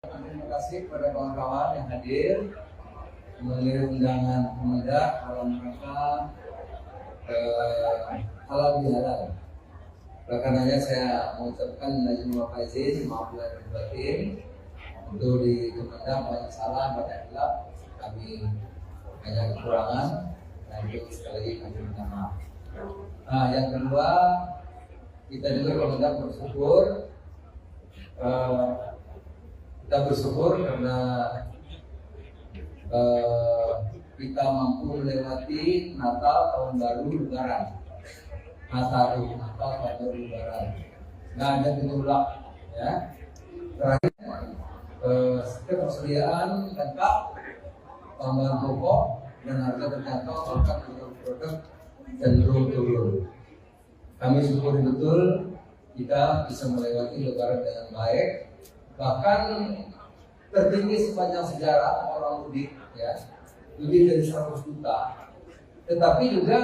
Terima kasih kepada kawan-kawan yang hadir memenuhi undangan Kemendak dalam rangka halal bihalal. Oleh karenanya saya mengucapkan izin wa faizin, maaf lahir batin. Untuk di Kemendak banyak salah, banyak hilaf, kami banyak kekurangan, dan itu sekali lagi kami minta maaf. Nah, yang kedua, kita juga Kemendak bersyukur. Kita bersyukur karena kita mampu melewati Natal, Tahun Baru, Lebaran. Natal, Tahun Baru, Lebaran. Nggak ada gejolak, ya. Terakhir, ketersediaan lengkap, tambahan pokok dan harga terjangkau, bahkan produk cenderung turun. Kami syukuri betul kita bisa melewati Lebaran dengan baik. Bahkan tertinggi sepanjang sejarah orang mudik, ya, lebih dari 100 juta. Tetapi juga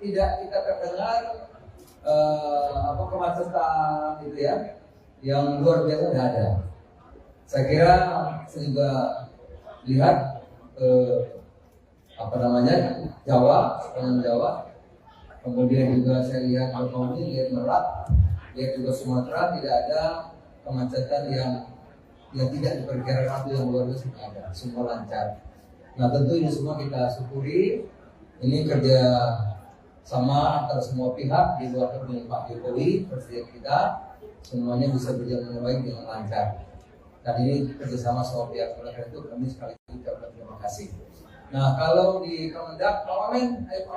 tidak kita terdengar kemacetan gitu ya, yang luar biasa tidak ada. Saya kira saya juga lihat Jawa, sepanjang Jawa. Kemudian juga saya lihat Betawi, lihat Merak, lihat juga Sumatera, tidak ada kemacetan yang tidak diperkirakan yang luar biasa ada, semua lancar. Nah tentu ini semua kita syukuri. Ini kerja sama antara semua pihak di luar kepemimpinan Pak Jokowi, presiden kita, semuanya bisa berjalan dengan baik dengan lancar. Dan ini kerjasama semua pihak. Oleh karena itu kami sekali lagi ucapkan terima kasih. Nah kalau di Kemendak, Pak Wamen, ayo Pak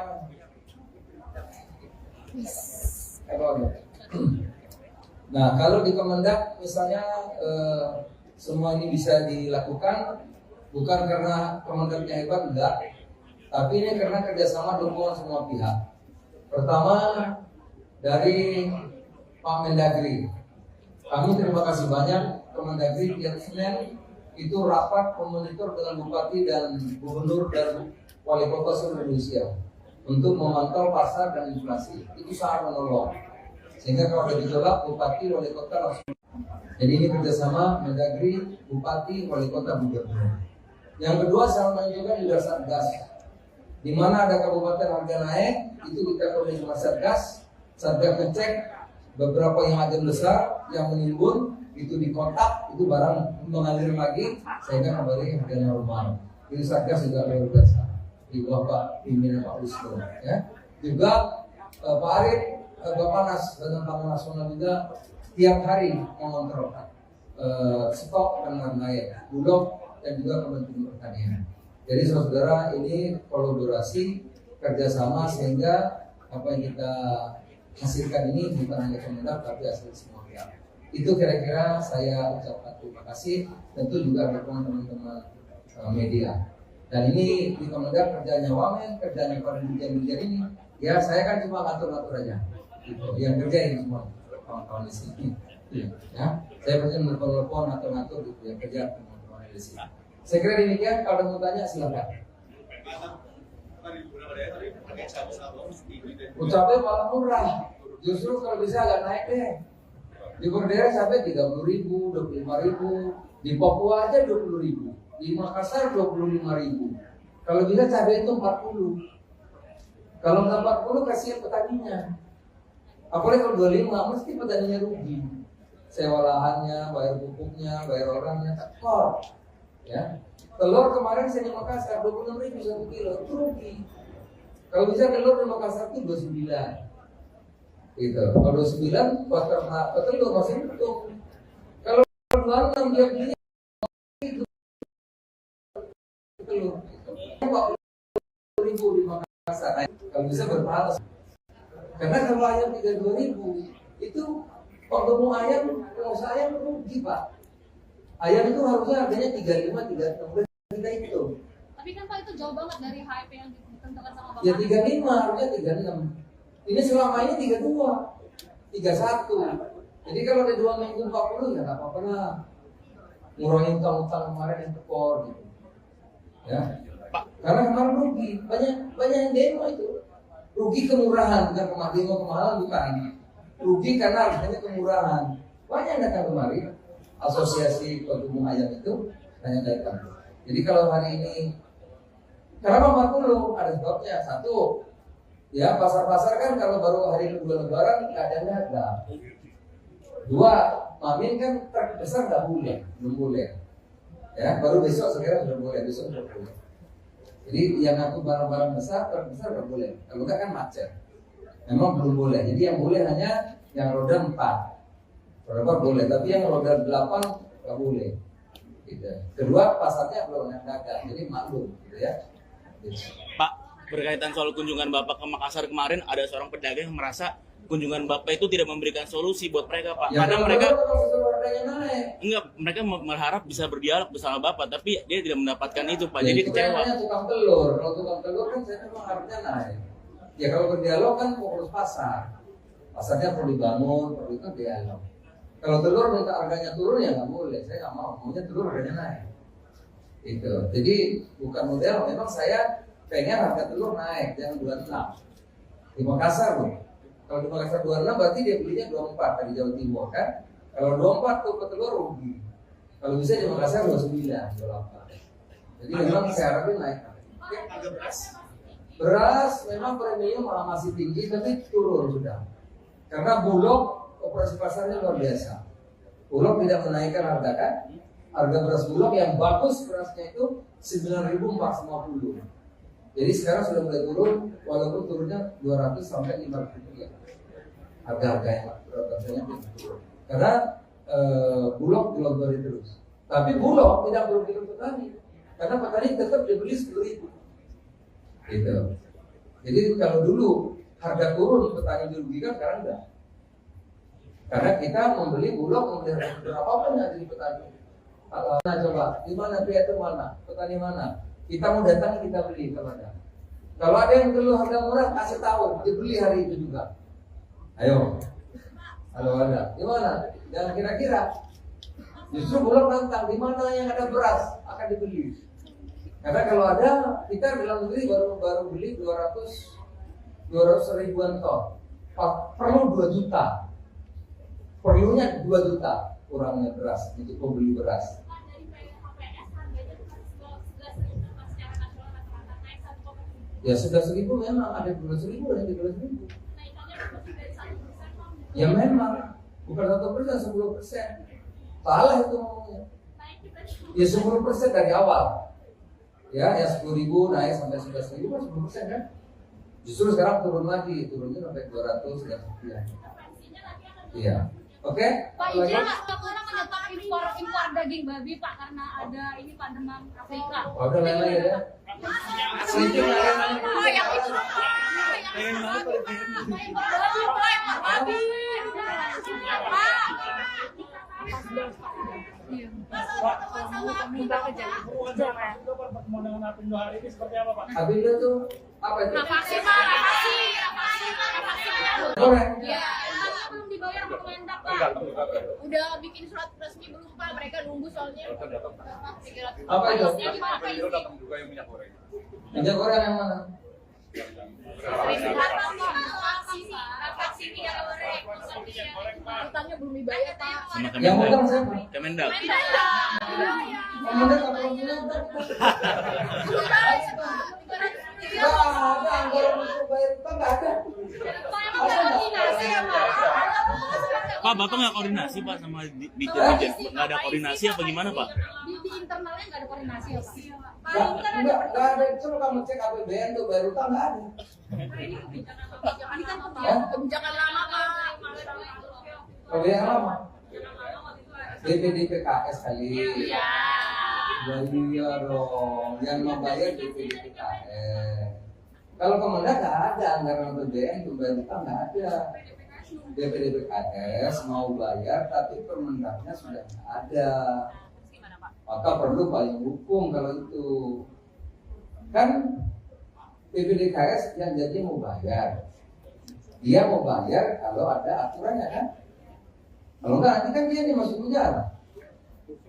Wamen. Nah kalau di Kemendak misalnya semua ini bisa dilakukan bukan karena Kemendaknya hebat, enggak, tapi ini karena kerjasama dukungan semua pihak. Pertama dari Pak Mendagri, kami terima kasih banyak. Kemendagri tiap Senin itu rapat memonitor dengan bupati dan gubernur dan wali kota seluruh Indonesia untuk memantau pasar dan inflasi. Itu sangat menolong. Sehingga kalau ada gejolak, bupati, wali kota langsung. Jadi ini kerjasama Mendagri, bupati, wali kota, gubernur. Yang kedua sama juga juga Satgas. Di mana ada kabupaten harga naik, itu kita koordinasi sama Satgas. Satgas ngecek beberapa yang agen besar yang menimbun, itu dikontak, itu barang mengalir lagi, sehingga kembali harga normal. Itu Satgas juga luar biasa. Di bawah Pak pimpinan Pak Wisnu, ya. Juga Pak Arif, Bapanas Badan Pangan Nasional juga tiap hari mengontrol stok dan lain-lain, Bulog dan juga Kementerian Pertanian. Jadi saudara ini kolaborasi kerjasama sehingga apa yang kita hasilkan ini bukan hanya Kemendak tapi hasil semua pihak. Itu kira-kira saya ucapkan terima kasih. Tentu juga dukungan teman-teman media. Dan ini di Kemendak kerjanya Wamen, kerjanya para dirjen-dirjen ini. Ya saya kan cuma ngatur-ngatur aja. Gitu. Yang kerja ini semua kawan-kawan di sini. Ya, saya pasti menelpon ngatur-ngatur gitu yang kerja teman-teman di sini. Saya kira demikian. Kalau ada mau tanya silakan. Cabai malah murah. Justru kalau bisa agak naik deh. Di Bordera cabai 30.000, 25.000. Di Papua aja 20.000. Di Makassar 25.000. Kalau bisa cabai itu 40. Kalau nggak 40 kasihan petaninya. Apalagi kalau 25 mesti petaninya rugi. Sewa lahannya, bayar pupuknya, bayar orangnya, tekor. Ya. Telur kemarin saya di Makassar 26.000 1 kilo, itu rugi. Kalau bisa telur di Makassar itu 29. Gitu. Kalau 29 buat telur masih untung. Kalau 26 dia beli itu telur. 40.000 di Makassar. Kalau bisa berpahala. Karena kalau ayam 32.000 itu kalau ayam, pengusaha ayam rugi Pak. Ayam itu harusnya harganya 35, 36 kita itu. Tapi kan Pak itu jauh banget dari HEP yang ditentukan sama Bapak. Ya 35, harusnya 36. Ini selama ini 32, 31. Jadi kalau ada 2 minggu 40 ya nggak apa-apa lah. Ngurangin utang-utang kemarin yang tekor gitu. Ya. Karena kemarin rugi, banyak yang demo itu. Rugi kemurahan, bukan demo kemahalan bukan. Rugi karena harganya kemurahan. Banyak yang datang kemari. asosiasi penghukum ayam itu hanya naikkan. Jadi kalau hari ini kenapa 40? Ada sebabnya. Satu, ya pasar-pasar kan kalau baru hari kedua lebaran nggak ada dagang. Dua, Mamin kan truk besar nggak boleh, belum boleh. Ya, baru besok sekarang sudah boleh, besok sudah boleh. Jadi yang aku barang-barang besar, truk besar nggak boleh. Kalau nggak kan macet. Memang belum boleh. Jadi yang boleh hanya yang roda 4. Roda 4 boleh, tapi yang roda 8 nggak boleh. Gitu. Kedua, pasarnya belum ada dagang, jadi maklum, gitu ya. Gitu. Pak, berkaitan soal kunjungan Bapak ke Makassar kemarin, ada seorang pedagang yang merasa kunjungan Bapak itu tidak memberikan solusi buat mereka, Pak. Ya, karena mereka naik. enggak, mereka berharap bisa berdialog bersama Bapak, tapi dia tidak mendapatkan itu, Pak. Jadi itu kecewa. kan tukang telur. Kalau tukang telur kan saya memang harusnya naik. Ya kalau berdialog kan fokus pasar. Pasarnya perlu dibangun, perlu itu dialog. Kalau telur minta harganya turun ya nggak boleh. Saya nggak mau. Maunya telur harganya naik. Itu. Jadi bukan model. Memang saya pengen harga telur naik, jangan 26. Di Makassar loh. Kalau di Makassar 26 berarti dia belinya 24 dari Jawa Timur kan. Kalau 24 tuh petelur rugi. Kalau bisa di Makassar 29, 28. Jadi memang saya harapin naik. Harga Beras memang premium masih tinggi tapi turun sudah. Karena Bulog operasi pasarnya luar biasa. Bulog tidak menaikkan harga kan. Harga beras Bulog yang bagus berasnya itu 9.450. Jadi sekarang sudah mulai turun, walaupun turunnya 200 sampai 500 rupiah. Harga-harga yang rasanya turun. Karena Bulog dilontori terus. Tapi Bulog tidak merugikan petani, karena petani tetap dibeli 10.000. Gitu. Jadi kalau dulu harga turun petani dirugikan, sekarang enggak. Karena kita membeli Bulog, membeli harga berapapun yang jadi petani. Nah coba, di mana pihak itu mana? Petani mana? Kita mau datang kita beli kepada. Kalau ada yang perlu harga murah kasih tahu, dibeli hari itu juga. Ayo. Kalau ada, di mana? Jangan kira-kira. Justru Bulog nantang di mana yang ada beras akan dibeli. Karena kalau ada, kita dalam negeri baru beli 200 ribuan ton. Perlu 2 juta. Perlunya 2 juta kurangnya beras untuk membeli beras. Ya 11.000 memang ada 12.000 dan 13.000. Ya memang bukan 1%, 10%. Salah itu ngomongnya. Ya 10% dari awal. Ya 10.000 naik sampai 11.000 kan 10% kan. Justru sekarang turun lagi, turunnya sampai 200 dan sekian. Iya. Oke? Pak Ija, kurang menyetop impor daging babi Pak karena ada ini Pak demam Afrika. Oke, lain-lain ya. Oh, yang itu. Pemandangan Apindo hari ini seperti apa, Pak? Apindo tuh apa itu? Vaksin Pak, vaksin. Korek. Iya, belum dibayar sama Kemendak Pak. Udah bikin surat resmi belum Pak? Mereka nunggu soalnya. Apa itu? Apindo datang juga yang minyak goreng. Minyak goreng yang mana? Utangnya belum dibayar Pak. Sama Yang Kemendak. utang siapa? Kemendak. Kemendak apa yang utang? Nggak ada anggaran untuk bayar utang, nggak ada. Pak, Bapak nggak koordinasi Pak sama Dijen? Nggak ada koordinasi apa gimana Pak? Di internalnya nggak ada koordinasi ya Pak? Nggak ada. Coba kamu cek APBN tuh bayar utang nggak ada. Ini kan kebijakan lama Pak. Kalau yang lama, DPD PKS kali. Iya. Iya dong, yang membayar DPD PKS. Kalau Kemendak nggak ada anggaran APBN untuk bayar utang, nggak ada. DPD PKS mau bayar, tapi Permendaknya sudah nggak ada. Maka perlu payung hukum kalau itu. Kan DPD PKS yang jadi mau bayar. Dia mau bayar kalau ada aturannya kan. Kalau enggak nanti kan dia nih masuk penjara.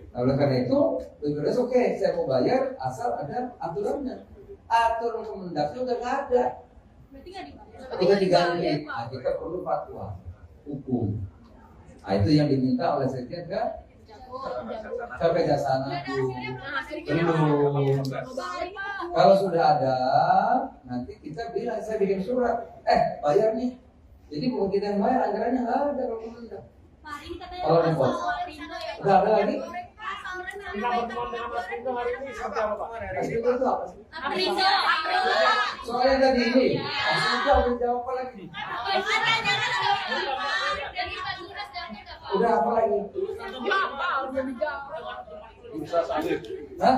Nah, oleh karena itu, BPJS oke, saya mau bayar asal ada aturannya. Aturan Kemendaknya udah nggak ada. Berarti nggak dibayar. Udah diganti. Nah, kita perlu fatwa hukum. Nah, itu yang diminta oleh Sekjen ke Sampai Kejaksaan Udah ada Agung. hasilnya belum? Hasilnya Belum. mau balik Pak. Kalau sudah ada, nanti kita bilang saya bikin surat, bayar nih. Jadi bukan kita yang bayar, anggarannya nggak ada kalau pemerintah. Pak, ini katanya Kalau di pos. Udah ada lagi? Kita pertemuan dengan Mas Pinto hari ini seperti apa, Pak? Kasih itu apa sih? April. Soalnya tadi ini, kasih itu apa jawab apa lagi? Udah apa lagi? Bisa salib. Hah?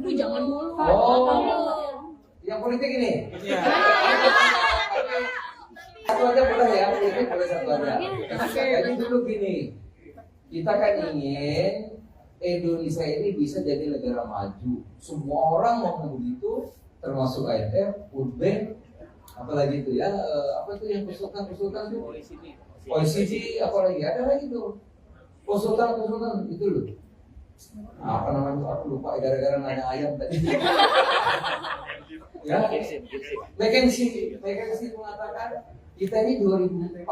Lu jangan dulu. Oh, yang politik ini? Satu aja boleh ya, politik boleh satu aja. Jadi dulu gini, kita kan ingin Indonesia ini bisa jadi negara maju. Semua orang mau begitu, termasuk IMF, World Bank, apalagi itu ya, apa itu yang konsultan tuh? OECD, apalagi ada lagi tuh, konsultan itu loh. Apa namanya? Aku lupa gara-gara nanya ayam tadi. Ya, McKinsey mengatakan kita ini 2045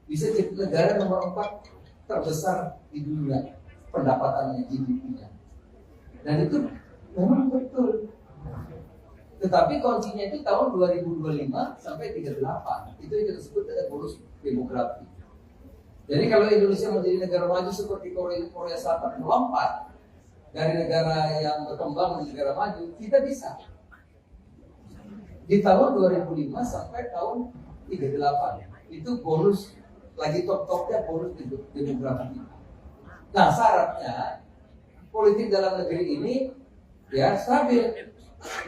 bisa jadi negara nomor 4 terbesar di dunia pendapatannya, GDP-nya. Dan itu memang betul. Tetapi kuncinya itu tahun 2025 sampai 38. Itu yang kita sebut dengan bonus demografi. Jadi kalau Indonesia menjadi negara maju seperti Korea Selatan melompat dari negara yang berkembang menjadi negara maju, kita bisa. Di tahun 2005 sampai tahun 38 itu bonus lagi top-topnya bonus demografi. Nah syaratnya politik dalam negeri ini ya stabil,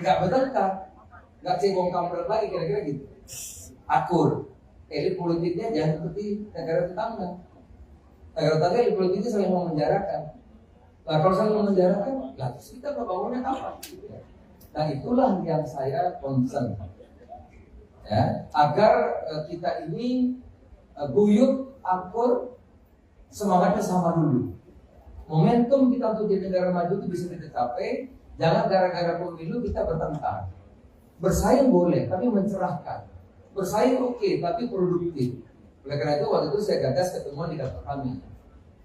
nggak bertengkar, nggak cebong kampret lagi kira-kira gitu, akur. Elit politiknya jangan seperti negara tetangga. Negara tetangga elit politiknya saling memenjarakan. Nah kalau saling memenjarakan, terus kita bangunnya kapan? Nah itulah yang saya concern. Ya, agar kita ini guyup, akur, semangatnya sama dulu. Momentum kita untuk jadi negara maju itu bisa kita capai. Jangan gara-gara pemilu kita bertengkar. Bersaing boleh, tapi mencerahkan. Bersaing oke, tapi produktif. Oleh karena itu waktu itu saya gagas ketemuan di kantor kami.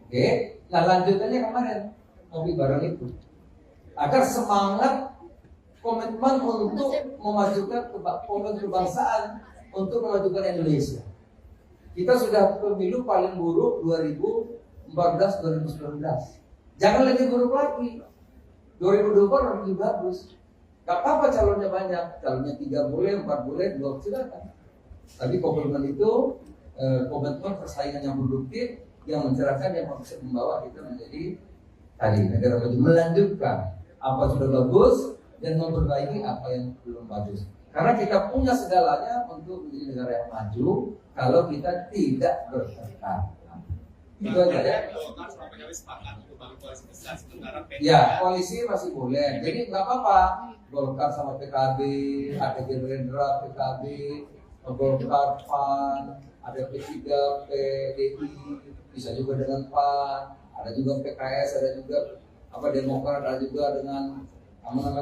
Oke, nah lanjutannya kemarin ngopi bareng itu. Agar semangat komitmen untuk memajukan kebangsaan, untuk memajukan Indonesia. Kita sudah pemilu paling buruk 2014-2019. Jangan lebih buruk lagi. 2024 lebih bagus. Gak apa-apa calonnya banyak, calonnya 3 boleh, 4 boleh, 2 silakan. Tapi komitmen itu komitmen persaingan yang produktif, yang mencerahkan, yang bisa membawa kita menjadi tadi negara maju, melanjutkan apa sudah bagus dan memperbaiki apa yang belum bagus. Karena kita punya segalanya untuk menjadi negara yang maju kalau kita tidak bertengkar. Itu aja ya. Ya, koalisi masih boleh. Jadi nggak apa-apa. Golkar sama PKB, ada Gerindra, PKB, Golkar, PAN, ada P3, PDI, bisa juga dengan PAN, ada juga PKS, ada juga Demokrat, ada juga dengan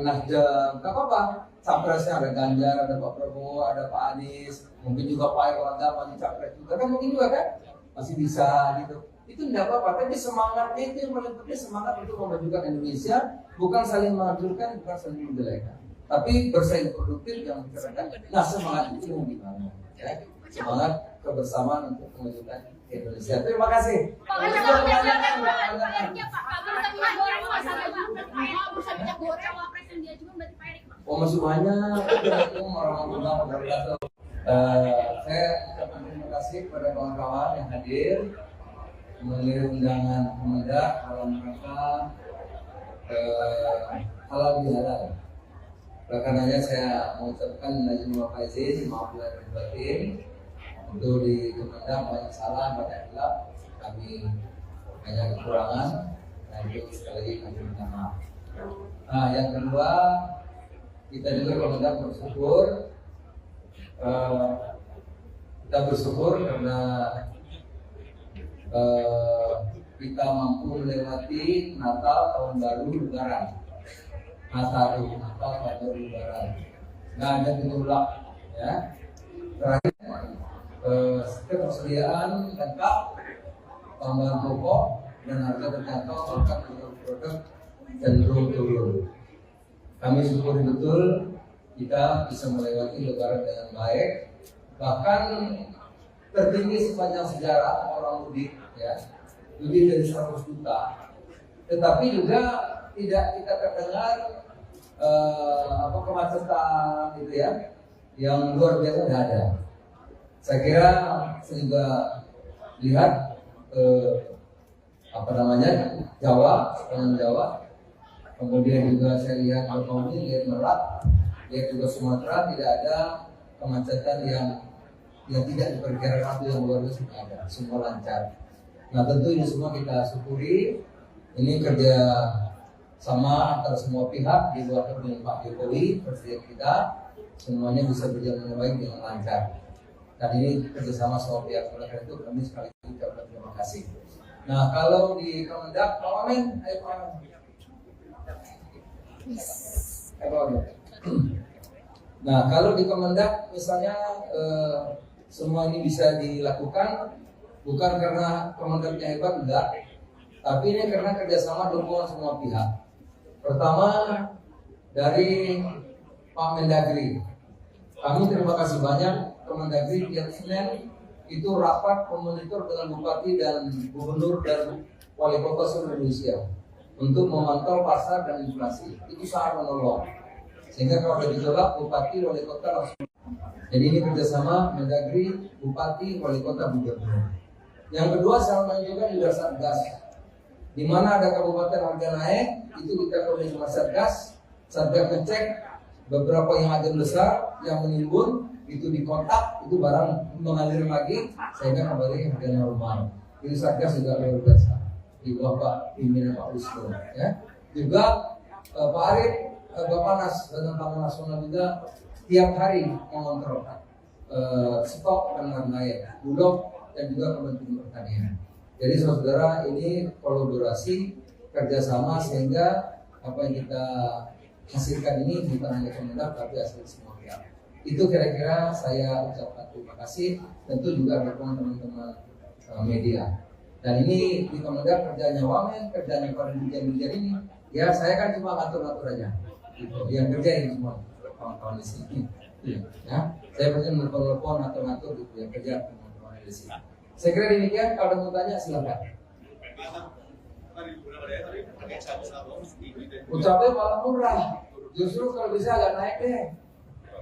Nasdem. Nggak apa-apa. Capresnya ada Ganjar, ada Pak Prabowo, ada Pak Anies, mungkin juga Pak Erlangga maju capres juga kan, mungkin juga kan masih bisa gitu. Itu tidak apa-apa, tapi semangatnya itu yang paling penting, semangat untuk memajukan Indonesia, bukan saling menghancurkan, bukan saling menjelekan, tapi bersaing produktif yang mencerahkan. Nah semangat itu yang dibangun, ya. Semangat kebersamaan untuk memajukan Indonesia. Terima kasih. Pak, Oh masih banyak. Saya ucapkan terima kasih kepada kawan-kawan yang hadir mengirim undangan Kemendak dalam rangka halal bihalal. Oleh karenanya saya mengucapkan izin wa faizin, maaf lahir batin. Untuk di Kemendak banyak salah, banyak hilaf, kami banyak kekurangan. Nah itu sekali lagi kami minta maaf. Nah yang kedua, kita juga Kemendak bersyukur, kita bersyukur karena kita mampu melewati Natal, Tahun Baru, Lebaran. Natal, Tahun Baru, Lebaran. Nggak ada gejolak, ya. Terakhir, ketersediaan lengkap bahan pokok dan harga terjangkau, bahkan produk cenderung turun. Kami syukuri betul kita bisa melewati Lebaran dengan baik, bahkan tertinggi sepanjang sejarah orang mudik, ya, lebih dari 100 juta. Tetapi juga tidak kita terdengar kemacetan gitu ya, yang luar biasa tidak ada. Saya kira saya juga lihat Jawa, sepanjang Jawa, kemudian juga saya lihat Bakauheni, lihat Merak, lihat juga Sumatera, tidak ada kemacetan yang tidak diperkirakan itu yang luar biasa, tidak ada, semua lancar. Nah tentu ini semua kita syukuri, ini kerja sama antara semua pihak di luar kepemimpinan Pak Jokowi, Presiden kita, semuanya bisa berjalan dengan baik dengan lancar. Dan ini kerjasama semua pihak, oleh karena itu kami sekali lagi ucapkan terima kasih. Nah kalau di Kemendak, Pak Wamen, ayo Pak Wamen. Nah kalau di Kemendak misalnya semua ini bisa dilakukan bukan karena Kemendaknya hebat, enggak, tapi ini karena kerjasama dukungan semua pihak. Pertama dari Pak Mendagri, kami terima kasih banyak Kemendagri tiap Senin itu rapat memonitor dengan bupati dan gubernur dan wali kota seluruh Indonesia untuk memantau pasar dan inflasi. Itu sangat menolong. Sehingga kalau ada ditolak bupati wali kota langsung. Jadi ini kerjasama Mendagri, bupati, wali kota, gubernur. Yang kedua sama juga juga Satgas. Di mana ada kabupaten harga naik, itu kita koordinasi sama Satgas. Satgas ngecek beberapa yang ada besar yang menimbun, itu dikontak, itu barang mengalir lagi sehingga kembali harga normal. Itu Satgas juga luar biasa di bawah Pak pimpinan Pak Wisnu, ya. Juga Pak Arif, Bapanas Badan Pangan Nasional juga tiap hari mengontrol stok dan harga bulog dan juga Kementerian Pertanian. Jadi saudara ini kolaborasi kerjasama sehingga apa yang kita hasilkan ini bukan hanya Kemendak tapi hasil semua pihak. Itu kira-kira saya ucapkan terima kasih, tentu juga dukungan teman-teman media. Dan ini di Kemendak kerjanya Wamen, kerjanya para dirjen-dirjen ini, ya saya kan cuma ngatur-ngatur aja. Gitu. Yang kerja ini semua kawan-kawan di sini. Ya, saya pasti menelpon ngatur-ngatur gitu yang kerja teman-teman di sini. Saya kira demikian. Kalau mau tanya silakan. Ucapnya malah murah. Justru kalau bisa agak naik deh.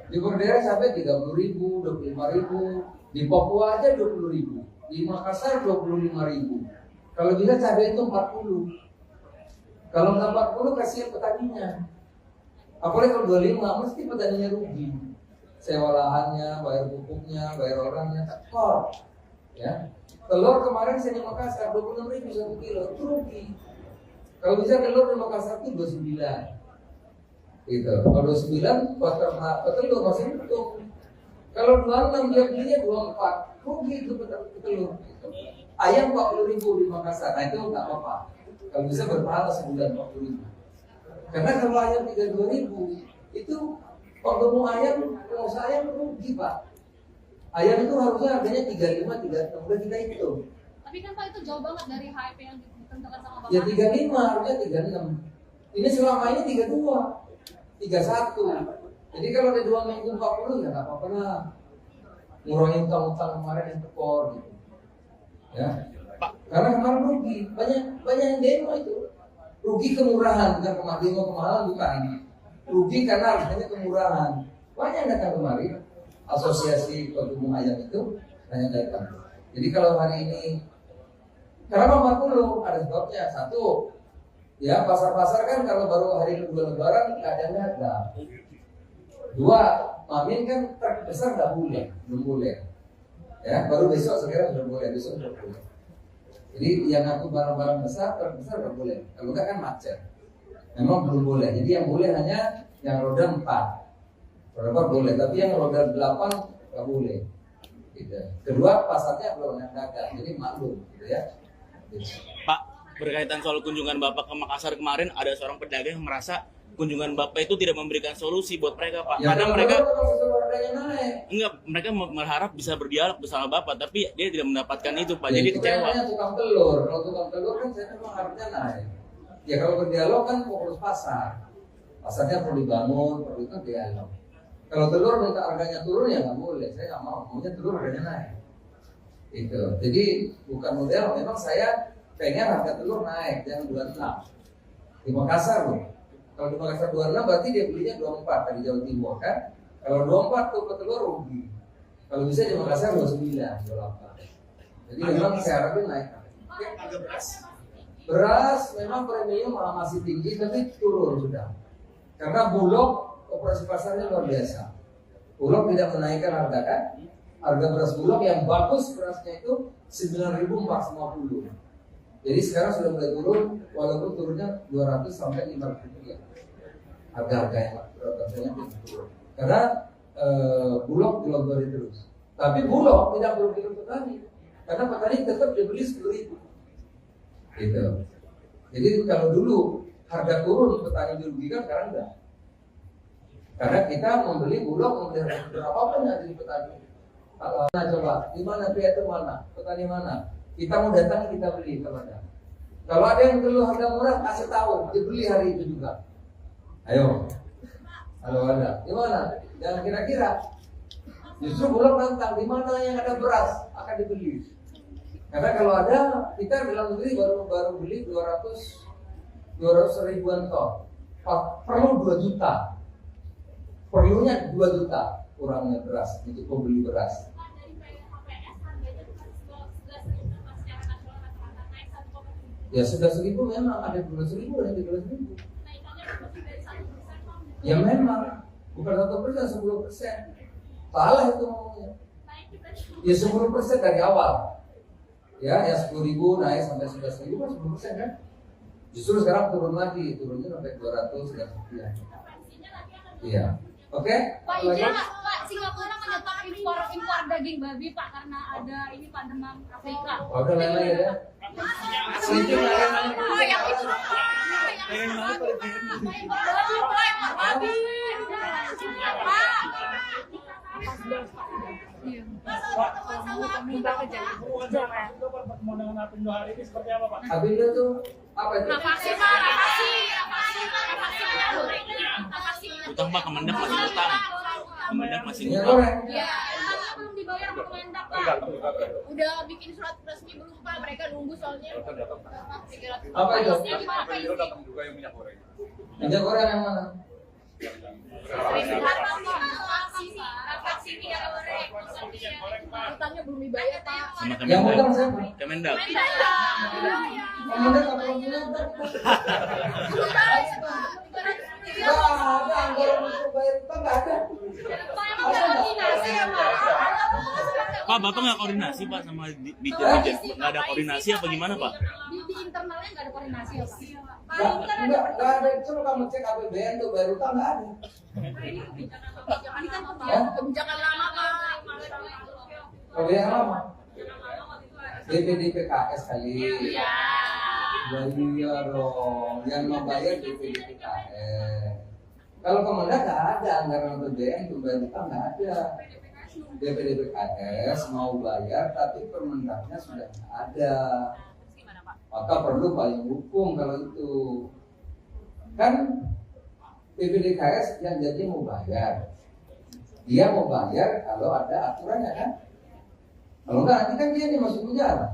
Di Berdera sampai 30.000, 25.000. Di Papua aja 20.000. Di Makassar 25.000. Kalau bisa cabai itu 40. Kalau nggak 40 kasihan petaninya. Apalagi kalau 25 mesti petaninya rugi. Sewa lahannya, bayar pupuknya, bayar orangnya, tekor. Ya, telur kemarin saya di Makassar 26.000 1 kilo, itu rugi. Kalau bisa telur di Makassar itu 29. Gitu. Kalau 29 buat telur masih untung. Kalau 26 dia belinya 24, rugi itu telur. Gitu. Ayam 40.000 di Makassar, nah itu nggak apa-apa. Kalau bisa berpahala sebulan 40.000. Karena kalau ayam 32.000 itu kalau ayam, pengusaha ayam rugi Pak. Ayam itu harusnya harganya 35, 36, udah kita hitung. Tapi kan Pak itu jauh banget dari HIP yang ditentukan sama Bapak. Ya 35, harusnya 36. Ini selama ini 32, 31. Jadi kalau ada 2 minggu 40 ya nggak apa-apa lah. Ngurangin utang-utang kemarin yang tekor gitu. Ya. Karena kemarin rugi, banyak yang demo itu. Rugi kemurahan, bukan kemahalan bukan. Rugi karena harganya kemurahan. Banyak yang datang kemarin. Asosiasi Pedagang Ayam itu hanya datang. Jadi kalau hari ini kenapa 40? Ada sebabnya. Satu, ya pasar-pasar kan kalau baru hari kedua Lebaran nggak ada harga. Dua, Mamin kan terbesar nggak boleh, belum boleh. Ya, baru besok sekarang sudah boleh, besok sudah boleh. Jadi yang aku barang-barang besar terbesar nggak boleh. Kalau nggak kan macet. Memang belum boleh. Jadi yang boleh hanya yang roda 4. Berapa boleh, tapi yang roda 8 nggak boleh. Gitu. Kedua, pasarnya belum ada dagang, jadi maklum, gitu ya. Gitu. Pak, berkaitan soal kunjungan Bapak ke Makassar kemarin, ada seorang pedagang yang merasa kunjungan Bapak itu tidak memberikan solusi buat mereka, Pak. Ya, Karena mereka harganya naik. Enggak, mereka berharap bisa berdialog bersama Bapak, tapi dia tidak mendapatkan itu, Pak. Ya, Jadi itu kecewa. namanya tukang telur. Kalau tukang telur kan saya memang harganya naik. Ya kalau berdialog kan fokus pasar. Pasarnya perlu dibangun, perlu itu dialog. Kalau telur minta harganya turun ya nggak boleh. Saya nggak mau. Maunya telur harganya naik. Itu. Jadi bukan model. Memang saya pengen harga telur naik, jangan 26. Di Makassar loh. Kalau di Makassar 26 berarti dia belinya 24 dari Jawa Timur kan. Kalau 24 tuh petelur rugi. Kalau bisa di Makassar 29, 28. Jadi memang saya harapin naik. Oke? Beras memang premium masih tinggi tapi turun sudah. Karena Bulog operasi pasarnya luar biasa. Bulog tidak menaikkan harga kan. Harga beras Bulog yang bagus berasnya itu 9.450. Jadi sekarang sudah mulai turun, walaupun turunnya 200 sampai 500 rupiah. Harga-harga yang harganya turun. Karena Bulog dilontori terus. Tapi Bulog tidak merugikan petani, karena petani tetap dibeli 10.000. Gitu. Jadi kalau dulu harga turun petani dirugikan, sekarang enggak. Karena kita membeli Bulog, membeli berapapun yang dari petani. Nah coba, di mana pihak itu mana? Petani mana? Kita mau datang kita beli kalau ada. Kalau ada yang perlu harga murah, kasih tahu, dibeli hari itu juga. Ayo. Kalau ada, di mana? Jangan kira-kira. Justru Bulog nantang, di mana yang ada beras akan dibeli. Karena kalau ada, kita dalam negeri baru beli 200 ribuan ton. Perlu 2 juta. Perlunya 2 juta kurangnya beras untuk pembeli beras. Ya sudah 1.000 memang ada 12.000 dan 13.000. Ya memang bukan 1%, 10%. Salah itu ngomongnya. Ya 10% dari awal. Ya 10.000 naik sampai 11.000 kan 10% kan. Justru sekarang turun lagi, turunnya sampai 200 dan sekian. Iya. Oke? Pak izin Pak, Singapura menyetop impor daging babi Pak karena ada ini Pak demam Afrika. Oke, lain-lain ya. Setuju yang itu. Babi. Pertemuan dengan Apindo hari ini seperti apa, Pak? Apindo tuh apa itu? Vaksin Pak, Utang Pak, Kemendak masih utang. Kemendak masih Minyak utang. goreng. ya, utangnya belum dibayar sama Kemendak Pak. Udah bikin surat resmi belum Pak, mereka nunggu soalnya. Apa itu? Minyak goreng yang mana? Utangnya belum dibayar Pak. Sama Yang utang Kemendak. siapa? Kemendak. Kemendak apa punya utang? Nggak ada anggaran untuk bayar utang, nggak ada. Pak, Bapak nggak koordinasi Pak sama Dijen? Nggak ada koordinasi apa gimana Pak? Di internalnya nggak ada koordinasi ya Pak. Nggak ada. Coba kamu cek APBN tuh bayar utang, nggak ada. Ini kan kebijakan lama Pak. Kalau yang lama DPD PKS kali. Iya dong, yang membayar DPD PKS. Kalau Kemendak nggak ada anggaran APBN untuk bayar utang, nggak ada. DPD PKS mau bayar tapi Permendaknya sudah nggak ada. Maka perlu payung hukum kalau itu. Kan DPD-PKS yang jadi mau bayar. Dia mau bayar kalau ada aturannya kan. Kalau enggak nanti kan dia nih masuk penjara.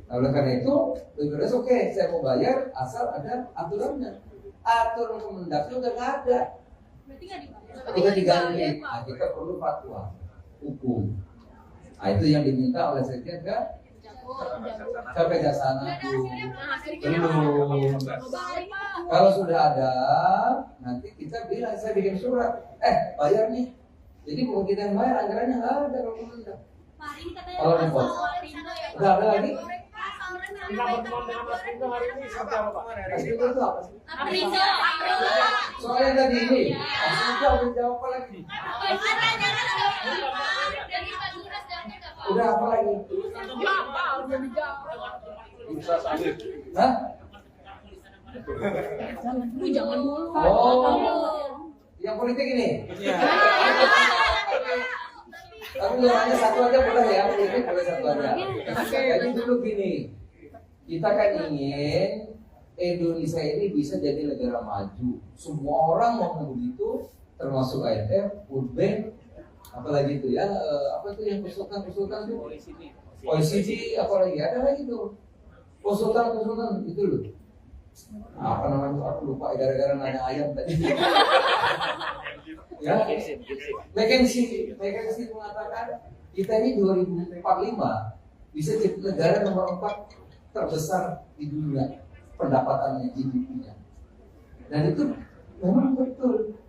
Oleh karena itu, DPD oke, saya mau bayar asal ada aturannya. Aturan Kemendaknya udah nggak ada. Berarti nggak dibayar. Udah diganti. Nah, kita perlu fatwa hukum. Nah, itu yang diminta oleh Sekjen kan? Sampai Kejaksaan Agung. Belum. Kalau sudah ada, nanti kita bilang saya bikin surat. Bayar nih. Jadi bukan kita yang bayar, anggarannya nggak ada kalau Kemendak. Kalau repot. Udah ada lagi? Kita pertemuan dengan Apindo hari ini seperti apa, Pak? Apindo itu apa sih? Aprindo. Soalnya tadi ini. Apindo udah jawab apa lagi? Udah apa lagi? Hah? Jangan dulu. Oh, yang politik ini? Iya. Tapi hanya satu aja boleh ya, ini boleh satu aja. Jadi dulu gini, kita kan ingin Indonesia ini bisa jadi negara maju. Semua orang mau begitu, termasuk IMF, World Bank, apalagi itu ya, apa itu yang konsultan itu? OECD, apalagi ada lagi tuh konsultan itu loh. Apa namanya? Aku lupa gara-gara nanya ayam tadi. Ya, McKinsey mengatakan kita ini 2045 bisa jadi negara nomor 4 terbesar di dunia pendapatannya, GDP-nya. Dan itu memang betul.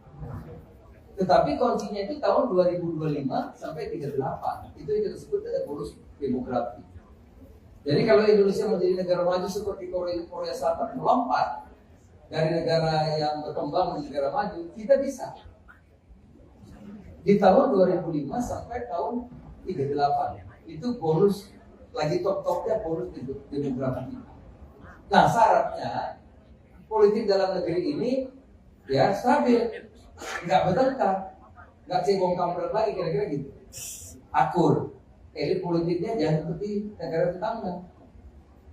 Tetapi kuncinya itu tahun 2025 sampai 38. Itu yang kita sebut dengan bonus demografi. Jadi kalau Indonesia menjadi negara maju seperti Korea Selatan melompat dari negara yang berkembang menjadi negara maju, kita bisa. Di tahun 2005 sampai tahun 38 itu bonus lagi top-topnya bonus demografi. Nah syaratnya politik dalam negeri ini ya stabil, nggak bertengkar, nggak cebong kampret lagi kira-kira gitu, akur. Elit politiknya jangan seperti negara tetangga.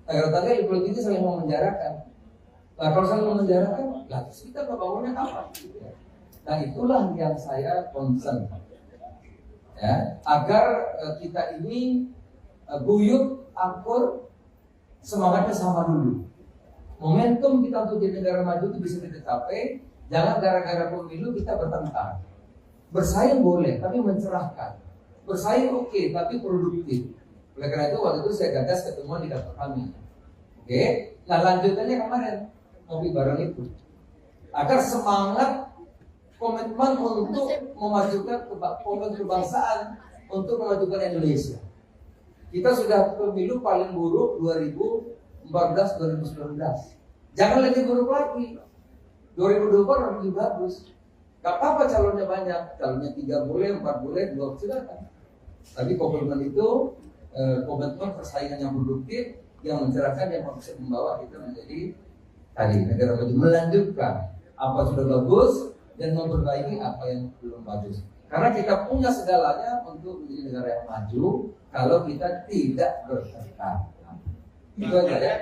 Negara tetangga elit politiknya saling memenjarakan. Nah kalau saling memenjarakan, lah terus kita bangunnya kapan? Nah itulah yang saya concern, ya, agar kita ini guyup, akur, semangatnya sama dulu. Momentum kita untuk jadi negara maju itu bisa kita capai. Jangan gara-gara pemilu kita bertengkar. Bersaing boleh, tapi mencerahkan. Bersaing oke, tapi produktif. Oleh karena itu waktu itu saya gagas ketemuan di kantor kami. Oke, nah lanjutannya kemarin ngopi bareng itu. Agar semangat komitmen untuk memajukan kebangsaan, untuk memajukan Indonesia. Kita sudah pemilu paling buruk 2014-2019. Jangan lagi buruk lagi. 2024 lebih bagus. Gak apa-apa calonnya banyak, calonnya 3 boleh, 4 boleh, 2 silakan. Tapi komitmen itu komitmen persaingan yang produktif, yang mencerahkan, yang bisa membawa kita menjadi tadi negara maju, melanjutkan apa sudah bagus dan memperbaiki apa yang belum bagus. Karena kita punya segalanya untuk menjadi negara yang maju kalau kita tidak bertengkar. Itu aja ya.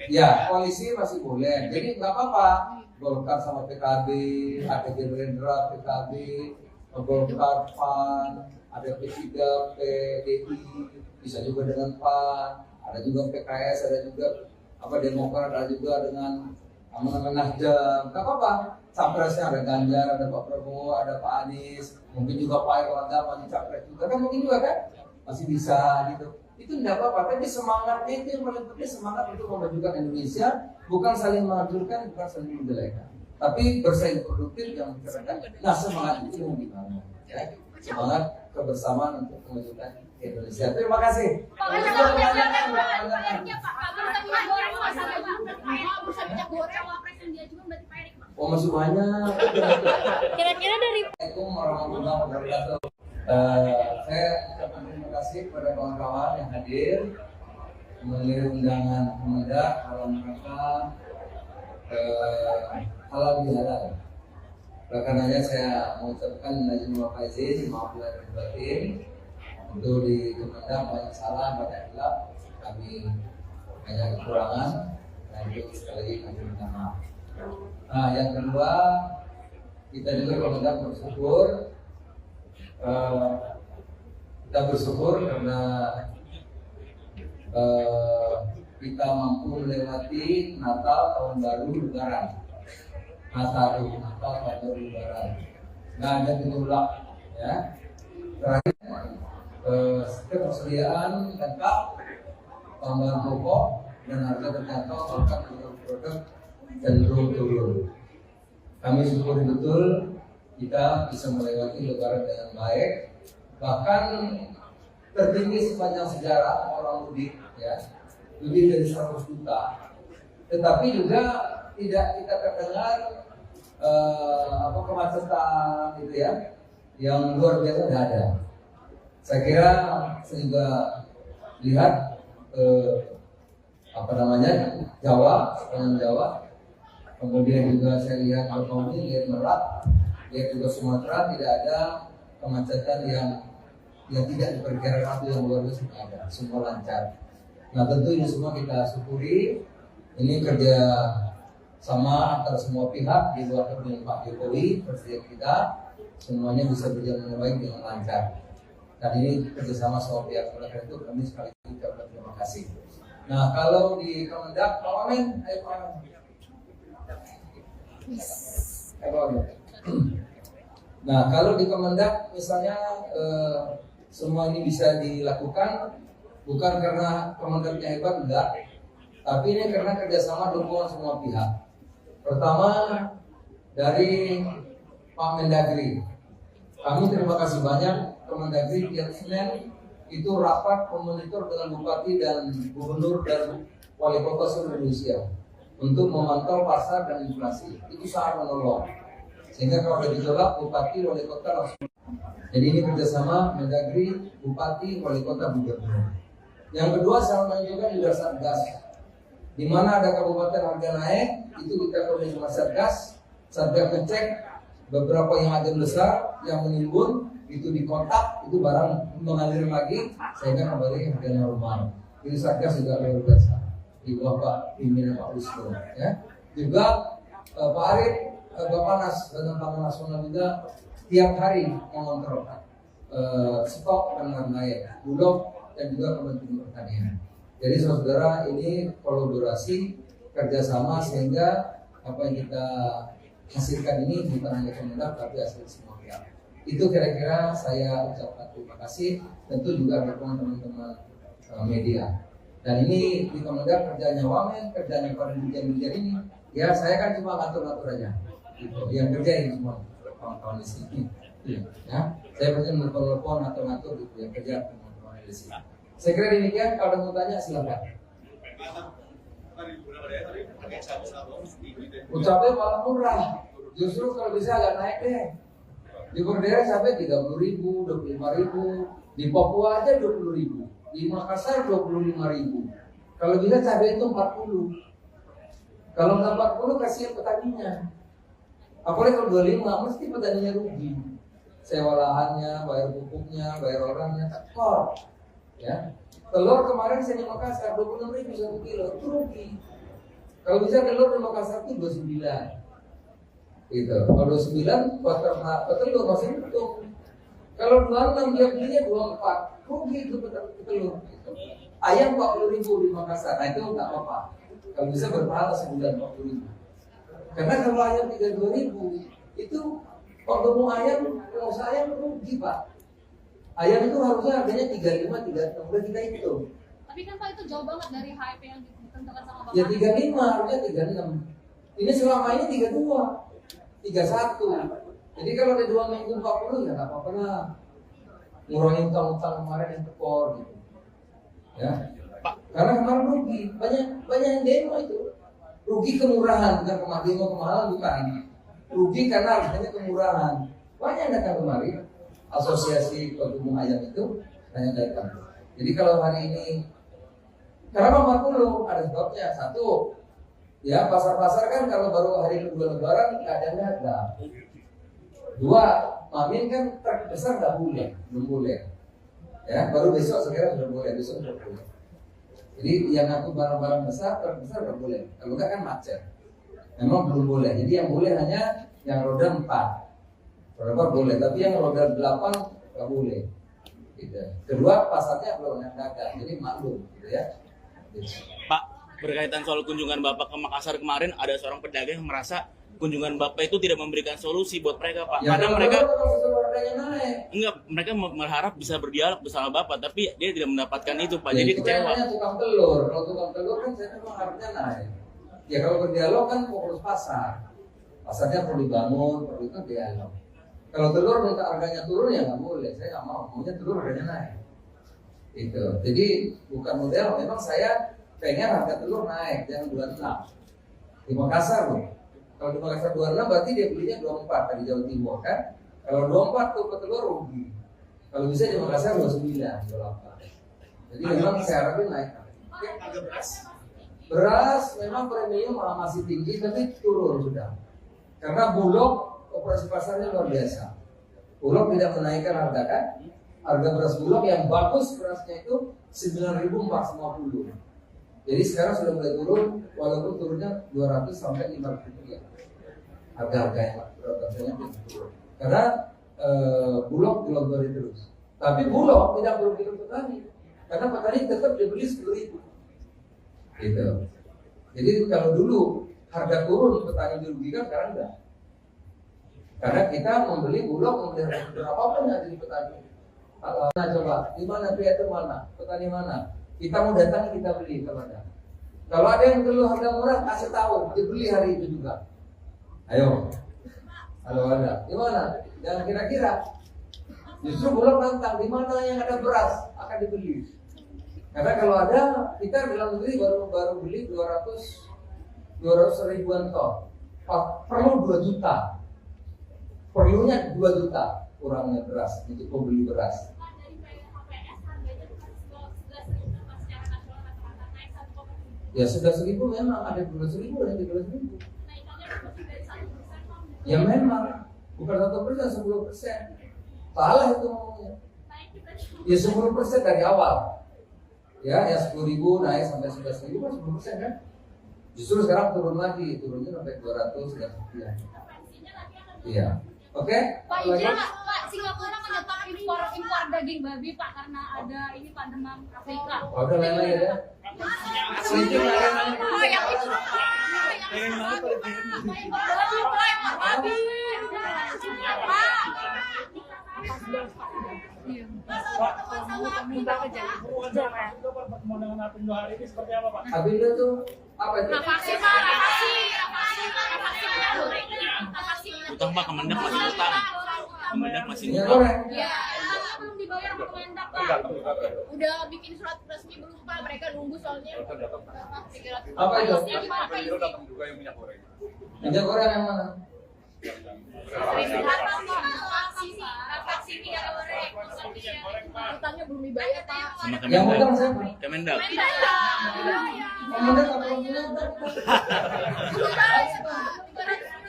Ya, koalisi masih boleh. Jadi nggak apa-apa. Golkar sama PKB, ada Gerindra, PKB, Golkar, PAN, ada P3, PDI, bisa juga dengan PAN, ada juga PKS, ada juga Demokrat, ada juga dengan Nasdem. Nggak apa-apa. Capresnya ada Ganjar, ada Pak Prabowo, ada Pak Anies, mungkin juga Pak Erlangga masih capres juga kan, mungkin juga kan masih bisa gitu. Itu tidak apa-apa, tapi semangatnya itu yang paling penting, semangat untuk memajukan Indonesia, bukan saling menghancurkan, bukan saling menjelekan, tapi bersaing produktif yang mencerahkan. Nah semangat itu yang dibangun, ya. Semangat kebersamaan untuk memajukan Indonesia. Terima kasih. Pak, oh masih banyak. Kira-kira dari Assalamualaikum warahmatullahi wabarakatuh. Saya ucapkan terima kasih kepada kawan-kawan yang hadir memenuhi undangan Kemendak dalam rangka halal bihalal. Oleh karenanya saya mengucapkan izin wa faizin, maaf lahir batin. Untuk di Kemendak banyak salah, banyak hilaf, kami banyak kekurangan, dan itu sekali lagi kami minta maaf. Nah yang kedua, kita juga Kemendak bersyukur. Kita bersyukur karena kita mampu melewati Natal, Tahun Baru, Lebaran. Natal, Tahun Baru, Lebaran. Nggak ada gejolak, ya. Terakhir, ketersediaan lengkap, tambahan pokok dan harga terjangkau, bahkan produk cenderung turun. Kami syukuri betul kita bisa melewati Lebaran dengan baik, bahkan tertinggi sepanjang sejarah orang mudik, ya, lebih dari 100 juta. Tetapi juga tidak kita terdengar kemacetan gitu ya, yang luar biasa tidak ada. Saya kira saya juga lihat Jawa, sepanjang Jawa, kemudian juga saya lihat Bakauheni, lihat Merak, Yaitu ke Sumatera tidak ada kemacetan yang tidak diperkirakan waktu yang luar biasa ada, semua lancar. Nah tentu ini semua kita syukuri. Ini kerja sama antara semua pihak di luar dengan Pak Jokowi, Presiden kita, semuanya bisa berjalan dengan baik dengan lancar. Dan ini kerjasama semua pihak. Oleh karena itu kami sekali lagi ucapkan terima kasih. Nah kalau di Kemendak, Pak Wamen, ayo Pak Wamen. Nah kalau di Kemendak misalnya semua ini bisa dilakukan bukan karena Kemendaknya hebat, enggak, tapi ini karena kerjasama dukungan semua pihak. Pertama dari Pak Mendagri, kami terima kasih banyak. Kemendagri tiap Senin itu rapat memonitor dengan bupati dan gubernur dan wali kota seluruh Indonesia untuk memantau pasar dan inflasi. Itu sangat menolong. Sehingga kalau ada gejolak, bupati, wali kota langsung. Jadi ini kerjasama Mendagri, bupati, wali kota, gubernur. Yang kedua, saya menunjukkan juga Satgas. Di mana ada kabupaten harga naik, itu kita koordinasi sama Satgas. Satgas ngecek beberapa yang ada besar, yang menimbun, itu dikontak, itu barang mengalir lagi, sehingga kembali harga normal. Jadi Satgas juga luar biasa. Di bawah Pak pimpinan Pak Wisnu, ya. Juga Pak Arif, Bapanas dan Pangan Nasional juga tiap hari mengontrol stok dan lain-lain, Bulog dan juga Kementerian Pertanian. Jadi saudara ini kolaborasi kerjasama sehingga apa yang kita hasilkan ini bukan hanya Kemendak tapi hasil semua pihak. Itu kira-kira saya ucapkan terima kasih. Tentu juga dukungan teman-teman media. Dan ini di Kemendak kerjanya Wamen, kerjanya para dirjen-dirjen ini. Ya saya kan cuma ngatur-ngatur aja. Gitu. Yang kerjain semua kawan-kawan di sini. Ya, saya pasti menelpon atau ngatur gitu yang kerja teman-teman di sini. Saya kira demikian. Kalau ada mau tanya silakan. Ucapnya malah murah. Justru kalau bisa agak naik deh. Di Berdera sampai 30.000, 25.000. Di Papua aja 20.000. Di Makassar 25.000. Kalau bisa cabai itu 40. Kalau nggak 40 kasihan petaninya. Apalagi kalau 25 mesti petaninya rugi. Sewa lahannya, bayar pupuknya, bayar orangnya, tekor. Ya. Telur kemarin saya di Makassar 26.000 1 kilo, itu rugi. Kalau bisa telur di Makassar itu 29. Gitu. Kalau 29 buat telur masih untung. Kalau 26 dia belinya 24, rugi itu telur. Gitu. Ayam 40.000 di Makassar, nah itu nggak apa-apa. Kalau bisa berpahala sebulan 40.000. Karena kalau ayam 32.000 itu waktu mau ayam, pengusaha ayam rugi Pak. Ayam itu harusnya harganya 35, 36, udah kita hitung. Tapi kan Pak itu jauh banget dari HIP yang ditentukan sama Bapak. Ya 35, harusnya 36. Ini selama ini 32, 31. Jadi kalau ada 2 minggu 40 ya nggak apa-apa lah. Ngurangin utang-utang kemarin yang tekor gitu. Ya. Pak. Karena kemarin rugi, banyak yang demo itu. Rugi kemurahan, bukan kemahalan bukan. Rugi karena harganya kemurahan. Banyak yang datang kemari. Asosiasi Pedagang Ayam itu hanya datang. Jadi kalau hari ini kenapa 40? Ada sebabnya. Satu, ya pasar-pasar kan kalau baru hari kedua Lebaran keadaannya ada. Dua, Mamin kan terbesar nggak boleh, belum boleh. Ya, baru besok sekarang sudah boleh, besok sudah boleh. Jadi yang aku barang-barang besar terbesar nggak boleh. Kalau nggak kan macet. Memang belum boleh. Jadi yang boleh hanya yang roda 4. Berapa boleh, tapi yang roda 8 nggak boleh. Gitu. Kedua, pasarnya belum yang dagang, jadi maklum, gitu ya. Gitu. Pak, berkaitan soal kunjungan Bapak ke Makassar kemarin, ada seorang pedagang yang merasa kunjungan Bapak itu tidak memberikan solusi buat mereka, Pak. Ya, karena mereka naik. enggak, mereka berharap bisa berdialog bersama Bapak, tapi dia tidak mendapatkan itu, Pak. Ya, Jadi itu kecewa. kan tukang telur. Kalau tukang telur kan saya memang harusnya naik. Ya kalau berdialog kan fokus pasar. Pasarnya perlu dibangun, perlu itu dialog. Kalau telur minta harganya turun ya nggak boleh, saya nggak mau. Maunya telur harganya naik. Itu. Jadi bukan model. Memang saya pengen harga telur naik, jangan 26. Di Makassar loh. Kalau di Makassar 26 berarti dia belinya 24 dari Jawa Timur kan. Kalau 24 tuh ke telur rugi. Kalau bisa di Makassar 29, 28. Jadi memang saya harapin naik. Beras memang premium masih tinggi tapi turun sudah. Karena Bulog operasi pasarnya luar biasa. Bulog tidak menaikkan harga kan? Harga beras Bulog yang bagus berasnya itu 9.450. Jadi sekarang sudah mulai turun, walaupun turunnya 200 sampai 500 rupiah. Harga-harganya turun. Karena Bulog dilontori terus. Tapi Bulog tidak merugikan petani, karena petani tetap dibeli 10.000. Gitu. Jadi kalau dulu harga turun petani dirugikan, sekarang enggak. Karena kita membeli Bulog, membeli harga berapapun yang jadi petani. Nah coba, di mana itu mana? Petani mana? Kita mau datang, kita beli kalau ada. Kalau ada yang perlu harga murah, kasih tahu, dibeli hari itu juga. Ayo. Kalau ada, di mana? Jangan kira-kira. Justru Bulog nantang, di mana yang ada beras akan dibeli. Karena kalau ada, kita dalam negeri baru beli 200 ribuan ton. Perlu 2 juta. Perlunya 2 juta kurangnya beras untuk pembeli beras. Ya sudah 1.000 memang ada 12.000 dan 13.000. Ya memang bukan 1%, 10%. Salah itu ngomongnya. Ya 10% dari awal. Ya 10.000 naik sampai 11.000 kan 10% kan. Justru sekarang turun lagi, turunnya sampai 200 dan sekian. Iya. Oke? Pak, izin Pak, Singapura menyetop impor daging babi Pak karena ada ini Pak demam Afrika. Oh, udah lain lagi ya. Oh, yang itu. Pertemuan dengan Apindo hari ini seperti apa Pak? Apindo tuh apa itu? Vaksin Pak, Utang Pak, Kemendak masih utang. Kemendak masih Minyak utang. goreng. ya, belum dibayar ke Kemendak Pak. Udah bikin surat resmi belum Pak, mereka nunggu soalnya. Apa itu? Apa Minyak goreng yang mana? Utangnya belum dibayar Pak. Sama Yang utang Kemendak. siapa? Kemendak. Kemendak apa Kemendak?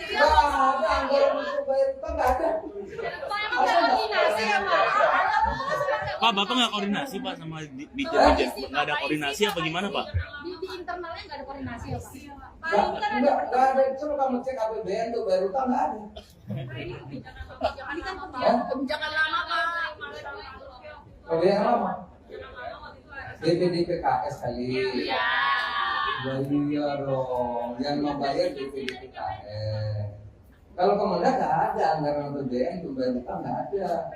Nggak ada anggaran untuk bayar utang, nggak ada. Pak, Bapak nggak koordinasi Pak sama Dijen? Nggak ada koordinasi apa gimana Pak? Di internalnya nggak ada koordinasi ya Pak. Nggak ada. Coba kamu cek APBN tuh bayar utang, nggak ada. Ini kan kebijakan lama Pak. Kalau yang lama DPD PKS kali. Iya dong, yang membayar DPD PKS. Kalau Kemendak nggak ada anggaran APBN untuk bayar utang, nggak ada.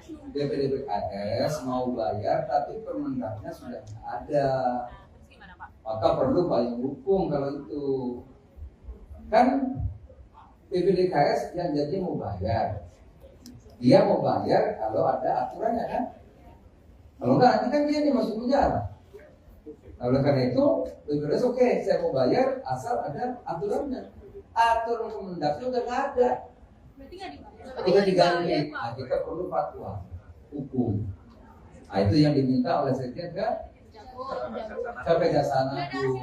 DPD PKS mau bayar tapi Permendaknya sudah ada. Maka perlu payung hukum kalau itu. Kan DPDKS yang jadi mau bayar. Dia mau bayar kalau ada aturannya kan. Kalau enggak nanti kan dia masuk penjara. Nah, oleh karena itu DPDKS oke, saya mau bayar asal ada aturannya. Aturan Kemendaknya udah nggak ada. Berarti nggak dibayar. Udah diganti. Nah, kita perlu fatwa hukum. Nah, itu yang diminta oleh Sekjen kan? Sampai ke sana tuh.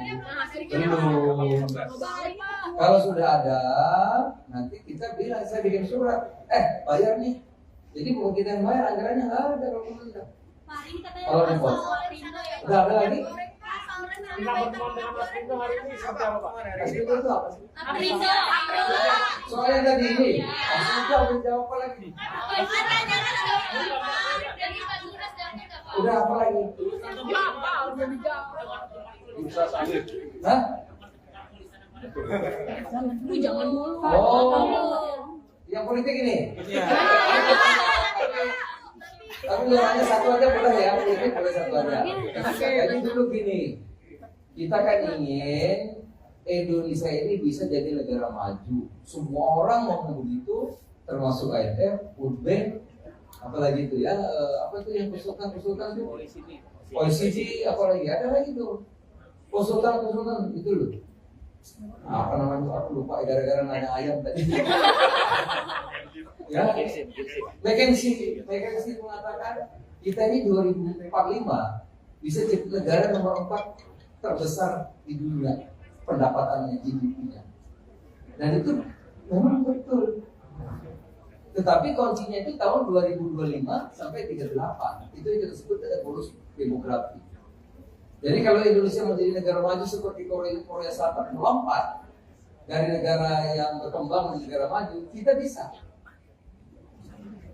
Belum. Kalau sudah ada, nanti kita bilang saya bikin surat. Bayar nih. Jadi bukan kita yang bayar, anggarannya nggak ada kalau Kemendak. Kalau repot. Udah ada lagi? Kita pertemuan dengan Apindo hari ini seperti apa Pak? Apindo itu apa sih? Aprindo. Soalnya tadi ini. Apindo udah jawab apa lagi? Udah apa lagi? Hah? Lu jangan dulu. Oh, yang politik ini? Tapi hanya satu aja boleh ya, politik boleh satu aja. Jadi dulu gini, kita kan ingin Indonesia ini bisa jadi negara maju. Semua orang mau begitu, termasuk IMF, World Bank, apalagi itu ya, apa itu yang konsultan itu? OECD, apalagi ada lagi tuh konsultan itu loh. Nah, apa namanya? Aku lupa gara-gara nanya ayam tadi. Ya, McKinsey mengatakan kita ini 2045 bisa jadi negara nomor 4 terbesar di dunia pendapatannya GDP-nya. Dan itu memang betul. Tetapi kuncinya itu tahun 2025 sampai 38. Itu yang kita sebut dengan bonus demografi. Jadi kalau Indonesia menjadi negara maju seperti Korea Selatan melompat dari negara yang berkembang menjadi negara maju, kita bisa.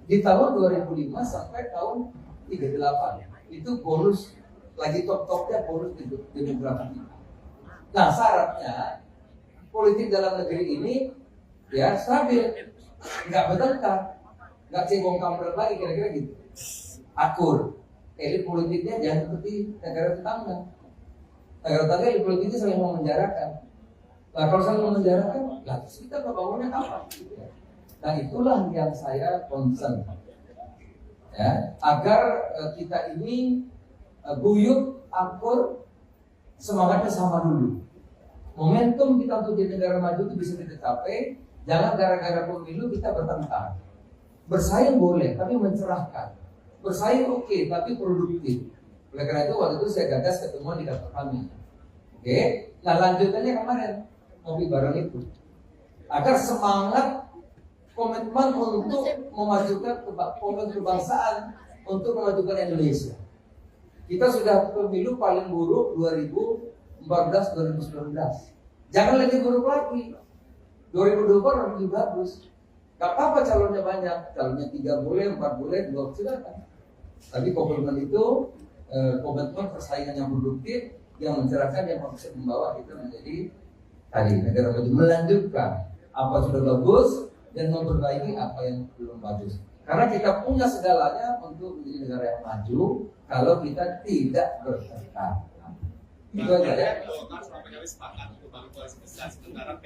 Di tahun 2005 sampai tahun 38. Itu bonus, lagi top-topnya bonus demografi. Nah syaratnya politik dalam negeri ini ya stabil, nggak bertengkar, nggak cebong kampret lagi, kira-kira gitu. Akur. Elit politiknya jangan seperti negara tetangga. Negara tetangga elit politiknya saling memenjarakan. Nah kalau saling memenjarakan, lah terus kita bangunnya apa? Nah itulah yang saya concern, ya, agar kita ini guyup, akur, semangatnya sama dulu. Momentum kita untuk jadi negara maju itu bisa kita capai. Jangan gara-gara pemilu kita bertengkar. Bersaing boleh, tapi mencerahkan. Bersaing oke, tapi produktif. Oleh karena itu waktu itu saya gagas ketemuan di kantor kami. Oke, nah lanjutannya kemarin ngopi bareng itu. Agar semangat komitmen untuk memajukan kebangsaan, untuk memajukan Indonesia. Kita sudah pemilu paling buruk 2014-2019. Jangan lagi buruk lagi. 2024 lebih bagus. Gak apa-apa calonnya banyak, calonnya 3 boleh, 4 boleh, 2 silakan. Tapi komitmen itu komitmen persaingan yang produktif, yang mencerahkan, yang bisa membawa kita menjadi tadi negara maju, melanjutkan apa sudah bagus dan memperbaiki apa yang belum bagus. Karena kita punya segalanya untuk menjadi negara yang maju kalau kita tidak bertengkar. Itu aja ya.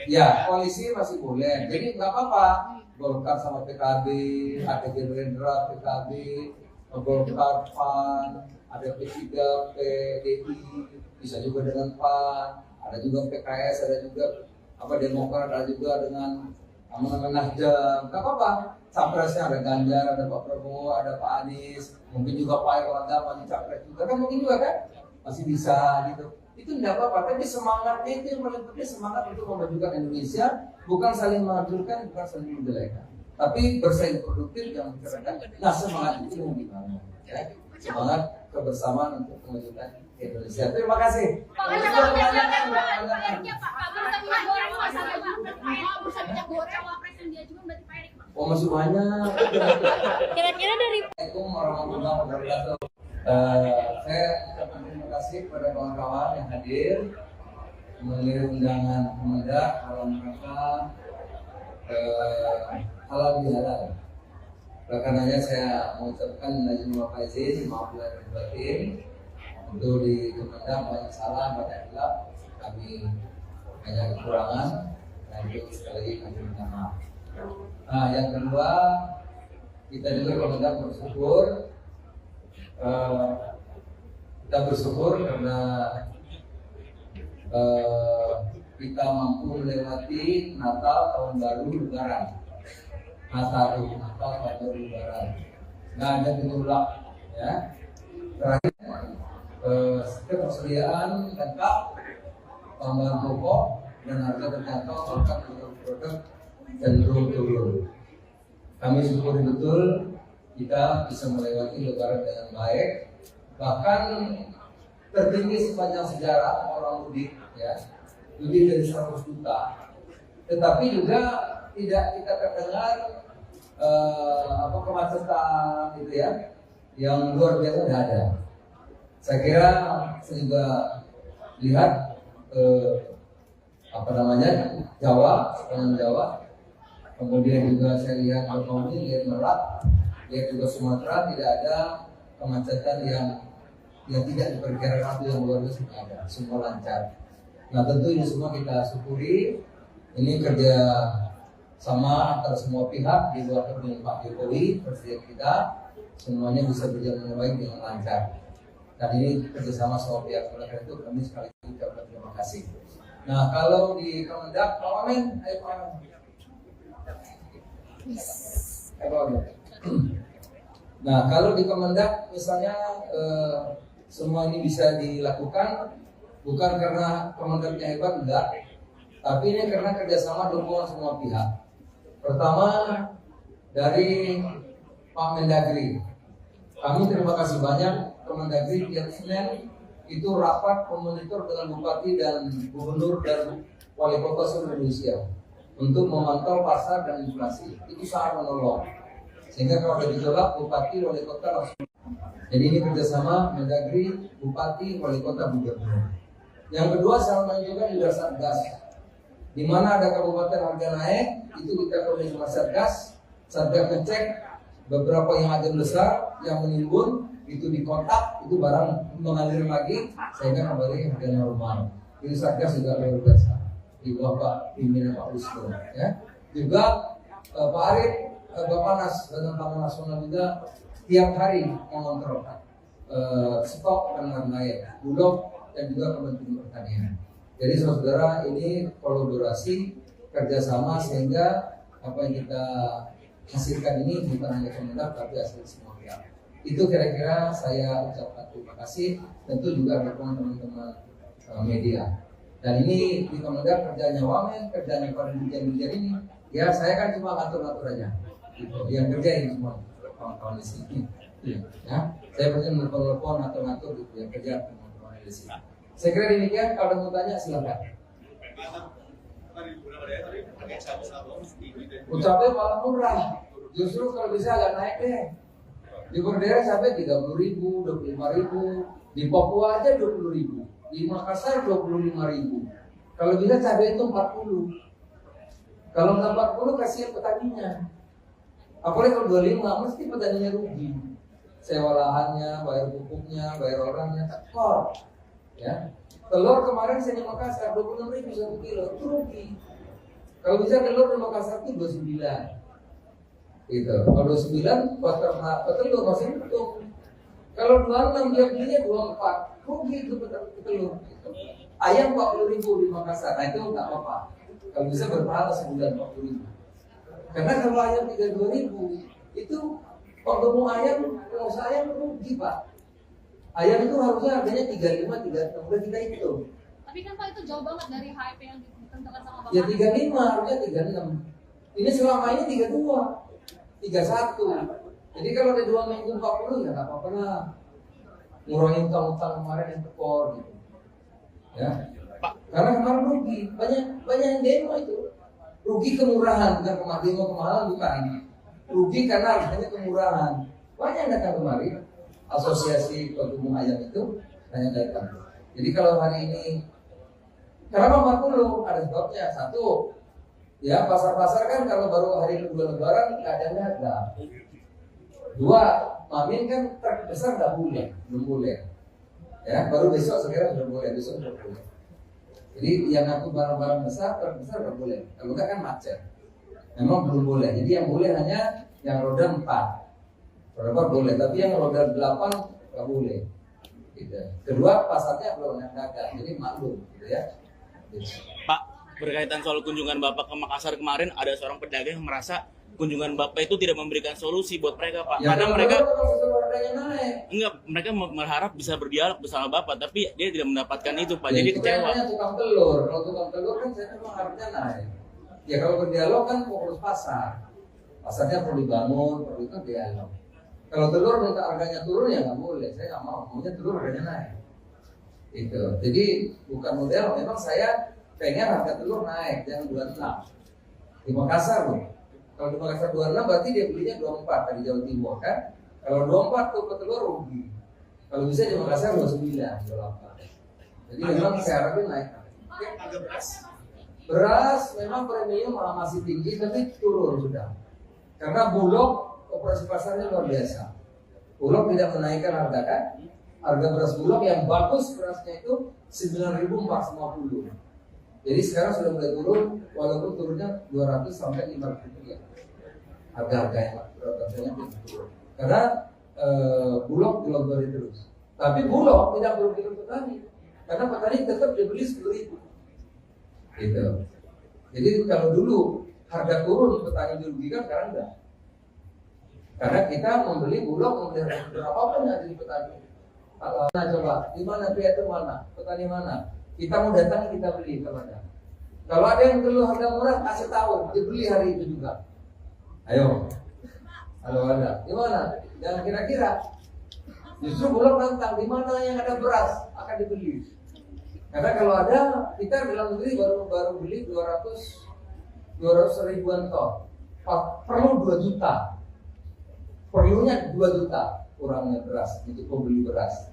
Ya, koalisi masih boleh. Jadi nggak apa-apa. Golkar sama PKB, ada Gerindra, PKB, Golkar, PAN, ada P3, PDI, bisa juga dengan PAN, ada juga PKS, ada juga Demokrat, ada juga dengan Nasdem. Nggak apa-apa. Capresnya ada Ganjar, ada Pak Prabowo, ada Pak Anies, mungkin juga Pak Erlangga maju capres juga kan, mungkin juga kan masih bisa gitu. Itu tidak apa-apa, tapi semangatnya itu yang paling penting, semangat untuk memajukan Indonesia, bukan saling menghancurkan, bukan saling menjelekan, tapi bersaing produktif yang mencerahkan. Nah semangat itu yang dibangun, ya. Semangat kebersamaan untuk memajukan Indonesia. Terima kasih. Pak, Oh masih banyak. kira-kira dari Assalamualaikum warahmatullahi wabarakatuh. Saya ucapkan terima kasih kepada kawan-kawan yang hadir mengirim undangan Kemendak dalam rangka halal bihalal. Oleh karenanya saya mengucapkan izin wa faizin, maaf lahir batin. Untuk di Kemendak banyak salah, banyak hilaf, kami banyak kekurangan, dan itu sekali lagi kami minta maaf. Nah yang kedua, kita juga Kemendak bersyukur. Kita bersyukur karena kita mampu melewati Natal, Tahun Baru, Lebaran. Natal, Tahun Baru, Lebaran. Nggak ada gejolak, ya. Terakhir, ketersediaan lengkap, tambahan pokok dan harga terjangkau, bahkan produk cenderung turun. Kami syukuri betul kita bisa melewati Lebaran dengan baik, bahkan tertinggi sepanjang sejarah orang mudik, ya, lebih dari 100 juta. Tetapi juga tidak kita terdengar kemacetan gitu ya, yang luar biasa tidak ada. Saya kira saya juga lihat Jawa, sepanjang Jawa, kemudian juga saya lihat Bangkauni, lihat Merak, lihat juga Sumatera, tidak ada kemacetan yang tidak diperkirakan itu yang luar biasa, ada, semua lancar. Nah tentu ini semua kita syukuri. Ini kerja sama antara semua pihak di luar pemerintahan Pak Jokowi, presiden kita, semuanya bisa berjalan dengan baik dengan lancar. Dan ini kerjasama semua pihak. Oleh karena itu kami sekali lagi ucapkan terima kasih. Nah kalau di Kemendak, Pak Wamen, ayo Pak Wamen. Nah kalau di Kemendak misalnya semua ini bisa dilakukan bukan karena Kemendaknya hebat, enggak, tapi ini karena kerjasama dukungan semua pihak. Pertama, dari Pak Mendagri. Kami terima kasih banyak ke Mendagri tiap Senin itu rapat memonitor dengan bupati dan gubernur dan wali kota seluruh Indonesia untuk memantau pasar dan inflasi. Itu sangat menolong. Sehingga kalau ada gejolak, bupati, wali kota langsung. Jadi ini kerjasama Mendagri, bupati, wali kota, gubernur. Yang kedua, sama juga di Satgas. Di mana ada kabupaten harga naik, itu kita koordinasi sama Satgas. Satgas ngecek beberapa yang ada besar yang menimbun, itu dikontak, itu barang mengalir lagi, sehingga kembali harga normal. Itu Satgas juga luar biasa. Di bawah Pak pimpinan Pak Wisnu, ya. Juga Pak Arief, Bappenas Badan Pangan Nasional juga tiap hari mengontrol stok dan lain-lain, Bulog dan juga Kementerian Pertanian. Jadi saudara ini kolaborasi kerjasama sehingga apa yang kita hasilkan ini bukan hanya Kemendak tapi hasil semua pihak. Itu kira-kira saya ucapkan terima kasih, tentu juga dukungan teman-teman media. Dan ini di Kemendak kerjanya Wamen, kerjanya para dirjen-dirjen ini. Ya saya kan cuma ngatur-ngatur aja. Gitu. Yang kerjain semua kawan-kawan di sini. Ya, saya pasti telepon ngatur-ngatur gitu yang kerja teman-teman di sini. Saya kira demikian. Kalau mau tanya silakan. Ucapnya malah murah. Justru kalau bisa agak naik deh. Di Berdera sampai 30.000, 25.000. Di Papua aja 20.000. Di Makassar 25.000. Kalau bisa cabai itu 40. Kalau nggak 40 kasihan petaninya. Apalagi kalau 25 mesti petaninya rugi. Sewa lahannya, bayar pupuknya, bayar orangnya, tekor. Ya. Telur kemarin saya di Makassar 26.000 1 kilo, itu rugi. Kalau bisa telur di Makassar itu 29. Gitu. Kalau 29 petelur masih untung. Kalau 26 dia belinya 24, rugi itu petelur. Gitu. Ayam 40.000 di Makassar, nah itu nggak apa-apa. Kalau bisa berpahala sebulan 40.000. Karena kalau ayam 32.000 itu kalau mau ayam, pengusaha ayam rugi Pak. Ayam itu harusnya harganya 35, 36, udah kita hitung. Tapi kan Pak itu jauh banget dari HIP yang ditentukan sama Bapak. Ya 35, harusnya 36. Ini selama ini 32, 31. Jadi kalau ada 2 minggu 40 ya nggak apa-apa lah. Ngurangin utang-utang kemarin yang tekor gitu. Ya. Karena kemarin rugi, banyak yang demo itu. Rugi kemurahan, bukan kemahalan bukan. Rugi karena harganya kemurahan. Banyak yang datang kemari. Asosiasi Pedagang Ayam itu banyak datang. Jadi kalau hari ini kenapa 40? Ada sebabnya. Satu, ya pasar-pasar kan kalau baru hari kedua Lebaran nggak ada harga. Dua, Mamin kan terbesar nggak boleh, belum boleh. Ya, baru besok sekarang sudah boleh, besok sudah boleh. Jadi yang aku barang-barang besar, terbesar nggak boleh. Kalau nggak kan macet. Memang belum boleh. Jadi yang boleh hanya yang roda 4. Roda 4 boleh, tapi yang roda 8 nggak boleh. Gitu. Kedua, pasarnya belum yang dagang, jadi maklum, gitu ya. Gitu. Pak, berkaitan soal kunjungan Bapak ke Makassar kemarin, ada seorang pedagang yang merasa kunjungan Bapak itu tidak memberikan solusi buat mereka, Pak. Ya, karena mereka naik. mereka berharap bisa berdialog bersama Bapak, tapi dia tidak mendapatkan itu, Pak. Ya, Jadi itu kecewa. kan tukang telur. Kalau tukang telur kan saya memang harusnya naik. Ya kalau berdialog kan fokus pasar. Pasarnya perlu dibangun, perlu itu dialog. Kalau telur minta harganya turun ya nggak boleh. Saya nggak mau. Maunya telur harganya naik. Itu. Jadi bukan model. Memang saya pengen harga telur naik, jangan 26. Di Makassar loh. Kalau di Makassar 26 berarti dia belinya 24 dari Jawa Timur kan. Kalau 24 tuh petelur rugi. Kalau bisa di Makassar 29, 28. Jadi memang saya harapin naik. Beras memang premium masih tinggi tapi turun sudah. Karena Bulog operasi pasarnya luar biasa. Bulog tidak menaikkan harga kan. Harga beras Bulog yang bagus berasnya itu 9.450. Jadi sekarang sudah mulai turun, walaupun turunnya 200 sampai 500 rupiah. Harga-harganya turun. Karena Bulog dilontori terus. Tapi Bulog tidak merugikan petani. Karena petani tetap dibeli 10.000. Gitu. Jadi kalau dulu harga turun petani dirugikan, sekarang enggak. Karena kita membeli Bulog, membeli harga berapapun yang dari petani. Nah coba, di mana pihak itu mana? Petani mana? Kita mau datang kita beli kepada. Kalau ada yang perlu harga murah, kasih tahu, dibeli hari itu juga. Ayo. Kalau ada, di mana? Dan kira-kira justru Bulog nantang di mana yang ada beras akan dibeli. Karena kalau ada, kita dalam negeri baru beli 200 ribuan ton. Perlu 2 juta. Perlunya 2 juta kurangnya beras untuk pembeli beras.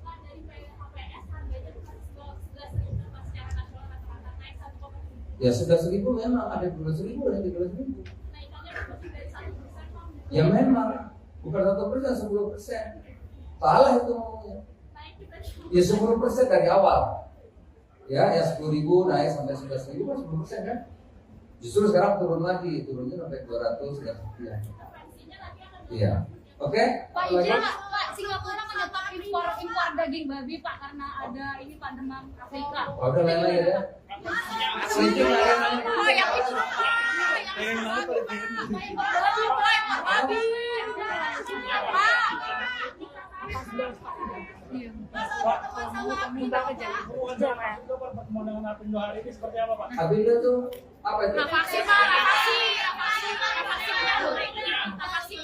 Ya sudah 1.000 memang ada 12.000 dan 13.000. Ya memang bukan 1%, 10%. Salah itu ngomongnya. Ya 10% dari awal. Ya 10.000 naik sampai 11.000 kan 10% kan. Justru sekarang turun lagi, turunnya sampai 200 dan sekian. Iya. Oke? Pak izin Pak, Singapura menyetop impor daging babi Pak karena ada ini Pak demam Afrika. Oh, udah lain-lain ya. Setuju lain-lain. Oh yang itu. Babi. Pertemuan dengan Apindo hari ini seperti apa, Pak? Apindo tuh apa itu? Vaksin.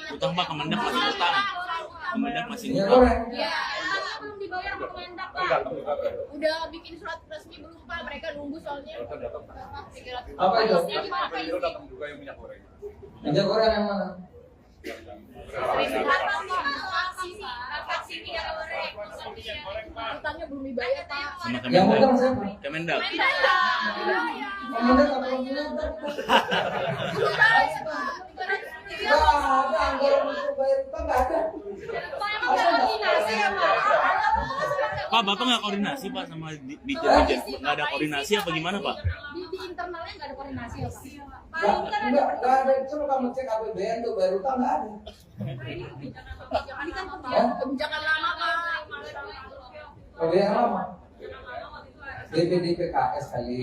Utang Pak, Kemendak masih utang. Kemendak masih Minyak utang. goreng. Ya, belum dibayar sama Kemendak Pak. Udah bikin surat resmi belum Pak? Mereka nunggu soalnya. Apa itu? Minyak goreng. Minyak goreng yang mana? Vaksin minyak goreng. Utangnya belum dibayar Pak. Sama Yang utang Kemendak. siapa? Kemendak. Kemendak apa Kemendak? Nggak ada anggaran untuk bayar utang, nggak ada. Pak, Bapak nggak koordinasi Pak sama Dirjen? Nggak ada koordinasi apa gimana Pak? Di internalnya nggak ada koordinasi ya Pak? Nggak ada. Coba kamu cek APBN tuh bayar utang nggak ada. Ini kan kebijakan lama Pak. Kalau yang lama, BPDPKS kali.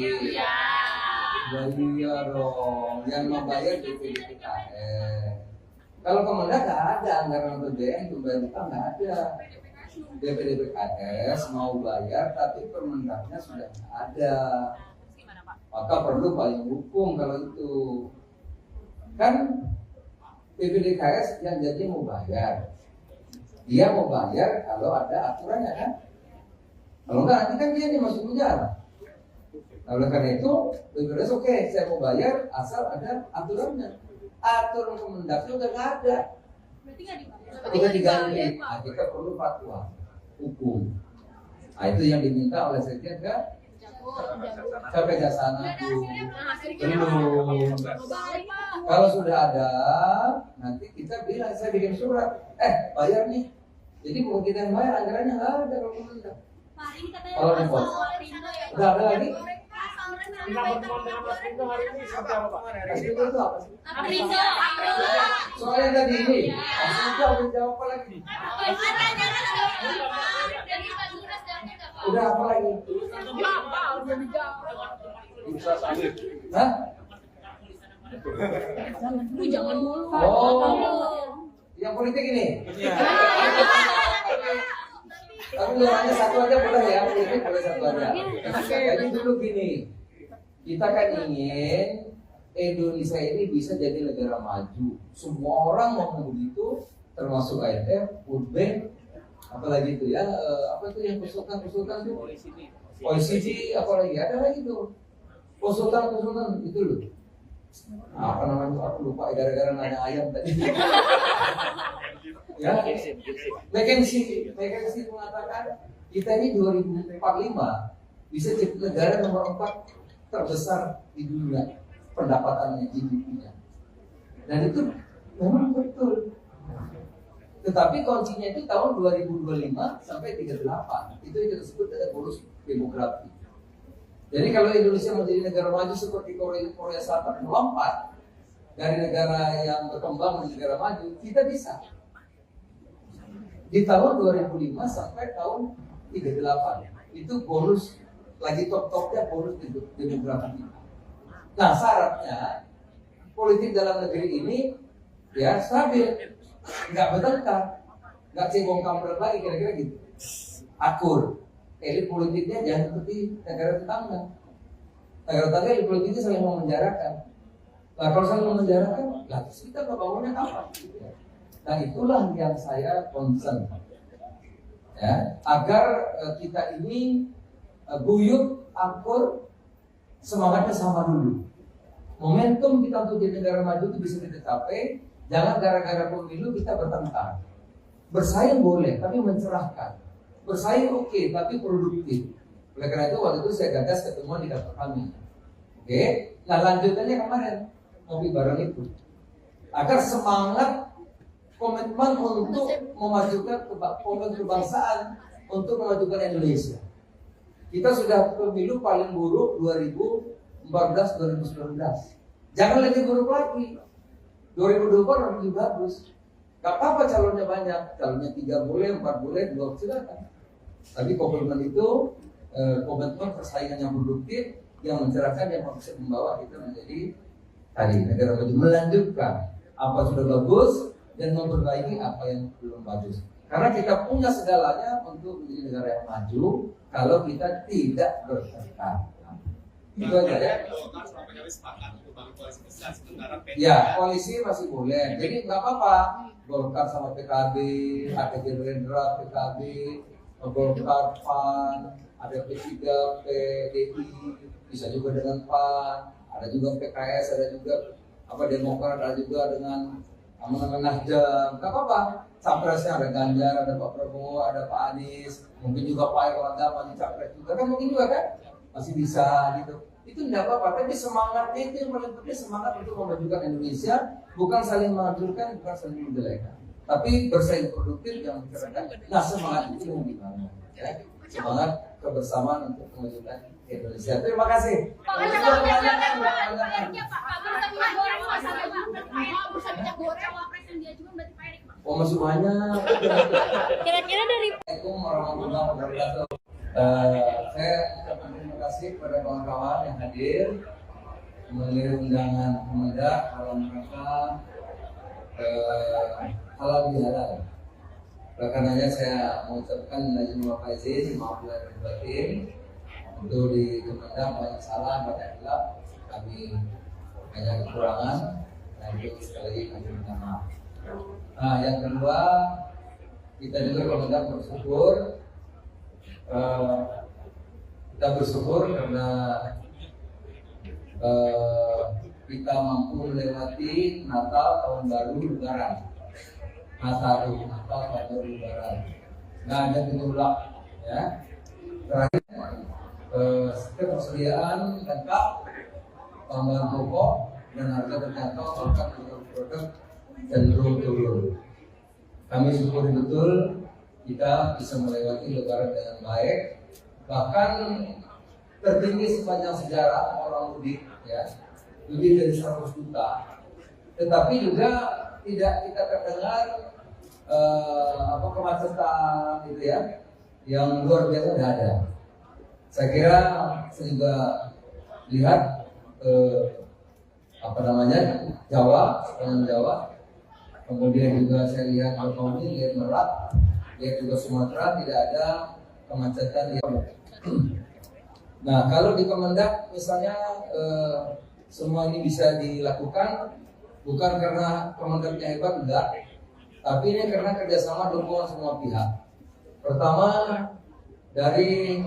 Iya dong, yang membayar BPDPKS. Kalau Kemendak nggak ada anggaran APBN untuk bayar utang, nggak ada. BPDPKS mau bayar, tapi Permendaknya sudah ada. Maka perlu payung hukum kalau itu. Kan BPDPKS yang jadi mau bayar. Dia mau bayar kalau ada aturannya kan. Kalau enggak nanti kan dia masuk penjara. Nah, oleh karena itu, BPDPKS oke, saya mau bayar asal ada aturannya. Aturan Kemendaknya udah nggak ada. Berarti nggak dibayar. Udah diganti. Nah, kita perlu fatwa hukum. Nah, itu yang diminta oleh Sekjen kan? Ke Kejaksaan Agung. Belum. Kalau sudah ada, nanti kita bilang, saya bikin surat. Bayar nih. Jadi bukan kita yang bayar, anggarannya nggak ada kalau Kemendak. Pak, ini katanya Kalau repot. Udah ada lagi? Kita pertemuan dengan Apindo hari ini seperti apa, Pak? Apindo itu apa sih? Aprindo. Soalnya tadi ini, Apindo udah jawab apa lagi? Udah apa lagi? Hah? Jangan dulu. Oh, yang politik ini? Tapi hanya satu aja boleh ya, politik boleh satu aja. Jadi dulu gini, kita kan ingin Indonesia ini bisa jadi negara maju. Semua orang mau begitu, termasuk IMF, World Bank, apalagi itu ya, apa itu yang konsultan tuh? OECD, apalagi ada lagi tuh konsultan itu loh. Apa namanya? Aku lupa gara-gara nanya ayam tadi. Ya, McKinsey mengatakan kita ini 2045 bisa jadi negara nomor 4 terbesar di dunia pendapatannya GDP-nya. Dan itu memang betul. Tetapi kuncinya itu tahun 2025 sampai 38. Itu yang kita sebut dengan bonus demografi. Jadi kalau Indonesia menjadi negara maju seperti Korea Selatan melompat dari negara yang berkembang menjadi negara maju, kita bisa. Di tahun 2005 sampai tahun 38 itu bonus lagi top-topnya bonus demografi. Nah syaratnya politik dalam negeri ini ya stabil, nggak bertengkar, nggak cebong kampret lagi kira-kira gitu, akur. Elit politiknya jangan seperti negara tetangga. Negara tetangga elit politiknya saling memenjarakan. Nah kalau saling memenjarakan, lah terus kita bangunnya kapan? Nah itulah yang saya concern, ya, agar kita ini guyup, akur, semangatnya sama dulu. Momentum kita untuk jadi negara maju itu bisa kita capai. Jangan gara-gara pemilu kita bertengkar. Bersaing boleh, tapi mencerahkan. Bersaing oke, tapi produktif. Oleh karena itu waktu itu saya gagas ketemuan di kantor kami. Oke, nah lanjutannya kemarin ngopi bareng itu. Agar semangat komitmen untuk memajukan kebangsaan, untuk memajukan Indonesia. Kita sudah pemilu paling buruk 2014-2019. Jangan lagi buruk lagi. 2024 lebih bagus. Gak apa-apa calonnya banyak. Calonnya 3 boleh, 4 boleh, 2 silakan. Tapi komitmen itu komitmen persaingan yang produktif, yang mencerahkan, yang bisa membawa kita menjadi tadi negara maju, melanjutkan apa sudah bagus dan memperbaiki apa yang belum bagus. Karena kita punya segalanya untuk menjadi negara yang maju kalau kita tidak bertengkar. Itu aja ya. Ya, koalisi masih boleh. Jadi nggak apa-apa. Golkar sama PKB, ada Gerindra, PKB, Golkar, PAN, ada P3, PDI, bisa juga dengan PAN, ada juga PKS, ada juga Demokrat, ada juga dengan Nasdem. Nggak apa-apa. Capresnya ada Ganjar, ada Pak Prabowo, ada Pak Anies, mungkin juga Pak Erlangga masih capres juga kan, mungkin juga kan masih bisa gitu. Itu tidak apa-apa, tapi semangatnya itu yang paling penting, semangat untuk memajukan Indonesia, bukan saling menghancurkan, bukan saling menjelekan, tapi bersaing produktif yang mencerahkan. Nah semangat itu yang dibangun, ya. Semangat kebersamaan untuk memajukan Indonesia. Terima kasih. Pak, ada minyak goreng masalah Pak. Bursa minyak goreng cawapres yang diajukan berarti Pak Erik, Pak. Oh masih banyak. Kira-kira dari Assalamualaikum warahmatullahi wabarakatuh. Saya ucapkan terima kasih kepada kawan-kawan yang hadir melalui undangan Kemendak dalam rangka halal bihalal. Oleh karenanya saya mengucapkan izin wa faizin, maaf lahir batin. Untuk di Kemendak banyak salah, banyak hilaf, kami banyak kekurangan, dan itu sekali lagi kami minta maaf. Nah, yang kedua, kita juga Kemendak bersyukur. Kita bersyukur karena kita mampu melewati Natal, Tahun Baru, Lebaran. Natal, Tahun Baru, Lebaran. Nggak ada gejolak, ya. Terakhir, ketersediaan lengkap, tambahan pokok dan harga terjangkau, bahkan produk cenderung turun. Kami syukuri betul kita bisa melewati Lebaran dengan baik, bahkan tertinggi sepanjang sejarah orang mudik, ya, lebih dari 100 juta. Tetapi juga tidak kita terdengar kemacetan gitu ya, yang luar biasa tidak ada. Saya kira saya juga lihat Jawa, sepanjang Jawa, kemudian juga saya lihat Bakauheni, lihat Merak, lihat juga Sumatera, tidak ada kemacetan yang. Nah, kalau di Kemendak misalnya semua ini bisa dilakukan bukan karena Kemendaknya hebat, enggak, tapi ini karena kerjasama dukungan semua pihak. Pertama dari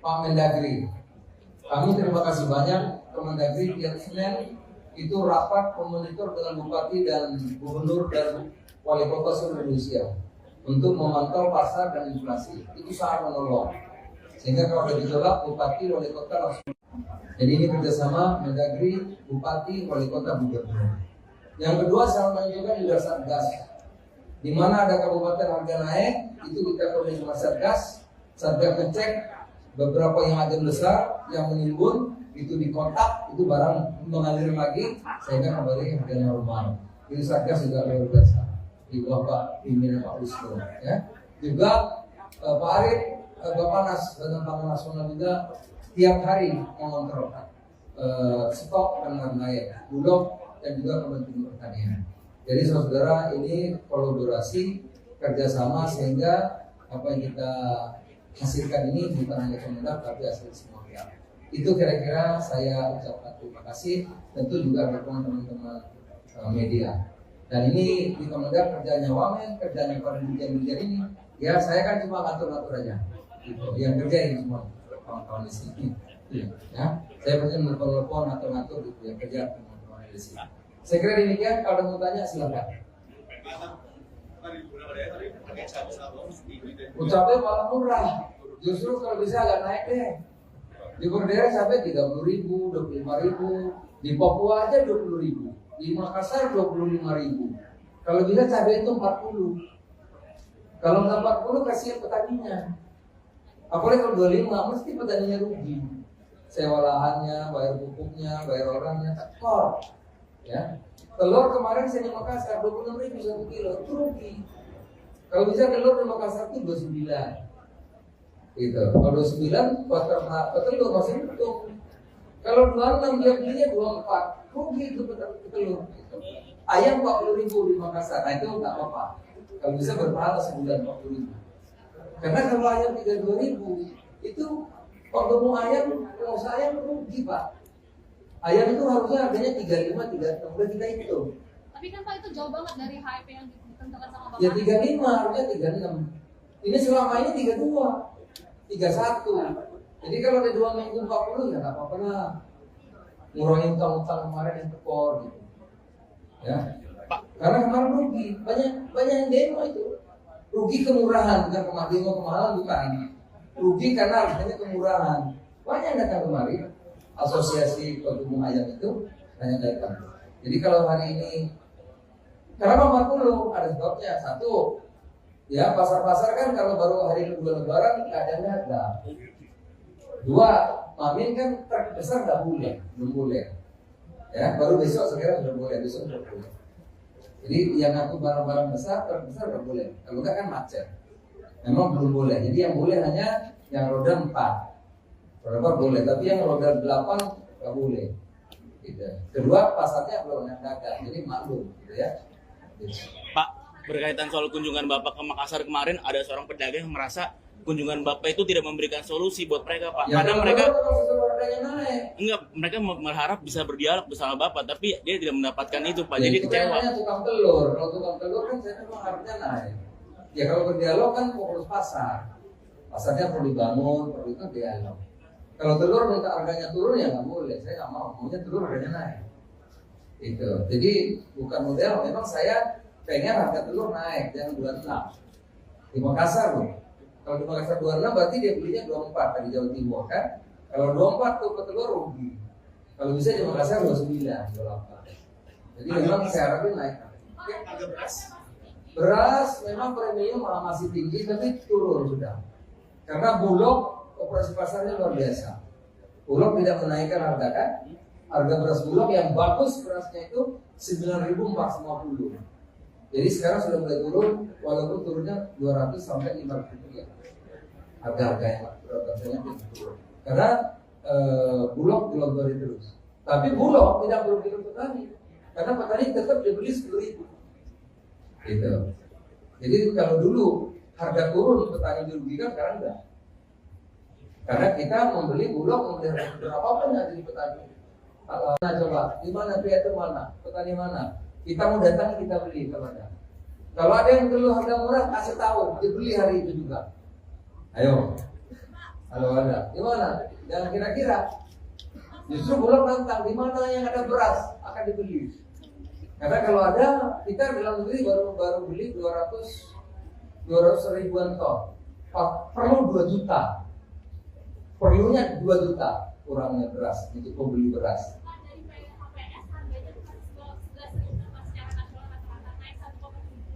Pak Mendagri, kami terima kasih banyak Kemendagri tiap Senin itu rapat memonitor dengan bupati dan gubernur dan wali kota seluruh Indonesia untuk memantau pasar dan inflasi. Itu sangat menolong. Sehingga kalau ada gejolak, bupati, wali kota langsung. Jadi ini kerjasama Mendagri, bupati, wali kota, gubernur. Yang kedua, saya menunjukkan juga Satgas. Di mana ada kabupaten harga naik, itu kita koordinasi sama Satgas. Satgas ngecek beberapa yang ada besar, yang menimbun, itu dikontak, itu barang mengalir lagi, sehingga kembali harga normal. Jadi Satgas juga luar biasa. Di bawah Pak pimpinan Pak Wisnu, ya. Juga Pak Arief, Bapanas Badan Pangan Nasional juga tiap hari mengontrol stok dan harga Bulog dan juga Kementerian Pertanian. Jadi saudara ini kolaborasi kerjasama sehingga apa yang kita hasilkan ini bukan hanya Kemendak tapi hasil semua pihak. Itu kira-kira saya ucapkan terima kasih. Tentu juga dukungan teman-teman media. Dan ini di Kemendak kerjanya Wamen, kerjanya para dirjen-dirjen ini. Ya saya kan cuma ngatur-ngatur aja. Gitu. Yang kerjain semua kawan-kawan di sini. Ya, saya pasti nelfon-nelfon ngatur-ngatur gitu yang kerja teman-teman di sini. Saya kira demikian. Kalau ada mau tanya silakan. Ucapnya malah murah. Justru kalau bisa agak naik deh. Di Berdera sampai 30.000, 25.000. Di Papua aja 20.000. Di Makassar 25.000. Kalau bisa cabai itu 40. Kalau nggak 40 kasihan petaninya. Apalagi kalau 25 mesti petaninya rugi. Sewa lahannya, bayar pupuknya, bayar orangnya, tekor. Ya. Telur kemarin saya di Makassar 26.000 1 kilo, itu rugi. Kalau bisa telur di Makassar itu 29. Gitu. Kalau 29 buat telur masih untung. Kalau 26 dia belinya 24, rugi itu telur. Gitu. Ayam 40.000 di Makassar, nah itu nggak apa-apa. Kalau bisa berpahala sebulan 40.000. Karena kalau ayam 32.000 itu kalau mau ayam, pengusaha ayam rugi Pak. Ayam itu harusnya harganya 35, 36, udah kita hitung. Tapi kan Pak itu jauh banget dari HIP yang ditentukan sama Bapak. Ya 35, harusnya 36. Ini selama ini 32, 31. Jadi kalau ada 2 minggu 40 ya nggak apa-apa lah. Ngurangin utang-utang kemarin yang tekor gitu. Ya. Karena kemarin rugi, banyak yang demo itu. Rugi kemurahan, bukan kemahalan bukan. Rugi karena harganya kemurahan. Banyak yang datang kemari. Asosiasi Pedagang Ayam itu banyak datang. Jadi kalau hari ini kenapa 40? Ada sebabnya. Satu, ya pasar-pasar kan kalau baru hari kedua Lebaran nggak ada harga. Dua, Mamin kan terbesar nggak boleh, belum boleh. Ya, baru besok sekarang sudah boleh, besok sudah boleh. Jadi yang aku barang-barang besar terbesar nggak boleh. Kalau nggak kan macet. Memang belum boleh. Jadi yang boleh hanya yang roda 4. Roda 4 boleh, tapi yang roda 8 nggak boleh. Gitu. Kedua, pasarnya belum yang dagang, jadi maklum, gitu ya. Gitu. Pak, berkaitan soal kunjungan Bapak ke Makassar kemarin, ada seorang pedagang yang merasa kunjungan Bapak itu tidak memberikan solusi buat mereka, Pak. Ya, karena mereka naik. enggak, mereka berharap bisa berdialog bersama Bapak, tapi dia tidak mendapatkan itu, Pak. Ya, Jadi itu kecewa. kan tukang telur. Kalau tukang telur kan saya memang harusnya naik. Ya kalau berdialog kan fokus pasar. Pasarnya perlu dibangun, perlu itu dialog. Kalau telur minta harganya turun ya nggak boleh. Saya nggak mau. Maunya telur harganya naik. Itu. Jadi bukan model. Memang saya pengen harga telur naik, jangan 26. Di Makassar loh. Kalau di Makassar 26 berarti dia belinya 24 dari Jawa Timur kan. Kalau 24 tuh ke telur rugi. Kalau bisa di Makassar 29, 28. Jadi memang saya harapin naik. Beras memang premium masih tinggi tapi turun sudah. Karena Bulog operasi pasarnya luar biasa. Bulog tidak menaikkan harga kan. Harga beras Bulog yang bagus berasnya itu 9.450. Jadi sekarang sudah mulai turun, walaupun turunnya 200 sampai 500 rupiah. Harga-harga yang rasanya turun. Karena Bulog dilontori terus. Tapi Bulog tidak merugikan petani. Karena petani tetap dibeli 10.000. Gitu. Jadi kalau dulu harga turun petani dirugikan, sekarang enggak. Karena kita membeli Bulog, membeli berapapun yang dari petani. Nah coba, di mana kreator mana, petani mana? Kita mau datang kita beli kalau ada. Kalau ada yang dulu harga murah kasih tahu, dibeli hari itu juga. Ayo. Kalau ada, di mana? Jangan kira-kira. Justru Bulog nantang di mana yang ada beras akan dibeli. Karena kalau ada, kita dalam negeri baru beli 200 ribuan ton. Perlu 2 juta. Perlunya 2 juta kurangnya beras untuk pembeli beras.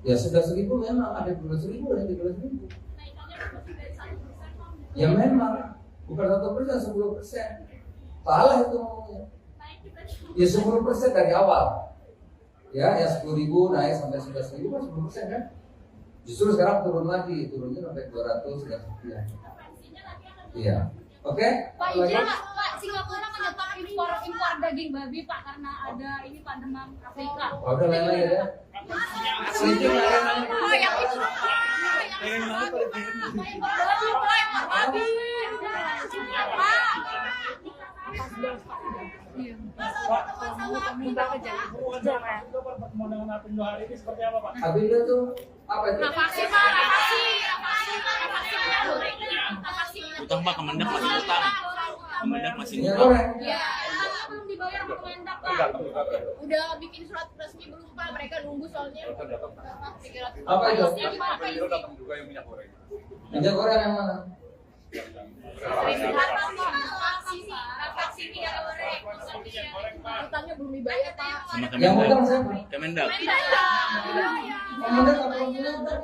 Ya sudah 1.000 memang ada 12.000 dan 13.000. Ya memang bukan 1%, 10%. Salah itu ngomongnya. Ya 10% dari awal. Ya 10.000 naik sampai 11.000 kan 10% kan. Justru sekarang turun lagi, turunnya sampai 200 dan sekian. Iya. Oke? Pak, izin Pak, Singapura menyetop impor daging babi Pak karena ada ini Pak demam Afrika. Udah lain-lain ya. Itu yang itu. Pak. pertemuan dengan Apindo hari ini seperti apa Pak? Apindo tuh apa itu? Nafasi. Utang Pak, Kemendak masih utang. Kemendak masih Minyak utang. goreng. Ya, utangnya belum dibayar sama Kemendak, Pak. Udah bikin surat resmi belum, Pak? Mereka nunggu soalnya. Apa itu? Apa itu? Minyak goreng yang mana? Utangnya belum dibayar, Pak. Sama Yang utang Kemendak. siapa? Kemendak. Kemendak apa Kemendak?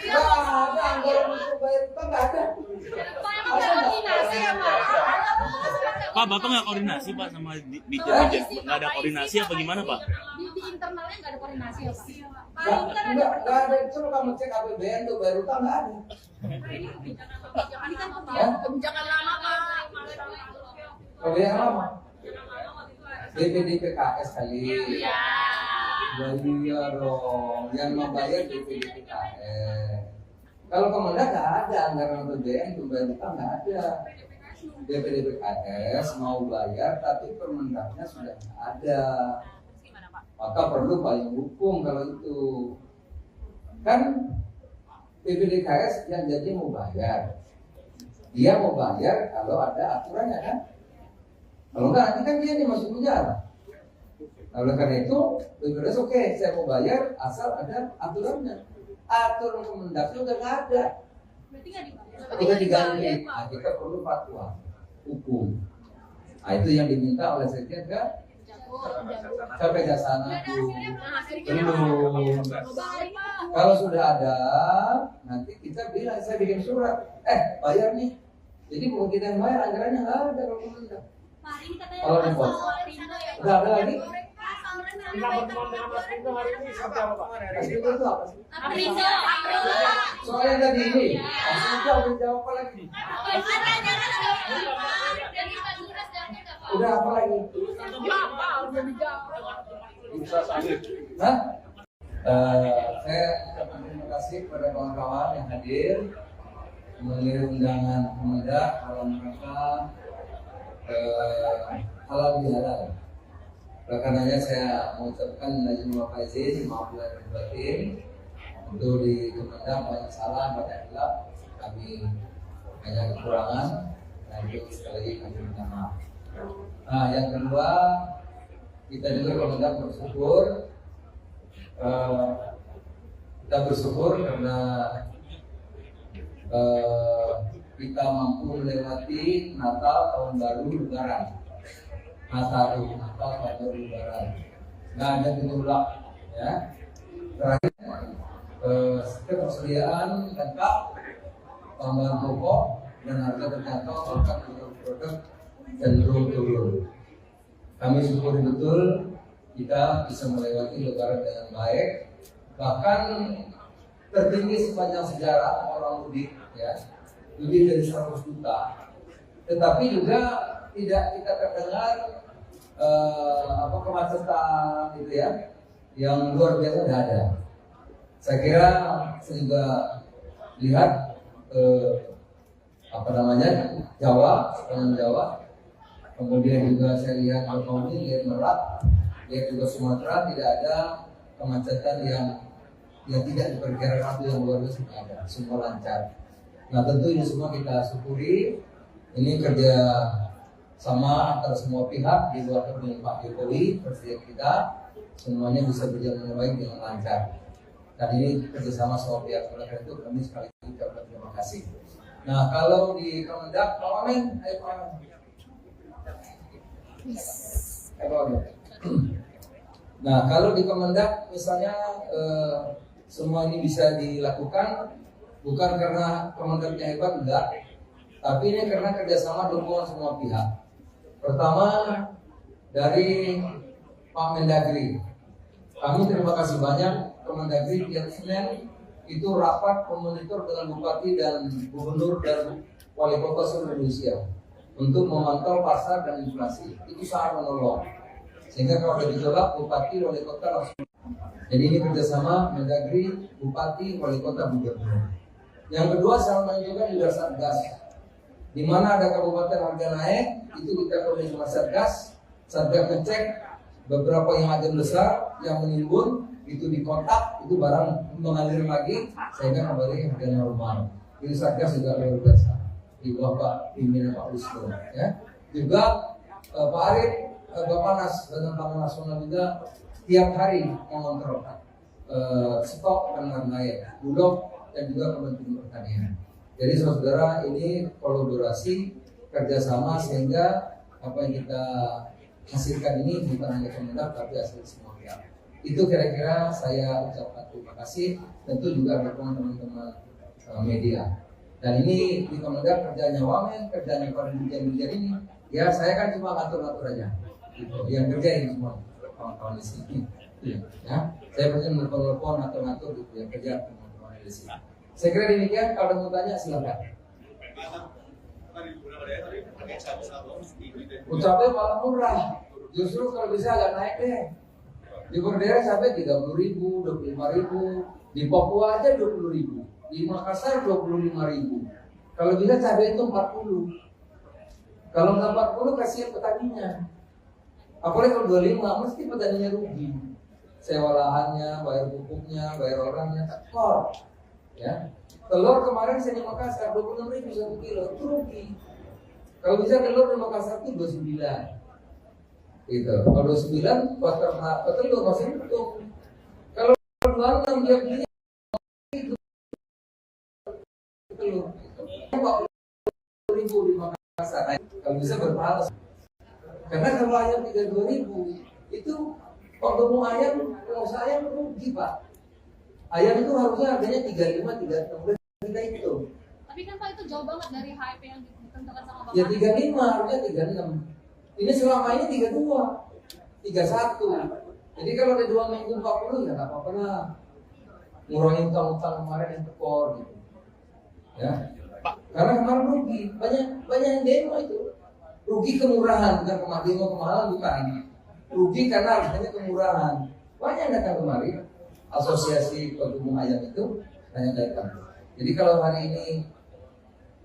Nggak ada anggaran untuk bayar utang, nggak ada. Pak, Bapak nggak koordinasi Pak sama Dijen? Nggak ada koordinasi apa gimana Pak? Di internalnya nggak ada koordinasi ya, Pak? Nggak ada. Coba kamu cek APBN tuh bayar utang, nggak ada. Ini kan kebijakan lama, Pak. Kebijakan lama. DPD PKS kali. Iya dong, yang membayar DPD PKS. Kalau Kemendak nggak ada anggaran APBN untuk bayar utang, nggak ada. DPD PKS mau bayar, tapi Permendaknya sudah nggak ada. Maka perlu payung hukum kalau itu. Kan DPD PKS yang jadi mau bayar. Dia mau bayar kalau ada aturannya kan. Kalau enggak nanti kan dia dimasuk penjara. Nah, oleh karena itu, BPJS oke, saya mau bayar asal ada aturannya. Aturan Kemendaknya udah nggak ada, Berarti nggak dibayar. udah diganti. Nah, kita perlu fatwa hukum. Nah, itu yang diminta oleh Sekjen kan? Ke Kejaksaan Agung. Belum. Kalau sudah ada, nanti kita bilang, saya bikin surat, bayar nih. Jadi bukan kita yang bayar, anggarannya nggak ada kalau Kemendak. Kalau repot, nggak ada lagi. Kita pertemuan dengan Apindo hari ini seperti apa Pak? Apindo itu apa sih? Aprindo. Soalnya tadi ini, Apindo udah jawab apa lagi? Udah apa lagi? Hah? Saya ucapkan terima kasih kepada kawan-kawan yang hadir memenuhi undangan Kemendak dalam rangka halal bihalal. Oleh karenanya saya mengucapkan izin wa faizin, maaf lahir batin. Untuk di Kemendak banyak salah, banyak hilaf, kami banyak kekurangan. Nah itu sekali lagi kami minta maaf. Nah yang kedua, kita juga Kemendak bersyukur. Kita bersyukur karena kita mampu melewati Natal, Tahun Baru, Lebaran. Natal, Tahun Baru, Lebaran. Nggak ada gejolak, ya. Terakhir, ketersediaan lengkap, tambahan pokok dan harga terjangkau, bahkan produk cenderung turun. Kami syukuri betul kita bisa melewati Lebaran dengan baik, bahkan tertinggi sepanjang sejarah orang mudik, ya, lebih dari 100 juta. Tetapi juga tidak kita terdengar kemacetan gitu ya, yang luar biasa tidak ada. Saya kira saya juga lihat Jawa, sepanjang Jawa, kemudian juga saya lihat Bangkauni, lihat Merak, lihat juga Sumatera, tidak ada kemacetan yang tidak diperkirakan itu yang luar biasa ada, semua lancar. Nah tentu ini semua kita syukuri. Ini kerja sama antara semua pihak di luar dengan Pak Jokowi, Presiden kita, semuanya bisa berjalan dengan baik dengan lancar. Dan ini kerjasama semua pihak. Oleh karena itu kami sekali lagi ucapkan terima kasih. Nah kalau di Kemendak, Pak Wamen, ayo Pak Wamen. Nah kalau di Kemendak misalnya semua ini bisa dilakukan bukan karena Kemendaknya hebat, enggak, tapi ini karena kerjasama dukungan semua pihak. Pertama dari Pak Mendagri, kami terima kasih banyak Kemendagri tiap Senin itu rapat memonitor dengan bupati dan gubernur dan wali kota seluruh Indonesia untuk memantau pasar dan inflasi. Itu sangat menolong. Sehingga kalau ada gejolak, bupati, wali kota langsung. Jadi ini kerjasama Mendagri, bupati, wali kota, gubernur. Yang kedua, saya menunjukkan juga Satgas. Di mana ada kabupaten harga naik, itu kita koordinasi sama Satgas. Satgas ngecek beberapa yang agen besar yang menimbun itu dikontak, itu barang mengalir lagi sehingga kembali harga normal. Itu Satgas juga luar biasa di bawah Pak pimpinan Pak Wisnu ya. Juga Pak Arief Bappenas Badan Pangan Nasional juga tiap hari mengontrol stok dan lain-lain, Bulog dan juga Kementerian Pertanian. Jadi saudara ini kolaborasi kerjasama sehingga apa yang kita hasilkan ini bukan hanya Kemendak tapi hasil semua pihak. Itu kira-kira saya ucapkan terima kasih, tentu juga dukungan teman-teman media. Dan ini di Kemendak kerjanya Wamen, kerjanya para dirjen-dirjen ini. Ya saya kan cuma ngatur-ngatur aja. Gitu. Yang kerjain semua kawan-kawan di sini. Ya, saya pasti menelpon atau ngatur gitu yang kerja teman-teman di sini. Saya kira demikian. Kalau mau tanya silakan. Ucapnya malah murah. Justru kalau bisa agak naik deh. Di Berdera sampai 30.000, 25.000. Di Papua aja 20.000. Di Makassar 25.000. Kalau bisa cabai itu 40. Kalau nggak 40 kasihan petaninya. Apalagi kalau 25 mesti petaninya rugi. Sewa lahannya, bayar pupuknya, bayar orangnya, tekor. Ya. Telur kemarin saya di Makassar 26.000 1 kilo, itu rugi. Kalau bisa telur di Makassar itu 29. Gitu. Kalau 29 buat telur masih untung. Kalau 26 dia beli itu telur. 40.000 di Makassar. Kalau bisa berpahala. Karena kalau ayam 32.000 itu kalau ayam, pengusaha ayam rugi Pak. Ayam itu harusnya harganya 35, 36 kita itu. Tapi kan Pak itu jauh banget dari HIP yang ditentukan sama Bapak. Ya 35, harusnya 36. Ini selama ini 32, 31. Jadi kalau ada 2 minggu 40 ya nggak apa-apa lah. Ngurangin utang-utang kemarin yang tekor gitu. Ya. Karena kemarin rugi, banyak yang demo itu. Rugi kemurahan, bukan kemahalan bukan. Rugi karena harganya kemurahan. Banyak yang datang kemari. Asosiasi Pengembang Ayam itu banyak datang. Jadi kalau hari ini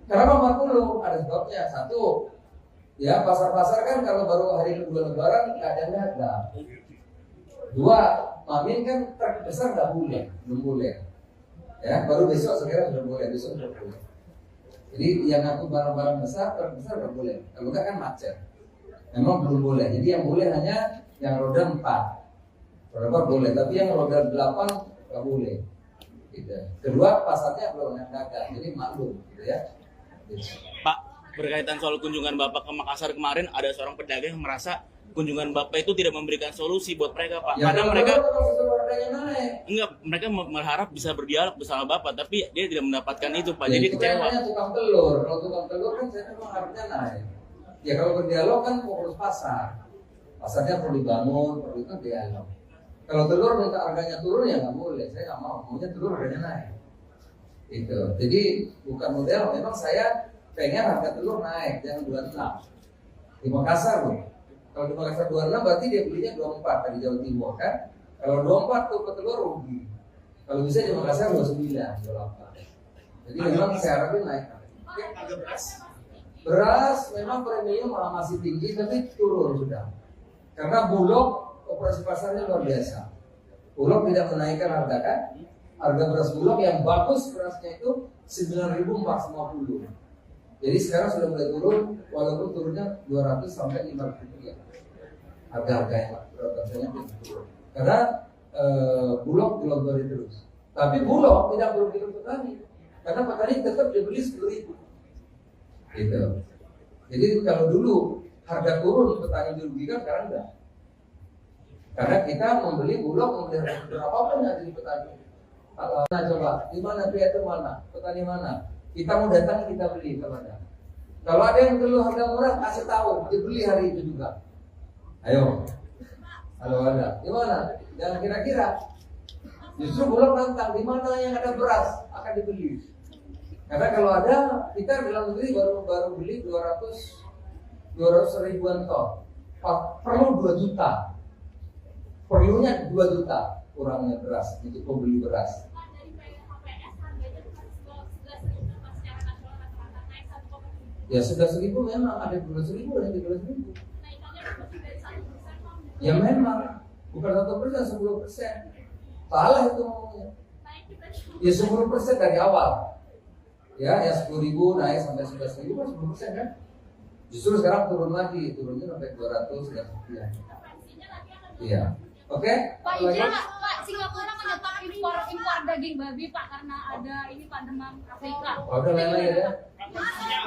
kenapa 40? Ada sebabnya. Satu, ya pasar-pasar kan kalau baru hari kedua Lebaran nggak ada harga. Dua, Mamin kan truk besar nggak boleh, belum boleh. Ya, baru besok sekarang sudah boleh, besok sudah boleh. Jadi yang ngaku barang-barang besar, truk besar nggak boleh. Kalau nggak kan macet. Memang belum boleh. Jadi yang boleh hanya yang roda 4. Roda 4 boleh, tapi yang roda 8 nggak boleh. Gitu. Kedua, pasarnya belum ada dagang, jadi maklum, gitu ya. Gitu. Pak, berkaitan soal kunjungan Bapak ke Makassar kemarin, ada seorang pedagang yang merasa kunjungan Bapak itu tidak memberikan solusi buat mereka, Pak. Ya, karena mereka naik. mereka berharap bisa berdialog bersama Bapak, tapi dia tidak mendapatkan itu, Pak. Jadi kecewa. Tukang telur, kalau tukang telur kan saya memang harusnya naik. Ya kalau berdialog kan fokus pasar. Pasarnya perlu dibangun, perlu itu dialog. Kalau telur minta harganya turun ya nggak boleh, saya nggak mau. Maunya telur harganya naik. Itu. Jadi bukan model. Memang saya pengen harga telur naik, jangan 26. Di Makassar loh. Kalau di Makassar 26 berarti dia belinya 24 dari Jawa Timur kan. Kalau 24 tuh telur rugi. Kalau bisa di Makassar 29, 28. Jadi memang saya harapin naik. Beras memang premium masih tinggi tapi turun sudah. Karena Bulog operasi pasarnya luar biasa. Bulog tidak menaikkan harga kan? Harga beras Bulog yang bagus berasnya itu 9.450. Jadi sekarang sudah mulai turun, walaupun turunnya 200 sampai 500 rupiah. Harga-harga yang rasanya turun. Karena Bulog dilontori terus. Tapi Bulog tidak merugikan untuk petani, karena petani tetap dibeli 10.000. Gitu. Jadi kalau dulu harga turun petani dirugikan, sekarang enggak. Karena kita membeli Bulog, membeli berapapun yang dari petani. Nah coba, di mana pihak itu mana? Petani mana? Kita mau datang kita beli kemana? Kalau ada yang dulu harga murah kasih tahu, dibeli hari itu juga. Ayo. Kalau ada, di mana? Jangan kira-kira. Justru Bulog nantang, di mana yang ada beras akan dibeli. Karena kalau ada, kita dalam negeri baru beli 200 ribuan ton. Perlu 2 juta. Perlunya 2 juta kurangnya beras untuk pembeli beras. Ya sudah 1.000 memang ada 12.000 dan 13.000. Ya memang bukan 1%, 10%. Salah itu ngomongnya. Ya 10% dari awal. Ya, yang 10.000 naik sampai 11.000 kan 10% kan? Justru sekarang turun lagi, turunnya sampai 200 dan sekian. Iya. Oke? Pak, izin Pak, Singapura menyetop impor daging babi Pak karena ada ini Pak demam Afrika. Oh, udah lain-lain ya.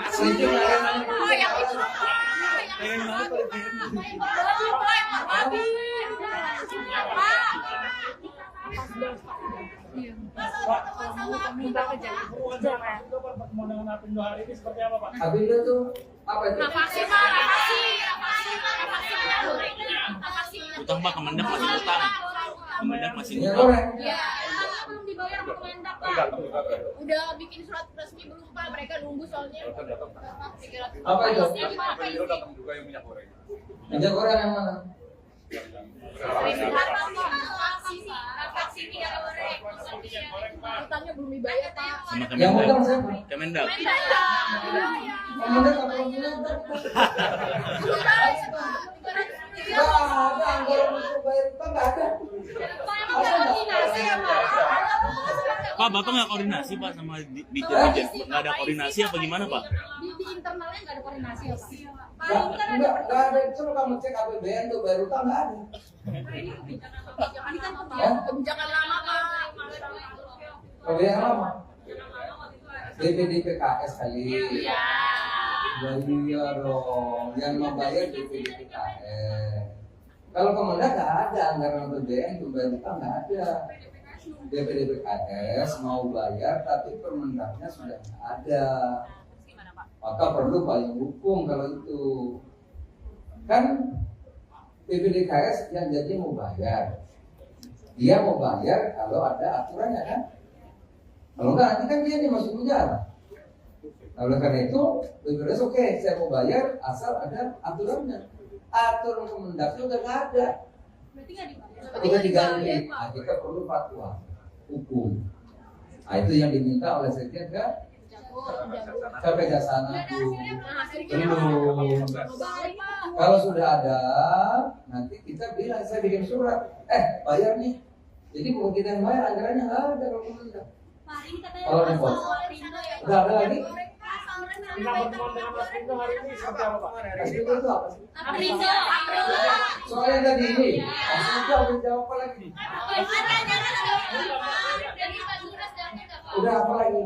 Sedikit lain-lain. Oh, yang itu Pak. Babi. Pak, minta pertemuan dengan Apindo hari ini seperti apa Pak? Apindo tuh apa itu? Vaksin. Utang Pak, Kemendak masih utang. Kemendak masih Minyak utang. goreng. Ya, belum dibayar sama Kemendak Pak. Udah bikin surat resmi belum Pak? Mereka nunggu soalnya. Apa itu? Minyak goreng yang mana? Utangnya belum dibayar Pak. Sama Yang Kemendak. utang siapa? Kemendak. Kemendak apa yang utang? Nggak ada anggaran untuk bayar utang, nggak ada. Pak, Bapak nggak koordinasi Pak sama di Jakarta? Nggak ada koordinasi apa gimana Pak? Di internalnya nggak ada koordinasi ya Pak? Nggak ada. Coba kamu cek APBN tuh bayar utang, nggak ada. Ini kan kebijakan lama Pak. APBN lama. DPD PKS kali. Iya. Iya dong, yang membayar DPD PKS. Kalau Kemendak nggak ada anggaran APBN untuk bayar utang, nggak ada. DPD PKS mau bayar tapi Permendaknya sudah nggak ada. Maka perlu payung hukum kalau itu. Kan DPD PKS yang jadi mau bayar. Dia mau bayar kalau ada aturannya kan. Kalau nggak nanti kan dia nih masuk penjara. Nah, oleh karena itu, BPJS oke, saya mau bayar asal ada aturannya. Aturan Kemendaknya udah nggak ada. Berarti nggak dibayar. Udah diganti. Nah, kita perlu fatwa hukum. Nah, itu yang diminta oleh Sekjen ke Kejaksaan Agung. Belum. Kalau sudah ada, nanti kita bilang, saya bikin surat. Bayar nih. Jadi bukan kita yang bayar, anggarannya nggak ada kalau Kemendak. Kalau repot. Udah ada lagi? Minta pertemuan dengan Apindo hari ini seperti apa Pak? Apindo itu apa sih? Aprindo. Soalnya tadi ini, Apindo udah jawab apa lagi? Udah apa lagi?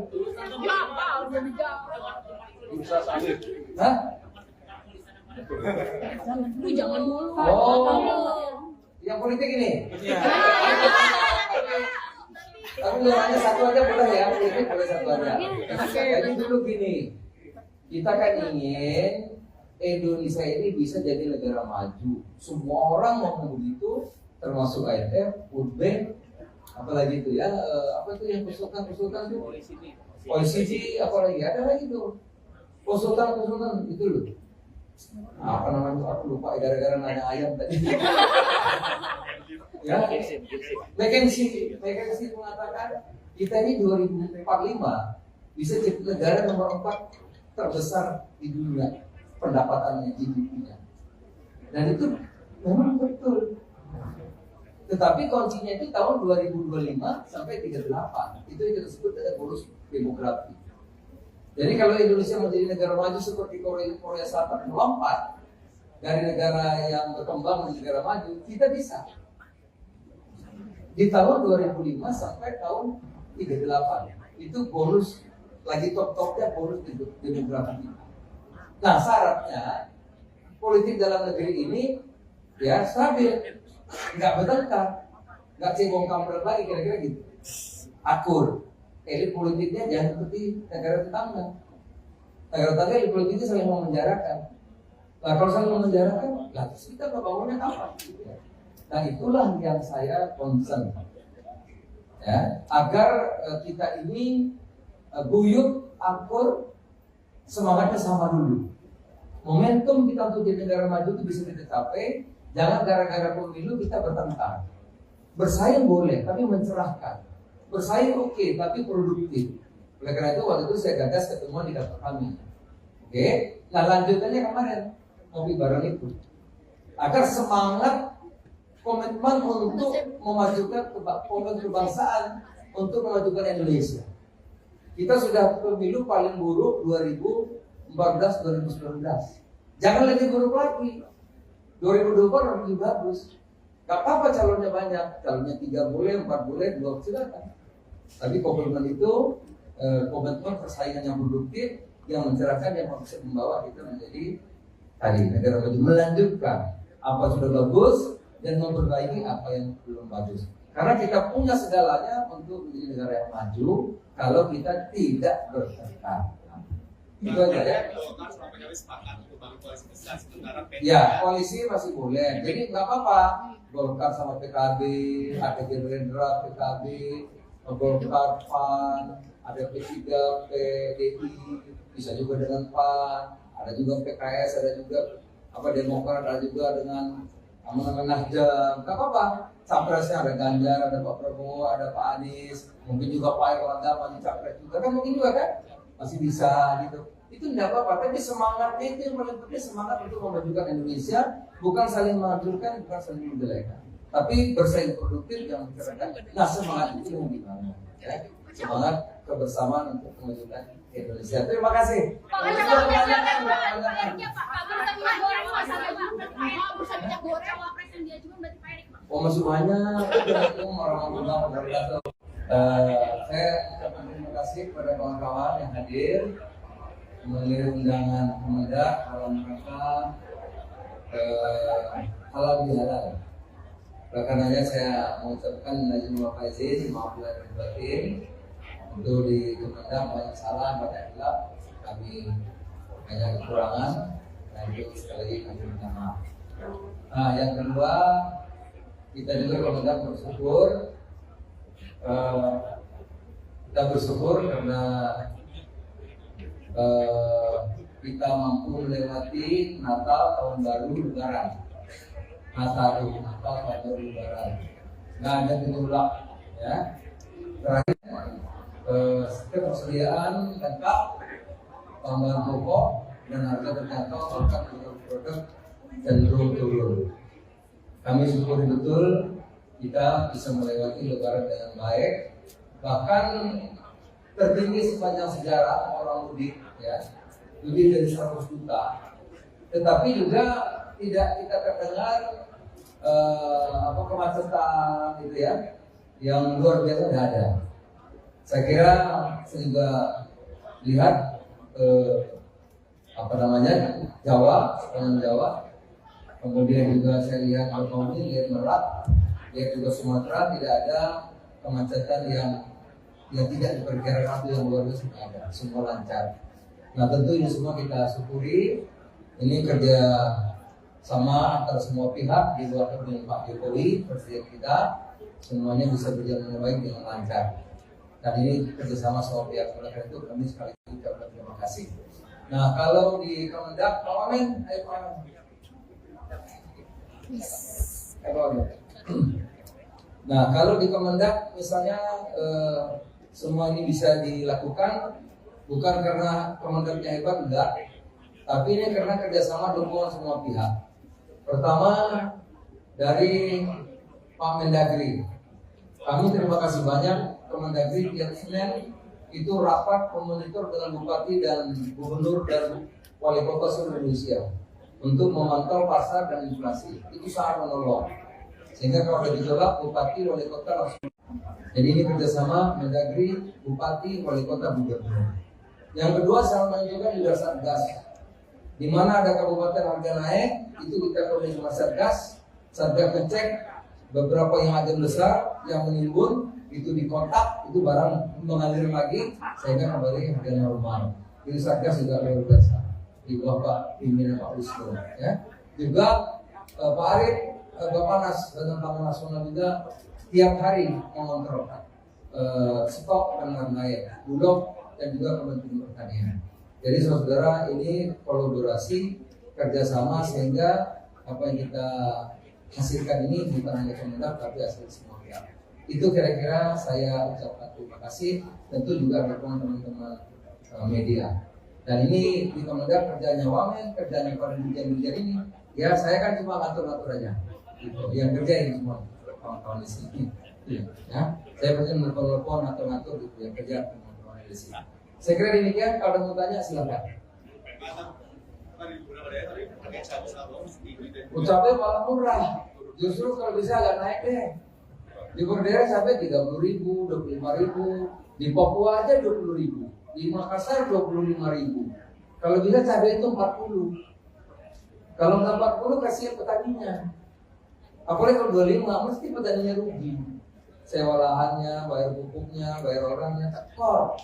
Hah? Jangan dulu. Oh, yang politik ini? Tapi nanya satu aja boleh ya, politik boleh satu aja. Jadi dulu gini, kita kan ingin Indonesia ini bisa jadi negara maju. Semua orang mau begitu, termasuk IMF, World Bank, apalagi itu ya, apa itu yang konsultan itu? OECD, apalagi ada lagi tuh, konsultan itu loh. Apa namanya? Aku lupa gara-gara nanya ayam tadi. Ya, McKinsey mengatakan kita ini 2045 bisa jadi negara nomor 4 terbesar di dunia pendapatannya GDP-nya. Dan itu memang betul. Tetapi kuncinya itu tahun 2025 sampai 38. Itu yang kita sebut ada bonus demografi. Jadi kalau Indonesia menjadi negara maju seperti Korea Selatan melompat dari negara yang berkembang menjadi negara maju, kita bisa. Di tahun 2005 sampai tahun 38 itu bonus lagi top-topnya bonus demografi. Nah syaratnya politik dalam negeri ini ya stabil, nggak bertengkar, nggak cebong kampret lagi kira-kira gitu, akur. Elit politiknya jangan seperti negara tetangga. Negara tetangga elit politiknya saling memenjarakan. Nah kalau saling memenjarakan, lah terus kita bangunnya apa? Nah itulah yang saya concern, ya, agar kita ini guyup, akur, semangatnya sama dulu. Momentum kita untuk jadi negara maju itu bisa kita capai. Jangan gara-gara pemilu kita bertengkar. Bersaing boleh, tapi mencerahkan. Bersaing oke, tapi produktif. Oleh karena itu waktu itu saya gagas ketemuan di kantor kami. Oke, nah lanjutannya kemarin ngopi bareng itu. Agar semangat komitmen untuk memajukan kebangsaan, untuk memajukan Indonesia. Kita sudah pemilu paling buruk 2014-2019. Jangan lebih buruk lagi. 2024 lebih bagus. Gak apa-apa calonnya banyak, calonnya 3 boleh, 4 boleh, 2 silakan. Tapi komitmen itu komitmen persaingan yang produktif, yang mencerahkan, yang bisa membawa kita menjadi tadi negara maju, melanjutkan apa sudah bagus dan memperbaiki apa yang belum bagus. Karena kita punya segalanya untuk menjadi negara yang maju kalau kita tidak bertengkar. Itu aja ya. Ya, koalisi masih boleh. Jadi nggak apa-apa. Golkar sama PKB, ada Gerindra, PKB, Golkar, PAN, ada P3, PDI, bisa juga dengan PAN, ada juga PKS, ada juga Demokrat, ada juga dengan Nasdem. Nggak apa-apa. Capresnya ada Ganjar, ada Pak Prabowo, ada Pak Anies, mungkin juga Pak Erlangga maju capres juga kan, mungkin juga kan masih bisa gitu. Itu tidak apa-apa, tapi semangatnya itu yang paling penting, semangat untuk memajukan Indonesia, bukan saling menghancurkan, bukan saling menjelekan, tapi bersaing produktif yang mencerahkan. Nah, semangat itu yang dibangun, ya. Semangat kebersamaan untuk memajukan Indonesia. Terima kasih. Oh, masih banyak. Orang-orang saya ucapkan terima kasih kepada kawan-kawan yang hadir mengirim undangan Kemendak dalam rangka halal bihalal. Oleh karenanya saya mengucapkan izin Bapak izin, maaf lahir batin. Untuk di Kemendak banyak salah, banyak hilaf, kami banyak kekurangan, dan itu sekali lagi kami minta maaf. Nah, yang kedua, kita juga Kemendak bersyukur, kita bersyukur karena kita mampu melewati Natal, Tahun Baru, Lebaran. Natal, Tahun Baru, Lebaran. Nggak ada gejolak, ya. Terakhir, ketersediaan lengkap, tambahan pokok dan harga terjangkau, bahkan produk cenderung turun. Kami syukuri betul kita bisa melewati Lebaran dengan baik, bahkan tertinggi sepanjang sejarah orang mudik, ya, lebih dari 100 juta. Tetapi juga tidak kita terdengar kemacetan gitu ya, yang luar biasa tidak ada. Saya kira saya juga lihat Jawa, sepanjang Jawa, kemudian juga saya lihat Betawi, lihat Merak, lihat juga Sumatera, tidak ada kemacetan yang tidak diperkirakan itu yang luar biasa ada, semua lancar. Nah, tentu ini semua kita syukuri. Ini kerja sama antara semua pihak di bawah kepemimpinan Pak Jokowi, Presiden kita, semuanya bisa berjalan dengan baik dengan lancar. Dan ini kerjasama semua pihak. Oleh karena itu kami sekali lagi ucapkan terima kasih. Nah, kalau di Kemendak, Pak Wamen, ayo Pak Wamen. Nah, kalau di Kemendak misalnya semua ini bisa dilakukan bukan karena Kemendaknya hebat, enggak, tapi ini karena kerjasama dukungan semua pihak. Pertama dari Pak Mendagri, kami terima kasih banyak. Kemendagri tiap Senin itu rapat memonitor dengan bupati dan gubernur dan wali kota seluruh Indonesia untuk memantau pasar dan inflasi. Itu sangat menolong. Sehingga kalau ada gejolak, bupati, wali kota langsung. Jadi ini kerjasama Mendagri, bupati, wali kota, gubernur. Yang kedua, sama juga juga Satgas. Di mana ada kabupaten harga naik, itu kita koordinasi sama Satgas. Satgas ngecek beberapa yang ada besar, yang menimbun, itu dikontak, itu barang mengalir lagi, sehingga kembali harga normal. Jadi Satgas juga luar biasa. Di bawah Pak pimpinan Pak Wisnu, ya. Juga Pak Arief, Bapak Badan Pangan Nasional juga tiap hari mengontrol stok dan lain-lain, Bulog dan juga Kementerian Pertanian. Jadi saudara, ini kolaborasi kerjasama sehingga apa yang kita hasilkan ini bukan hanya Kemendak tapi hasil semua pihak. Itu kira-kira saya ucapkan terima kasih, tentu juga dukungan teman-teman media. Dan ini di Kemendak kerjanya Wamen, kerjanya para dirjen ini. Ya saya kan cuma ngatur-ngatur aja. Gitu. Yang kerja ini semua kawan-kawan di sini. Ya, saya pasti telepon atau ngatur gitu yang kerja teman-teman di sini. Saya kira demikian. Kalau ada mau tanya silakan. Ucapnya malah murah. Justru kalau bisa agak naik deh. Di Berdera sampai 30.000, 25.000. Di Papua aja 20.000. Di Makassar 25.000. Kalau bisa cabai itu 40. Kalau nggak 40 kasihan petaninya. Apalagi kalau 25 mesti petaninya rugi. Sewa lahannya, bayar pupuknya, bayar orangnya, tekor.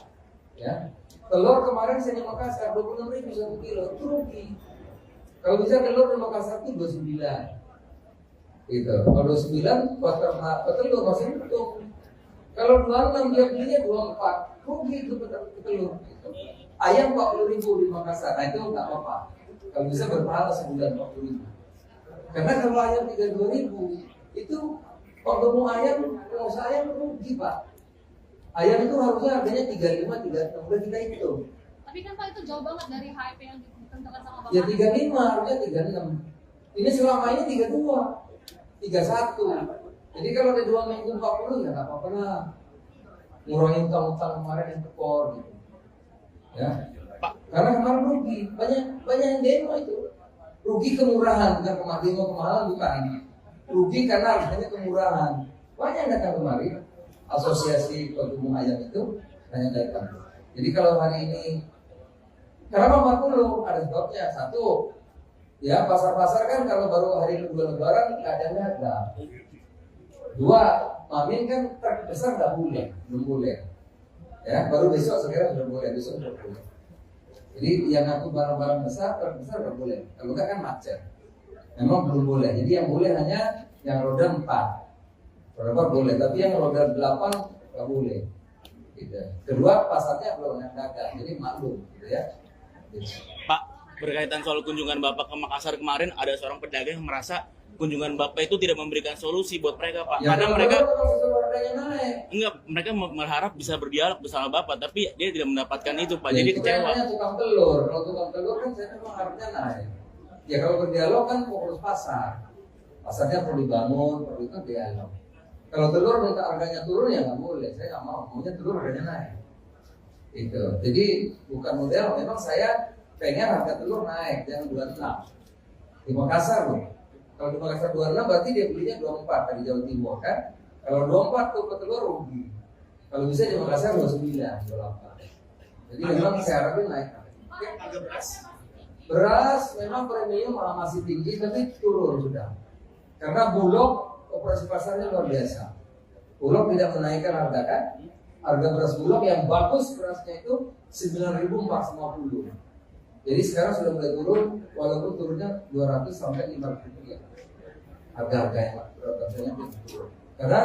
Ya. Telur kemarin saya di Makassar 26.000 1 kilo, itu rugi. Kalau bisa telur di Makassar itu 29. Gitu. Kalau 29 buat petelur masih untung. Kalau 26 dia belinya 24, rugi itu petelur. Ayam 40.000 di Makassar, nah itu nggak apa-apa. Kalau bisa berpahala sebulan 40.000. Karena kalau ayam 32.000 itu kalau mau ayam, kalau saya rugi Pak. Ayam itu harusnya harganya 35, 36, udah kita hitung. Tapi kan Pak itu jauh banget dari HIP yang ditentukan sama Bapak. Ya 35, harusnya 36. Ini selama ini 32, 31. Jadi kalau ada 2 minggu 40 ya nggak apa-apa lah. Ngurangin utang-utang kemarin yang tekor gitu. Ya. Karena kemarin rugi, banyak yang demo itu. Rugi kemurahan, bukan kemahalan bukan. Rugi karena harganya kemurahan. Banyak yang datang kemari. Asosiasi Pedagang Ayam itu banyak datang. Jadi kalau hari ini kenapa 40? Ada sebabnya. Satu, ya pasar-pasar kan kalau baru hari kedua Lebaran keadaannya ada. Dua, Mamin kan truk besar nggak boleh, belum boleh. Ya, baru besok sekarang sudah boleh, besok sudah boleh. Jadi yang ngaku barang-barang besar, truk besar nggak boleh. Kalau nggak kan macet. Memang belum boleh. Jadi yang boleh hanya yang roda 4. Roda 4 boleh, tapi yang roda 8 nggak boleh. Gitu. Kedua, pasarnya belum yang dagang, jadi maklum, gitu ya. Gitu. Pak, berkaitan soal kunjungan Bapak ke Makassar kemarin, ada seorang pedagang yang merasa kunjungan Bapak itu tidak memberikan solusi buat mereka, Pak. Ya, Karena mereka naik. enggak, mereka berharap bisa berdialog bersama Bapak, tapi dia tidak mendapatkan itu, Pak. Ya, Jadi itu kecewa. namanya tukang telur. Kalau tukang telur kan saya memang harusnya naik. Ya kalau berdialog kan fokus pasar. Pasarnya perlu dibangun, perlu itu dialog. Kalau telur minta harganya turun ya nggak boleh. Saya nggak mau. Maunya telur harganya naik. Itu. Jadi bukan model. Memang saya pengen harga telur naik, jangan 26. Di Makassar loh. Kalau di Makassar 26 berarti dia belinya 24 dari Jawa Timur kan. Kalau 24 tuh petelur rugi. Kalau bisa di Makassar 29, 28. Jadi memang saya harapin naik. Beras memang premium masih tinggi tapi turun sudah. Karena Bulog operasi pasarnya luar biasa. Bulog tidak menaikkan harga kan. Harga beras Bulog yang bagus berasnya itu 9.450. Jadi sekarang sudah mulai turun, walaupun turunnya 200 sampai 500 rupiah. Harga-harga yang rasanya turun. Karena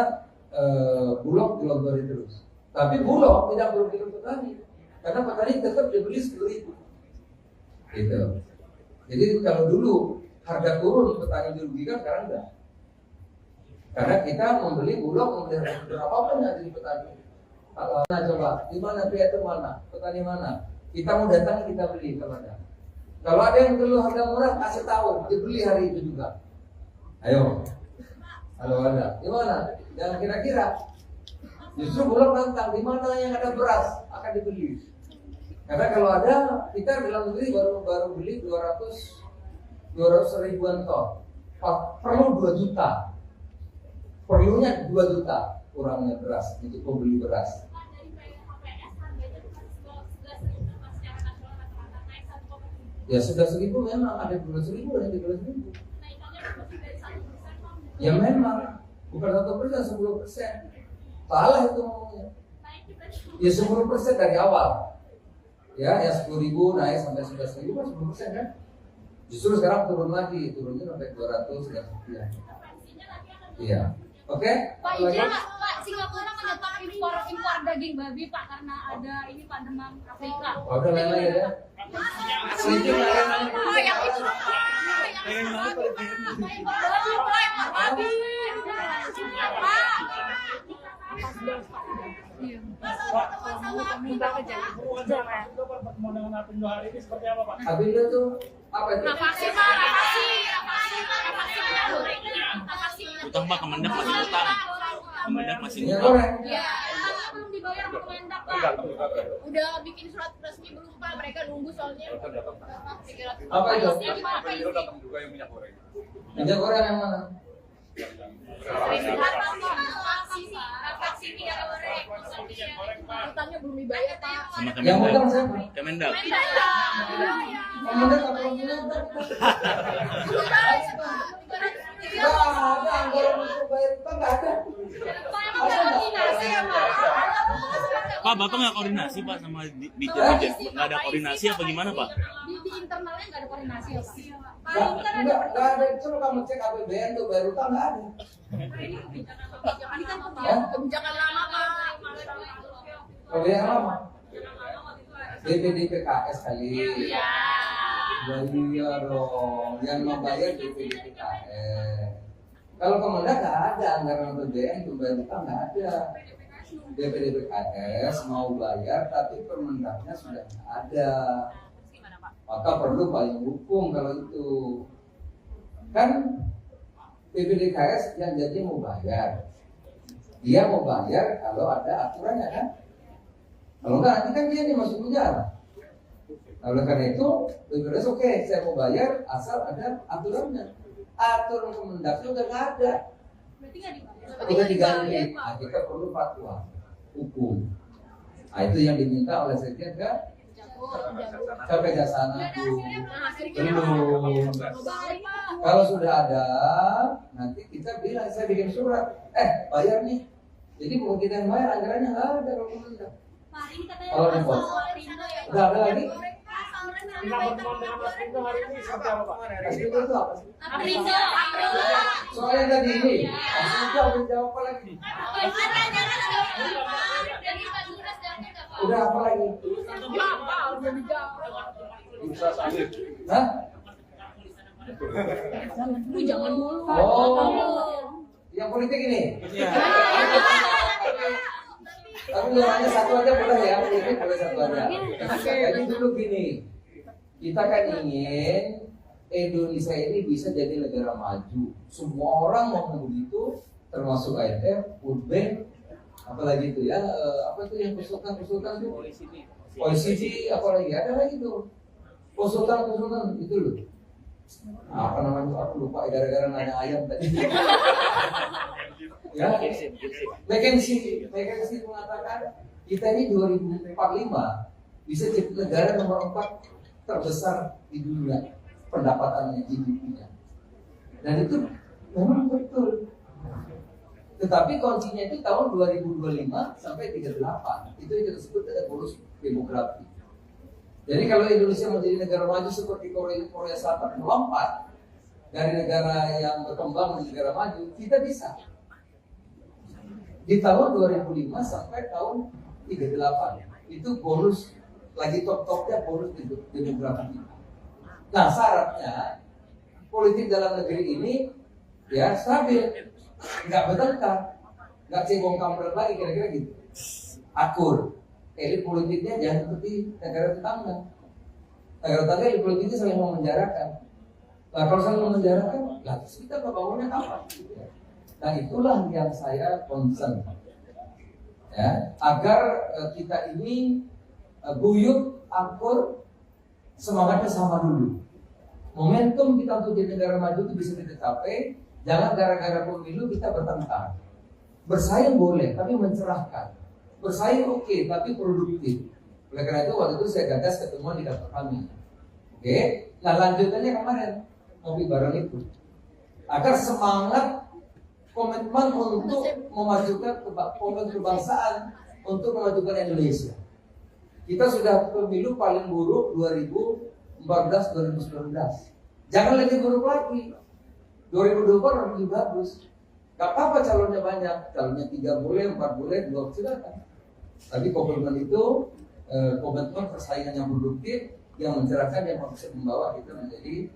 Bulog dilontori terus. Tapi Bulog tidak merugikan petani, karena petani tetap dibeli 10.000. Gitu. Jadi kalau dulu harga turun petani dirugikan, sekarang enggak. Karena kita membeli Bulog, membeli berapapun yang dari petani. Nah coba, di mana pihak mana? Petani mana? Kita mau datang kita beli kemana? Kalau ada yang dulu harga murah kasih tahu, dibeli hari itu juga. Ayo. Kalau ada, di mana? Jangan kira-kira. Justru Bulog nantang di mana yang ada beras akan dibeli. Karena kalau ada, kita dalam negeri baru beli 200 ribuan ton. Perlu 2 juta. Perlunya 2 juta kurangnya beras untuk pembeli beras. Ya sudah 1.000 memang ada 12.000 dan 13.000. Ya memang bukan 1%, 10%. Salah itu ngomongnya. Ya 10% dari awal. Ya 10.000 naik sampai 11.000 kan 10% kan. Justru sekarang turun lagi, turunnya sampai 200 dan sekian. Iya. Oke? Pak, izin Pak, Singapura menyetop impor daging babi Pak karena ada ini Pak demam Afrika. Udah lain-lain ya. Oh, yang itu babi. Pak, pertemuan dengan Apindo hari ini seperti apa Pak? Apindo tuh apa itu? Nafasi Pak, nafasi. utang Pak, Kemendak masih utang. Kemendak masih Minyak utang. goreng. Ya, belum dibayar sama Kemendak, Pak. Udah bikin surat resmi belum, Pak? Mereka nunggu soalnya. Apa itu? Minyak goreng yang mana? Utangnya belum dibayar, Pak. Sama Yang Kemendak. utang siapa? Kemendak. Kemendak apa yang utang? Nggak ada anggaran untuk bayar utang, nggak ada. Pak, Bapak nggak koordinasi Pak sama Dijen? Nggak ada koordinasi apa gimana Pak? Di internalnya nggak ada koordinasi ya, Pak? Nggak ada. Coba kamu cek APBN tuh bayar utang, nggak ada. Ini kan kebijakan lama, Pak. Kebijakan lama. DPD PKS kali. Iya. Iya dong, yang membayar DPD PKS. Kalau Kemendak nggak ada anggaran APBN untuk bayar utang, nggak ada. DPD PKS mau bayar, tapi Permendaknya sudah nggak ada. Maka perlu payung hukum kalau itu. Kan DPD PKS yang jadi mau bayar. Dia mau bayar kalau ada aturannya kan. Kalau nggak nanti kan dia nih masuk penjara. Nah, oleh karena itu, BPJS oke, saya mau bayar asal ada aturannya. Aturan Kemendaknya udah nggak ada, udah diganti. Nah, kita perlu fatwa hukum. Nah, itu yang diminta oleh Sekjen ke Kejaksaan Agung. Belum. Kalau sudah ada, nanti kita bilang, saya bikin surat, bayar nih. Jadi bukan kita yang bayar, anggarannya nggak ada kalau Kemendak. Kalau repot, udah ada lagi. Pertemuan dengan Mas Rindo hari ini seperti apa Pak? Mas Rindo itu apa sih? Aprindo. Soalnya tadi ini, Mas Rindo udah jawab apa lagi? Udah apa lagi? Hah? Jangan dulu. Oh, yang politik ini? Tapi hanya satu aja boleh ya, ini boleh satu aja. Jadi dulu gini, kita kan ingin Indonesia ini bisa jadi negara maju. Semua orang mau begitu, termasuk IMF, World Bank, apalagi itu ya, apa itu yang konsultan itu? OECD, apalagi ada lagi tuh, konsultan itu loh. Apa namanya? Aku lupa gara-gara nanya ayam tadi. Ya, McKinsey mengatakan kita ini 2045 bisa jadi negara nomor 4 terbesar di dunia pendapatannya GDP-nya. Dan itu memang betul. Tetapi kuncinya itu tahun 2025 sampai 38. Itu yang kita sebut dengan bonus demografi. Jadi kalau Indonesia menjadi negara maju seperti Korea Selatan melompat dari negara yang berkembang menjadi negara maju, kita bisa. Di tahun 2005 sampai tahun 38 itu bonus lagi top-topnya bonus demografi. Nah syaratnya politik dalam negeri ini ya stabil, nggak bertengkar, nggak cebong kampret lagi kira-kira gitu, akur. Elit politiknya jangan seperti negara tetangga. Negara tetangga elit politiknya saling memenjarakan. Nah kalau saling memenjarakan, lah terus kita bangunnya apa? Nah itulah yang saya concern, ya, agar kita ini guyup, akur, semangatnya sama dulu. Momentum kita untuk jadi negara maju itu bisa kita capai. Jangan gara-gara pemilu kita bertengkar. Bersaing boleh, tapi mencerahkan. Bersaing oke, tapi produktif. Oleh karena itu waktu itu saya gagas ketemuan di kantor kami. Oke, nah lanjutannya kemarin ngopi bareng itu. Agar semangat komitmen untuk memajukan kebangsaan, untuk memajukan Indonesia. Kita sudah pemilu paling buruk 2014-2019. Jangan lebih buruk lagi. 2024 lebih bagus. Gak apa-apa calonnya banyak, calonnya 3 boleh, 4 boleh, 2 silakan. Tapi komitmen itu, komitmen persaingan yang produktif, yang mencerahkan, yang bisa membawa kita menjadi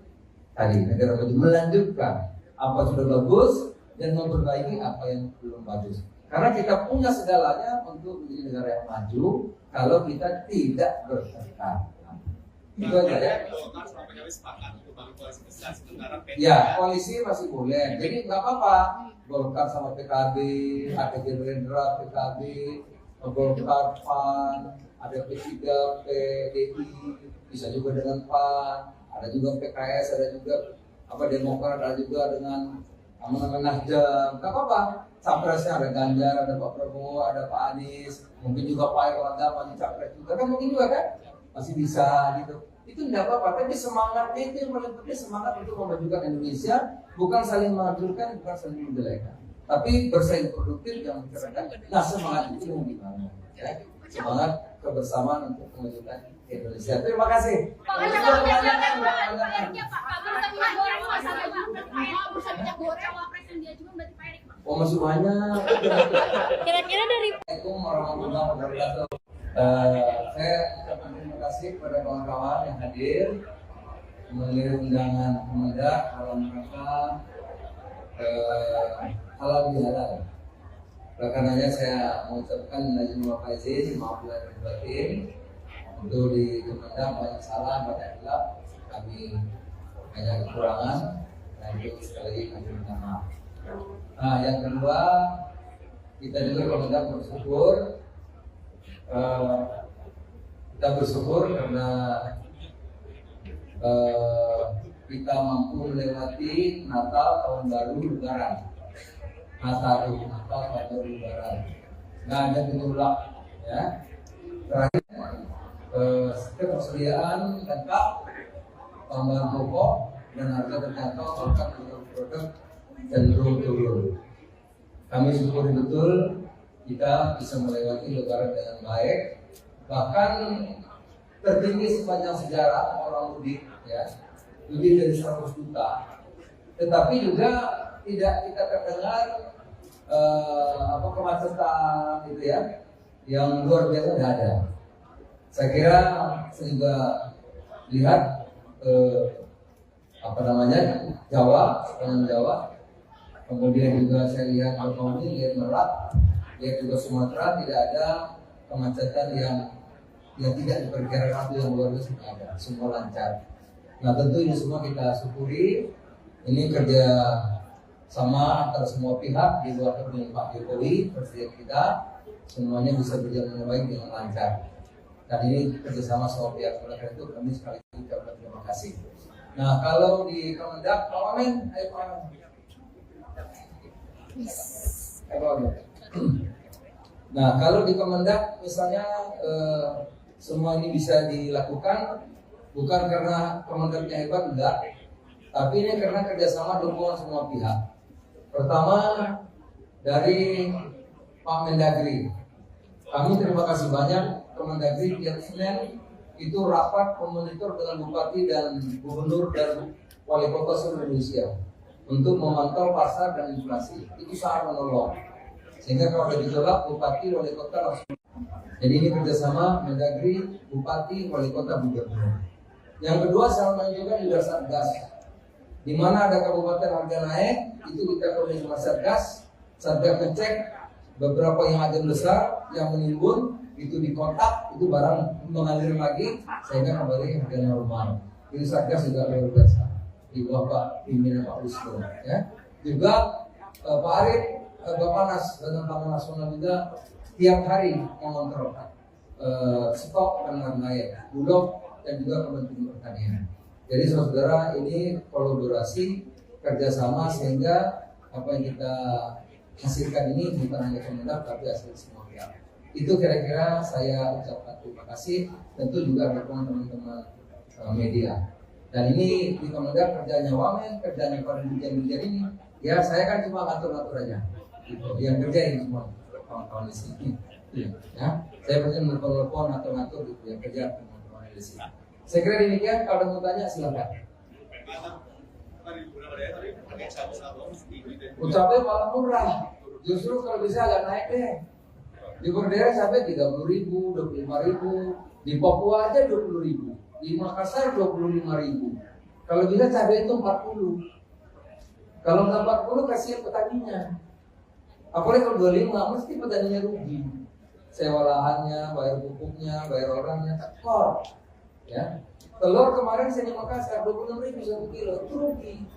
tadi negara maju, melanjutkan apa sudah bagus dan memperbaiki apa yang belum bagus. Karena kita punya segalanya untuk menjadi negara yang maju kalau kita tidak bertengkar. Itu aja ya. Ya, koalisi masih boleh. Jadi nggak apa-apa. Golkar sama PKB, ada Gerindra, PKB, Golkar, PAN, ada P3, PDI, bisa juga dengan PAN, ada juga PKS, ada juga Demokrat, ada juga dengan Nasdem. Nggak apa-apa. Capresnya ada Ganjar, ada Pak Prabowo, ada Pak Anies, mungkin juga Pak Erlangga maju capres juga kan, mungkin juga kan masih bisa gitu. Itu tidak apa-apa, tapi semangatnya itu yang paling penting, semangat untuk memajukan Indonesia, bukan saling menghancurkan, bukan saling menjelekan, tapi bersaing produktif yang mencerahkan. Nah, semangat itu yang dibangun, ya. Semangat kebersamaan untuk memajukan Indonesia. Terima kasih. Oh, masih banyak. Kira-kira dari Assalamualaikum warahmatullahi wabarakatuh. Saya ucapkan terima kasih kepada kawan-kawan yang hadir memenuhi undangan Kemendak dalam rangka halal bihalal. Oleh karenanya saya mengucapkan najwa faizin, maaf lahir batin. Untuk di Kemendak banyak salah, banyak hilaf, kami banyak kekurangan, dan itu sekali lagi kami minta maaf. Nah, yang kedua, kita juga Kemendak bersyukur. Kita bersyukur karena kita mampu melewati Natal, Tahun Baru, Lebaran. Natal, Tahun Baru, Lebaran. Nggak ada gejolak, ya. Terakhir, ketersediaan lengkap, tambahan pokok dan harga terjangkau, bahkan produk cenderung turun. Kami syukuri betul kita bisa melewati Lebaran dengan baik, bahkan tertinggi sepanjang sejarah orang mudik, ya, lebih dari 100 juta. Tetapi juga tidak kita terdengar kemacetan gitu ya, yang luar biasa tidak ada. Saya kira saya juga lihat Jawa, sepanjang Jawa. Kemudian juga saya lihat Banyuwangi, lihat Merak, lihat juga Sumatera, tidak ada kemacetan yang tidak diperkirakan yang luar biasa, tidak ada, semua lancar. Nah, tentu ini semua kita syukuri. Ini kerja sama antara semua pihak di luar kepemimpinan Pak Jokowi, Presiden kita, semuanya bisa berjalan dengan baik dengan lancar. Dan ini kerjasama semua pihak. Oleh karena itu kami sekali lagi ucapkan terima kasih. Nah, kalau di Kemendak, Pak Wamen, ayo Pak Wamen. Nah, kalau di Kemendak misalnya semua ini bisa dilakukan bukan karena Kemendaknya hebat, enggak, tapi ini karena kerjasama dukungan semua pihak. Pertama dari Pak Mendagri, kami terima kasih banyak. Kemendagri tiap Senin itu rapat memonitor dengan bupati dan gubernur dan wali kota seluruh Indonesia untuk memantau pasar dan inflasi. Itu sangat menolong. Sehingga kalau ada gejolak, bupati, wali kota langsung. Jadi ini kerjasama Mendagri, bupati, wali kota, gubernur. Yang kedua, saya menunjukkan juga Satgas. Di mana ada kabupaten harga naik, itu kita koordinasi sama Satgas. Satgas ngecek beberapa yang ada besar, yang menimbun, itu dikontak, itu barang mengalir lagi, sehingga kembali harga normal. Itu Satgas juga luar biasa. Di bawah Pak pimpinan Pak Wisnu, ya. Juga Pak Arief, Bappenas dan Pangan Nasional juga tiap hari mengontrol stok dan lain-lain, Bulog dan juga Kementerian Pertanian. Jadi saudara, ini kolaborasi kerjasama sehingga apa yang kita hasilkan ini bukan hanya Kemendak tapi hasil semua pihak. Itu kira-kira saya ucapkan terima kasih. Tentu juga dukungan teman-teman media. Dan ini di Kemendak kerjanya Wamen, kerjanya para dirjen-dirjen ini. Ya saya kan cuma ngatur-ngatur aja. Gitu. Yang kerja ini semua kawan-kawan di sini. Ya, saya pasti menelpon ngatur-ngatur gitu. Yang kerja teman-teman di sini. Saya kira demikian. Kalau ada mau tanya silakan. Ucapnya malah murah. Justru kalau bisa agak naik deh. Di Berdera sampai 30.000, 25.000. Di Papua aja 20.000. Di Makassar 25.000. Kalau bisa cabai itu 40. Kalau nggak 40 kasihan petaninya. Apalagi kalau 25 mesti petaninya rugi. Sewa lahannya, bayar pupuknya, bayar orangnya, tekor. Ya. Telur kemarin saya di Makassar 26.000 1 kilo, itu rugi.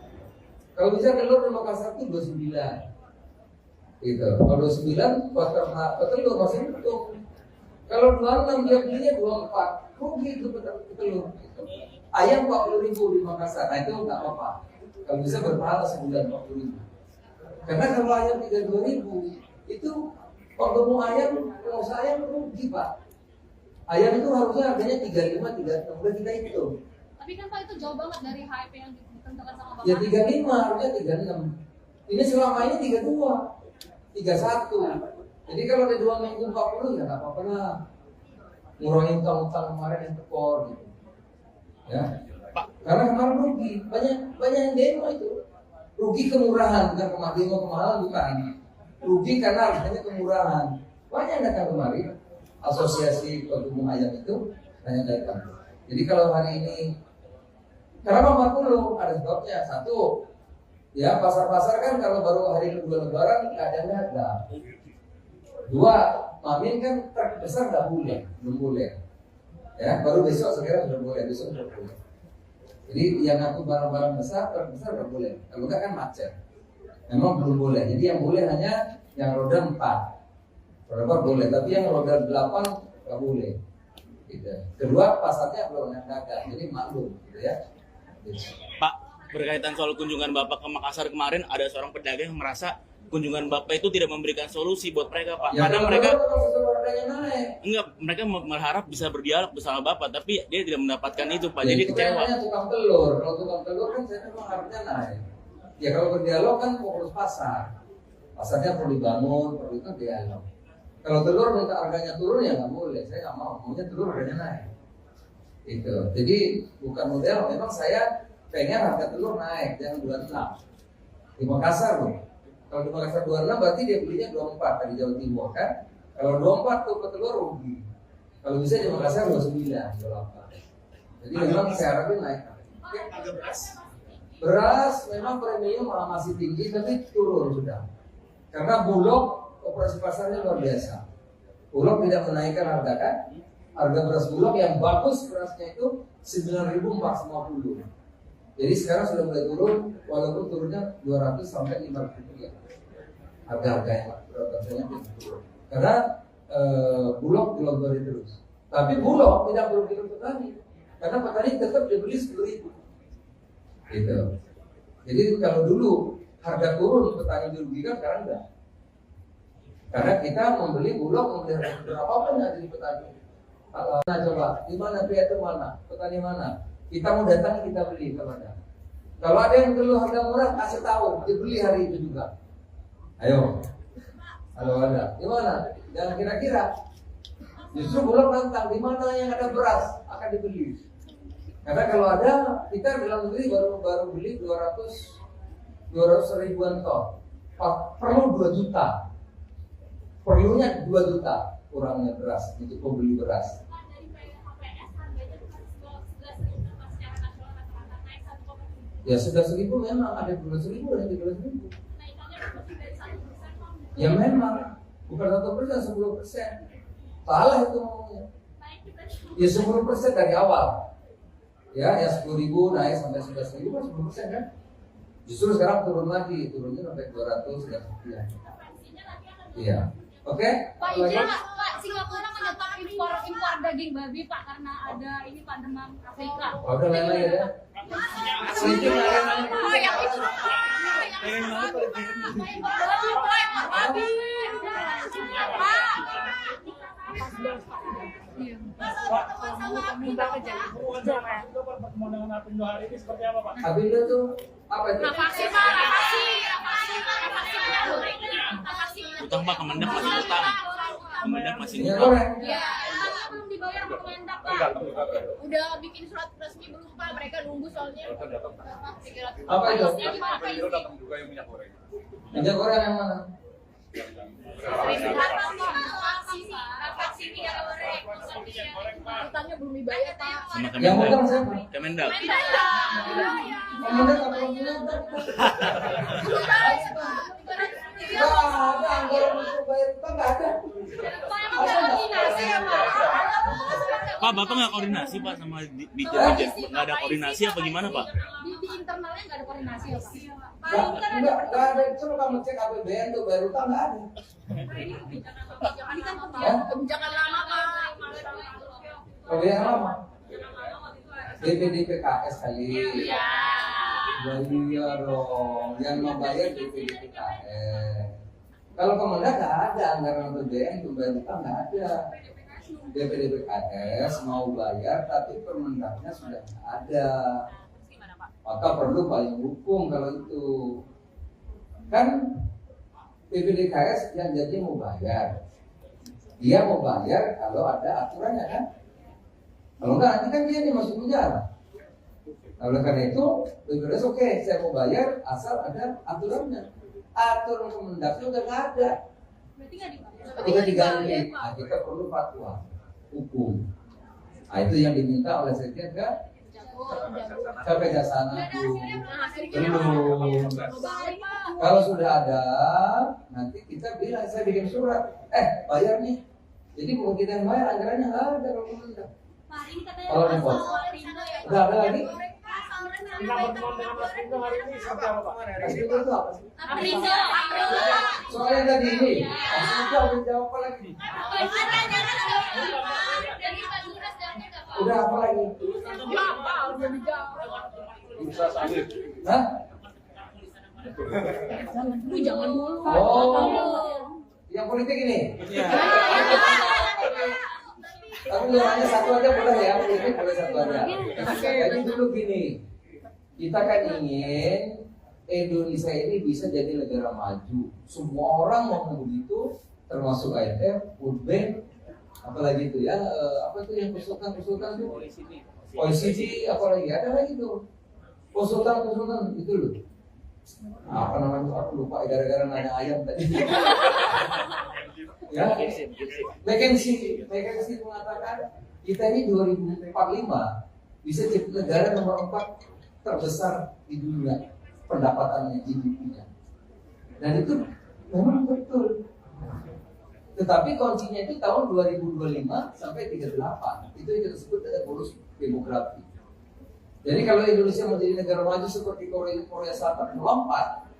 Kalau bisa telur di Makassar itu 29. Gitu. Kalau 29 petelur masih untung. Kalau 26 dia belinya 24, rugi itu petelur. Gitu. Ayam 40.000 di Makassar, nah itu nggak apa-apa. Kalau bisa berpahala sebulan 40.000. Karena kalau ayam 32.000 itu kalau mau ayam, kalau saya rugi Pak. Ayam itu harusnya harganya 35, 36, udah kita hitung. Tapi kan Pak itu jauh banget dari HIP yang ditentukan sama Bapak. Ya 35, harusnya 36. Ini selama ini 32, 31. Jadi kalau ada 2 minggu 40 ya nggak apa-apa lah. Ngurangin utang-utang kemarin yang tekor gitu. Ya. Karena kemarin rugi, banyak yang demo itu. Rugi kemurahan, bukan kemahalan bukan. Rugi karena harganya kemurahan. Banyak yang datang kemari. Asosiasi Pengembang Ayam itu hanya datang. Jadi kalau hari ini kenapa 40? Ada sebabnya. Satu, ya pasar-pasar kan kalau baru hari kedua Lebaran keadaannya ada. Dua, Mamin kan truk besar nggak boleh, belum boleh. Ya, baru besok sekarang sudah boleh, besok sudah boleh. Jadi yang ngaku barang-barang besar, truk besar nggak boleh. Kalau nggak kan macet. Memang belum boleh. Jadi yang boleh hanya yang roda 4. Berapa boleh, tapi yang roda 8 nggak boleh. Gitu. Kedua, pasarnya belum yang dagang, jadi maklum, gitu ya. Gitu. Pak, berkaitan soal kunjungan Bapak ke Makassar kemarin, ada seorang pedagang yang merasa kunjungan Bapak itu tidak memberikan solusi buat mereka, Pak. Ya, Karena mereka naik. enggak, mereka berharap bisa berdialog bersama Bapak, tapi dia tidak mendapatkan itu, Pak. Ya, Jadi itu kecewa. namanya tukang telur. Kalau tukang telur kan saya memang harusnya naik. Ya kalau berdialog kan fokus pasar. Pasarnya perlu dibangun, perlu itu dialog. Kalau telur minta harganya turun ya nggak boleh, saya nggak mau, maunya telur harganya naik. Itu. Jadi bukan model, memang saya pengen harga telur naik, jangan 26. Di Makassar loh. Kalau di Makassar 26 berarti dia belinya 24 dari Jawa Timur kan. Kalau 24 tuh petelur rugi. Kalau bisa di Makassar 29, 28. Jadi memang saya harapin naik. Beras memang premium masih tinggi tapi turun sudah. Karena Bulog operasi pasarnya luar biasa. Bulog tidak menaikkan harga kan? Harga beras Bulog yang bagus berasnya itu 9.450. Jadi sekarang sudah mulai turun, walaupun turunnya 200 sampai 500 rupiah. Harga-harganya berasnya turun. Karena Bulog dilontori terus. Tapi Bulog tidak merugikan petani, karena petani tetap dibeli 10.000. Gitu. Jadi kalau dulu harga turun petani dirugikan, sekarang enggak. Karena kita membeli Bulog, membeli berapapun yang jadi petani. Nah coba, di mana pihak mana? Petani mana? Kita mau datang, kita beli kemana? Kalau ada yang perlu harga murah, kasih tahu, dibeli hari itu juga. Ayo. Kalau ada, di mana? Jangan kira-kira. Justru Bulog nantang, di mana yang ada beras akan dibeli. Karena kalau ada, kita dalam negeri baru beli 200 ribuan ton. Perlu 2 juta. Perlunya 2 juta kurangnya beras untuk pembeli beras. Ya sudah 1.000 memang ada 12.000 dan 13.000. Ya memang bukan 1%, 10%. Salah itu ngomongnya. Ya 10% dari awal. Ya 10.000 naik sampai 11.000 kan 10% kan. Justru sekarang turun lagi, turunnya sampai 200 dan sekian. Iya. Oke? Pak, izin Pak, Singapura menyetop impor daging babi Pak karena ada ini Pak demam Afrika. Udah lain-lain ya. Oh, yang itu babi. Pak, minta pertemuan dengan Apindo hari ini seperti apa Pak? Apindo tuh apa itu? Nafasi Pak, nafasi. Utang Pak, Kemendak masih utang. Kemendak masih Minyak utang. goreng. Ya, belum dibayar sama Kemendak Pak. Udah bikin surat resmi belum Pak? Mereka nunggu soalnya. Apa itu? Pak, Minyak goreng yang mana? utangnya belum dibayar Pak. Sama Yang Kemendak. utang siapa? Kemendak. Kemendak apa yang utang? Nggak ada anggaran untuk bayar utang, nggak ada. Pak, Bapak nggak koordinasi Pak sama bijen-bijen? Nggak ada koordinasi apa gimana Pak? Di internalnya nggak ada koordinasi ya Pak? Enggak ada. Coba kamu cek APBN tuh bayar utang nggak ada. Ini kan Ya? kebijakan lama Pak. Kebijakan lama. BPD PKS kali. Iya. Iya dong, yang membayar BPD PKS. Kalau Kemendak nggak ada anggaran APBN untuk bayar utang, nggak ada. BPD PKS mau bayar tapi Permendaknya sudah nggak ada. Maka perlu payung hukum kalau itu. Kan BPDKS yang jadi mau bayar. Dia mau bayar kalau ada aturannya kan. Kalau enggak nanti kan dia nih masuk penjara. Nah, oleh karena itu BPDKS oke, saya mau bayar asal ada aturannya. Aturan Kemendaknya udah nggak ada. Berarti nggak dibayar. Udah diganti. Nah, kita perlu fatwa hukum. Nah, itu yang diminta oleh Sekjen ke Kejaksaan Agung. Belum. Kalau sudah ada, nanti kita bilang, saya bikin surat, bayar nih. Jadi bukan kita yang bayar, anggarannya nggak ada kalau Kemendak. Pak, ini katanya Kalau repot. Udah ada lagi? Kita pertemuan dengan Mas Rindo hari ini seperti apa Pak? Aprindo itu apa sih? Aprindo. Soalnya tadi ini, Aprindo udah jawab apa lagi? Udah apa lagi? Hah? Jangan dulu. Oh, yang politik ini? Tapi hanya satu aja boleh ya, politik boleh satu aja. Jadi dulu gini, kita kan ingin Indonesia ini bisa jadi negara maju. Semua orang mau begitu, termasuk IMF, World Bank, apalagi itu ya, apa itu yang konsultan itu? OECD, apalagi ada lagi tuh konsultan itu loh. Apa namanya? Aku lupa gara-gara nanya ayam tadi. Ya, McKinsey mengatakan kita ini 2045 bisa jadi negara nomor 4 terbesar di dunia pendapatannya GDP-nya. Dan itu memang betul. Tetapi kuncinya itu tahun 2025 sampai 38. Itu yang kita sebut dengan bonus demografi. Jadi kalau Indonesia menjadi negara maju seperti Korea Selatan melompat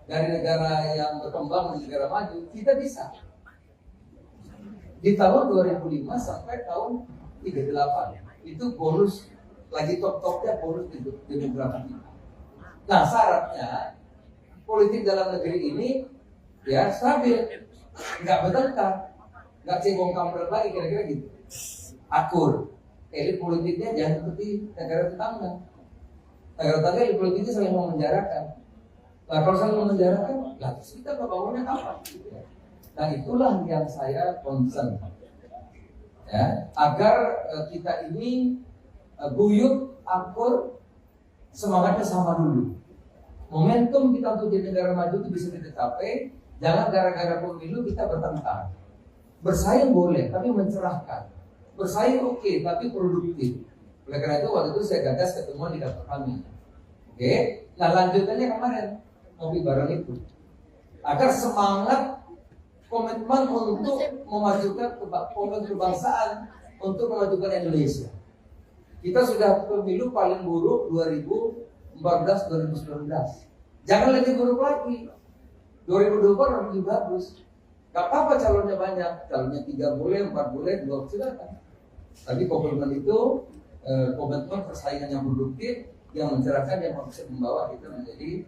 dari negara yang berkembang menjadi negara maju, kita bisa. Di tahun 2005 sampai tahun 38 itu bonus lagi top-topnya bonus demografi. Nah syaratnya politik dalam negeri ini ya stabil, nggak bertengkar, nggak cebong kampret lagi kira-kira gitu, akur. Elit politiknya jangan seperti negara tetangga. Negara tetangga elit politiknya saling memenjarakan. Nah kalau saling memenjarakan, lah terus kita bangunnya kapan? Nah itulah yang saya concern, ya, agar kita ini guyup, akur, semangatnya sama dulu. Momentum kita untuk jadi negara maju itu bisa kita capai. Jangan gara-gara pemilu kita bertengkar. Bersaing boleh, tapi mencerahkan. Bersaing oke, tapi produktif. Oleh karena itu waktu itu saya gagas ketemuan di kantor kami. Oke, nah lanjutannya kemarin ngopi bareng itu. Agar semangat komitmen untuk memajukan kebangsaan, untuk memajukan Indonesia. Kita sudah pemilu paling buruk 2014-2019. Jangan lebih buruk lagi. 2024 lebih bagus. Gak apa-apa calonnya banyak, calonnya 3 boleh, 4 boleh, 2 silakan. Tapi komitmen itu komitmen persaingan yang produktif, yang mencerahkan, yang bisa membawa kita menjadi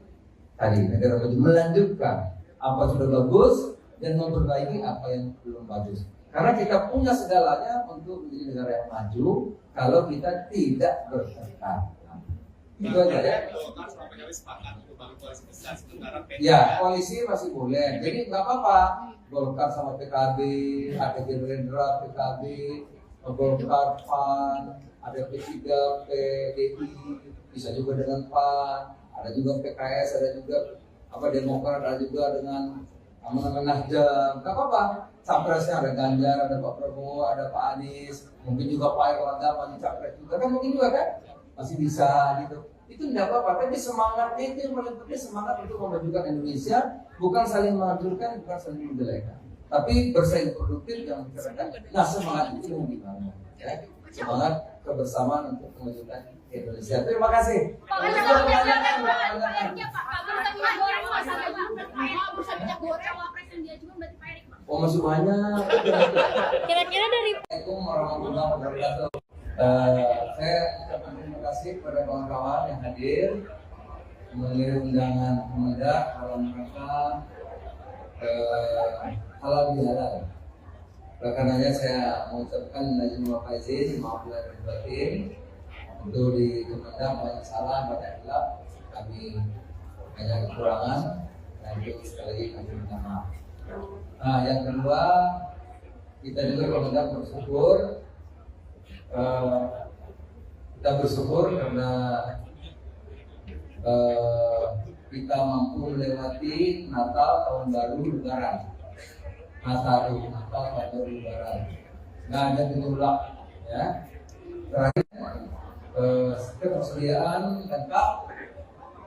tadi negara maju, melanjutkan apa sudah bagus dan memperbaiki apa yang belum bagus. Karena kita punya segalanya untuk menjadi negara yang maju kalau kita tidak bertengkar. Itu aja ya. Ya, koalisi masih boleh. Jadi nggak apa-apa. Golkar sama PKB, ada Gerindra, PKB, Golkar, PAN, ada P3, PDI, bisa juga dengan PAN, ada juga PKS, ada juga Demokrat, ada juga dengan Nasdem. Nggak apa-apa. Capresnya ada Ganjar, ada Pak Prabowo, ada Pak Anies, mungkin juga Pak Erlangga masih capres juga kan, mungkin juga kan masih bisa gitu. Itu tidak apa-apa, tapi semangatnya itu yang paling penting, semangat untuk memajukan Indonesia, bukan saling menghancurkan, bukan saling menjelekan, tapi bersaing produktif yang mencerahkan. Nah semangat itu yang dibangun. Ya. semangat kebersamaan untuk kemajuan Indonesia. Terima kasih. Pak, Oh, masih banyak. kira-kira dari Assalamualaikum warahmatullahi wabarakatuh. Saya ucapkan terima kasih kepada kawan-kawan yang hadir memenuhi undangan Kemendak dalam rangka halal bihalal. Oleh karenanya saya mengucapkan izin wa faizin, maaf lahir batin. Untuk di Kemendak banyak salah, banyak hilaf, kami banyak kekurangan, dan itu sekali lagi kami minta maaf. Nah, yang kedua, kita juga Kemendak bersyukur, kita bersyukur karena kita mampu melewati Natal, Tahun Baru, Lebaran. Natal, Tahun Baru, Lebaran. Nggak ada gejolak, ya. Terakhir, ketersediaan lengkap,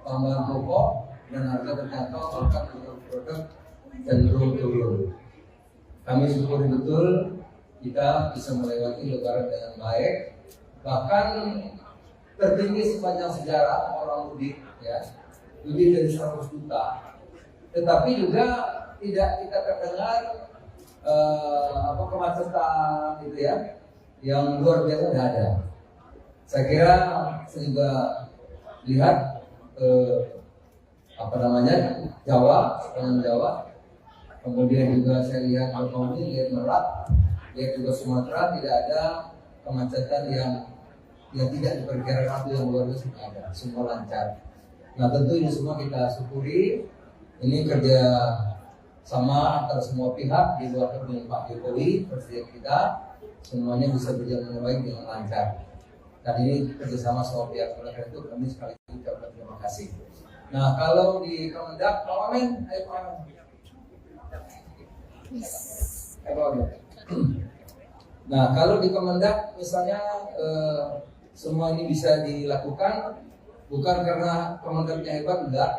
bahan pokok dan harga terjangkau, bahkan produk cenderung turun. Kami syukuri betul kita bisa melewati Lebaran dengan baik, bahkan tertinggi sepanjang sejarah orang mudik, ya, lebih dari 100 juta. Tetapi juga tidak kita terdengar kemacetan gitu ya, yang luar biasa tidak ada. Saya kira saya juga lihat Jawa, sepanjang Jawa. Kemudian juga saya lihat Bangkauni, lihat Merak, lihat juga Sumatera, tidak ada kemacetan yang tidak diperkirakan atau yang luar biasa ada, semua lancar. Nah, tentu ini semua kita syukuri. Ini kerja sama antara semua pihak di luar kepemimpinan Pak Jokowi, Presiden kita, semuanya bisa berjalan dengan baik dengan lancar. Dan ini kerjasama semua pihak. Oleh karena itu kami sekali lagi ucapkan terima kasih. Nah, kalau di Kemendak, Pak Wamen, ayo Pak Wamen. Nah, kalau di Kemendak misalnya semua ini bisa dilakukan bukan karena Kemendaknya hebat, enggak,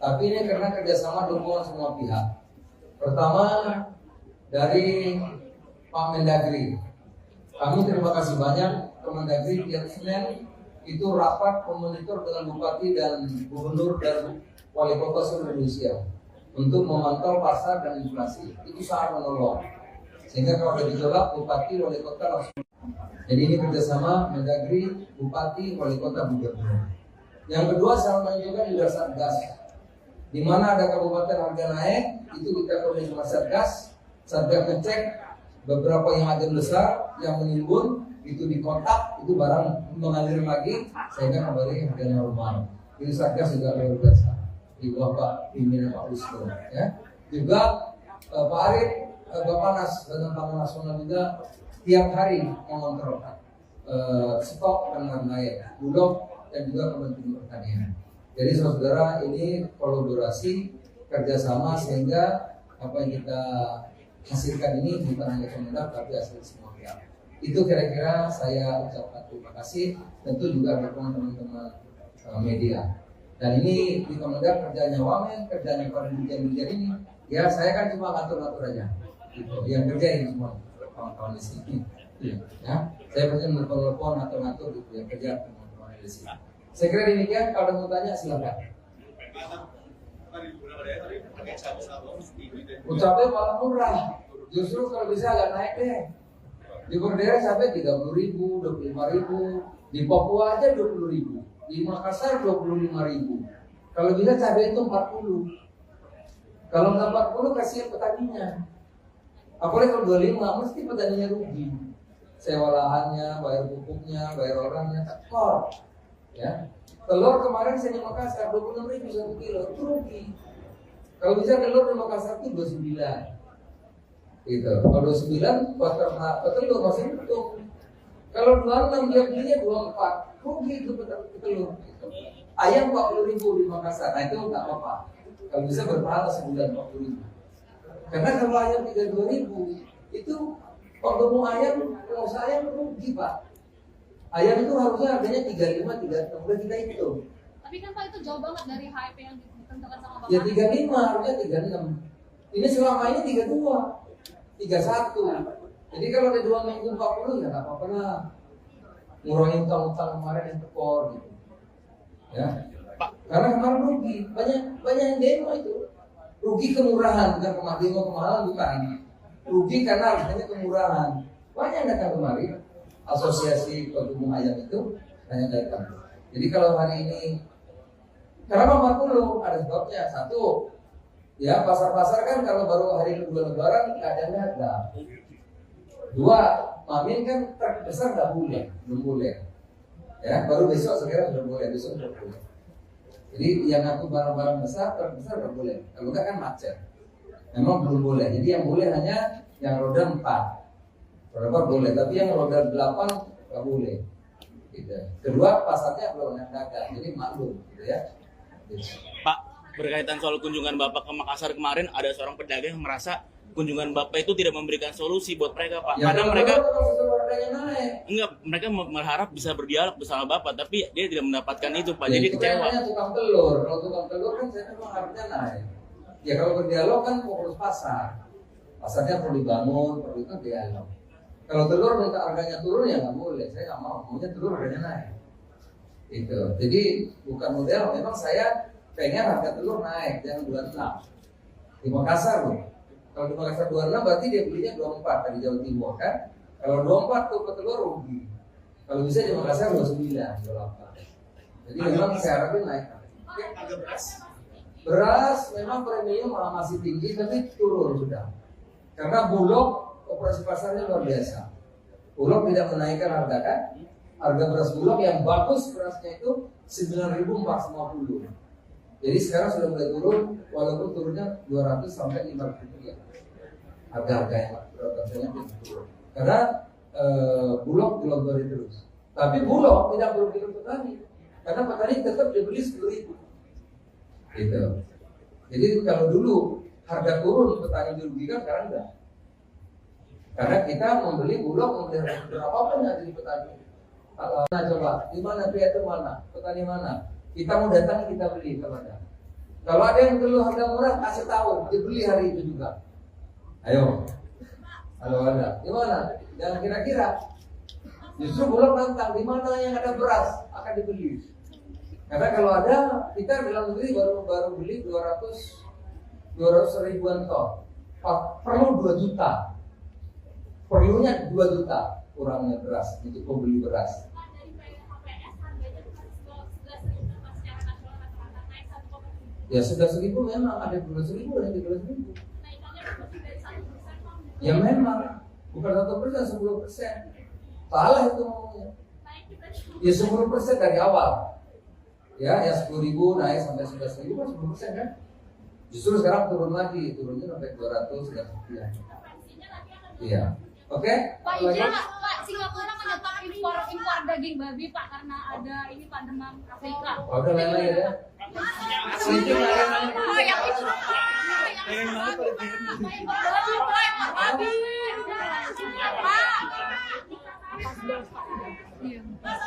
tapi ini karena kerjasama dukungan semua pihak. Pertama dari Pak Mendagri, kami terima kasih banyak. Kemendagri tiap Senin itu rapat memonitor dengan bupati dan gubernur dan wali kota seluruh Indonesia untuk memantau pasar dan inflasi. Itu sangat menolong. Sehingga kalau ada gejolak, bupati, wali kota langsung. Jadi ini kerjasama Mendagri, bupati, wali kota, gubernur. Yang kedua, sama juga juga Satgas. Di mana ada kabupaten harga naik, itu kita koordinasi sama Satgas. Satgas ngecek beberapa yang ada besar yang menimbun, itu dikontak, itu barang mengalir lagi sehingga kembali harga normal. Itu Satgas juga luar biasa di bawah Pak pimpinan Pak Wisnu, ya. Juga Pak Arief, Bappenas Badan Pangan Nasional juga tiap hari mengontrol stok dan lain-lain, Bulog dan juga Kementerian Pertanian. Jadi saudara, ini kolaborasi kerjasama sehingga apa yang kita hasilkan ini bukan hanya Kemendak tapi hasil semua pihak. Itu kira-kira saya ucapkan terima kasih. Tentu juga dukungan teman-teman media. Dan ini di Kemendak kerjanya Wamen, kerjanya para dirjen-dirjen ini. Ya saya kan cuma ngatur-ngatur aja. Gitu. Yang kerja ini semua kawan-kawan di sini. Ya, saya pasti telepon ngatur-ngatur gitu. Yang kerja teman-teman di sini. Saya kira demikian. Kalau ada mau tanya silakan. Ucapnya malah murah. Justru kalau bisa agak naik deh. Di Berdera sampai 30.000, 25.000, di Papua aja 20.000, di Makassar 25.000. Kalau bisa cabai itu 40. Kalau nggak 40 kasihan petaninya. Apalagi kalau 25 mesti petaninya rugi. Sewa lahannya, bayar pupuknya, bayar orangnya, tekor. Ya. Telur kemarin saya di Makassar 26.000 1 kilo, itu rugi. Kalau bisa telur di Makassar itu 29. Gitu. Kalau 29 buat petelur masih untung. Kalau 26 dia belinya 24, rugi itu petelur. Gitu. Ayam 40.000 di Makassar, nah itu nggak apa-apa. Kalau bisa berpahala sebulan 40.000. Karena kalau ayam 32.000 itu kalau mau ayam, kalau saya rugi Pak. Ayam itu harusnya harganya 35, 36, udah kita hitung. Tapi kan Pak itu jauh banget dari HIP yang ditentukan sama Bapak. Ya 35, harusnya 36. Ini selama ini 32. 31. Jadi kalau ada 2 minggu 40 ya nggak apa-apa lah. ngurangin utang-utang kemarin yang tekor gitu. Ya. Pak, Karena kemarin rugi, banyak yang demo itu. Rugi kemurahan, bukan demo kemahalan bukan. Rugi karena harganya kemurahan. Banyak yang datang kemari, asosiasi pengumum ayam itu banyak datang. Jadi kalau hari ini, kenapa 40? Ada sebabnya. Satu, ya pasar-pasar kan kalau baru hari kedua lebaran keadaannya ada. Dua, Mamin kan truk besar nggak boleh, belum boleh. Ya, baru besok sekarang sudah boleh, besok sudah boleh. Jadi yang ngaku barang-barang besar, truk besar nggak boleh. Kalau nggak kan macet. Memang belum boleh. Jadi yang boleh hanya yang roda 4. Roda 4 boleh, tapi yang roda 8 nggak boleh. Gitu. Kedua, pasarnya belum ada, jadi maklum, gitu ya. Gitu. Pak, berkaitan soal kunjungan Bapak ke Makassar kemarin, ada seorang pedagang yang merasa kunjungan Bapak itu tidak memberikan solusi buat mereka, Pak. Ya, Karena mereka harganya naik. enggak, mereka berharap bisa berdialog bersama Bapak, tapi dia tidak mendapatkan itu, Pak. Jadi Itu kecewa. kayaknya tukang telur. Kalau tukang telur kan saya memang harganya naik. Ya kalau berdialog kan fokus pasar. Pasarnya perlu dibangun, perlu itu dialog. Kalau telur minta harganya turun ya nggak boleh. Saya nggak mau. Maunya telur harganya naik. Itu. Jadi bukan model. Memang saya pengen harga telur naik, jangan 26. Di Makassar loh. Kalau di Makassar 26 berarti dia belinya 24 dari Jawa Timur kan. Kalau 24 tuh petelur rugi. Kalau bisa di Makassar 29, 28. Jadi memang saya harapin naik. Beras memang premium masih tinggi tapi turun sudah. Karena Bulog operasi pasarnya luar biasa. Bulog tidak menaikkan harga kan. Harga beras Bulog yang bagus berasnya itu 9.450. Jadi sekarang sudah mulai turun, walaupun turunnya 200 sampai 500 rupiah. Harga-harga yang rasanya turun. Karena Bulog dilogori terus. Tapi Bulog tidak merugi petani, karena petani tetap dibeli 10.000. Gitu. Jadi kalau dulu harga turun petani dirugikan, sekarang enggak. Karena kita membeli Bulog, membeli berapapun yang jadi petani. Nah coba, di mana itu mana? Petani mana? Kita mau datang kita beli kepada. Kalau ada yang perlu harga murah kasih tahu, dibeli hari itu juga. Ayo. Kalau ada, di mana? Jangan kira-kira. Justru Bulog nantang di mana yang ada beras akan dibeli. Karena kalau ada, kita dalam negeri baru beli 200 ribuan ton. Perlu 2 juta. Perlunya 2 juta kurangnya beras untuk membeli beras. Ya sudah 1.000 memang ada 12.000 ada 13.000. Ya memang bukan 1%, 10%. Salah itu ngomongnya. Ya 10% dari awal. Ya 10.000 naik sampai 11.000 kan 10% kan. Justru sekarang turun lagi, turunnya sampai 200 dan sekian. Iya. Oke? Pak, izin Pak, Singapura menyetop impor daging babi Pak karena ada ini Pak demam Afrika. Oh, udah lain lagi ya. Oh, yang itu babi.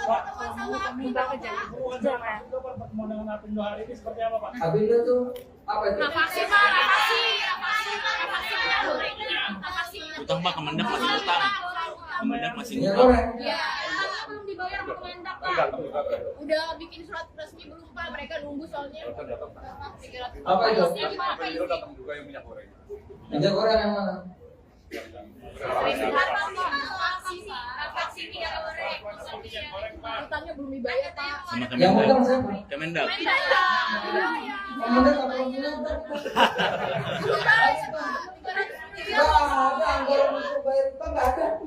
Pak, minta pertemuan dengan Apindo hari ini seperti apa, Pak? Apindo tuh apa itu? Nafasi Pak, nafasi. utang, Pak, Kemendak masih utang. Kemendak masih Minyak utang. goreng. Ya, belum dibayar sama Kemendak Pak. Udah bikin surat resmi belum Pak? Mereka nunggu soalnya. Apa itu? Minyak goreng yang mana? Utangnya belum dibayar Pak. Sama Yang Kemendak. utang siapa? Kemendak. Kemendak apa punya utang? Nggak ada anggaran untuk bayar utang, nggak ada.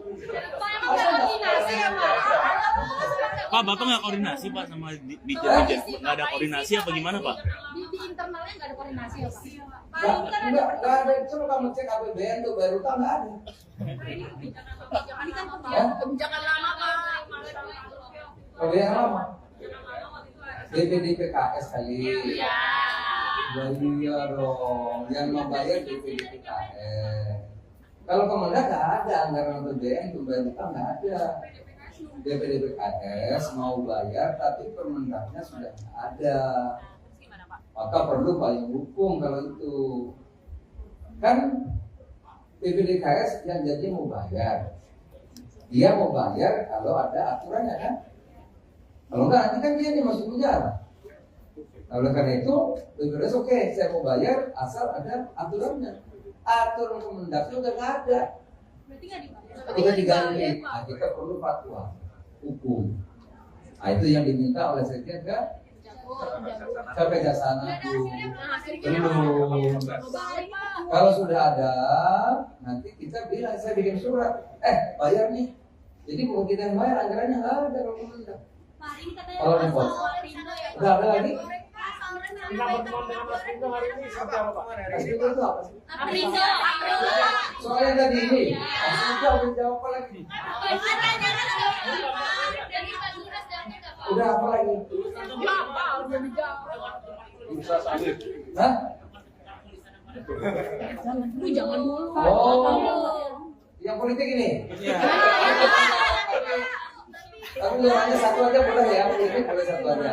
Pak, Bapak nggak koordinasi, Pak, sama Ditjen? Nggak ada koordinasi apa gimana, Pak? Di internalnya nggak ada koordinasi ya Pak? Nggak ada. Coba kamu cek APBN tuh bayar utang nggak ada. Ini kan kebijakan lama Pak. APBN lama. DPD PKS kali. Iya. Iya dong, yang membayar DPD PKS. Kalau Kemendak nggak ada anggaran APBN untuk bayar utang, nggak ada. DPD PKS mau bayar tapi Permendaknya sudah nggak ada. Maka perlu payung hukum kalau itu. Kan DPD PKS yang janji mau bayar. Dia mau bayar kalau ada aturannya kan. Kalau enggak nanti kan dia nih masuk penjara. Nah, oleh karena itu lebih baik oke, saya mau bayar asal ada aturannya. Aturan Kemendaknya udah nggak ada. Berarti nggak dibayar. Udah diganti. Nah, kita perlu fatwa hukum. Nah, itu yang diminta oleh Sekjen ke Kejaksaan Agung. Belum. Kalau sudah ada, nanti kita bilang, saya bikin surat, bayar nih. Jadi bukan kita yang bayar, anggarannya nggak ada kalau Kemendak. Kalau di pos, udah ada lagi. Kita pertemuan dengan Mas Rindo hari ini seperti apa Pak? Aprindo itu apa sih? Aprindo. Soalnya tadi ini, Aprindo udah jawab apa lagi? Udah apa lagi? Hah? Jangan dulu. Oh, yang politik ini? Tapi hanya satu aja boleh ya, politik boleh satu aja.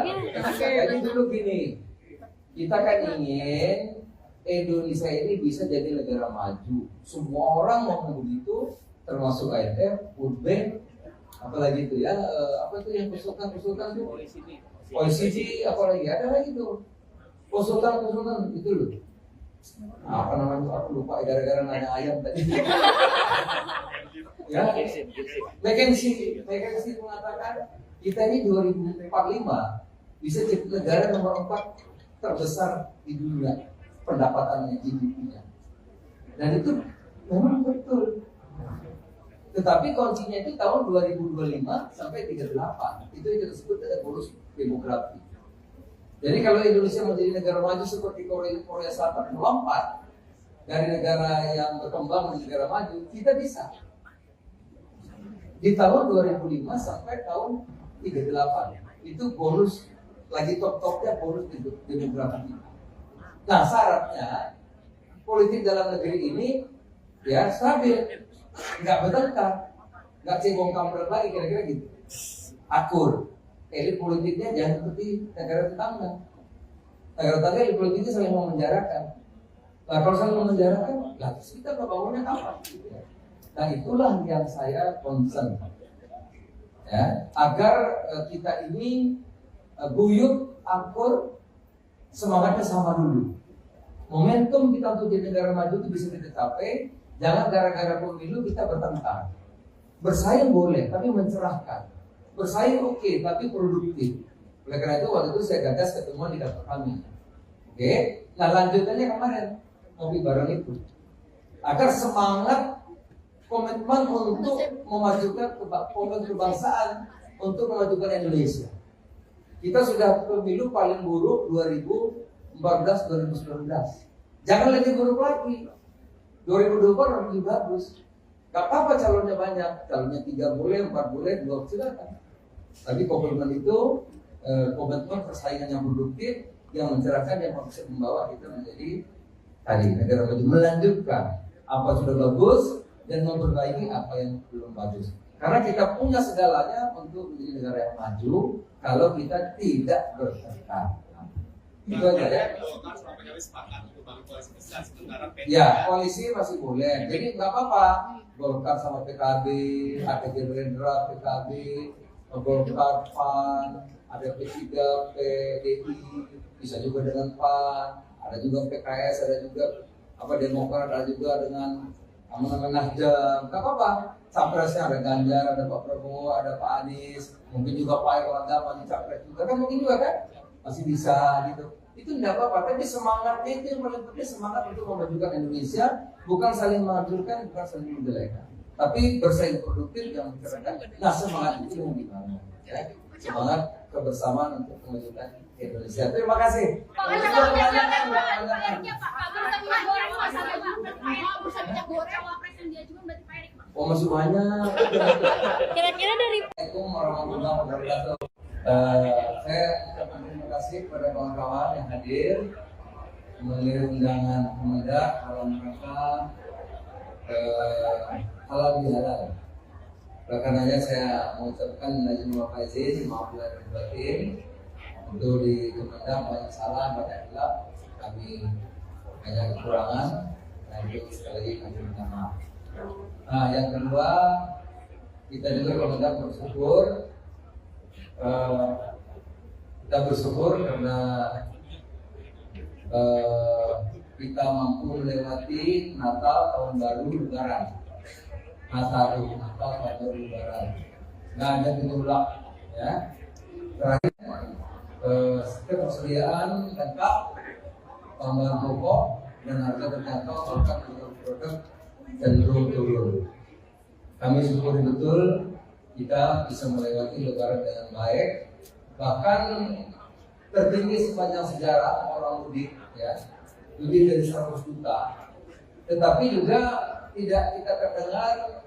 Jadi dulu gini, kita kan ingin Indonesia ini bisa jadi negara maju. Semua orang mau begitu, termasuk IMF, World Bank, apalagi itu ya, apa itu yang konsultan itu? OECD, apalagi ada lagi tuh konsultan itu loh. Apa namanya? Aku lupa gara-gara nanya ayam tadi. Ya, McKinsey mengatakan kita ini 2045 bisa jadi negara nomor 4 terbesar di dunia pendapatannya GDP-nya. Dan itu memang betul. Tetapi kuncinya itu tahun 2025 sampai 38. Itu yang kita sebut dengan bonus demografi. Jadi kalau Indonesia menjadi negara maju seperti Korea Selatan melompat dari negara yang berkembang menjadi negara maju, kita bisa. Di tahun 2005 sampai tahun 38 itu bonus lagi top-topnya bonus demografi. Nah syaratnya politik dalam negeri ini ya stabil, nggak bertengkar, nggak cebong kampret lagi kira-kira gitu, akur. Elit politiknya jangan seperti negara tetangga. Negara tetangga elit politiknya saling memenjarakan. Nah kalau saling memenjarakan, lah kita bangunnya kapan? Nah itulah yang saya concern, ya, agar kita ini guyup, akur, semangatnya sama dulu. Momentum kita untuk jadi negara maju itu bisa kita capai. Jangan gara-gara pemilu kita bertengkar. Bersaing boleh, tapi mencerahkan. Bersaing oke, tapi produktif. Oleh karena itu waktu itu saya gagas ketemuan di kantor kami. Oke, nah lanjutannya kemarin ngopi bareng itu. Agar semangat komitmen untuk memajukan kebangsaan, untuk memajukan Indonesia. Kita sudah pemilu paling buruk 2014-2019. Jangan lebih buruk lagi. 2024 lebih bagus. Gak apa-apa calonnya banyak, calonnya 3 boleh, 4 boleh, 2 silakan. Tapi komitmen itu komitmen persaingan yang produktif, yang mencerahkan, yang bisa membawa kita menjadi tadi negara maju, melanjutkan apa sudah bagus dan memperbaiki apa yang belum bagus. Karena kita punya segalanya untuk menjadi negara yang maju kalau kita tidak bertengkar. Itu aja ya. Ya, koalisi masih boleh. Jadi nggak apa-apa. Golkar sama PKB, ada Gerindra, PKB, Golkar, PAN, ada P3, PDI, bisa juga dengan PAN, ada juga PKS, ada juga Demokrat, ada juga dengan Nasdem. Nggak apa-apa. Capresnya ada Ganjar, ada Pak Prabowo, ada Pak Anies, mungkin juga Pak Erlangga masih capres juga kan, mungkin juga kan masih bisa gitu. Itu tidak apa-apa, tapi semangatnya itu yang paling penting, semangat untuk memajukan Indonesia, bukan saling menghancurkan, bukan saling menjelekan, tapi bersaing produktif yang mencerahkan. Nah semangat itu yang dibangun, ya. Semangat kebersamaan untuk memajukan Indonesia. Terima kasih. Oh masih banyak. Kira-kira dari Assalamualaikum warahmatullahi wabarakatuh. Saya ucapkan terima kasih kepada kawan-kawan yang hadir memenuhi undangan Kemendak dalam rangka halal bihalal. Oleh karenanya saya mengucapkan izin wa faizin, maaf lahir batin. Untuk di Kemendak banyak salah, banyak hilaf, kami banyak kekurangan. Nah itu sekali lagi kami minta maaf. Nah yang kedua, kita juga Kemendak bersyukur, kita bersyukur karena kita mampu melewati Natal, Tahun Baru, Lebaran. Natal, Tahun Baru, Lebaran. Nggak ada gejolak, ya. Terakhir, ketersediaan lengkap, bahan pokok dan harga terjangkau, bahkan produk cenderung turun. Kami syukuri betul kita bisa melewati Lebaran dengan baik, bahkan tertinggi sepanjang sejarah orang mudik, ya, lebih dari 100 juta. Tetapi juga tidak kita terdengar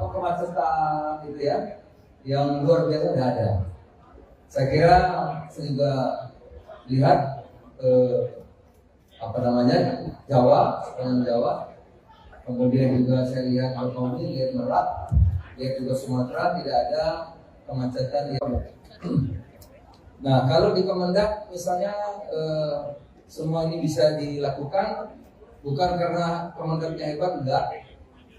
kemacetan gitu ya, yang luar biasa tidak ada. Saya kira saya juga lihat Jawa, sepanjang Jawa. Kemudian juga saya lihat Bakauheni, lihat Merak, lihat juga Sumatera, tidak ada kemacetan yang. Nah, kalau di Kemendak misalnya semua ini bisa dilakukan bukan karena Kemendaknya hebat, enggak,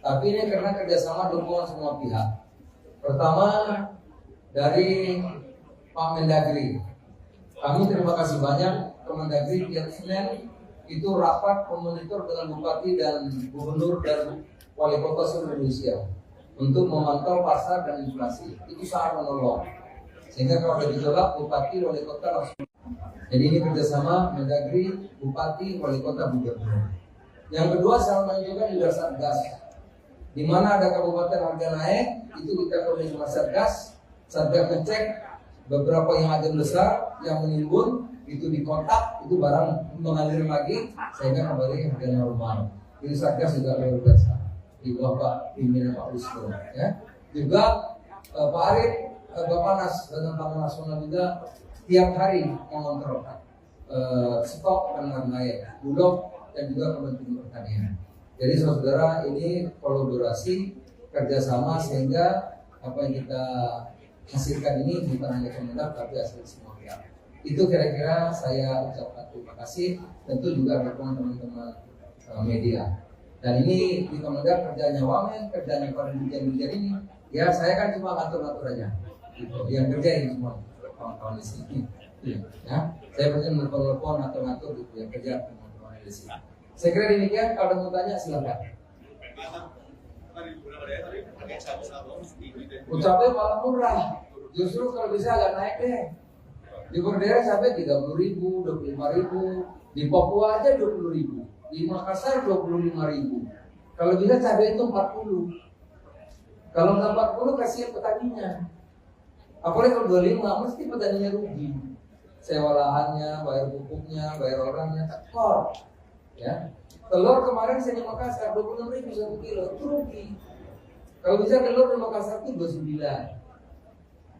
tapi ini karena kerjasama dukungan semua pihak. Pertama dari Pak Mendagri, kami terima kasih banyak Kemendagri tiap Senin itu rapat memonitor dengan bupati dan gubernur dan wali kota seluruh Indonesia untuk memantau pasar dan inflasi. Itu sangat menolong. Sehingga kalau ada gejolak, bupati, wali kota langsung. Jadi ini kerjasama Mendagri, bupati, wali kota, gubernur. Yang kedua, saya menunjukkan juga Satgas. Di mana ada kabupaten harga naik, itu kita koordinasi sama Satgas. Satgas ngecek beberapa yang ada besar, yang menimbun, itu dikontak, itu barang mengalir lagi, sehingga kembali harga normal. Jadi Satgas juga luar biasa. Di bawah Pak pimpinan Pak Wisnu, ya. Juga Pak Arief, Bappenas dan Pangan Nasional juga tiap hari mengontrol stok dan lain-lain, Bulog dan juga Kementerian Pertanian. Jadi saudara, ini kolaborasi kerjasama sehingga apa yang kita hasilkan ini bukan hanya Kemendak tapi hasil semua pihak. Itu kira-kira saya ucapkan terima kasih, tentu juga dukungan teman-teman media. Dan ini di Kemendak kerjanya Wamen, kerjanya para dirjen-dirjen ini. Ya saya kan cuma ngatur-ngatur aja. Gitu. Yang kerja ini semua kawan-kawan di sini. Ya, saya pasti menelpon atau ngatur gitu yang kerja teman-teman di sini. Saya kira demikian. Kalau ada mau tanya silakan. Ucapnya malah murah. Justru kalau bisa agak naik deh. Di Berdera sampai 30.000, 25.000. Di Papua aja 20.000. Di Makassar 25.000. Kalau bisa cabai itu 40. Kalau nggak 40 kasihan petaninya. Apalagi kalau 25 mesti petaninya rugi. Sewa lahannya, bayar pupuknya, bayar orangnya, tekor. Ya. Telur kemarin saya di Makassar 26.000 1 kilo, itu rugi. Kalau bisa telur di Makassar itu 29.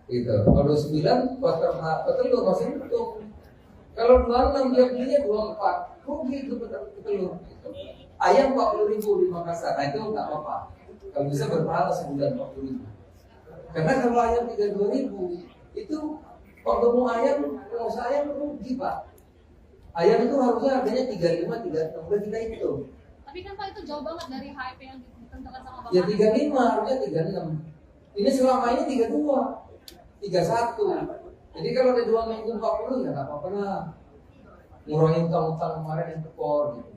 Gitu. Kalau 29 petelur masih untung. Kalau 26 dia belinya 24, rugi itu petelur. Ayam 40.000 di Makassar, nah itu nggak apa-apa. Kalau bisa berpahala sebulan 40.000. Karena kalau ayam 32.000 itu kalau mau ayam, kalau saya rugi Pak. Ayam itu harusnya harganya 35, 36, udah kita hitung. Tapi kan Pak itu jauh banget dari HIP yang ditentukan sama Bapak. Ya 35, harusnya 36. Ini selama ini 32. 31. Jadi kalau ada 2 minggu 40 ya nggak apa-apa lah. Ngurangin utang-utang kemarin yang tekor gitu.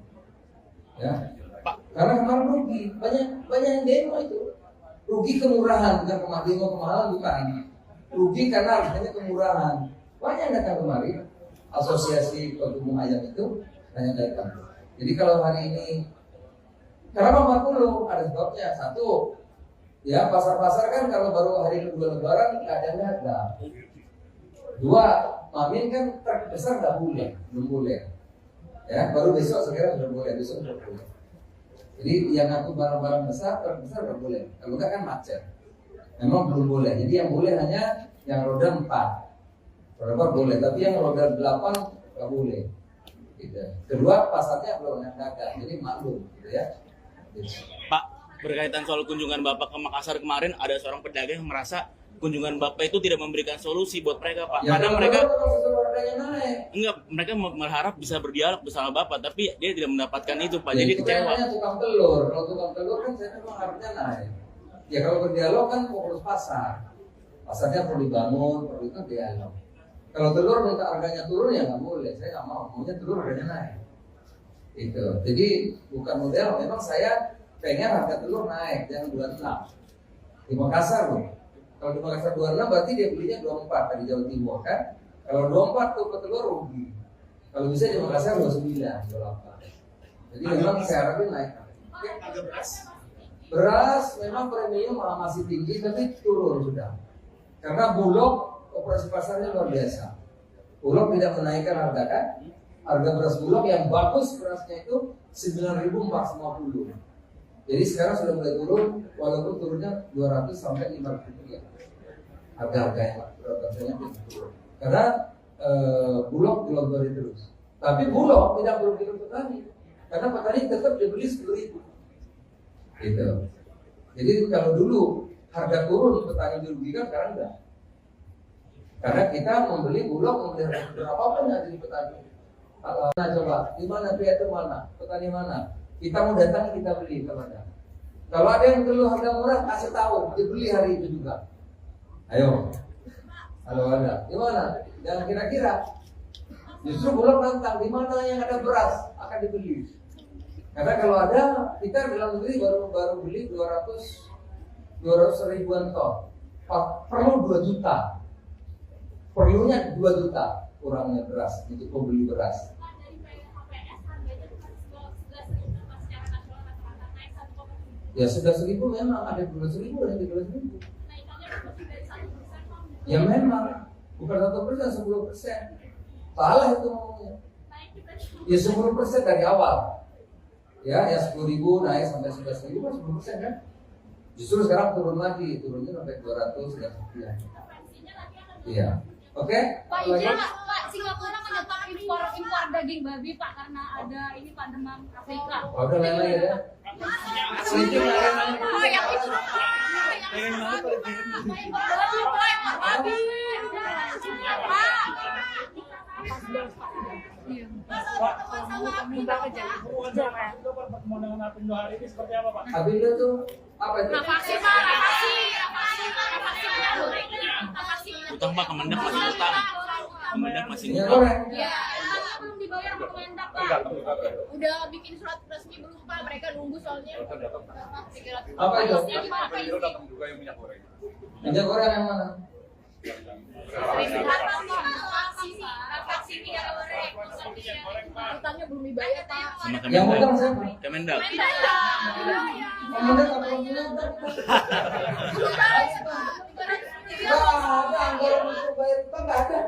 Ya. Karena kemarin rugi, banyak yang demo itu. Rugi kemurahan, bukan kemahalan bukan. Rugi karena harganya kemurahan. Banyak yang datang kemari. Asosiasi Pedagang Ayam itu banyak datang. Jadi kalau hari ini kenapa 40? Ada sebabnya. Satu, ya pasar-pasar kan kalau baru hari kedua Lebaran keadaannya ada. Dua, Mamin kan terbesar nggak boleh, belum boleh. Ya, baru besok sekarang sudah boleh, besok sudah boleh. Jadi yang ngaku barang-barang besar terbesar nggak boleh. Kalau nggak kan macet. Memang belum boleh. Jadi yang boleh hanya yang roda 4. Roda 4 boleh, tapi yang roda 8 nggak boleh. Gitu. Kedua, pasarnya belum ada, jadi maklum, gitu ya. Gitu. Pak, berkaitan soal kunjungan Bapak ke Makassar kemarin, ada seorang pedagang yang merasa kunjungan Bapak itu tidak memberikan solusi buat mereka, Pak. Ya, karena mereka naik. mereka berharap bisa berdialog bersama Bapak, tapi dia tidak mendapatkan itu, Pak. Jadi Ya, kecewa. tukang telur, kalau tukang telur kan saya memang harusnya naik. Ya kalau berdialog kan fokus pasar. Pasarnya perlu dibangun, perlu itu dialog. Kalau telur minta harganya turun ya nggak boleh, saya nggak mau. Maunya telur harganya naik. Itu. Jadi bukan model. Memang saya pengen harga telur naik, jangan 26. Di Makassar loh. Kalau di Makassar 26 berarti dia belinya 24 dari Jawa Timur kan. Kalau 24 tuh petelur rugi. Kalau bisa di Makassar 29, 28. Jadi memang saya harapin naik. Harga beras. Beras memang premium masih tinggi tapi turun sudah. Karena Bulog operasi pasarnya luar biasa. Bulog tidak menaikkan harga kan. Harga beras Bulog yang bagus berasnya itu 9.450. Jadi sekarang sudah mulai turun, walaupun turunnya 200 sampai 500 rupiah. Harga-harga yang rasanya turun. Karena Bulog dilogori terus. Tapi Bulog tidak merugikan petani, karena petani tetap dibeli 10.000. Gitu. Jadi kalau dulu harga turun petani dirugikan, sekarang enggak. Karena kita membeli Bulog, membeli harga berapapun yang jadi petani. Nah, coba di mana Piatu mana, petani mana? Kita mau datang kita beli kemana? Kalau ada yang dulu harga murah kasih tahu, dibeli hari itu juga. Ayo. Kalau ada, di mana? Jangan kira-kira. Justru Bulog nantang di mana yang ada beras akan dibeli. Karena kalau ada, kita dalam negeri baru beli 200 ribuan ton. Perlu 2 juta. Perlunya 2 juta kurangnya beras untuk pembeli beras. Ya sudah 1.000 memang ada 12.000 dan 13.000. Ya memang bukan 1%, 10%. Salah itu ngomongnya. Ya 10% dari awal. Ya 10.000 naik sampai 11.000 kan 10% kan. Justru sekarang turun lagi, turunnya sampai 200 dan sekian. Iya. Oke? Pak, izin Pak, Singapura menyetop impor daging babi Pak karena ada ini Pak demam Afrika. Udah lain-lain ya. Oh, yang itu babi. Pak, minta pertemuan dengan Apindo hari ini seperti apa Pak? Apindo tuh apa itu? Nafasi Pak, nafasi. Utang Pak, Kemendak masih utang. Kemendak masih Minyak utang. goreng. Ya, belum dibayar sama Kemendak Pak. Udah bikin surat resmi belum Pak? Mereka nunggu soalnya. Apa itu? Minyak goreng yang mana? Utangnya belum dibayar Pak. Sama Yang Kemendak. utang siapa? Kemendak. Kemendak apa punya utang? Nggak ada anggaran untuk bayar utang, nggak ada.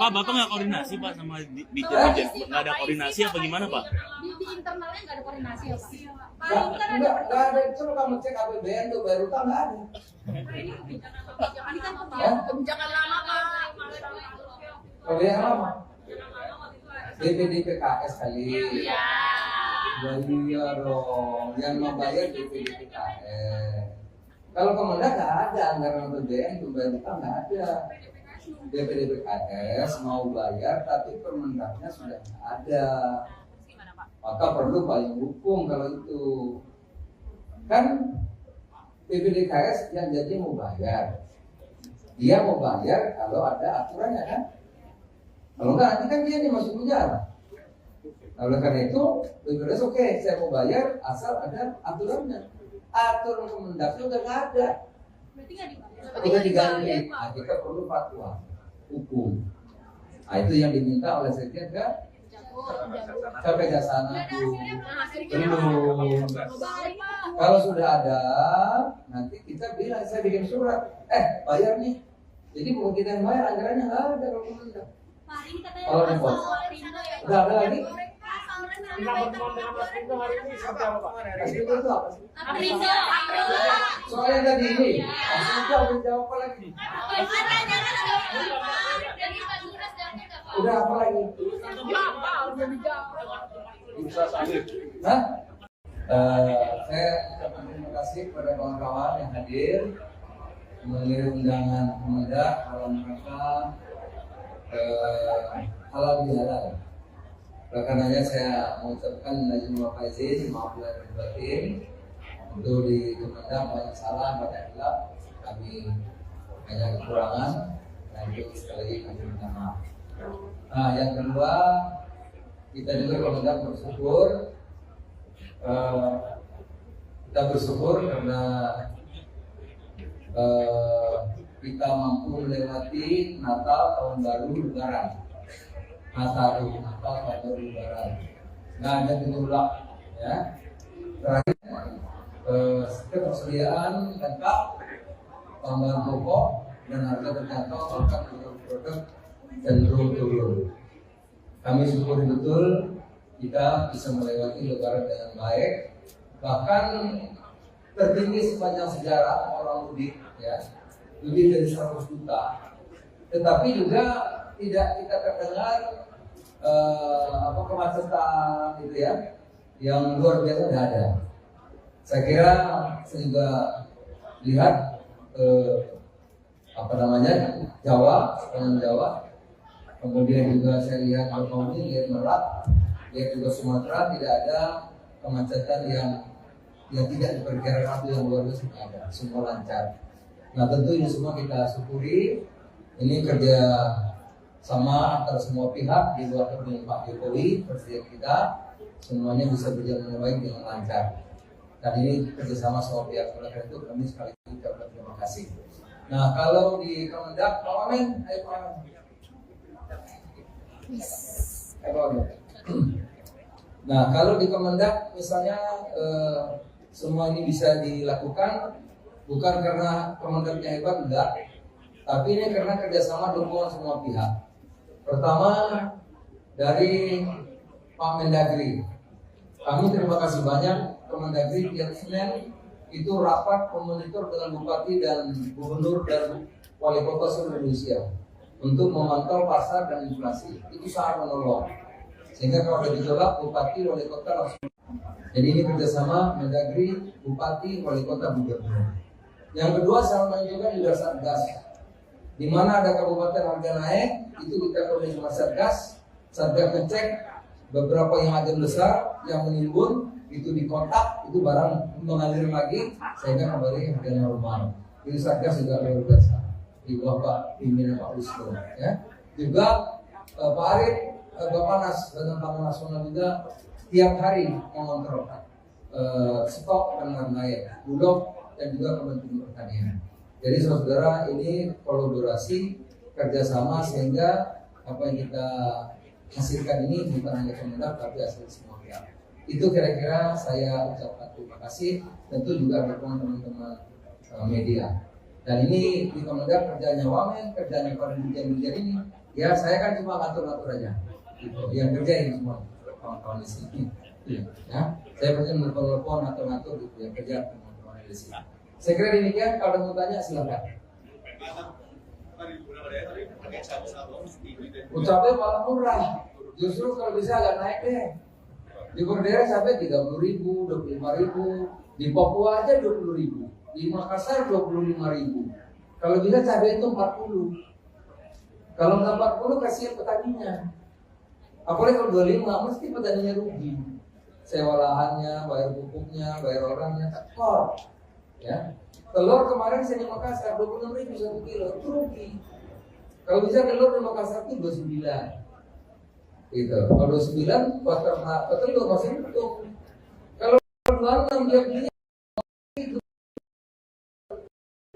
Pak, Bapak nggak koordinasi Pak sama Dirjen? Nggak ada koordinasi apa gimana Pak? Di internalnya nggak ada koordinasi ya Pak? Nggak ada. Coba kamu cek APBN tuh bayar utang nggak ada. Ini kan kebijakan lama Pak. Kalau yang lama, DPD PKS kali. Iya dong, yang membayar DPD PKS. Kalau Kemendak nggak ada anggaran APBN untuk bayar utang, nggak ada. DPD PKS mau bayar, tapi Kemendaknya sudah nggak ada. Maka perlu payung hukum kalau itu. Kan PPDKS yang jadi mau bayar. Dia mau bayar kalau ada aturannya kan. Kalau enggak nanti kan dia nih masuk penjara. Nah, oleh karena itu PPDKS oke, saya mau bayar asal ada aturannya. Aturan Kemendaknya udah nggak ada. Berarti nggak dibayar. Udah diganti. Nah, kita perlu fatwa hukum. Nah, itu yang diminta oleh Sekjen ke Kejaksaan Agung. Belum. Kalau sudah ada, nanti kita bilang, saya bikin surat, bayar nih. Jadi bukan kita yang bayar, anggarannya nggak ada kalau Kemendak. Kalau di pos, udah ada lagi. Minta pertemuan dengan Apindo hari ini seperti apa Pak? Apindo itu apa sih? Aprindo. Soalnya tadi ini, Apindo udah jawab apa lagi? Udah apa lagi? Hah? Saya ucapkan terima kasih kepada kawan-kawan yang hadir melalui undangan Kemendak dalam rangka halal bihalal. Oleh karenanya saya mengucapkan izin maaf lahir dan batin. Untuk di Kemendak banyak salah, banyak hilaf, kami banyak kekurangan, dan itu sekali lagi kami minta maaf. Nah, yang kedua, kita juga Kemendak bersyukur, kita bersyukur karena kita mampu melewati Natal, Tahun Baru, Lebaran. Natal, Tahun Baru, Lebaran. Nggak ada gejolak, ya. Terakhir, ketersediaan lengkap, tambahan pokok dan harga terjangkau, bahkan produk cenderung turun. Kami syukuri betul kita bisa melewati Lebaran dengan baik, bahkan tertinggi sepanjang sejarah orang mudik, ya, lebih dari 100 juta. Tetapi juga tidak kita terdengar kemacetan gitu ya, yang luar biasa tidak ada. Saya kira saya juga lihat Jawa, sepanjang Jawa, kemudian juga saya lihat Banyuwangi, lihat Merak, lihat juga Sumatera, tidak ada kemacetan yang tidak diperkirakan itu yang luar biasa ada, semua lancar. Nah tentu ini semua kita syukuri, ini kerja sama antara semua pihak di luar kepemimpinan Pak Jokowi, presiden kita, semuanya bisa berjalan dengan baik dengan lancar. Dan ini kerjasama semua pihak, oleh karena itu kami sekali lagi ucapkan terima kasih. Nah kalau di Kemendak, Pak Wamen, ayo Pak Wamen. Nah kalau di Kemendak misalnya semua ini bisa dilakukan bukan karena Kemendaknya hebat, enggak, tapi ini karena kerjasama dukungan semua pihak. Pertama dari Pak Mendagri, kami terima kasih banyak. Kemendagri tiap Senin itu rapat memonitor dengan bupati dan gubernur dan wali kota seluruh Indonesia untuk memantau pasar dan inflasi. Itu sangat menolong. Sehingga kalau ada gejolak, bupati, wali kota langsung. Jadi ini kerjasama Mendagri, bupati, wali kota, gubernur. Yang kedua sama juga juga Satgas. Di mana ada kabupaten harga naik, itu kita koordinasi sama Satgas. Satgas ngecek beberapa yang agen besar yang menimbun, itu dikontak, itu barang mengalir lagi sehingga kembali harga normal. Itu Satgas juga luar biasa di bawah Pak pimpinan Pak Wisnu, ya. Juga Pak Arief, Bapanas Badan Pangan Nasional juga tiap hari mengontrol stok dan lain-lain, Bulog dan juga Kementerian Pertanian. Jadi saudara ini kolaborasi kerjasama sehingga apa yang kita hasilkan ini bukan hanya Kemendak tapi hasil semua pihak. Itu kira-kira saya ucapkan terima kasih, tentu juga dukungan teman-teman media. Dan ini di Kemendak kerjanya Wamen, kerjanya para dirjen-dirjen ini, ya saya kan cuma ngatur-ngatur aja. Gitu. Yang kerja ini semua kawan-kawan di sini. Ya, saya pasti menelpon ngatur-ngatur gitu, yang kerja teman-teman di sini. Saya kira demikian. Kalau ada mau tanya silakan. Ucapnya malah murah. Justru kalau bisa agak naik deh. Di Berdera sampai 30.000, 25.000, di Papua aja 20.000, di Makassar 25.000. Kalau bisa cabai itu 40. Kalau nggak 40 kasihan petaninya. Apalagi kalau 25 mesti petaninya rugi. Sewa lahannya, bayar pupuknya, bayar orangnya, tekor. Ya, telur kemarin saya di Makassar 26.000 1 kilo, itu rugi. Kalau bisa telur di Makassar itu 29. Gitu. Kalau 29 buat ternak telur masih untung. Kalau 26 dia beli itu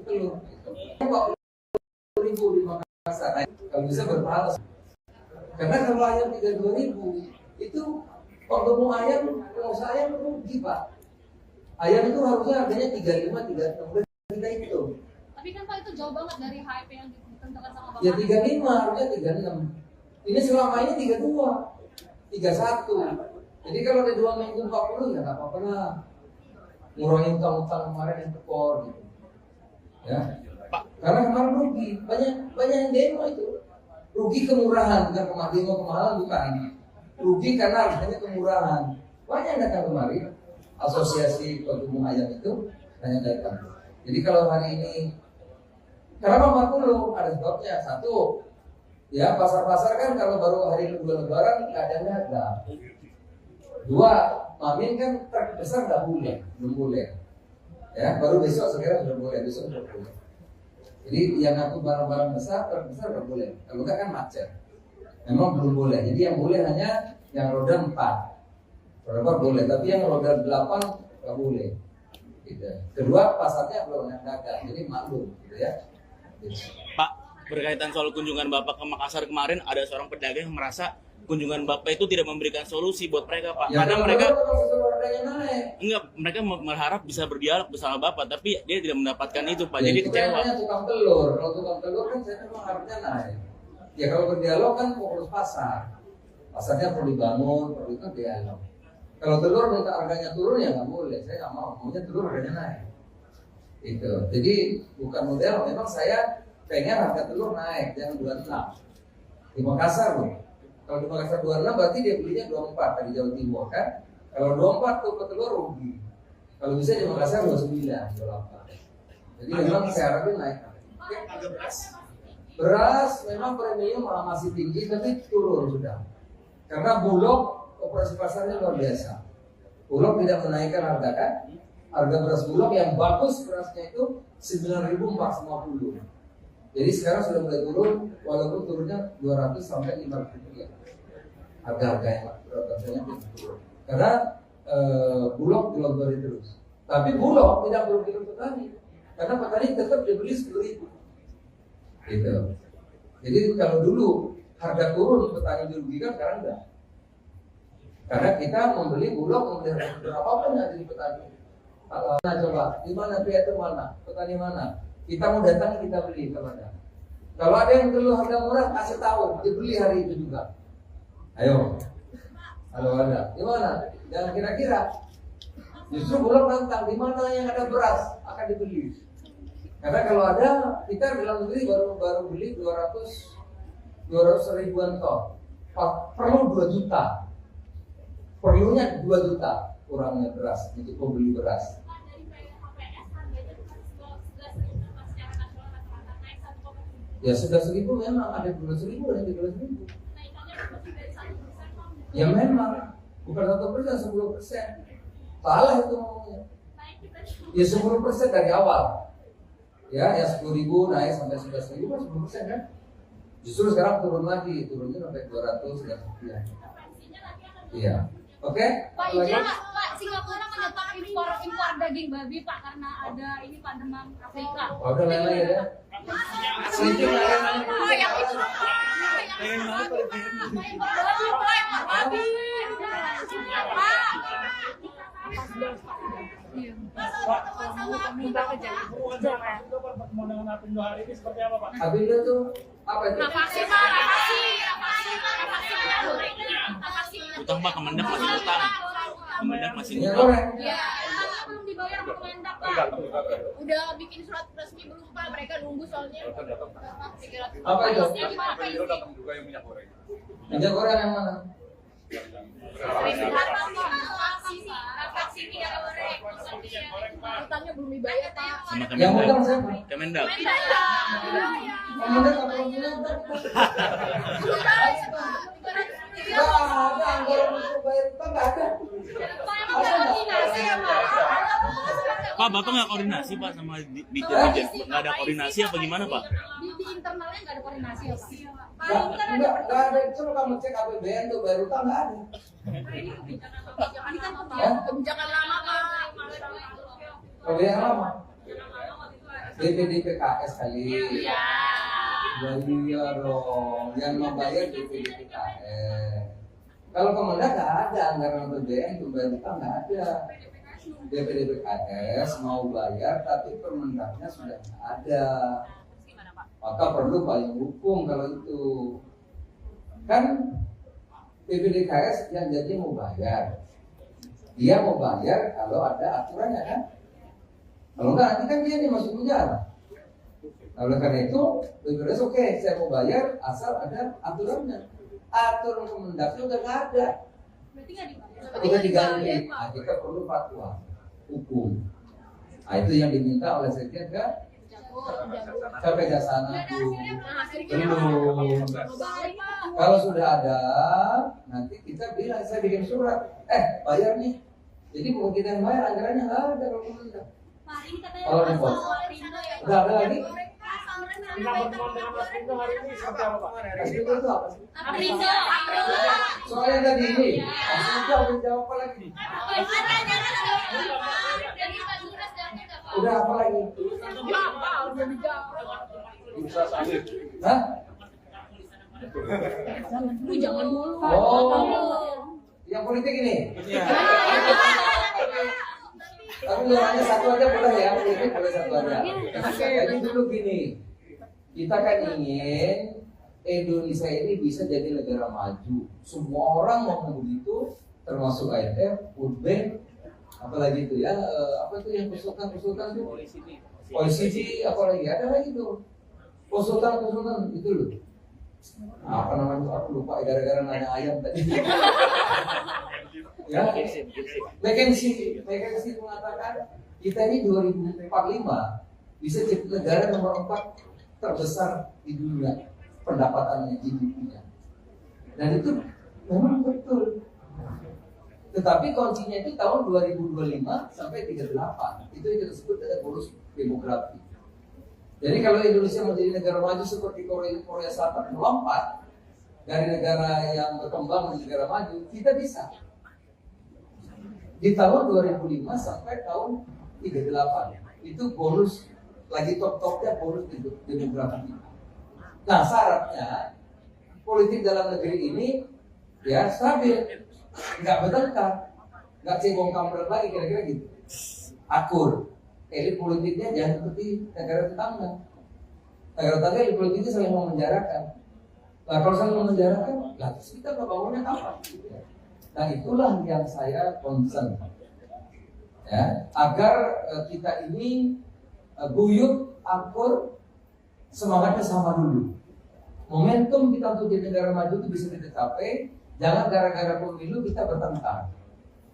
telur. 40.000 di Makassar. Kalau bisa berpahala. Karena kalau ayam 32.000 itu kalau mau ayam, kalau saya rugi Pak. Ayam itu harusnya harganya 35, 36 kita itu. Tapi kan Pak itu jauh banget dari HEP yang ditentukan sama Bapak. Ya 35, harusnya 36. Ini selama ini 32, 31. Jadi kalau ada 2 minggu 40 ya nggak apa-apa lah. Ngurangin utang-utang kemarin yang tekor gitu. Ya. Karena kemarin rugi, banyak yang demo itu. Rugi kemurahan, bukan kemahalan bukan. Rugi karena harganya kemurahan. Banyak yang datang kemarin. Asosiasi Pedagang Ayam itu banyak datang. Jadi kalau hari ini kenapa 40? Ada sebabnya. Satu, Ya, pasar-pasar kan kalau baru hari kedua lebaran nggak ada dagang. Dua, Mamin kan truk besar nggak boleh, belum boleh. Ya, baru besok sekarang sudah boleh, besok sudah boleh. Jadi yang aku barang-barang besar, truk besar nggak boleh. Kalau nggak kan macet. Memang belum boleh. Jadi yang boleh hanya yang roda 4. Roda 4 boleh, tapi yang roda 8 nggak boleh. Gitu. Kedua, pasarnya belum ada dagang, jadi maklum, gitu ya. Gitu. Pak, berkaitan soal kunjungan Bapak ke Makassar kemarin, ada seorang pedagang yang merasa kunjungan Bapak itu tidak memberikan solusi buat mereka, Pak. Ya, Karena mereka harganya naik. enggak, mereka berharap bisa berdialog bersama Bapak, tapi dia tidak mendapatkan itu, Pak. Ya, Jadi itu kecewa. kayaknya tukang telur. Kalau tukang telur kan saya memang harganya naik. Ya kalau berdialog kan fokus pasar. Pasarnya perlu dibangun, perlu itu dialog. Kalau telur minta harganya turun ya nggak boleh. Saya nggak mau. Maunya telur harganya naik. Itu. Jadi bukan model. Memang saya pengen harga telur naik, jangan 26. Di Makassar loh. Kalau di Makassar 26 berarti dia belinya 24 dari Jawa Timur kan. Kalau 24 tuh petelur rugi. Kalau bisa di Makassar 29, 28. Jadi memang saya harapin naik. Beras memang premium masih tinggi tapi turun sudah. Karena Bulog operasi pasarnya luar biasa. Bulog tidak menaikkan harga kan. Harga beras Bulog yang bagus berasnya itu 9.450. Jadi sekarang sudah mulai turun, walaupun turunnya 200 sampai 500 rupiah. Harga-harga yang rasanya turun. Karena Bulog dilontori terus. Tapi Bulog tidak merugikan petani, karena petani tetap dibeli 10.000. Gitu. Jadi kalau dulu harga turun petani dirugikan, sekarang enggak. Karena kita membeli Bulog, membeli harga berapapun yang dari petani. Nah coba, di mana pihak itu mana? Petani mana? Kita mau datang kita beli kalau ada. Kalau ada yang perlu harga murah, kasih tahu, dibeli hari itu juga. Ayo. Kalau ada, di mana? Jangan kira-kira. Justru Bulog nantang di mana yang ada beras akan dibeli. Karena kalau ada, kita dalam negeri baru beli 200 ribuan ton. Perlu 2 juta. Perlunya 2 juta kurangnya beras untuk membeli beras. Ya 11.000 memang ada 12.000 dan 13.000. Ya memang bukan 1%, 10%. Salah itu ngomongnya. Ya 10% dari awal. Ya 10.000 naik sampai 11.000 kan 10% kan. Justru sekarang turun lagi, turunnya sampai 200 dan sekian. Iya. Oke? Pak Ija, Pak Singapura menyetop impor daging babi Pak karena ada ini Pak demam Afrika. Oh, udah lain-lain ya. Sini lain-lain. Oh, yang itu. Babi. Pertemuan dengan Apindo hari ini seperti apa, Pak? Apindo tuh apa itu? Vaksin. Utang, Pak, Kemendak masih utang. Kemendak masih Minyak utang. goreng. Ya, belum dibayar sama Kemendak Pak. Udah bikin surat resmi belum Pak? Mereka nunggu soalnya. Apa itu? Minyak goreng yang mana? Vaksin minyak goreng. Utangnya belum dibayar Pak. Sama Yang utang Kemendak. siapa? Kemendak. Kemendak apa Kemendak? Nggak ada anggaran untuk bayar utang, nggak ada. Pak, Bapak nggak koordinasi, Pak, sama Dirjen? Nggak ada koordinasi apa gimana, Pak? Di internalnya nggak ada koordinasi ya Pak? Nggak ada. Coba kamu cek APBN tuh bayar utang, nggak ada. Ini kan kebijakan lama Pak. Kalau yang lama DPD PKS kali. Iya dong, yang membayar DPD PKS. Kalau Kemendak nggak ada anggaran APBN untuk bayar utang, nggak ada. DPD PKS mau bayar tapi Permendaknya sudah nggak ada. Maka perlu payung hukum kalau itu. Kan DPD PKS yang jadi mau bayar. Dia mau bayar kalau ada aturannya kan. Kalau nggak nanti kan dia masuk penjara. Nah, oleh karena itu, BPJS oke, saya mau bayar asal ada aturannya. Aturan Kemendaknya udah nggak ada. Berarti nggak dibayar. Udah diganti. Nah, kita perlu fatwa hukum. Nah, itu yang diminta oleh Sekjen ke Sampai ke sana tuh. Nah, hasilnya Belum. balik, Pak. Kalau sudah ada, nanti kita bilang, saya bikin surat, bayar nih. Jadi bukan kita yang bayar, anggarannya nggak ada kalau pemerintah. Pak, ini katanya Kalau di pos, Aprindo ya, Pak. nggak ada lagi. Kita pertemuan dengan Mas Pindo hari ini seperti apa Pak? Asli itu apa sih? Aprindo. Soalnya tadi ini, asli itu udah jawab apa lagi? Udah apa lagi? Hah? Lu jangan mulu. Oh, yang politik ini? Tapi hanya satu aja boleh ya, politik boleh satu aja. Jadi dulu gini, kita kan ingin Indonesia ini bisa jadi negara maju. Semua orang mau begitu, termasuk IMF, World Bank, apalagi itu ya, apa itu yang konsultan itu? OECD, apalagi ada lagi tuh konsultan itu loh. Apa namanya? Aku lupa gara-gara nanya ayam tadi. Ya, McKinsey mengatakan kita ini 2045 bisa jadi negara nomor 4 terbesar di dunia pendapatannya GDP-nya. Dan itu memang betul. Tetapi kuncinya itu tahun 2025 sampai 38. Itu yang kita sebut dengan bonus demografi. Jadi kalau Indonesia menjadi negara maju seperti Korea Selatan melompat dari negara yang berkembang menjadi negara maju, kita bisa. Di tahun 2005 sampai tahun 38 itu bonus lagi top-topnya bonus demografi. Nah syaratnya politik dalam negeri ini ya stabil, nggak bertengkar, nggak cebong kampret lagi kira-kira gitu, akur. Elit politiknya jangan seperti negara tetangga. Negara tetangga elit politiknya saling memenjarakan. Nah kalau saling memenjarakan, lah terus kita bangunnya kapan? Nah itulah yang saya concern, ya, agar kita ini guyup, akur, semangatnya sama dulu. Momentum kita untuk jadi negara maju itu bisa kita capai. Jangan gara-gara pemilu kita bertengkar.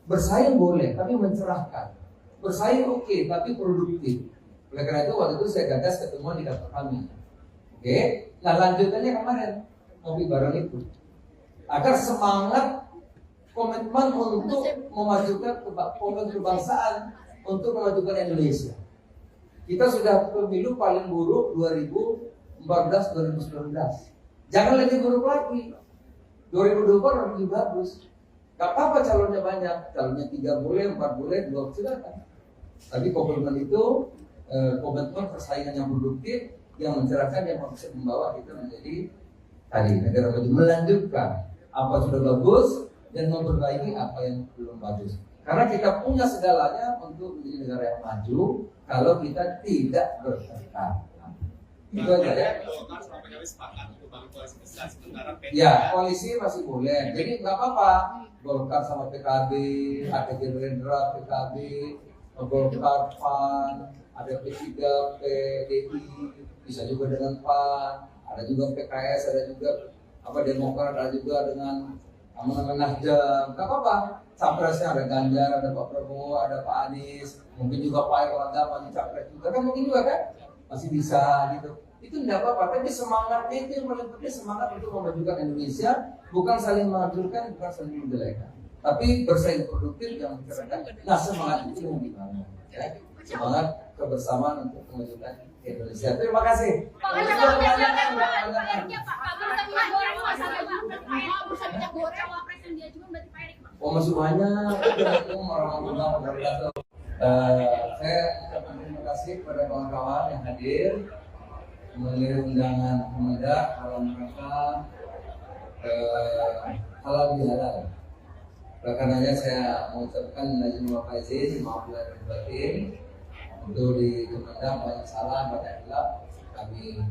Bersaing boleh, tapi mencerahkan. Bersaing oke, tapi produktif. Oleh karena itu waktu itu saya gagas ketemuan di kantor kami. Oke, nah lanjutannya kemarin ngopi bareng itu. Agar semangat komitmen untuk memajukan kebangsaan, untuk memajukan Indonesia. Kita sudah pemilu paling buruk 2014-2019. Jangan lebih buruk lagi. 2024 lebih bagus. Gak apa-apa calonnya banyak, calonnya 3 boleh, 4 boleh, 2 silakan. Tapi komitmen itu komitmen persaingan yang produktif, yang mencerahkan, yang bisa membawa kita menjadi tadi negara maju, melanjutkan apa sudah bagus dan memperbaiki apa yang belum bagus. Karena kita punya segalanya untuk menjadi negara yang maju kalau kita tidak bertengkar. Itu aja ya. Ya, koalisi masih boleh. Jadi nggak apa-apa. Golkar sama PKB, ada Gerindra, PKB, Golkar, PAN, ada P3, PDI, bisa juga dengan PAN, ada juga PKS, ada juga Demokrat, ada juga dengan Nasdem. Nggak apa-apa. Capresnya ada Ganjar, ada Pak Prabowo, ada Pak Anies, mungkin juga Pak Erlangga maju capres juga kan, mungkin juga kan masih bisa gitu. Itu tidak apa-apa, tapi semangatnya itu yang paling penting, semangat untuk memajukan Indonesia, bukan saling menghancurkan, bukan saling menjelekan, tapi bersaing produktif yang mencerahkan. Nah semangat itu yang dibangun, ya. Semangat kebersamaan untuk memajukan Indonesia. Terima kasih. Oh masih banyak. Saya ucapkan terima kasih kepada kawan-kawan yang hadir mengirim undangan Kemendak dalam rangka halal bihalal. Oleh karenanya saya mengucapkan izin maaf lahir dan batin. Untuk di Kemendak banyak salah, banyak hilaf, kami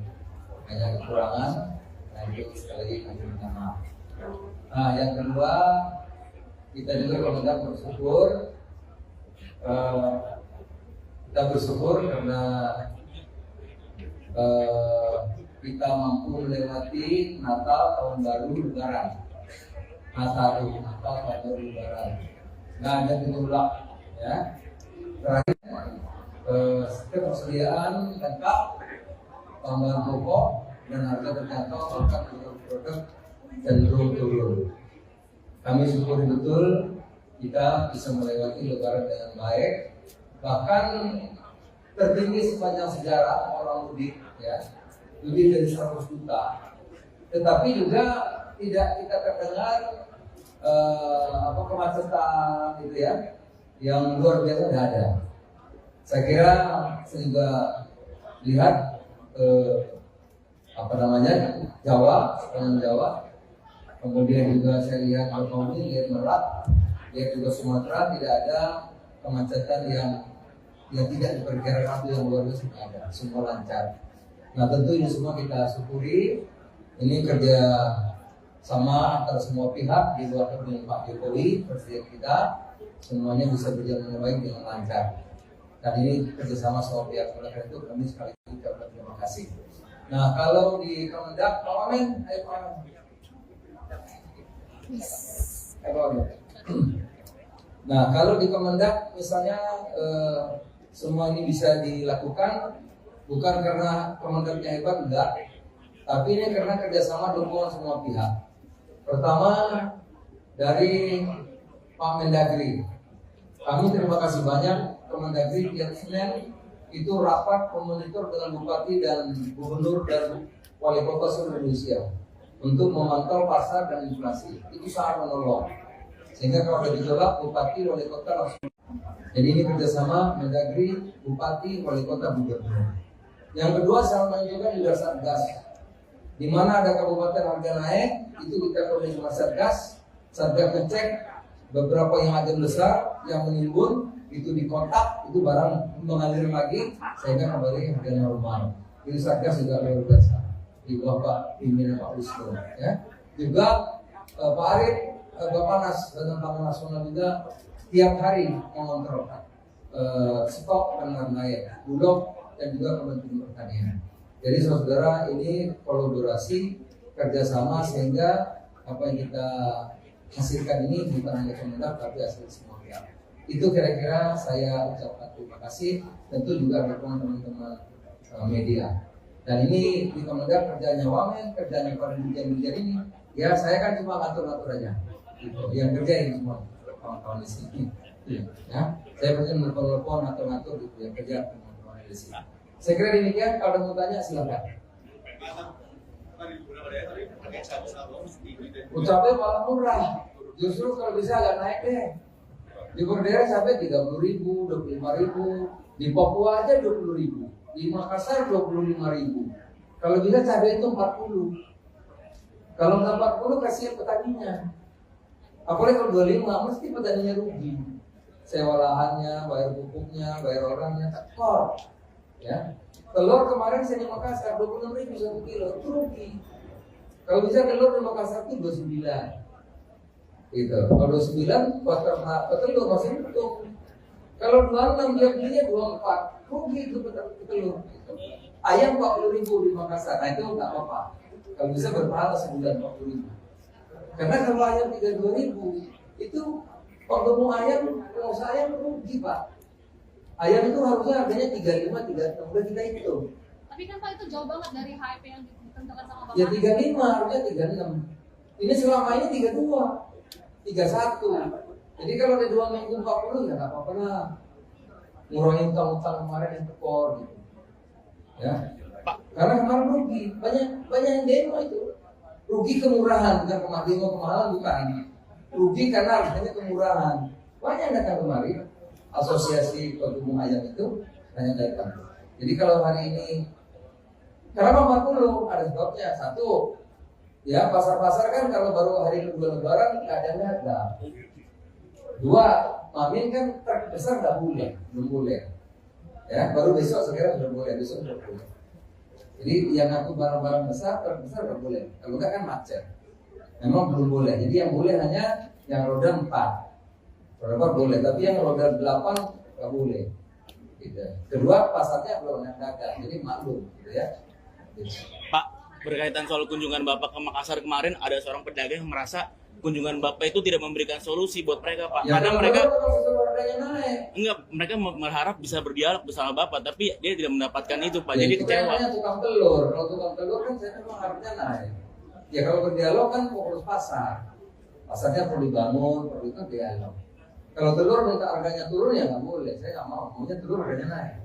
banyak kekurangan, dan itu sekali lagi kami minta maaf. Nah yang kedua, kita juga Kemendak bersyukur, kita bersyukur karena kita mampu melewati Natal, Tahun Baru, Lebaran. Natal, Tahun Baru, Lebaran. Nggak ada gejolak, ya. Terakhir, ketersediaan lengkap bahan pokok dan harga terjangkau, bahkan produk cenderung turun. Kami syukuri betul kita bisa melewati Lebaran dengan baik, bahkan tertinggi sepanjang sejarah orang mudik, ya, lebih dari 100 juta. Tetapi juga tidak kita terdengar kemacetan gitu ya, yang luar biasa tidak ada. Saya kira saya juga lihat Jawa, sepanjang Jawa. Kemudian juga saya lihat Jokowi, lihat Merak, lihat juga Sumatera, tidak ada kemacetan yang tidak diperkirakan itu yang luar biasa, tidak ada, semua lancar. Nah tentu ini semua kita syukuri. Ini kerja sama antara semua pihak di luar pemerintahan Pak Jokowi, presiden kita, semuanya bisa berjalan dengan baik dengan lancar. Dan ini kerjasama semua pihak. Oleh karena itu kami sekali lagi ucapkan terima kasih. Nah kalau di Kemendak, Pak Wamen, ayo Pak Wamen. Nah kalau di Kemendak misalnya semua ini bisa dilakukan bukan karena Kemendaknya hebat, enggak, tapi ini karena kerjasama dukungan semua pihak. Pertama dari Pak Mendagri, kami terima kasih banyak Kemendagri tiap Senin itu rapat memonitor dengan bupati dan gubernur dan wali kota seluruh Indonesia untuk memantau pasar dan inflasi. Itu sangat menolong. Sehingga kalau ada gejolak, bupati, wali kota langsung. Jadi ini kerjasama Mendagri, bupati, wali kota, gubernur. Yang kedua, sama juga juga Satgas. Di mana ada kabupaten harga naik, itu kita koordinasi sama Satgas. Satgas ngecek beberapa yang ada besar, yang menimbun, itu dikontak, itu barang mengalir lagi, sehingga kembali harga normal. Itu Satgas juga luar biasa. Di bawah Pak pimpinan Pak Wisnu, ya. Juga Pak Arief, Bapanas dan Taman Nasional juga tiap hari mengontrol stok dan harga Bulog dan juga Kementerian Pertanian. Jadi saudara ini kolaborasi kerjasama sehingga apa yang kita hasilkan ini bukan hanya Kemendak tapi hasil semua pihak. Itu kira-kira saya ucapkan terima kasih, tentu juga dukungan teman-teman media. Dan ini di Kemendak kerjanya Wamen, kerjanya para dirjen-dirjen ini, ya saya kan cuma ngatur-ngatur aja. Gitu. Yang kerja ini semua kawan-kawan di sini. Ya, saya pasti menelpon ngatur-ngatur gitu yang kerja teman-teman di sini. Saya kira demikian. Kalau ada mau tanya silakan. Ucapnya malah murah. Justru kalau bisa agak naik deh. Di Bordera sampai 30.000, 25.000. Di Papua aja 20.000. Di Makassar 25.000. Kalau bisa cabai itu 40. Kalau nggak 40 kasihan petaninya. Apalagi kalau 25 mesti petaninya rugi. Sewa lahannya, bayar pupuknya, bayar orangnya, tekor. Ya, telur kemarin saya di Makassar 26.000 1 kilo, itu rugi. Kalau bisa telur di Makassar itu 29. Gitu. Kalau 29 buat telur masih untung. Kalau 26 dia belinya 24, rugi itu telur. Gitu. Ayam 40.000 di Makassar, nah itu nggak apa-apa. Kalau bisa berpahala sebulan 40.000. Karena kalau ayam 32.000 itu kalau mau ayam, pengusaha ayam rugi Pak. Ayam itu harusnya harganya 35, 36, udah kita hitung. Tapi kan Pak itu jauh banget dari HEP yang ditentukan sama Bapak. Ya 35, harusnya 36. Ini selama ini 32, 31. Jadi kalau ada 2 minggu 40 ya nggak apa-apa lah. Ngurangin utang-utang kemarin yang tekor gitu. Ya. Karena kemarin rugi, banyak yang demo itu. Rugi kemurahan, bukan kemahalan bukan. Rugi karena harganya kemurahan. Banyak yang datang kemari. Asosiasi Pedagang Ayam itu hanya datang. Jadi kalau hari ini kenapa 40? Ada sebabnya. Satu, ya pasar-pasar kan kalau baru hari kedua Lebaran nggak ada harga. Dua, Mamin kan terbesar nggak boleh, belum boleh. Ya, baru besok sekarang sudah boleh, besok sudah boleh. Jadi yang aku barang-barang besar terbesar nggak boleh. Kalau nggak kan macet. Memang belum boleh. Jadi yang boleh hanya yang roda 4. Berapa boleh, tapi yang roda 8 nggak boleh. Gitu. Kedua, pasarnya belum ada dagang, jadi maklum, gitu ya. Gitu. Pak, berkaitan soal kunjungan Bapak ke Makassar kemarin, ada seorang pedagang yang merasa kunjungan Bapak itu tidak memberikan solusi buat mereka, Pak. Ya, karena mereka harganya naik. enggak, mereka berharap bisa berdialog bersama Bapak, tapi dia tidak mendapatkan itu, Pak. Jadi itu kecewa. namanya tukang telur. Kalau tukang telur kan saya memang harusnya naik. Ya kalau berdialog kan fokus pasar. Pasarnya perlu dibangun, perlu itu dialog. Kalau telur minta harganya turun ya nggak boleh. Saya nggak mau. Maunya telur harganya naik.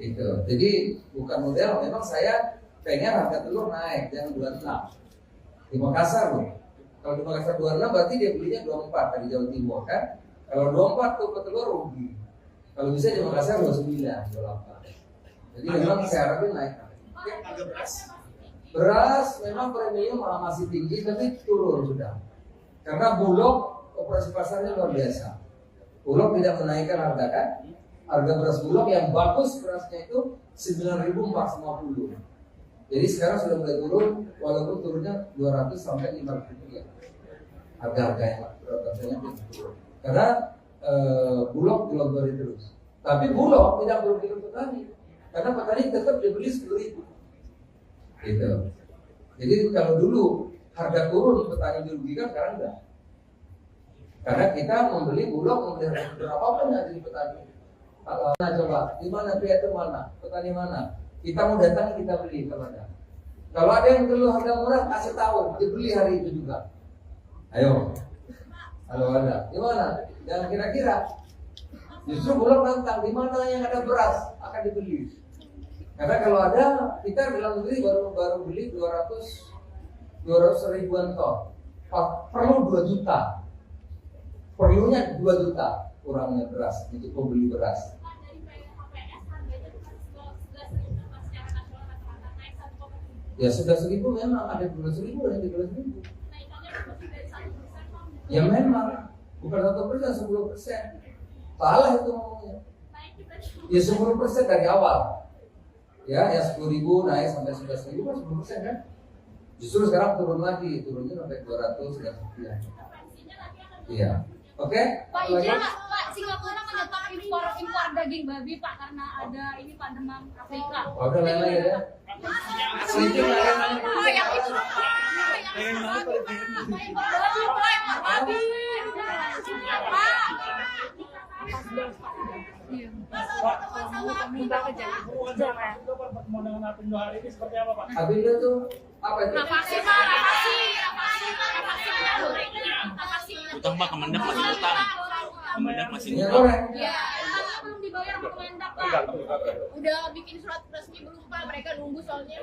Itu. Jadi bukan model. Memang saya pengen harga telur naik, jangan 26. Di Makassar loh. Kalau di Makassar 26 berarti dia belinya 24 dari Jawa Timur kan. Kalau 24 tuh petelur rugi. Kalau bisa di Makassar 29, 28. Jadi memang saya harapin naik. Beras memang premium masih tinggi tapi turun sudah. Karena Bulog operasi pasarnya luar biasa. Bulog tidak menaikkan harga kan. Harga beras Bulog yang bagus berasnya itu 9.450. Jadi sekarang sudah mulai turun, walaupun turunnya 200 sampai 500 rupiah. Harga-harga yang rasanya turun. Karena Bulog dilontori terus. Tapi Bulog tidak merugikan petani, karena petani tetap dibeli 10.000. Gitu. Jadi kalau dulu harga turun petani dirugikan, sekarang enggak. Karena kita membeli Bulog, membeli harga berapapun yang jadi petani. Nah coba, di mana itu mana? Petani mana? Kita mau datang kita beli kalau ada. Kalau ada yang perlu harga murah, kasih tahu, dibeli hari itu juga. Ayo. Kalau ada, di mana? Jangan kira-kira. Justru Bulog nantang di mana yang ada beras akan dibeli. Karena kalau ada, kita dalam negeri baru beli 200 ribuan ton. Perlu 2 juta. Perlunya 2 juta kurangnya beras untuk pembeli beras. Ya sudah 1.000 memang ada 12.000 dan 13.000. Ya memang bukan 1%, 10%. Salah itu ngomongnya. Ya 10% dari awal. Ya 10.000 naik sampai 11.000 kan 10% kan. Justru sekarang turun lagi, turunnya sampai 200 dan sekian. Iya. Oke? Pak Ija, Pak Singapura menyetop impor daging babi Pak karena ada ini Pak demam Afrika. Oh, udah lain-lain ya. Itu lain-lain. Oh, yang itu. Babi. Pertemuan dengan Apindo hari ini seperti apa Pak? Apindo tuh apa itu? Vaksin. Utang Pak, Kemendak masih utang. Kemendak masih Minyak utang. goreng. Ya, utangnya belum dibayar sama Kemendak Pak. Udah bikin surat resmi belum Pak? Mereka nunggu soalnya.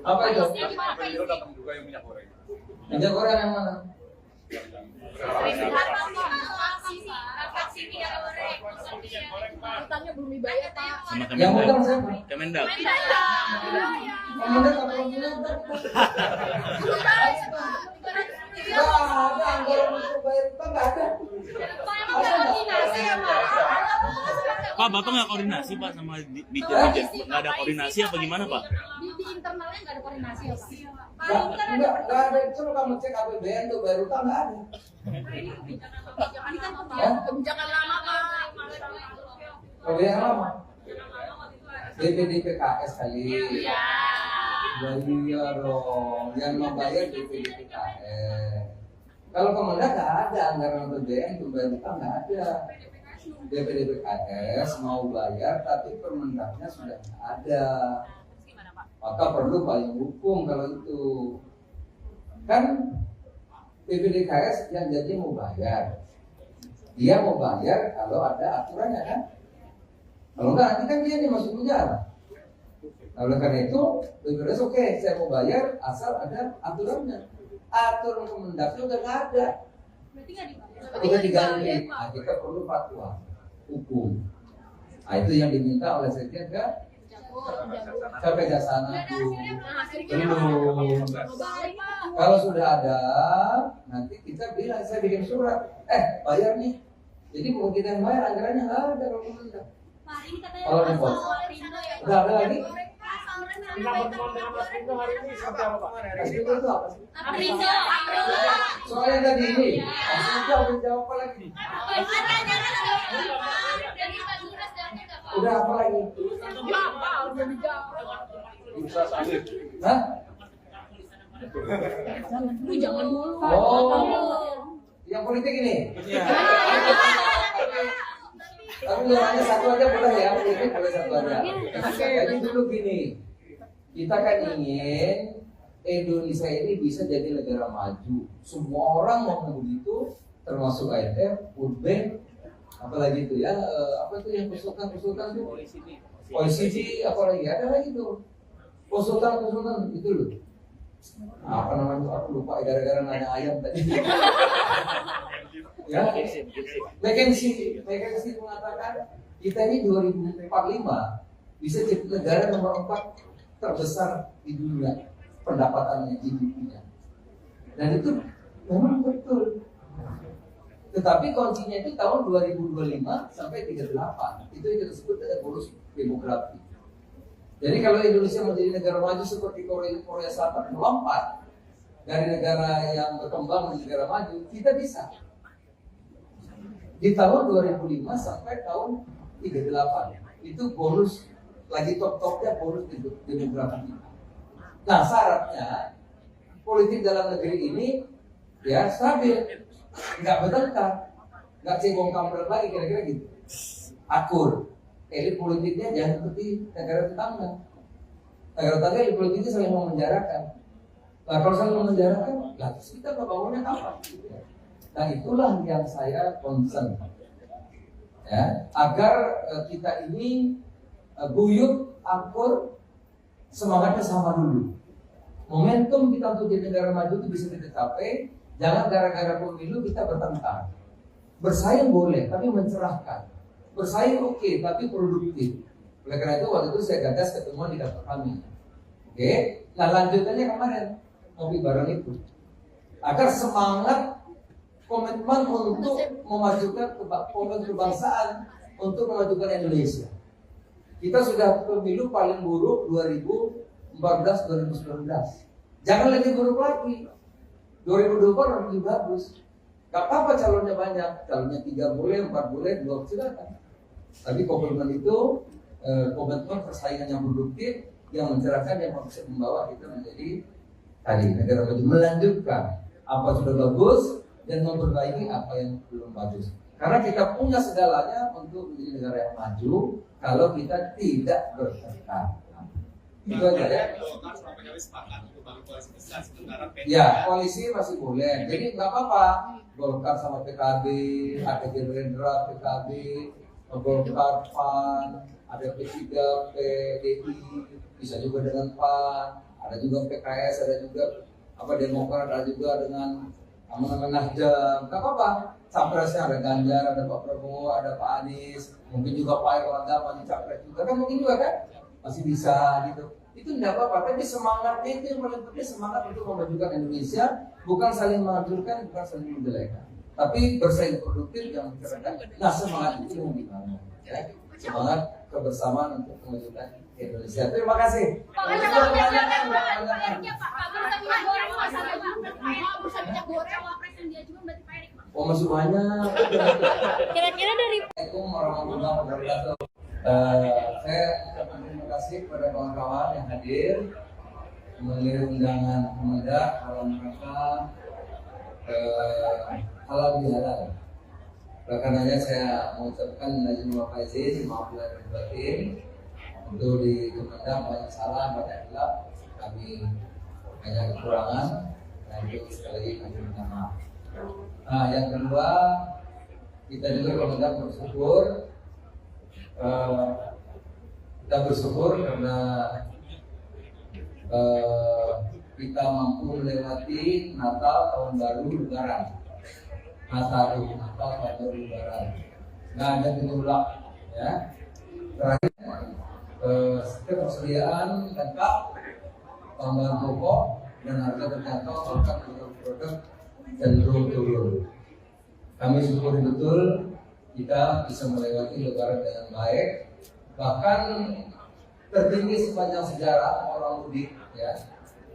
Apa itu? Minyak goreng yang mana? Vaksin minyak goreng. Utangnya belum dibayar Pak. Sama Yang utang Kemendak. siapa? Kemendak. Kemendak apa punya utang? Nggak ada anggaran untuk bayar utang, nggak ada. Pak, Bapak nggak koordinasi Pak sama Dirjen? Nggak ada koordinasi apa gimana Pak? Di internalnya nggak ada koordinasi ya Pak? Nggak ada. Coba kamu cek APBN tuh bayar utang nggak ada. Ini kan kebijakan lama Pak. Kalau yang lama, DPDPKS kali. Iya dong, yang membayar DPDPKS. Kalau Kemendak nggak ada anggaran APBN untuk bayar utang, nggak ada. DPDPKS mau bayar tapi Permendaknya sudah nggak ada. Maka perlu payung hukum kalau itu. Kan DPDKS yang jadi mau bayar. Dia mau bayar kalau ada aturannya kan. Kalau nggak nanti kan dia masuk penjara. Nah, oleh karena itu, DPDKS oke, saya mau bayar asal ada aturannya. Aturan Kemendaknya udah nggak ada. Berarti nggak dibayar. Udah diganti. Nah, kita perlu fatwa hukum. Nah, itu yang diminta oleh Sekjen kan? Sampai Kejaksaan Agung. Belum. Kalau sudah ada, nanti kita bilang, saya bikin surat. Bayar nih. Jadi bukan kita yang bayar, anggarannya nggak ada kalau Kemendak. Kalau repot. Nggak ada lagi. Kita pertemuan dengan Apindo hari ini seperti apa Pak? Apindo itu apa sih? Aprindo. Soalnya tadi ini. Apindo jawab apa lagi? Udah apa lagi? Hah? Lu jangan dulu. Oh, yang politik ini? Tapi hanya satu aja boleh ya, ini boleh satu aja. Jadi dulu gini, kita kan ingin Indonesia ini bisa jadi negara maju. Semua orang mau begitu, termasuk IMF, World Bank, apalagi itu ya, apa itu yang konsultan itu? OECD, apalagi ada lagi tuh konsultan itu loh. Apa namanya? Aku lupa gara-gara nanya ayam tadi. Ya, McKinsey mengatakan kita ini 2045 bisa jadi negara nomor 4 terbesar di dunia pendapatannya GDP-nya. Dan itu memang betul. Tetapi kuncinya itu tahun 2025 sampai 38. Itu yang kita sebut dengan bonus demografi. Jadi kalau Indonesia menjadi negara maju seperti Korea Selatan melompat dari negara yang berkembang menjadi negara maju, kita bisa. Di tahun 2005 sampai tahun 38 itu bonus lagi top-topnya bonus demografi. Nah syaratnya politik dalam negeri ini ya stabil, nggak bertengkar, nggak cebong kampret lagi kira-kira gitu, akur. Elit politiknya jangan seperti negara tetangga. Negara tetangga elit politiknya saling memenjarakan. Nah kalau saling memenjarakan, lah kita bangunnya kapan? Nah itulah yang saya concern, ya, agar kita ini guyup, akur, semangatnya sama dulu. Momentum kita untuk jadi negara maju itu bisa kita capai. Jangan gara-gara pemilu kita bertengkar. Bersaing boleh, tapi mencerahkan. Bersaing oke, tapi produktif. Oleh karena itu waktu itu saya gagas ketemuan di kantor kami. Oke, nah lanjutannya kemarin ngopi bareng itu. Agar semangat komitmen untuk memajukan kebangsaan, untuk memajukan Indonesia. Kita sudah pemilu paling buruk 2014-2019. Jangan lebih buruk lagi. 2024 lebih bagus. Gak apa-apa calonnya banyak. Calonnya 3 boleh, 4 boleh, 2 silakan. Tapi komitmen itu komitmen persaingan yang produktif, yang mencerahkan, yang bisa membawa kita menjadi tadi negara maju, melanjutkan apa sudah bagus dan memperbaiki apa yang belum bagus. Karena kita punya segalanya untuk menjadi negara yang maju kalau kita tidak bertengkar. Itu aja ya. Ya, koalisi masih boleh. Jadi nggak apa-apa. Golkar sama PKB, ada Gerindra, PKB, Golkar, PAN, ada P3, PDI, bisa juga dengan PAN, ada juga PKS, ada juga Demokrat, ada juga dengan Nasdem. Nggak apa-apa. Capresnya ada Ganjar, ada Pak Prabowo, ada Pak Anies, mungkin juga Pak Erlangga masih capres juga kan, mungkin juga kan masih bisa gitu. Itu tidak apa-apa, tapi semangatnya itu yang paling penting, semangat untuk memajukan Indonesia, bukan saling menghancurkan, bukan saling menjelekan, tapi bersaing produktif yang mencerahkan. Nah semangat itu yang dibangun, ya. Semangat kebersamaan untuk memajukan Indonesia. Terima kasih. Oh masih banyak. Kira-kira dari Assalamualaikum warahmatullahi wabarakatuh. Saya ucapkan terima kasih kepada kawan-kawan yang hadir mengirim undangan Kemendak dalam rangka halal bihalal. Oleh karenanya saya mengucapkan izin wa faizin, maaf lahir dan batin. Untuk di Kemendak banyak salah, banyak hilaf, kami banyak kekurangan, dan itu sekali lagi kami minta maaf. Nah, yang kedua, kita juga Kemendak bersyukur. Kita bersyukur karena kita mampu melewati Natal, Tahun Baru, Lebaran. Natal, Tahun Baru, Lebaran. Nggak ada gejolak, ya. Terakhir, ketersediaan lengkap, tambahan pokok dan harga terjangkau, bahkan produk cenderung turun. Kami syukuri betul kita bisa melewati Lebaran dengan baik, bahkan tertinggi sepanjang sejarah orang mudik, ya,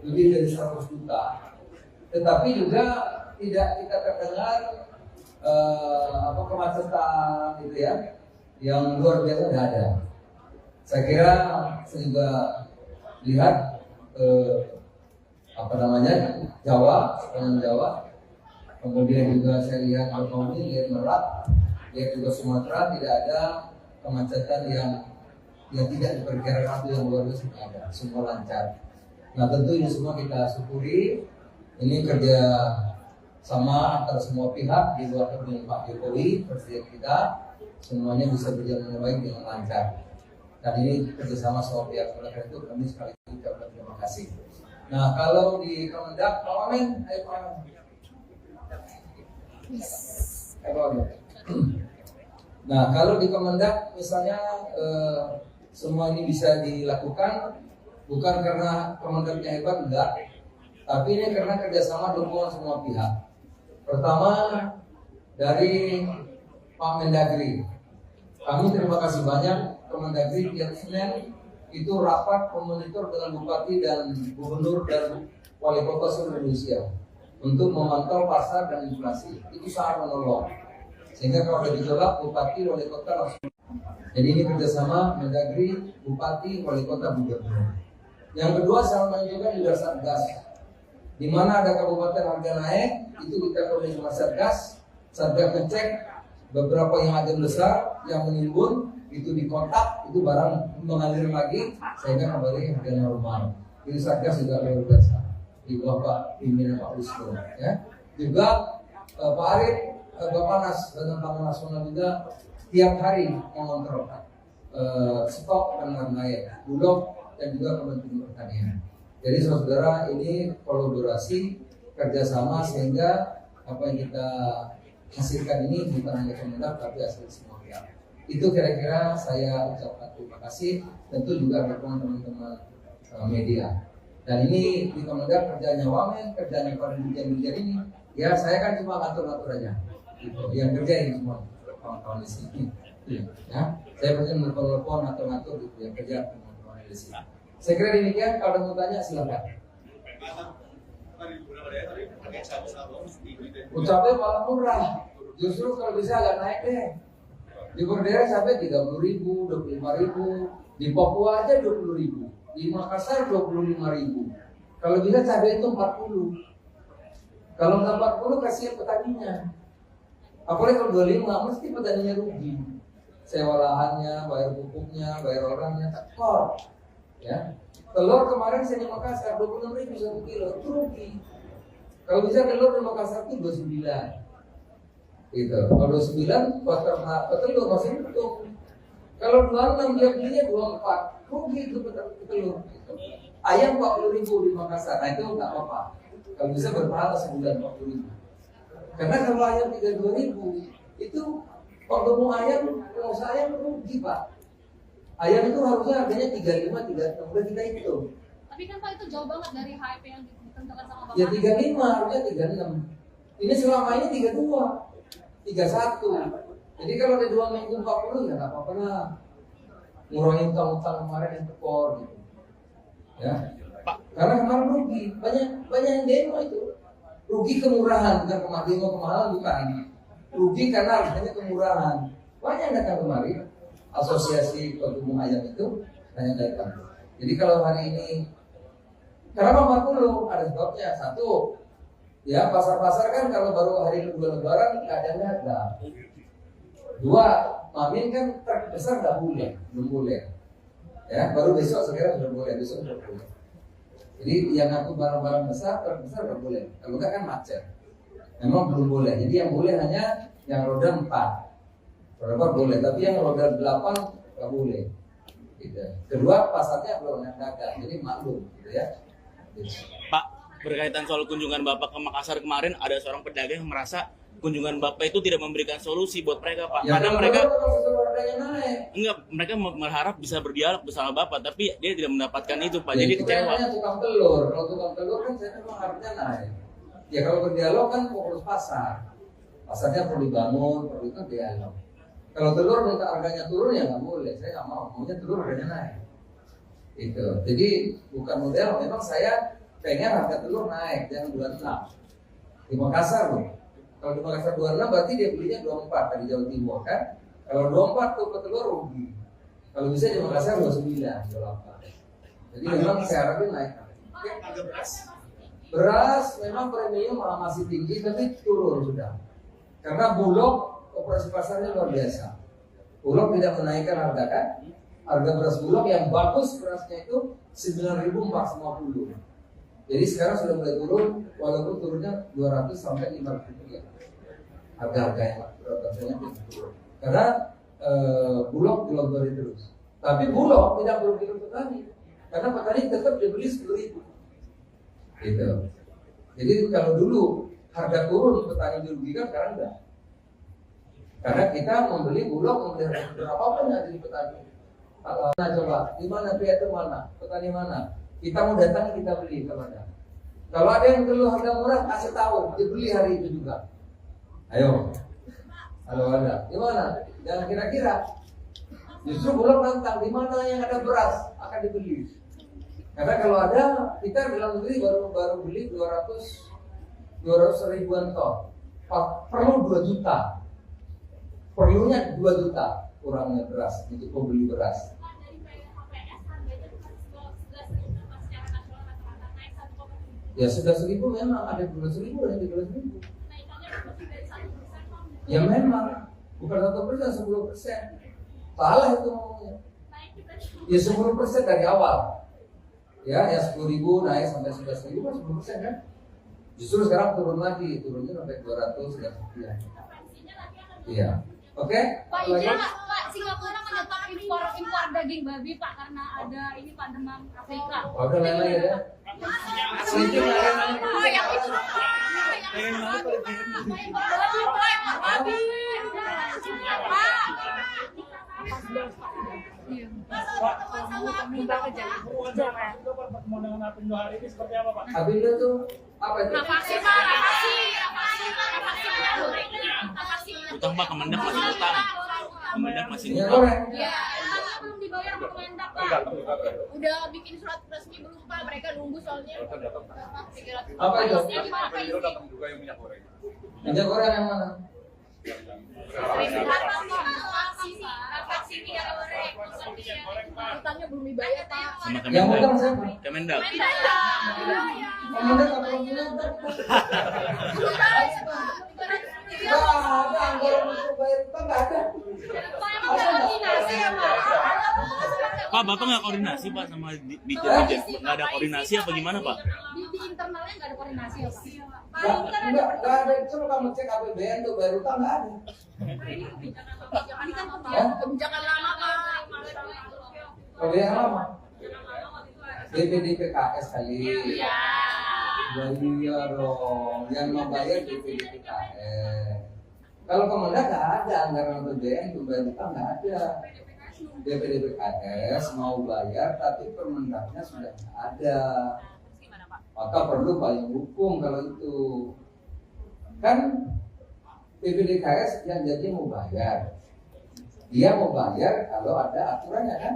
lebih dari 100 juta. Tetapi juga tidak kita terdengar kemacetan gitu ya, yang luar biasa tidak ada. Saya kira saya juga lihat Jawa, sepanjang Jawa. Kemudian juga saya lihat Banyuwangi, lihat Merak, Lihat juga Sumatera tidak ada kemacetan yang tidak diperkirakan itu yang luar biasa, tidak ada, semua lancar. Nah tentu ini semua kita syukuri, ini kerja sama antara semua pihak di luar kepemimpinan Pak Jokowi, presiden kita, semuanya bisa berjalan dengan baik dengan lancar. Dan ini kerjasama semua pihak, oleh karena itu kami sekali lagi ucapkan terima kasih. Nah kalau di Kemendak, Pak Wamen, ayo Pak Wamen. Nah kalau di Kemendak misalnya semua ini bisa dilakukan bukan karena Kemendaknya hebat, enggak, tapi ini karena kerjasama dukungan semua pihak. Pertama dari Pak Mendagri, kami terima kasih banyak Kemendagri tiap Senin itu rapat memonitor dengan bupati dan gubernur dan wali kota seluruh Indonesia untuk memantau pasar dan inflasi. Itu sangat menolong. Sehingga kalau ada gejolak, bupati, wali kota langsung. Jadi ini kerjasama Mendagri, bupati, wali kota, gubernur. Yang kedua, sama juga juga Satgas. Di mana ada kabupaten harga naik, itu kita koordinasi sama Satgas. Satgas ngecek beberapa yang ada besar yang menimbun, itu dikontak, itu barang mengalir lagi, sehingga kembali harga normal. Ini Satgas juga luar biasa. Di bawah Pak pimpinan Pak Wisnu, ya. Juga Pak Arief, Bapanas dan Taman Nasional juga tiap hari mengontrol stok dan harga Bulog dan juga Kementerian Pertanian. Jadi saudara ini kolaborasi kerjasama sehingga apa yang kita hasilkan ini bukan hanya Kemendak tapi hasil semua pihak. Itu kira-kira saya ucapkan terima kasih, tentu juga dukungan teman-teman media. Dan ini di Kemendak kerjanya Wamen, kerjanya para dirjen-dirjen ini. Ya saya kan cuma ngatur-ngatur aja. Gitu. Yang kerja ini semua kawan-kawan di sini. Ya, saya pasti menelpon ngatur-ngatur gitu. Yang kerja teman-teman di sini. Saya kira demikian. Kalau ada mau tanya silakan. Cabai malah murah. Justru kalau bisa agak naik deh. Di Berdera sampai 30.000, 25.000. Di Papua aja 20.000. Di Makassar 25.000. Kalau bisa cabai itu 40. Kalau nggak 40 kasihan petaninya. Apalagi kalau 25 mesti petaninya rugi. Sewa lahannya, bayar pupuknya, bayar orangnya, tekor. Ya. Telur kemarin saya di Makassar 26.000 1 kilo, itu rugi. Kalau bisa telur di Makassar itu 29. Gitu. Kalau 29 telur masih untung. Kalau 26 dia belinya 24, rugi itu telur. Gitu. Ayam 40.000 di Makassar, nah itu nggak apa-apa. Kalau bisa berpahala sebulan 40.000. Karena kalau ayam 32.000 itu kalau mau ayam, pengusaha ayam rugi Pak. Ayam itu harusnya harganya 35, 36, udah kita hitung. Tapi kan Pak itu jauh banget dari HEP yang ditentukan sama Bapak. Ya 35, harusnya 36. Ini selama ini 32, 31. Jadi kalau ada 2 minggu 40 ya nggak apa-apa lah. Ngurangin utang-utang kemarin yang tekor gitu. Ya. Karena kemarin rugi, banyak yang demo itu. Rugi kemurahan, bukan kemahalan bukan. Rugi karena harganya kemurahan. Banyak yang datang kemari. Asosiasi Pedagang Ayam itu hanya datang. Jadi kalau hari ini kenapa 40? Ada sebabnya. Satu, ya pasar-pasar kan kalau baru hari kedua Lebaran nggak ada harga. Dua, Mamin kan terbesar nggak boleh, belum boleh. Ya, baru besok sekarang sudah boleh, besok sudah boleh. Jadi yang aku barang-barang besar terbesar nggak boleh. Kalau nggak kan macet. Memang belum boleh. Jadi yang boleh hanya yang roda 4. Roda 4 boleh, tapi yang roda 8 nggak boleh. Gitu. Kedua, pasarnya belum ada dagang, jadi maklum, gitu ya. Gitu. Pak, berkaitan soal kunjungan Bapak ke Makassar kemarin, ada seorang pedagang yang merasa kunjungan Bapak itu tidak memberikan solusi buat mereka, Pak. Ya, karena mereka naik. mereka berharap bisa berdialog bersama Bapak, tapi dia tidak mendapatkan itu, Pak. Jadi itu kecewa. kan tukang telur. Kalau tukang telur kan saya memang harusnya naik. Ya kalau berdialog kan fokus pasar. Pasarnya perlu dibangun, perlu itu dialog. Kalau telur minta harganya turun ya nggak boleh. Saya nggak mau. Maunya telur harganya naik. Itu. Jadi bukan model. Memang saya pengen harga telur naik, jangan 26. Di Makassar loh. Kalau di Makassar 26 berarti dia belinya 24 dari Jawa Timur kan. Kalau 24 tuh telur rugi. Kalau bisa di Makassar 29, 28. Jadi memang saya harapin naik. Beras memang premium masih tinggi tapi turun sudah. Karena Bulog operasi pasarnya luar biasa. Bulog tidak menaikkan harga kan? Harga beras Bulog yang bagus berasnya itu 9.450. Jadi sekarang sudah mulai turun, walaupun turunnya 200 sampai 500 rupiah. Harga-harganya rasanya turun. Karena Bulog dilontori terus. Tapi Bulog tidak merugikan petani, karena petani tetap dibeli 10.000. Gitu. Jadi kalau dulu harga turun petani dirugikan, sekarang enggak. Karena kita membeli Bulog, membeli harga berapapun yang jadi petani. Kalau coba, di mana pihak itu mana, petani mana? Kita mau datang kita beli kemana? Kalau ada yang perlu harga murah, kasih tahu, dibeli hari itu juga. Ayo. Kalau ada, di mana? Jangan kira-kira. Justru Bulog nantang, di mana yang ada beras akan dibeli. Karena kalau ada, kita dalam negeri baru beli 200 ribuan ton. Perlu 2 juta. Perlunya 2 juta kurangnya beras untuk pembeli beras. Ya sudah 1.000 memang, ada 12.000 dan 13.000. Ya memang bukan 1%, 10%. Salah itu ngomongnya. Ya 10% dari awal. Ya 10.000 naik sampai 11.000 kan 10% kan. Justru sekarang turun lagi, turunnya sampai 200 dan sekian. Iya. Oke? Pak Ija, Pak, Singapura menyetop impor daging babi Pak karena ada ini Pak demam Afrika. Oh, udah lain-lain ya. Sedikit lain-lain. Oh, yang itu. Babi. Pertemuan dengan Apindo hari ini seperti apa Pak? Apindo tuh apa itu? Vaksin Pak, Utang Pak, Kemendak masih utang. Kemendak masih Minyak utang. goreng. ya, utangnya belum dibayar sama Kemendak Pak. Udah bikin surat resmi belum Pak? Mereka nunggu soalnya. Apa itu? Apa itu? Minyak goreng yang mana? Vaksin minyak goreng. Utangnya belum dibayar Pak. Sama Yang Kemendak. utang siapa? Kemendak. Komandan apa yang utang? Nggak ada anggaran untuk bayar utang, nggak ada. Pak, Bapak nggak koordinasi Pak sama Dijen? Nggak ada koordinasi apa gimana Pak? Di internalnya nggak ada koordinasi ya Pak? Nggak ada. Coba kamu cek APBN untuk bayar utang, nggak ada. Ini kan kebijakan lama Pak. Kalau yang lama, DPD PKS kali. Iya dong, yang membayar DPD PKS. Kalau Kemendak nggak ada anggaran APBN untuk bayar utang, nggak ada. DPD PKS mau bayar, tapi Permendaknya sudah nggak ada. Maka perlu payung hukum kalau itu. Kan DPD PKS yang jadi mau bayar. Dia mau bayar kalau ada aturannya kan.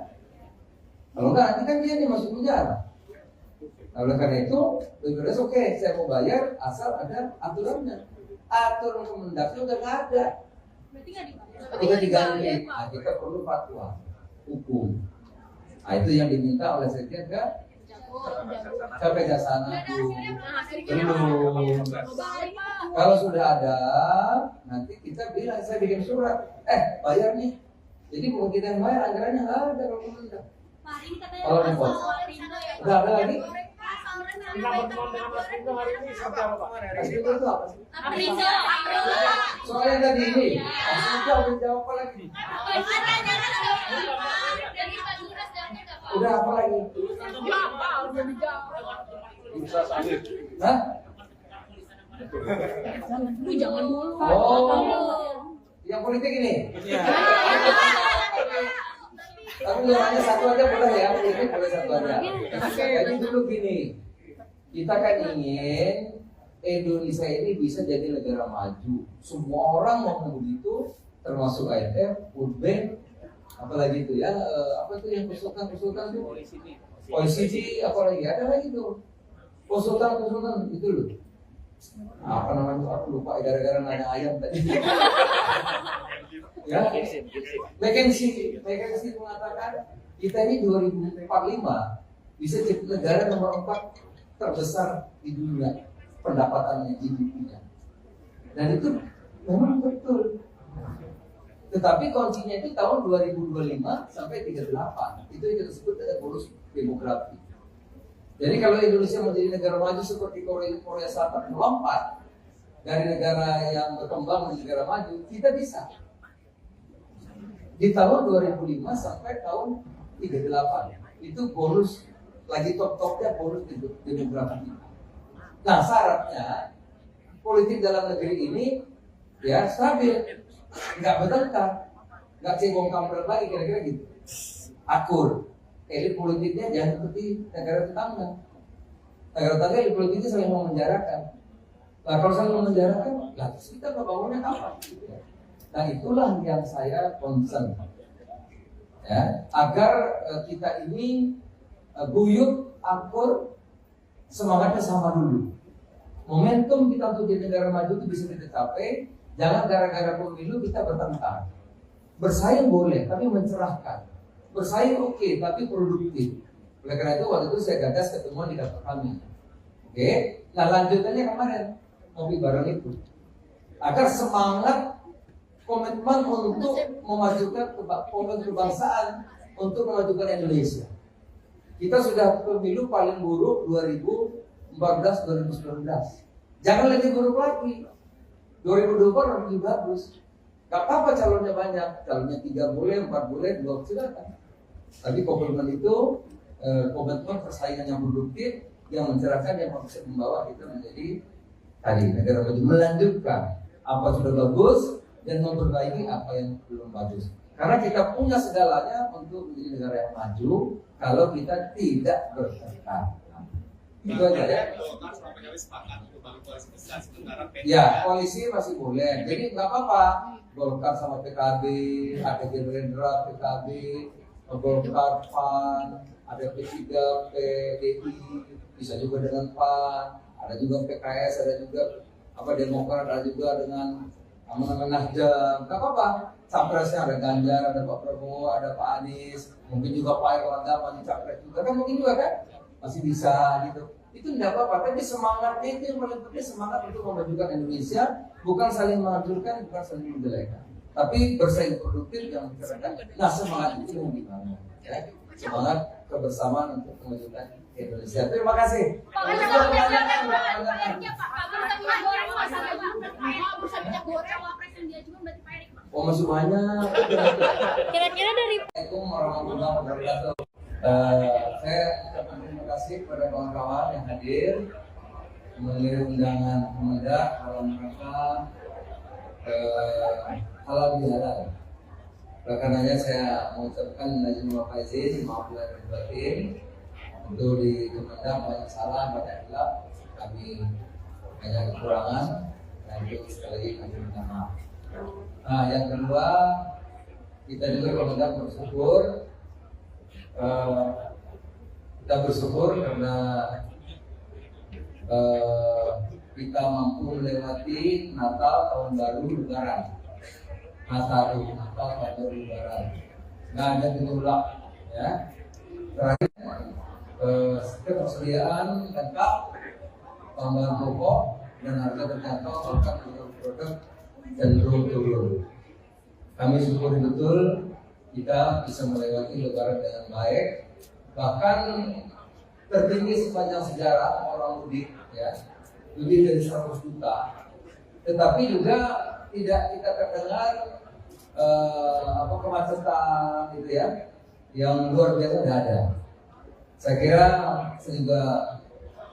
Kalau nggak nanti kan dia masuk penjara. Nah, oleh karena itu, BPJS oke, saya mau bayar asal ada aturannya. Aturan Kemendaknya udah nggak ada. Berarti nggak dibayar. Udah diganti. Nah, kita perlu fatwa hukum. Nah, itu yang diminta oleh Sekjen ke Kejaksaan Agung. Belum. Kalau sudah ada, nanti kita bilang, saya bikin surat. Bayar nih. Jadi bukan kita yang bayar, anggarannya nggak ada kalau Kemendak. Kalau repot. Udah ada lagi? Kita pertemuan dengan Apindo hari ini seperti apa Pak? Apindo itu apa sih? Aprindo. Soalnya tadi ini, Apindo udah jawab apa lagi? Udah apa lagi? Hah? Jangan dulu. Oh, yang politik ini? Tapi namanya satu aja boleh ya, politik boleh satu aja. Jadi dulu gini, kita kan ingin Indonesia ini bisa jadi negara maju. Semua orang mau begitu, termasuk IMF, World Bank, apalagi itu ya, apa itu yang konsultan itu? OECD, apalagi ada lagi tuh, konsultan itu loh. Apa namanya? Aku lupa gara-gara nanya ayam tadi. Ya, McKinsey mengatakan kita ini 2045 bisa jadi negara nomor 4 terbesar di dunia pendapatannya GDP-nya. Dan itu memang betul. Tetapi kuncinya itu tahun 2025 sampai 38. Itu yang kita sebut dengan bonus demografi. Jadi kalau Indonesia menjadi negara maju seperti Korea Selatan melompat dari negara yang berkembang menjadi negara maju, kita bisa. Di tahun 2005 sampai tahun 38 itu bonus lagi top-topnya bonus demografi. Nah syaratnya politik dalam negeri ini ya stabil, nggak bertengkar, nggak cebong kampret lagi kira-kira gitu, akur. Elit politiknya jangan seperti negara tetangga. Negara tetangga elit politiknya saling memenjarakan. Nah kalau saling memenjarakan, lah terus kita membangunnya kapan? Nah itulah yang saya concern, ya, agar kita ini guyup, akur, semangatnya sama dulu. Momentum kita untuk jadi negara maju itu bisa kita capai. Jangan gara-gara pemilu kita bertengkar. Bersaing boleh, tapi mencerahkan. Bersaing oke, tapi produktif. Oleh karena itu waktu itu saya gagas ketemuan di kantor kami. Oke, nah lanjutannya kemarin ngopi bareng itu. Agar semangat komitmen untuk memajukan kebangsaan, untuk memajukan Indonesia. Kita sudah pemilu paling buruk 2014-2019. Jangan lebih buruk lagi. 2024 lebih bagus. Gak apa-apa calonnya banyak, calonnya 3 boleh, 4 boleh, 2 silakan. Tapi komitmen itu komitmen persaingan yang produktif, yang mencerahkan, yang bisa membawa kita menjadi tadi negara maju, melanjutkan apa sudah bagus dan memperbaiki apa yang belum bagus. Karena kita punya segalanya untuk menjadi negara yang maju kalau kita tidak bertengkar. Itu aja ya. Ya, koalisi masih boleh. Jadi nggak apa-apa. Golkar sama PKB, ada Gerindra, PKB, Golkar, PAN, ada P3, PDI, bisa juga dengan PAN, ada juga PKS, ada juga Demokrat, ada juga dengan Nasdem. Nggak apa-apa. Capresnya ada Ganjar, ada Pak Prabowo, ada Pak Anies, mungkin juga Pak Erlangga masih capres juga kan, mungkin juga kan masih bisa gitu. Itu tidak apa-apa, tapi semangatnya itu yang paling penting, semangat untuk memajukan Indonesia, bukan saling menghancurkan, bukan saling menjelekan, tapi bersaing produktif yang mencerahkan. Nah semangat itu yang dibangun, ya. Semangat kebersamaan untuk memajukan Indonesia. Terima kasih. Oh masih banyak. Kira-kira dari Assalamualaikum warahmatullahi wabarakatuh. Saya ucapkan terima kasih kepada kawan-kawan yang hadir melalui undangan Kemendak dalam rangka halal bihalal. Oleh karenanya saya mengucapkan izin maaf izin, maaf lahir dan batin. Untuk di Kemendak banyak salah, banyak hilaf, kami banyak kekurangan, dan itu sekali lagi kami minta maaf. Nah, yang kedua, kita juga Kemendak bersyukur. Kita bersyukur karena kita mampu melewati Natal, Tahun Baru, Lebaran. Natal, Tahun Baru, Lebaran. Nggak ada gejolak, ya. Terakhir, ketersediaan lengkap, tambahan pokok dan harga terjangkau, bahkan produk cenderung turun. Kami syukuri betul kita bisa melewati Lebaran dengan baik, bahkan tertinggi sepanjang sejarah orang mudik, ya, lebih dari 100 juta. Tetapi juga tidak kita terdengar kemacetan gitu ya, yang luar biasa tidak ada. Saya kira saya juga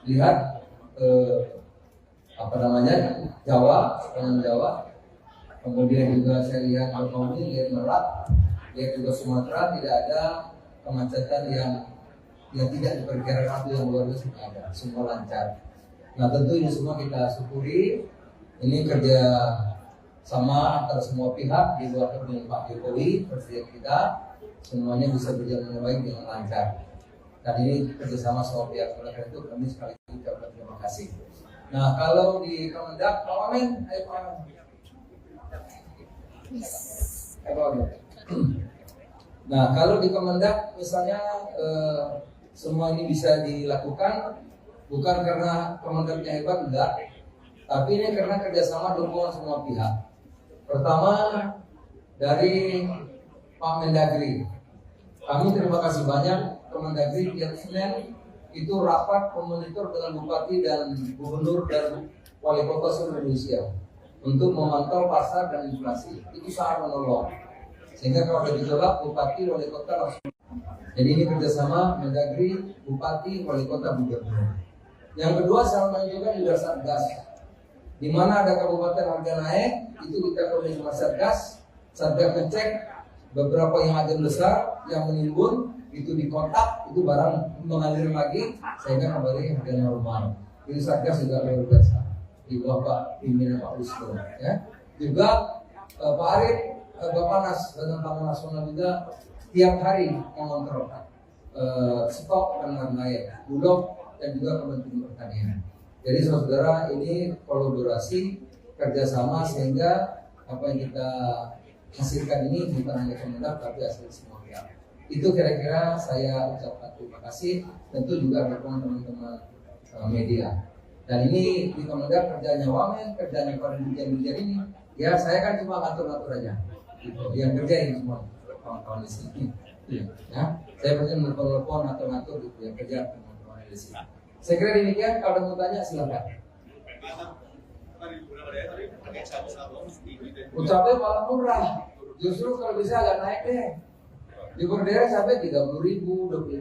lihat Jawa, sepanjang Jawa. Kemudian juga saya lihat Banyuwangi, lihat Merak, lihat juga Sumatera, tidak ada kemacetan yang tidak diperkirakan itu yang luar biasa ada, semua lancar. Nah tentu ini semua kita syukuri. Ini kerja sama antara semua pihak di luar kepemimpinan Pak Jokowi, presiden kita, semuanya bisa berjalan dengan baik dengan lancar. Dan ini kerjasama semua pihak. Oleh karena itu kami sekali lagi ucapkan terima kasih. Nah kalau di Kemendak, Pak Wamen, ayo Pak Wamen. Nah kalau di Kemendak misalnya semua ini bisa dilakukan bukan karena Kemendaknya hebat, enggak, tapi ini karena kerjasama dukungan semua pihak. Pertama dari Pak Mendagri. Kami terima kasih banyak Kemendagri tiap Senin itu rapat memonitor dengan bupati dan gubernur dan wali kota seluruh Indonesia untuk memantau pasar dan inflasi. Itu sangat menolong. Sehingga kalau ada gejolak, bupati, wali kota langsung. Jadi ini kerjasama Mendagri, bupati, wali kota, gubernur. Yang kedua, saya menunjukkan juga Satgas. Di mana ada kabupaten harga naik, itu kita koordinasi sama Satgas. Satgas ngecek beberapa yang agen besar yang menimbun, itu dikontak, itu barang mengalir lagi, sehingga kembali harga normal. Itu Satgas juga luar biasa. Di bawah Pak pimpinan Pak Wisnu, ya. Juga Pak Arief, Bapanas Badan Pangan Nasional juga tiap hari mengontrol stok dan lain-lain, Bulog dan juga Kementerian Pertanian. Jadi saudara ini kolaborasi kerjasama sehingga apa yang kita hasilkan ini bukan hanya Kemendak tapi hasil semua pihak. Itu kira-kira saya ucapkan terima kasih, tentu juga dukungan teman-teman media. Dan ini di Kemendak kerjanya Wamen, kerjanya para dirjen-dirjen ini, ya saya kan cuma ngatur-ngatur aja. Gitu. Yang kerja ini semua kawan-kawan di sini. Ya, saya pasti menelpon ngatur-ngatur gitu yang kerja teman-teman di sini. Saya kira demikian. Kalau ada mau tanya silakan. Cabai malah murah. Justru kalau bisa agak naik deh. Di Berdera cabai 30.000, 25.000.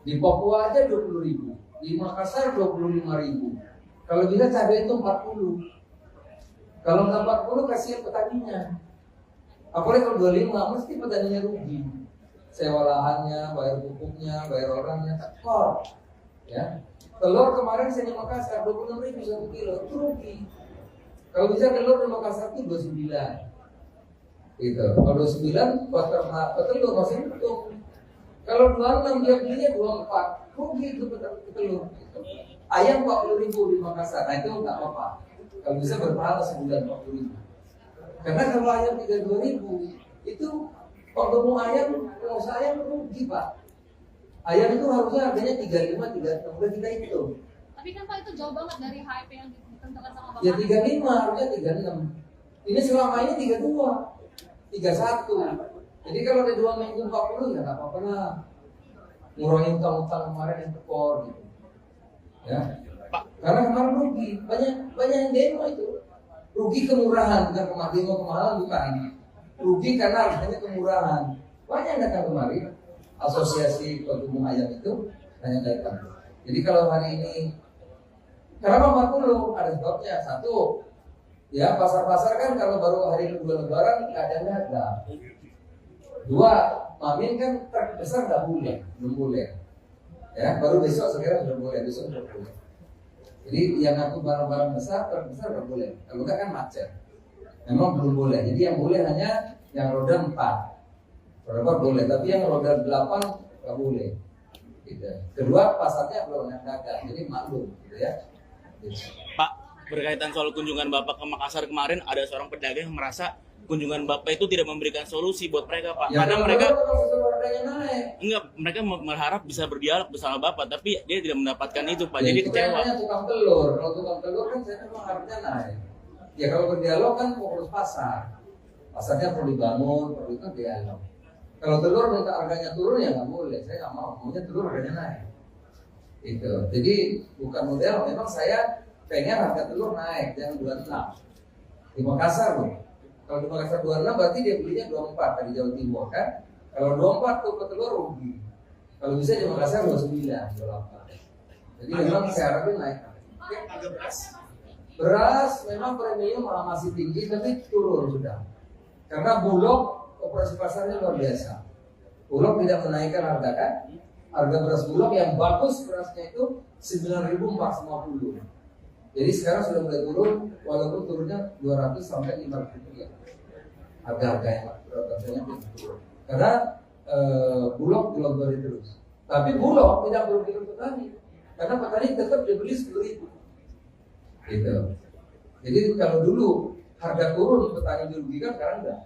Di Papua aja 20.000. Di Makassar 25.000. Kalau bisa cabai itu 40. Kalau nggak 40 kasihan petaninya. Apalagi kalau 25 mesti petaninya rugi. Sewa lahannya, bayar pupuknya, bayar orangnya, tekor. Ya. Telur kemarin saya di Makassar 26.000 1 kilo, itu rugi. Kalau bisa telur di Makassar itu 29. Gitu. Kalau 29 telur masih untung. Kalau 26 dia belinya 24, rugi itu telur. Gitu. Ayam 40.000 di Makassar, nah itu nggak apa-apa. Kalau bisa berpahala sebulan 40.000. Karena kalau ayam 32.000 itu kalau mau ayam, kalau saya rugi Pak. Ayam itu harusnya harganya 35, 36, udah kita hitung. Tapi kan Pak itu jauh banget dari HIP yang ditentukan sama Bapak. Ya 35, harusnya 36. Ini selama ini 32, 31. Jadi kalau ada 2 minggu 40 ya nggak apa-apa lah. Ngurangin utang-utang kemarin yang tekor gitu. Ya. Karena kemarin rugi, banyak yang demo itu. Rugi kemurahan, bukan kemahalan bukan. Rugi karena harganya kemurahan. Banyak yang datang kemari. Asosiasi Pengembang Ayam itu hanya datang. Jadi kalau hari ini kenapa 40? Ada sebabnya. Satu, ya pasar-pasar kan kalau baru hari kedua Lebaran nggak ada harga. Dua, Mamin kan terbesar nggak boleh, belum boleh. Ya, baru besok sekarang sudah boleh, besok sudah boleh. Jadi yang aku barang-barang besar terbesar nggak boleh. Kalau nggak kan macet. Memang belum boleh. Jadi yang boleh hanya yang roda 4. Roda 4 boleh, tapi yang roda 8 nggak boleh. Gitu. Kedua, pasarnya belum yang dagang, jadi maklum, gitu ya. Gitu. Pak, berkaitan soal kunjungan Bapak ke Makassar kemarin, ada seorang pedagang yang merasa kunjungan Bapak itu tidak memberikan solusi buat mereka, Pak. Ya, karena mereka naik. mereka berharap bisa berdialog bersama Bapak, tapi dia tidak mendapatkan itu, Pak. Ya, Jadi itu kecewa. kan tukang telur. Kalau tukang telur kan saya memang harusnya naik. Ya kalau berdialog kan fokus pasar. Pasarnya perlu dibangun, perlu itu dialog. Kalau telur minta harganya turun ya nggak boleh, saya nggak mau. Maunya telur harganya naik. Itu. Jadi bukan model. Memang saya pengen harga telur naik, jangan 26. Di Makassar loh. Kalau di Makassar 26 berarti dia belinya 24 dari Jawa Timur kan. Kalau 24 tuh ke telur rugi. Kalau bisa di Makassar 29, 28. Jadi memang saya harapin naik. Harga Beras memang premium masih tinggi tapi turun sudah. Karena Bulog operasi pasarnya luar biasa. Bulog tidak menaikkan harga kan? Harga beras Bulog yang bagus berasnya itu 9.450. Jadi sekarang sudah mulai turun, walaupun turunnya 200 sampai 500 harga-harga yang rasanya turun. Karena Bulog dilonggarin terus. Tapi Bulog tidak merugikan petani, karena petani tetap dibeli 10.000. Gitu. Jadi kalau dulu harga turun petani dirugikan, sekarang enggak.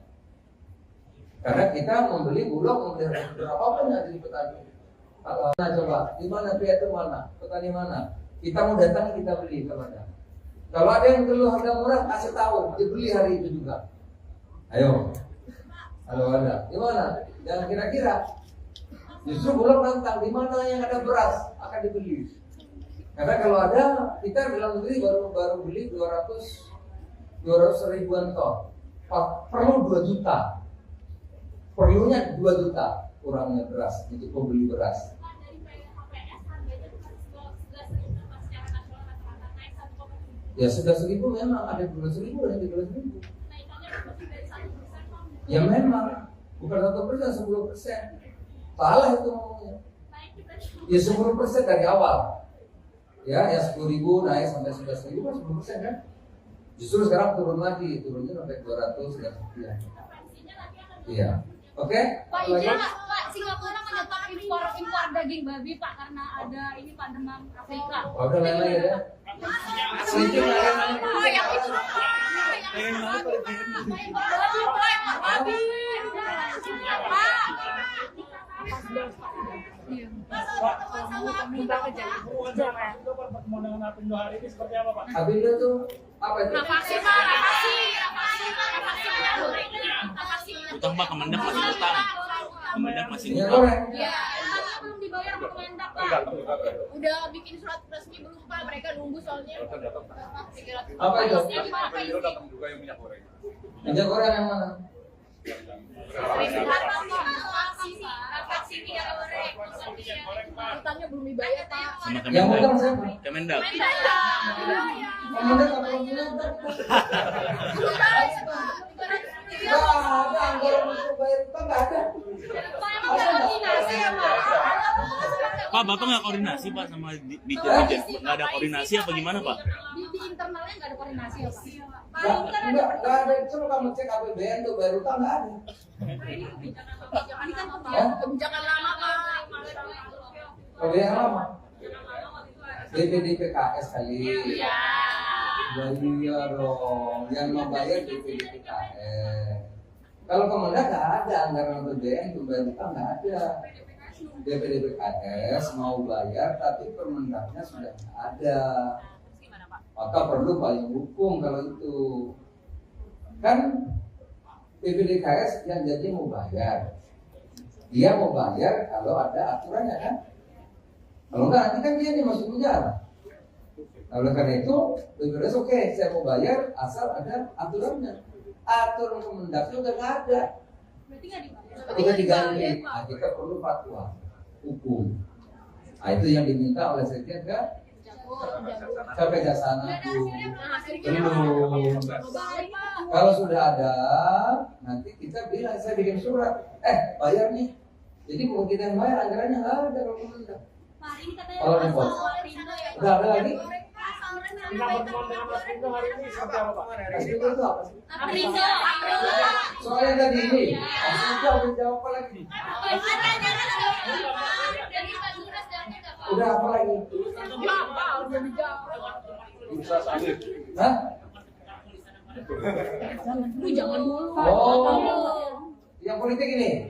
Karena kita membeli Bulog, membeli harga berapa banyak dari petani. Nah coba, di mana pihak itu mana? Petani mana? Kita mau datang kita beli kepada. Kalau ada yang perlu harga murah, kasih tahu, dibeli hari itu juga. Ayo. Ada. Di mana? Dan kira-kira justru Bulog nantang di mana yang ada beras akan dibeli. Karena kalau ada, kita dalam negeri baru beli 200 ribuan ton. Perlu 2 juta. Perlunya 2 juta kurangnya beras untuk membeli beras. Ya sudah 1.000 memang ada 12.000 dan 13.000. Ya memang bukan 1%, 10%. Salah itu ngomongnya. Ya 10% dari awal. Ya 10.000 naik sampai 11.000 kan 10% kan. Justru sekarang turunnya sampai 200 dan sekian. Iya. Oke? Pak izin Pak, Singapura menyetop impor daging babi Pak karena ada ini Pak demam Afrika. Udah lain-lain ya. Sedikit lain-lain. Oh yang itu babi. Pertemuan dengan Apindo hari ini seperti apa Pak? Apindo tuh apa itu? Vaksin Pak, Utang Pak, Kemendak masih utang. Kemendak masih Minyak utang. goreng. ya, utangnya belum dibayar sama Kemendak Pak. Udah bikin surat resmi belum Pak? Mereka nunggu soalnya. Apa itu? Apa itu? Minyak goreng yang mana? Utangnya belum dibayar Pak. Sama Yang Kemendak. utang siapa? Kemendak. Kemendak apa yang Nggak ada anggaran untuk bayar utang, nggak ada. Pak, Bapak nggak koordinasi Pak sama Dijen? Nggak ada koordinasi apa gimana Pak? Di internalnya nggak ada koordinasi ya Pak? Nggak ada. Coba kamu cek APBN tuh bayar utang, nggak ada. Ini kan kebijakan lama Pak. APBN lama. DPDPKS kali. Iya dong, yang membayar DPDPKS. Kalau Kemendak nggak ada anggaran APBN untuk bayar utang, nggak ada. DPDPKS mau bayar tapi Permendaknya sudah nggak ada. Maka perlu payung hukum kalau itu. Kan DPDPKS yang jadi mau bayar. Dia mau bayar kalau ada aturannya kan. Kalau nggak nanti kan dia masuk penjara. Nah, oleh karena itu, BPJS oke, saya mau bayar asal ada aturannya. Aturan Kemendaknya udah nggak ada. Berarti nggak dibayar. Udah diganti. Nah, kita perlu fatwa hukum. Nah, itu yang diminta oleh Sekjen ke Kejaksaan Agung. Belum. Kalau sudah ada, nanti kita bilang, saya bikin surat. Bayar nih. Jadi bukan kita yang bayar, anggarannya nggak ada kalau Kemendak. Kalau repot. Udah ada lagi? Kita pertemuan dengan Apindo hari ini seperti apa Pak? Apindo itu apa sih? Aprindo. Soalnya tadi ini, Apindo jawab apa lagi? Udah apa lagi? Hah? Jangan dulu. Oh, yang politik ini?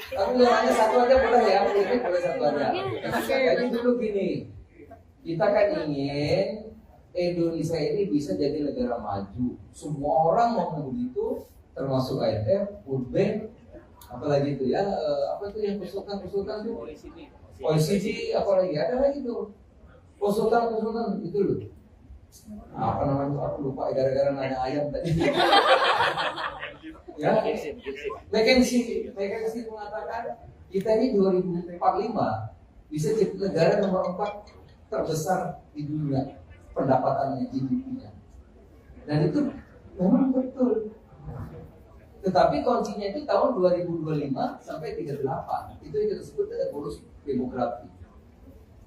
Tapi nanya satu aja boleh ya, politik boleh satu aja. Jadi dulu gini, kita kan ingin Indonesia ini bisa jadi negara maju. Semua orang mau begitu, termasuk IMF, World Bank, apalagi itu ya, apa itu yang konsultan itu? OECD, apalagi ada lagi tuh, konsultan itu loh. Apa namanya? Aku lupa gara-gara nanya ayam tadi. Ya, McKinsey mengatakan kita ini 2045 bisa jadi negara nomor 4 terbesar di dunia pendapatannya di dunia. Dan itu memang betul. Tetapi kuncinya itu tahun 2025 sampai 38. Itu yang kita sebut ada bonus demografi.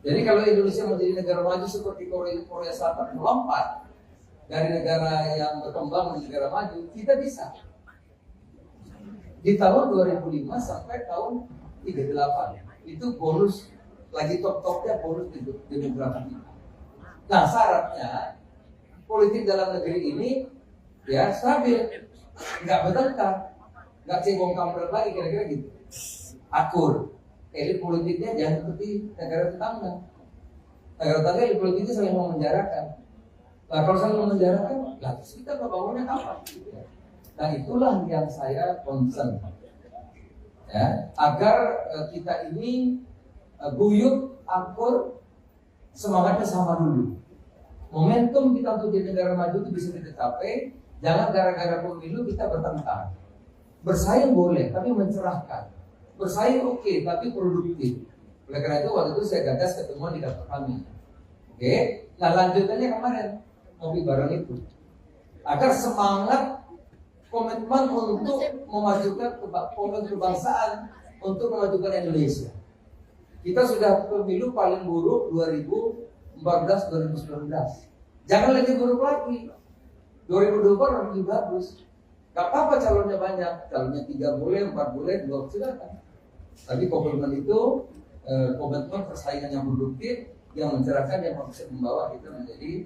Jadi kalau Indonesia menjadi negara maju seperti Korea Selatan melompat dari negara yang berkembang menjadi negara maju, kita bisa. Di tahun 2005 sampai tahun 38 itu bonus lagi top-topnya bonus demografi. Nah syaratnya politik dalam negeri ini ya stabil, nggak bertengkar, nggak cebong kampret lagi kira-kira gitu, akur. Elit politiknya jangan seperti negara tetangga. Negara tetangga elit politiknya saling memenjarakan. Nah kalau saling memenjarakan, lah terus kita bangunnya kapan? Nah itulah yang saya concern, ya, agar kita ini guyup, akur, semangatnya sama dulu. Momentum kita untuk jadi negara maju itu bisa kita capai. Jangan gara-gara pemilu kita bertengkar. Bersaing boleh, tapi mencerahkan. Bersaing oke, tapi produktif. Oleh karena itu waktu itu saya gagas ketemuan di kantor kami. Oke, nah lanjutannya kemarin ngopi bareng itu. Agar semangat komitmen untuk memajukan kebangsaan, untuk memajukan Indonesia. Kita sudah pemilu paling buruk 2014-2019. Jangan lebih buruk lagi. 2024 lebih bagus. Gak apa-apa calonnya banyak. Calonnya 3 boleh, 4 boleh, 2 silakan. Tapi komitmen itu komitmen persaingan yang produktif, yang mencerahkan, yang bisa membawa kita menjadi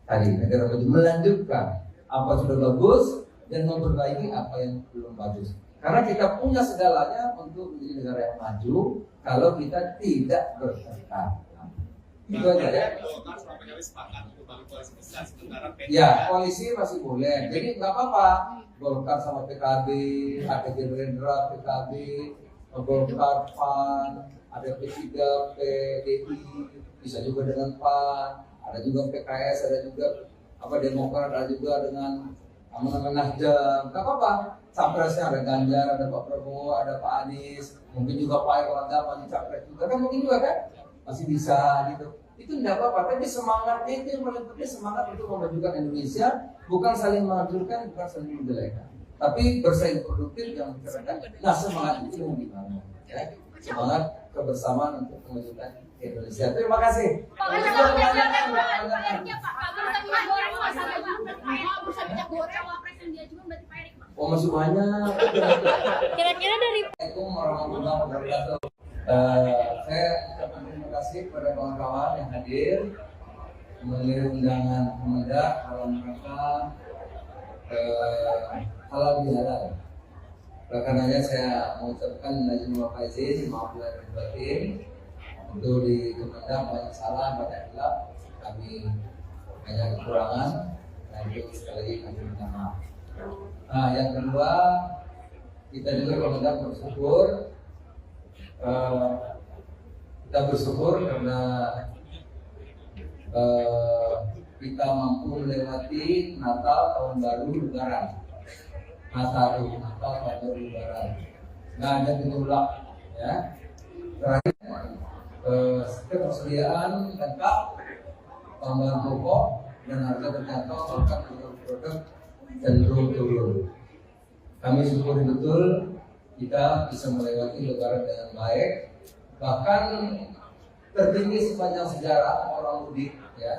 tadi negara maju, melanjutkan apa sudah bagus dan memperbaiki apa yang belum bagus. Karena kita punya segalanya untuk menjadi negara yang maju kalau kita tidak bertengkar. Itu aja ya. Ya, koalisi masih boleh. Jadi nggak apa-apa. Golkar sama PKB, ada Gerindra, PKB, Golkar, PAN, ada P3, PDI, bisa juga dengan PAN, ada juga PKS, ada juga Demokrat, ada juga dengan Nasdem. Nggak apa-apa. Capresnya ada Ganjar, ada Pak Prabowo, ada Pak Anies, mungkin juga Pak Erlangga maju capres juga kan, mungkin juga kan masih bisa gitu. Itu tidak apa-apa, tapi semangatnya itu yang paling penting, semangat untuk memajukan Indonesia, bukan saling menghancurkan, bukan saling menjelekan, tapi bersaing produktif yang mencerahkan. Nah semangat itu yang dibangun, ya. Semangat kebersamaan untuk memajukan Indonesia. Terima kasih. Oh masih banyak. Kira-kira dari Assalamualaikum warahmatullahi wabarakatuh. Saya ucapkan terima kasih kepada kawan-kawan yang hadir memenuhi undangan Kemendak dalam rangka halal bihalal. Oleh karenanya saya mengucapkan izin wa faizin, maaf lahir dan batin. Untuk di Kemendak banyak salah, banyak hilaf, kami banyak kekurangan, dan itu sekali lagi kami minta maaf. Nah, yang kedua, kita juga Kemendak bersyukur. Kita bersyukur karena kita mampu melewati Natal, Tahun Baru, Lebaran. Natal, Tahun Baru, Lebaran. Nggak ada gejolak, ya. Terakhir, ketersediaan lengkap, tambahan pokok dan harga terjangkau, bahkan produk cenderung turun. Kami syukuri betul kita bisa melewati Lebaran dengan baik, bahkan tertinggi sepanjang sejarah orang mudik, ya,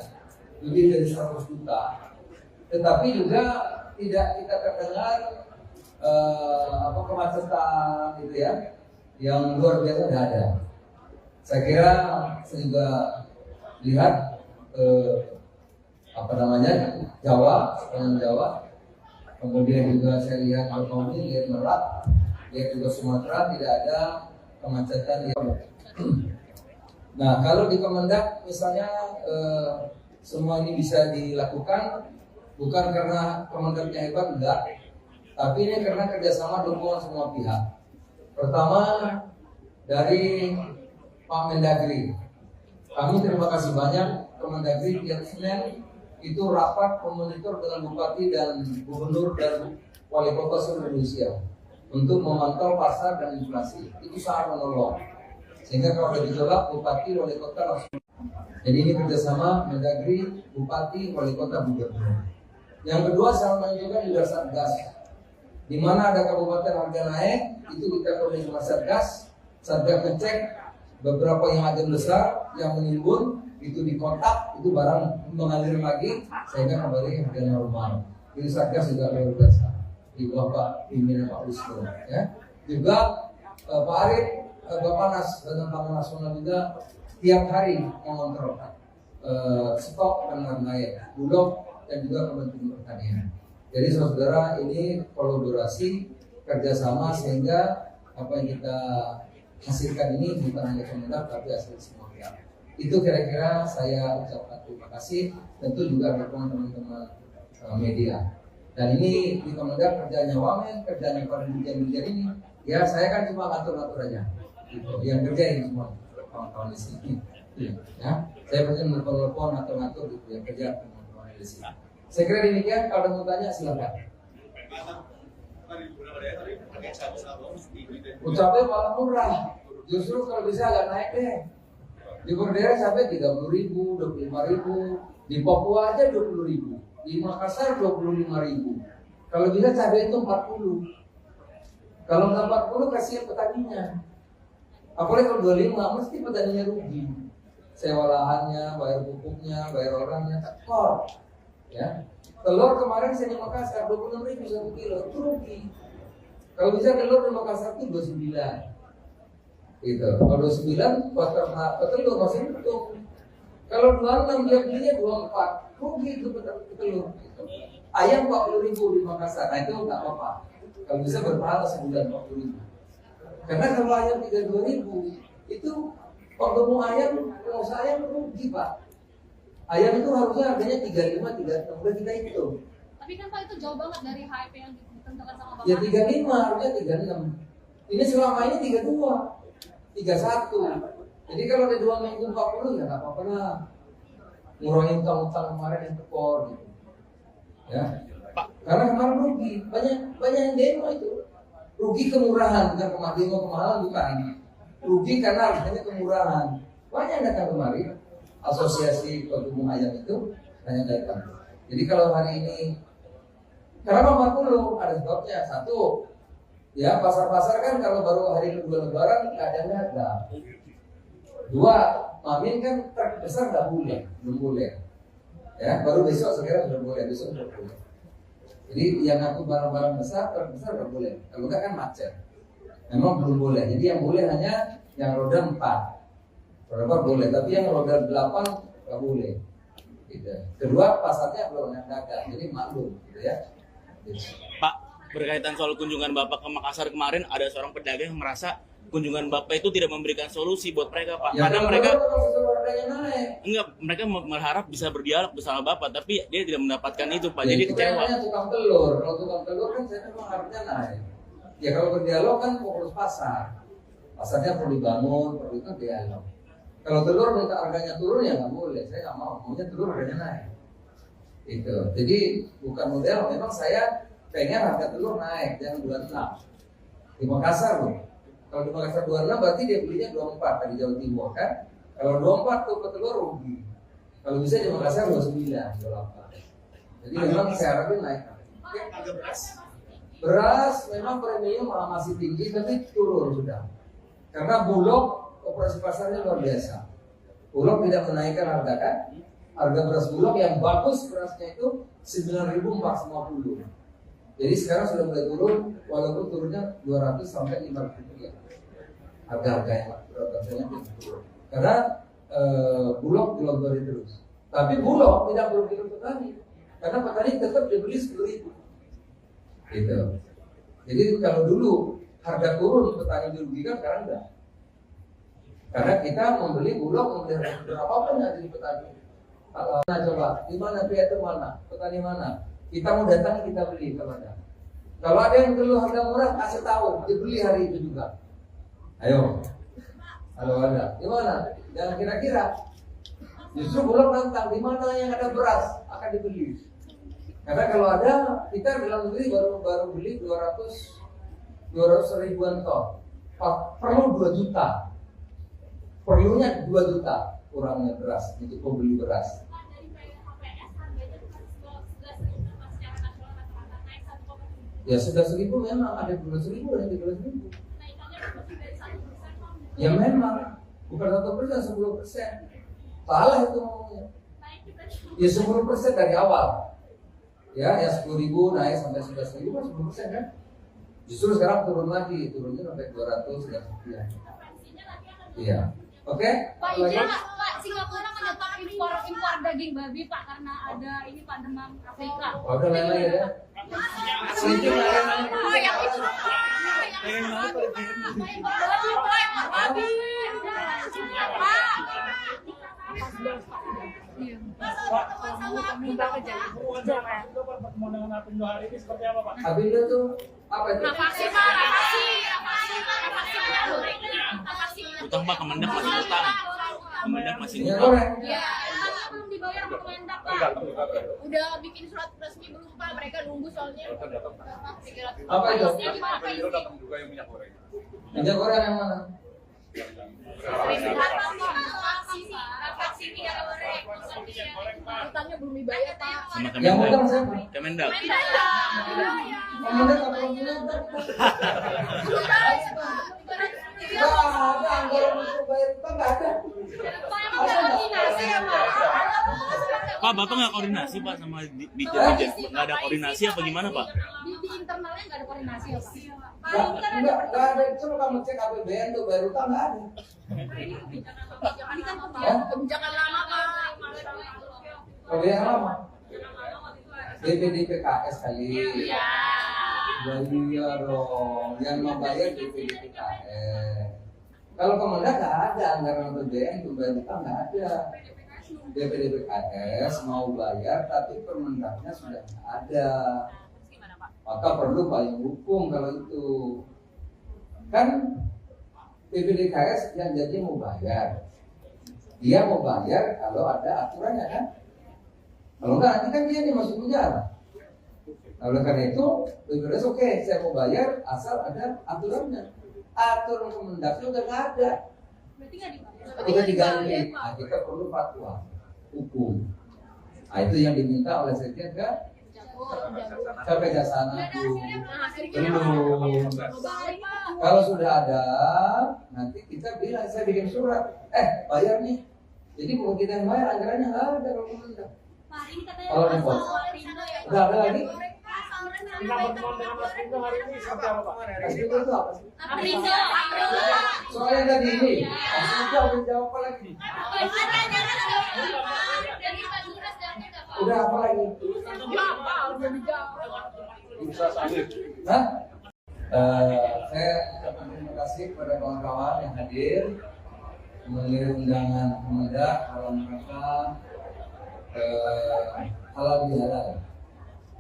lebih dari 100 juta. Tetapi juga tidak kita terdengar kemacetan gitu ya, yang luar biasa tidak ada. Saya kira saya juga lihat Jawa, sepanjang Jawa. Kemudian juga saya lihat Banyuwangi, lihat Merak, lihat juga Sumatera, tidak ada kemacetan yang. Nah, kalau di Kemendak misalnya semua ini bisa dilakukan bukan karena Kemendaknya hebat, enggak, tapi ini karena kerjasama dukungan semua pihak. Pertama dari Pak Mendagri, kami terima kasih banyak Kemendagri tiap Senin itu rapat memonitor dengan bupati dan gubernur dan wali kota seluruh Indonesia untuk memantau pasar dan inflasi. Itu sangat menolong. Sehingga kalau ada gejolak, bupati, wali kota langsung. Jadi ini kerjasama Mendagri, bupati, wali kota, gubernur. Yang kedua, saya menunjukkan juga Satgas. Di mana ada kabupaten harga naik, itu kita koordinasi sama Satgas. Satgas ngecek beberapa yang ada besar yang menimbun, itu dikontak, itu barang mengalir lagi sehingga kembali harga normal. Jadi Satgas juga luar biasa di bawah Pak pimpinan Pak Wisnu, ya. Juga Pak Arief, Bapanas dan Taman Nasional juga tiap hari mengontrol stok dan harga Bulog dan juga Kementerian Pertanian. Jadi saudara ini kolaborasi kerjasama sehingga apa yang kita hasilkan ini bukan hanya Kemendak tapi hasil semua pihak. Itu kira-kira saya ucapkan terima kasih, tentu juga dukungan teman-teman media. Dan ini di Kemendak kerjanya Wamen, kerjanya para dirjen-dirjen ini. Ya saya kan cuma ngatur-ngatur aja. Gitu. Yang kerjain semua kawan-kawan di sini. Ya, saya pasti nelfon-nelfon ngatur-ngatur gitu ya kerja teman-teman di sini. Saya kira demikian. Kalau ada mau tanya silakan. Cabai malah murah. Justru kalau bisa agak naik deh. Di Berdera sampai 30.000, 25.000. Di Papua aja 20.000. Di Makassar 25.000. Kalau bisa cabai itu 40. Kalau nggak 40 kasihan petaninya. Apalagi kalau 25 mesti petaninya rugi. Sewa lahannya, bayar pupuknya, bayar orangnya, tekor. Ya. Telur kemarin saya di Makassar 26.000 1 kilo, itu rugi. Kalau bisa telur di Makassar itu 29. Gitu. Kalau 29 buat telur masih untung. Kalau 26 dia belinya 24, rugi itu telur. Gitu. Ayam 40.000 di Makassar, nah itu nggak apa-apa. Kalau bisa berpahala sebulan 40.000. Karena kalau ayam 32.000 itu kalau mau ayam, pengusaha ayam rugi Pak. Ayam itu harusnya harganya 35, 36, udah kita hitung. Tapi kan Pak itu jauh banget dari HIP yang ditentukan sama Bapak. Ya 35, harusnya 36. Ini selama ini 32, 31. Jadi kalau ada 2 minggu 40 ya nggak apa-apa lah. Ngurangin utang-utang kemarin yang tekor gitu. Ya. Karena kemarin rugi, banyak yang demo itu. Rugi kemurahan, bukan kemahalan bukan. Rugi karena harganya kemurahan. Banyak yang datang kemari. Asosiasi Pengembang Ayam itu banyak datang. Jadi kalau hari ini kenapa 40? Ada sebabnya. Satu, ya pasar-pasar kan kalau baru hari kedua Lebaran nggak ada harga. Dua, Mamin kan terbesar nggak boleh, belum boleh. Ya, baru besok sekarang sudah boleh, besok sudah boleh. Jadi yang aku barang-barang besar terbesar nggak boleh. Kalau nggak kan macet. Memang belum boleh. Jadi yang boleh hanya yang roda 4. Roda 4 boleh, tapi yang roda 8 nggak boleh. Gitu. Kedua, pasarnya belum yang dagang, jadi maklum, gitu ya. Gitu. Pak, berkaitan soal kunjungan Bapak ke Makassar kemarin, ada seorang pedagang yang merasa kunjungan Bapak itu tidak memberikan solusi buat mereka, Pak. Ya, karena mereka naik. mereka berharap bisa berdialog bersama Bapak, tapi dia tidak mendapatkan itu, Pak. Ya, Jadi itu kecewa. kan tukang telur. Kalau tukang telur kan saya memang harusnya naik. Ya kalau berdialog kan fokus pasar. Pasarnya perlu dibangun, perlu itu dialog. Kalau telur minta harganya turun ya nggak boleh. Saya nggak mau. Maunya telur harganya naik. Itu. Jadi bukan model. Memang saya pengen harga telur naik, jangan 26. Di Makassar loh. Kalau di Makassar 26 berarti dia belinya 24 dari Jawa Timur kan. Kalau 24 tuh petelur rugi. Kalau bisa di Makassar 29, 28. Jadi memang saya harapin naik. Beras memang premium masih tinggi tapi turun sudah. Karena Bulog operasi pasarnya luar biasa. Bulog tidak menaikkan harga kan. Harga beras Bulog yang bagus berasnya itu 9.450. Jadi sekarang sudah mulai turun, walaupun turunnya 200 sampai 500 rupiah. Harga-harga yang rasanya turun. Karena Bulog dilontori terus. Tapi Bulog tidak merugikan petani, karena petani tetap dibeli 10.000. Gitu. Jadi kalau dulu harga turun petani dirugikan, sekarang enggak. Karena kita membeli Bulog, membeli harga berapapun yang jadi petani. Kalau coba, di mana pihak itu mana, petani mana? Kita mau datang kita beli kalau ada. Kalau ada yang perlu harga murah, kasih tahu, dibeli hari itu juga. Ayo. Kalau ada, di mana? Jangan kira-kira. Justru Bulog nantang, di mana yang ada beras akan dibeli. Karena kalau ada, kita dalam negeri baru beli 200 ribuan ton. Perlu 2 juta. Perlunya 2 juta kurangnya beras untuk membeli beras. Ya sudah 1.000 memang ada 12.000 dan 13.000. Ya memang bukan 1%, 10%. Salah itu ngomongnya. Ya 10% dari awal. Ya 10.000 naik sampai 11.000 kan 10% kan. Justru sekarang turun lagi, turunnya sampai 200 dan sekian. Iya. Oke? Pak, izin Pak, Singapura menyetop impor daging babi Pak karena ada ini Pak demam Afrika. Oh, udah lain-lain ya. Sedikit lain-lain. Oh, yang itu. Babi. Pak. Pak, minta pertemuan dengan Apindo hari ini seperti apa, Pak? Apindo tuh apa itu? Nafasi. Utang Pak, Kemendak masih utang. Kemendak masih Minyak utang. goreng. Ya, utangnya belum dibayar sama Kemendak, Pak. Udah bikin surat resmi belum, Pak? Mereka nunggu soalnya. Apa itu? Apa Minyak goreng yang mana? Utangnya belum dibayar, Pak. Sama Yang Kemendak. utang siapa? Kemendak. Kemendak apa yang Nggak ada anggaran untuk bayar utang, nggak ada. Pak, Bapak nggak koordinasi Pak sama Dijen? Nggak ada koordinasi apa gimana Pak? Di internalnya nggak ada koordinasi ya, Pak? Nggak ada. Coba kamu cek APBN tuh bayar utang, nggak ada. Ini kan kebijakan lama, Pak. Kalau yang lama, DPDPKS kali. Iya dong, yang membayar DPDPKS. Kalau Kemendak nggak ada anggaran APBN untuk bayar utang, nggak ada. DPDPKS mau bayar, tapi Permendaknya sudah nggak ada. Maka perlu payung hukum kalau itu. Kan DPDPKS yang jadi mau bayar. Dia mau bayar kalau ada aturannya kan. Kalau nggak nanti kan dia masuk penjara. Nah, oleh karena itu, BPJS oke, saya mau bayar asal ada aturannya. Aturan Kemendaknya udah nggak ada. Berarti nggak dibayar. Udah diganti. Nah, kita perlu fatwa hukum. Nah, itu yang diminta oleh Sekjen ke Kejaksaan Agung. Belum. Kalau sudah ada, nanti kita bilang, saya bikin surat. Bayar nih. Jadi bukan kita yang bayar, anggarannya nggak ada kalau Kemendak. Kalau repot. Udah ada lagi? Minta pertemuan dengan Apindo hari ini seperti apa, Pak? Apindo itu apa sih? Aprindo. Soalnya tadi ini, Apindo udah jawab apa lagi? Udah apa lagi? Hah? Saya ucapkan terima kasih kepada kawan-kawan yang hadir mengirim undangan Kemendak dalam rangka halal bihalal.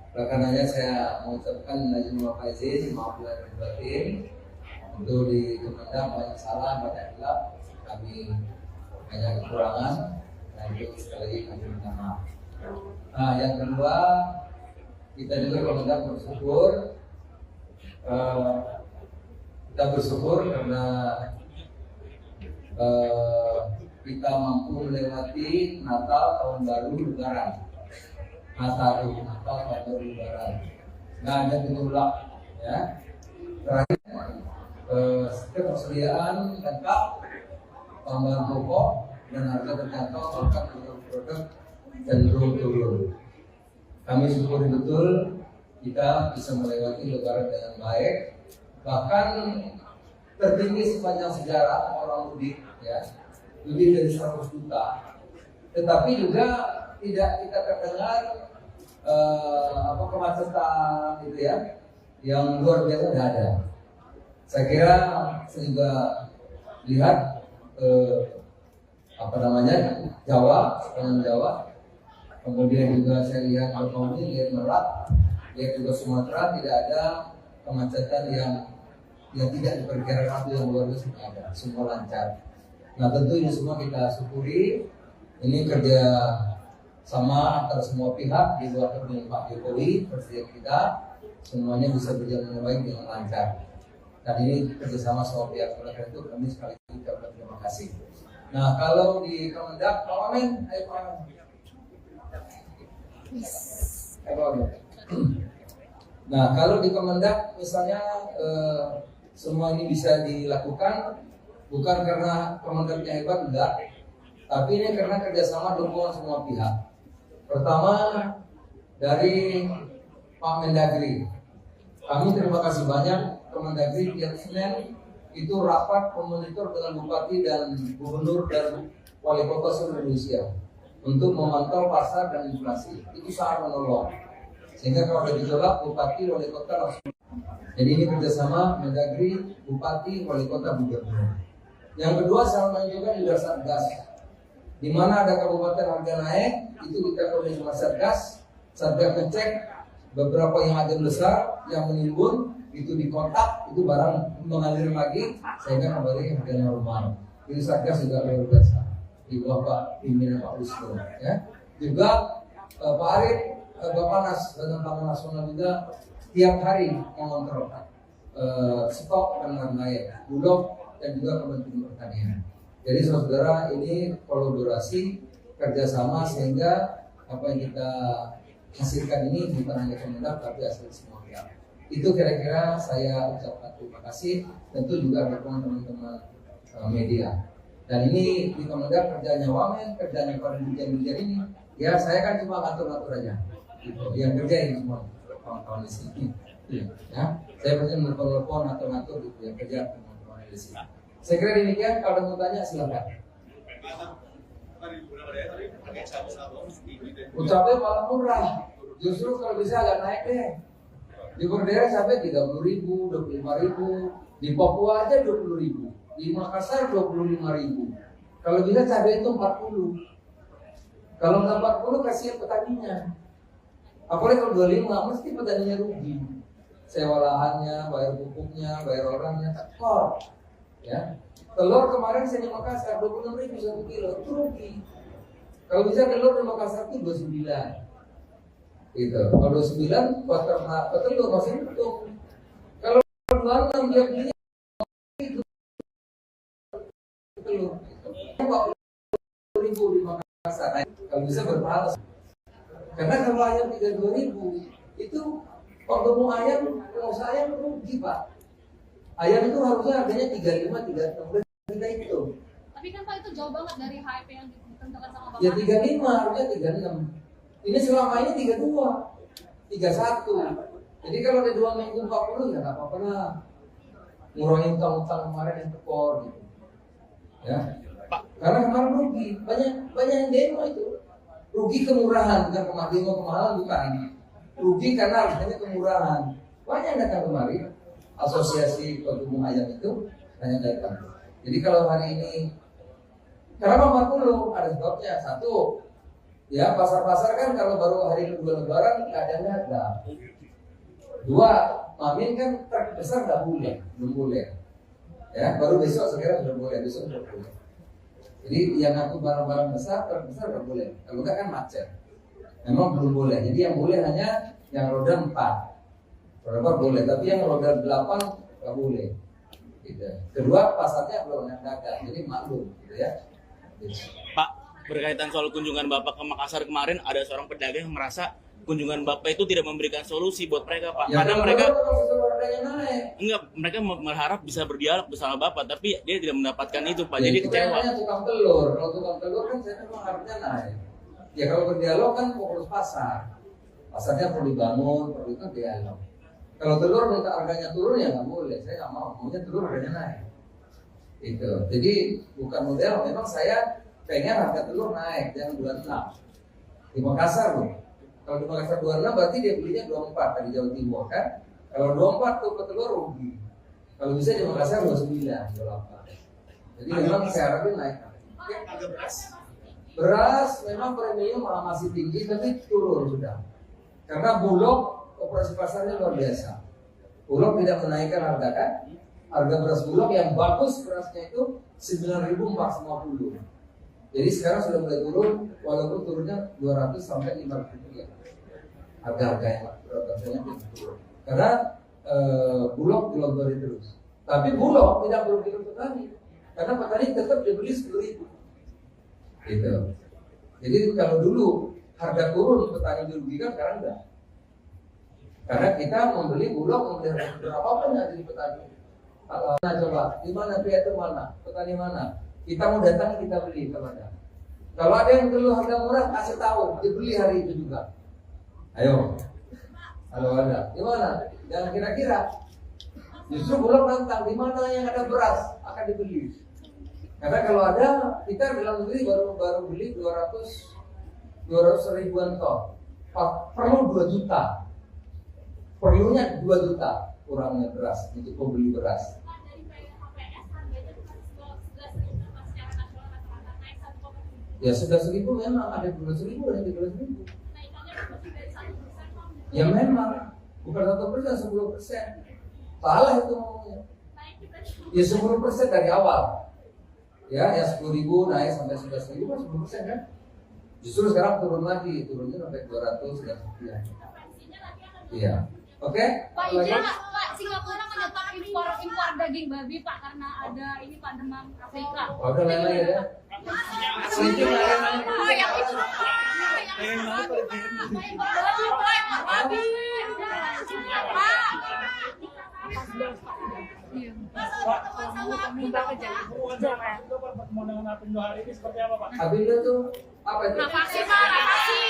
Oleh karenanya saya mengucapkan izin faizin, maaf lahir batin. Untuk di Kemendak banyak salah, banyak hilaf, kami banyak kekurangan, dan itu sekali lagi kami minta maaf. Nah, yang kedua, kita juga Kemendak bersyukur, kita bersyukur karena kita mampu melewati Natal, Tahun Baru, Lebaran. Natal, Tahun Baru, Lebaran. Nggak ada gejolak, ya. Terakhir, ketersediaan lengkap, tambahan pokok dan harga terjangkau, bahkan produk cenderung turun. Kami syukuri betul kita bisa melewati Lebaran dengan baik, bahkan tertinggi sepanjang sejarah orang mudik, ya, lebih dari 100 juta. Tetapi juga tidak kita terdengar kemacetan gitu ya, yang luar biasa tidak ada. Saya kira saya juga lihat Jawa, sepanjang Jawa, kemudian juga saya lihat Bakauheni, lihat Merak, lihat juga Sumatera, tidak ada kemacetan yang tidak diperkirakan waktu yang luar biasa, ada, semua lancar. Nah, tentu ini semua kita syukuri. Ini kerja sama antara semua pihak di luar dengan Pak Jokowi, presiden kita, semuanya bisa berjalan dengan baik dengan lancar. Dan ini kerjasama semua pihak. Oleh karena itu kami sekali lagi ucapkan terima kasih. Nah, kalau di Kemendak, Pak Wamen, ayo Pak Wamen. Nah, kalau di Kemendak misalnya semua ini bisa dilakukan bukan karena Kemendaknya hebat, enggak, tapi ini karena kerjasama dukungan semua pihak. Pertama dari Pak Mendagri, kami terima kasih banyak. Kemendagri tiap Senin itu rapat memonitor dengan bupati dan gubernur dan wali kota seluruh Indonesia untuk memantau pasar dan inflasi. Itu sangat menolong. Sehingga kalau ada gejolak, bupati, wali kota langsung. Jadi ini kerjasama Mendagri, bupati, wali kota, gubernur. Yang kedua, saya menunjukkan juga Satgas. Di mana ada kabupaten harga naik, itu kita koordinasi sama Satgas ngecek beberapa yang ada besar yang menimbun itu dikontak, itu barang mengalir lagi sehingga kembali harga normal. Jadi Satgas juga luar biasa di bawah Pak pimpinan Pak Wisnu, ya. Juga Pak Arief, Bappenas Badan Pangan Nasional juga tiap hari mengontrol stok dan lain-lain, Bulog dan juga Kementerian Pertanian. Jadi saudara, ini kolaborasi kerjasama sehingga apa yang kita hasilkan ini bukan hanya Kemendak tapi hasil semua pihak. Itu kira-kira saya ucapkan terima kasih, tentu juga dukungan teman-teman media. Dan ini di Kemendak kerjanya Wamen, kerjanya para dirjen-dirjen ini. Ya saya kan cuma ngatur-ngatur aja. Gitu. Yang kerja ini semua kawan-kawan di sini. Ya, saya pasti menelpon atau ngatur gitu yang kerja teman-teman di sini. Saya kira demikian. Kalau mau tanya silakan. Cabai malah murah. Justru kalau bisa agak naik deh. Di Berdera cabai 30.000, 25.000. Di Papua aja 20.000. Di Makassar 25.000. Kalau bisa cabai itu 40. Kalau nggak 40 kasihan petaninya. Apalagi kalau 25 mesti petaninya rugi. Sewa lahannya, bayar pupuknya, bayar orangnya, tekor. Ya. Telur kemarin saya di Makassar 26.000 1 kilo, itu rugi. Kalau bisa telur di Makassar itu 29. Gitu. Kalau 29 buat telur masih untung. Kalau 26 dia beli itu telur 40.000 di Makassar. Kalau bisa berpahala. Karena kalau ayam 32.000 itu kalau mau ayam, kalau saya rugi Pak. Ayam itu harusnya harganya 35, 36 kita itu. Tapi kan Pak itu jauh banget dari HIP yang ditentukan sama Bapak. Ya 35, harusnya 36. Ini selama ini 32, 31. Jadi kalau ada 2 minggu 40 ya nggak apa-apa lah. Ngurangin utang-utang kemarin yang tekor gitu. Ya. Karena kemarin rugi, banyak yang demo itu. Rugi kemurahan, bukan kemahalan bukan. Rugi karena harganya kemurahan. Banyak yang datang kemari. Asosiasi Pedagang Ayam itu banyak datang. Jadi kalau hari ini kenapa 40? Ada sebabnya. Satu, ya pasar-pasar kan kalau baru hari kedua Lebaran keadaannya ada. Dua, Mamin kan truk besar nggak boleh, belum boleh. Ya, baru besok sekarang sudah boleh, besok sudah boleh. Jadi yang ngaku barang-barang besar, truk besar nggak boleh. Kalau nggak kan macet. Memang belum boleh. Jadi yang boleh hanya yang roda 4. Roda 4 boleh, tapi yang roda 8 nggak boleh. Gitu. Kedua, pasarnya belum yang dagang, jadi maklum, gitu ya. Gitu. Pak, berkaitan soal kunjungan Bapak ke Makassar kemarin, ada seorang pedagang yang merasa kunjungan Bapak itu tidak memberikan solusi buat mereka, Pak. Ya, karena mereka naik. enggak, mereka berharap bisa berdialog bersama Bapak, tapi dia tidak mendapatkan itu, Pak. Jadi kecewa. Saya tukang telur, kalau tukang telur kan saya memang harusnya naik. Ya kalau berdialog kan fokus pasar. Pasarnya perlu dibangun, perlu itu dialog. Kalau telur minta harganya turun ya nggak boleh, saya nggak mau. Maunya telur harganya naik. Itu. Jadi bukan model. Memang saya pengen harga telur naik, jangan 26. Di Makassar loh. Kalau di Makassar 26 berarti dia belinya 24 dari Jawa Timur kan. Kalau 24 tuh telur rugi. Kalau bisa di Makassar 29, 28. Jadi memang saya harapin naik. Harga Beras memang premium masih tinggi tapi turun sudah. Karena Bulog operasi pasarnya luar biasa. Bulog tidak menaikkan harga kan? Harga beras Bulog yang bagus berasnya itu 9.450. Jadi sekarang sudah mulai turun, walaupun turunnya 200 sampai 500 rupiah. Harga-harga yang rasanya turun. Karena Bulog dilonggarin terus. Tapi Bulog tidak merugikan petani, karena petani tetap dibeli 10.000. Gitu. Jadi kalau dulu harga turun petani dirugikan, sekarang enggak. Karena kita membeli Bulog, membeli berapapun yang dari petani. Nah coba, di mana pihak itu mana? Petani mana? Kita mau datang kita beli kepada. Kalau ada yang perlu harga murah, kasih tahu, dibeli hari itu juga. Ayo. Kalau ada, di mana? Jangan kira-kira. Justru Bulog nantang, di mana yang ada beras akan dibeli. Karena kalau ada, kita dalam negeri baru beli 200 ribuan ton. Perlu 2 juta. Perlunya 2 juta kurangnya beras untuk pembeli beras. Ya 11.000 memang ada 12.000, ada 13.000. Ya memang bukan 1%, 10%. Salah itu ngomongnya. Ya 10% dari awal. Ya 10.000 naik sampai 11.000 kan 10% kan. Justru sekarang turun lagi, turunnya sampai 200 dan sekian. Iya. Oke? Pak, Lagi? izin Pak, Singapura menyetop impor daging babi Pak karena ada ini Pak demam Afrika. Oh, udah lain-lain ya. Sedikit lain-lain. Oh, yang itu. Pengen banget Pak. Impor babi. Pak, minta pertemuan dengan Apindo hari ini seperti apa Pak? Apindo tuh apa itu? Vaksin Pak, vaksin.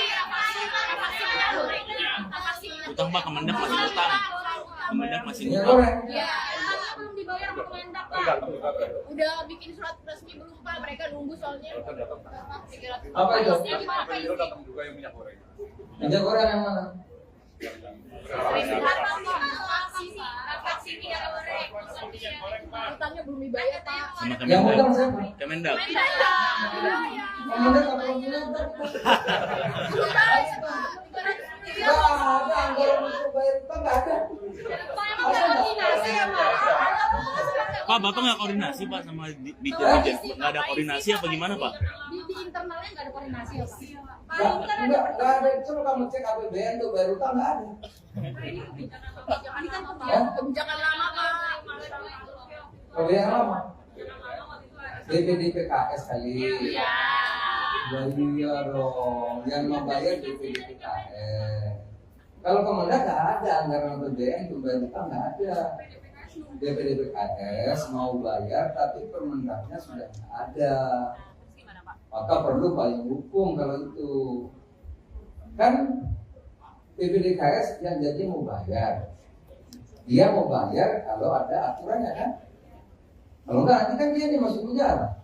Utang Pak, Kemendak masih utang. Kemendak masih Minyak utang. goreng. Ya, belum dibayar sama Kemendak Pak. Udah bikin surat resmi belum Pak? Mereka nunggu soalnya. Apa itu? Minyak goreng yang mana? Utangnya belum dibayar Pak. Sama Yang Kemendak. utang siapa? Kemendak. Kemendak apa Kemendak? Nggak ada anggaran untuk bayar utang, nggak ada. Pak, Bapak nggak koordinasi Pak sama Ditjen? Nggak ada koordinasi apa gimana Pak? Di internalnya nggak ada koordinasi ya Pak. Nggak ada. Coba kamu cek APBN tuh bayar utang nggak ada. Ini kan kebijakan lama Pak. Kalau yang lama, BPDPKS kali. Iya. Iya dong, yang membayar BPDPKS. Kalau Kemendak nggak ada anggaran APBN untuk bayar utang, nggak ada. BPDPKS mau bayar tapi Permendaknya sudah nggak ada. Maka perlu payung hukum kalau itu. Kan BPDPKS yang jadi mau bayar. Dia mau bayar kalau ada aturannya kan. Kalau enggak nanti kan dia nih masuk penjara.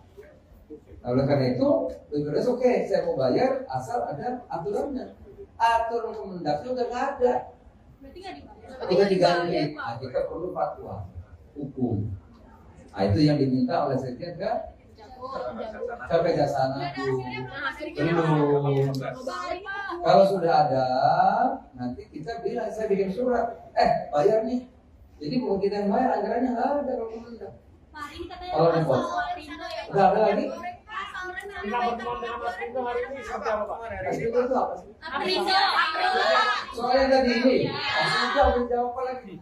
Oleh karena itu, BPDPKS oke, saya mau bayar asal ada aturannya. Aturan Kemendaknya udah nggak ada. Berarti nggak dibayar. Udah diganti. Nah, kita perlu fatwa hukum. Nah, itu yang diminta oleh Sekjen ke Kejaksaan Agung. Belum. Kalau sudah ada, nanti kita bilang, saya bikin surat. Bayar nih. Jadi bukan kita yang bayar, anggarannya nggak ada kalau Kemendak. Kalau repot. Udah ada lagi? Minta pertemuan dengan Apindo hari ini seperti apa Pak? Apindo itu apa sih? Aprindo. Soalnya tadi ini, Apindo udah jawab apa lagi?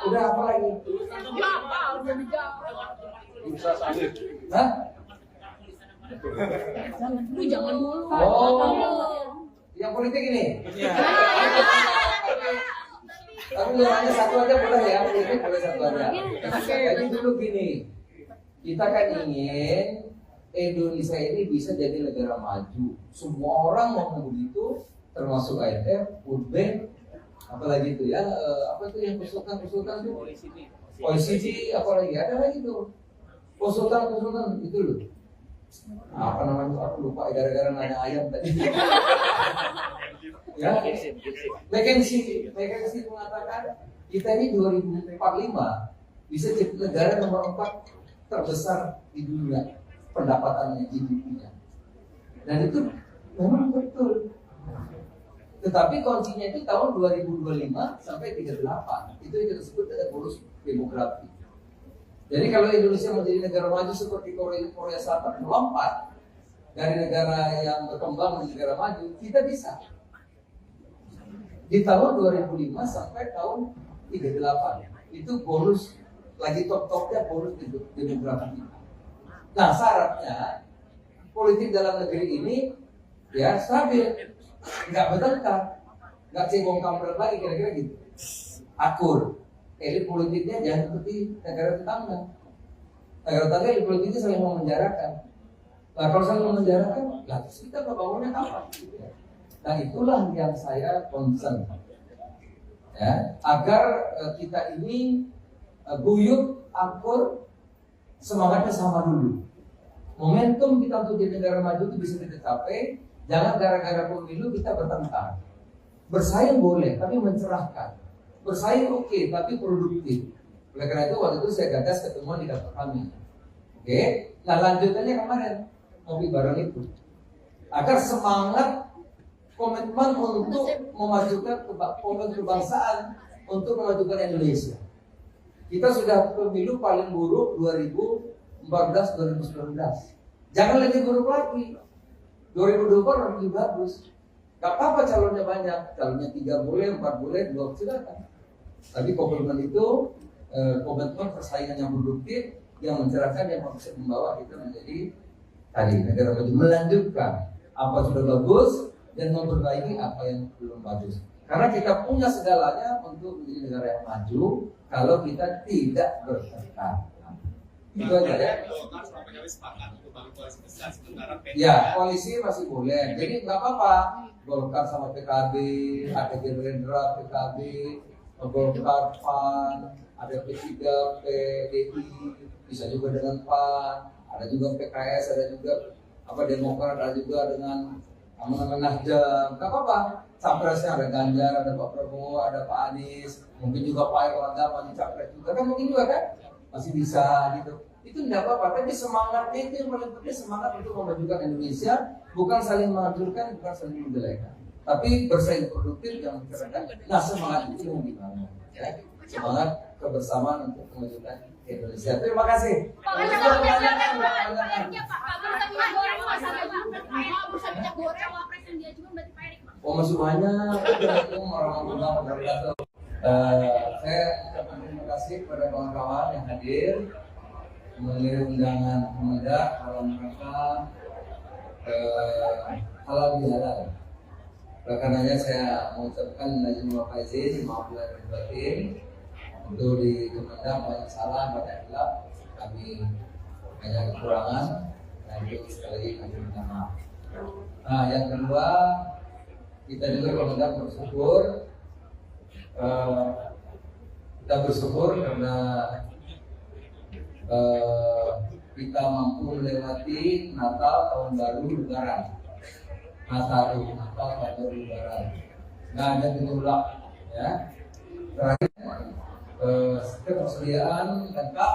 Udah apa lagi? Hah? Jangan dulu. Oh, yang politik ini? Tapi hanya satu aja boleh ya, politik boleh satu aja. Jadi dulu gini, kita kan ingin Indonesia ini bisa jadi negara maju. Semua orang mau begitu, termasuk IMF, World Bank, apalagi itu ya, apa itu yang konsultan itu? OECD, apalagi ada lagi tuh, konsultan itu loh. Apa namanya? Aku lupa gara-gara nanya ayam tadi. Ya, McKinsey mengatakan kita ini 2045 bisa jadi negara nomor 4 terbesar di dunia pendapatannya GDP-nya. Dan itu memang betul. Tetapi kuncinya itu tahun 2025 sampai 38. Itu yang kita sebut dengan bonus demografi. Jadi kalau Indonesia menjadi negara maju seperti Korea Selatan melompat dari negara yang berkembang menjadi negara maju, kita bisa. Di tahun 2005 sampai tahun 38 itu bonus lagi top-topnya bonus demografi. Nah syaratnya politik dalam negeri ini ya stabil, nggak bertengkar, nggak cebong kampret lagi kira-kira gitu, akur. Elit politiknya jangan seperti negara tetangga. Negara tetangga elit politiknya saling memenjarakan. Nah kalau saling memenjarakan, lah terus kita bangunnya apa? Nah itulah yang saya concern, ya, agar kita ini guyup, akur, semangatnya sama dulu. Momentum kita untuk jadi negara maju itu bisa kita capai. Jangan gara-gara pemilu kita bertengkar. Bersaing boleh, tapi mencerahkan. Bersaing oke, tapi produktif. Oleh karena itu waktu itu saya gagas ketemuan di kantor kami. Oke, nah lanjutannya kemarin ngopi bareng itu agar semangat komitmen untuk memajukan kebangsaan, untuk memajukan Indonesia. Kita sudah pemilu paling buruk 2014-2019. Jangan lebih buruk lagi. 2024 lebih bagus. Gak apa-apa calonnya banyak, calonnya 3 boleh, 4 boleh, 2 silakan. Tapi komitmen itu komitmen persaingan yang produktif, yang mencerahkan, yang bisa membawa kita menjadi tadi negara maju, melanjutkan apa sudah bagus dan memperbaiki apa yang belum bagus. Karena kita punya segalanya untuk menjadi negara yang maju kalau kita tidak bertekad. Itu aja ya. Ya, koalisi masih boleh. Jadi nggak apa-apa. Golkar sama PKB, ada Gerindra, PKB, Golkar, PAN, ada P3, PDI, bisa juga dengan PAN, ada juga PKS, ada juga Demokrat, ada juga dengan Nasdem. Nggak apa-apa. Capresnya ada Ganjar, ada Pak Prabowo, ada Pak Anies, mungkin juga Pak Erlangga maju capres juga kan, mungkin juga kan masih bisa gitu. Itu tidak apa-apa, tapi semangatnya itu yang paling penting, semangat untuk memajukan Indonesia, bukan saling menghancurkan, bukan saling menjelekan, tapi bersaing produktif yang mencerahkan. Nah, semangat itu yang dibangun, ya. Semangat kebersamaan untuk memajukan Indonesia. Terima kasih. Oh, masih banyak. Saya ucapkan terima kasih kepada kawan-kawan yang hadir memenuhi undangan Kemendak dalam rangka halal bihalal. Karenanya saya mengucapkan izin faizin, maaf lahir batin. Untuk di Kemendak banyak salah, banyak hilaf, kami banyak kekurangan, dan itu sekali lagi kami minta maaf. Nah, yang kedua, kita juga Kemendak bersyukur, kita bersyukur karena kita mampu melewati Natal, Tahun Baru, Lebaran. Natal, Tahun Baru, Lebaran. Nggak ada gejolak, ya. Terakhir, ketersediaan lengkap,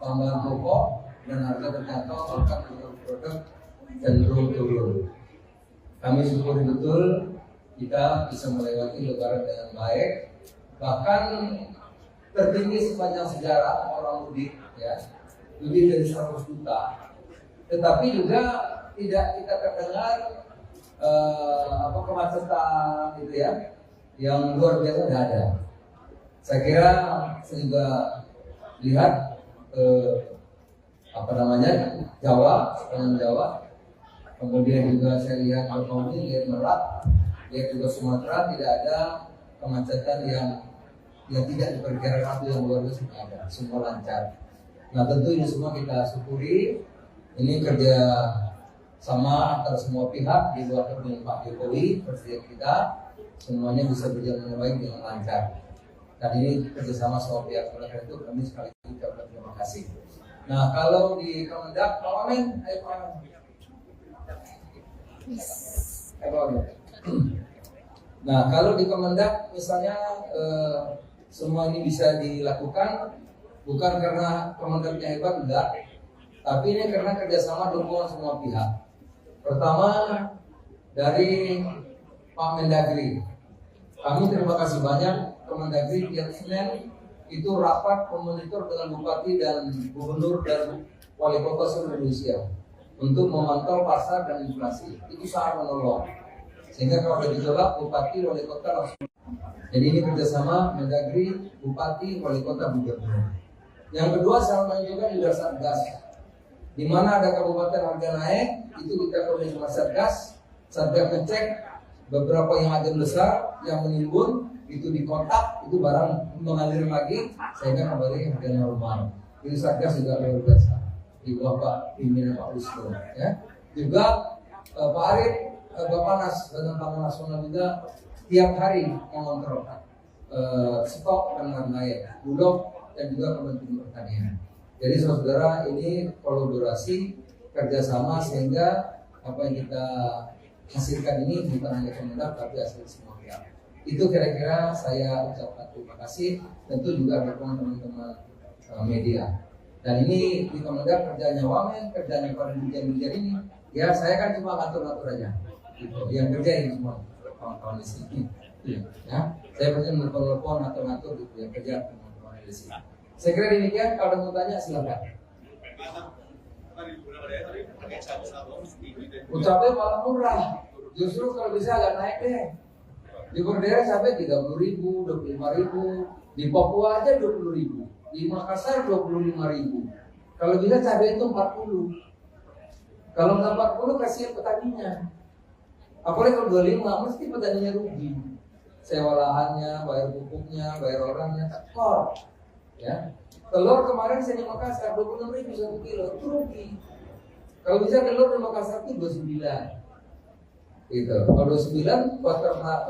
bahan pokok dan harga terjangkau, bahkan produk cenderung turun. Kami syukuri betul kita bisa melewati Lebaran dengan baik, bahkan tertinggi sepanjang sejarah orang mudik, ya, lebih dari 100 juta. Tetapi juga tidak kita terdengar kemacetan gitu ya, yang luar biasa tidak ada. Saya kira saya juga lihat Jawa, sepanjang Jawa, kemudian juga saya lihat Bakauheni, lihat Merak, lihat juga Sumatera, tidak ada kemacetan yang tidak diperkirakan waktu yang luar biasa, ada, semua lancar. Nah, tentu ini semua kita syukuri. Ini kerja sama antara semua pihak di luar dengan Pak Jokowi, Presiden kita, semuanya bisa berjalan dengan baik dengan lancar. Dan ini kerjasama semua pihak. Oleh karena itu kami sekali lagi ucapkan terima kasih. Nah, kalau di Kemendak, Pak Wamen, ayo Pak Wamen. Nah, kalau di Kemendak misalnya semua ini bisa dilakukan bukan karena Kemendaknya hebat, enggak, tapi ini karena kerjasama dukungan semua pihak. Pertama dari Pak Mendagri, kami terima kasih banyak. Kemendagri tiap Senin itu rapat memonitor dengan bupati dan gubernur dan wali kota seluruh Indonesia untuk memantau pasar dan inflasi. Itu sangat menolong. Sehingga kalau ada gejolak, bupati, wali kota langsung. Jadi ini kerjasama Mendagri, bupati, wali kota, gubernur. Yang kedua, saya menunjukkan juga Satgas. Di mana ada kabupaten harga naik, itu kita koordinasi sama Satgas. Satgas ngecek beberapa yang ada besar yang menimbun, itu dikontak, itu barang mengalir lagi, sehingga kembali harga normal. Itu Satgas juga luar biasa. Di bawah Pak pimpinan Pak Wisnu, ya. Juga Pak Arief, Bapanas dan Pangan Nasional juga tiap hari mengontrol stok dan harga Bulog dan juga Kementerian Pertanian. Jadi saudara, ini kolaborasi kerjasama sehingga apa yang kita hasilkan ini bukan hanya Kemendak tapi hasil semua pihak. Itu kira-kira saya ucapkan terima kasih. Tentu juga ada teman-teman media. Dan ini di Kemendak kerjanya Wamen, kerjanya para dirjen-dirjen ini. Ya saya kan cuma ngatur-ngatur aja. Gitu. Yang kerjain semua kawan-kawan di sini. Ya, saya pasti telepon ngatur-ngatur gitu yang kerja teman-teman di sini. Saya kira demikian. Kalau ada mau tanya silakan. Ucapnya malah murah. Justru kalau bisa agak naik deh. Di Berdera sampai 30.000, 25.000. Di Papua aja 20.000. Di Makassar 25.000. Kalau bisa cabai itu 40. Kalau nggak 40 kasihan petaninya. Apalagi kalau 25 mesti petaninya rugi. Sewa lahannya, bayar pupuknya, bayar orangnya, tekor. Ya. Telur kemarin saya di Makassar 26.000 1 kilo, itu rugi. Kalau bisa telur di Makassar itu 29. Gitu. Kalau 29 buat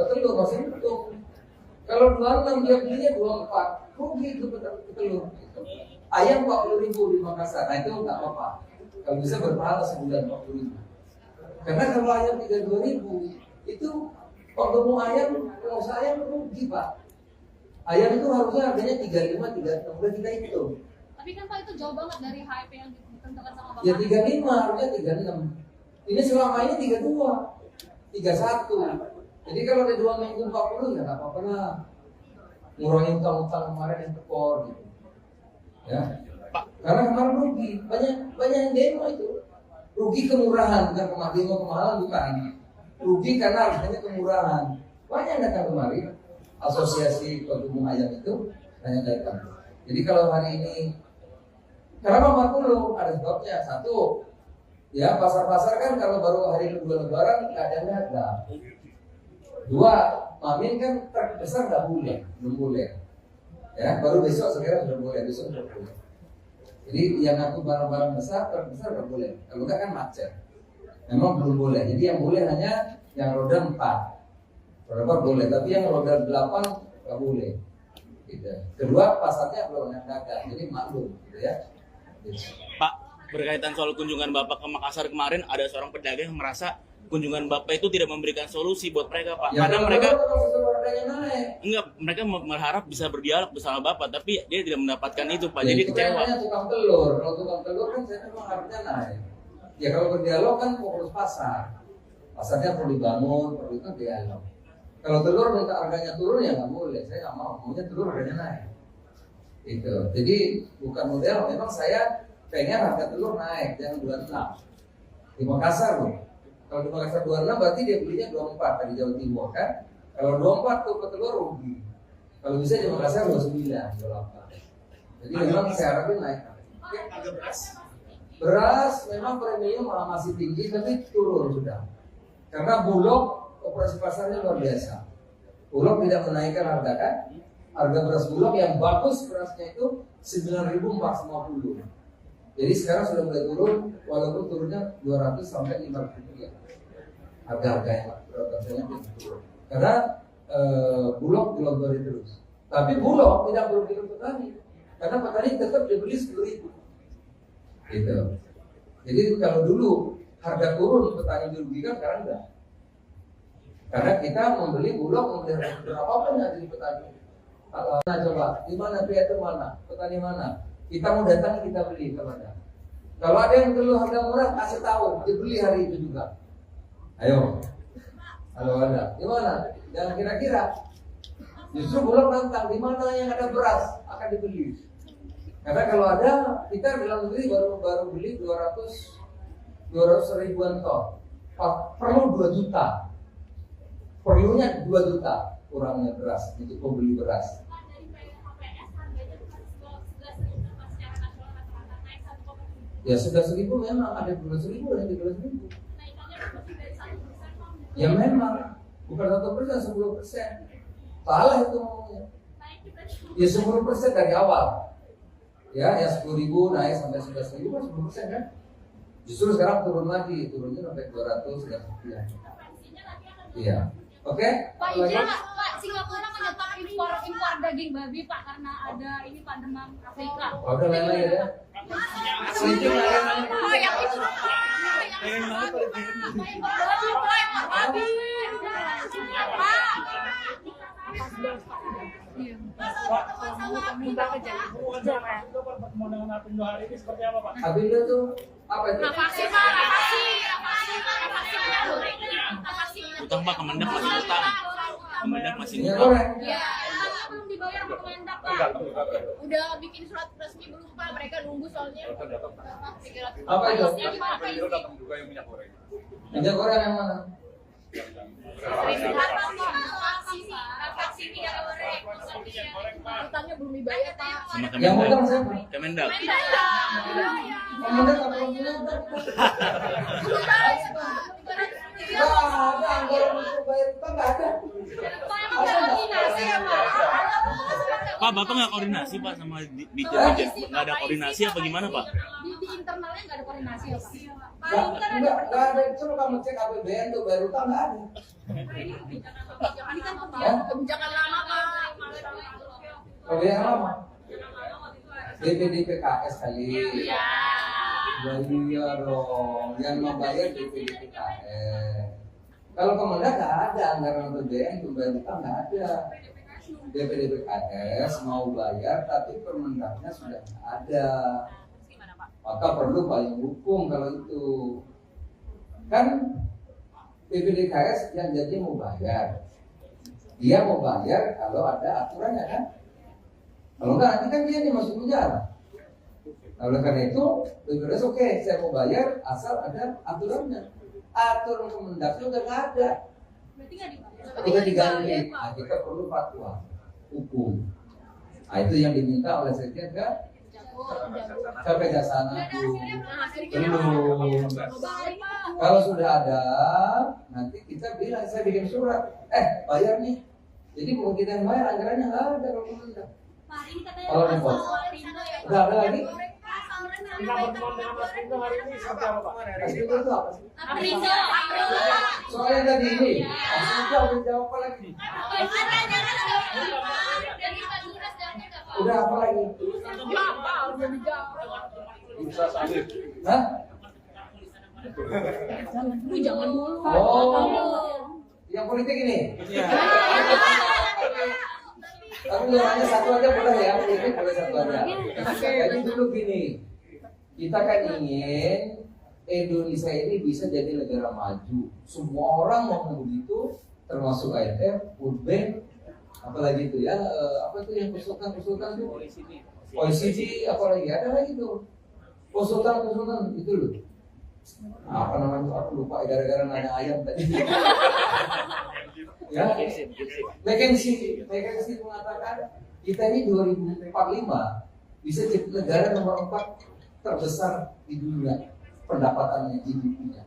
telur masih untung. Kalau 26 dia belinya 24, rugi itu telur. Gitu. Ayam 40.000 di Makassar, nah itu nggak apa-apa. Kalau bisa berpahala sebulan 40.000. Karena kalau ayam 32.000 itu kalau ayam, pengusaha ayam rugi Pak. Ayam itu harusnya harganya 35, 36, udah kita hitung. Tapi kan Pak itu jauh banget dari HIP yang ditentukan sama Bapak. Ya 35, harusnya 36. Ini selama ini 32, 31. Jadi kalau ada 2 minggu 40 ya nggak apa-apa lah. Ngurangin utang-utang kemarin yang tekor gitu. Ya. Karena kemarin rugi, banyak yang demo itu. Rugi kemurahan, bukan kemahalan bukan. Rugi karena harganya kemurahan. Banyak yang datang kemari. Asosiasi Pengumum Ayam itu banyak datang. Jadi kalau hari ini kenapa 40? Ada sebabnya. Satu, ya pasar-pasar kan kalau baru hari kedua Lebaran nggak ada harga. Dua, Mamin kan terbesar nggak boleh, belum boleh. Ya, baru besok sekarang sudah boleh, besok sudah boleh. Jadi yang aku barang-barang besar terbesar nggak boleh. Kalau nggak kan macet. Memang belum boleh. Jadi yang boleh hanya yang roda 4. Roda 4 boleh, tapi yang roda 8 nggak boleh. Gitu. Kedua, pasarnya belum yang dagang, jadi maklum, gitu ya. Gitu. Pak, berkaitan soal kunjungan Bapak ke Makassar kemarin, ada seorang pedagang yang merasa kunjungan Bapak itu tidak memberikan solusi buat mereka, Pak. Ya, karena mereka naik. enggak, mereka berharap bisa berdialog bersama Bapak, tapi dia tidak mendapatkan itu, Pak. Jadi itu kecewa. namanya tukang telur. Kalau tukang telur kan saya memang harusnya naik. Ya kalau berdialog kan fokus pasar. Pasarnya perlu dibangun, perlu itu dialog. Kalau telur minta harganya turun ya nggak boleh. Saya nggak mau. Maunya telur harganya naik. Itu. Jadi bukan model. Memang saya pengen harga telur naik, jangan 26. Di Makassar loh. Kalau di Makassar 26 berarti dia belinya 24 dari Jawa Timur kan. Kalau 24 tuh ke telur rugi. Kalau bisa di Makassar 29, 28. Jadi memang saya harapin naik. Beras memang premium masih tinggi tapi turun sudah. Karena Bulog operasi pasarnya luar biasa. Bulog tidak menaikkan harga kan. Harga beras Bulog yang bagus berasnya itu 9.450. Jadi sekarang sudah mulai turun, walaupun turunnya 200 sampai 500 rupiah. Harga-harganya rasanya turun. Karena Bulog dilonggarin terus. Tapi Bulog tidak merugikan petani. Karena petani tetap dibeli 10.000. Gitu. Jadi kalau dulu harga turun petani dirugikan, sekarang enggak. Karena kita membeli Bulog, membeli berapapun yang dari petani. Nah coba, di mana pihak itu mana? Petani mana? Kita mau datang kita beli kepada. Kalau ada yang perlu harga murah, kasih tahu, dibeli hari itu juga. Ayo. Kalau ada, di mana? Jangan kira-kira. Justru Bulog nantang, di mana yang ada beras akan dibeli. Karena kalau ada, kita dalam negeri baru beli 200 ribuan ton. Perlu 2 juta. Perlunya 2 juta kurangnya beras untuk pembeli beras. Ya sudah 1.000 memang ada 12.000 dan 13.000. Ya memang bukan 1%, 10%. Salah itu ngomongnya. Ya 10% dari awal. Ya 10.000 naik sampai 11.000 kan 10% kan. Justru sekarang turun lagi, turunnya sampai 200 dan sekian. Iya. Oke? Pak, izin Pak, Singapura menyetop impor daging babi Pak karena ada ini Pak demam Afrika. Udah lain-lain ya. Pak, yang itu Pak. Iya. Pak, minta pertemuan dengan Apindo hari ini seperti apa, Pak? Apindo tuh apa itu? Nafasi. Utang Pak, Kemendak masih utang. Kemendak masih Minyak utang. goreng. Ya, belum dibayar sama Kemendak, Pak. Udah bikin surat resmi belum, Pak? Mereka nunggu soalnya. Apa itu? Minyak goreng yang mana? Utangnya belum dibayar, Pak. Sama Yang Kemendak. utang siapa? Kemendak. Kemendak apa Kemendak? Nggak ada anggaran untuk bayar utang, nggak ada. Pak, Bapak nggak koordinasi Pak sama Ditjen? Nggak ada koordinasi apa gimana Pak? Di internalnya nggak ada koordinasi ya, Pak? Nggak ada. Coba kamu cek APBN tuh bayar utang nggak ada. Ini kan kebijakan lama, Pak. Kalau yang lama, DPD PKS kali. Iya dong, yang membayar DPD PKS. Kalau Kemendak nggak ada anggaran APBN untuk bayar utang, nggak ada. DPD PKS mau bayar, tapi Permendaknya sudah nggak ada. Maka perlu payung hukum kalau itu. Kan DPD PKS yang jadi mau bayar. Dia mau bayar kalau ada aturannya kan. Kalau enggak nanti kan dia nih masuk penjara. Nah, oleh karena itu, BPJS oke, saya mau bayar asal ada aturannya. Aturan Kemendaknya udah nggak ada. Berarti nggak dibayar. Udah diganti. Nah, kita perlu fatwa hukum. Nah, itu yang diminta oleh Sekjen ke Kejaksaan Agung. Belum. Kalau sudah ada, nanti kita bilang, saya bikin surat. Bayar nih. Jadi bukan kita yang bayar, anggarannya nggak ada kalau Kemendak. Kalau repot. Udah ada lagi? Minta pertemuan dengan Apindo hari ini seperti apa, Pak? Apindo itu apa sih? Apindo. Soalnya tadi ini, Apindo udah jawab apa lagi? Udah apa lagi? Hah? Jangan dulu. Oh, yang politik ini? Tapi hanya satu aja boleh ya, politik boleh satu aja. Jadi dulu gini, kita kan ingin Indonesia ini bisa jadi negara maju. Semua orang mau begitu, termasuk IMF, World Bank, apalagi itu ya, apa itu yang konsultan itu? OECD, apalagi ada lagi tuh konsultan itu loh. Apa namanya? Aku lupa gara-gara nanya ayam tadi. Ya, McKinsey mengatakan kita ini 2045 bisa jadi negara nomor 4 terbesar di dunia pendapatannya GDP-nya.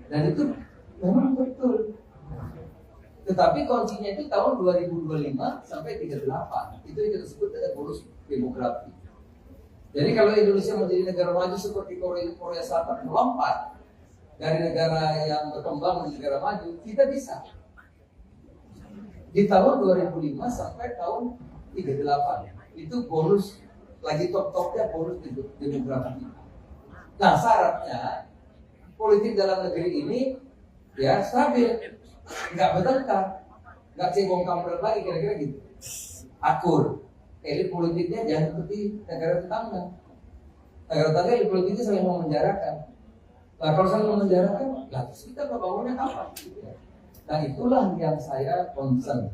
Dan itu memang betul. Tetapi kuncinya itu tahun 2025 sampai 38. Itu yang kita sebut dengan bonus demografi. Jadi kalau Indonesia menjadi negara maju seperti Korea Selatan melompat dari negara yang berkembang menjadi negara maju, kita bisa. Di tahun 2005 sampai tahun 38 itu bonus lagi top-topnya bonus demografi. Nah syaratnya politik dalam negeri ini ya stabil, nggak bertengkar, nggak cebong kampret lagi kira-kira gitu, akur. Elit politiknya jangan seperti negara tetangga. Negara tetangga elit politiknya saling memenjarakan. Nah kalau saling memenjarakan, lah terus kita bangunnya apa? Nah itulah yang saya concern,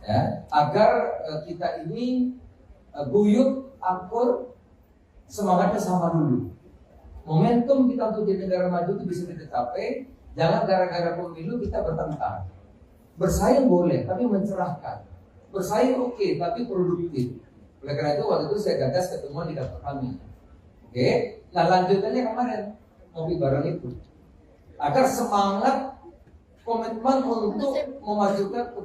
ya, agar kita ini guyup, akur, semangatnya sama dulu. Momentum kita untuk jadi negara maju itu bisa kita capai. Jangan gara-gara pemilu kita bertengkar. Bersaing boleh, tapi mencerahkan. Bersaing oke, tapi produktif. Oleh karena itu waktu itu saya gagas ketemuan di kantor kami. Oke, nah lanjutannya kemarin ngopi bareng itu. Agar semangat komitmen untuk memajukan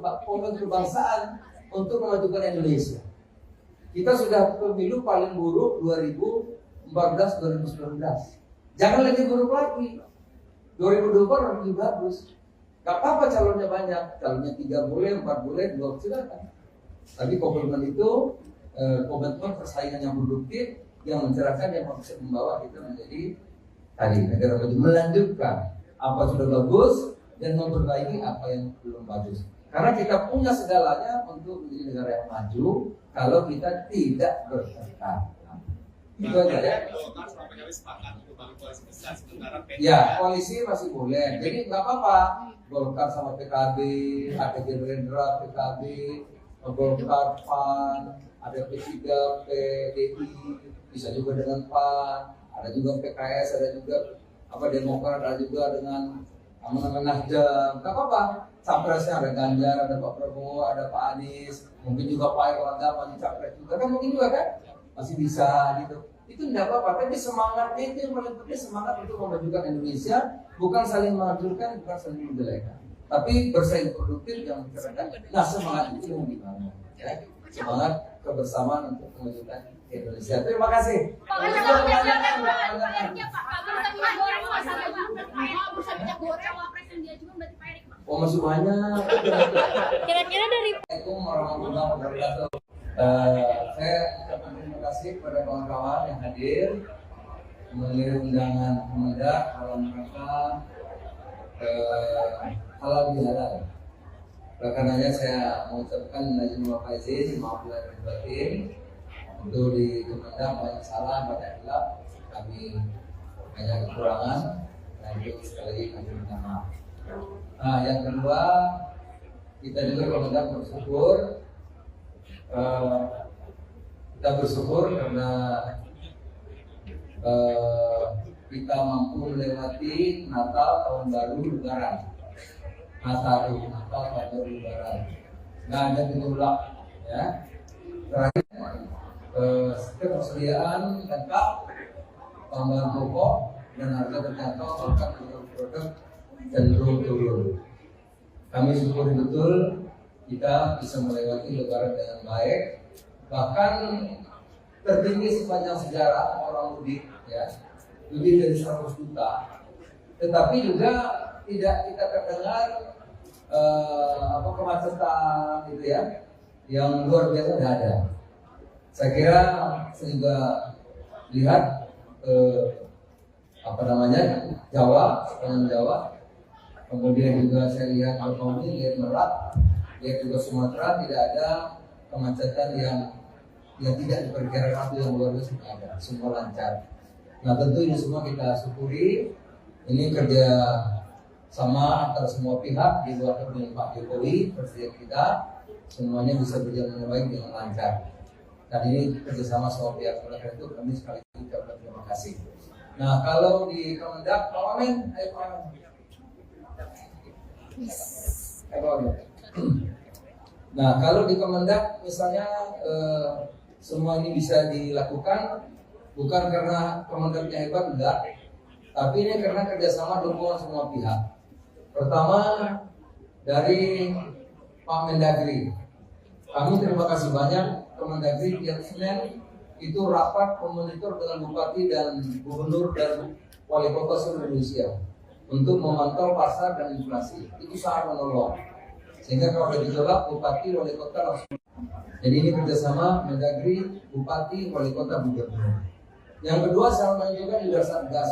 kebangsaan, untuk memajukan Indonesia. Kita sudah pemilu paling buruk 2014-2019. Jangan lebih buruk lagi. 2024 lebih bagus. Gak apa-apa calonnya banyak, calonnya 3 boleh, 4 boleh, 2 silakan. Tapi komitmen itu komitmen persaingan yang produktif, yang mencerahkan, yang bisa membawa kita menjadi tadi negara maju, melanjutkan apa sudah bagus dan memperbaiki apa yang belum bagus. Karena kita punya segalanya untuk menjadi negara yang maju kalau kita tidak bertengkar. Itu aja ya. Ya, koalisi masih boleh. Jadi nggak apa-apa. Golkar sama PKB, ada Gerindra, PKB, Golkar, PAN, ada P3, PDI, bisa juga dengan PAN, ada juga PKS, ada juga Demokrat, ada juga dengan Nasdem. Nggak apa-apa. Capresnya ada Ganjar, ada Pak Prabowo, ada Pak Anies, mungkin juga Pak Erlangga maju capres juga kan, mungkin juga kan masih bisa gitu. Itu tidak apa-apa, tapi semangatnya itu yang paling penting, semangat untuk memajukan Indonesia, bukan saling menghancurkan, bukan saling menjelekan, tapi bersaing produktif yang mencerahkan. Nah, semangat itu yang dibangun, ya. Semangat kebersamaan untuk memajukan Indonesia. Terima kasih. Oh, masih banyak. Kira-kira dari Assalamualaikum warahmatullahi wabarakatuh. Saya ucapkan terima kasih kepada kawan-kawan yang hadir memenuhi undangan Kemendak dalam rangka halal bihalal. Karenanya saya mengucapkan izin wa faizin, maaf lahir batin. Untuk di Kemendak banyak salah, banyak hilaf, kami banyak kekurangan, dan itu sekali lagi kami minta maaf. Nah, yang kedua, kita juga Kemendak bersyukur. Kita bersyukur karena kita mampu melewati Natal, Tahun Baru, Lebaran. Natal, Tahun Baru, Lebaran. Nggak ada gejolak, ya. Terakhir, ketersediaan lengkap, bahan pokok dan harga terjangkau, bahkan produk cenderung turun. Kami syukuri betul kita bisa melewati Lebaran dengan baik, bahkan tertinggi sepanjang sejarah orang mudik, ya, lebih dari 100 juta. Tetapi juga tidak kita terdengar kemacetan gitu ya, yang luar biasa tidak ada. Saya kira saya juga lihat Jawa, sepanjang Jawa. Kemudian juga saya lihat Alkomi, lihat Merak, lihat juga Sumatera, tidak ada kemacetan yang tidak diperkirakan itu yang luar biasa ada, semua lancar. Nah, tentu ini semua kita syukuri. Ini kerja sama antara semua pihak di luar dengan Pak Jokowi, Presiden kita, semuanya bisa berjalan dengan baik dengan lancar. Dan ini kerjasama semua pihak. Oleh karena itu kami sekali lagi ucapkan terima kasih. Nah, kalau di Kemendak, Pak Wamen, ayo Pak Wamen. Nah, kalau di Kemendak misalnya semua ini bisa dilakukan bukan karena Kemendaknya hebat, enggak, tapi ini karena kerjasama dukungan semua pihak. Pertama dari Pak Mendagri, kami terima kasih banyak. Kemendagri tiap Senin itu rapat memonitor dengan bupati dan gubernur dan wali kota seluruh Indonesia untuk memantau pasar dan inflasi. Itu sangat menolong. Sehingga kalau ada gejolak, bupati, wali kota langsung. Jadi ini kerjasama Mendagri, bupati, wali kota, gubernur. Yang kedua, saya menunjukkan juga Satgas.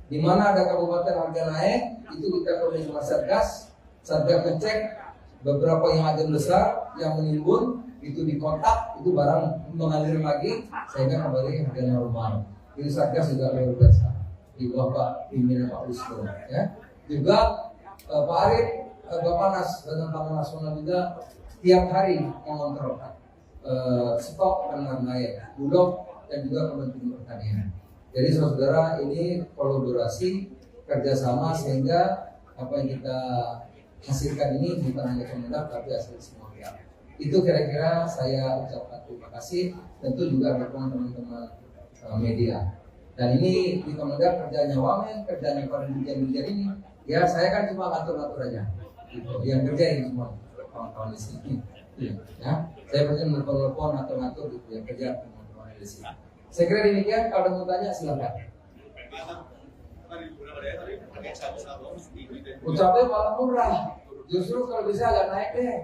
Di mana ada kabupaten harga naik, itu kita koordinasi sama Satgas. Satgas ngecek beberapa yang ada besar yang menimbun, itu dikontak, itu barang mengalir lagi, sehingga kembali harga normal. Itu Satgas juga luar biasa. Di bawah Pak pimpinan Pak Wisnu, ya. Juga Pak Arief, Bappenas dan Pangan Nasional juga tiap hari mengontrol stok dan lain-lain, Bulog dan juga Kementerian Pertanian. Jadi saudara, ini kolaborasi kerjasama sehingga apa yang kita hasilkan ini bukan hanya Kemendak tapi hasil semua pihak. Itu kira-kira saya ucapkan terima kasih. Tentu juga dukungan teman-teman media. Dan ini di Kemendak kerjanya Wamen, kerjanya para dirjen-dirjen ini. Ya saya kan cuma ngatur-ngatur aja. Gitu. Yang kerja ini semua kawan-kawan di sini. Ya, saya pasti menelpon ngatur-ngatur gitu. Yang kerja teman-teman di sini. Saya kira demikian. Kalau ada mau tanya silakan. Ucapnya malah murah. Justru kalau bisa agak naik deh.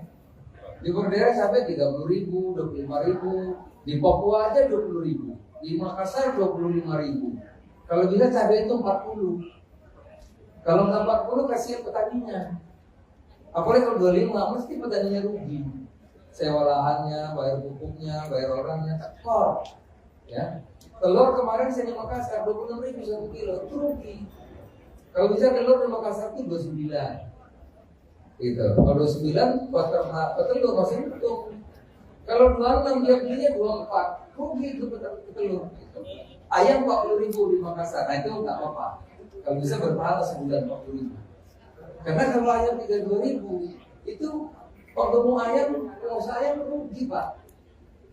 Di Berdera sampai 30.000, 25.000. Di Papua aja 20.000. Di Makassar 25.000. Kalau bisa cabai itu 40. Kalau nggak 40 kasihan petaninya. Apalagi kalau 25 mesti petaninya rugi. Sewa lahannya, bayar pupuknya, bayar orangnya, tekor. Ya. Telur kemarin saya di Makassar 26.000 1 kilo, itu rugi. Kalau bisa telur di Makassar itu 29. Gitu. Kalau 29 buat petelur masih untung. Kalau 26 dia belinya 24, rugi itu petelur. Gitu. Ayam 40.000 di Makassar, nah itu nggak apa-apa. Kalau bisa berpahala sebulan 40.000. Karena kalau ayam 32.000 itu waktu mau ayam, pengusaha ayam rugi Pak.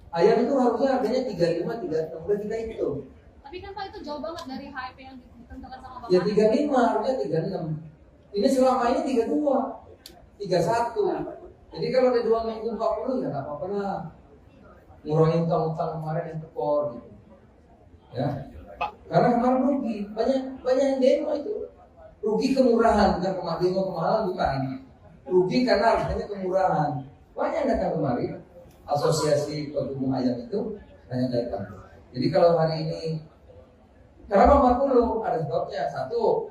Ayam itu harusnya harganya 35, 36, udah kita hitung. Tapi kan Pak itu jauh banget dari HIP yang ditentukan sama Bapak. Ya 35, harusnya 36. Ini selama ini 32, 31. Jadi kalau ada 2 minggu 40 ya nggak apa-apa lah. Ngurangin utang-utang kemarin yang tekor gitu. Ya. Pak. Karena kemarin rugi, banyak yang demo itu. Rugi kemurahan, bukan kemahalan bukan. Rugi karena harganya kemurahan. Banyak yang datang kemari. Asosiasi Pengumum Ayam itu banyak datang. Jadi kalau hari ini kenapa 40? Ada sebabnya. Satu,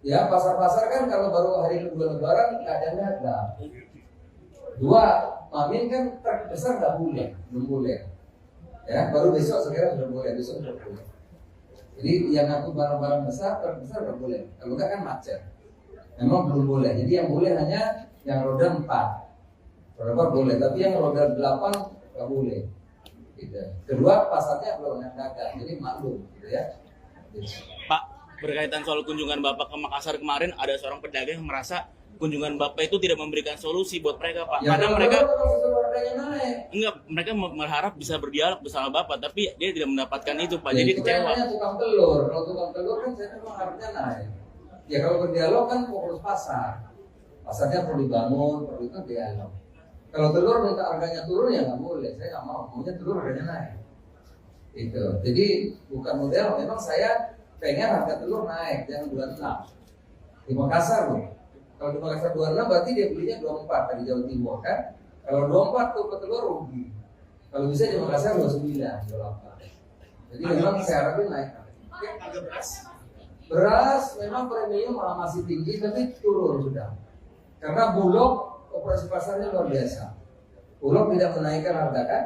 ya pasar-pasar kan kalau baru hari Lebaran keadaannya ada. Dua, Mamin kan terbesar nggak boleh, belum boleh. Ya, baru besok sekarang sudah boleh, besok sudah boleh. Jadi yang aku barang-barang besar terbesar nggak boleh. Kalau nggak kan macet. Memang belum boleh. Jadi yang boleh hanya yang roda 4. Roda boleh, tapi yang roda 8 nggak boleh. Gitu. Kedua, pasarnya belum yang dagang, jadi maklum, gitu ya. Gitu. Pak, berkaitan soal kunjungan Bapak ke Makassar kemarin, ada seorang pedagang yang merasa kunjungan Bapak itu tidak memberikan solusi buat mereka, Pak. Ya, Karena mereka naik. enggak, mereka berharap bisa berdialog bersama Bapak, tapi dia tidak mendapatkan itu, Pak. Jadi itu kecewa. kan tukang telur. Kalau tukang telur kan saya memang harusnya naik. Ya kalau berdialog kan fokus pasar. Pasarnya perlu dibangun, perlu itu dialog. Kalau telur minta harganya turun ya nggak boleh. Saya nggak mau. Maunya telur harganya naik. Itu. Jadi bukan model. Memang saya pengen harga telur naik, jangan 26. Di Makassar loh. Kalau di Makassar 26 berarti dia belinya 24 dari Jawa Timur kan. Kalau 24 tuh petelur rugi. Kalau bisa di Makassar 29, 28. Jadi memang saya harapin naik. Beras memang premium masih tinggi tapi turun sudah. Karena Bulog operasi pasarnya luar biasa. Bulog tidak menaikkan harga kan.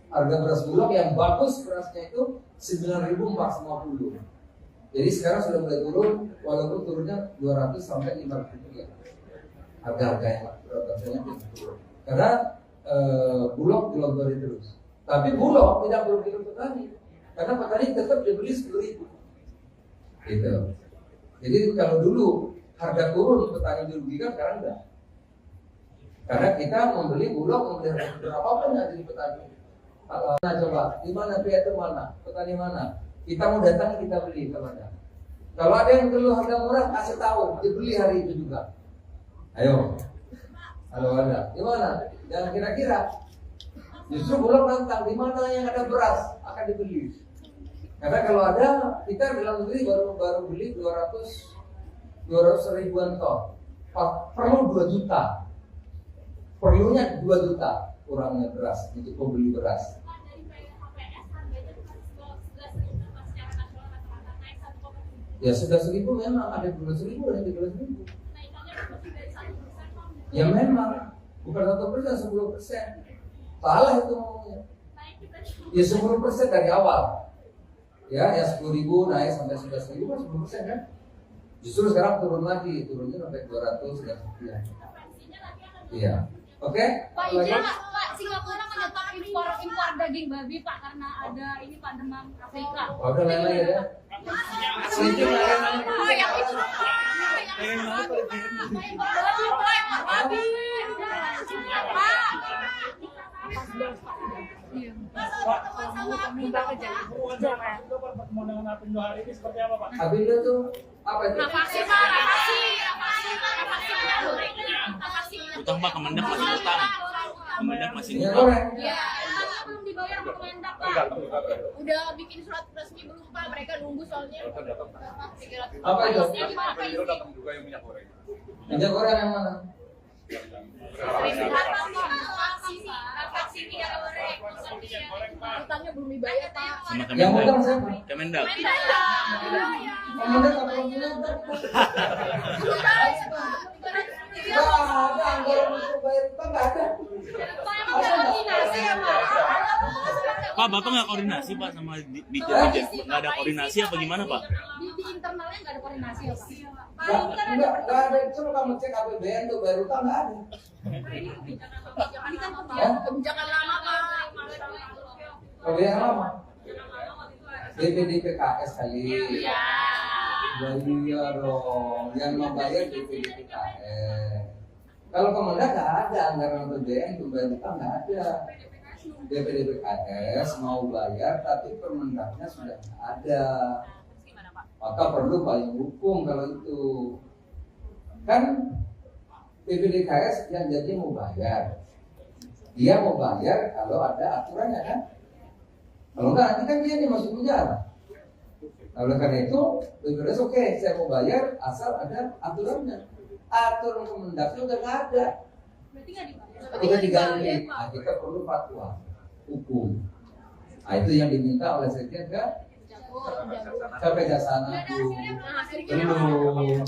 Harga beras Bulog yang bagus berasnya itu 9.450. Jadi sekarang sudah mulai turun, walaupun turunnya 200 sampai 500 rupiah. Harga-harga yang berasnya turun. Karena Bulog dilontori terus. Tapi Bulog tidak merugikan petani. Karena petani tetap dibeli 10.000. Gitu. Jadi kalau dulu harga turun petani dirugikan, sekarang enggak. Karena kita membeli Bulog, membeli berapapun yang jadi petani. Nah coba, di mana pihak itu mana? Petani mana? Kita mau datang kita beli kalau ada. Kalau ada yang perlu harga murah, kasih tahu, dibeli hari itu juga. Ayo. Kalau ada, di mana? Jangan kira-kira. Justru Bulog nantang, di mana yang ada beras akan dibeli. Karena kalau ada, kita dalam negeri baru beli 200 ribuan ton. Perlu 2 juta. Perlunya 2 juta kurangnya beras untuk membeli beras. Ya sudah 1.000 memang ada 12.000 dan 13.000. Ya memang bukan 1%, 10%. Salah itu ngomongnya. Ya 10% dari awal. Ya 10.000 naik sampai 11.000 kan 10% kan. Justru sekarang turun lagi, turunnya sampai 200 dan sekian. Iya. Oke? Pak, izin Pak, Singapura menyetop impor daging babi Pak karena ada ini Pak demam Afrika. Udah lain lagi ya. Pak, yang itu babi. Pertemuan dengan Apindo hari ini seperti apa Pak? Apindo tuh apa itu? Vaksin Pak, Utang Pak, Kemendak masih utang. Kemendak masih Minyak utang. goreng. ya, belum dibayar sama Kemendak Pak. Udah bikin surat resmi belum Pak? Mereka nunggu soalnya. Apa itu? Minyak goreng yang mana? Utangnya belum dibayar Pak. Sama Yang Kemendak. utang siapa? Kemendak. Kemendak apa punya utang? ada anggaran untuk bayar utang, nggak ada. Pak, Bapak nggak koordinasi Pak sama Ditjen? Nggak ada koordinasi apa gimana Pak? Di internalnya nggak ada koordinasi ya Pak? Nggak ada. Coba kamu cek APBN tuh bayar utang nggak ada. Ini kan kebijakan lama Pak. Kalau yang lama, DPD PKS kali. Iya dong, yang membayar DPD PKS. Kalau Kemendak nggak ada anggaran APBN untuk bayar utang, nggak ada. DPD PKS mau bayar, tapi Permendaknya sudah nggak ada. Maka perlu payung hukum kalau itu. Kan DPD PKS yang jadi mau bayar. Dia mau bayar kalau ada aturannya kan. Kalau enggak nanti kan dia nih masuk penjara. Nah, oleh karena itu, BPJS oke, saya mau bayar asal ada aturannya. Aturan Kemendaknya udah nggak ada. Berarti nggak dibayar. Udah diganti. Nah, kita perlu fatwa hukum. Nah, itu yang diminta oleh Sekjen ke Kejaksaan Agung. Belum.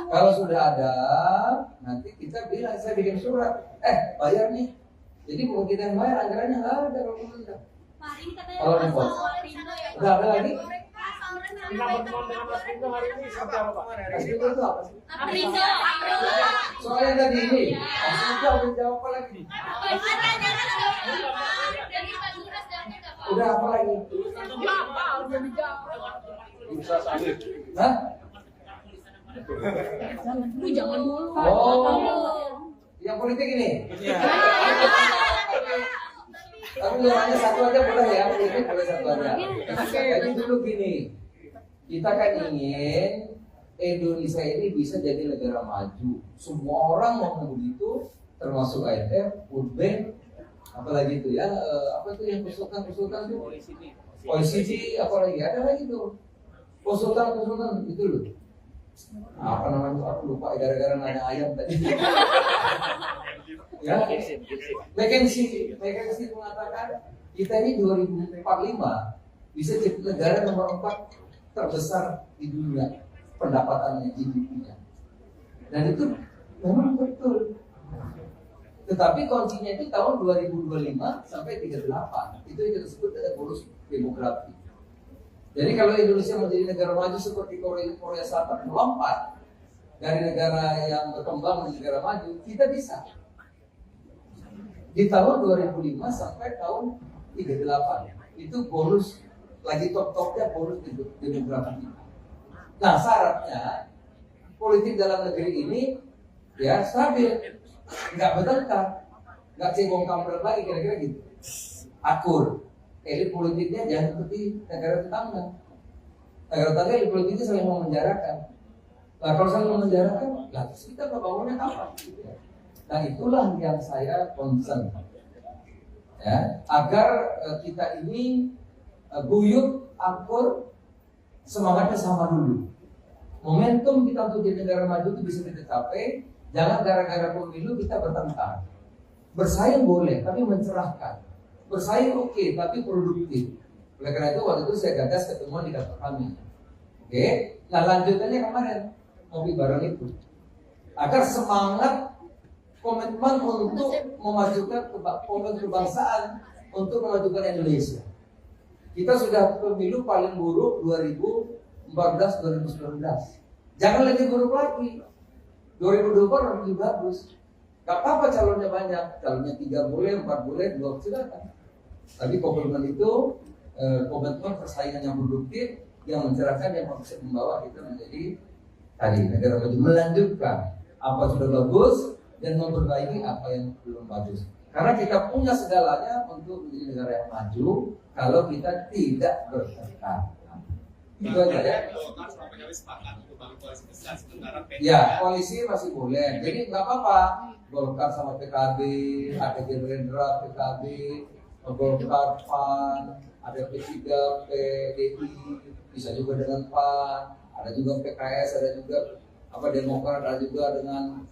Kalau sudah ada, nanti kita bilang, saya bikin surat. Bayar nih. Jadi bukan kita yang bayar, anggarannya nggak ada kalau Kemendak. Kalau repot. Udah ada lagi? Kita pertemuan dengan Mas Rindo hari ini seperti apa Pak? Itu apa sih? Aprindo. Soalnya tadi ini, Mas jawab apa lagi? Udah apa lagi? Hah? Jangan dulu. Oh, yang politik ini? Tapi hanya satu aja boleh ya, politik boleh satu aja. Jadi dulu gini, kita kan ingin Indonesia ini bisa jadi negara maju. Semua orang mau begitu, termasuk IMF, World Bank, apalagi itu ya, apa itu yang konsultan itu? OECD, apalagi ada lagi tuh, konsultan itu loh. Apa namanya? Aku lupa gara-gara nanya ayam tadi. Ya, McKinsey mengatakan kita ini 2045 bisa jadi negara nomor 4 terbesar di dunia pendapatannya GDP-nya. Dan itu memang betul. Tetapi kuncinya itu tahun 2025 sampai 38. Itu yang kita sebut dengan bonus demografi. Jadi kalau Indonesia menjadi negara maju seperti Korea Selatan melompat dari negara yang berkembang menjadi negara maju, kita bisa. Di tahun 2005 sampai tahun 38 itu bonus lagi top-topnya bonus demografi. Nah syaratnya politik dalam negeri ini ya stabil, nggak bertengkar, nggak cebong kampret lagi kira-kira gitu, akur. Elit politiknya jangan seperti negara tetangga. Negara tetangga elit politiknya saling memenjarakan. Nah kalau saling memenjarakan, lah kita bangunnya kapan? Nah itulah yang saya concern, ya, agar kita ini guyup, akur, semangatnya sama dulu. Momentum kita untuk jadi negara maju itu bisa kita capai. Jangan gara-gara pemilu kita bertengkar. Bersaing boleh, tapi mencerahkan. Bersaing oke, tapi produktif. Oleh karena itu waktu itu saya gagas ketemuan di kantor kami. Oke, nah lanjutannya kemarin ngopi bareng itu. Agar semangat komitmen untuk memajukan kebangsaan, untuk memajukan Indonesia. Kita sudah pemilu paling buruk 2014-2019. Jangan lebih buruk lagi. 2024 lebih bagus. Gak apa-apa calonnya banyak, calonnya 3 boleh, 4 boleh, 2 silakan. Tapi komitmen itu komitmen persaingan yang produktif, yang mencerahkan, yang bisa membawa kita menjadi tadi negara maju, melanjutkan apa sudah bagus dan memperbaiki apa yang belum bagus. Karena kita punya segalanya untuk menjadi negara yang maju kalau kita tidak bertengkar. Itu aja ya. Ya, koalisi masih boleh. Jadi nggak apa-apa. Golkar sama PKB, ada Gerindra, PKB, Golkar, PAN, ada P3, PDI, bisa juga dengan PAN, ada juga PKS, ada juga Demokrat, ada juga dengan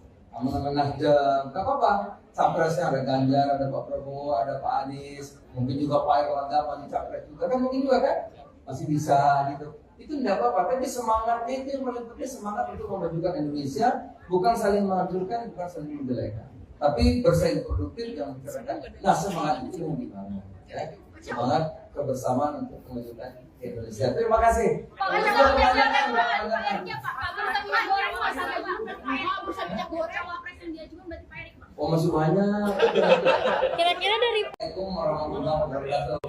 Nasdem. Nggak apa-apa. Capresnya ada Ganjar, ada Pak Prabowo, ada Pak Anies, mungkin juga Pak Erlangga, Pak Capres juga kan mungkin juga kan masih bisa gitu. itu tidak apa-apa. Tapi semangatnya itu yang paling penting, semangat untuk memajukan Indonesia, bukan saling menghancurkan, bukan saling menjelekan. Tapi bersaing produktif yang bergerak. Nah, semangat itu yang dibangun. Ya. Semangat kebersamaan untuk memajukan Indonesia. Terima kasih. Pak, akhirnya Pak, bersama goreng masalah Pak, bersama goreng wapres yang diajukan berarti Pak Erik, Pak. Oh, masih banyak. Kira-kira dari Assalamualaikum warahmatullahi wabarakatuh.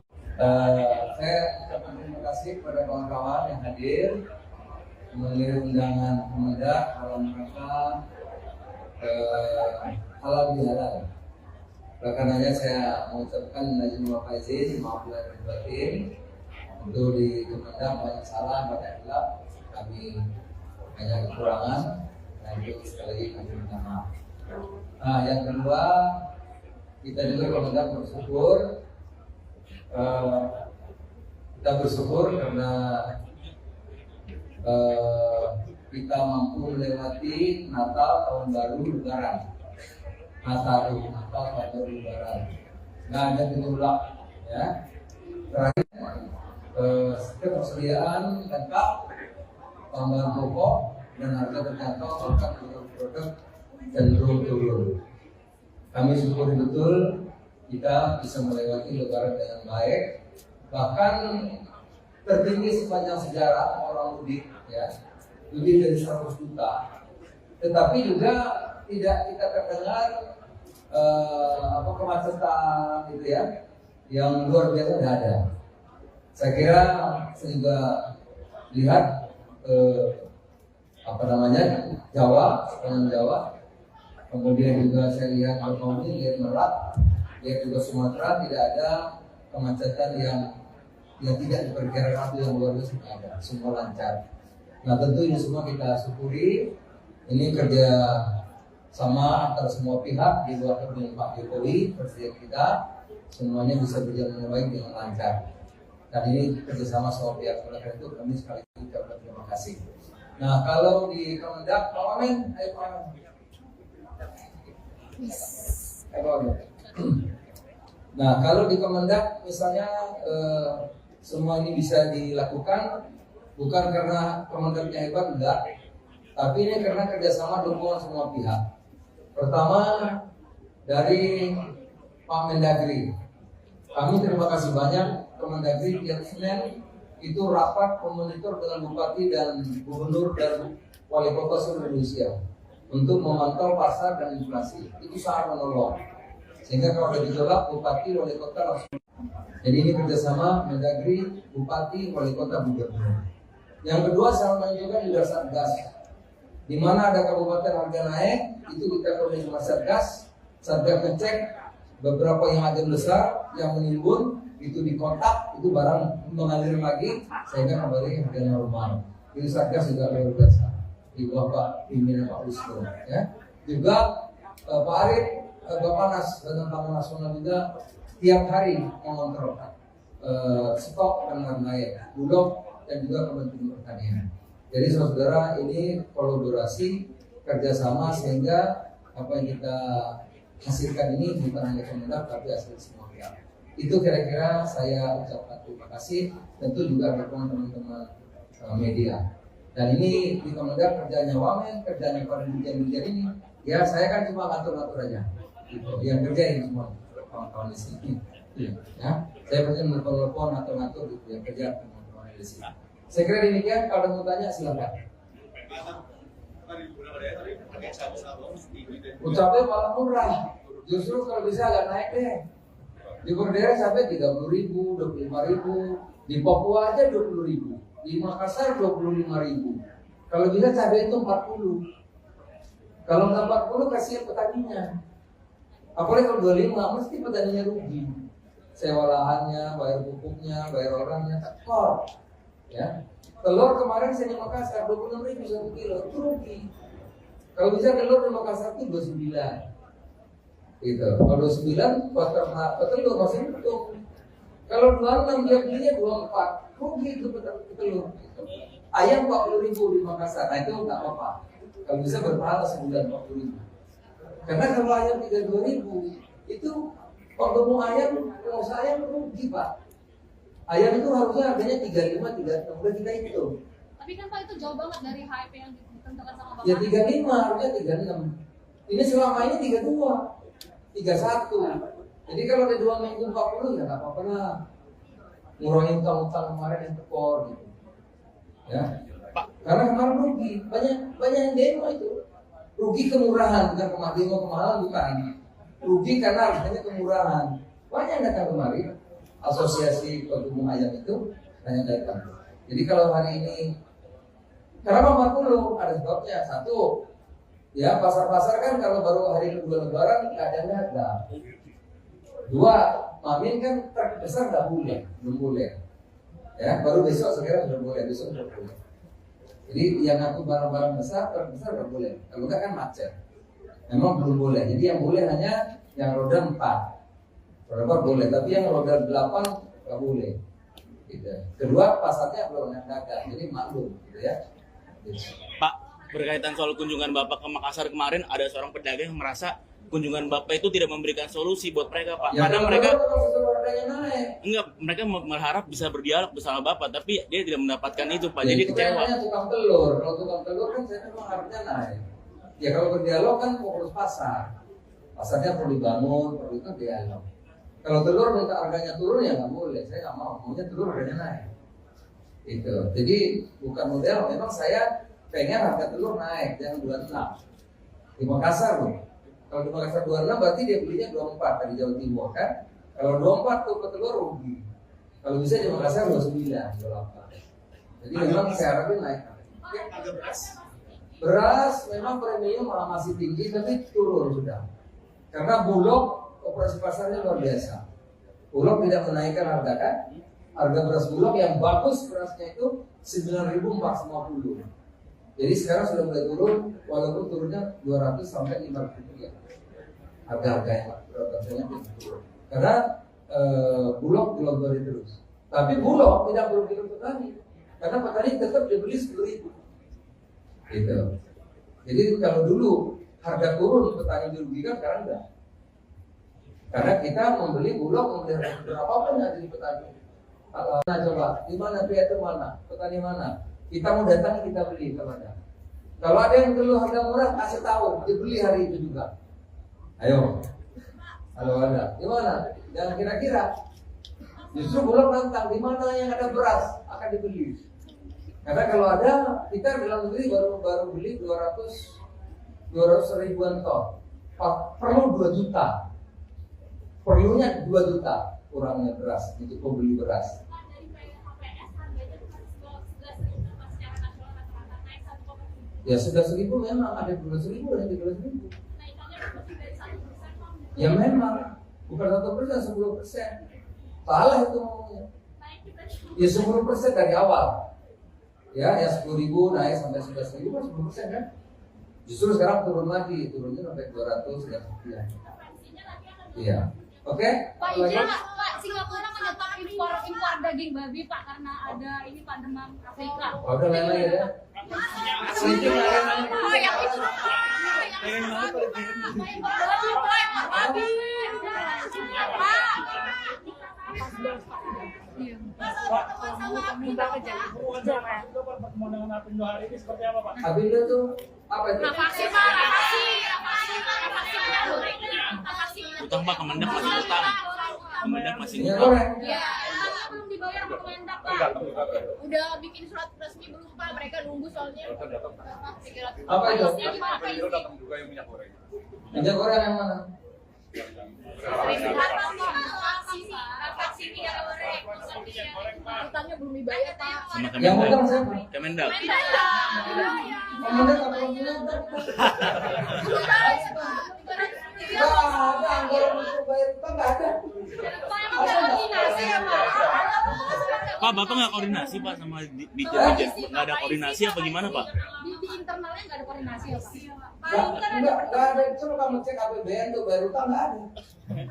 Saya ucapkan terima kasih kepada kawan-kawan yang hadir memenuhi undangan Kemendak dalam rangka halal bihalal. Karenanya saya mengucapkan izin faizin, maaf lahir batin. Untuk di Kemendak banyak salah, banyak hilaf, kami banyak kekurangan, dan itu sekali lagi kami minta maaf. Nah, yang kedua, kita juga Kemendak bersyukur, kita bersyukur karena kita mampu melewati Natal, Tahun Baru, Lebaran. Natal, Tahun Baru, Lebaran. Nggak ada gejolak, ya. Terakhir, ketersediaan lengkap bahan pokok dan harga terjangkau, bahkan produk cenderung turun. Kami syukuri betul kita bisa melewati Lebaran dengan baik, bahkan tertinggi sepanjang sejarah orang mudik, ya, lebih dari 100 juta. Tetapi juga tidak kita terdengar kemacetan gitu ya, yang luar biasa tidak ada. Saya kira saya juga lihat Jawa, sepanjang Jawa. Kemudian juga saya lihat Bangkauni, lihat Merak, lihat juga Sumatera, tidak ada kemacetan yang tidak diperkirakan waktu yang luar biasa ada, semua lancar. Nah, tentu ini semua kita syukuri. Ini kerja sama antara semua pihak di luar pemerintahan Pak Jokowi, presiden kita, semuanya bisa berjalan dengan baik dengan lancar. Dan ini kerjasama semua pihak. Oleh karena itu kami sekali lagi ucapkan terima kasih. Nah, kalau di Kemendak, Pak Wamen, ayo Pak Wamen. Nah, kalau di Kemendak misalnya semua ini bisa dilakukan bukan karena Kemendaknya hebat, enggak, tapi ini karena kerjasama dukungan semua pihak. Pertama dari Pak Mendagri, kami terima kasih banyak. Kemendagri tiap Senin itu rapat memonitor dengan bupati dan gubernur dan wali kota seluruh Indonesia untuk memantau pasar dan inflasi. Itu sangat menolong. Sehingga kalau ada gejolak, bupati, wali kota langsung. Jadi ini kerjasama Mendagri, bupati, wali kota, gubernur. Yang kedua, saya menunjukkan juga Satgas. Di mana ada kabupaten harga naik, itu kita koordinasi sama Satgas. Satgas ngecek beberapa yang ada besar yang menimbun, itu dikontak, itu barang mengalir lagi sehingga kembali harga normal. Itu Satgas juga luar biasa di bawah Pak pimpinan Pak Wisnu, ya. Juga Pak Arief, Bappenas dan Pangan Nasional juga tiap hari mengontrol stok dan harga Bulog dan juga Kementerian Pertanian. Jadi saudara, ini kolaborasi kerjasama sehingga apa yang kita hasilkan ini bukan hanya Kemendak tapi hasil semua pihak. Itu kira-kira saya ucapkan terima kasih. Tentu juga dukungan teman-teman media. Dan ini di Kemendak kerjanya Wamen, kerjanya para dirjen-dirjen ini. Ya saya kan cuma ngatur-ngatur aja. Gitu. Yang kerjain semua kawan-kawan di sini. Ya, saya pasti menelpon ngatur-ngatur gitu. Yang kerja teman-teman di sini. Saya kira demikian. Kalau mau tanya silakan. Ucapnya malah murah. Justru kalau bisa agak naik deh. Di Berdera sampai 30.000, 25.000. Di Papua aja 20.000. Di Makassar 25.000. Kalau bisa cabai itu 40. Kalau nggak 40 kasihan petaninya. Apalagi kalau 25 mesti petaninya rugi. Sewa lahannya, bayar pupuknya, bayar orangnya, tekor. Ya. Telur kemarin saya di Makassar 26.000 1 kilo, itu rugi. Kalau bisa telur di Makassar itu 29. Gitu. Kalau 29 petelur masih untung. Kalau 26 dia belinya 24, rugi itu petelur. Ayam 40.000 di Makassar, nah itu nggak apa-apa. Kalau bisa berpahala sebulan 40.000. Karena kalau ayam 32.000 itu kalau mau ayam, pengusaha ayam rugi Pak. Ayam itu harusnya harganya 35, 36, udah kita hitung. Tapi kan Pak itu jauh banget dari HIP yang ditentukan sama Bapak. Ya 35, harusnya 36. Ini selama ini 32, 31. Jadi kalau ada 2 minggu 40 ya nggak apa-apa lah. Ngurangin utang-utang kemarin yang tekor gitu. Ya. Pak. Karena kemarin rugi, banyak yang demo itu. Rugi kemurahan, bukan demo kemahalan bukan. Rugi karena harganya kemurahan. Banyak yang datang kemari. Asosiasi Pedagang Ayam itu banyak datang. Jadi kalau hari ini kenapa 40? Ada sebabnya. Satu, ya pasar-pasar kan kalau baru hari kedua Lebaran nggak ada harga. Dua, Mamin kan terbesar nggak boleh, belum boleh. Ya, baru besok sekarang sudah boleh, besok sudah boleh. Jadi yang aku barang-barang besar terbesar nggak boleh. Kalau nggak kan macet. Memang belum boleh. Jadi yang boleh hanya yang roda 4. Roda 4 boleh, tapi yang roda 8 nggak boleh. Gitu. Kedua, pasarnya belum ada dagang, jadi maklum, gitu ya. Gitu. Pak, berkaitan soal kunjungan Bapak ke Makassar kemarin, ada seorang pedagang yang merasa kunjungan Bapak itu tidak memberikan solusi buat mereka, Pak. Ya, Karena mereka naik. enggak, mereka berharap bisa berdialog bersama Bapak, tapi dia tidak mendapatkan itu, Pak. Ya, Jadi itu kecewa. namanya tukang telur. Kalau tukang telur kan saya memang harusnya naik. Ya kalau berdialog kan fokus pasar. Pasarnya perlu dibangun, perlu itu dialog. Kalau telur minta harganya turun ya nggak boleh. Saya nggak mau. Maunya telur harganya naik. Itu. Jadi bukan model. Memang saya pengen harga telur naik, jangan 26. Di Makassar loh. Kalau di Makassar 26 berarti dia belinya 24 dari Jawa Timur kan. Kalau 24 tuh petelur rugi. Kalau bisa di Makassar 29, 28. Jadi memang saya harapin naik. Beras memang premium masih tinggi tapi turun sudah. Karena Bulog operasi pasarnya luar biasa. Bulog tidak menaikkan harga kan. Harga beras Bulog yang bagus berasnya itu 9.450. Jadi sekarang sudah mulai turun, walaupun turunnya 200 sampai 500 rupiah. Harga-harga yang rasanya turun. Karena Bulog dilontori terus. Tapi Bulog tidak merugikan petani, karena petani tetap dibeli 10.000. Gitu. Jadi kalau dulu harga turun petani dirugikan, sekarang enggak. Karena kita membeli Bulog, membeli berapapun yang di petani. Nah coba, di mana pihak itu mana? Petani mana? Kita mau datang kita beli kalau ada. Kalau ada yang perlu harga murah, kasih tahu, dibeli hari itu juga. Ayo. Kalau ada, di mana? Jangan kira-kira. Justru Bulog nantang, di mana yang ada beras akan dibeli. Karena kalau ada, kita dalam negeri baru beli 200 ribuan ton. Perlu 2 juta. Perlunya 2 juta kurangnya beras untuk pembeli beras. Ya sudah 1.000 memang ada 12.000 dan 13.000. Ya memang bukan 1%, 10%. Salah itu ngomongnya. Ya 10% dari awal. Ya 10.000 naik sampai 11.000 kan 10% kan. Justru sekarang turun lagi, turunnya sampai 200 dan sekian. Iya. Oke? Pak, izin Pak, Singapura menyetop impor daging babi Pak karena ada ini Pak demam Afrika. Udah lain-lain ya. Pak, yang itu babi. Pertemuan dengan Apindo hari ini seperti apa, Pak? Apindo tuh apa itu? Vaksin Pak, Utang, Pak, Kemendak masih utang. Kemendak masih Minyak utang. goreng. ya, belum dibayar sama Kemendak Pak. Udah bikin surat resmi belum Pak, mereka nunggu soalnya. Apa itu? Apa itu? Minyak goreng yang mana? Utangnya belum dibayar Pak. Sama Yang Kemendak. utang siapa? Kemendak. Kemendak apa Kemendak? Nggak ada anggaran untuk bayar utang, nggak ada. Pak, Bapak nggak koordinasi, Pak, sama Dijen? Nggak ada koordinasi apa gimana, Pak? Di internalnya nggak ada koordinasi ya Pak. Nggak ada. Coba kamu cek APBN tuh bayar utang nggak ada.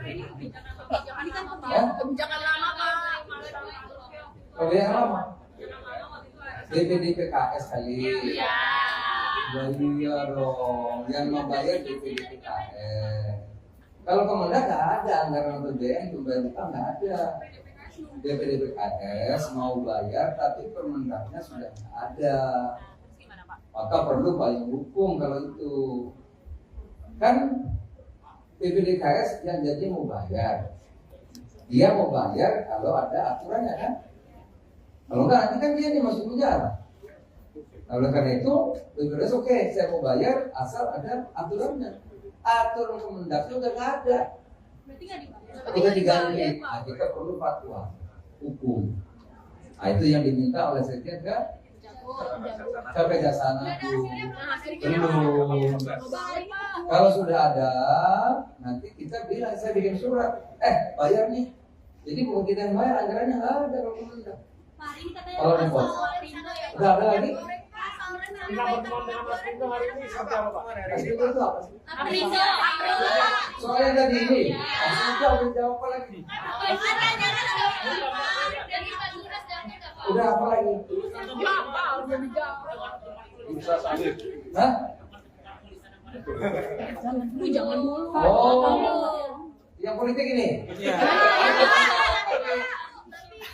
Ini kan kebijakan lama Pak. Kalau yang lama, DPD PKS kali. Iya. Iya dong, yang membayar DPD PKS. Kalau Kemendak nggak ada anggaran APBN untuk bayar utang, nggak ada. BPDPKS mau bayar tapi Permendaknya sudah ada, maka perlu payung hukum. Kalau itu kan BPDKS yang jadi mau bayar, dia mau bayar kalau ada aturannya kan. Kalau enggak nanti kan dia nih masuk penjara. Nah, oleh karena itu BPDS oke, saya mau bayar asal ada aturannya. Aturan Kemendaknya udah nggak ada, udah diganti. Nah, kita perlu fatwa hukum. Nah, itu yang diminta oleh Sekjen ke Kejaksaan Agung. Belum. Kalau sudah ada, nanti kita bilang, saya bikin surat, bayar nih. Jadi bukan kita yang bayar, anggarannya nggak ada kalau Kemendak. Kalau repot, udah ada lagi. Kita pertemuan dengan Mas Rindo hari ini seperti apa, Pak? Mas Rindo itu apa sih? Aprindo. Soalnya tadi ini, Mas Rindo udah jawab apa lagi? Udah apa lagi? Hah? Lu jangan dulu. Oh, yang politik ini?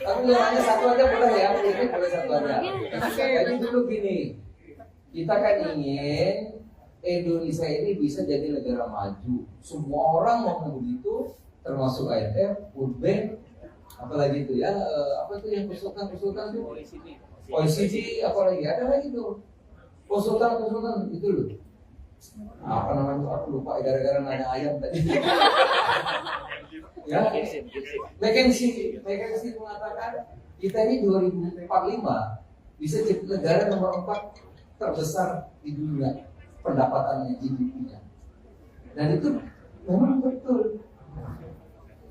Tapi hanya satu aja boleh ya, politik boleh satu aja. Jadi dulu gini, kita kan ingin Indonesia ini bisa jadi negara maju. Semua orang mau begitu, termasuk IMF, World Bank, apalagi itu ya, apa itu yang konsultan itu? OECD, apalagi ada lagi tuh konsultan itu loh. Apa namanya? Aku lupa gara-gara nanya ayam tadi. Ya, McKinsey mengatakan kita ini 2045 bisa jadi negara nomor 4 terbesar di dunia pendapatannya, GDP-nya. Dan itu memang betul.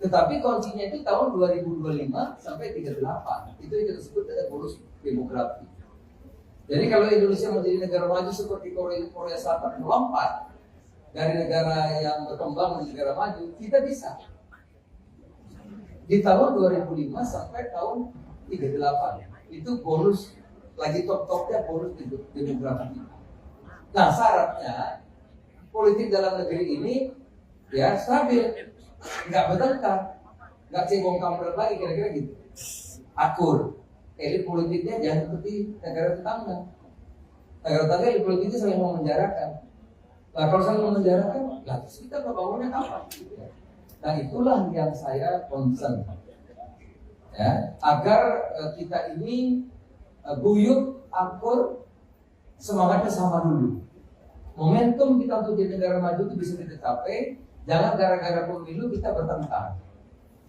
Tetapi kuncinya itu tahun 2025 sampai 38. Itu yang kita sebut dengan bonus demografi. Jadi kalau Indonesia menjadi negara maju seperti Korea Selatan melompat dari negara yang berkembang menjadi negara maju, kita bisa. Di tahun 2005 sampai tahun 38 itu bonus lagi top-topnya bonus demografi. Nah syaratnya politik dalam negeri ini ya stabil, nggak bertengkar, nggak cebong kampret lagi kira-kira gitu, akur. Elit politiknya jangan seperti negara tetangga. Negara tetangga elit politiknya saling memenjarakan. Nah kalau saling memenjarakan, terus kita bangunnya apa? Nah itulah yang saya concern, ya, agar kita ini guyup, akur, semangatnya sama dulu. Momentum kita untuk jadi negara maju itu bisa kita capai. Jangan gara-gara pemilu kita bertengkar.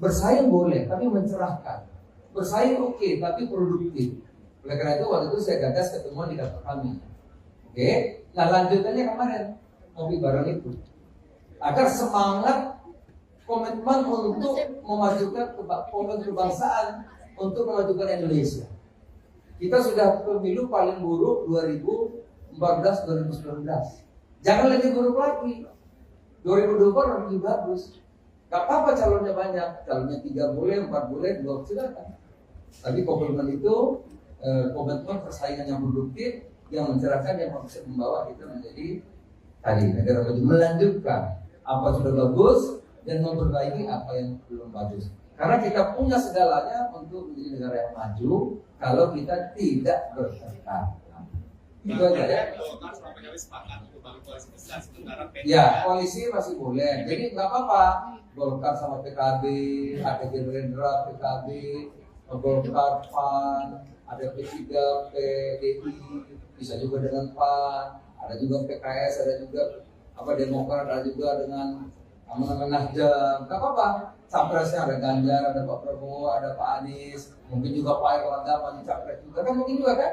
Bersaing boleh, tapi mencerahkan. Bersaing oke, tapi produktif. Oleh karena itu waktu itu saya gagas ketemuan di kantor kami. Oke, nah lanjutannya kemarin ngopi bareng itu. Agar semangat komitmen untuk memajukan kebangsaan, untuk memajukan Indonesia. Kita sudah pemilu paling buruk 2014-2019. Jangan lebih buruk lagi. 2024 lebih bagus. Gak apa-apa calonnya banyak, calonnya 3 boleh, 4 boleh, 2 silakan. Tapi komitmen itu komitmen persaingan yang produktif, yang mencerahkan, yang bisa membawa kita menjadi tadi negara maju, melanjutkan apa sudah bagus dan memperbaiki apa yang belum bagus. Karena kita punya segalanya untuk menjadi negara yang maju kalau kita tidak bertengkar. Itu aja ya. Ya, koalisi masih boleh. Jadi nggak apa-apa. Golkar sama PKB, ada Gerindra, PKB, Golkar, PAN, ada P3, PDI, bisa juga dengan PAN, ada juga PKS, ada juga Demokrat, ada juga dengan Nasdem. Nggak apa-apa. Capresnya ada Ganjar, ada Pak Prabowo, ada Pak Anies, mungkin juga Pak Erlangga maju capres juga kan, mungkin juga kan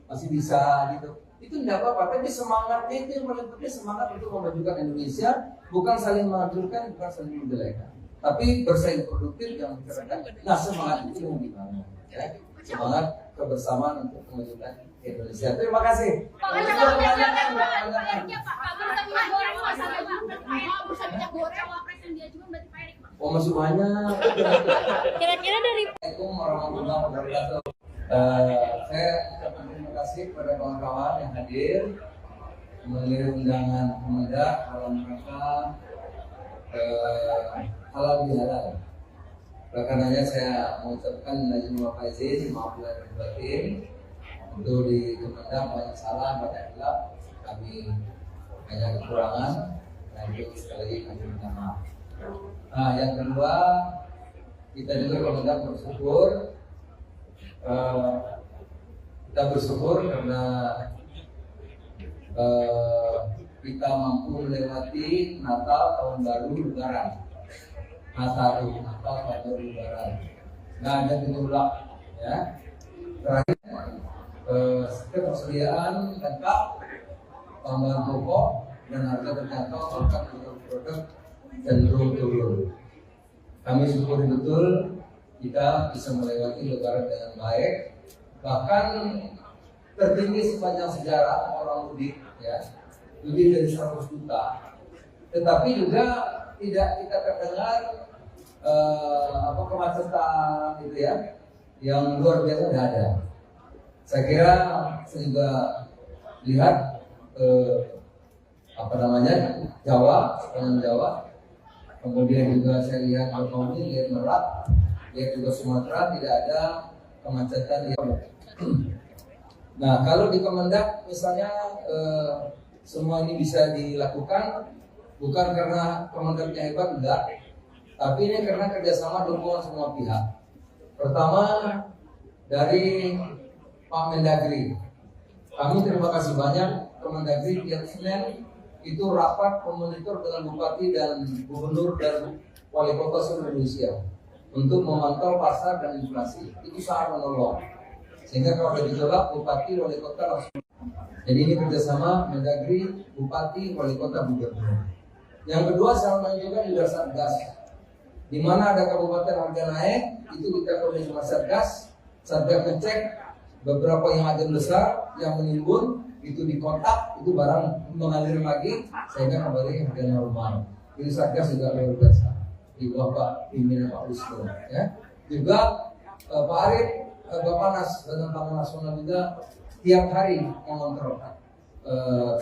masih bisa gitu. Itu tidak apa-apa, tapi semangatnya itu yang paling penting, semangat untuk memajukan Indonesia, bukan saling menghancurkan, bukan saling menjelekan, tapi bersaing produktif yang mencerahkan. Nah semangat itu yang dibangun, ya. Semangat kebersamaan untuk memajukan Indonesia. Terima kasih. Oh masih banyak. Kira-kira dari Assalamualaikum warahmatullahi wabarakatuh. Saya ucapkan terima kasih kepada kawan-kawan yang hadir memenuhi undangan Kemendak dalam rangka halal bihalal. Karenanya saya mengucapkan izin wa faizin, maaf lahir batin. Untuk di Kemendak banyak salah, banyak hilaf, kami banyak kekurangan, dan itu sekali lagi kami minta maaf. Nah, yang kedua, kita juga Kemendak bersyukur, kita bersyukur karena kita mampu melewati Natal, Tahun Baru, Lebaran. Natal, Tahun Baru, Lebaran. Nggak ada gejolak, ya. Terakhir, ketersediaan lengkap, bahan pokok dan harga terjangkau, bahkan produk cenderung turun. Kami syukuri betul kita bisa melewati Lebaran dengan baik, bahkan tertinggi sepanjang sejarah orang mudik, ya, lebih dari 100 juta. Tetapi juga tidak kita terdengar kemacetan gitu ya, yang luar biasa tidak ada. Saya kira saya juga lihat Jawa, sepanjang Jawa, kemudian juga saya lihat Bakauheni, lihat Merak, lihat juga Sumatera, tidak ada kemacetan yang. Nah, kalau di Kemendak misalnya semua ini bisa dilakukan bukan karena Kemendaknya hebat, enggak, tapi ini karena kerjasama dukungan semua pihak. Pertama dari Pak Mendagri, kami terima kasih banyak Kemendagri tiap Senin itu rapat memonitor dengan bupati dan gubernur dan wali kota seluruh Indonesia untuk memantau pasar dan inflasi. Itu sangat menolong. Sehingga kalau ada gejolak, bupati, wali kota langsung. Jadi ini kerjasama Mendagri, bupati, wali kota, gubernur. Yang kedua, saya menunjukkan juga Satgas. Di mana ada kabupaten harga naik, itu kita koordinasi sama Satgas. Satgas ngecek beberapa yang ada besar yang menimbun, itu dikontak, itu barang mengalir lagi, sehingga kembali harga normal. Jadi Satgas juga luar biasa. Di bawah Pak pimpinan Pak Wisnu, ya. Juga Pak Arief, Bappenas dan Pangan Nasional juga tiap hari mengontrol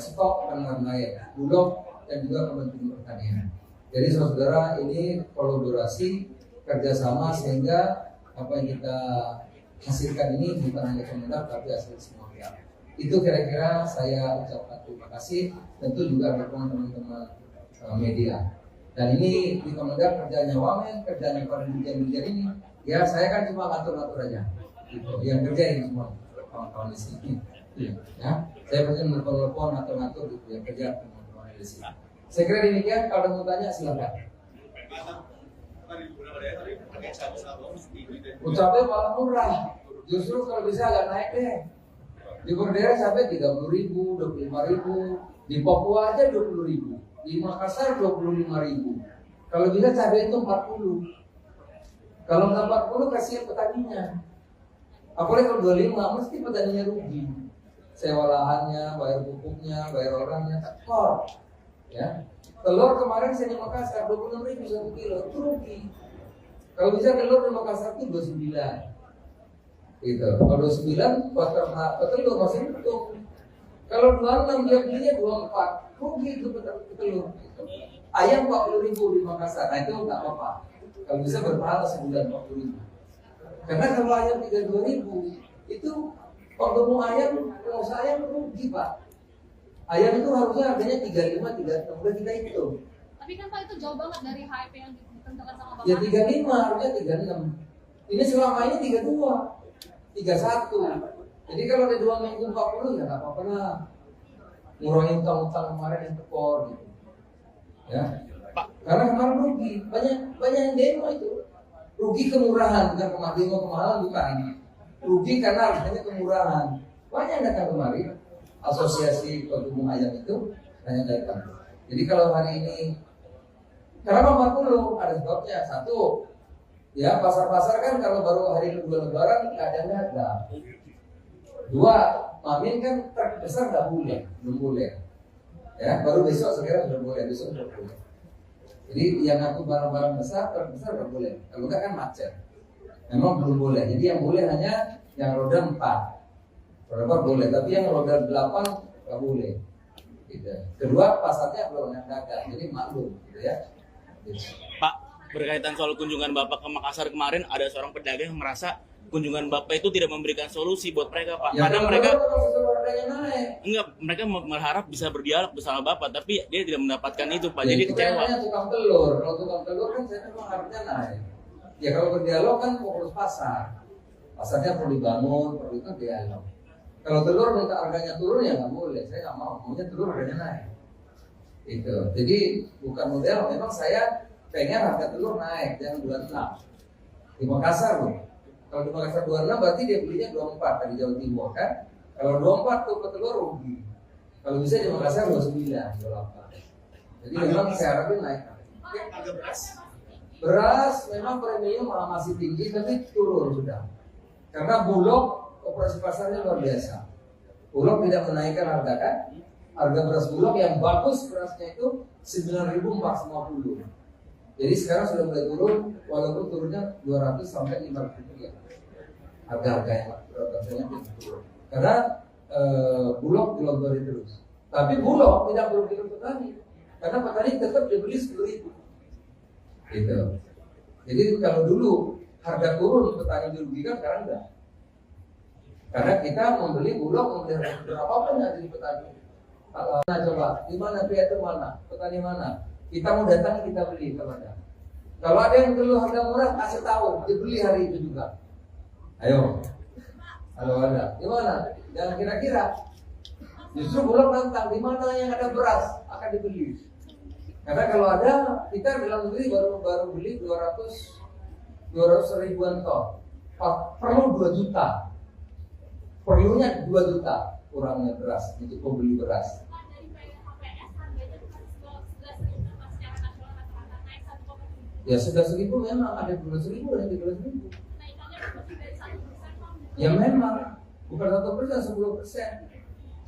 stok dan lain-lain, Bulog dan juga Kementerian Pertanian. Jadi saudara, ini kolaborasi kerjasama sehingga apa yang kita hasilkan ini bukan hanya Kemendak tapi hasil semua pihak. Itu kira-kira saya ucapkan terima kasih, tentu juga dukungan teman-teman media. Dan ini di Kemendak kerjanya Wamen, kerjanya para dirjen-dirjen ini. Ya saya kan cuma ngatur-ngatur aja. Gitu. Yang kerja ini semua kawan-kawan di sini. Ya, saya pasti menelpon ngatur-ngatur gitu yang kerja teman-teman di sini. Saya kira demikian. Kalau mau tanya silakan. Ucapnya malah murah. Justru kalau bisa agak naik deh. Di Berdera sampai 30.000, 25.000. Di Papua aja 20.000. Di Makassar 25.000. Kalau bisa cabai itu 40. Kalau nggak 40 kasihan petaninya. Apalagi kalau 25 mesti petaninya rugi. Sewa lahannya, bayar pupuknya, bayar orangnya, tekor. Ya, telur kemarin saya di Makassar 26.000 1 kilo, itu rugi. Kalau bisa telur di Makassar itu 29. Gitu. Kalau 29 buat telur masih untung. Kalau 26 dia belinya 24, rugi itu telur. Gitu. Ayam 40.000 di Makassar, nah itu nggak apa-apa. Kalau bisa berpahala sebulan 40.000. Karena kalau ayam 32.000 itu kalau ayam, pengusaha ayam rugi Pak. Ayam itu harusnya harganya 35, 36, udah kita hitung. Tapi kan Pak itu jauh banget dari HIP yang ditentukan sama Bapak. Ya 35, harusnya 36. Ini selama ini 32, 31. Jadi kalau ada 2 minggu 40 ya nggak apa-apa lah. Ngurangin utang-utang kemarin yang tekor gitu. Ya. Karena kemarin rugi, banyak yang demo itu. Rugi kemurahan, bukan kemahalan bukan. Rugi karena harganya kemurahan. Banyak yang datang kemari. Asosiasi Pengembang Ayam itu hanya datang. Jadi kalau hari ini kenapa 40? Ada sebabnya. Satu, ya pasar-pasar kan kalau baru hari kedua Lebaran kadang ada. Dua, Mamin kan terbesar nggak boleh, belum boleh. Ya, baru besok sekarang sudah boleh, besok sudah boleh. Jadi yang aku barang-barang besar terbesar nggak boleh. Kalau nggak kan macet. Memang belum boleh. Jadi yang boleh hanya yang roda 4. Roda boleh, tapi yang roda 8 nggak boleh. Gitu. Kedua, pasarnya belum dagang, jadi maklum, gitu ya. Gitu. Pak, berkaitan soal kunjungan Bapak ke Makassar kemarin, ada seorang pedagang yang merasa kunjungan Bapak itu tidak memberikan solusi buat mereka, Pak. Ya, Karena kalau mereka kalau harganya naik. enggak, mereka berharap bisa berdialog bersama Bapak, tapi dia tidak mendapatkan itu, Pak. Ya, Jadi itu kecewa. kayaknya tukang telur. Kalau tukang telur kan saya memang harganya naik. Ya kalau berdialog kan fokus pasar. Pasarnya perlu dibangun, perlu itu dialog. Kalau telur minta harganya turun ya nggak boleh. Saya nggak mau. Maunya telur harganya naik. Itu. Jadi bukan model. Memang saya pengen harga telur naik, jangan 26. Di Makassar loh. Kalau di Makassar 26 berarti dia belinya 24 dari Jawa Timur kan. Kalau 24 tuh petelur rugi. Kalau bisa di Makassar 29, 28. Jadi memang saya harapin naik. Oke. Beras memang premium masih tinggi tapi turun sudah. Karena Bulog operasi pasarnya luar biasa. Bulog tidak menaikkan harga kan. Harga beras Bulog yang bagus berasnya itu 9.450. Jadi sekarang sudah mulai turun, walaupun turunnya 200 sampai 500 rupiah. Harga-harga yang rasanya turun. Karena Bulog dilonggarin terus. Tapi Bulog tidak merugikan petani, karena petani tetap dibeli 10.000. Gitu. Jadi kalau dulu harga turun petani dirugikan, sekarang enggak. Karena kita membeli Bulog, membeli berapapun yang dari petani. Nah coba, di mana pihak itu mana? Petani mana? Kita mau datang kita beli kalau ada. Kalau ada yang perlu harga murah, kasih tahu, dibeli hari itu juga. Ayo. Kalau ada, di mana? Jangan kira-kira. Justru Bulog nantang, di mana yang ada beras akan dibeli. Karena kalau ada, kita dalam negeri baru beli 200 ribuan ton. Perlu 2 juta. Perlunya 2 juta kurangnya beras untuk membeli beras. Ya sudah 1.000 memang ada 12.000 dan 13.000. Ya memang bukan 1%, 10%.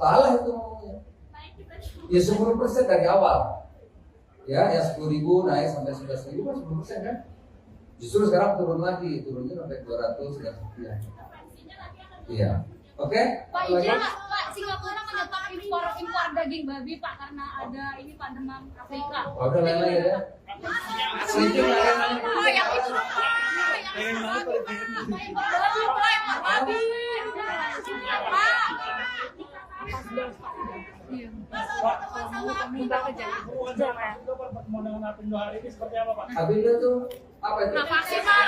Salah itu ngomongnya. Ya 10% dari awal. Ya 10.000 naik sampai 11.000 kan 10% kan. Justru sekarang turun lagi, turunnya sampai 200 dan sekian. Iya. Oke? Pak, izin Pak, Singapura menyetop impor daging babi Pak karena ada ini Pak demam Afrika. Oke, lain-lain ya. Setuju yang itu. Babi. Pertemuan dengan Apindo hari ini seperti apa, Pak? Apindo tuh apa itu? Vaksin Pak,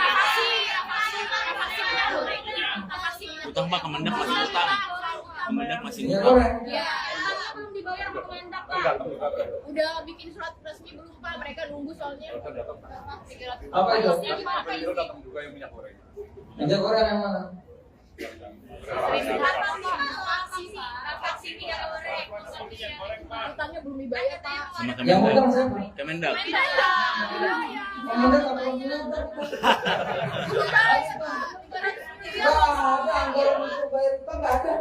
Utang, Pak, Kemendak masih utang. Kemendak masih Minyak utang. goreng. ya, utangnya belum dibayar sama Kemendak Pak. Udah bikin surat resmi belum Pak, mereka nunggu soalnya. Apa itu? Datang juga yang minyak goreng. Minyak goreng yang mana? Utangnya belum dibayar Pak. Sama Yang Kemendak. utang siapa? Kemendak. Kemendak apa yang utang? Nggak ada anggaran untuk bayar utang, nggak ada.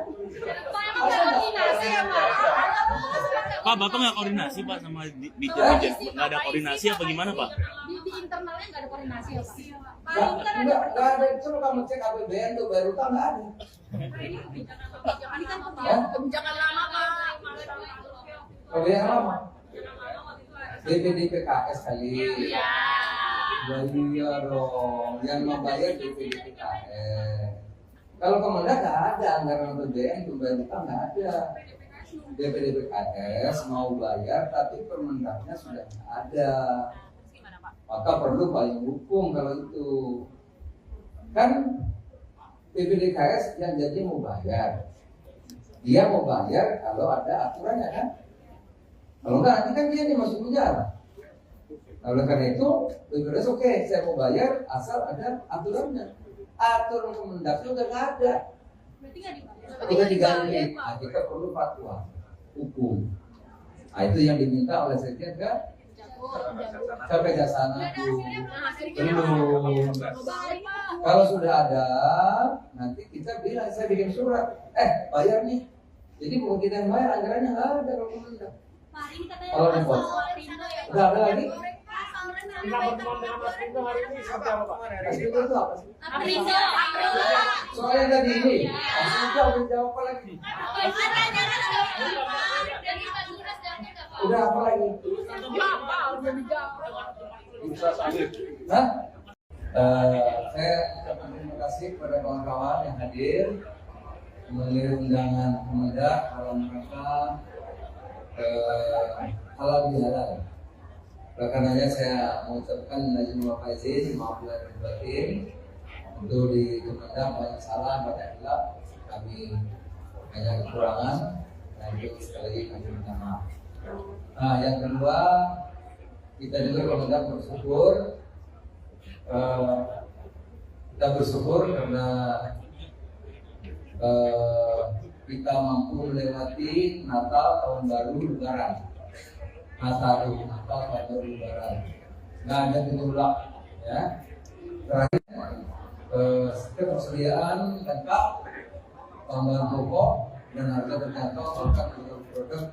Pak, Bapak nggak koordinasi, Pak, sama Dijen? Nggak ada koordinasi apa gimana, Pak? Di internalnya nggak ada koordinasi ya Pak. Nggak ada. Coba kamu cek APBN tuh bayar utang, nggak ada. Ini kan kebijakan lama Pak. Kalau yang lama BPDPKS kali. Ya iya dong, yang membayar BPDPKS. Kalau Kemendak nggak ada anggaran APBN untuk bayar utang, nggak ada. BPDPKS mau bayar tapi Permendaknya sudah ada. Maka perlu payung hukum kalau itu. Kan BPDKS yang jadi mau bayar. Dia mau bayar kalau ada aturannya kan. Kalau enggak nanti kan dia nih masuk penjara. Nah, oleh karena itu BPDPKS oke, saya mau bayar asal ada aturannya. Aturan Kemendaknya udah nggak ada. Berarti nggak dibayar. Udah diganti. Nah, kita perlu fatwa hukum. Nah, itu yang diminta oleh Sekjen kan? Sampai Kejaksaan Agung. Belum. Kalau sudah ada, nanti kita bilang saya bikin surat. Bayar nih. Jadi bukan kita yang bayar, anggarannya nggak ada kalau Kemendak. Kalau repot. Udah ada lagi? Kita pertemuan dengan Apindo hari ini seperti apa, Pak? Apindo itu apa sih? Aprindo. Soalnya tadi ini. Apindo udah jawab apa lagi? Udah apa lagi? bisa salib. Hah? Saya ucapkan terima kasih kepada kawan-kawan yang hadir memenuhi undangan Kemendak dalam rangka halal bihalal. Oleh karenanya saya mengucapkan izin wa faizin, maaf lahir batin. Untuk di Kemendak banyak salah, banyak hilaf, kami banyak kekurangan, dan itu sekali lagi kami minta maaf. Nah, yang kedua, kita juga Kemendak bersyukur. Kita bersyukur karena kita mampu melewati Natal, Tahun Baru, Lebaran. Natal, Tahun Baru, Lebaran. Nggak ada gejolak, ya. Terakhir, ketersediaan lengkap, tambahan pokok dan harga terjangkau, bahkan produk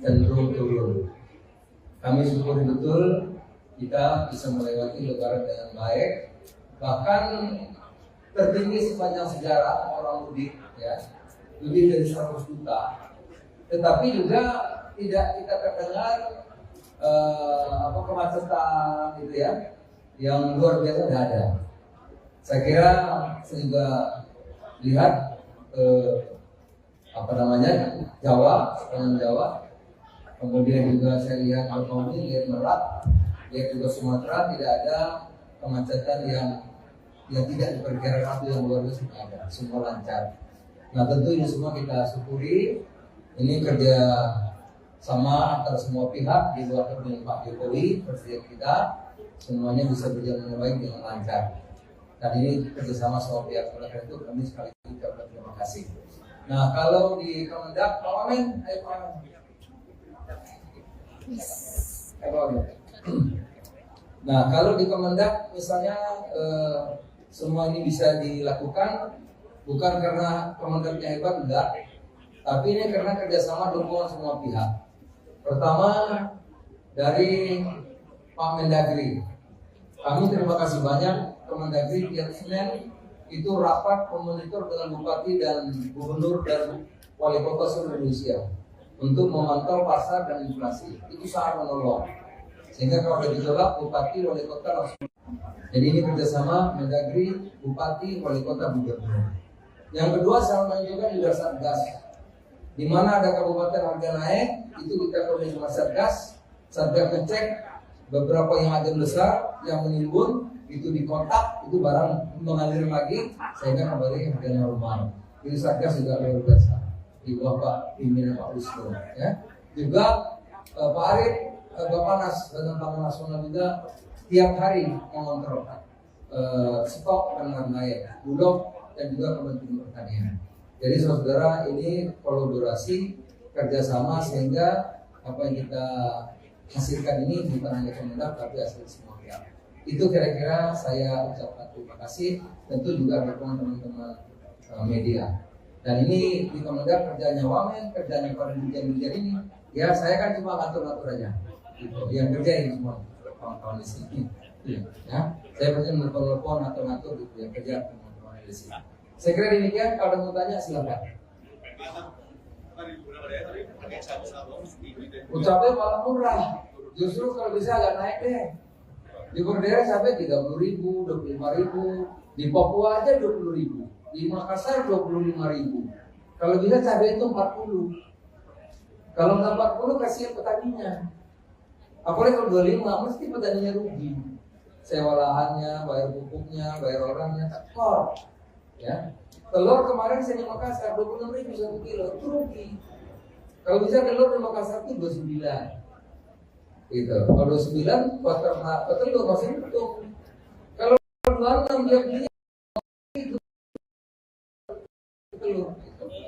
cenderung turun. Kami syukuri betul kita bisa melewati Lebaran dengan baik, bahkan tertinggi sepanjang sejarah orang mudik, ya, lebih dari 100 juta. Tetapi juga tidak kita terdengar kemacetan gitu ya, yang luar biasa tidak ada. Saya kira saya juga lihat Jawa, sepanjang Jawa. Kemudian juga saya lihat Betawi, lihat Merak, lihat juga Sumatera, tidak ada kemacetan yang tidak diperkirakan itu yang luar biasa ada, semua lancar. Nah tentu ini semua kita syukuri. Ini kerja sama antara semua pihak di luar kepemimpinan Pak Jokowi, Presiden kita, semuanya bisa berjalan dengan baik dengan lancar. Dan ini kerjasama semua pihak. Oleh karena itu kami sekali lagi ucapkan terima kasih. Nah kalau di Kemendak, Pak Wamen, ayo Pak Wamen. Nah kalau di Kemendak misalnya semua ini bisa dilakukan bukan karena Kemendaknya hebat, enggak, tapi ini karena kerjasama dukungan semua pihak. Pertama dari Pak Mendagri, kami terima kasih banyak. Kemendagri tiap Senin itu rapat memonitor dengan bupati dan gubernur dan wali kota seluruh Indonesia untuk memantau pasar dan inflasi. Itu sangat menolong. Sehingga kalau ada gejolak, bupati, wali kota langsung. Jadi ini kerjasama Mendagri, bupati, wali kota, gubernur. Yang kedua sama juga juga Satgas. Di mana ada kabupaten harga naik, itu kita koordinasi sama Satgas. Satgas ngecek beberapa yang ada besar yang menimbun, itu dikontak, itu barang mengalir lagi sehingga kembali harga normal. Jadi Satgas juga luar biasa di bawah Pak pimpinan Pak Wisnu, ya. Juga Pak Arif, Bappenas dan Pangan Nasional juga tiap hari mengontrol stok dan lain-lain, Bulog dan juga Kementerian Pertanian. Jadi saudara ini kolaborasi kerjasama sehingga apa yang kita hasilkan ini bukan hanya Kemendak tapi hasil semua pihak. Itu kira-kira saya ucapkan terima kasih, tentu juga dukungan teman-teman media. Dan ini di Kemendak kerjanya Wamen, kerjanya para dirjen-dirjen ini. Ya saya kan cuma ngatur-ngatur aja. Gitu. Yang kerja ini semua kawan-kawan di sini. Ya, saya pasti menelpon ngatur-ngatur gitu yang kerja teman-teman di sini. Saya kira demikian. Kalau ada mau tanya silakan. Ucapnya malah murah. Justru kalau bisa agak naik deh. Di Bordera sampai 30.000, 25.000, di Papua aja 20.000, di Makassar 25.000. Kalau bisa cabai itu 40. Kalau nggak 40 kasihan petaninya. Apalagi kalau 25 mesti petaninya rugi. Sewa lahannya, bayar pupuknya, bayar orangnya, tekor. Ya. Telur kemarin saya di Makassar 26.000 1 kilo, itu rugi. Kalau bisa telur di Makassar itu 29. Gitu. Kalau 29 buat telur masih untung. Kalau 26 dia beli itu telur.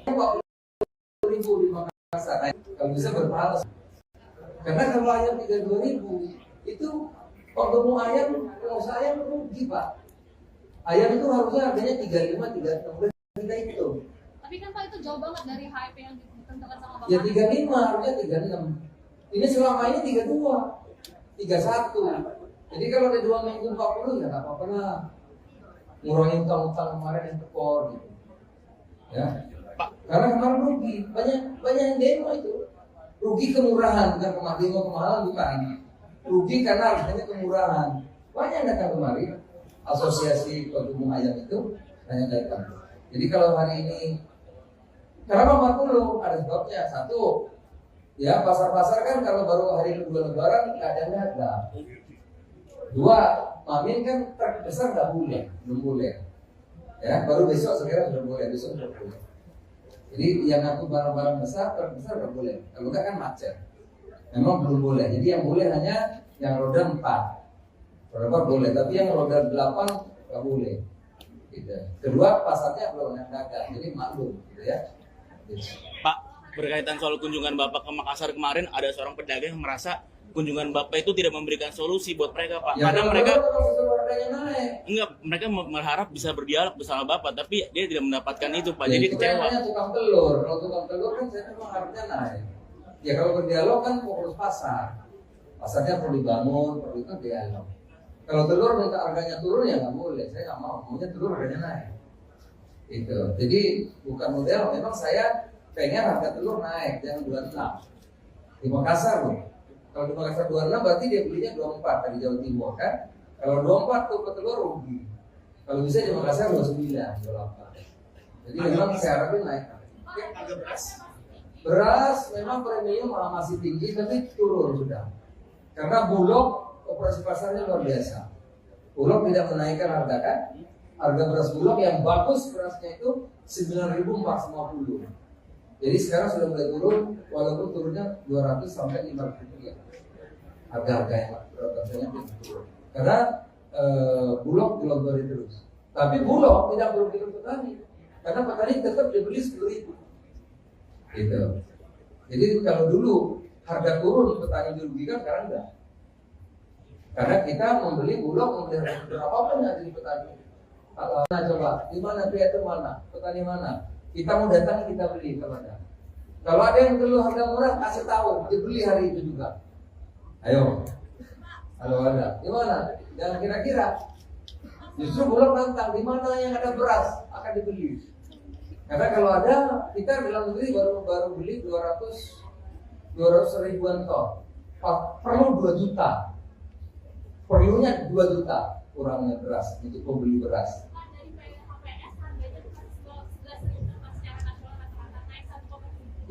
40.000 di Makassar. Kalau bisa berpahala. Karena kalau ayam 32.000 itu kalau ayam, pengusaha ayam rugi Pak. Ayam itu harusnya harganya 35, 36 kita itu. Tapi kan Pak itu jauh banget dari HIP yang ditentukan sama Bapak. Ya 35, harusnya 36. Ini selama ini 32, 31. Jadi kalau ada 2 minggu 40 ya nggak apa-apa lah. Ngurangin utang-utang kemarin yang tekor gitu. Ya. Karena kemarin rugi, banyak yang demo itu. Rugi kemurahan, bukan demo kemahalan bukan. Rugi karena harganya kemurahan. banyak yang datang kemari. Asosiasi Pedagang Ayam itu banyak datang. Jadi kalau hari ini kenapa 40? Ada sebabnya. Satu, ya pasar-pasar kan kalau baru hari kedua Lebaran nggak ada dagang. Dua, Mamin kan terbesar nggak boleh, belum boleh. Ya, baru besok sekarang sudah boleh, besok sudah boleh. Jadi yang aku barang-barang besar terbesar nggak boleh. Kalau nggak kan macet. Memang belum boleh. Jadi yang boleh hanya yang roda 4. Roda 4 boleh, tapi yang roda 8 nggak boleh. Gitu. Kedua, pasarnya belum ada dagang, jadi maklum, gitu ya. Gitu. Pak, berkaitan soal kunjungan Bapak ke Makassar kemarin, ada seorang pedagang yang merasa kunjungan Bapak itu tidak memberikan solusi buat mereka, Pak. Ya, Karena mereka harganya naik. enggak, mereka berharap bisa berdialog bersama Bapak, tapi dia tidak mendapatkan itu, Pak. Ya, Jadi itu kecewa. kan namanya tukang telur. Kalau tukang telur kan saya memang harganya naik. Ya kalau berdialog kan fokus pasar. Pasarnya perlu dibangun, perlu itu dialog. Kalau telur minta harganya turun ya nggak boleh. Saya nggak mau. Maunya telur harganya naik. Itu. Jadi bukan model. Memang saya pengen harga telur naik, jangan 26. Di Makassar loh. Kalau di Makassar 26 berarti dia belinya 24 dari Jawa Timur kan. Kalau 24 tuh telur rugi. Kalau bisa di Makassar 29, 28. Jadi memang saya harapin naik. Beras memang premium masih tinggi tapi turun sudah. Karena Bulog operasi pasarnya luar biasa. Bulog tidak menaikkan harga kan. Harga beras Bulog yang bagus berasnya itu 9.450. Jadi sekarang sudah mulai turun, walaupun turunnya 200 sampai 500 rupiah. Harga-harga yang berasanya turun. Karena Bulog dilonggarin terus. Tapi Bulog tidak merugikan petani. Karena petani tetap dibeli 10.000. Gitu. Jadi kalau dulu harga turun petani dirugikan, sekarang enggak. Karena kita membeli Bulog, membeli harga berapapun yang jadi petani. Nah coba, di mana pihak itu mana? Petani mana? Kita mau datang kita beli kepada. Kalau ada yang perlu harga murah, kasih tahu, dibeli hari itu juga. Ayo. Kalau ada, di mana? Jangan kira-kira. Justru Bulog nantang, di mana yang ada beras akan dibeli. Karena kalau ada, kita dalam negeri baru beli 200 ribuan ton. Perlu 2 juta. Perlunya 2 juta kurangnya beras untuk membeli beras.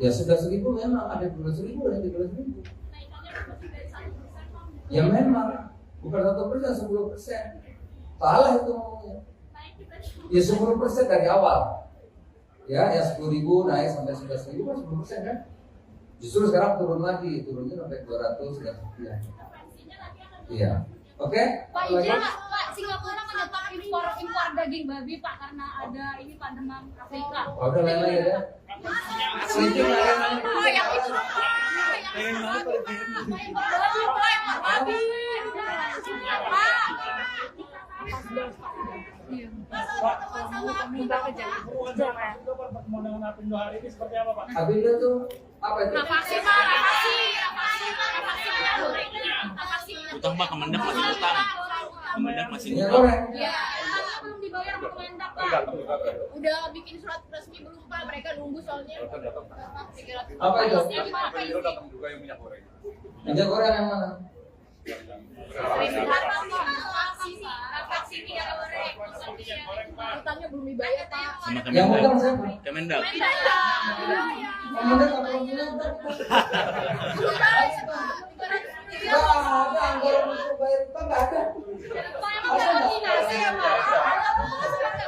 Ya sudah 1.000 memang ada 12.000 dan 13.000. Ya memang bukan 1%, 10%. Salah itu ngomongnya. Ya 10% dari awal. Ya 10.000 naik sampai 11.000 kan 10% kan. Justru sekarang turun lagi, turunnya sampai 200 dan sekian. Iya. Oke? Pak Ija, Pak Singapura menyetop impor daging babi Pak karena ada ini Pak demam Afrika. Oh, udah lain-lain ya. Selanjutnya lain-lain. Oh yang itu Pak. Babi. Pak, pertemuan dengan Apindo hari ini seperti apa, Pak? Apindo tuh apa itu? Vaksin Pak, Utang, Pak, Kemendak masih utang. Kemendak masih Minyak utang. goreng. ya belum dibayar sama Kemendak Pak. Udah bikin surat resmi belum Pak? Mereka nunggu soalnya. Apa itu? Apindo datang juga yang minyak goreng. Minyak goreng yang mana? Utangnya belum dibayar Pak. Sama Yang Kemendak. utang siapa? Kemendak. Kemendak apa yang punya utang? Nggak ada anggaran untuk bayar utang, nggak ada.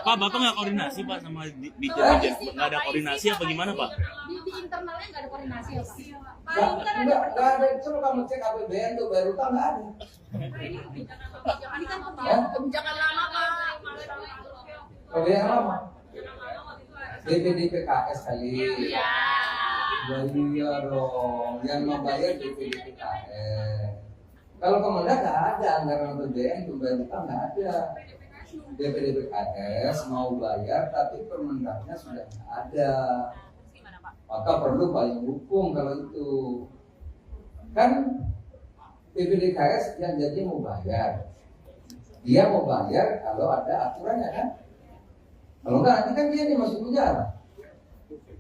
Pak, Bapak nggak koordinasi, Pak, sama Dirjen? Nggak ada koordinasi apa gimana, Pak? Di internalnya nggak ada koordinasi ya Pak? Nggak ada. Coba kamu cek APBN tuh bayar utang nggak ada. Ini kan kebijakan lama Pak. Kebijakan lama. DPD PKS kali. Iya. Iya dong, yang membayar DPD PKS. Kalau Kemendak nggak ada anggaran APBN untuk bayar utang, nggak ada. DPD PKS mau bayar tapi Permendaknya sudah nggak ada. Maka perlu payung hukum kalau itu. Kan DPD PKS yang jadi mau bayar. Dia mau bayar kalau ada aturannya kan. Kalau nggak nanti kan dia nih masuk penjara.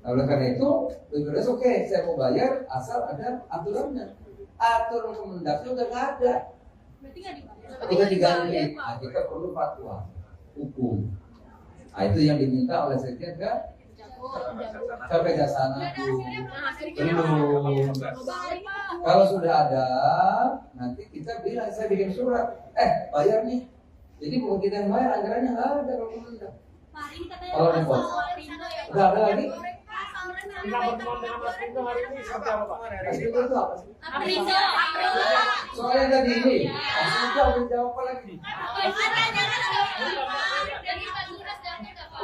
Nah, oleh karena itu, BPJS oke, saya mau bayar asal ada aturannya. Aturan Kemendaknya udah nggak ada. Berarti nggak dibayar. udah diganti. Nah, kita perlu fatwa hukum. Nah, itu yang diminta oleh sekjen ke Kejaksaan Agung. Belum. Kalau sudah ada, nanti kita bilang, saya bikin surat, bayar nih. Jadi bukan kita yang bayar, anggarannya nggak ada kalau pemerintah. Kalau repot, udah ada lagi. Kita pertemuan dengan Mas Rindo hari ini seperti apa Pak? Aprindo itu apa sih? Aprindo. Soalnya tadi ini, Aprindo jawab apa lagi?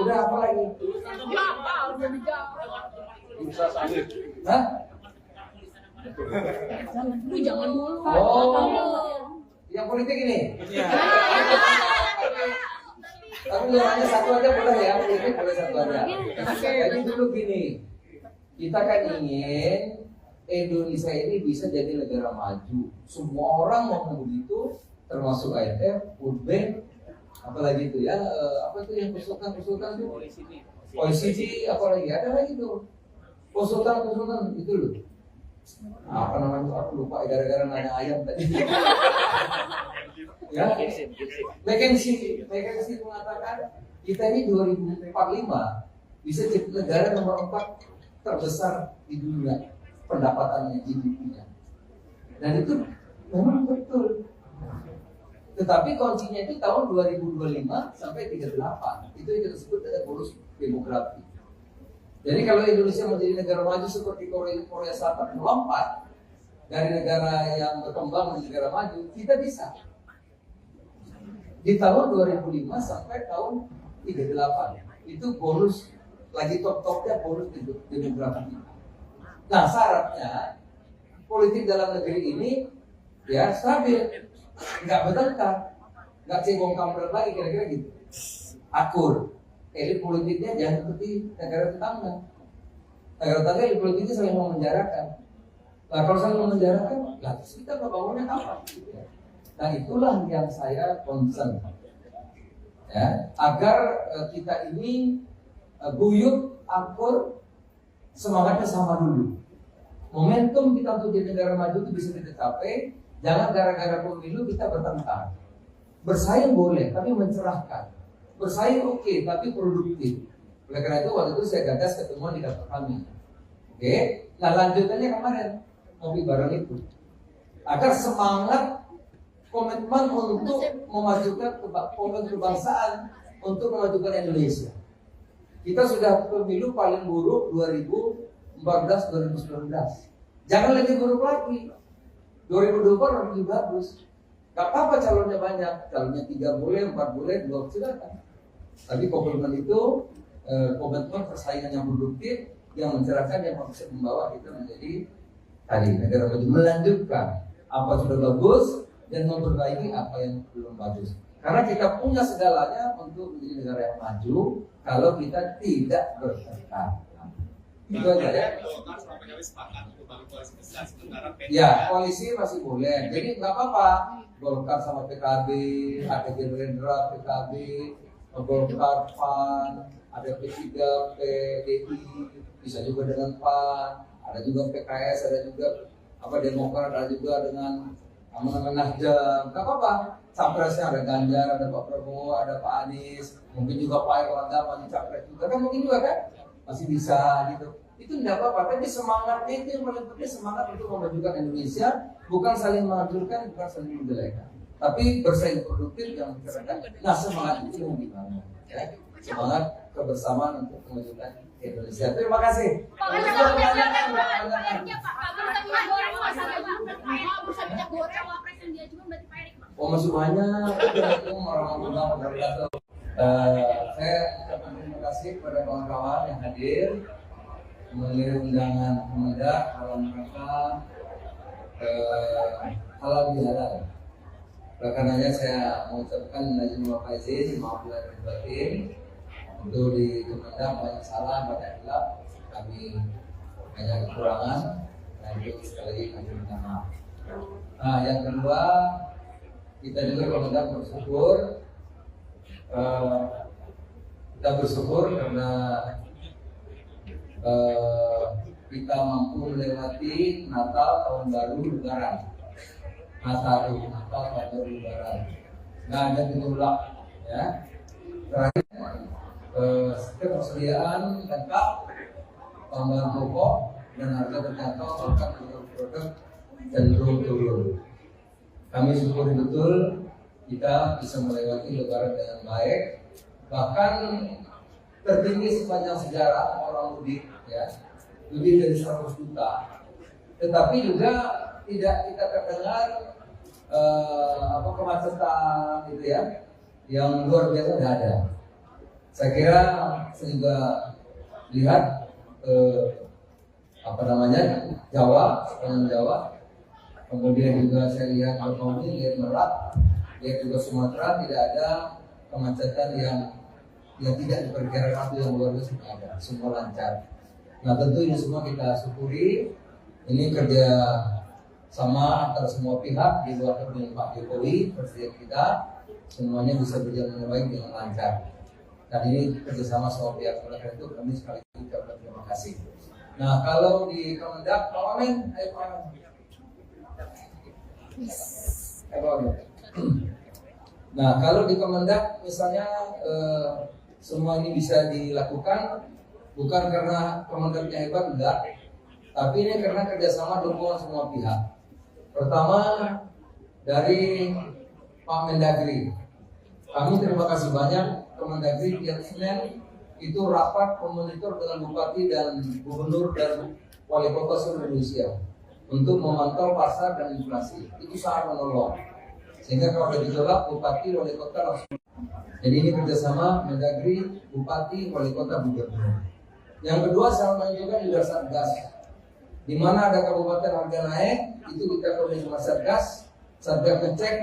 Udah apa lagi? Bursa sawit. Hah? Jangan dulu. Oh, yang politik ini? Tapi hanya satu aja boleh ya, politik boleh satu aja. Jadi dulu gini, kita kan ingin Indonesia ini bisa jadi negara maju. Semua orang mau begitu, termasuk IMF, World Bank, apalagi itu ya, apa itu yang konsultan itu? OECD, apalagi ada lagi tuh, konsultan itu loh. Apa namanya? Aku lupa gara-gara nanya ayam tadi. Ya, McKinsey mengatakan kita ini 2045 bisa jadi negara nomor 4 terbesar di dunia pendapatannya GDP-nya. Dan itu memang betul. Tetapi kuncinya itu tahun 2025 sampai 38. Itu yang kita sebut dengan bonus demografi. Jadi kalau Indonesia menjadi negara maju seperti Korea Selatan melompat dari negara yang berkembang menjadi negara maju, kita bisa. Di tahun 2005 sampai tahun 38 itu bonus lagi top-topnya bonus demografi. Nah syaratnya politik dalam negeri ini ya stabil, nggak bertengkar, nggak cebong kampret lagi kira-kira gitu, akur. Elit politiknya jangan seperti negara tetangga. Negara tetangga elit politiknya saling memenjarakan. Nah kalau saling memenjarakan, lah terus kita bangunnya apa? Nah itulah yang saya concern, ya, agar kita ini guyup, akur, semangatnya sama dulu. Momentum kita untuk jadi negara maju itu bisa kita capai. Jangan gara-gara pemilu kita bertengkar. Bersaing boleh, tapi mencerahkan. Bersaing oke, tapi produktif. Oleh karena itu waktu itu saya gagas ketemuan di kantor kami. Oke, nah lanjutannya kemarin ngopi bareng itu. Agar semangat komitmen untuk memajukan kebangsaan, untuk memajukan Indonesia. Kita sudah pemilu paling buruk 2014-2019. Jangan lebih buruk lagi. 2024 lebih bagus. Gak apa-apa calonnya banyak, calonnya 3 boleh, 4 boleh, 2 silakan. Tapi komitmen itu komitmen persaingan yang produktif, yang mencerahkan, yang bisa membawa kita menjadi tadi negara maju, melanjutkan apa sudah bagus dan memperbaiki apa yang belum bagus. Karena kita punya segalanya untuk menjadi negara yang maju kalau kita tidak bertengkar. Itu aja ya. Ya, koalisi masih boleh. Jadi nggak apa-apa. Golkar sama PKB, ada Gerindra, PKB, Golkar, PAN, ada P3, PDI, bisa juga dengan PAN, ada juga PKS, ada juga Demokrat, ada juga dengan Nasdem. Nggak apa-apa. Capresnya ada Ganjar, ada Pak Prabowo, ada Pak Anies, mungkin juga Pak Erlangga masih capres juga kan, mungkin juga kan masih bisa gitu. Itu tidak apa-apa, tapi semangatnya itu yang paling penting, semangat untuk memajukan Indonesia, bukan saling menghancurkan, bukan saling menjelekan, tapi bersaing produktif yang mencerahkan. Nah semangat itu yang dibangun, ya. Semangat kebersamaan untuk memajukan Indonesia. Terima kasih. Oh masih banyak. Saya ucapkan terima kasih kepada kawan-kawan yang hadir, mengirim undangan Kemendak dalam rangka halal bihalal. Oleh karenanya saya mengucapkan izin Bapak izin, maaf lahir batin. Untuk di Kemendak banyak salah, banyak hilaf, kami banyak kekurangan, dan itu sekali lagi kami minta maaf. Nah yang kedua, kita juga Kemendak bersyukur, kita bersyukur karena kita mampu melewati Natal, Tahun Baru, Lebaran. Natal, Tahun Baru, Lebaran. nggak ada gejolak, ya. Terakhir, ketersediaan lengkap, tambahan pokok dan harga terjangkau, bahkan produk cenderung turun. Kami syukuri betul kita bisa melewati Lebaran dengan baik, bahkan tertinggi sepanjang sejarah orang mudik, ya, lebih dari 100 juta. Tetapi juga tidak kita terdengar kemacetan gitu ya, yang luar biasa tidak ada. Saya kira saya juga lihat Jawa, sepanjang Jawa. Kemudian juga saya lihat Betawi, lihat Merak, lihat juga Sumatera, tidak ada kemacetan yang tidak diperkirakan itu yang luar biasa, tidak ada, semua lancar. Nah tentu ini semua kita syukuri. Ini kerja sama antara semua pihak di luar kepemimpinan Pak Jokowi, Presiden kita, semuanya bisa berjalan dengan baik dengan lancar. Dan ini kerjasama semua pihak, oleh karena itu kami sekali lagi ucapkan terima kasih. Nah kalau di Kemendak, Pak Wamen, ayo Pak Wamen. Nah kalau di Kemendak misalnya semua ini bisa dilakukan bukan karena Kemendaknya hebat, enggak, tapi ini karena kerjasama dukungan semua pihak. Pertama dari Pak Mendagri, kami terima kasih banyak. Kemendagri tiap Senin itu rapat memonitor dengan bupati dan gubernur dan wali kota seluruh Indonesia untuk memantau pasar dan inflasi. Itu sangat menolong. Sehingga kalau ada gejolak, bupati, wali kota langsung. Jadi ini kerjasama Mendagri, bupati, wali kota, gubernur. Yang kedua sama juga juga Satgas. Di mana ada kabupaten harga naik, itu kita koordinasi sama Satgas. Satgas ngecek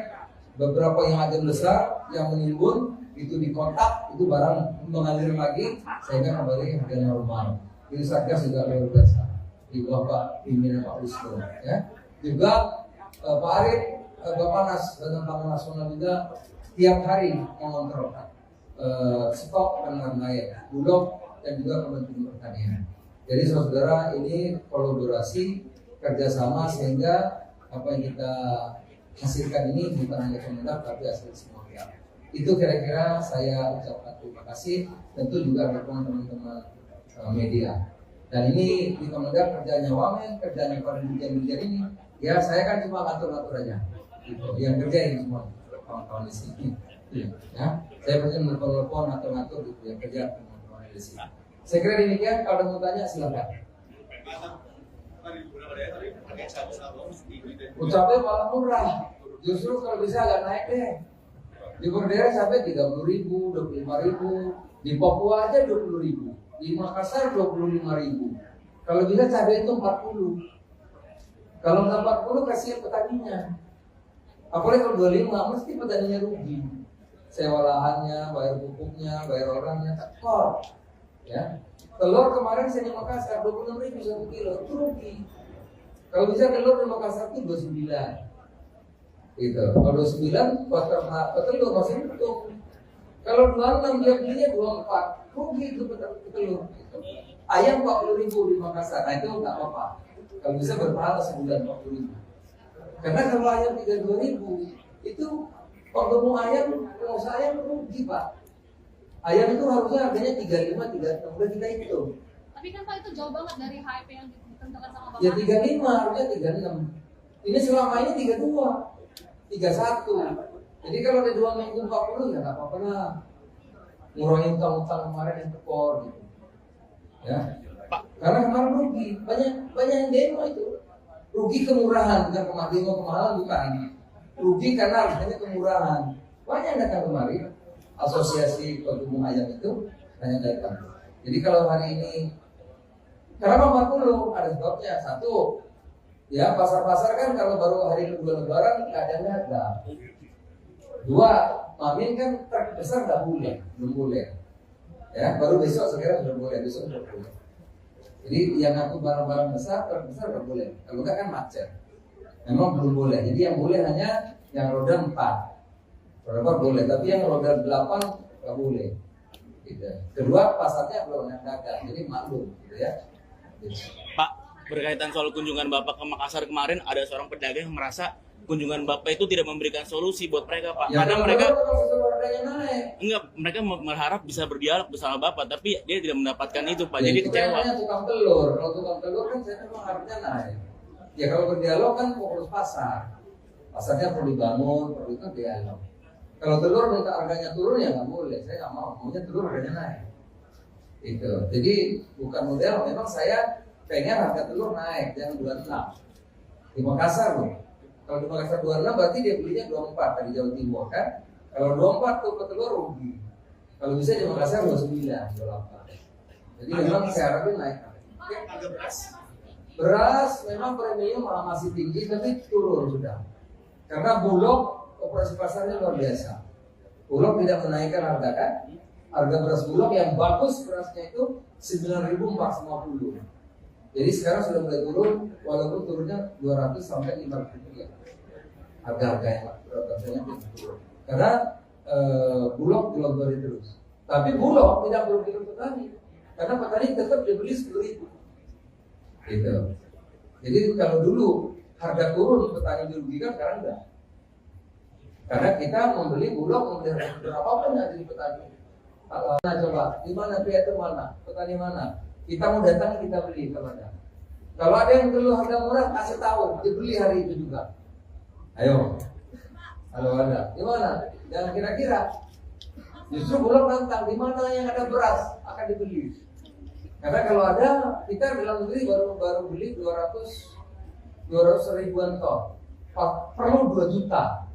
beberapa yang ada besar yang menimbun, itu dikontak, itu barang mengalir lagi sehingga kembali harga normal. Jadi Satgas juga luar biasa di bawah Pak pimpinan Pak Wisnu, ya. Juga Pak Arief, Bappenas dan Pangan Nasional juga tiap hari mengontrol stok dan lain-lain, Bulog dan juga Kementerian Pertanian. Jadi saudara, ini kolaborasi kerjasama sehingga apa yang kita hasilkan ini bukan hanya Kemendak tapi hasil semua pihak. Itu kira-kira saya ucapkan terima kasih, tentu juga dukungan teman-teman media. Dan ini di Kemendak kerjanya Wamen, kerjanya para dirjen-dirjen ini, ya saya kan cuma ngatur-ngatur aja. Gitu. Yang kerja ini semua kawan-kawan di sini. Ya, saya pasti menelpon ngatur-ngatur gitu, yang kerja teman-teman di sini. Saya kira demikian. Kalau ada mau tanya silakan. Ucapnya malah murah. Justru kalau bisa agak naik deh. Di Berdera sampai 30.000, 25.000, di Papua aja 20.000, di Makassar 25.000. Kalau bisa cabai itu 40. Kalau nggak 40 kasihan petaninya. Apalagi kalau 25 mesti petaninya rugi. Sewa lahannya, bayar pupuknya, bayar orangnya, tekor. Ya, telur kemarin saya di Makassar 26.000 1 kilo, itu rugi. Kalau bisa telur di Makassar itu 29. Gitu. Kalau 29 buat telur masih untung. Kalau 26 dia belinya 24, rugi itu telur. Gitu. Ayam 40.000 di Makassar, nah itu nggak apa-apa. Kalau bisa berpahala sebulan 40.000. Karena kalau ayam 32.000 itu kalau mau ayam, kalau saya rugi Pak. Ayam itu harusnya harganya 35, 36, udah kita hitung. Tapi kan Pak itu jauh banget dari HIP yang ditentukan sama Bapak. Ya 35, harusnya 36. Ini selama ini 32. 31. Jadi kalau ada 2 minggu 40 ya nggak apa-apa lah. Ngurangin utang-utang kemarin yang tekor gitu. Ya. Karena kemarin rugi, banyak yang demo itu. Rugi kemurahan, bukan kemahalan bukan. Rugi karena harganya kemurahan. Banyak yang datang kemari. Asosiasi Pengembang Ayam itu banyak datang. Jadi kalau hari ini kenapa 40? Ada sebabnya. Satu, ya pasar-pasar kan kalau baru hari kedua Lebaran keadaannya ada. Dua, Mamin kan truk besar nggak boleh, belum boleh. Ya, baru besok sekarang sudah boleh, besok sudah boleh. Jadi yang ngaku barang-barang besar, truk besar nggak boleh. Kalau nggak kan macet. Memang belum boleh. Jadi yang boleh hanya yang roda 4. Roda 4 boleh, tapi yang roda 8 nggak boleh. Gitu. Kedua, pasarnya belum ada dagang, jadi maklum, gitu ya. Gitu. Pak, berkaitan soal kunjungan Bapak ke Makassar kemarin, ada seorang pedagang yang merasa kunjungan Bapak itu tidak memberikan solusi buat mereka, Pak. Ya, Karena kalau mereka telur kalau suruh harganya naik. enggak, mereka berharap bisa berdialog bersama Bapak, tapi dia tidak mendapatkan itu, Pak. Ya, Jadi itu kecewa. namanya tukang telur. Kalau tukang telur kan saya memang harganya naik. Ya kalau berdialog kan fokus pasar. Pasarnya perlu dibangun, perlu itu dialog. Kalau telur minta harganya turun ya nggak boleh. Saya nggak mau. Maunya telur harganya naik. Itu. Jadi bukan model. Memang saya pengen harga telur naik, jangan 26. Di Makassar loh. Kalau di Makassar 26 berarti dia belinya 24 dari Jawa Timur kan. Kalau 24 tuh petelur rugi. Kalau bisa di Makassar 29, 28. Jadi memang saya harapin naik. Harga beras. Beras memang premium masih tinggi tapi turun sudah. Karena Bulog operasi pasarnya luar biasa. Bulog tidak menaikkan harga kan. Harga beras Bulog yang bagus berasnya itu 9.450. Jadi sekarang sudah mulai turun, walaupun turunnya 200 sampai 500 rupiah. Harga-harga yang rasanya turun. Karena Bulog dilonggarin terus. Tapi Bulog tidak merugikan petani, karena petani tetap dibeli 10.000. Gitu. Jadi kalau dulu harga turun petani dirugikan, sekarang enggak. Karena kita membeli Bulog, membeli harga berapapun yang jadi petani. Nah coba, di mana pihak mana? Petani mana? Kita mau datang kita beli kemana? Kalau ada yang dulu harga murah kasih tahu, dibeli hari itu juga. Ayo. Kalau ada, di mana? Jangan kira-kira. Justru Bulog nantang di mana yang ada beras akan dibeli. Karena kalau ada, kita dalam negeri baru beli 200 ribuan ton. Perlu 2 juta.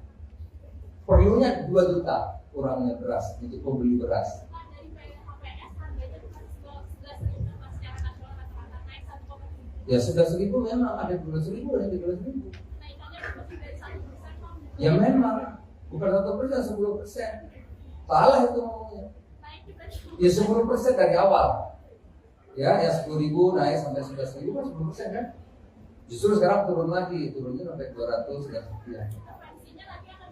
Perlunya 2 juta kurangnya beras untuk pembeli beras. Ya sudah 1.000 memang ada 12.000 dan 13.000. Ya memang bukan 1%, 10%. Salah itu ngomongnya. Ya 10% dari awal. Ya 10.000 naik sampai 11.000 kan 10% kan. Justru sekarang turun lagi, turunnya sampai 200 dan sekian.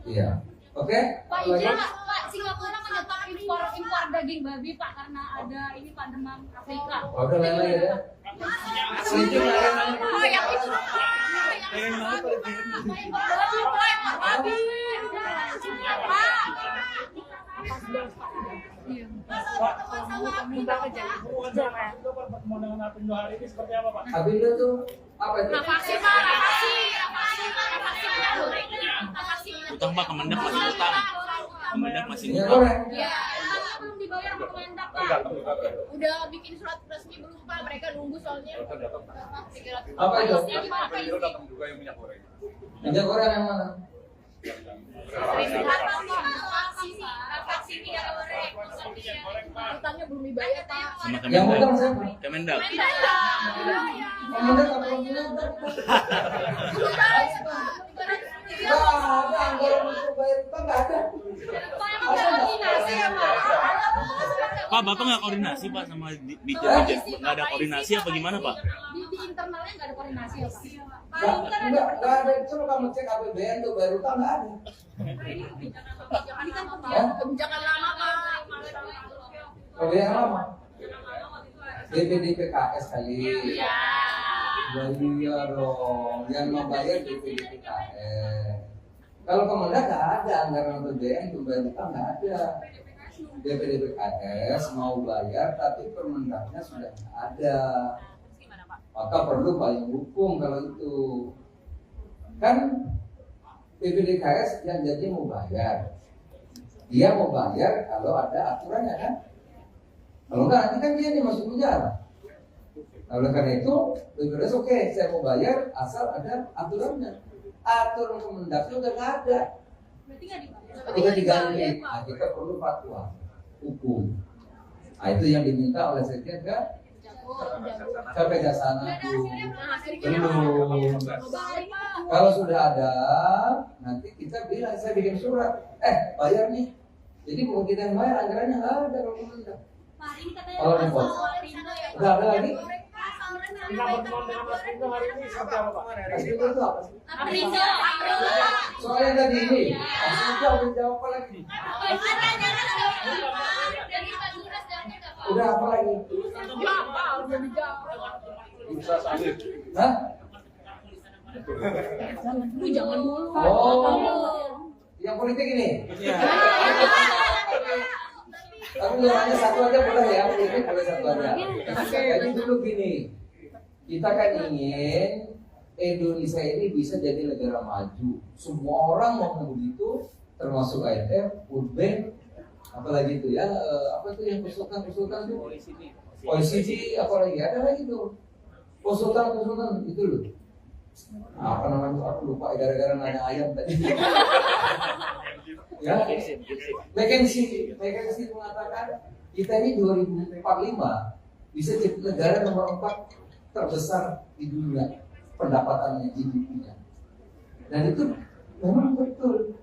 Iya. Oke? Pak, izin Pak, Singapura menyetop impor daging babi Pak karena ada ini Pak demam Afrika. Udah lain-lain ya. Oh, yang itu Pak. Impor babi. Pak, hubungan pertemuan dengan Apindo hari ini seperti apa, Pak? Apindo tuh apa itu? Nafasi Pak, nafasi. Utang, Pak, Kemendak masih utang. Kemendak masih Minyak utang. goreng. Ya, belum dibayar sama Kemendak Pak. Udah bikin surat resmi belum Pak? Mereka nunggu soalnya. Apa itu? Apindo datang juga yang minyak goreng. Minyak goreng yang mana? Utangnya belum dibayar Pak. Sama Yang Kemendak. utang siapa? Kemendak. Kemendak apa yang utang? Nggak ada anggaran untuk bayar utang, nggak ada. Pak, Bapak nggak koordinasi, Pak, sama Dirjen? Nggak ada koordinasi apa gimana, Pak? Di internalnya nggak ada koordinasi ya Pak? Nggak ada. Coba kamu cek APBN tuh bayar utang nggak ada. Ini kan kebijakan lama Pak. Kalau yang lama, DPD PKS kali. Iya. Iya dong, yang membayar DPD PKS. Kalau Kemendak nggak ada anggaran APBN untuk bayar utang, nggak ada. DPD PKS mau bayar tapi Permendaknya sudah nggak ada. Maka perlu payung hukum kalau itu. Kan DPD PKS yang jadi mau bayar. Dia mau bayar kalau ada aturannya kan. Kalau enggak nanti kan dia nih masuk penjara. Nah, oleh karena itu, BPJS oke, saya mau bayar asal ada aturannya. Aturan Kemendaknya udah nggak ada. Berarti nggak dibayar. Udah diganti. Nah, kita perlu fatwa hukum. Nah, itu yang diminta oleh Sekjen ke Kejaksaan Agung. Belum. Kalau sudah ada, nanti kita bilang, saya bikin surat. Bayar nih. Jadi kalau kita yang bayar, anggarannya nggak ada kalau Kemendak. Kalau repot. Udah ada lagi? Pertemuan dengan Apindo hari ini seperti apa, Pak? Apindo itu apa sih? Aprindo. Soalnya tadi ini, Apindo jawab apa lagi? Udah apa lagi? Bursa sawit. Hah? Lu jangan dulu. Oh, yang politik ini. Tapi nanya satu aja boleh ya, politik boleh satu aja. Jadi dulu gini, kita kan ingin Indonesia ini bisa jadi negara maju. Semua orang mau begitu, termasuk IMF, World Bank, apalagi itu ya, apa itu yang konsultan itu? OECD, apalagi ada lagi tuh konsultan itu loh. Apa namanya? Aku lupa gara-gara nanya ayam tadi. Ya, McKinsey mengatakan kita ini 2045 bisa jadi negara nomor 4 terbesar di dunia pendapatannya GDP-nya. Dan itu memang betul.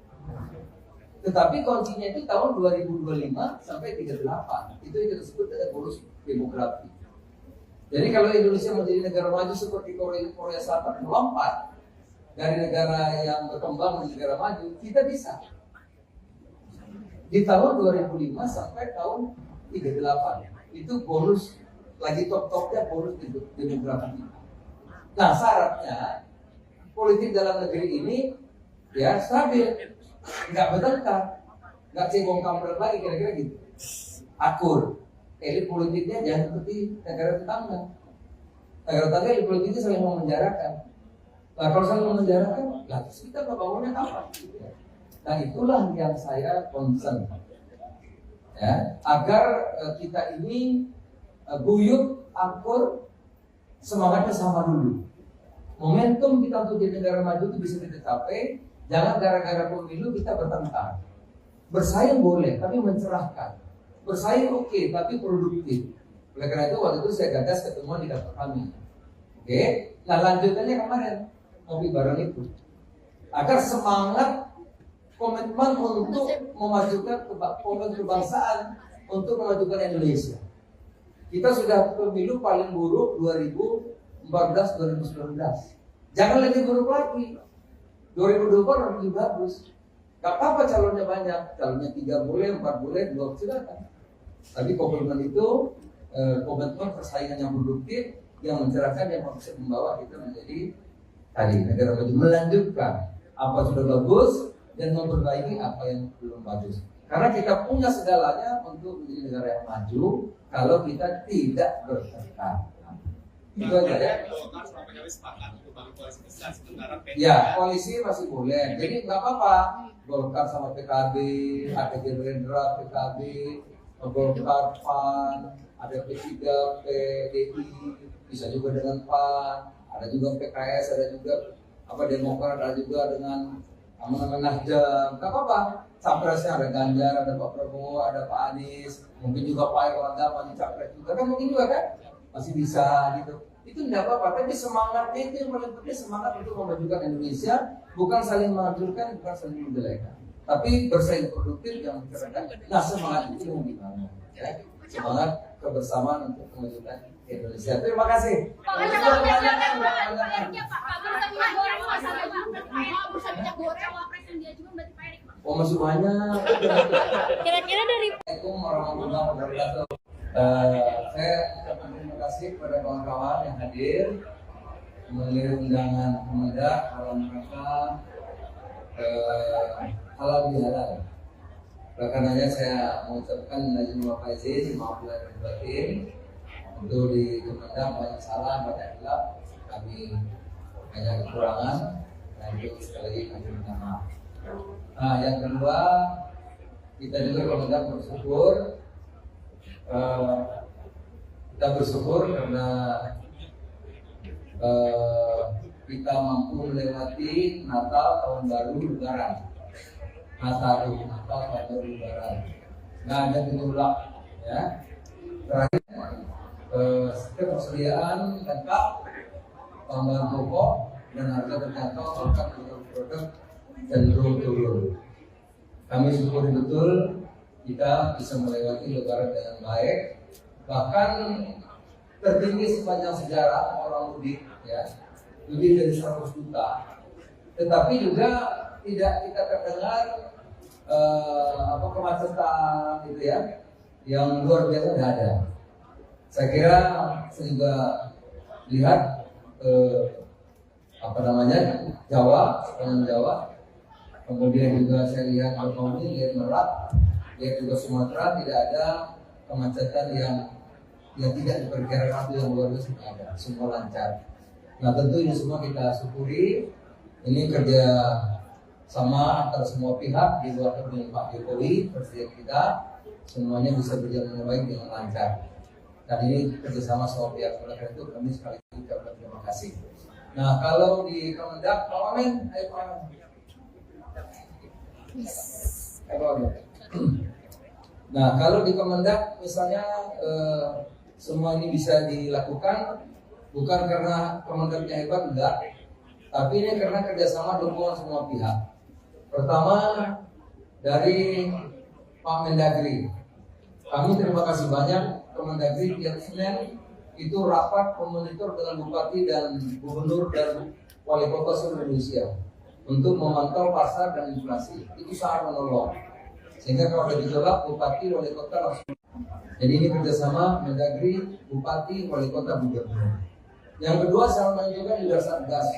Tetapi kuncinya itu tahun 2025 sampai 38. Itu yang kita sebut dengan bonus demografi. Jadi kalau Indonesia menjadi negara maju seperti Korea Selatan melompat dari negara yang berkembang menjadi negara maju, kita bisa. Di tahun 2005 sampai tahun 38 itu bonus lagi top-topnya bonus demografi. Nah syaratnya politik dalam negeri ini ya stabil, nggak bertengkar, nggak cebong kampret lagi kira-kira gitu, akur. Elit politiknya jangan seperti negara tetangga. Negara tetangga elit politiknya saling memenjarakan. Nah kalau saling memenjarakan, lah terus kita bangunnya apa? Nah itulah yang saya concern, ya, agar kita ini guyup, akur, semangatnya sama dulu. Momentum kita untuk jadi negara maju itu bisa kita capai. Jangan gara-gara pemilu kita bertengkar. Bersaing boleh, tapi mencerahkan. Bersaing oke, tapi produktif. Oleh karena itu waktu itu saya gagas ketemuan di kantor kami. Oke, nah lanjutannya kemarin ngopi bareng itu. Agar semangat komitmen untuk memajukan kebangsaan, untuk memajukan Indonesia. Kita sudah pemilu paling buruk 2014-2019. Jangan lebih buruk lagi. 2024 lebih bagus. Gak apa-apa calonnya banyak, calonnya 3 boleh, 4 boleh, 2 silakan. Tapi komitmen itu komitmen persaingan yang produktif, yang mencerahkan, yang bisa membawa kita menjadi tadi negara maju, melanjutkan apa sudah bagus dan memperbaiki apa yang belum bagus. Karena kita punya segalanya untuk menjadi negara yang maju kalau kita tidak bertengkar. Itu aja ya. Ya, koalisi masih boleh. Jadi nggak apa-apa. Golkar sama PKB, ada Gerindra, PKB, Golkar, PAN, ada P3, PDI, bisa juga dengan PAN, ada juga PKS, ada juga Demokrat, ada juga dengan Nasdem. Nggak apa-apa. Capresnya ada Ganjar, ada Pak Prabowo, ada Pak Anies, mungkin juga Pak Erlangga maju capres juga kan, mungkin juga kan masih bisa gitu. Itu tidak apa-apa, tapi semangatnya itu yang paling penting, semangat untuk memajukan Indonesia, bukan saling menghancurkan, bukan saling menjelekan, tapi bersaing produktif yang mencerahkan. Nah semangat itu yang dibangun, ya. Semangat kebersamaan untuk memajukan Indonesia. Terima kasih. Oh masih banyak. Kira-kira dari Assalamualaikum warahmatullahi wabarakatuh. Saya ucapkan terima kasih kepada kawan-kawan yang hadir mengirim undangan Kemendak dalam rangka halal bihalal. Oleh karenanya saya mengucapkan izin wa faizin, maaf lahir batin. Untuk di Kemendak banyak salah, banyak hilaf, kami banyak kekurangan, dan itu sekali lagi kami minta maaf. Nah yang kedua, kita juga Kemendak bersyukur. Kita bersyukur karena kita mampu melewati Natal, Tahun Baru, Lebaran. Natal, Tahun Baru, Lebaran. Nggak ada gejolak, ya. Terakhir, ketersediaan lengkap, tambahan pokok dan harga terjangkau, bahkan produk cenderung turun. Kami syukuri betul kita bisa melewati Lebaran dengan baik, bahkan tertinggi sepanjang sejarah orang mudik, ya, lebih dari 100 juta. Tetapi juga tidak kita terdengar kemacetan gitu ya, yang luar biasa tidak ada. Saya kira saya juga lihat apa namanya Jawa, dengan Jawa. Kemudian juga saya lihat Betawi, lihat Merak, lihat juga Sumatera, tidak ada kemacetan yang tidak diperkirakan itu yang luar biasa, tidak ada, semua lancar. Nah tentu ini semua kita syukuri, ini kerja sama antara semua pihak di luar kepemimpinan Pak Jokowi, presiden kita, semuanya bisa berjalan dengan baik dengan lancar. Dan ini kerjasama semua pihak, oleh karena itu kami sekali lagi ucapkan terima kasih. Nah kalau di Kemendak, Pak Wamen, ayo Pak Wamen. Nah kalau di Kemendak misalnya semua ini bisa dilakukan bukan karena Kemendaknya hebat, enggak, tapi ini karena kerjasama dukungan semua pihak. Pertama dari Pak Mendagri, kami terima kasih banyak Kemendagri tiap Senin itu rapat memonitor dengan bupati dan gubernur dan wali kota seluruh Indonesia untuk memantau pasar dan inflasi. Itu sangat menolong. Sehingga kalau ada gejolak, bupati, wali kota langsung. Jadi ini kerjasama Mendagri, bupati, wali kota, gubernur. Yang kedua saya menunjukkan juga Satgas.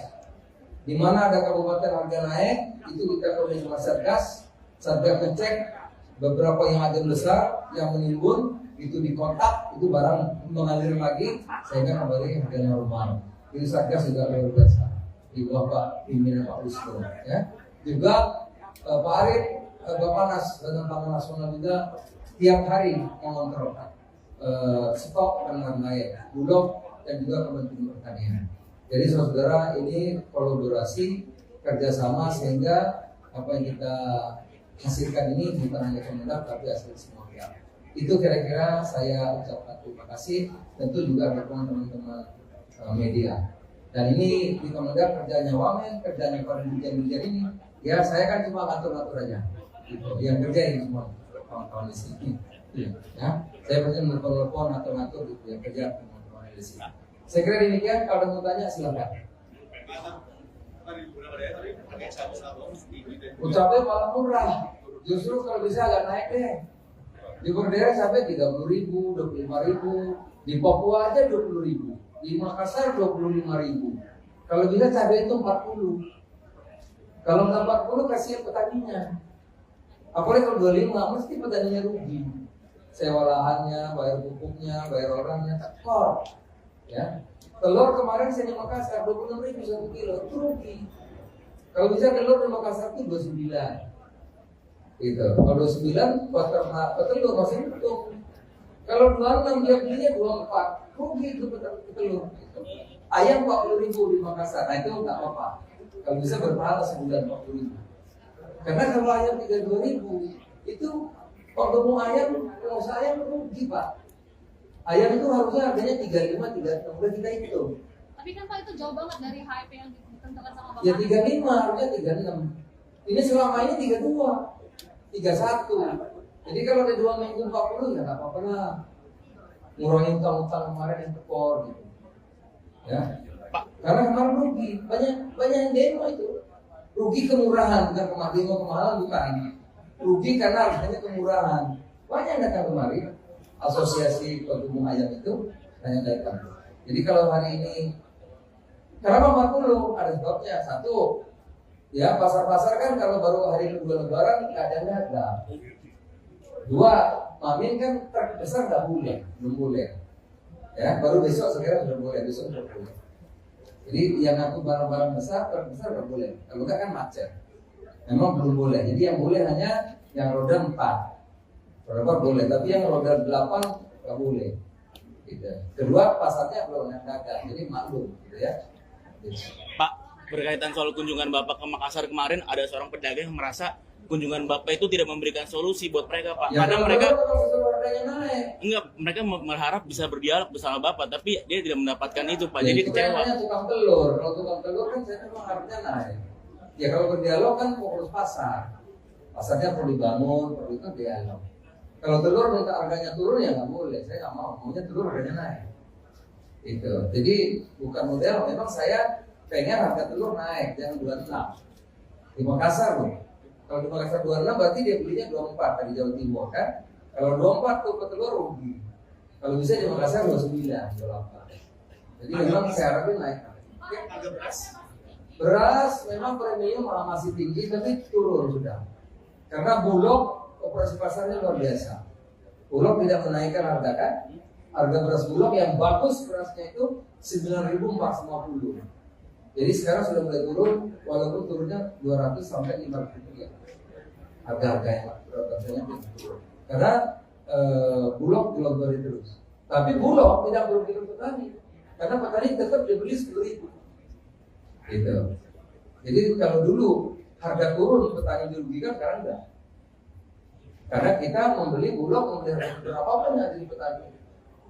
Di mana ada kabupaten harga naik, itu kita koordinasi sama Satgas. Satgas ngecek beberapa yang agak besar yang menimbun, itu dikontak, itu barang mengalir lagi, sehingga kembali harga normal. Itu Satgas juga luar biasa. Di bawah Pak pimpinan Pak Wisnu, ya. Juga Pak Arif, Bapanas dan Pangan Nasional juga tiap hari mengontrol stok dan lain-lain, Bulog dan juga Kementerian Pertanian. Jadi saudara ini kolaborasi kerjasama sehingga apa yang kita hasilkan ini bukan hanya Kemendak tapi hasil semua pihak. Itu kira-kira saya ucapkan terima kasih, tentu juga dukungan teman-teman media. Dan ini di Kemendak kerjanya Wamen, kerjanya para dirjen-dirjen ini, ya saya kan cuma ngatur-ngatur aja. Gitu. Yang kerja ini semua kawan-kawan di sini. Ya, saya pasti menelpon ngatur-ngatur gitu, yang kerja teman-teman di sini. Saya kira demikian. Kalau ada mau tanya silakan. Ucapnya malah murah. Justru kalau bisa agak naik deh. Di Berdera sampai 30.000, 25.000. Di Papua aja 20.000. Di Makassar 25.000. Kalau bisa cabai itu 40. Kalau nggak 40 kasihan petaninya. Apalagi kalau 25 mesti petaninya rugi. Sewa lahannya, bayar pupuknya, bayar orangnya, tekor. Ya, telur kemarin saya di Makassar 26.000 1 kilo, itu rugi. Kalau bisa telur di Makassar itu 29. Gitu. Kalau 29 petelur masih untung. Kalau 26 dia belinya 24, rugi itu petelur. Ayam 40.000 di Makassar, nah itu nggak apa-apa. Kalau bisa berpahala sebulan 40.000. Karena kalau ayam 32.000 itu kalau mau ayam, kalau saya rugi Pak. Ayam itu harusnya harganya 35, 36, udah kita hitung. Tapi kan Pak itu jauh banget dari HIP yang ditentukan sama Bapak. Ya 35, harusnya 36. Ini selama ini 32, 31. Jadi kalau ada 2 minggu 40 ya nggak apa-apa lah. Ngurangin utang-utang kemarin yang tekor gitu. Ya. Karena kemarin rugi, banyak yang demo itu. Rugi kemurahan, bukan kemahalan bukan. Rugi karena harganya kemurahan. Banyak yang datang kemari. Asosiasi Pengembang Ayam itu hanya datang. Jadi kalau hari ini kenapa 40? Ada sebabnya. Satu, ya pasar-pasar kan kalau baru hari kedua Lebaran keadaannya ada. Dua, Mamin kan truk besar nggak boleh, belum boleh. Ya, baru besok sekarang sudah boleh, besok sudah boleh. Jadi yang ngaku barang-barang besar, truk besar nggak boleh. Kalau nggak kan macet. Memang belum boleh. Jadi yang boleh hanya yang roda 4. Roda boleh, tapi yang roda 8 nggak boleh. Gitu. Kedua, pasarnya belum ada, jadi maklum, gitu ya. Gitu. Pak, berkaitan soal kunjungan Bapak ke Makassar kemarin, ada seorang pedagang yang merasa kunjungan Bapak itu tidak memberikan solusi buat mereka, Pak. Ya, karena mereka naik. enggak, mereka berharap bisa berdialog bersama Bapak, tapi dia tidak mendapatkan itu, Pak. Jadi itu kecewa. kayaknya tukang telur. Kalau tukang telur kan saya memang harusnya naik. Ya kalau berdialog kan fokus pasar. Pasarnya perlu dibangun, perlu itu dialog. Kalau telur minta harganya turun ya nggak boleh. Saya nggak mau. Maunya telur harganya naik. Itu. Jadi bukan model. Memang saya pengen harga telur naik, jangan 26. Di Makassar loh. Kalau di Makassar 26 berarti dia belinya 24 dari Jawa Timur kan. Kalau 24 tuh petelur rugi. Kalau bisa di Makassar 29, 28. Jadi memang saya harapin naik. Harga beras Beras memang premium masih tinggi tapi turun sudah. Karena Bulog operasi pasarnya luar biasa. Bulog tidak menaikkan harga kan? Harga beras Bulog yang bagus berasnya itu 9.450. Jadi sekarang sudah mulai turun, walaupun turunnya 200 sampai 500 rupiah. Harga-harganya rasanya turun. Karena Bulog dilontori terus. Tapi Bulog tidak merugikan petani, karena petani tetap dibeli 10.000. Gitu. Jadi kalau dulu harga turun petani dirugikan, sekarang enggak. Karena kita membeli Bulog, membeli harga berapapun yang jadi petani.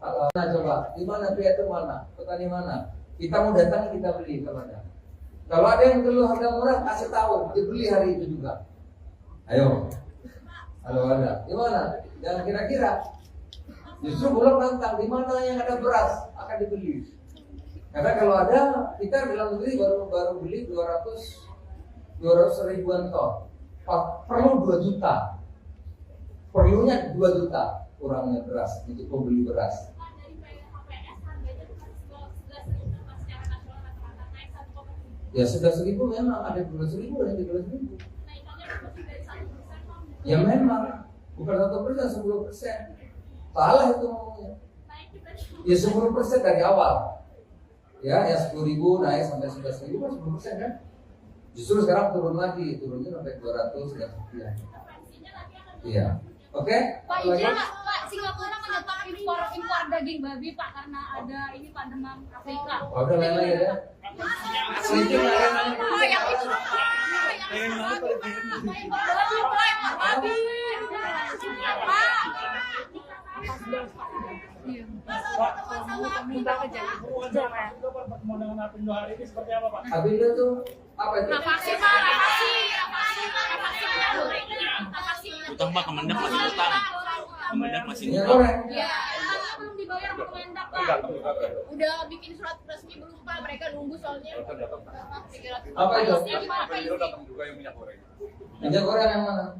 Nah, coba di mana Piatu mana, petani mana? Kita mau datang kita beli kemana? Kalau ada yang dulu harga murah kasih tahu, dibeli hari itu juga. Ayo. Kalau ada, di mana? Jangan kira-kira. Justru Bulog nantang di mana yang ada beras akan dibeli. Karena kalau ada, kita dalam negeri baru beli 200 ribuan ton. Perlu 2 juta. Perlunya 2 juta kurangnya beras untuk pembeli beras. Ya sudah 1.000 memang ada 12.000 dan 13.000. Ya memang bukan 1%, 10%. Salah itu ngomongnya. Ya 10% dari awal. Ya 10.000 naik sampai 11.000 kan 10% kan. Justru sekarang turun lagi, turunnya sampai 200 dan sekian. Iya. Oke? Pak, izin Pak, Singapura menyetop impor daging babi Pak karena ada ini Pak demam Afrika. Oh, udah lain lagi ya. Sedikit lagi. Oh, yang itu Pak. Impor babi. Pak, minta pertemuan dengan Apindo hari ini seperti apa Pak? Apindo tuh apa itu? Nafasi Pak, nafasi. Utang Pak, Kemendak masih utang. Kemendak masih Minyak utang. goreng. Ya, belum dibayar sama Kemendak Pak. Udah bikin surat resmi belum Pak? Mereka nunggu soalnya. Apa itu? Apindo datang juga yang minyak goreng. Minyak goreng yang mana?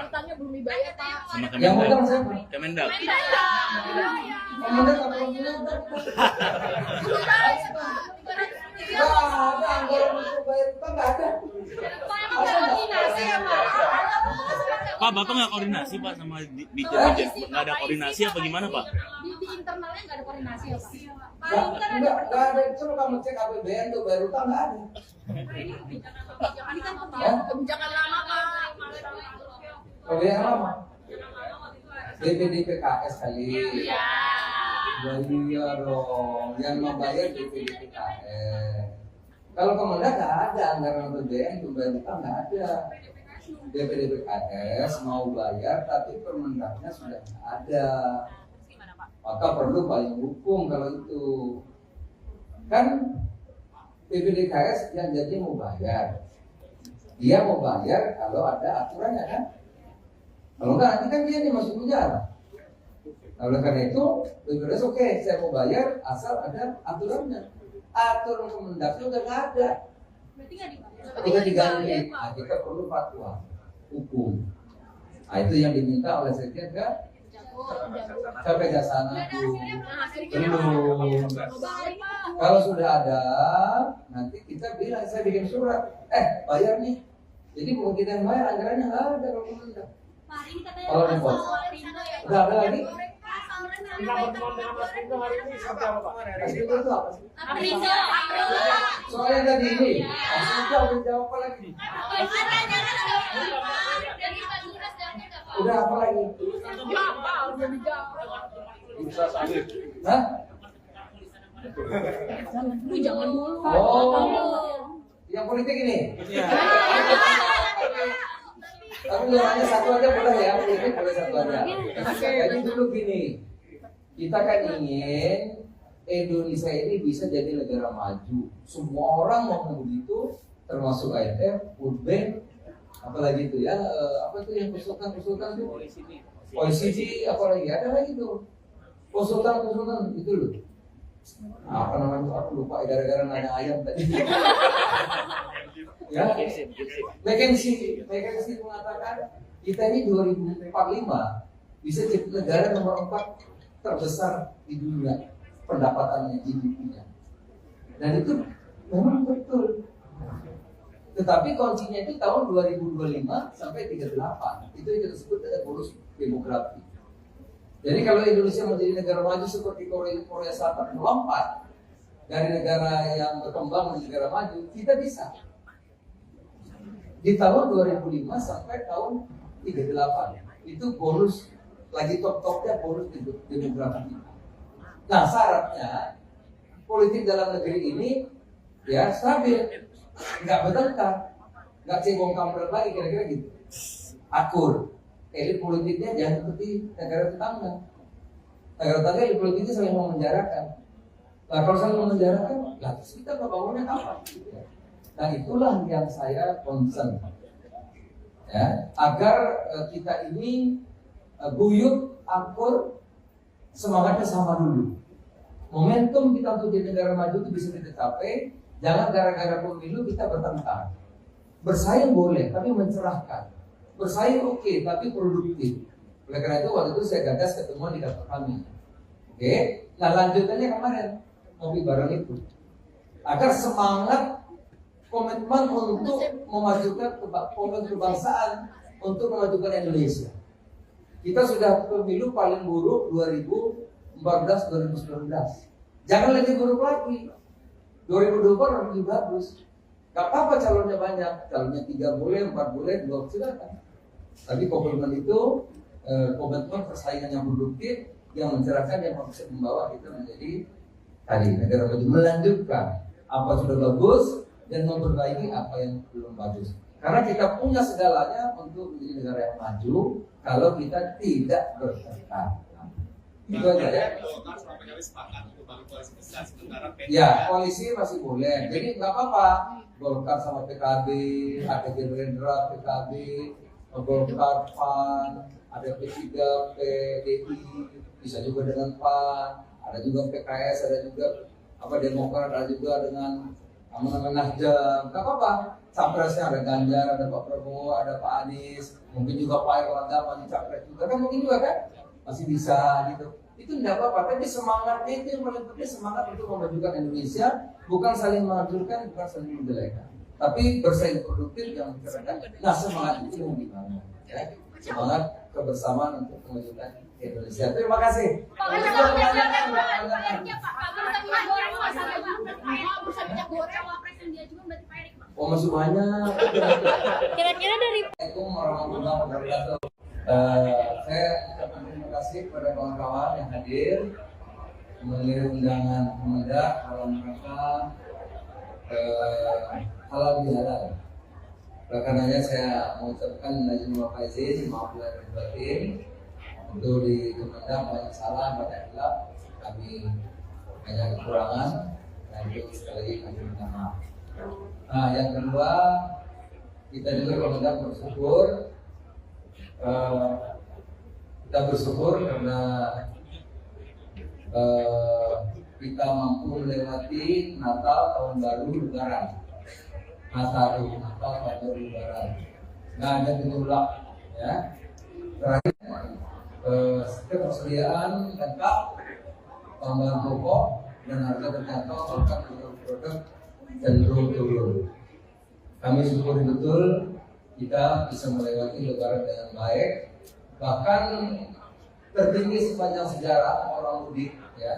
Utangnya belum dibayar Pak. Sama Yang Kemendak. utang siapa? Kemendak. Kemendak apa punya utang? Nggak ada anggaran untuk bayar utang, nggak ada. Pak, Bapak nggak koordinasi Pak sama Dijen? Nggak ada koordinasi apa gimana Pak? Di internalnya nggak ada koordinasi ya Pak? Nggak ada. Coba kamu cek APBN tuh bayar utang nggak ada. Ini kan kebijakan lama Pak. Kebijakan lama. BPD PKS kali. Iya. Iya dong, yang membayar BPD PKS. Kalau Kemendak nggak ada anggaran APBN untuk bayar utang, nggak ada. BPD PKS mau bayar tapi Permendaknya sudah nggak ada. Maka perlu payung hukum kalau itu. Kan BPDKS yang jadi mau bayar. Dia mau bayar kalau ada aturannya kan. Kalau enggak nanti kan dia masuk penjara. Oleh karena itu, BPDKS oke, saya mau bayar asal ada aturannya. Aturan Kemendaknya udah nggak ada. Berarti nggak dibayar. Udah diganti. Nah, kita perlu fatwa hukum. Nah, itu yang diminta oleh Sekjen kan? Sampai Jasana belum. Kalau sudah ada, nanti kita bilang saya bikin surat. Bayar nih. Jadi bukan kita yang bayar, anggarannya nggak ada kalau Kemendak. Kalau di pos. Udah ada lagi? Minta pertemuan dengan Apindo hari ini seperti apa Pak? Apindo itu apa sih? Aprindo. Soalnya tadi ini. Apindo udah jawab apa lagi? Udah apa lagi? Bursa sawit. Hah? Jangan dulu. Oh. Yang politik ini? Tapi hanya satu aja boleh ya, politik boleh satu aja. Jadi dulu gini, kita kan ingin Indonesia ini bisa jadi negara maju. Semua orang mau begitu, termasuk IMF, World Bank, apalagi itu ya, apa itu yang konsultan itu? OECD, apalagi ada lagi tuh, konsultan itu loh. Apa namanya? Aku lupa gara-gara nanya ayam tadi. Ya, McKinsey mengatakan kita ini 2045 bisa jadi negara nomor 4 terbesar di dunia pendapatannya, GDP-nya. Dan itu memang betul. Tetapi kuncinya itu tahun 2025 sampai 38. Itu yang kita sebut dengan bonus demografi. Jadi kalau Indonesia menjadi negara maju seperti Korea Selatan melompat dari negara yang berkembang menjadi negara maju, kita bisa. Di tahun 2005 sampai tahun 38 itu bonus lagi top-topnya bonus demografi. Nah syaratnya politik dalam negeri ini ya stabil, nggak bertengkar, nggak cebong kampret lagi kira-kira gitu, akur. Elit politiknya jangan seperti negara tetangga. Negara tetangga elit politiknya saling memenjarakan. Nah kalau saling memenjarakan, lah terus kita bangunnya apa? Nah itulah yang saya concern, ya, agar kita ini guyup, akur, semangatnya sama dulu. Momentum kita untuk jadi negara maju itu bisa kita capai. Jangan gara-gara pemilu kita bertengkar. Bersaing boleh, tapi mencerahkan. Bersaing oke, tapi produktif. Oleh karena itu waktu itu saya gagas ketemuan di kantor kami. Oke, nah lanjutannya kemarin ngopi bareng itu. Agar semangat komitmen untuk memajukan kebangsaan, untuk memajukan Indonesia. Kita sudah pemilu paling buruk 2014-2019. Jangan lebih buruk lagi. 2024 lebih bagus. Gak apa-apa calonnya banyak. Calonnya 3 boleh, 4 boleh, 2 silakan. Tapi komitmen itu komitmen persaingan yang produktif, yang mencerahkan, yang bisa membawa kita menjadi tadi negara maju, melanjutkan apa sudah bagus dan memperbaiki apa yang belum bagus. Karena kita punya segalanya untuk menjadi negara yang maju kalau kita tidak bertengkar. Itu aja ya. Ya, koalisi masih boleh. Jadi nggak apa-apa. Golkar sama PKB, ada Gerindra, PKB, Golkar, PAN, ada P3, PDI, bisa juga dengan PAN, ada juga PKS, ada juga Demokrat, ada juga dengan Nasdem. Nggak apa-apa. Capresnya ada Ganjar, ada Pak Prabowo, ada Pak Anies, mungkin juga Pak Erlangga maju capres juga kan, mungkin juga kan masih bisa gitu. Itu tidak apa-apa, tapi semangatnya itu yang paling penting, semangat untuk memajukan Indonesia, bukan saling menghancurkan, bukan saling menjelekan, tapi bersaing produktif yang mencerahkan. Nah semangat itu yang dibangun, ya. Semangat kebersamaan untuk memajukan Indonesia. Terima kasih. Oh masih banyak. Kira-kira dari Assalamualaikum warahmatullahi wabarakatuh. Saya ucapkan terima kasih kepada kawan-kawan yang hadir memenuhi undangan Kemendak dalam rangka halal bihalal. Oleh karenanya saya mengucapkan izin wa faizin, maaf lahir batin. Untuk di Kemendak banyak salah, banyak hilaf, kami banyak kekurangan, dan itu sekali lagi kami minta maaf. Nah yang kedua, kita juga Kemendak bersyukur. Kita bersyukur karena kita mampu melewati Natal, Tahun Baru, Lebaran. Natal, Tahun Baru, Lebaran. Nggak ada gejolak, ya. Terakhir, ketersediaan lengkap, bahan pokok dan harga terjangkau, bahkan produk cenderung turun. Kami syukuri betul kita bisa melewati Lebaran dengan baik, bahkan tertinggi sepanjang sejarah orang mudik, ya,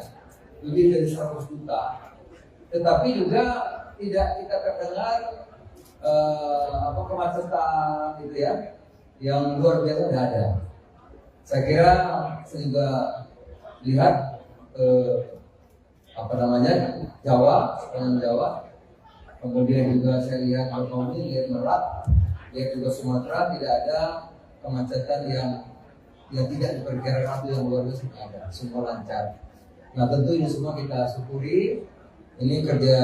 lebih dari 100 juta. Tetapi juga tidak kita terdengar kemacetan gitu ya, yang luar biasa tidak ada. Saya kira saya juga lihat Jawa, sepanjang Jawa, kemudian juga saya lihat Bengkulu, lihat Merak, lihat juga Sumatera, tidak ada kemacetan yang tidak diperkirakan yang luar biasa ada, semua lancar. Nah tentu ini semua kita syukuri. Ini kerja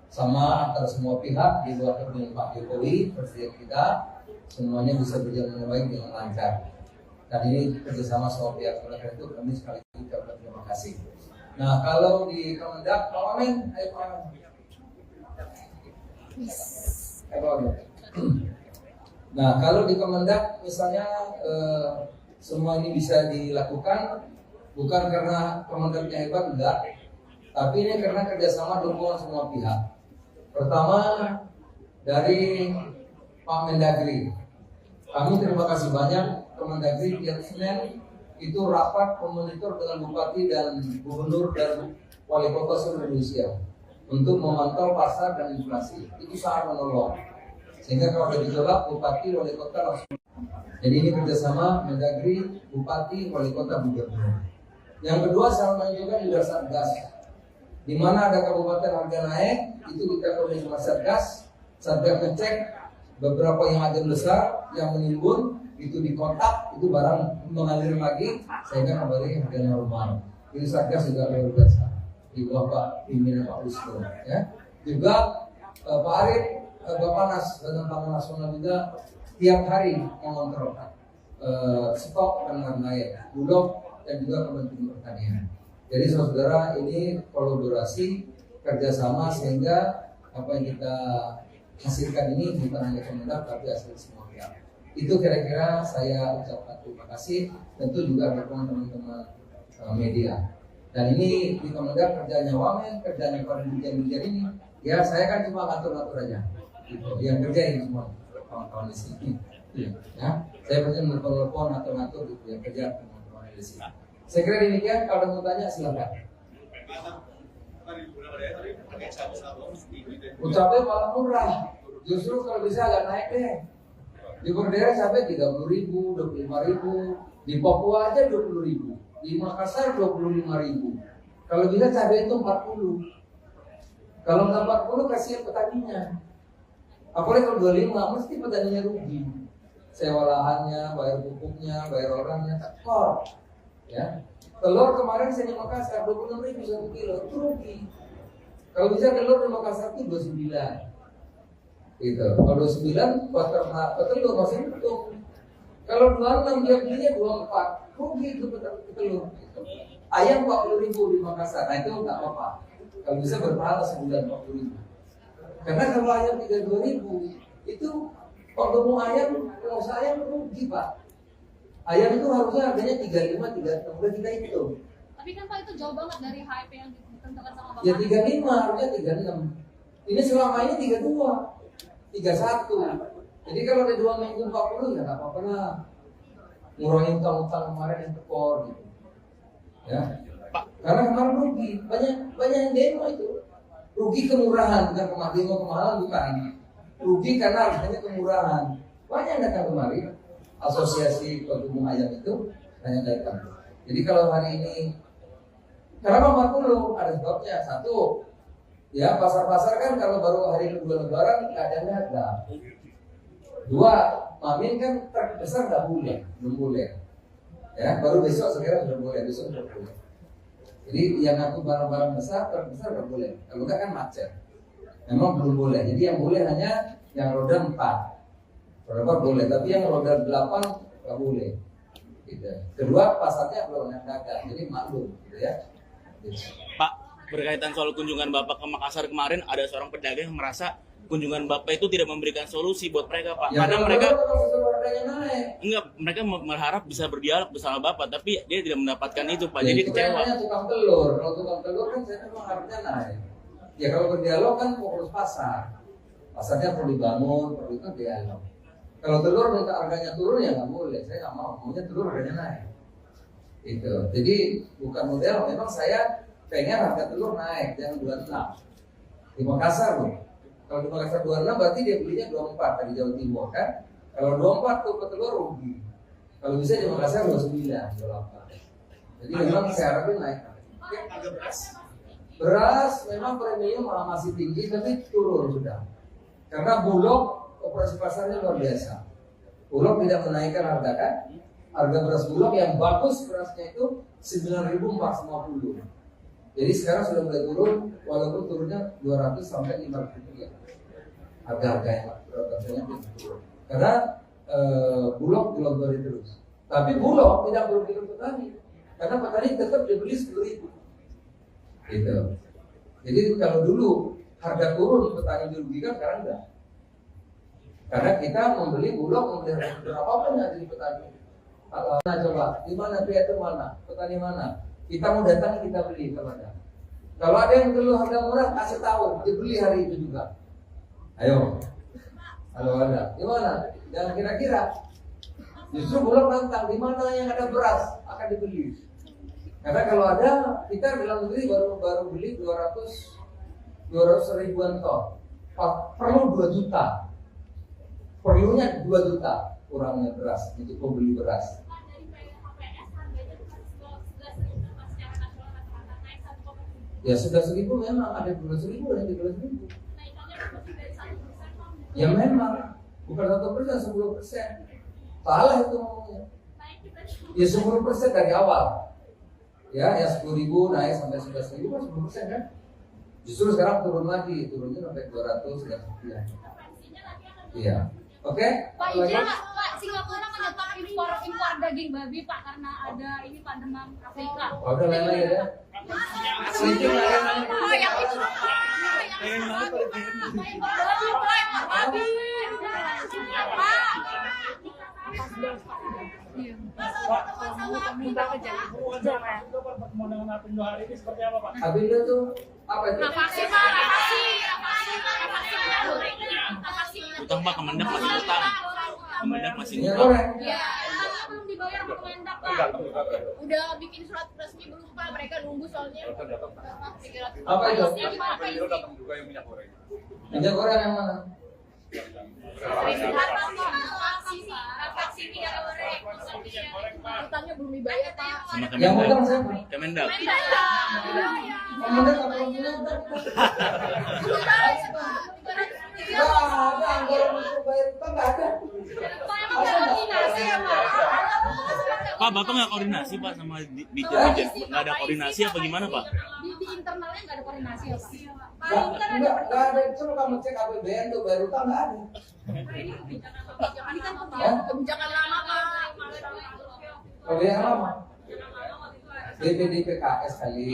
sama antara semua pihak di luar kepemimpinan Pak Jokowi, Presiden kita, semuanya bisa berjalan dengan baik dengan lancar. Dan ini kerjasama semua pihak. Oleh karena itu kami sekali lagi ucapkan terima kasih. Nah kalau di Kemendak, Pak Wamen, ayo Pak Wamen. Nah kalau di Kemendak misalnya semua ini bisa dilakukan Bukan karena Kemendagri hebat, enggak. Tapi ini karena kerjasama dukungan semua pihak. Pertama dari Pak Mendagri. Kami terima kasih banyak Kemendagri tiap Senin itu rapat memonitor dengan Bupati dan Gubernur dan Wali Kota seluruh Indonesia untuk memantau pasar dan inflasi. Itu sangat menolong. Sehingga kalau ada gejolak, Bupati, Wali Kota langsung. Jadi ini kerjasama Mendagri, Bupati, Wali Kota, Gubernur. Yang kedua, saya menunjukkan juga Satgas. Di mana ada kabupaten harga naik, itu kita koordinasi sama Satgas. Satgas ngecek beberapa yang ada besar, yang menimbun, itu dikontak, itu barang mengalir lagi, sehingga kembali harga normal. Jadi Satgas juga luar biasa. Di bawah Pak pimpinan Pak Wisnu. Ya. Juga Pak Arief, Bapak Nas, Badan Pangan Nasional juga tiap hari mengontrol stok dan harga bulog dan juga Kementerian Pertanian. Jadi saudara, ini kolaborasi kerjasama sehingga apa yang kita hasilkan ini bukan hanya Kemendak tapi hasil semua pihak. Itu kira-kira saya ucapkan terima kasih. Tentu juga dukungan teman-teman media. Dan ini di Kemendak kerjanya Wamen, kerjanya para dirjen-dirjen ini. Ya saya kan cuma ngatur-ngatur aja. Gitu. Yang kerjain semua kawan-kawan di sini. Ya, saya pasti menelpon ngatur-ngatur gitu yang kerja teman-teman di sini. Saya kira demikian. Kalau mau tanya silakan. Cabai malah murah. Justru kalau bisa agak naik deh. Di Berdera cabai 30.000, 25.000. Di Papua aja 20.000. Di Makassar 25.000. Kalau bisa cabai itu 40. Kalau nggak 40 kasihan petaninya. Apalagi kalau 25 mesti petaninya rugi. Sewa lahannya, bayar pupuknya, bayar orangnya, tekor. Ya, telur kemarin saya di Makassar 26.000 1 kilo, itu rugi. Kalau bisa telur di Makassar itu 29. Gitu. Kalau 29 buat telur masih untung. Kalau 26 dia belinya 24, rugi itu telur. Ayam 40.000 di Makassar, nah itu nggak apa-apa. Kalau bisa berpahala sebulan 40.000. Karena kalau ayam 32.000 itu kalau mau ayam, kalau saya rugi Pak. Ayam itu harusnya harganya 35, 36, udah kita hitung. Tapi kan Pak itu jauh banget dari HIP yang ditentukan sama Bapak. Ya 35, harusnya 36. Ini selama ini 32, 31. Jadi kalau ada 2 minggu 40 ya nggak apa-apa lah. Ngurangin utang-utang kemarin yang tekor gitu. Ya. Karena kemarin rugi, banyak yang demo itu. Rugi kemurahan, bukan kemahalan bukan. Rugi karena harganya kemurahan. Banyak yang datang kemari. Asosiasi Pengembang Ayam itu hanya datang. Jadi kalau hari ini kenapa 40? Ada sebabnya. Satu, ya pasar-pasar kan kalau baru hari kedua Lebaran keadaannya ada. Dua, Mamin kan terbesar nggak boleh, belum boleh. Ya, baru besok sekarang sudah boleh, besok sudah boleh. Jadi yang ngaku barang-barang besar terbesar nggak boleh. Kalau nggak kan macet. Memang belum boleh. Jadi yang boleh hanya yang roda 4. Berapa boleh, tapi yang roda 8 nggak boleh. Gitu. Kedua, pasarnya belum yang dagang, jadi maklum, gitu ya. Gitu. Pak, berkaitan soal kunjungan Bapak ke Makassar kemarin, ada seorang pedagang yang merasa kunjungan Bapak itu tidak memberikan solusi buat mereka, Pak. Ya, karena mereka naik. enggak, mereka berharap bisa berdialog bersama Bapak, tapi dia tidak mendapatkan itu, Pak. Jadi kecewa. Kayaknya tukang telur, kalau tukang telur kan saya memang harganya naik. Ya kalau berdialog kan fokus pasar, pasarnya perlu dibangun, perlu itu dialog. Kalau telur minta harganya turun ya nggak boleh, saya nggak mau, maunya telur harganya naik. Itu. Jadi bukan model, memang saya pengen harga telur naik, jangan 26. Di Makassar loh. Kalau di Makassar 26 berarti dia belinya 24 dari Jawa Timur kan. Kalau 24 tuh telur rugi. Kalau bisa di Makassar 29, 28. Jadi memang saya harapin naik. Beras memang premium masih tinggi tapi turun sudah. Karena Bulog operasi pasarnya luar biasa. Bulog tidak menaikkan harga kan? Harga beras Bulog yang bagus berasnya itu 9.450. Jadi sekarang sudah mulai turun, walaupun turunnya 200 sampai 500 rupiah. Harga-harganya turun. Karena Bulog dilonggarin terus. Tapi Bulog tidak merugikan petani, karena petani tetap dibeli 10.000. Gitu. Jadi kalau dulu harga turun petani dirugikan, sekarang enggak. Karena kita membeli Bulog, membeli berapapun yang dari petani. Nah, coba di mana piatu mana, petani mana? Kita mau datang kita beli kepada. Kalau ada yang perlu harga murah kasih tahu, dibeli hari itu juga. Ayo. Kalau ada, di mana? Jangan kira-kira. Justru Bulog nantang di mana yang ada beras akan dibeli. Karena kalau ada, kita dalam negeri baru beli 200 ribuan ton. Perlu 2 juta. Perlunya 2 juta kurangnya beras untuk pembeli beras. Ya sudah 1.000 memang ada 12.000 dan 13.000. Ya memang bukan 1%, 10%. Salah itu ngomongnya. Ya 10% dari awal. Ya 10.000 naik sampai 11.000 kan 10% kan. Justru sekarang turun lagi, turunnya sampai 200 dan sekian. Iya. Oke? Pak, izin Pak, Singapura menyetop impor daging babi Pak karena ada ini Pak demam Afrika. Oh, udah lain lagi ya. Sedikit lah yang lain. Oh, yang itu Pak. Babi. Pak, minta aja pertemuan dengan Apindo hari ini seperti apa Pak? Apindo tuh apa itu? Vaksin Pak, vaksin. Utang Pak, Kemendak masih utang. Kemendak masih Minyak utang. goreng. Ya, belum dibayar sama Kemendak Pak. Udah bikin surat resmi belum Pak, mereka nunggu soalnya. Apa itu? Beliau datang juga yang minyak goreng. Minyak goreng yang mana? Utangnya belum dibayar Pak. Sama Yang Kemendak. utang siapa? Kemendak. Kemendak apa yang utang? Nggak ada anggaran untuk bayar utang, nggak ada. Pak, Bapak nggak koordinasi Pak sama Dirjen? Nggak ada koordinasi apa gimana Pak? Di internalnya nggak ada koordinasi ya Pak? Nggak ada. Coba kamu cek APBN tuh bayar utang nggak ada. Ini kan kebijakan lama Pak. Kalau yang lama, DPD PKS kali.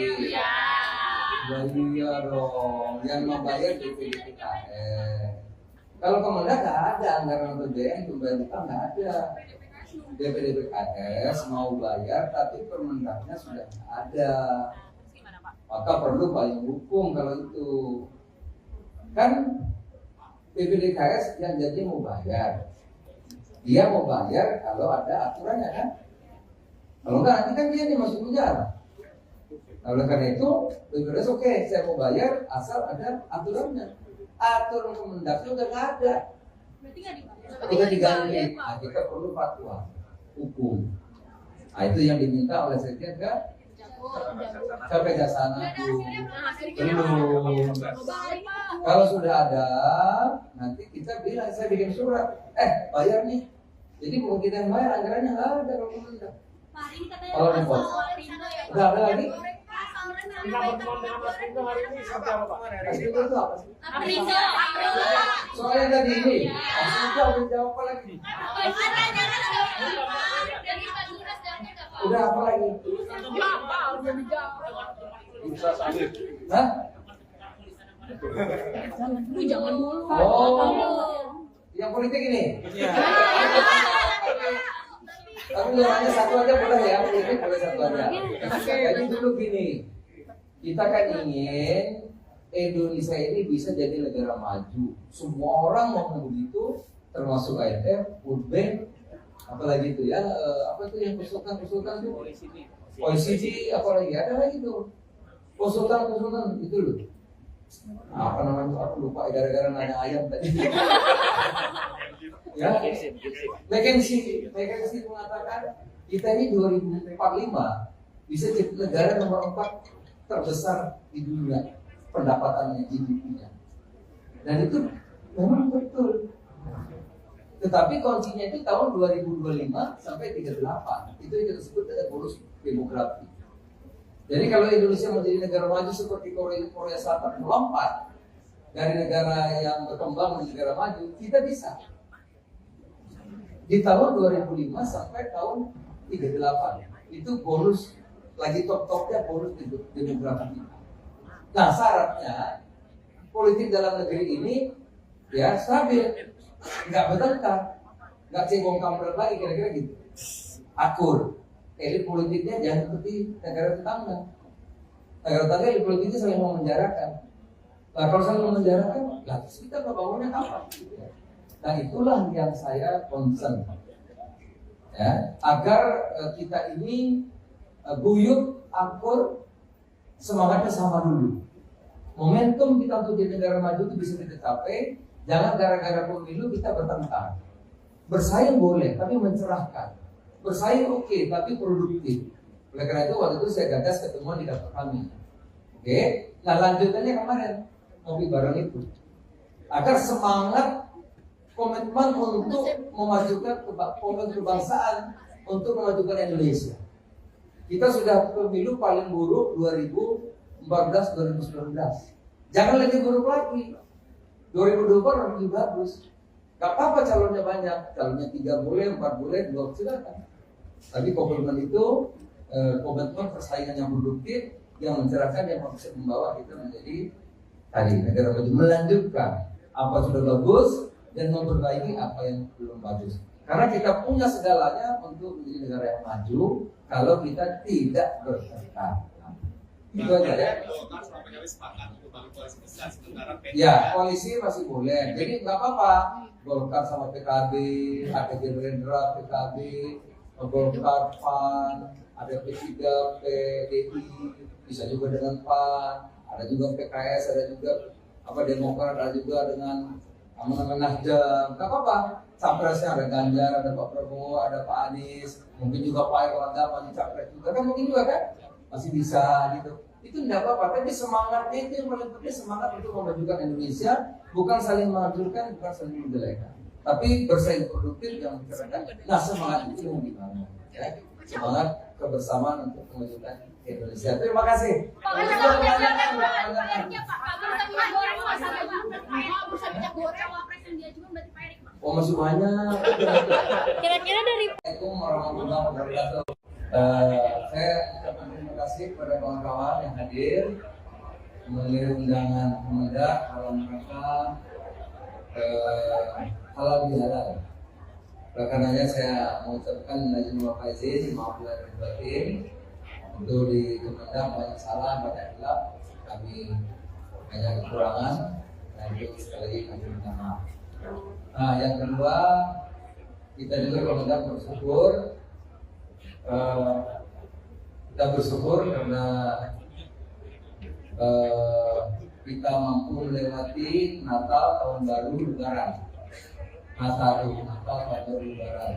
Iya dong, yang membayar DPD PKS. Kalau Kemendak nggak ada anggaran APBN untuk bayar utang, nggak ada. DPD PKS mau bayar tapi Permendaknya sudah ada. Maka perlu payung hukum kalau itu. Kan PPDKS yang jadi mau bayar. Dia mau bayar kalau ada aturannya kan. Kalau enggak nanti kan dia masuk penjara. Nah, oleh karena itu PPDKS oke, saya mau bayar asal ada aturannya. Aturan Kemendaknya udah nggak ada. Berarti nggak dibayar. Udah diganti. Nah, kita perlu fatwa hukum. Nah, itu yang diminta oleh Sekjen kan? Sampai Jasana belum. Kalau sudah ada, nanti kita bilang saya bikin surat. Bayar nih. Jadi bukan kita yang bayar, anggarannya nggak ada kalau Kemendak. Kalau repot. Udah ada lagi? Minta pertemuan dengan Apindo hari ini seperti apa Pak? Apindo itu apa sih? Apindo. Soalnya tadi ini, Apindo udah jawab apa lagi? Udah apa lagi? Bursa sawit. Hah? Jangan dulu. Oh, yang politik ini? Tapi hanya satu aja boleh ya, politik boleh satu aja. Jadi dulu gini, kita kan ingin Indonesia ini bisa jadi negara maju. Semua orang mau begitu, termasuk IMF, World Bank, apalagi itu ya, apa itu yang konsultan itu? OECD, apalagi ada lagi tuh konsultan itu loh. Apa namanya? Aku lupa gara-gara nanya ayam tadi. Ya, McKinsey mengatakan kita ini 2045 bisa jadi negara nomor 4 terbesar di dunia pendapatannya GDP-nya. Dan itu memang betul. Tetapi kuncinya itu tahun 2025 sampai 38. Itu yang kita sebut dengan bonus demografi. Jadi kalau Indonesia menjadi negara maju seperti Korea Selatan melompat dari negara yang berkembang menjadi negara maju, kita bisa. Di tahun 2005 sampai tahun 38 itu bonus lagi top-topnya bonus demografi. Nah syaratnya politik dalam negeri ini ya stabil, nggak bertengkar, nggak cebong kampret lagi kira-kira gitu. akur. Elit politiknya jangan seperti negara tetangga. Negara tetangga elit politiknya saling memenjarakan. Nah kalau saling memenjarakan, lah terus kita membangunnya apa? Nah itulah yang saya concern, ya, agar kita ini guyup, akur, semangatnya sama dulu. Momentum kita untuk jadi negara maju itu bisa kita capai. Jangan gara-gara pemilu kita bertengkar. Bersaing boleh, tapi mencerahkan. Bersaing oke, tapi produktif. Oleh karena itu waktu itu saya gagas ketemuan di kantor kami. Oke, nah lanjutannya kemarin ngopi bareng itu. Agar semangat komitmen untuk memajukan kebangsaan, untuk memajukan Indonesia. Kita sudah pemilu paling buruk 2014-2019. Jangan lebih buruk lagi. 2024 lebih bagus. Gak apa-apa calonnya banyak, calonnya 3 boleh, 4 boleh, 2 silakan. Tapi komitmen itu komitmen persaingan yang produktif, yang mencerahkan, yang bisa membawa kita menjadi tadi negara maju, melanjutkan apa sudah bagus dan memperbaiki apa yang belum bagus. Karena kita punya segalanya untuk menjadi negara yang maju kalau kita tidak bertengkar. Itu aja ya. Ya, koalisi masih boleh. Jadi nggak apa-apa. Golkar sama PKB, ada Gerindra, PKB, Golkar, PAN, ada P3, PDI, bisa juga dengan PAN, ada juga PKS, ada juga Demokrat, ada juga dengan Nasdem. Nggak apa-apa. Capresnya ada Ganjar, ada Pak Prabowo, ada Pak Anies, mungkin juga Pak Erlangga masih capres juga kan, mungkin juga kan masih bisa gitu. Itu tidak apa-apa, tapi semangatnya itu yang paling penting, semangat untuk memajukan Indonesia, bukan saling menghancurkan, bukan saling menjelekan, tapi bersaing produktif yang mencerahkan. Nah semangat itu yang dibangun, ya. Semangat kebersamaan untuk memajukan Indonesia. Terima kasih. Oh masih banyak. Kira-kira dari Assalamualaikum warahmatullahi wabarakatuh. Saya ucapkan terima kasih kepada kawan-kawan yang hadir memenuhi undangan Kemendak dalam rangka halal bihalal. Oleh karenanya saya mengucapkan izin wa faizin, maaf lahir batin. Untuk di Kemendak banyak salah, banyak hilaf, kami banyak kekurangan, dan itu sekali lagi kami minta maaf. Nah yang kedua, kita juga Kemendak bersyukur. Kita bersyukur karena kita mampu melewati Natal, Tahun Baru, Lebaran. Natal, Tahun Baru, Lebaran.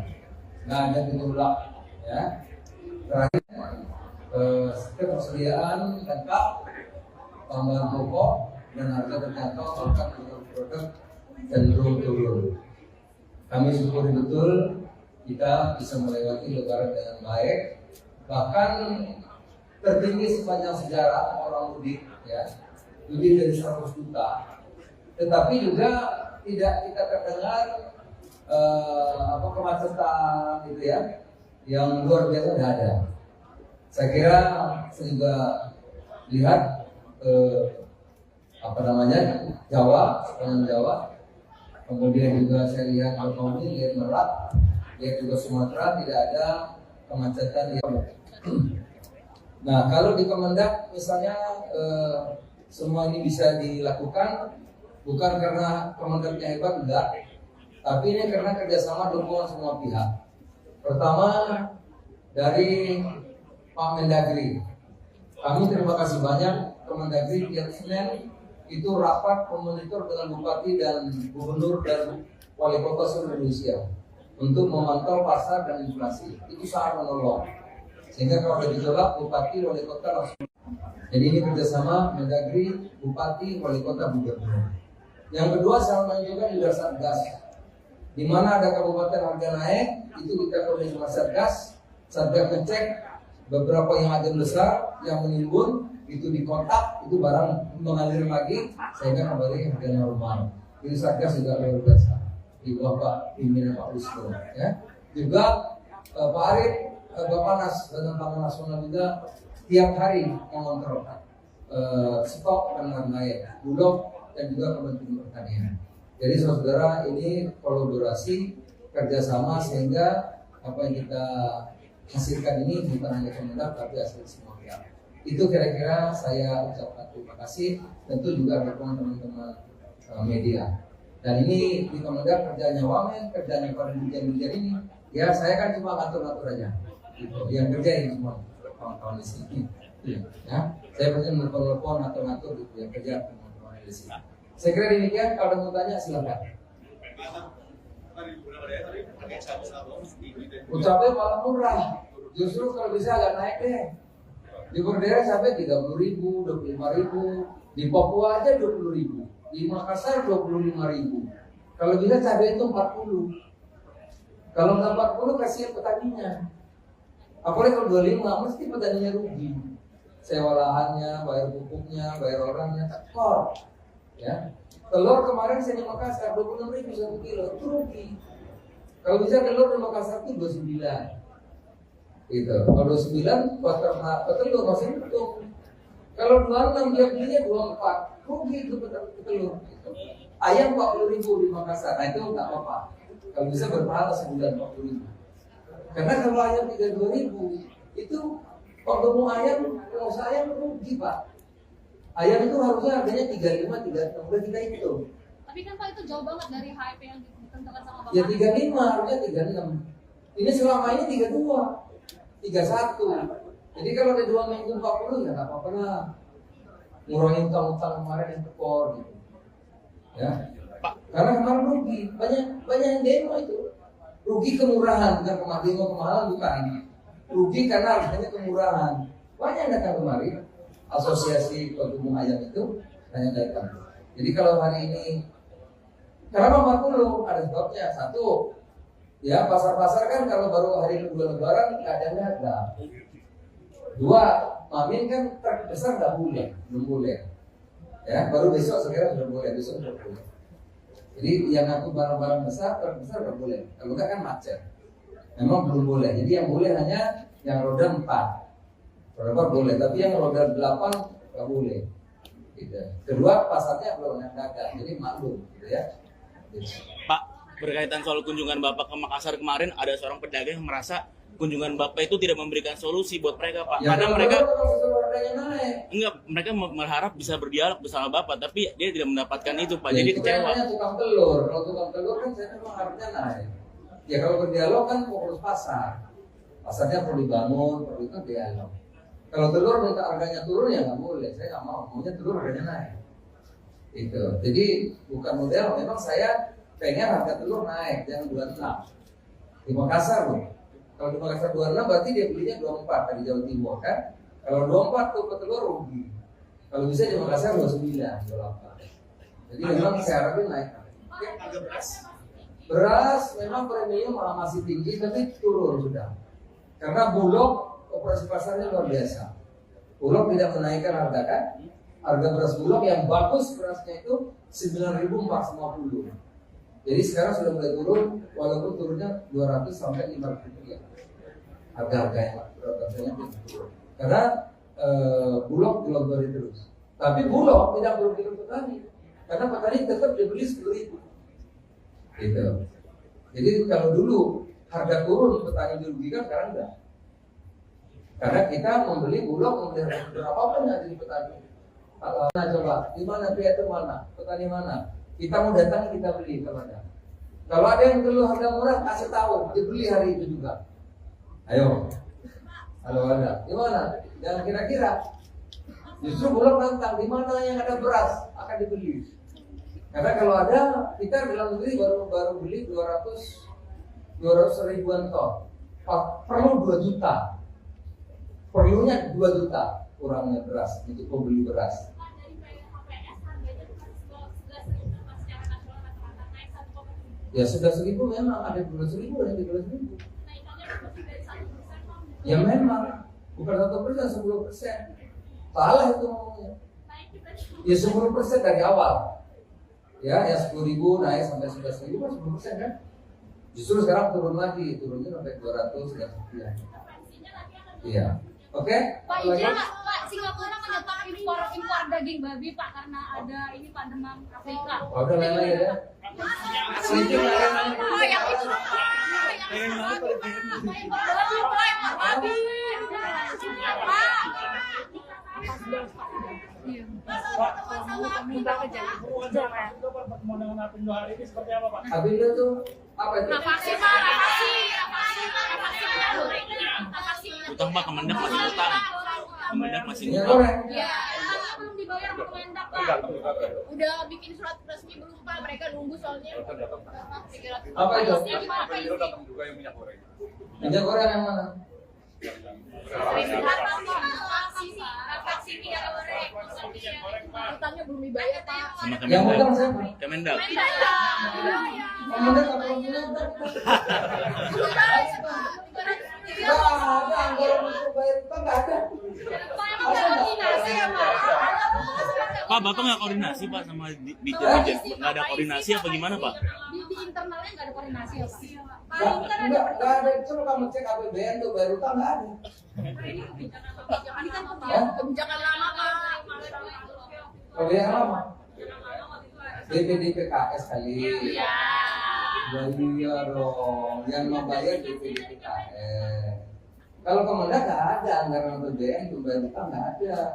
Nggak ada gejolak, ya. Terakhir, ketersediaan lengkap, bahan pokok dan harga terjangkau, bahkan produk cenderung turun. Kami syukuri betul kita bisa melewati Lebaran dengan baik, bahkan tertinggi sepanjang sejarah orang mudik, ya, lebih dari 100 juta. Tetapi juga tidak kita terdengar kemacetan gitu ya, yang luar biasa tidak ada. Saya kira saya juga lihat Jawa, sepanjang Jawa, kemudian juga saya lihat Bakauheni, lihat Merak, lihat juga Sumatera, tidak ada kemacetan yang. Nah kalau di Kemendak misalnya semua ini bisa dilakukan bukan karena Kemendaknya hebat, enggak, tapi ini karena kerjasama dukungan semua pihak. Pertama dari Pak Mendagri, kami terima kasih banyak. Kemendagri tiap Senin itu rapat memonitor dengan bupati dan gubernur dan wali kota seluruh Indonesia untuk memantau pasar dan inflasi. Itu sangat menolong. Sehingga kalau ada gejolak, bupati, wali kota langsung. Jadi ini kerjasama Mendagri, bupati, wali kota, gubernur. Yang kedua, saya menunjukkan juga Satgas. Di mana ada kabupaten harga naik, itu kita koordinasi sama Satgas. Satgas ngecek beberapa yang ada besar, yang menimbun, itu dikontak, itu barang mengalir lagi, sehingga kembali harga normal. Jadi Satgas juga luar biasa. Di bawah Pak pimpinan Pak Wisnu, ya. Juga Pak Arief, Bapak Badan Pangan Nasional juga tiap hari mengontrol stok dan lain-lain, Bulog dan juga Kementerian Pertanian. Jadi saudara ini kolaborasi kerjasama sehingga apa yang kita menghasilkan ini bukan hanya Kemendak tapi hasil semua pihak. Itu kira-kira saya ucapkan terima kasih, tentu juga dukungan teman-teman media. Dan ini di Kemendak kerjanya Wamen, kerjanya para dirjen-dirjen ini, ya saya kan cuma ngatur-ngatur aja. Gitu. Yang kerjain semua kawan-kawan di sini. Ya, saya pasti menelpon ngatur-ngatur gitu yang kerja teman-teman di sini. Saya kira demikian. Kalau ada mau tanya silakan. Ucapnya malah murah. Justru kalau bisa agak naik deh. Di Berdera sampai 30.000, 25.000. Di Papua aja 20.000. Di Makassar 25.000. Kalau bisa cabai itu 40. Kalau nggak 40 kasihan petaninya. Apalagi kalau 25 mesti petaninya rugi. Sewa lahannya, bayar pupuknya, bayar orangnya, tekor. Ya. Telur kemarin saya di Makassar 26.000 1 kilo, itu rugi. Kalau bisa telur di Makassar itu 29. Gitu. Kalau 29 petelur masih untung. Kalau 26 dia belinya 24, rugi itu petelur. Gitu. Ayam 40.000 di Makassar, nah itu nggak apa-apa. Kalau bisa berpahala sebulan 40.000. Karena kalau ayam 32.000 itu kalau mau ayam, kalau saya rugi Pak. Ayam itu harusnya harganya 35, 36, udah kita hitung. Tapi kan Pak itu jauh banget dari HIP yang ditentukan sama Bapak. Ya 35, harusnya 36. Ini selama ini 32, 31. Jadi kalau ada 2 minggu 40 ya nggak apa-apa lah. Ngurangin utang-utang kemarin yang tekor gitu. Ya. Karena kemarin rugi, banyak yang demo itu. Rugi kemurahan, bukan kemahalan bukan. Rugi karena harganya kemurahan. Banyak yang datang kemari. Asosiasi Pengembang Ayam itu hanya datang. Jadi kalau hari ini kenapa 40? Ada sebabnya. Satu, ya pasar-pasar kan kalau baru hari kedua Lebaran keadaannya ada. Dua, Mamin kan truk besar nggak boleh, belum boleh. Ya, baru besok sekarang sudah boleh, besok sudah boleh. Jadi yang ngaku barang-barang besar, truk besar nggak boleh. Kalau nggak kan macet. Memang belum boleh. Jadi yang boleh hanya yang roda 4. Roda 4 boleh, tapi yang roda 8 nggak boleh. Gitu. Kedua, pasarnya belum yang dagang, jadi maklum, gitu ya. Gitu. Pak, berkaitan soal kunjungan Bapak ke Makassar kemarin, ada seorang pedagang yang merasa kunjungan Bapak itu tidak memberikan solusi buat mereka, Pak. Ya, Karena mereka naik. enggak, mereka berharap bisa berdialog bersama Bapak, tapi dia tidak mendapatkan itu, Pak. Jadi itu kecewa. kayaknya tukang telur. Kalau tukang telur kan saya memang harusnya naik. Ya kalau berdialog kan fokus pasar. Pasarnya perlu dibangun, perlu itu dialog. Kalau telur minta harganya turun ya nggak boleh. Saya nggak mau. Maunya telur harganya naik. Itu. Jadi bukan model. Memang saya pengen harga telur naik, jangan 26. Di Makassar loh. Kalau di Makassar 26 berarti dia belinya 24 dari Jawa Timur kan. Kalau 24 tuh petelur rugi. Kalau bisa di Makassar 29, 28. Jadi memang saya harapin naik. Beras memang premium masih tinggi tapi turun sudah. Karena Bulog operasi pasarnya luar biasa. Bulog tidak menaikkan harga kan. Harga beras Bulog yang bagus berasnya itu 9.450. Jadi sekarang sudah mulai turun, walaupun turunnya 200 sampai 500 rupiah. Harga-harga yang rasanya turun. Karena Bulog dilontori terus. Tapi Bulog tidak merugikan petani. Karena petani tetap dibeli 10.000. Gitu. Jadi kalau dulu harga turun petani dirugikan, sekarang enggak. Karena kita membeli Bulog, membeli berapapun yang jadi petani. Nah coba, di mana Piatu mana? Petani mana? Kita mau datang kita beli kemana? Kalau ada yang dulu harga murah kasih tahu, dibeli hari itu juga. Ayo. Kalau ada, di mana? Jangan kira-kira. Justru Bulog nantang di mana yang ada beras akan dibeli. Karena kalau ada, kita dalam negeri baru beli 200 ribuan ton. Perlu 2 juta. Perlunya 2 juta kurangnya beras untuk pembeli beras. Ya sudah 1.000 memang ada 12.000 dan 13.000. Ya memang bukan 1%, 10%. Salah itu ngomongnya. Ya 10% dari awal. Ya 10.000 naik sampai 11.000 kan 10% kan. Justru sekarang turun lagi, turunnya sampai 200 dan sekian. Iya. Oke? Pak, izin Pak, Singapura menyetop impor daging babi Pak karena ada ini Pak demam Afrika. Udah lain-lain ya. Oh, yang itu Pak. Yang impor babi Pak. Pak, minta guru aja Pak, pertemuan dengan Apindo hari ini seperti apa Pak? Apindo tuh apa itu? Nafasi. Utang Pak, Kemendak masih utang. Kemendak masih Minyak utang. goreng. Ya, belum dibayar sama Kemendak Pak. Udah bikin surat resmi belum Pak, mereka nunggu soalnya. Apa itu? Pak Biro datang juga yang minyak goreng. Minyak goreng yang mana? Utangnya belum dibayar Pak. Sama Yang Kemendak. utang siapa? Kemendak. Kemendak apa Kemendak? Nggak ada anggaran untuk bayar utang, nggak ada. Pak, Bapak nggak koordinasi Pak sama Dijen? Nggak ada koordinasi apa gimana Pak? Di internalnya nggak ada koordinasi ya Pak. Nggak ada. Coba kamu cek APBN tuh bayar utang, nggak ada. Ini kan kebijakan lama Pak. Kebijakan apa? DPD PKS kali. Iya dong, yang membayar DPD PKS. Kalau Kemendak nggak ada anggaran APBN untuk bayar utang, nggak ada.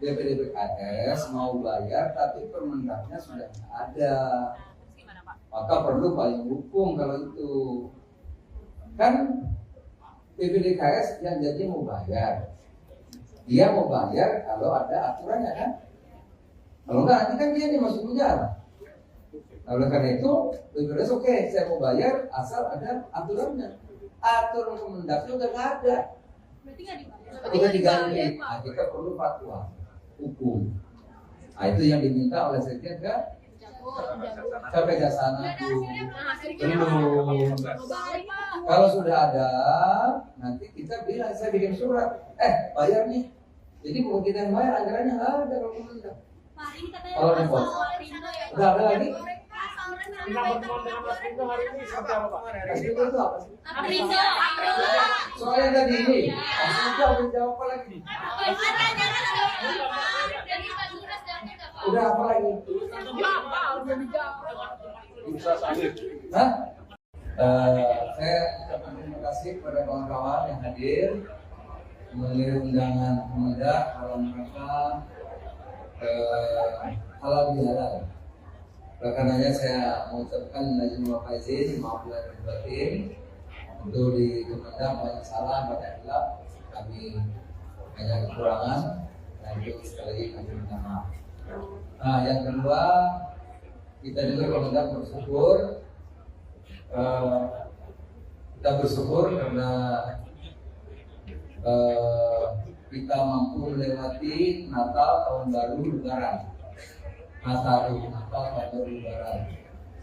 DPD PKS mau bayar tapi Permendaknya sudah nggak ada. Maka perlu payung hukum kalau itu. Kan PPDKS yang jadi mau bayar. Dia mau bayar kalau ada aturannya kan. Kalau enggak nanti kan dia masuk penjara. Oleh karena itu, PPDKS oke, saya mau bayar asal ada aturannya. Aturan Kemendaknya udah nggak ada. Berarti nggak dibayar. Udah diganti. Nah, kita perlu fatwa hukum. Nah, itu yang diminta oleh Sekjen ke Kejaksaan Agung. Belum. Kalau sudah ada, nanti kita bilang, saya bikin surat, bayar nih. Jadi bukan kita yang bayar, anggarannya nggak ada kalau Kemendak. Kalau repot, udah ada lagi. Minta pertemuan dengan Apindo hari ini seperti apa Pak? Apindo itu apa sih? Aprindo. Soalnya tadi ini, Apindo jawab apa lagi? Udah apa lagi? Bursa salib. Hah? Saya ucapkan terima kasih kepada kawan-kawan yang hadir melalui undangan Kemendak dalam rangka halal bihalal. Oleh karenanya saya mengucapkan najwa faizin, maaf lahir dan batin. Untuk di Kemendak banyak salah, banyak hilaf, kami banyak kekurangan, dan itu sekali lagi kami minta maaf. Nah, yang kedua, kita juga Kemendak bersyukur. Kita bersyukur karena kita mampu melewati Natal, Tahun Baru, Lebaran. Natal, Tahun Baru, Lebaran.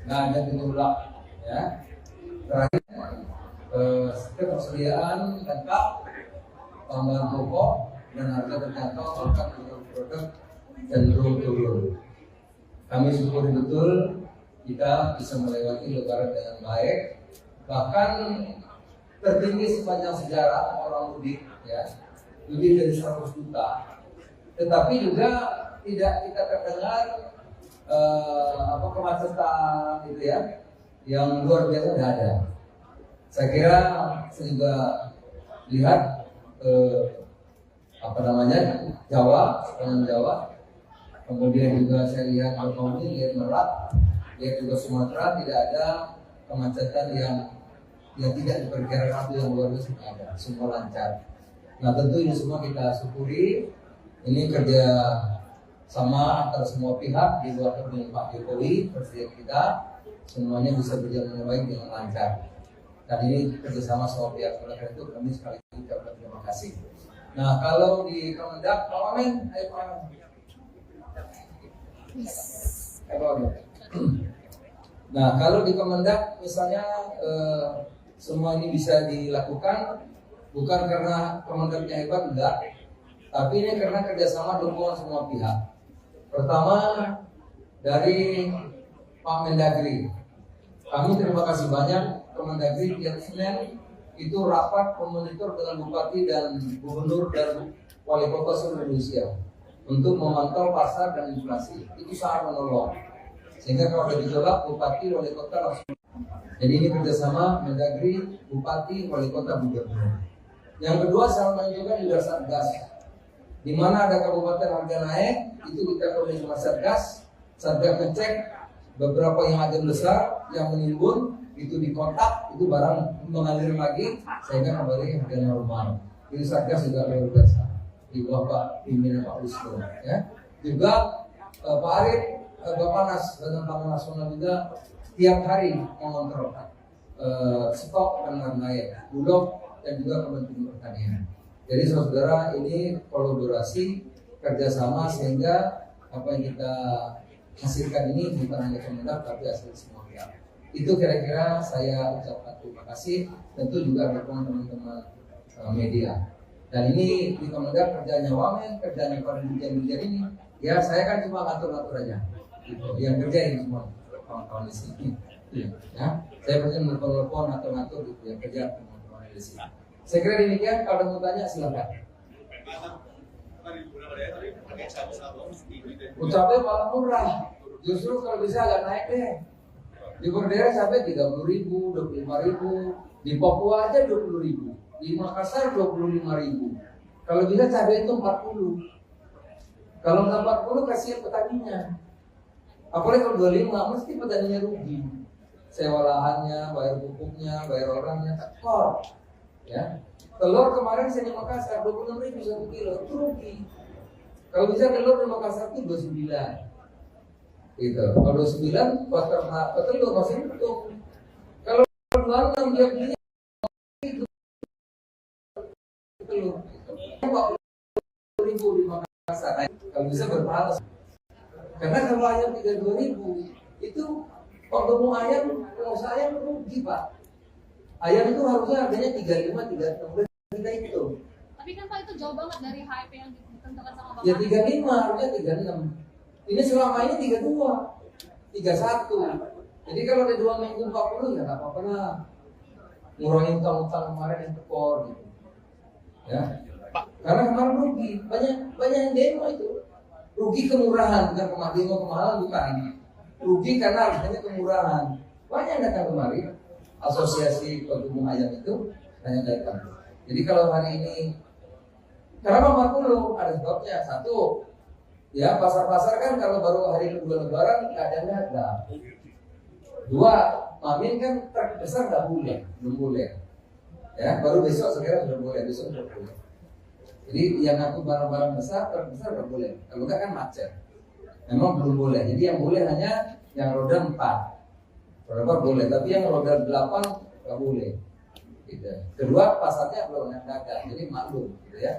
Nggak ada gejolak, ya. Terakhir, ketersediaan lengkap, tambahan pokok dan harga terjangkau, bahkan produk cenderung turun. Kami syukuri betul kita bisa melewati Lebaran dengan baik, bahkan tertinggi sepanjang sejarah orang mudik, ya, lebih dari 100 juta. Tetapi juga tidak kita terdengar kemacetan gitu ya, yang luar biasa tidak ada. Saya kira saya juga lihat Jawa, sepanjang Jawa. Kemudian juga saya lihat Banyuwangi, lihat Merak, lihat juga Sumatera, tidak ada kemacetan yang tidak diperkirakan yang luar biasa ada, semua lancar. Nah tentu ini semua kita syukuri. Ini kerja sama antara semua pihak di luar kepemimpinan Pak Jokowi, presiden kita, semuanya bisa berjalan dengan baik dengan lancar. Dan ini kerjasama semua pihak. Oleh karena itu kami sekali lagi ucapkan terima kasih. Nah kalau di Kemendak, Pak Wamen, ayo Pak Wamen. Nah kalau di Kemendak misalnya semua ini bisa dilakukan bukan karena Kemendaknya hebat, enggak, tapi ini karena kerjasama dukungan semua pihak. Pertama dari Pak Mendagri, kami terima kasih banyak Kemendagri tiap Senin itu rapat memonitor dengan bupati dan gubernur dan wali kota seluruh Indonesia untuk memantau pasar dan inflasi. Itu sangat menolong. Sehingga kalau ada gejolak, bupati, wali kota langsung. Jadi ini kerjasama Mendagri, bupati, wali kota, gubernur. Yang kedua, sama juga di Satgas. Di mana ada kabupaten harga naik, itu kita koordinasi sama Satgas ngecek beberapa yang agen besar yang menimbun itu dikontak, itu barang mengalir lagi sehingga kembali harga normal. Itu Satgas juga luar biasa di bawah Pak pimpinan Pak Wisnu, ya. Juga Pak Arief Bapanas Badan Pangan Nasional juga tiap hari mengontrol stok dan lain-lain, Bulog dan juga Kementerian Pertanian. Jadi saudara, ini kolaborasi kerjasama sehingga apa yang kita hasilkan ini bukan hanya Kemendak tapi hasil semua pihak. Itu kira-kira saya ucapkan terima kasih, tentu juga dukungan teman-teman media. Dan ini di Kemendak kerjanya Wamen, kerjanya para dirjen-dirjen ini, ya saya kan cuma ngatur-ngatur aja. Gitu. Yang kerja ini semua kawan-kawan di sini. Ya, saya pasti menelpon ngatur-ngatur gitu yang kerja teman-teman di sini. Saya kira demikian, kalau mau tanya silakan. Cabai malah murah, justru kalau bisa agak naik deh. Di Berdera cabai 30.000, 25.000, di Papua aja 20.000, di Makassar 25.000. Kalau bisa cabai itu 40. Kalau nggak 40 kasihan petaninya. Apalagi kalau 25 mesti petaninya rugi. Sewa lahannya, bayar pupuknya, bayar orangnya, tekor. Ya, telur kemarin saya di Makassar 26.000 1 kilo, itu rugi. Kalau bisa telur di Makassar itu 29. Gitu. Kalau 29 buat telur masih untung. Kalau 26 dia belinya itu telur. 40.000 di Makassar. Kalau bisa berpahala. Karena kalau ayam 32.000 itu kalau mau ayam, kalau saya rugi Pak. Ayam itu harusnya harganya 35, 36 kita itu. Tapi kan Pak itu jauh banget dari HEP yang ditentukan sama Bapak. Ya 35, harusnya 36. Ini selama ini 32, 31. Jadi kalau ada 2 minggu 40 ya nggak apa-apa lah. Ngurangin utang-utang kemarin yang tekor gitu. Ya. Karena kemarin rugi, banyak yang demo itu. Rugi kemurahan, bukan kemahalan bukan. Rugi karena harganya kemurahan. Banyak yang datang kemarin. Asosiasi Pengembang Ayam itu hanya datang. Jadi kalau hari ini kenapa 40? Ada sebabnya. Satu, ya pasar-pasar kan kalau baru hari kedua Lebaran keadaannya ada. Dua, Mamin kan terbesar nggak boleh, belum boleh. Ya baru besok sekarang sudah boleh, besok sudah boleh. Jadi yang aku barang-barang besar terbesar nggak boleh. Kalau nggak kan macet. Memang belum boleh. Jadi yang boleh hanya yang roda 4. Berapa boleh, tapi yang roda 8 nggak boleh. Gitu. Kedua, pasarnya belum yang dagang, jadi maklum, gitu ya.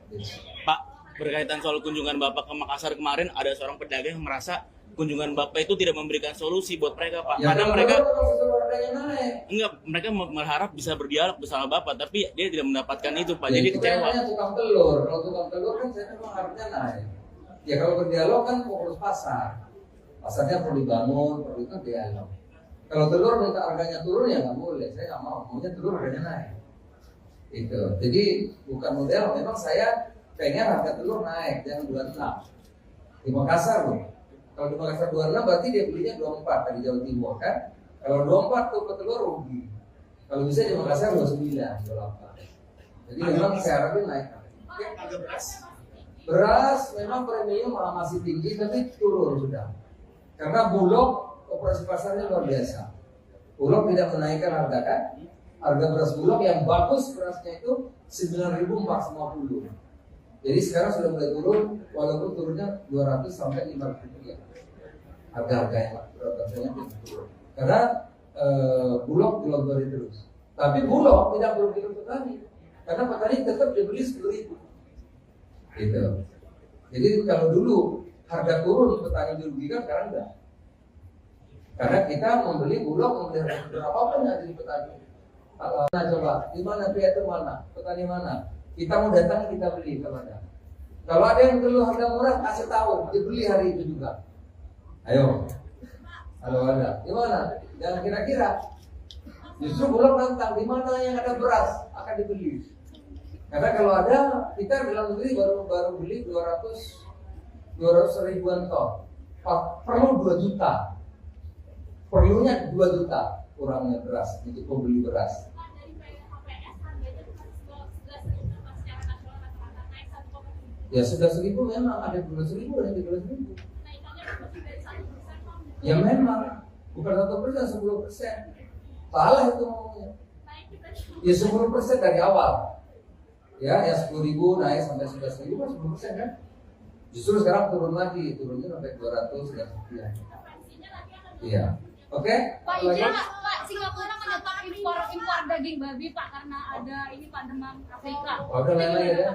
Gitu. Pak, berkaitan soal kunjungan Bapak ke Makassar kemarin, ada seorang pedagang yang merasa kunjungan Bapak itu tidak memberikan solusi buat mereka, Pak. Ya, karena mereka naik. mereka berharap bisa berdialog bersama Bapak, tapi dia tidak mendapatkan itu, Pak. Ya, Jadi itu kecewa. kan tukang telur. Kalau tukang telur kan saya memang harusnya naik. Ya kalau berdialog kan fokus pasar. Pasarnya perlu dibangun, perlu itu dialog. Kalau telur minta harganya turun ya nggak boleh, saya nggak mau, maunya telur harganya naik. Itu. Jadi bukan model, memang saya pengen harga telur naik, jangan 26. Di Makassar loh. Kalau di Makassar 26 berarti dia belinya 24 dari Jawa Timur kan. Kalau 24 tuh ke telur rugi. Kalau bisa di Makassar 29, 28. Jadi memang saya harapin naik. Beras memang premium masih tinggi tapi turun sudah. Karena Bulog operasi pasarnya luar biasa. Bulog tidak menaikkan harga kan? Harga beras Bulog yang bagus berasnya itu 9.450. Jadi sekarang sudah mulai turun, walaupun turunnya 200 sampai 500 rupiah. Harga-harga yang rasanya turun. Karena Bulog dilontori terus. Tapi Bulog tidak merugikan petani, karena petani tetap dibeli 10.000. Gitu. Jadi kalau dulu harga turun petani dirugikan, sekarang enggak. Karena kita membeli Bulog, membeli berapapun yang dari petani. Nah coba, di mana pihak itu mana? Petani mana? Kita mau datang kita beli kalau ada. Kalau ada yang perlu harga murah, kasih tahu, dibeli hari itu juga. Ayo. Kalau ada, di mana? Jangan kira-kira. Justru Bulog nantang di mana yang ada beras akan dibeli. Karena kalau ada, kita dalam negeri baru beli 200 ribuan ton. Perlu 2 juta. Perlunya 2 juta kurangnya beras untuk membeli beras. Ya 11.000 memang ada 12.000 dan 13.000. Ya memang bukan 1%, 10%. Salah itu ngomongnya. Ya 10% dari awal. Ya 10.000 naik sampai 11.000 kan 10% kan. Justru sekarang turun lagi, turunnya sampai 200 dan sekian. Iya. Oke? Pak Ija, Pak Singapura menyetop impor daging babi Pak karena ada ini Pak demam Afrika. Oh, udah lain-lain ya.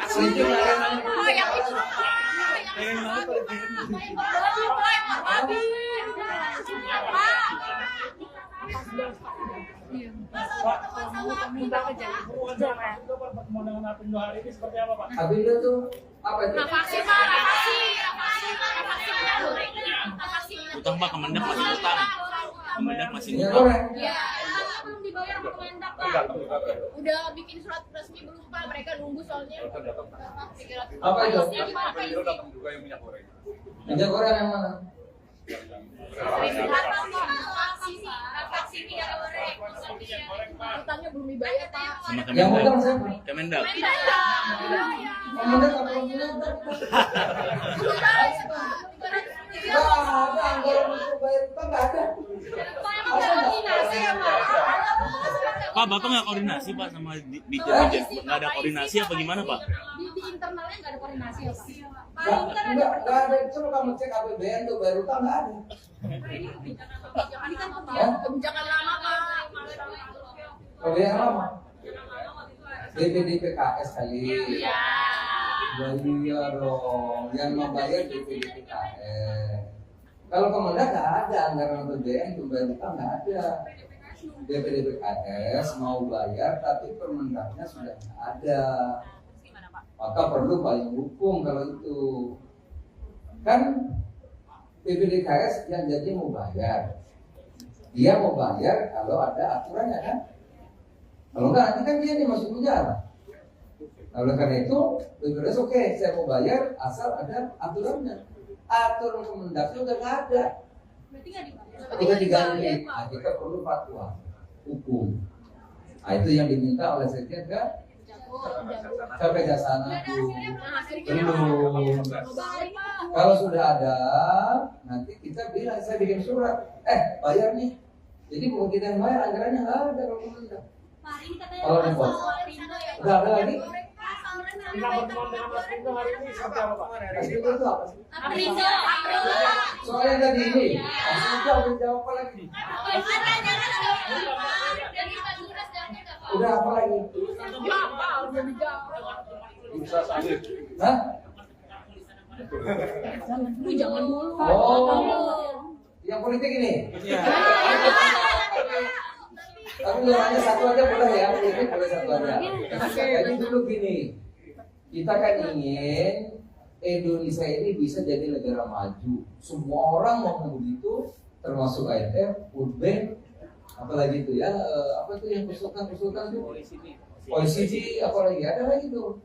Sedikit lain-lain. Oh, yang itu. Babi. Pak, pertemuan dengan Apindo hari ini seperti apa Pak? Apindo tuh apa itu? Vaksin Pak, vaksin. Utang Pak, Kemendak masih utang. Kemendak masih Minyak utang. goreng. Ya, belum dibayar sama Kemendak Pak. Udah bikin surat resmi belum Pak? Mereka nunggu soalnya. Apa itu? Beliau datang juga yang minyak goreng. Minyak goreng yang mana? Vaksin minyak goreng. Utangnya belum dibayar Pak. Sama Yang utang Kemendak. siapa? Kemendak. Kemendak apa Kemendak? Nggak ada anggaran untuk bayar utang, nggak ada. Pak, Bapak nggak koordinasi Pak sama Dirjen? Nggak ada koordinasi apa gimana Pak? Di internalnya nggak ada koordinasi ya Pak? Nggak ada. Coba kamu cek APBN tuh bayar utang nggak ada. Ini kan kebijakan lama Pak. Kalau yang lama, DPDPKS kali. Iya. Iya dong, yang membayar DPDPKS. Kalau Kemendak nggak ada anggaran APBN untuk bayar utang, nggak ada. DPDPKS mau bayar tapi Permendaknya sudah nggak ada. Maka perlu payung hukum kalau itu. Kan DPDKS yang jadi mau bayar. Dia mau bayar kalau ada aturannya kan. Kalau nggak nanti kan dia masuk penjara. Nah, oleh karena itu, BPJS oke, saya mau bayar asal ada aturannya. Aturan Kemendaknya udah nggak ada. Berarti nggak dibayar. Udah diganti. Nah, kita perlu fatwa hukum. Nah, itu yang diminta oleh Sekjen ke Kejaksaan Agung. Belum. Kalau sudah ada, nanti kita bilang, saya bikin surat. Bayar nih. Jadi bukan kita yang bayar, anggarannya nggak ada kalau Kemendak. Kalau repot. Udah ada lagi? Kita pertemuan dengan Apindo hari ini seperti apa Pak? Apindo itu apa sih? Aprindo. Soalnya tadi ini, Apindo udah jawab apa lagi? Udah apa lagi? Bursa sawit. Hah? Lu jangan dulu. Oh, yang politik ini? Tapi hanya satu aja boleh ya, politik boleh satu aja. Jadi dulu gini, kita kan ingin Indonesia ini bisa jadi negara maju. Semua orang mau begitu, termasuk IMF, World Bank, apalagi itu ya, apa itu yang konsultan itu? OECD, apalagi ada lagi tuh,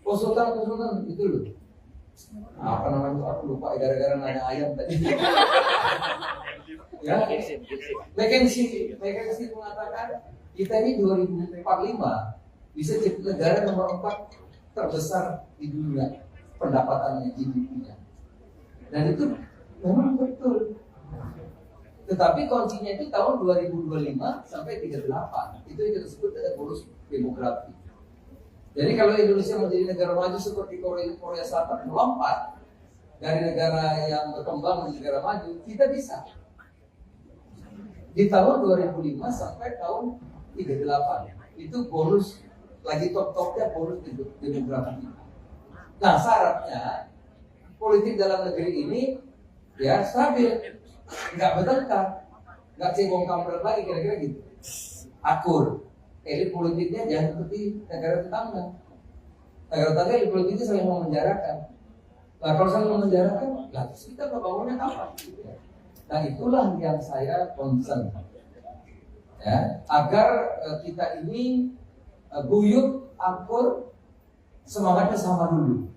konsultan itu loh. Apa namanya? Aku lupa gara-gara nanya ayam tadi. Ya, McKinsey mengatakan kita ini 2045 bisa jadi negara nomor 4 terbesar di dunia pendapatannya GDP-nya. Dan itu memang betul. Tetapi kuncinya itu tahun 2025 sampai 38. Itu yang kita sebut dengan bonus demografi. Jadi kalau Indonesia menjadi negara maju seperti Korea Selatan melompat dari negara yang berkembang menjadi negara maju, kita bisa. Di tahun 2005 sampai tahun 38 itu bonus lagi top-topnya bonus demografi. Nah syaratnya politik dalam negeri ini ya stabil, nggak bertengkar, nggak cebong kampret lagi kira-kira gitu, akur. Elit politiknya jangan seperti negara tetangga. Negara tetangga elit politiknya saling memenjarakan. Nah kalau saling memenjarakan, lah kita bangunnya kapan? Nah itulah yang saya concern, ya, agar kita ini guyup, akur, semangatnya sama dulu.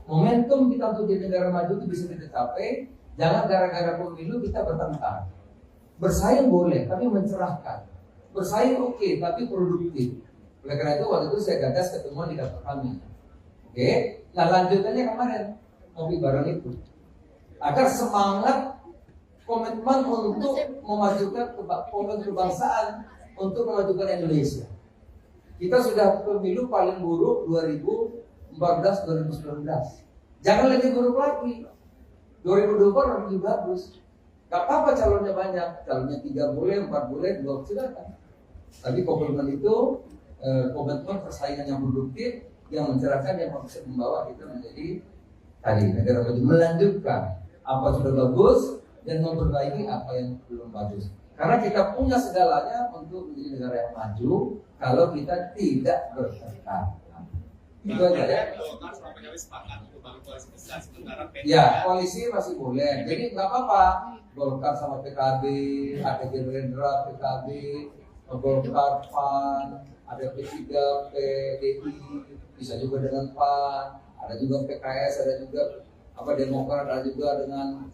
Momentum kita untuk jadi negara maju itu bisa kita capai. Jangan gara-gara pemilu kita bertengkar. Bersaing boleh, tapi mencerahkan. Bersaing oke, tapi produktif. Oleh karena itu waktu itu saya gagas ketemuan di kantor kami. Oke, nah lanjutannya kemarin ngopi bareng itu agar semangat komitmen untuk memajukan kebangsaan, untuk memajukan Indonesia. Kita sudah pemilu paling buruk 2014-2019. Jangan lebih buruk lagi. 2024 lebih bagus. Gak apa-apa calonnya banyak, calonnya 3 boleh, 4 boleh, 2 silakan. Tapi komitmen itu komitmen persaingan yang produktif, yang mencerahkan, yang bisa membawa kita menjadi tadi negara maju, melanjutkan apa sudah bagus dan memperbaiki apa yang belum bagus. Karena kita punya segalanya untuk menjadi negara yang maju kalau kita tidak bertekad. Itu aja ya. Ya, koalisi masih boleh. Jadi nggak apa-apa. Golkar sama PKB, ada Gerindra, PKB, Golkar, PAN, ada P3, PDI, bisa juga dengan PAN, ada juga PKS, ada juga Demokrat, ada juga dengan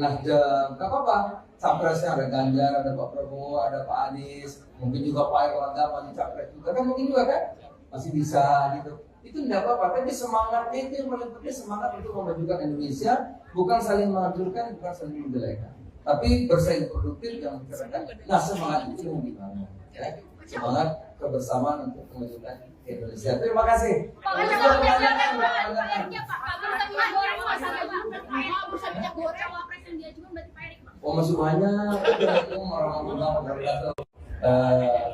Nasdem. Nggak apa-apa. Capresnya ada Ganjar, ada Pak Prabowo, ada Pak Anies, mungkin juga Pak Erlangga masih capres juga kan, mungkin juga kan masih bisa gitu. Itu tidak apa-apa, tapi semangatnya itu yang paling penting, semangat untuk memajukan Indonesia, bukan saling menghancurkan, bukan saling menjelekan, tapi bersaing produktif yang mencerahkan. Nah, semangat itu yang dibangun, ya. Semangat kebersamaan untuk memajukan Indonesia. Terima kasih. Oh, masih banyak.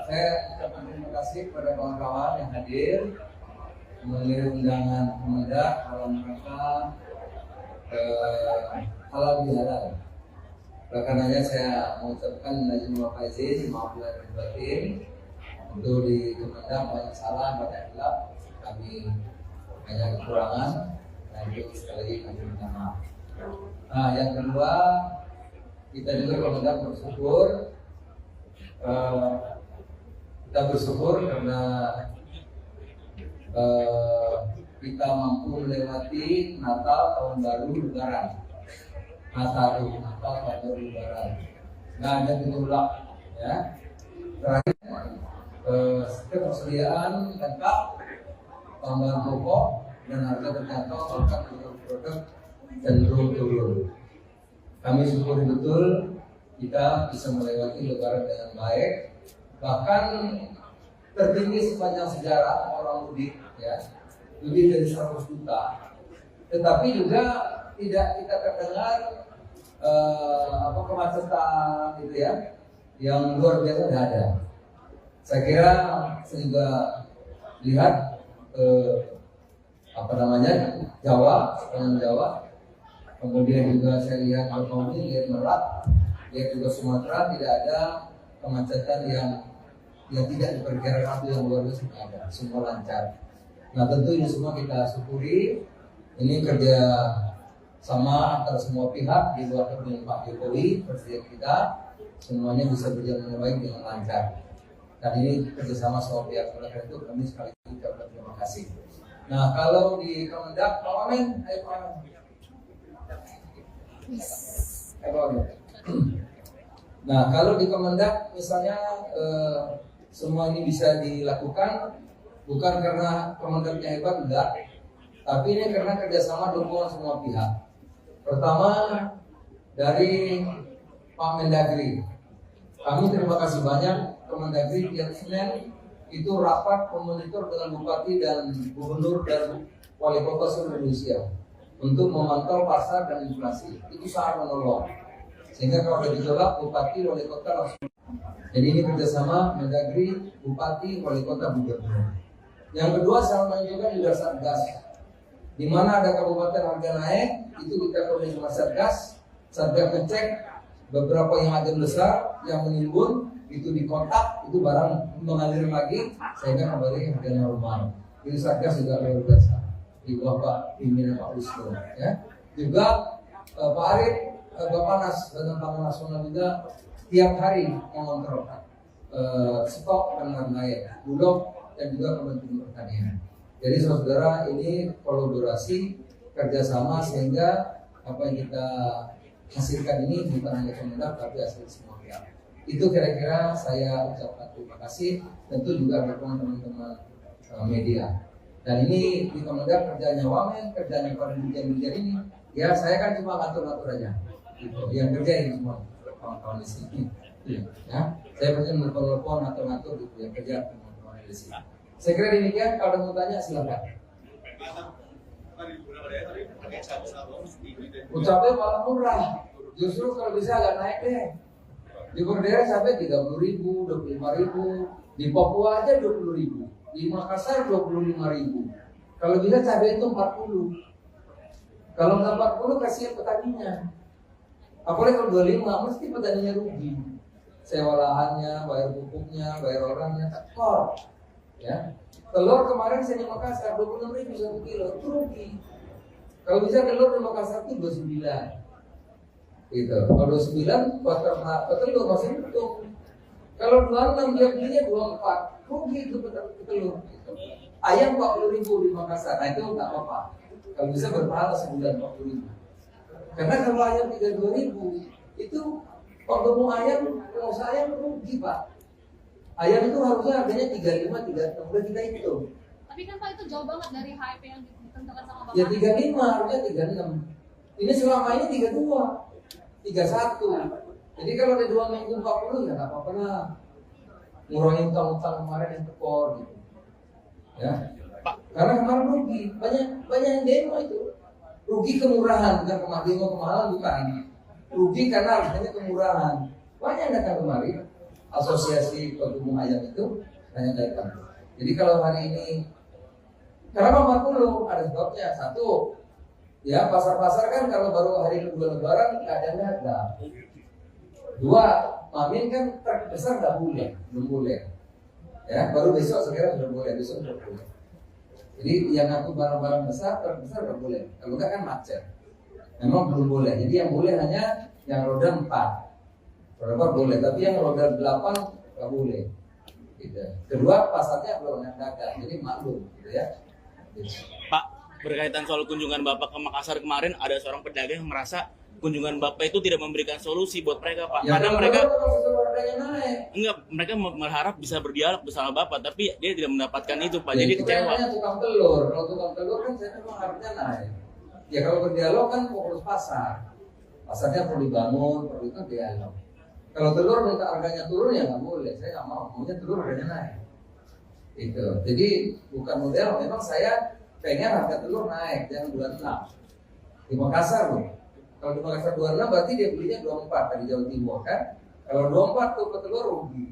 Saya ucapkan terima kasih kepada kawan-kawan yang hadir melalui undangan Kemendak dalam rangka halal bihalal. Karenanya saya mengucapkan izin maaf lahir batin. Untuk di Kemendak banyak salah, banyak hilaf, kami banyak kekurangan, dan itu sekali lagi kami minta maaf. Nah, yang kedua, kita juga Kemendak bersyukur, kita bersyukur karena kita mampu melewati Natal, Tahun Baru, Lebaran. Natal, Tahun Baru, Lebaran. Nggak ada gejolak, ya. Terakhir, ketersediaan lengkap, tambahan pokok dan harga terjangkau, bahkan produk cenderung turun. Kami syukuri betul kita bisa melewati Lebaran dengan baik, bahkan tertinggi sepanjang sejarah orang mudik, ya, lebih dari 100 juta. Tetapi juga tidak kita terdengar kemacetan gitu ya, yang luar biasa tidak ada. Saya kira saya juga lihat Jawa, sepanjang Jawa, kemudian juga saya lihat Banyuwangi, lihat Merak, lihat juga Sumatera, tidak ada kemacetan yang tidak diperkirakan itu yang luar biasa, ada, semua lancar. Nah, tentu ini semua kita syukuri. Ini kerja sama antara semua pihak di luar kepemimpinan Pak Jokowi, presiden kita, semuanya bisa berjalan dengan baik dengan lancar. Dan ini kerjasama semua pihak, oleh karena itu kami sekali lagi ucapkan terima kasih. Nah, kalau di Kemendak, Pak Wamen, ayo Pak Wamen. Nah, kalau di Kemendak misalnya semua ini bisa dilakukan bukan karena Kemendaknya hebat, enggak, tapi ini karena kerjasama dukungan semua pihak. Pertama dari Pak Mendagri, kami terima kasih banyak. Kemendagri tiap Senin itu rapat memonitor dengan bupati dan gubernur dan wali kota seluruh Indonesia untuk memantau pasar dan inflasi. Itu sangat menolong. Sehingga kalau ada gejolak, bupati, wali kota langsung. Jadi ini kerjasama Mendagri, bupati, wali kota, gubernur. Yang kedua, saya menunjukkan juga Satgas. Di mana ada kabupaten harga naik, itu kita koordinasi sama Satgas. Satgas ngecek beberapa yang agen besar yang menimbun, itu dikontak, itu barang mengalir lagi, sehingga kembali harga normal. Itu Satgas juga luar biasa di bawah Pak pimpinan Pak Wisnu, ya. Juga Pak Arief, Bapanas dan Taman Nasional juga tiap hari mengontrol stok dan harga Bulog dan juga Kementerian Pertanian. Jadi saudara, ini kolaborasi kerjasama sehingga apa yang kita hasilkan ini bukan hanya Kemendak tapi hasil semua pihak. Itu kira-kira saya ucapkan terima kasih, tentu juga dukungan teman-teman media. Dan ini di Kemendak kerjanya Wamen, kerjanya para dirjen-dirjen ini. Ya saya kan cuma ngatur-ngatur aja. Gitu. Yang kerja ini semua kawan-kawan di sini. Ya, saya pasti telepon ngatur-ngatur gitu. Yang kerja kawan-kawan di sini. Saya kira demikian. Kalau ada mau tanya silakan. Cabai malah murah. Justru kalau bisa agak naik deh. Di Berdera sampai 30.000, 25.000. Di Papua aja 20.000. Di Makassar 25.000. Kalau bisa cabai itu 40. Kalau nggak 40 kasihan petaninya. Apalagi kalau 25 mesti petaninya rugi. Sewa lahannya, bayar pupuknya, bayar orangnya, tekor. Ya. Telur kemarin saya di Makassar 26.000 1 kilo, itu rugi. Kalau bisa telur di Makassar itu 29. Gitu. Kalau 29 buat telur masih untung. Kalau 26 dia belinya 24, rugi itu telur. Gitu. Ayam 40.000 di Makassar, nah itu nggak apa-apa. Kalau bisa berpahala sebulan 40.000. Karena kalau ayam 32.000 itu kalau mau ayam, pengusaha ayam rugi Pak. Ayam itu harusnya harganya 35, 36, udah kita hitung. Tapi kan Pak itu jauh banget dari HIP yang ditentukan sama Bapak. Ya 35, harusnya 36. Ini selama ini 32, 31. Jadi kalau ada 2 minggu 40 ya nggak apa-apa lah. Ngurangin utang-utang kemarin yang tekor gitu. Ya. Karena kemarin rugi, banyak yang demo itu. Rugi kemurahan, bukan kemahalan bukan. Rugi karena harganya kemurahan. Banyak yang datang kemari. Asosiasi Pedagang Ayam itu banyak datang. Jadi kalau hari ini kenapa 40? Ada sebabnya. Satu, ya pasar-pasar kan kalau baru hari kedua Lebaran nggak ada harga. Dua, Mamin kan terbesar nggak boleh, belum boleh. Ya, baru besok sekarang sudah boleh, besok sudah boleh. Jadi yang aku barang-barang besar terbesar nggak boleh. Kalau nggak kan macet. Memang belum boleh. Jadi yang boleh hanya yang roda 4. Berapa boleh, tapi yang roda 8 nggak boleh. Gitu. Kedua, pasarnya belum yang dagang, jadi maklum, gitu ya. Gitu. Pak, berkaitan soal kunjungan Bapak ke Makassar kemarin, ada seorang pedagang yang merasa kunjungan Bapak itu tidak memberikan solusi buat mereka, Pak. Ya, karena mereka naik. enggak, mereka berharap bisa berdialog bersama Bapak, tapi dia tidak mendapatkan itu, Pak. Jadi itu kecewa. kan tukang telur. Kalau tukang telur kan saya memang harusnya naik. Ya kalau berdialog kan fokus pasar. Pasarnya perlu dibangun, perlu itu dialog. Kalau telur minta harganya turun ya nggak boleh, saya nggak mau. Maunya telur harganya naik. Itu. Jadi bukan model. Memang saya pengen harga telur naik, jangan 26. Di Makassar loh. Kalau di Makassar 26 berarti dia belinya 24 dari Jawa Timur kan. Kalau 24 tuh ke telur rugi.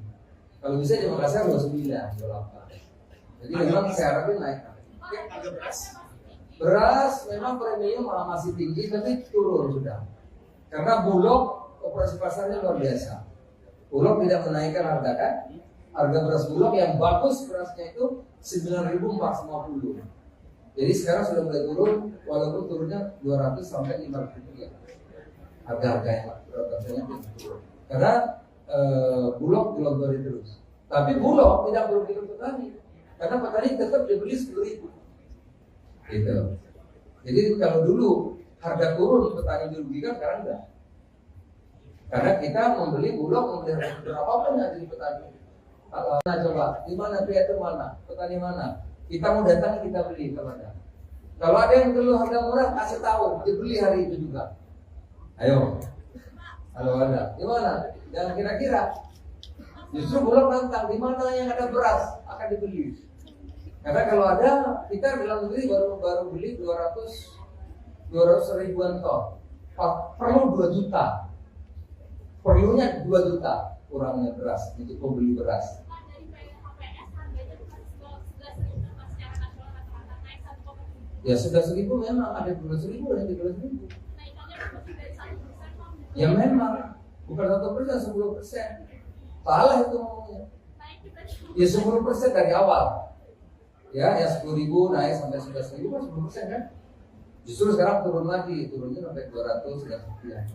Kalau bisa di Makassar 29, 28. Jadi memang saya harapin naik. Beras memang premium masih tinggi tapi turun sudah. Karena Bulog operasi pasarnya luar biasa. Bulog tidak menaikkan harga kan? Harga beras Bulog yang bagus berasnya itu 9.450. Jadi sekarang sudah mulai turun, walaupun turunnya 200 sampai 500 ya. Harga-harga yang rasanya turun. Karena Bulog dilontori terus. Tapi Bulog tidak merugikan petani, karena petani tetap dibeli 10.000. Gitu. Jadi kalau dulu harga turun petani dirugikan, sekarang enggak. Karena kita membeli Bulog, membeli harga berapapun yang jadi petani. Nah coba, di mana pihak itu mana? Petani mana? Kita mau datang kita beli kalau ada. Kalau ada yang perlu harga murah, kasih tahu, dibeli hari itu juga. Ayo. Kalau ada, di mana? Jangan kira-kira. Justru Bulog nantang, di mana yang ada beras akan dibeli. Karena kalau ada, kita dalam negeri baru beli 200 ribuan ton. Perlu 2 juta. Perlunya 2 juta kurangnya beras untuk membeli beras. Ya sudah 1.000 memang ada 12.000 dan 13.000. Ya memang bukan 1%, 10%. Salah itu ngomongnya. Ya 10% dari awal. Ya 10.000 naik sampai 11.000 kan 10% kan. Justru sekarang turun lagi, turunnya sampai 200 dan sekian.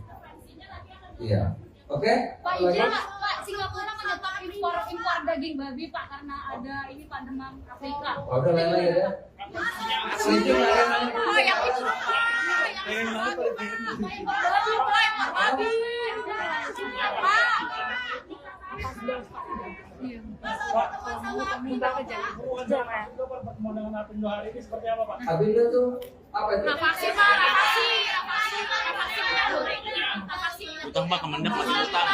Iya. Oke? Pak izin Pak, Singapura menyetop impor daging babi Pak karena ada ini Pak demam Afrika. Oh, udah lain-lain ya. Itu yang itu. Babi. Pak. Pak, hubungan juga pertemuan dengan Apindo hari ini seperti apa Pak? Apindo tuh apa itu? Nafasi. Utang Pak, Kemendak masih utang.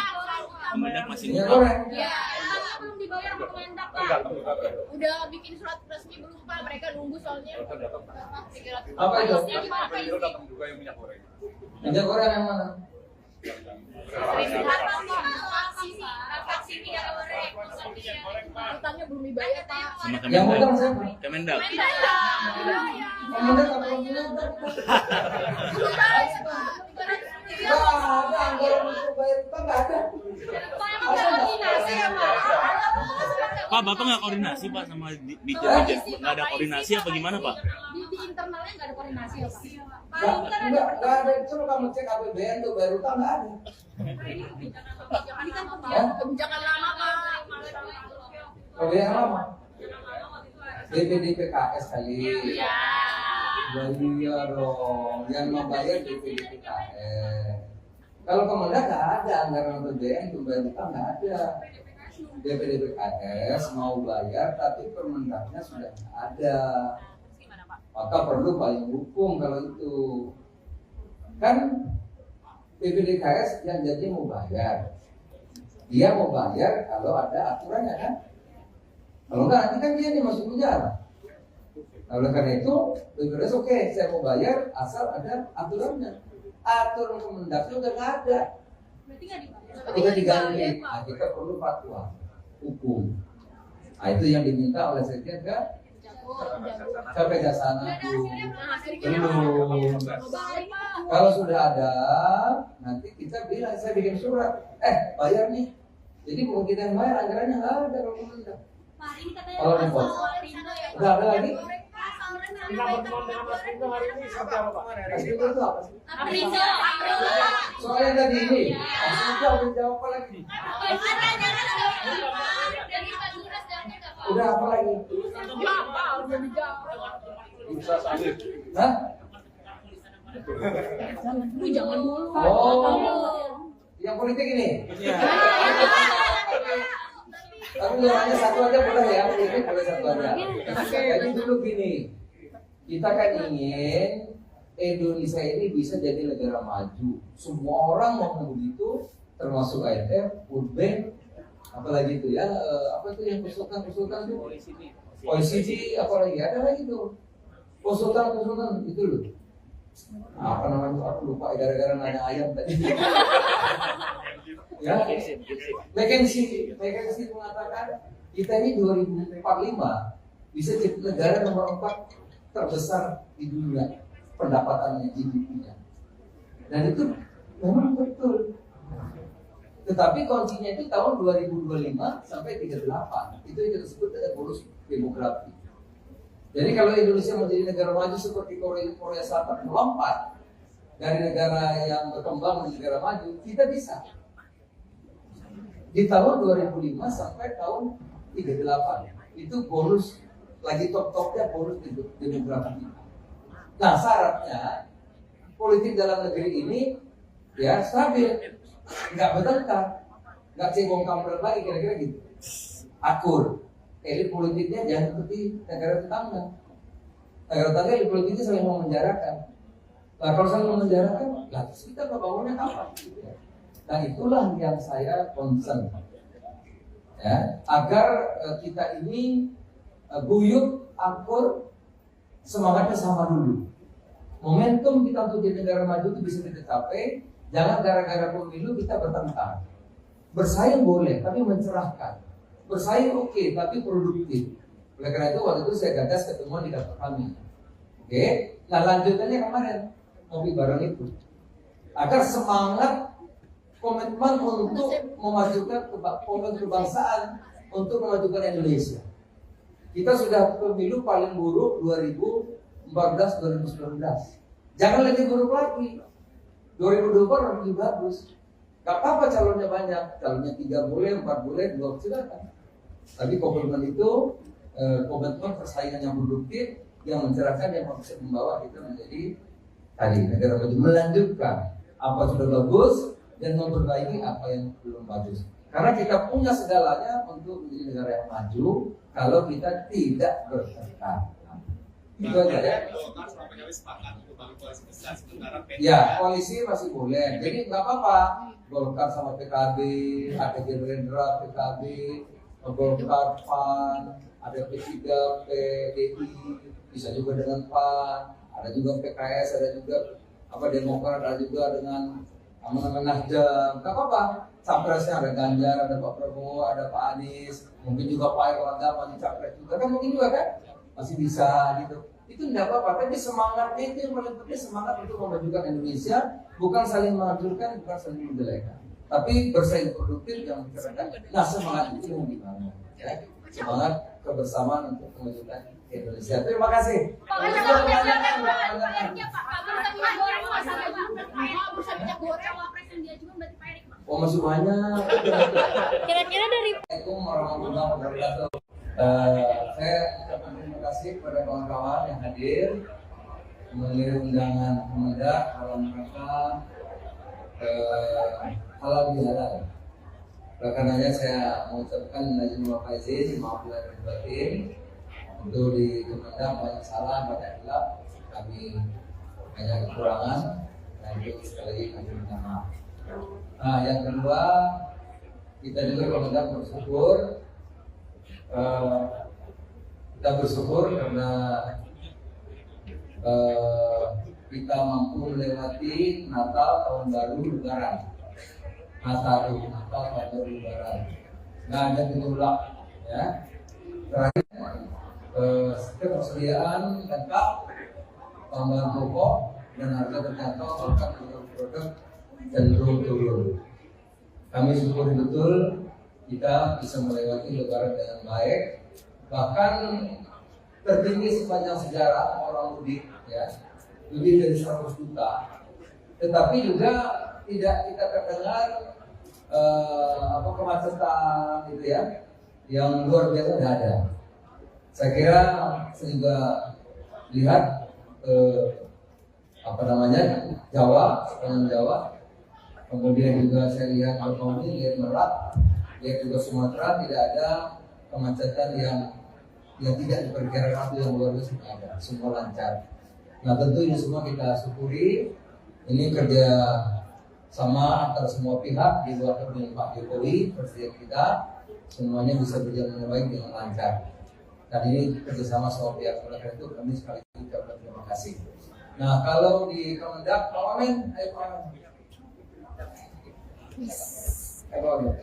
Kemendak masih Minyak utang. goreng. Ya, utangnya belum dibayar sama Kemendak, Pak. Udah bikin surat resmi belum, Pak? Mereka nunggu soalnya. Apa itu? Pertamina datang juga yang minyak goreng. Minyak goreng yang mana? Utangnya belum dibayar, Pak. Sama Yang utang Kemendak. siapa? Kemendak. Kemendak apa Kemendak? Nggak ada anggaran untuk bayar utang, nggak ada. Pak, Bapak nggak koordinasi Pak sama Dirjen? Nggak ada koordinasi apa gimana Pak? Di internalnya nggak ada koordinasi ya, Pak? Nggak ada. Coba kamu cek APBN tuh bayar utang, nggak ada. Ini kan kebijakan lama, Pak. APBN lama. DPDPKS kali. Iya dong, yang membayar DPDPKS. Kalau Kemendak nggak ada anggaran APBN untuk bayar utang, nggak ada. DPDPKS mau bayar, tapi Permendaknya sudah nggak ada. Maka perlu payung hukum kalau itu. Kan DPDPKS yang jadi mau bayar. Dia mau bayar kalau ada aturannya kan. Kalau nggak nanti kan dia masuk penjara. Nah, oleh karena itu, BPJS oke, saya mau bayar asal ada aturannya. Aturan Kemendaknya udah nggak ada, Berarti nggak dibayar. udah diganti. Nah, kita perlu fatwa hukum. Nah, itu yang diminta oleh Sekjen ke Kejaksaan Agung. Belum. Kalau sudah ada, nanti kita bilang, saya bikin surat, bayar nih. Jadi bukan kita yang bayar, anggarannya nggak ada kalau Kemendak. Kalau repot, nggak ada lagi. Kita pertemuan dengan Apindo hari ini seperti apa Pak? Apindo itu apa sih? Aprindo. Soalnya tadi ini, udah jawab apa lagi? Udah apa lagi? Bursa sawit. Hah? Lu jangan dulu. Oh, yang politik ini? Tapi hanya satu aja boleh ya, politik boleh satu aja. Jadi dulu gini, kita kan ingin Indonesia ini bisa jadi negara maju. Semua orang mau begitu, termasuk IMF, World Bank, apalagi itu ya, apa itu yang konsultan tuh? OECD, apalagi ada lagi tuh, konsultan itu loh. Apa namanya? Aku lupa gara-gara nanya ayam tadi. Ya, McKinsey mengatakan kita ini 2045 bisa jadi negara nomor 4 terbesar di dunia pendapatannya GDP-nya. Dan itu memang betul. Tetapi kuncinya itu tahun 2025 sampai 38. Itu yang kita sebut dengan bonus demografi. Jadi kalau Indonesia menjadi negara maju seperti Korea Selatan melompat dari negara yang berkembang menjadi negara maju, kita bisa. Di tahun 2005 sampai tahun 38 itu bonus lagi top-topnya bonus demografi. Nah syaratnya politik dalam negeri ini ya stabil, nggak bertengkar, nggak cebong kampret lagi kira-kira gitu, akur. Elit politiknya jangan seperti negara tetangga. Negara tetangga elit politiknya saling memenjarakan. Nah kalau saling memenjarakan, lah kita bangunnya kapan? Nah itulah yang saya concern, ya, agar kita ini guyup, akur, semangatnya sama dulu. Momentum kita untuk jadi negara maju itu bisa kita capai. Jangan gara-gara pemilu kita bertengkar. Bersaing boleh, tapi mencerahkan. Bersaing oke, tapi produktif. Oleh karena itu waktu itu saya gagas ketemuan di kantor kami. Oke, nah lanjutannya kemarin ngopi bareng itu. Agar semangat komitmen untuk memajukan kebangsaan, untuk memajukan Indonesia. Kita sudah pemilu paling buruk 2014-2019. Jangan lebih buruk lagi. 2024 lebih bagus. Gak apa-apa calonnya banyak, calonnya 3 boleh, 4 boleh, 2 silakan. Tapi komitmen itu komitmen persaingan yang produktif, yang mencerahkan, yang bisa membawa kita menjadi tadi negara maju, melanjutkan apa sudah bagus dan memperbaiki apa yang belum bagus. Karena kita punya segalanya untuk menjadi negara yang maju kalau kita tidak bertengkar. Itu aja ya. Ya, koalisi masih boleh. Jadi nggak apa-apa. Golkar sama PKB, ada Gerindra, PKB, Golkar, PAN, ada P3, PDI, bisa juga dengan PAN, ada juga PKS, ada juga Demokrat, ada juga dengan Nasdem. Nggak apa-apa. Capresnya ada Ganjar, ada Pak Prabowo, ada Pak Anies, mungkin juga Pak Erlangga maju capres juga kan, mungkin juga kan masih bisa gitu. Itu tidak apa-apa, tapi semangatnya itu yang paling penting, semangat untuk memajukan Indonesia, bukan saling menghancurkan, bukan saling menjelekan, tapi bersaing produktif yang dikatakan. Nah, semangat itu yang dibangun, ya. Semangat kebersamaan untuk memajukan Indonesia. Terima kasih. Pak, Oh, masih banyak. kira-kira dari Assalamualaikum warahmatullahi wabarakatuh. Saya ucapkan terima kasih kepada kawan-kawan yang hadir mengirim undangan Kemendak dalam rangka halal bihalal. Oleh karenanya saya mengucapkan izin maaf izin, maaf lahir dan batin. Untuk di Kemendak banyak salah, banyak hilaf, kami banyak kekurangan, dan itu sekali lagi kami minta maaf. Nah, yang kedua, kita juga Kemendak bersyukur. Kita bersyukur karena kita mampu melewati Natal, Tahun Baru, Lebaran. Natal, Tahun Baru, Lebaran. Nggak ada gejolak, ya. Terakhir, ketersediaan lengkap, tambahan pokok dan harga terjangkau, bahkan produk cenderung turun. Kami syukuri betul kita bisa melewati Lebaran dengan baik, bahkan tertinggi sepanjang sejarah orang mudik, ya, lebih dari 100 juta. Tetapi juga tidak kita terdengar kemacetan gitu ya, yang luar biasa tidak ada. Saya kira saya juga lihat Jawa, sepanjang Jawa. Kemudian juga saya lihat Betawi, lihat Merak, lihat juga Sumatera, tidak ada kemacetan yang tidak diperkirakan itu yang luar biasa, tidak ada, semua lancar. Nah, tentu ini semua kita syukuri. Ini kerja sama antara semua pihak di luar kepemimpinan Pak Jokowi, presiden kita, semuanya bisa berjalan dengan baik dengan lancar. Dan ini kerjasama semua pihak. Oleh karena itu kami sekali lagi ucapkan terima kasih. Nah, kalau di Kemendak, Pak Wamen, ayo Pak Wamen.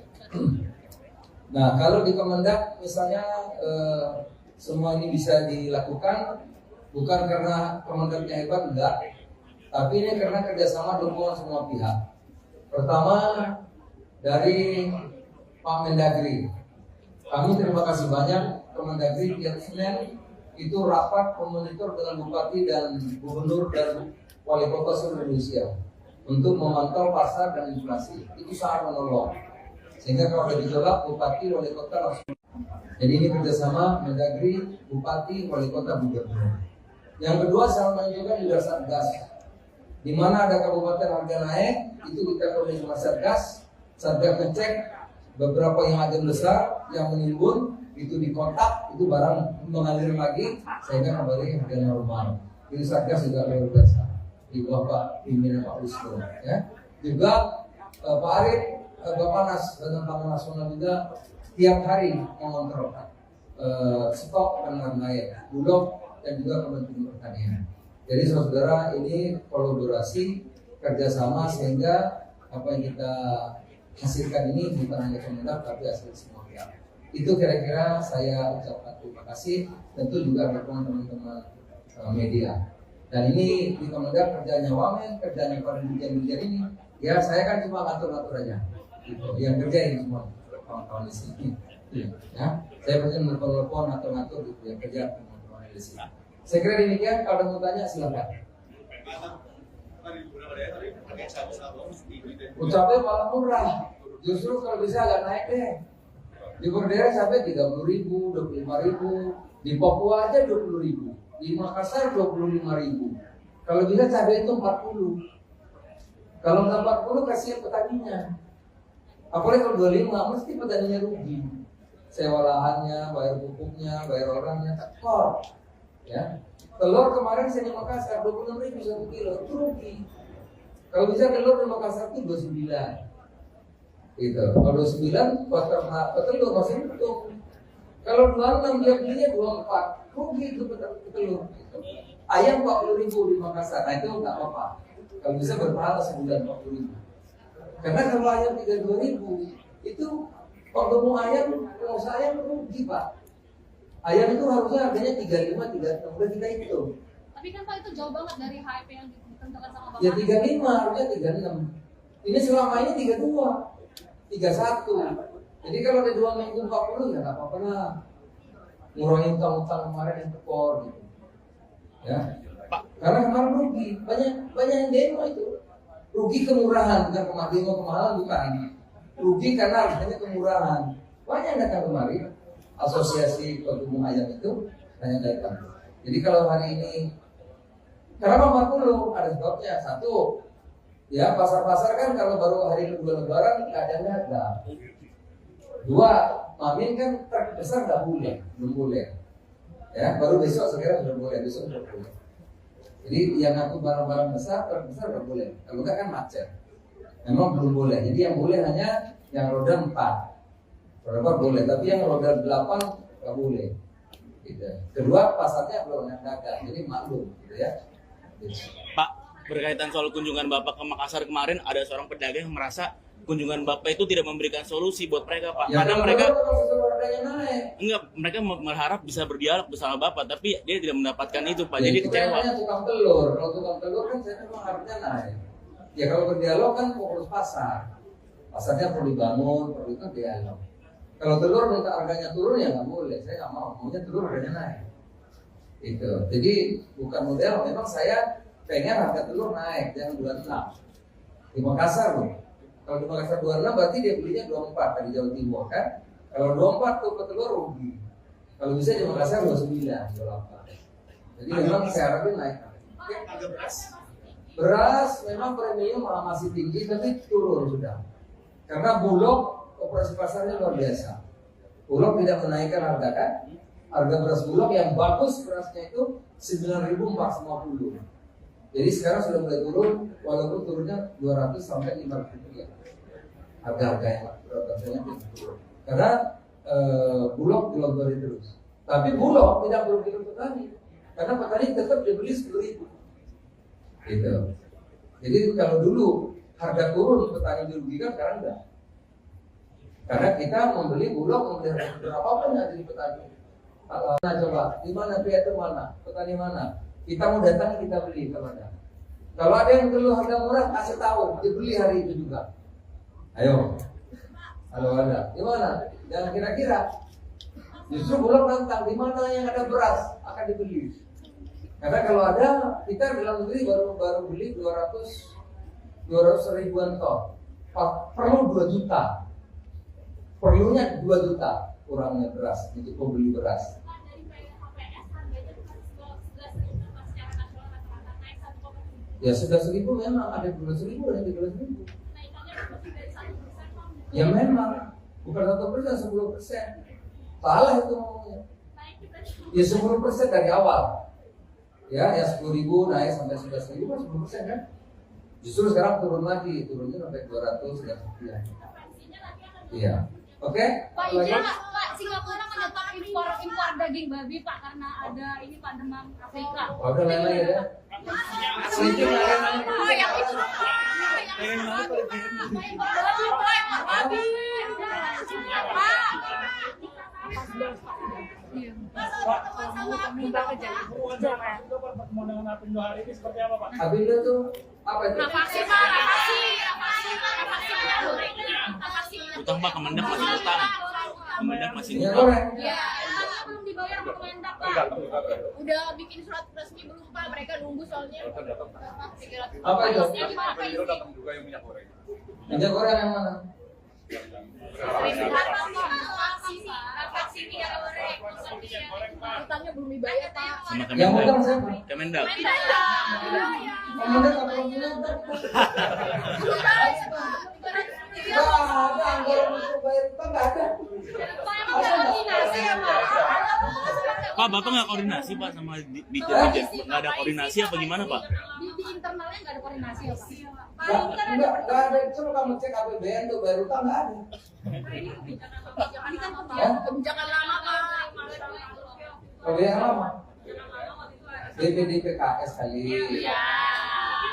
Nah, kalau di Kemendak misalnya semua ini bisa dilakukan bukan karena Kemendaknya hebat, enggak, tapi ini karena kerjasama dukungan semua pihak. Pertama dari Pak Mendagri, kami terima kasih banyak. Kemendagri tiap Senin itu rapat memonitor dengan bupati dan gubernur dan wali kota seluruh Indonesia untuk memantau pasar dan inflasi. Itu sangat menolong. Sehingga kalau ada gejolak, bupati, wali kota langsung. Jadi ini kerjasama Mendagri, bupati, wali kota, gubernur. Yang kedua, saya menunjukkan juga Satgas. Di mana ada kabupaten harga naik, itu kita koordinasi sama Satgas. Satgas ngecek beberapa yang agen besar yang menimbun, itu dikontak, itu barang mengalir lagi, sehingga kembali harga normal. Ini Satgas juga luar biasa. Di bawah Pak pimpinan Pak Wisnu, ya. Juga Pak Arief, Bapanas dan Taman Nasional juga tiap hari mengontrol stok dan harga Bulog dan juga Kementerian Pertanian. Jadi saudara, ini kolaborasi kerjasama sehingga apa yang kita hasilkan ini bukan hanya Kemendak tapi hasil semua pihak. Itu kira-kira saya ucapkan terima kasih, tentu juga dukungan teman-teman media. Dan ini di Kemendak kerjanya Wamen, kerjanya para dirjen-dirjen ini. Ya saya kan cuma ngatur-ngatur aja. Gitu. Yang kerja ini semua kawan-kawan di sini. Ya, saya pasti menelpon ngatur-ngatur gitu yang kerja teman-teman di sini. Saya kira demikian. Kalau ada mau tanya silakan. Ucapnya malah murah. Justru kalau bisa agak naik deh. Di Berdera sampai 30.000, 25.000. Di Papua aja 20.000. Di Makassar 25.000. Kalau bisa cabai itu 40. Kalau nggak 40 kasihan petaninya. Apalagi kalau 25 mesti petaninya rugi. Sewa lahannya, bayar pupuknya, bayar orangnya, tekor. Ya. Telur kemarin saya di Makassar 26.000 1 kilo, itu rugi. Kalau bisa telur di Makassar itu 29. Gitu. Kalau 29 buat telur masih untung. Kalau 26 dia belinya 24, rugi itu telur. Gitu. Ayam 40.000 di Makassar, nah itu nggak apa-apa. Kalau bisa berpahala sebulan 40.000. Karena kalau ayam 32.000 itu ketemu ayam, pengusaha ayam rugi Pak. Ayam itu harusnya harganya 35, 36, udah kita hitung. Tapi kan Pak itu jauh banget dari HEP yang ditentukan sama Bapak. Ya 35, harusnya 36. Ini selama ini 32, 31. Jadi kalau ada 2 minggu 40 ya nggak apa-apa lah. Ngurangin utang-utang kemarin yang tekor gitu. Ya. Karena kemarin rugi, banyak yang demo itu. Rugi kemurahan, bukan kemahalan bukan. Rugi karena harganya kemurahan. Banyak yang datang kemari. Asosiasi Pedagang Ayam itu banyak datang. Jadi kalau hari ini kenapa 40? Ada sebabnya. Satu, ya pasar-pasar kan kalau baru hari kedua Lebaran nggak ada harga. Dua, Mamin kan truk besar nggak boleh, belum boleh. Ya, baru besok sekarang sudah boleh, besok sudah boleh. Jadi yang aku barang-barang besar, truk besar nggak boleh. Kalau nggak kan macet. Memang belum boleh. Jadi yang boleh hanya yang roda 4. Roda 4 boleh, tapi yang roda 8 nggak boleh. Gitu. Kedua, pasarnya belum yang dagang, jadi maklum, gitu ya. Gitu. Pak, berkaitan soal kunjungan Bapak ke Makassar kemarin, ada seorang pedagang yang merasa kunjungan Bapak itu tidak memberikan solusi buat mereka, Pak. Ya, Karena mereka naik. enggak, mereka berharap bisa berdialog bersama Bapak, tapi dia tidak mendapatkan itu, Pak. Ya, Jadi itu kecewa. kan tukang telur. Kalau tukang telur kan saya memang harusnya naik. Ya kalau berdialog kan fokus pasar. Pasarnya perlu dibangun, perlu itu dialog. Kalau telur minta harganya turun ya nggak boleh. Saya nggak mau. Maunya telur harganya naik. Itu. Jadi bukan model. Memang saya pengen harga telur naik, jangan 26. Di Makassar loh. Kalau di Makassar 26 berarti dia belinya 24 dari Jawa Timur kan. Kalau 24 tuh petelur rugi. Kalau bisa di Makassar 29, 28. Jadi memang saya harapin naik. Beras memang premium masih tinggi tapi turun sudah. Karena Bulog operasi pasarnya luar biasa. Bulog tidak menaikkan harga kan. Harga beras Bulog yang bagus berasnya itu 9.450. Jadi sekarang sudah mulai turun, walaupun turunnya 200 sampai 500 rupiah. Harga-harga yang rasanya turun. Karena Bulog dilonggarin terus. Tapi Bulog tidak merugikan petani, karena petani tetap dibeli 10.000. Gitu. Jadi kalau dulu harga turun petani dirugikan, sekarang enggak. Karena kita membeli Bulog, membeli harga berapapun yang jadi petani. Nah, coba di mana pihak itu mana, petani mana? Kita mau datang kita beli kalau ada. Kalau ada yang perlu harga murah kasih tahu, dibeli hari itu juga. Ayo. Kalau ada, di mana? Jangan kira-kira. Justru Bulog nantang di mana yang ada beras akan dibeli. Karena kalau ada, kita dalam negeri baru beli 200 ribuan ton. Perlu 2 juta. Perlunya 2 juta kurangnya beras untuk membeli beras. Ya 11.000 memang ada 12.000 dan 13.000. Ya memang bukan 1%, 10%. Salah itu ngomongnya. Ya 10% dari awal. Ya 10.000 naik sampai 11.000 kan 10% kan. Justru sekarang turun lagi, turunnya sampai 200 dan sekian. Iya. Oke? Pak, izin Pak, Singapura menetap impor daging babi Pak karena ada ini Pak demam Afrika. Udah lain-lain ya. Sedikit lain-lain. Oh, yang itu. Babi. Pertemuan dengan Apindo hari ini seperti apa Pak? Apindo tuh apa itu? Vaksin Pak, vaksin. Utang Pak, Kemendak masih utang. Kemendak masih Minyak utang. goreng. Ya, belum dibayar sama Kemendak Pak. Udah bikin surat resmi belum Pak? Mereka nunggu soalnya. Apa itu? Apindo datang juga yang minyak goreng. Minyak goreng yang mana? Vaksin minyak goreng. Utangnya belum dibayar Pak. Sama Yang Kemendak. utang siapa? Kemendak. Kemendak apa punya utang? ada anggaran untuk bayar utang, nggak ada. Pak, emang nggak koordinasi ya, Pak? Pak, Bapak nggak koordinasi Pak sama Ditjen? Nggak ada koordinasi apa gimana Pak? Di internalnya nggak ada koordinasi ya, Pak? Nggak ada. Coba kamu cek APBN untuk bayar utang, nggak ada. Ini kan kebijakan lama, Pak. APBN lama. DPD PKS kali. Iya.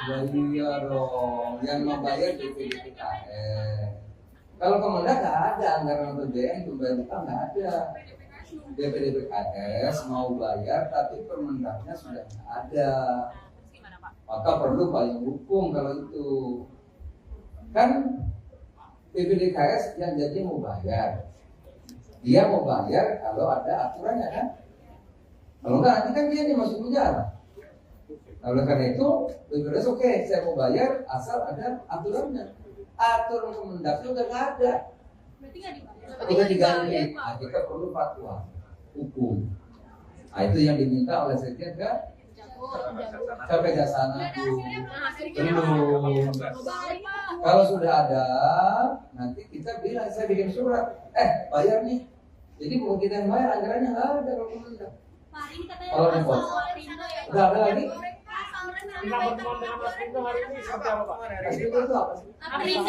Iya dong, yang membayar DPD PKS. Kalau Kemendak nggak ada anggaran APBN untuk bayar utang, nggak ada. DPD PKS mau bayar, tapi Permendaknya sudah nggak ada. Maka perlu payung hukum kalau itu. Kan DPD PKS yang jadi mau bayar. Dia mau bayar kalau ada aturannya kan. Kalau nggak nanti kan dia masuk penjara. Nah, oleh karena itu, BPJS oke, saya mau bayar asal ada aturannya. Aturan Kemendaknya udah nggak ada, Berarti nggak dibayar. udah diganti. Nah, kita perlu fatwa hukum. Nah, itu yang diminta oleh Sekjen ke Kejaksaan Agung. Belum. Kalau sudah ada, nanti kita bilang, saya bikin surat, bayar nih. Jadi bukan kita yang bayar, anggarannya nggak ada kalau Kemendak. Pak, ini katanya Kalau repot. Udah ada lagi? Kita berteman dengan Mas Rindo hari ini seperti apa Pak? Itu apa sih? April.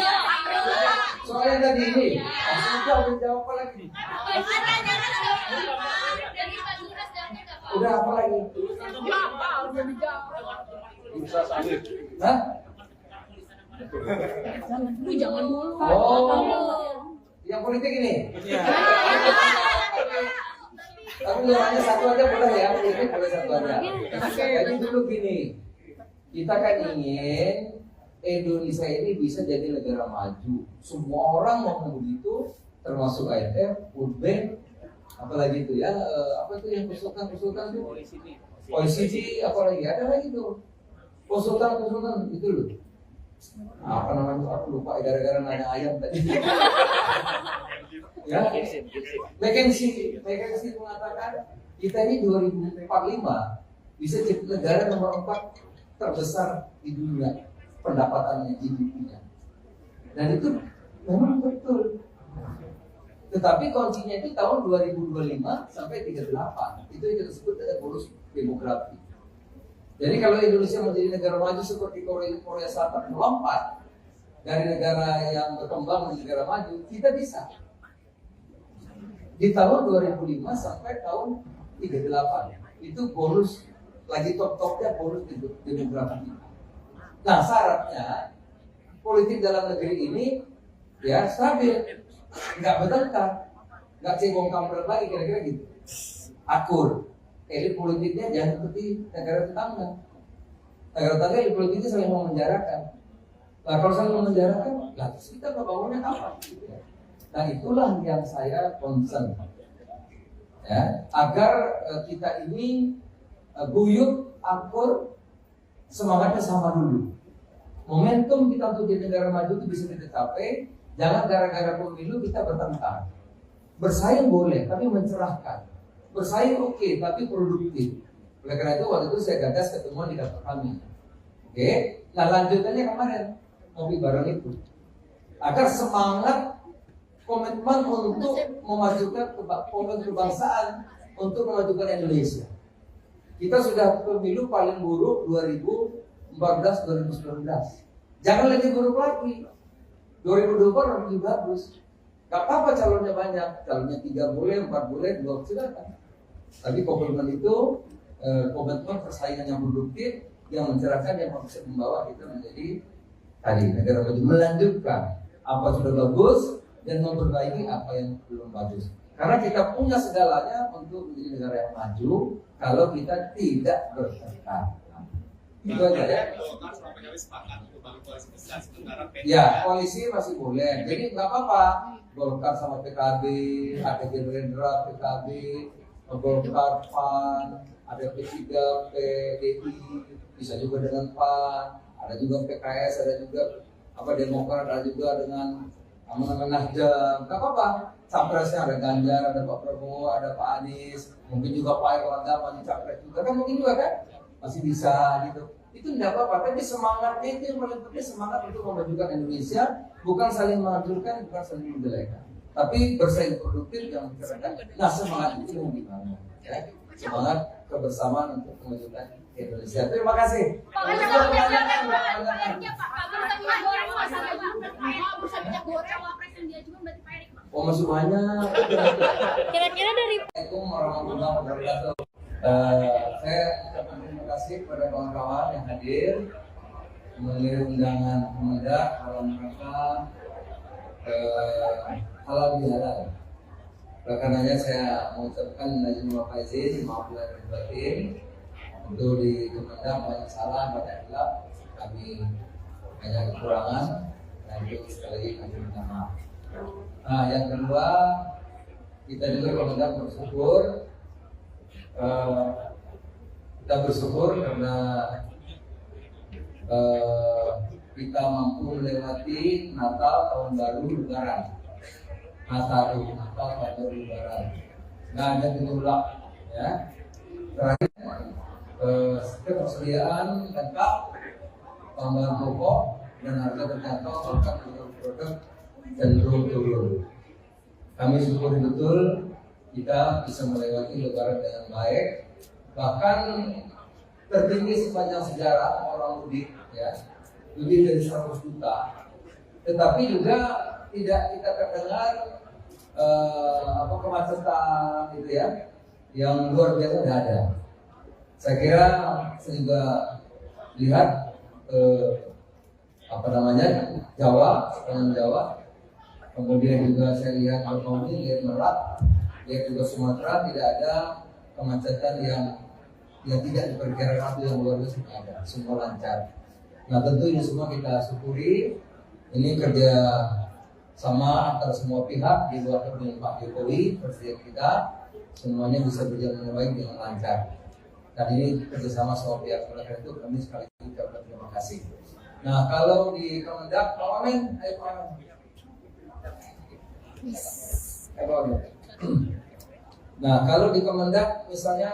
Soalnya tadi ini, udah jawab apa lagi? Udah apa lagi? Bursa sawit. Hah? Jangan dulu. Oh, yang politik ini? Tapi namanya satu aja boleh ya, politik boleh satu aja. Jadi dulu gini, kita kan ingin Indonesia ini bisa jadi negara maju. Semua orang mau begitu, termasuk IMF, World Bank, apalagi itu ya, apa itu yang konsultan itu? OECD, apalagi ada lagi tuh, konsultan itu loh. Apa namanya? Aku lupa gara-gara nanya ayam tadi. Ya, McKinsey mengatakan kita ini 2045 bisa jadi negara nomor 4 terbesar di dunia pendapatannya GDP-nya. Dan itu memang betul. Tetapi kuncinya itu tahun 2025 sampai 38. Itu yang kita sebut dengan bonus demografi. Jadi kalau Indonesia menjadi negara maju seperti Korea Selatan melompat dari negara yang berkembang menjadi negara maju, kita bisa. Di tahun 2005 sampai tahun 38 itu bonus lagi top-topnya bonus demografi. Nah syaratnya politik dalam negeri ini ya stabil, nggak bertengkar, nggak cebong kampret lagi kira-kira gitu, akur. Elit politiknya jangan seperti negara tetangga. Negara tetangga elit politiknya saling memenjarakan. Nah kalau saling memenjarakan, lah terus kita ngebangunnya apa? Nah itulah yang saya concern, ya, agar kita ini guyup, akur, semangatnya sama dulu. Momentum kita untuk jadi negara maju itu bisa kita capai. Jangan gara-gara pemilu kita bertengkar. Bersaing boleh, tapi mencerahkan. Bersaing oke, tapi produktif. Oleh karena itu waktu itu saya gagas ketemuan di kantor kami. Oke, nah lanjutannya kemarin ngopi bareng itu. Agar semangat komitmen untuk memajukan kebangsaan, untuk memajukan Indonesia. Kita sudah pemilu paling buruk 2014-2019. Jangan lebih buruk lagi. 2024 lebih bagus. Gak apa-apa calonnya banyak, calonnya 3 boleh, 4 boleh, 2 silakan. Tapi komitmen itu komitmen persaingan yang produktif, yang mencerahkan, yang bisa membawa kita menjadi tadi negara maju, melanjutkan apa sudah bagus dan memperbaiki apa yang belum bagus. Karena kita punya segalanya untuk menjadi negara yang maju kalau kita tidak bertengkar. Itu aja ya. Ya, koalisi masih boleh. Jadi nggak apa-apa. Golkar sama PKB, ada Gerindra, PKB, Golkar, PAN, ada P3, PDI, bisa juga dengan PAN, ada juga PKS, ada juga Demokrat, ada juga dengan Nasdem. Nggak apa-apa. Capresnya ada Ganjar, ada Pak Prabowo, ada Pak Anies, mungkin juga Pak Erlangga maju capres juga kan, mungkin juga kan masih bisa gitu. itu tidak apa-apa. Tapi semangatnya itu yang paling penting, semangat untuk memajukan Indonesia, bukan saling menghancurkan, bukan saling menjelekan. Tapi bersaing produktif yang keren. Nah, semangat itu yang dibangun. Ya. Semangat kebersamaan untuk memajukan Indonesia. Terima kasih. Pak, Oh, masih banyak. kira-kira dari Assalamualaikum warahmatullahi wabarakatuh. Saya ucapkan terima kasih kepada kawan-kawan yang hadir melalui undangan Kemendak dalam rangka halal bihalal. Oleh karenanya saya mengucapkan izin maaf izin, maaf lahir dan batin. Untuk di Kemendak banyak salah, banyak hilaf, kami banyak kekurangan, dan itu sekali lagi kami minta maaf. Nah, yang kedua, kita juga Kemendak bersyukur, kita bersyukur karena kita mampu melewati Natal, Tahun Baru, Lebaran. Natal, Tahun Baru, Lebaran. Nggak ada gejolak, ya. Terakhir, ketersediaan lengkap, tambahan pokok dan harga terjangkau, bahkan produk cenderung turun. Kami syukuri betul kita bisa melewati Lebaran dengan baik, bahkan tertinggi sepanjang sejarah orang mudik, ya, lebih dari 100 juta. Tetapi juga tidak kita terdengar kemacetan gitu ya, yang luar biasa tidak ada. Saya kira saya juga lihat Jawa, sepanjang Jawa. Kemudian juga saya lihat Banyuwangi, lihat Merak, lihat juga Sumatera, tidak ada kemacetan yang tidak diperkirakan itu yang luar biasa, ada, semua lancar. Nah, tentu ini semua kita syukuri. Ini kerja sama antara semua pihak di luar kepemimpinan Pak Jokowi, presiden kita, semuanya bisa berjalan dengan baik dengan lancar. Dan ini kerjasama semua pihak. Oleh karena itu kami sekali lagi ucapkan terima kasih. Nah, kalau di Kemendak, Pak Wamen, ayo Pak Wamen. Nah, kalau di Kemendak misalnya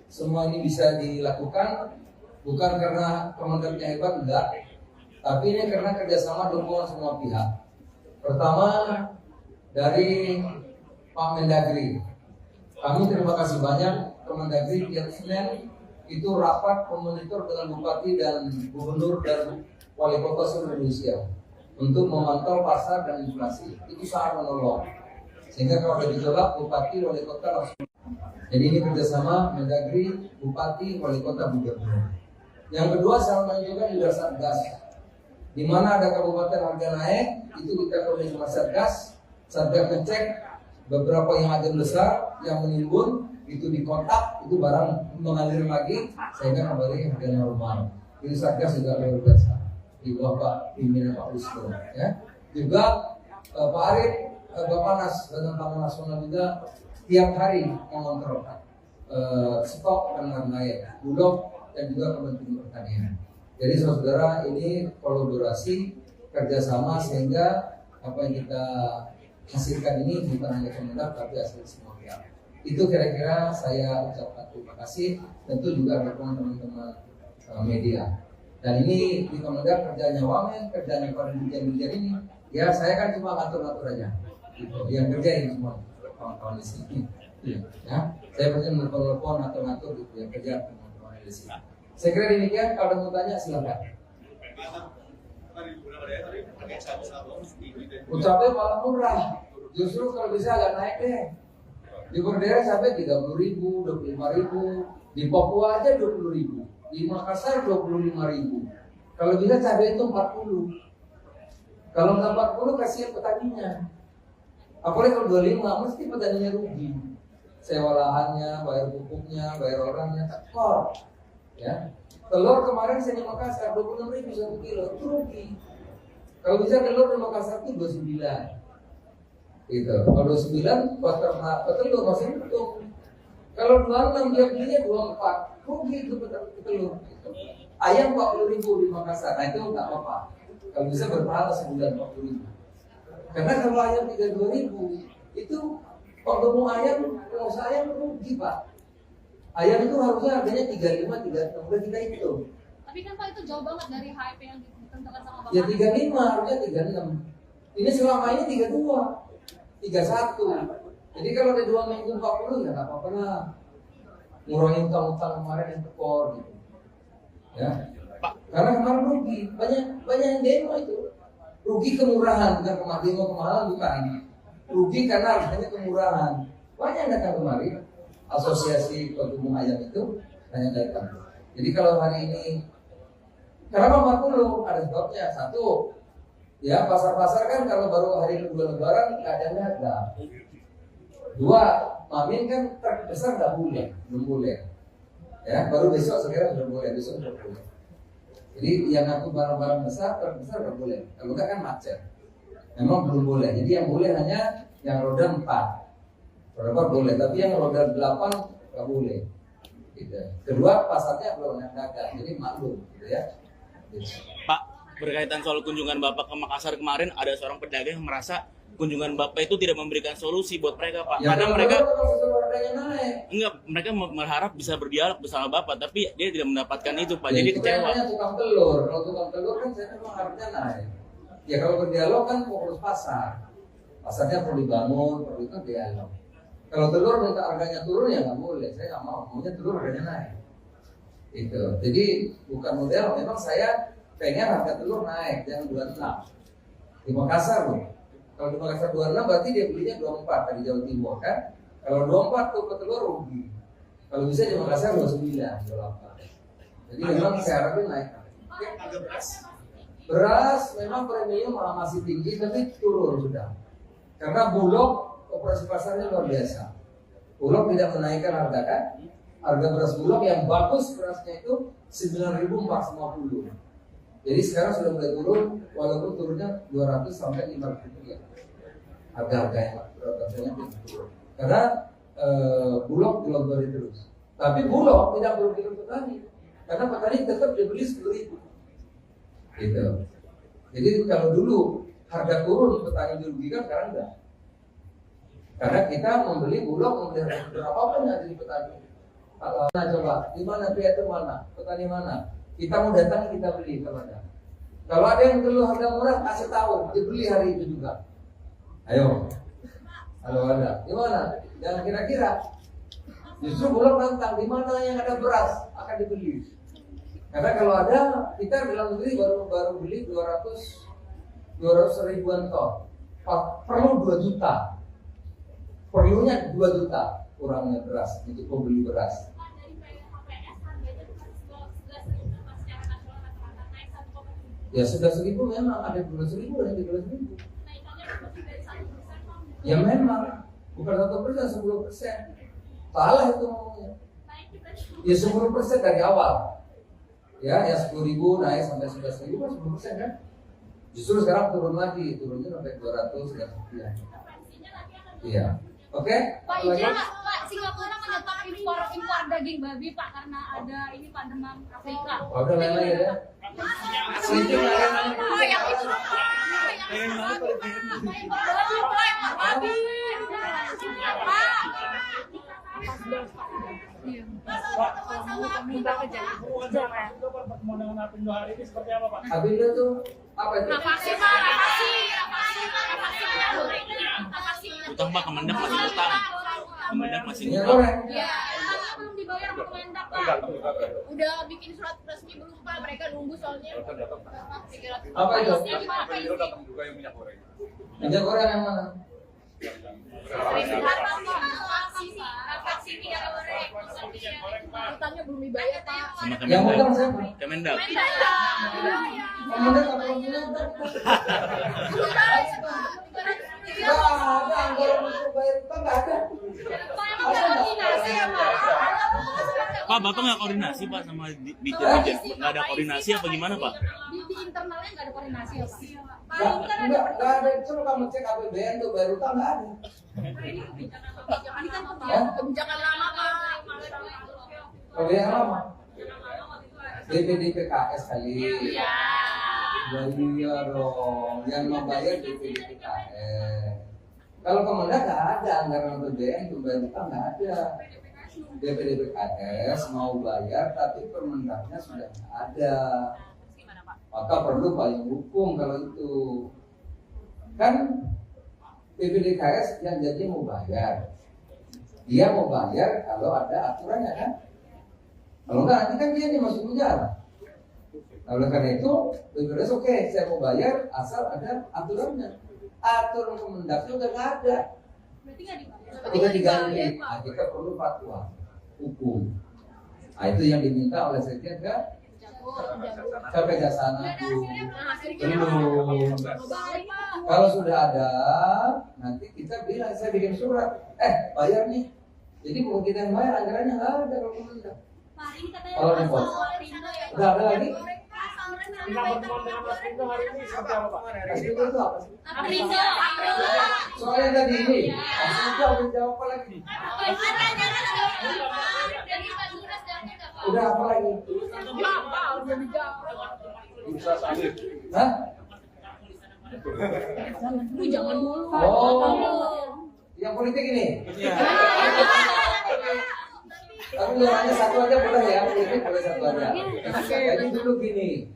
semua ini bisa dilakukan bukan karena Kemendaknya hebat, enggak, tapi ini karena kerjasama dukungan semua pihak. Pertama dari Pak Mendagri, kami terima kasih banyak. Kemendagri tiap Senin itu rapat memonitor dengan bupati dan gubernur dan wali kota seluruh Indonesia untuk memantau pasar dan inflasi. Itu sangat menolong. Sehingga kalau ada gejolak, bupati, wali kota langsung. Jadi ini kerjasama Mendagri, bupati, wali kota, gubernur. Yang kedua, sama juga di Satgas. Di mana ada kabupaten harga naik, itu kita koordinasi sama Satgas. Satgas ngecek beberapa yang ada besar yang menimbun, itu dikontak, itu barang mengalir lagi sehingga kembali harga normal. Itu Satgas juga luar biasa di bawah Pak pimpinan Pak Wisnu, ya. Juga Pak Arief, Bapanas Badan Pangan Nasional juga tiap hari mengontrol stok dan harga Bulog dan juga Kementerian Pertanian. Jadi saudara, ini kolaborasi kerjasama sehingga apa yang kita hasilkan ini bukan hanya Kemendak tapi hasil semua pihak. Itu kira-kira saya ucapkan terima kasih, tentu juga dukungan teman-teman media. Dan ini di Kemendak kerjanya Wamen, kerjanya para dirjen-dirjen ini, ya saya kan cuma ngatur-ngatur aja. Gitu. Yang kerja ini semua kawan-kawan di sini. Ya, saya pasti menelpon ngatur-ngatur gitu, yang kerja teman-teman di sini. Saya kira demikian. Kalau mau tanya silakan. Cabai malah murah. Justru kalau bisa agak naik deh. Di Berdera cabai 30.000, 25.000. Di Papua aja 20.000. Di Makassar 25.000. Kalau bisa cabai itu 40. Kalau nggak 40 kasihan petaninya. Apalagi kalau 25 mesti petaninya rugi. Sewa lahannya, bayar pupuknya, bayar orangnya, tekor. Ya, telur kemarin saya di Makassar 26.000 1 kilo, itu rugi. Kalau bisa telur di Makassar itu 29. Gitu. Kalau 29 telur masih untung. Kalau 26 dia belinya 24, rugi itu telur. Gitu. Ayam 40.000 di Makassar, nah itu nggak apa-apa. Kalau bisa berpahala sebulan 40.000. Karena kalau ayam 32.000 itu kalau mau ayam, pengusaha ayam rugi Pak. Ayam itu harusnya harganya 35, 36, udah kita hitung. Tapi kan Pak itu jauh banget dari HEP yang ditentukan sama Bapak. Ya 35, harusnya 36. Ini selama ini 32, 31. Jadi kalau ada 2 minggu 40 ya nggak apa-apa lah. Ngurangin utang-utang kemarin yang tekor gitu. Ya. Karena kemarin rugi, banyak yang demo itu. Rugi kemurahan, bukan demo kemahalan bukan. Rugi karena harganya kemurahan. Banyak yang datang kemari. Asosiasi Pengembang Ayam itu banyak datang. Jadi kalau hari ini kenapa 40? Ada sebabnya. Satu, ya pasar-pasar kan kalau baru hari kedua lebaran nggak ada dagang. Dua, Mamin kan terbesar nggak boleh, belum boleh. Ya, baru besok sekarang sudah boleh, besok sudah boleh. Jadi yang aku barang-barang besar terbesar nggak boleh. Kalau nggak kan macet. Memang belum boleh. Jadi yang boleh hanya yang roda 4. Roda 4 boleh, tapi yang roda 8 nggak boleh. Gitu. Kedua, pasarnya belum yang dagang, jadi maklum, gitu ya. Gitu. Pak, berkaitan soal kunjungan Bapak ke Makassar kemarin, ada seorang pedagang yang merasa kunjungan Bapak itu tidak memberikan solusi buat mereka, Pak. Ya, Karena mereka harganya naik. enggak, mereka berharap bisa berdialog bersama Bapak, tapi dia tidak mendapatkan itu, Pak. Ya, Jadi itu kecewa. namanya tukang telur. Kalau tukang telur kan saya memang harganya naik. Ya kalau berdialog kan fokus pasar. Pasarnya perlu dibangun, perlu itu dialog. Kalau telur minta harganya turun ya nggak boleh. Saya nggak mau. Maunya telur harganya naik. Itu. Jadi bukan model. Memang saya pengen harga telur naik, jangan 26. Di Makassar loh. Kalau di Makassar 26 berarti dia belinya 24 dari Jawa Timur kan. Kalau 24 tuh ke telur rugi. Kalau bisa di Makassar 29, 28. Jadi memang saya harapin naik. Beras memang premium masih tinggi tapi turun sudah. Karena Bulog operasi pasarnya luar biasa. Bulog tidak menaikkan harga kan. Harga beras Bulog yang bagus berasnya itu 9.450. Jadi sekarang sudah mulai turun, walaupun turunnya 200 sampai 500 rupiah. Harga-harganya rasanya turun. Karena Bulog dilonggarin terus. Tapi Bulog tidak merugikan petani. Karena petani tetap dibeli 10.000. Gitu. Jadi kalau dulu harga turun petani dirugikan, sekarang enggak. Karena kita membeli Bulog, membeli harga berapa pun jadi petani. Nah coba, di mana pihak itu mana? Petani mana? Kita mau datang kita beli kemana? Kalau ada yang perlu harga murah, kasih tahu, dibeli hari itu juga. Ayo. Kalau ada, di mana? Jangan kira-kira. Justru Bulog nantang, di mana yang ada beras akan dibeli. Karena kalau ada, kita dalam negeri baru beli 200 ribuan ton. Perlu 2 juta. Perlunya 2 juta kurangnya beras untuk membeli beras. Ya sudah 1.000 memang ada 12.000 dan 13.000. Ya memang bukan 1%, 10%. Salah itu ngomongnya. Ya 10% dari awal. Ya 10.000 naik sampai 11.000 kan 10% kan. Justru sekarang turun lagi, turunnya sampai 200 dan sekian. Iya. Oke? Pak izin Pak, Singapura menyetop impor daging babi Pak karena ada ini Pak demam Afrika. Oh, udah lain-lain ya. Itu lain-lain. Oh yang itu babi. Pertemuan dengan Apindo hari ini seperti apa, Pak? Apindo tuh apa itu? Vaksin. Utang, Pak, Kemendak masih utang. Kemendak masih Minyak utang. goreng. Ya, utangnya belum dibayar sama Kemendak Pak. Udah bikin surat resmi belum Pak? Mereka nunggu soalnya. Apa itu? Apindo datang juga yang minyak goreng. Minyak goreng yang mana? Vaksin minyak goreng. Utangnya belum dibayar Pak. Sama Yang Kemendak. utang siapa? Kemendak. Kemendak apa yang nggak ada anggaran untuk bayar utang, nggak ada. Pak, Bapak nggak koordinasi, Pak, sama Dijen? Nggak ada koordinasi apa gimana, Pak? Di internalnya nggak ada koordinasi ya Pak? Nggak ada. Coba kamu cek APBN tuh bayar utang, nggak ada. Ini kan kebijakan lama Pak. Kalau yang lama DPDPKS kali. Iya dong, yang membayar DPDPKS. Kalau Kemendak nggak ada anggaran APBN untuk bayar utang, nggak ada. BPDPKS mau bayar tapi Permendaknya sudah nggak ada. Maka perlu payung hukum kalau itu. Kan BPDKS yang jadi mau bayar. Dia mau bayar kalau ada aturannya kan. Kalau enggak nanti kan dia masuk penjara. Nah, oleh karena itu BPDPKS oke, saya mau bayar asal ada aturannya. Aturan Kemendaknya udah nggak ada. Berarti nggak dibayar. Udah diganti. Nah, kita perlu fatwa hukum. Nah, itu yang diminta oleh Sekjen ke Kejaksaan Agung. Belum. Kalau sudah ada, nanti kita bilang, saya bikin surat, bayar nih. Jadi bukan kita yang bayar, anggarannya nggak ada kalau Kemendak. Kalau repot, udah ada lagi. Kita berteman dengan Mas Rindo hari ini seperti apa Pak? Itu apa sih? April. Soalnya tadi ini, udah jawab apa lagi? Udah apa lagi? Bursa Salib. Hah? Jangan dulu. Oh, yang politik ini? Tapi hanya satu aja boleh ya, politik boleh satu aja. Jadi dulu gini,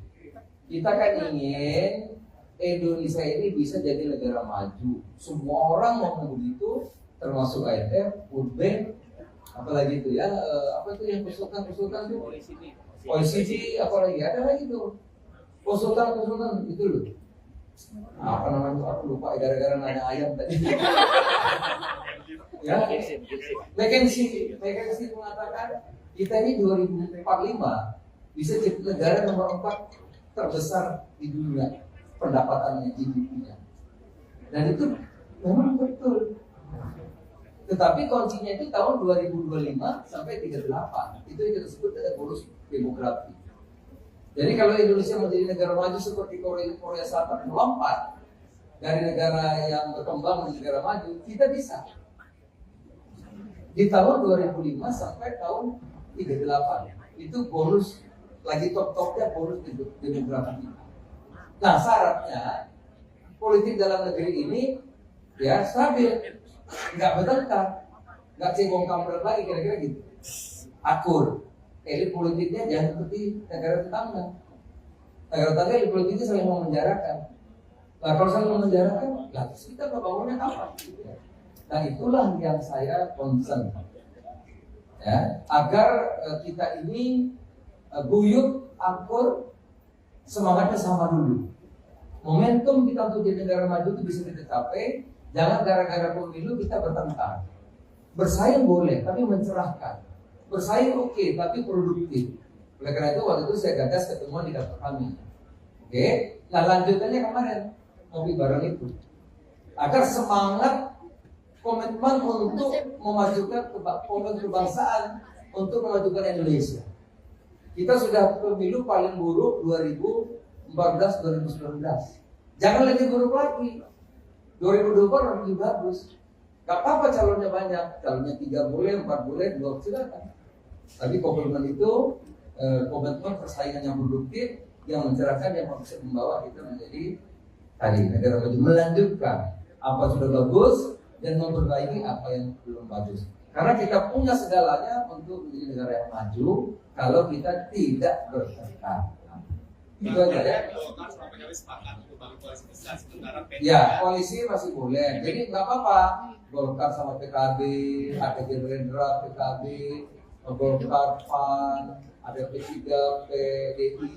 kita kan ingin Indonesia ini bisa jadi negara maju. Semua orang mau begitu, termasuk ASF, World Bank, apalagi itu ya, apa itu yang konsultan itu? OECD, apalagi ada lagi tuh, konsultan itu loh. Apa namanya? Aku lupa gara-gara nanya ayam tadi. Ya, McKinsey mengatakan kita ini 2045 bisa jadi negara nomor 4 terbesar di dunia pendapatannya di dunia. Dan itu memang betul. Tetapi kuncinya itu tahun 2025 sampai 38. Itu yang kita sebut ada bonus demografi. Jadi kalau Indonesia menjadi negara maju seperti Korea Selatan melompat dari negara yang berkembang menjadi negara maju, kita bisa. Di tahun 2005 sampai tahun 38 itu bonus lagi top-topnya bonus demografi. Nah syaratnya politik dalam negeri ini ya stabil, nggak bertengkar, nggak cebong kampret lagi kira-kira gitu, akur. Elit politiknya jangan seperti negara tetangga. Negara tetangga elit politiknya saling memenjarakan. Nah kalau saling memenjarakan, lah terus kita bangunnya apa? Nah itulah yang saya concern, ya, agar kita ini guyup, akur, semangatnya sama dulu. Momentum kita untuk jadi negara maju itu bisa kita capai. Jangan gara-gara pemilu kita bertengkar. Bersaing boleh, tapi mencerahkan. Bersaing oke, tapi produktif. Oleh karena itu waktu itu saya gagas ketemuan di kantor kami. Oke, nah lanjutannya kemarin ngopi bareng itu. Agar semangat komitmen untuk memajukan kebangsaan, untuk memajukan Indonesia. Kita sudah pemilu paling buruk 2014-2019. Jangan lebih buruk lagi. 2024 lebih bagus. Gak apa-apa calonnya banyak, calonnya 3 boleh, 4 boleh, 2 silakan. Tapi komitmen itu komitmen persaingan yang produktif, yang mencerahkan, yang bisa membawa kita menjadi tadi negara maju, melanjutkan apa sudah bagus dan memperbaiki apa yang belum bagus. Karena kita punya segalanya untuk menjadi negara yang maju kalau kita tidak bertengkar. Itu aja ya. Ya, koalisi masih boleh. Jadi nggak apa-apa. Golkar sama PKB, ada Gerindra, PKB, Golkar, PAN, ada P3, PDI,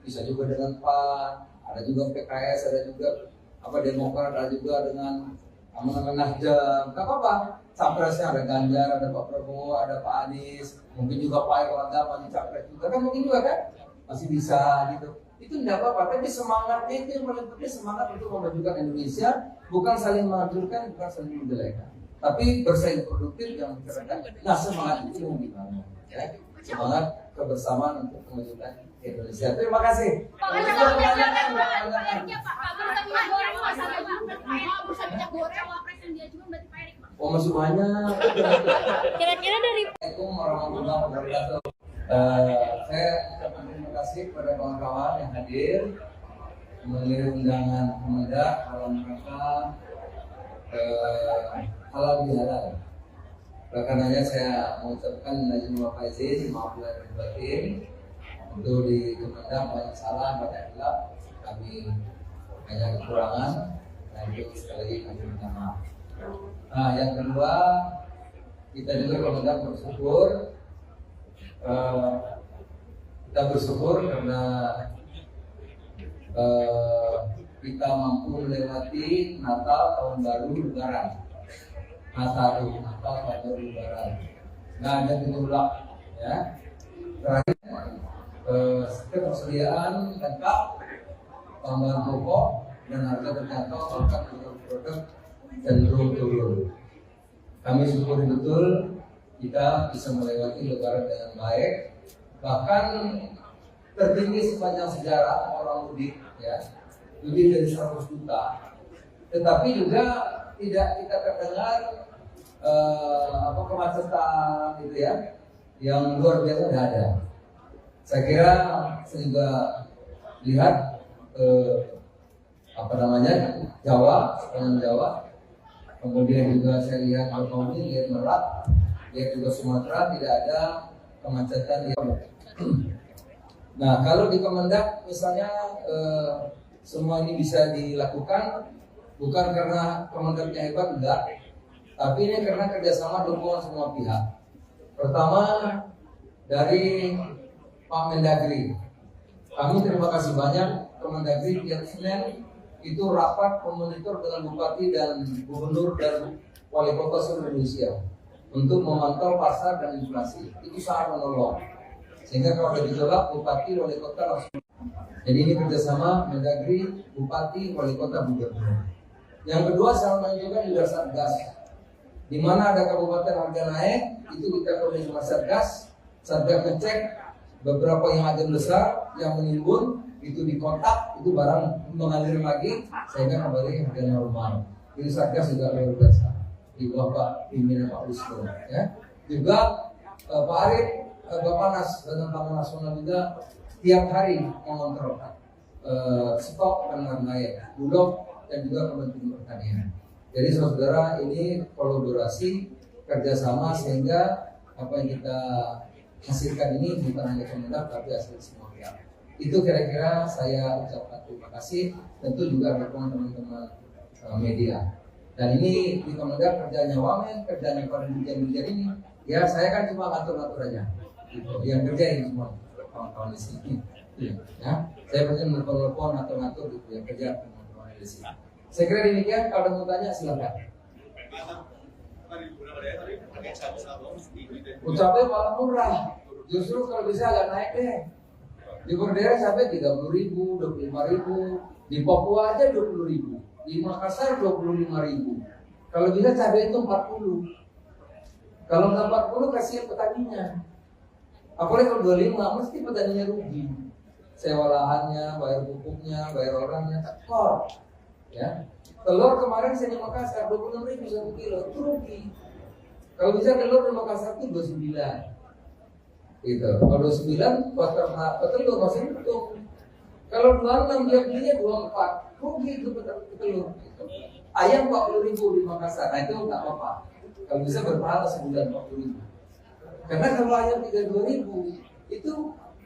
bisa juga dengan PAN, ada juga PKS, ada juga Demokrat, ada juga dengan Nasdem. Nggak apa-apa. Capresnya ada Ganjar, ada Pak Prabowo, ada Pak Anies, mungkin juga Pak Erlangga maju capres juga kan, mungkin juga kan masih bisa gitu. Itu tidak apa-apa, tapi semangatnya itu yang paling penting, semangat untuk memajukan Indonesia, bukan saling menghancurkan, bukan saling menjelekan, tapi bersaing produktif yang mencerahkan. Nah semangat itu yang dibangun, ya. Semangat kebersamaan untuk memajukan Indonesia. Terima kasih. Oh masih banyak. Kira-kira dari Assalamualaikum warahmatullahi wabarakatuh. Saya ucapkan terima kasih kepada kawan-kawan yang hadir melalui undangan Kemendak dalam rangka halal bihalal. Oleh karenanya saya mengucapkan izin maaf izin, maaf lahir dan batin. Untuk di Kemendak banyak salah, banyak hilaf, kami banyak kekurangan, dan itu sekali lagi kami minta maaf. Nah, yang kedua, kita juga Kemendak bersyukur, kita bersyukur karena kita mampu melewati Natal, Tahun Baru, Lebaran. Natal, Tahun Baru, Lebaran. Nggak ada gejolak, ya. Terakhir, ketersediaan lengkap, tambahan pokok dan harga terjangkau, bahkan produk cenderung turun. Kami syukuri betul kita bisa melewati Lebaran dengan baik, bahkan tertinggi sepanjang sejarah orang mudik, ya, lebih dari 100 juta. Tetapi juga tidak kita terdengar kemacetan gitu ya, yang luar biasa tidak ada. Saya kira saya juga lihat Jawa, sepanjang Jawa. Kemudian juga saya lihat Betawi, lihat Merak, lihat juga Sumatera, tidak ada kemacetan yang. Nah, kalau di Kemendak misalnya semua ini bisa dilakukan bukan karena Kemendaknya hebat, enggak, tapi ini karena kerjasama dukungan semua pihak. Pertama dari Pak Mendagri, kami terima kasih banyak Kemendagri tiap Senin itu rapat memonitor dengan bupati dan gubernur dan wali kota seluruh Indonesia untuk memantau pasar dan inflasi. Itu sangat menolong. Sehingga kalau ada gejolak, bupati, wali kota langsung. Jadi ini kerjasama Mendagri, bupati, wali kota, gubernur. Yang kedua, sama juga juga Satgas. Di mana ada kabupaten harga naik, itu kita koordinasi sama Satgas. Satgas ngecek beberapa yang agen besar yang menimbun, itu dikontak, itu barang mengalir lagi, sehingga kembali harga normal. Itu Satgas juga luar biasa. Di bawah Pak pimpinan Pak Wisnu, ya. Juga Pak Arief, Bapanas dan Taman Nasional juga tiap hari mengontrol stok dan harga Bulog dan juga Kementerian Pertanian. Jadi saudara, ini kolaborasi kerjasama sehingga apa yang kita hasilkan ini bukan hanya Kemendak tapi hasil semua pihak. Itu kira-kira saya ucapkan terima kasih, tentu juga dukungan teman-teman media. Dan ini di Kemendak kerjanya Wamen, kerjanya para dirjen-dirjen ini, ya saya kan cuma ngatur-ngatur aja. Gitu. Yang kerja ini semua kawan-kawan di sini. Ya, saya pasti menelpon ngatur-ngatur gitu yang kerja teman-teman di sini. Saya kira demikian. Kalau ada mau tanya silakan. Ucapnya malah murah. Justru kalau bisa agak naik deh. Di Bordera sampai 30.000, 25.000. Di Papua aja 20.000. Di Makassar 25.000. Kalau bisa cabai itu 40. Kalau nggak 40 kasihan petaninya. Apalagi kalau 25 mesti petaninya rugi. Sewa lahannya, bayar pupuknya, bayar orangnya, tekor. Ya, telur kemarin saya di Makassar 26.000 1 kilo, itu rugi. Kalau bisa telur di Makassar itu 29. Gitu. Kalau 29 telur masih untung. Kalau 26 dia belinya 24, rugi itu telur. Gitu. Ayam 40.000 di Makassar, nah itu nggak apa-apa. Kalau bisa berpahala sebulan 40.000. Karena kalau ayam 32.000 itu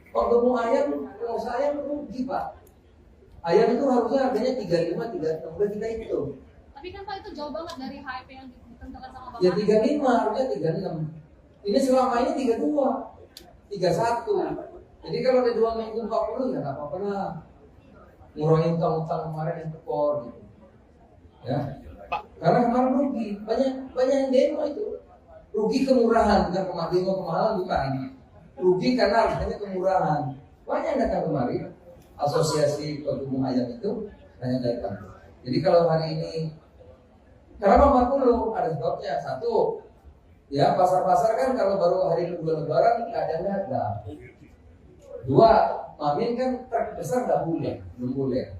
kalau mau ayam, pengusaha ayam rugi Pak. Ayam itu harusnya harganya 35, 36, udah kita hitung. Tapi kan Pak itu jauh banget dari HEP yang ditentukan sama Bapak. Ya 35, harusnya 36. Ini selama ini 32, 31. Jadi kalau ada 2 minggu 40 ya nggak apa-apa lah. Ngurangin utang-utang kemarin yang tekor gitu. Ya. Karena kemarin rugi, banyak yang demo itu. Rugi kemurahan, bukan kemahalan bukan. Rugi karena harganya kemurahan. Banyak yang datang kemari. Asosiasi Pegumung Ayam itu hanya datang. Jadi kalau hari ini kenapa 40? Ada sebabnya. Satu, ya pasar-pasar kan kalau baru hari kedua Lebaran nggak ada harga. Dua, Mamin kan terbesar nggak boleh, belum boleh.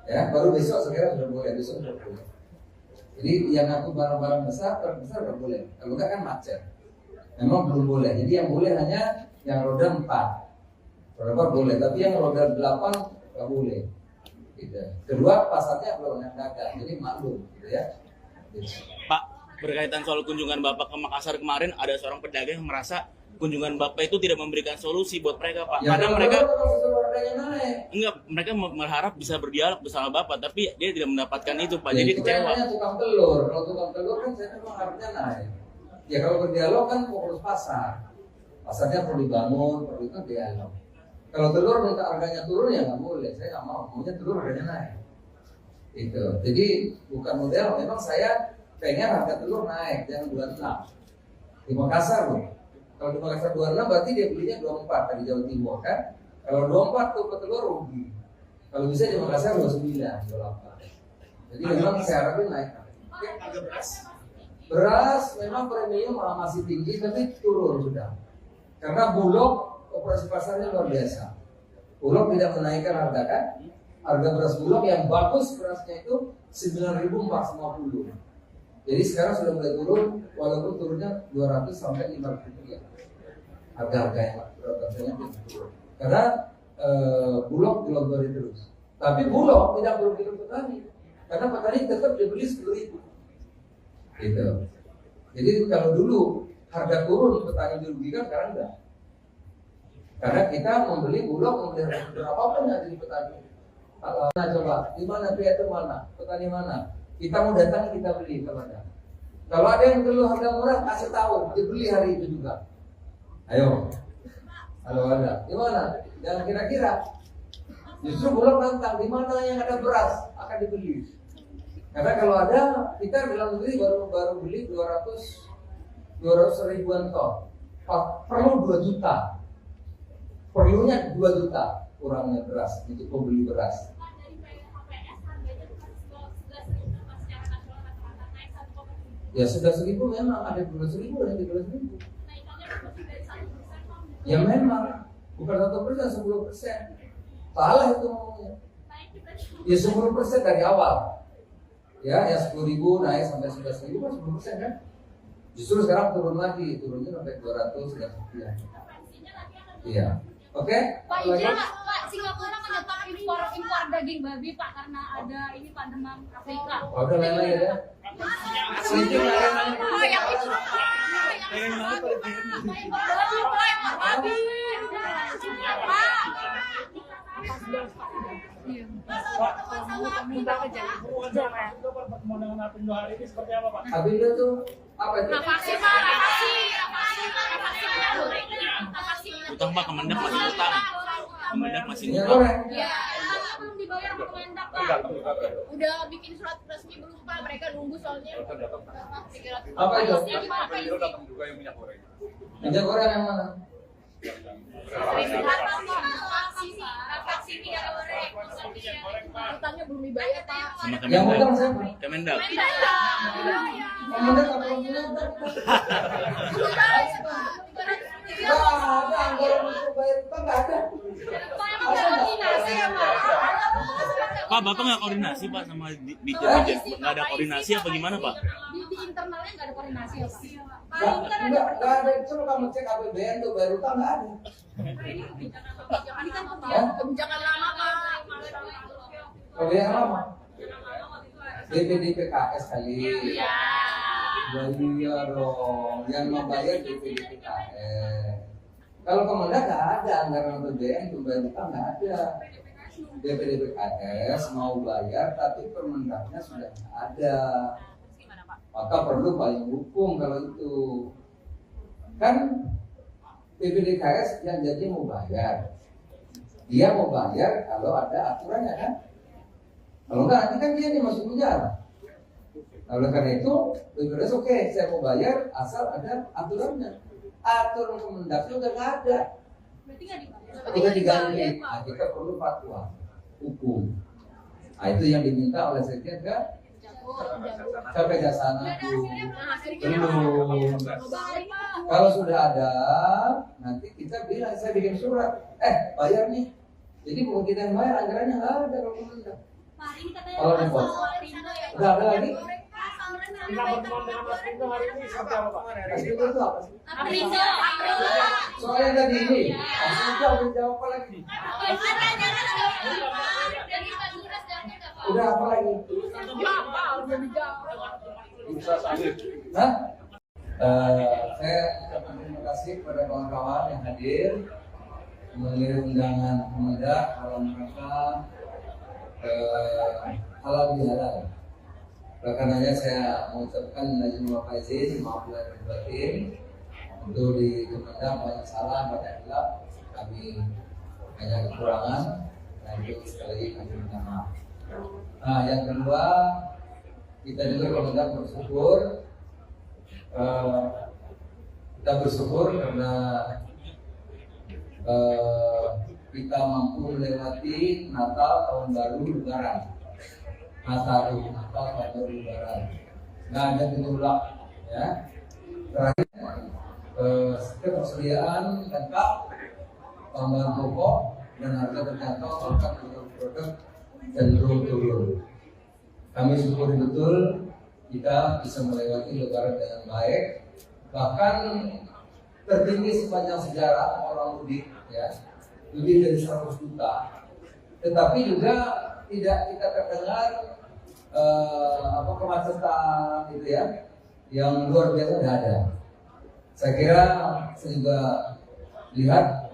Ya, baru besok sekarang sudah boleh, besok sudah boleh. Jadi yang aku barang-barang besar terbesar nggak boleh. Kalau nggak kan macet. Memang belum boleh. Jadi yang boleh hanya yang roda 4. Roda 4 boleh, tapi yang roda 8 nggak boleh. Gitu. Kedua, pasarnya belum yang dagang, jadi maklum, gitu ya. Gitu. Pak, Berkaitan soal kunjungan Bapak ke Makassar kemarin, ada seorang pedagang yang merasa kunjungan Bapak itu tidak memberikan solusi buat mereka, Pak. Ya, Karena kalau mereka seluruh harganya naik. enggak, mereka berharap bisa berdialog bersama Bapak, tapi dia tidak mendapatkan itu, Pak. Ya, Jadi itu kecewa. kayaknya tukang telur. Kalau tukang telur kan saya memang harganya naik. Ya kalau berdialog kan fokus pasar. Pasarnya perlu dibangun, perlu itu dialog. Kalau telur minta harganya turun ya nggak boleh. Saya nggak mau. Maunya telur harganya naik. Itu. Jadi bukan model. Memang saya pengen harga telur naik, jangan 26. Di Makassar loh. Kalau di Makassar 26 berarti dia belinya 24 dari Jawa Timur kan. Kalau 24 tuh petelur rugi. Kalau bisa di Makassar 29, 28. Jadi memang saya harapin naik. Harga beras. Beras memang premium masih tinggi tapi turun sudah. Karena Bulog operasi pasarnya luar biasa. Bulog tidak menaikkan harga kan. Harga beras Bulog yang bagus berasnya itu 9.450. Jadi sekarang sudah mulai turun, walaupun turunnya 200 sampai 500 rupiah. Harga-harga yang rasanya turun. Karena Bulog dilonggarin terus. Tapi Bulog tidak merugikan petani, karena petani tetap dibeli 10.000. Gitu. Jadi kalau dulu harga turun petani dirugikan, sekarang enggak. Karena kita membeli Bulog, membeli harga berapapun yang jadi petani. Nah, coba di mana pihak itu mana, petani mana? Kita mau datang kita beli kalau ada. Kalau ada yang perlu harga murah kasih tahu, dibeli hari itu juga. Ayo. Kalau ada, di mana? Jangan kira-kira. Justru Bulog nantang di mana yang ada beras akan dibeli. Karena kalau ada, kita dalam negeri baru beli 200 ribuan ton. Perlu 2 juta. Perlunya 2 juta kurangnya beras untuk membeli beras. Ya sudah 1.000 memang ada 12.000 dan 13.000. Ya memang bukan 1%, 10%. Salah itu ngomongnya. Ya 10% dari awal. Ya 10.000 naik sampai 11.000 kan 10% kan. Justru sekarang turun lagi, turunnya sampai 200 dan sekian. Iya. Oke? Pak, izin Pak, Singapura menetap impor daging babi Pak karena ada ini Pak demam Afrika. Oh, udah lain-lain ya. Sedikit lain-lain. Oh, yang itu. Babi. Pertemuan dengan Apindo hari ini seperti apa, Pak? Apindo tuh apa itu? Nafasi. Utang, Pak, Kemendak masih utang. Kemendak masih Minyak utang. goreng. Ya, belum dibayar sama Kemendak Pak. Udah bikin surat resmi belum Pak? Mereka nunggu soalnya. Apa itu? Apindo datang juga yang minyak goreng. Minyak goreng yang mana? Utangnya belum dibayar Pak. Sama Yang Kemendak. utang siapa? Kemendak. Kemendak apa punya utang? Nggak ada anggaran untuk bayar utang, nggak ada. Pak, Bapak nggak koordinasi, Pak, sama Dijen? Nggak ada koordinasi apa gimana, Pak? Di internalnya nggak ada koordinasi ya Pak? Nggak ada. Coba kamu cek APBN tuh bayar utang, nggak ada. Ini kan kebijakan lama Pak. Kalau yang lama DPDPKS kali. Iya dong, yang membayar DPDPKS. Kalau Kemendak nggak ada anggaran APBN untuk bayar utang, nggak ada. DPDPKS mau bayar tapi Permendaknya sudah ada. Maka perlu payung hukum kalau itu. Kan DPDKS yang jadi mau bayar. Dia mau bayar kalau ada aturannya kan. Kalau enggak nanti kan dia nih masuk penjara. Nah, oleh karena itu, DPDKS oke, saya mau bayar asal ada aturannya. Aturan Kemendaknya udah nggak ada. Berarti nggak dibayar. Udah diganti. Nah, kita perlu fatwa hukum. Nah, itu yang diminta oleh Sekjen ke Kejaksaan Agung. Belum. Kalau sudah ada, nanti kita bilang, saya bikin surat. Bayar nih. Jadi bukan kita yang bayar, anggarannya nggak ada kalau Kemendak. Kalau repot. Udah ada lagi? Kita pertemuan dengan Apindo hari ini seperti apa, Pak? Apindo itu apa sih? Aprindo. Soalnya tadi ini, Apindo jawab apa lagi? Udah apa lagi? Bursa Sawit. Hah? Saya ucapkan terima kasih kepada kawan-kawan yang hadir mengirim undangan Kemendak dalam rangka halal bihalal. Karenanya saya mengucapkan izin wa faizin, maaf lahir batin. Untuk di Kemendak banyak salah, banyak hilaf, kami banyak kekurangan, dan itu sekali lagi kami minta maaf. Nah, yang kedua, kita juga Kemendak bersyukur, kita bersyukur karena kita mampu melewati Natal, Tahun Baru, Lebaran. Natal, Tahun Baru, Lebaran. Nggak ada gejolak, ya. Terakhir, ketersediaan lengkap, tambahan pokok dan harga terjangkau, bahkan produk cenderung turun. Kami syukuri betul kita bisa melewati Lebaran dengan baik, bahkan tertinggi sepanjang sejarah orang mudik, ya, lebih dari 100 juta. Tetapi juga tidak kita terdengar kemacetan gitu ya, yang luar biasa tidak ada. Saya kira saya juga lihat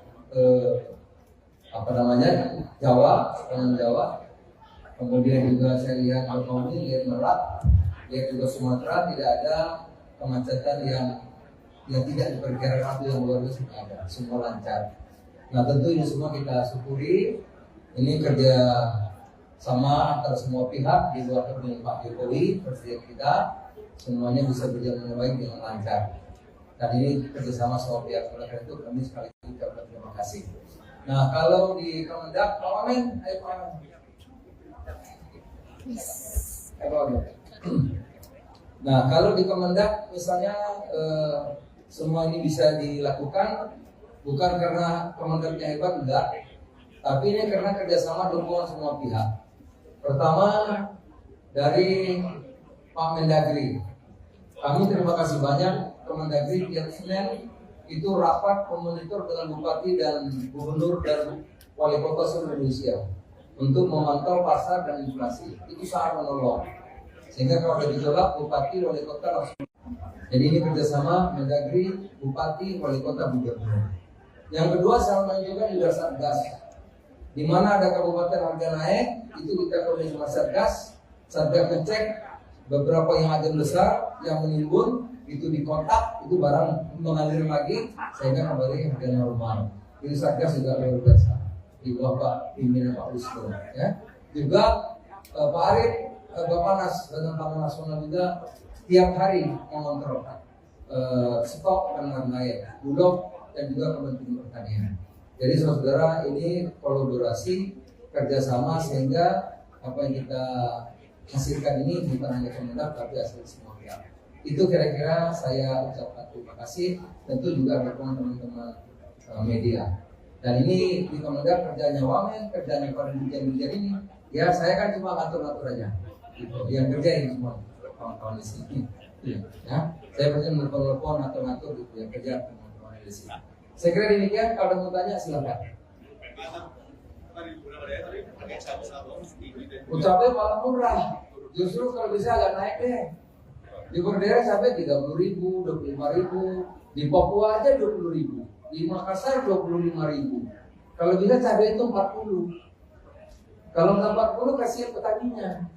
Jawa, sepanjang Jawa, kemudian juga saya lihat Bakauheni, lihat Merak, lihat juga Sumatera, tidak ada kemacetan yang tidak diperkirakan itu yang luar biasa, ada, semua lancar. Nah tentu ini semua kita syukuri, ini kerja sama antara semua pihak di luar dengan Pak Jokowi, presiden kita, semuanya bisa berjalan dengan baik dengan lancar. Dan ini kerjasama semua pihak, oleh karena itu kami sekali lagi ucapkan terima kasih. Nah kalau di Kemendak, Pak Wamen, ayo Pak Wamen. Nah kalau di Kemendak misalnya semua ini bisa dilakukan bukan karena Kemendaknya hebat, enggak, tapi ini karena kerjasama dukungan semua pihak. Pertama dari Pak Mendagri, kami terima kasih banyak. Kemendagri tiap Senin itu rapat memonitor dengan bupati dan gubernur dan wali kota seluruh Indonesia untuk memantau pasar dan inflasi. Itu sangat menolong. Sehingga kalau ada gejolak, bupati, wali kota langsung. Jadi ini kerjasama Mendagri, bupati, wali kota, gubernur. Yang kedua, sama juga di Satgas. Di mana ada kabupaten harga naik, itu kita koordinasi sama Satgas. Satgas ngecek beberapa yang ada besar, yang menimbun, itu dikontak, itu barang mengalir lagi, sehingga kembali harga normal. Jadi Satgas juga luar biasa di bawah Pak pimpinan Pak Wisnu, ya. Juga Pak Arief, Bappenas dan Pangan Nasional juga tiap hari mengontrol stok dan lain-lain, Bulog dan juga Kementerian Pertanian. Jadi saudara ini kolaborasi kerjasama sehingga apa yang kita hasilkan ini bukan hanya Kemendak tapi hasil semua pihak. Itu kira-kira saya ucapkan terima kasih, tentu juga dukungan teman-teman media. Dan ini di Kemendak kerjanya Wamen, kerjanya para dirjen-dirjen ini, ya saya kan cuma ngatur-ngatur aja. Gitu. Yang kerja ini semua kawan-kawan di sini. Ya, saya pasti menelpon atau ngatur gitu yang kerja teman-teman di sini. Saya kira demikian. Kalau mau tanya silakan. Ucapnya malah murah. Justru kalau bisa agak naik deh. Di Berdera sampai 30.000, 25.000, di Papua aja 20.000, di Makassar 25.000. Kalau bisa cabai itu 40. Kalau nggak 40 kasihan petaninya.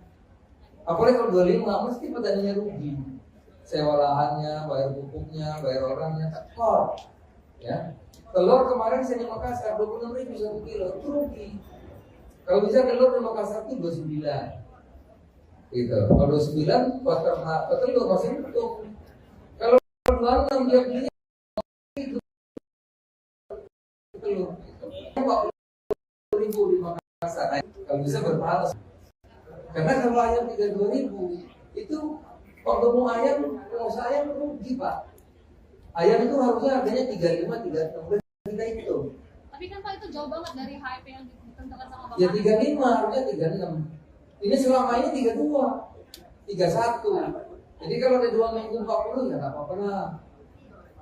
Apalagi kalau 25 mesti petaninya rugi. Sewa lahannya, bayar pupuknya, bayar orangnya, tekor. Ya. Telur kemarin saya di Makassar 26.000 1 kilo, itu rugi. Kalau bisa telur di Makassar itu 29. Gitu. Kalau 29 buat ternak telur masih untung. Kalau 26 dia beli itu telur 40.000 di Makassar. Kalau bisa berpahala. Karena kalau ayam 32.000 itu kalau mau ayam, pengusaha ayam rugi Pak. Ayam itu harusnya harganya 35, 36 kita itu. Tapi kan Pak itu jauh banget dari HIP yang ditentukan sama Bapak. Ya 35, harusnya 36. Ini selama ini 32, 31. Jadi kalau ada 2 minggu 40 ya nggak apa-apa lah.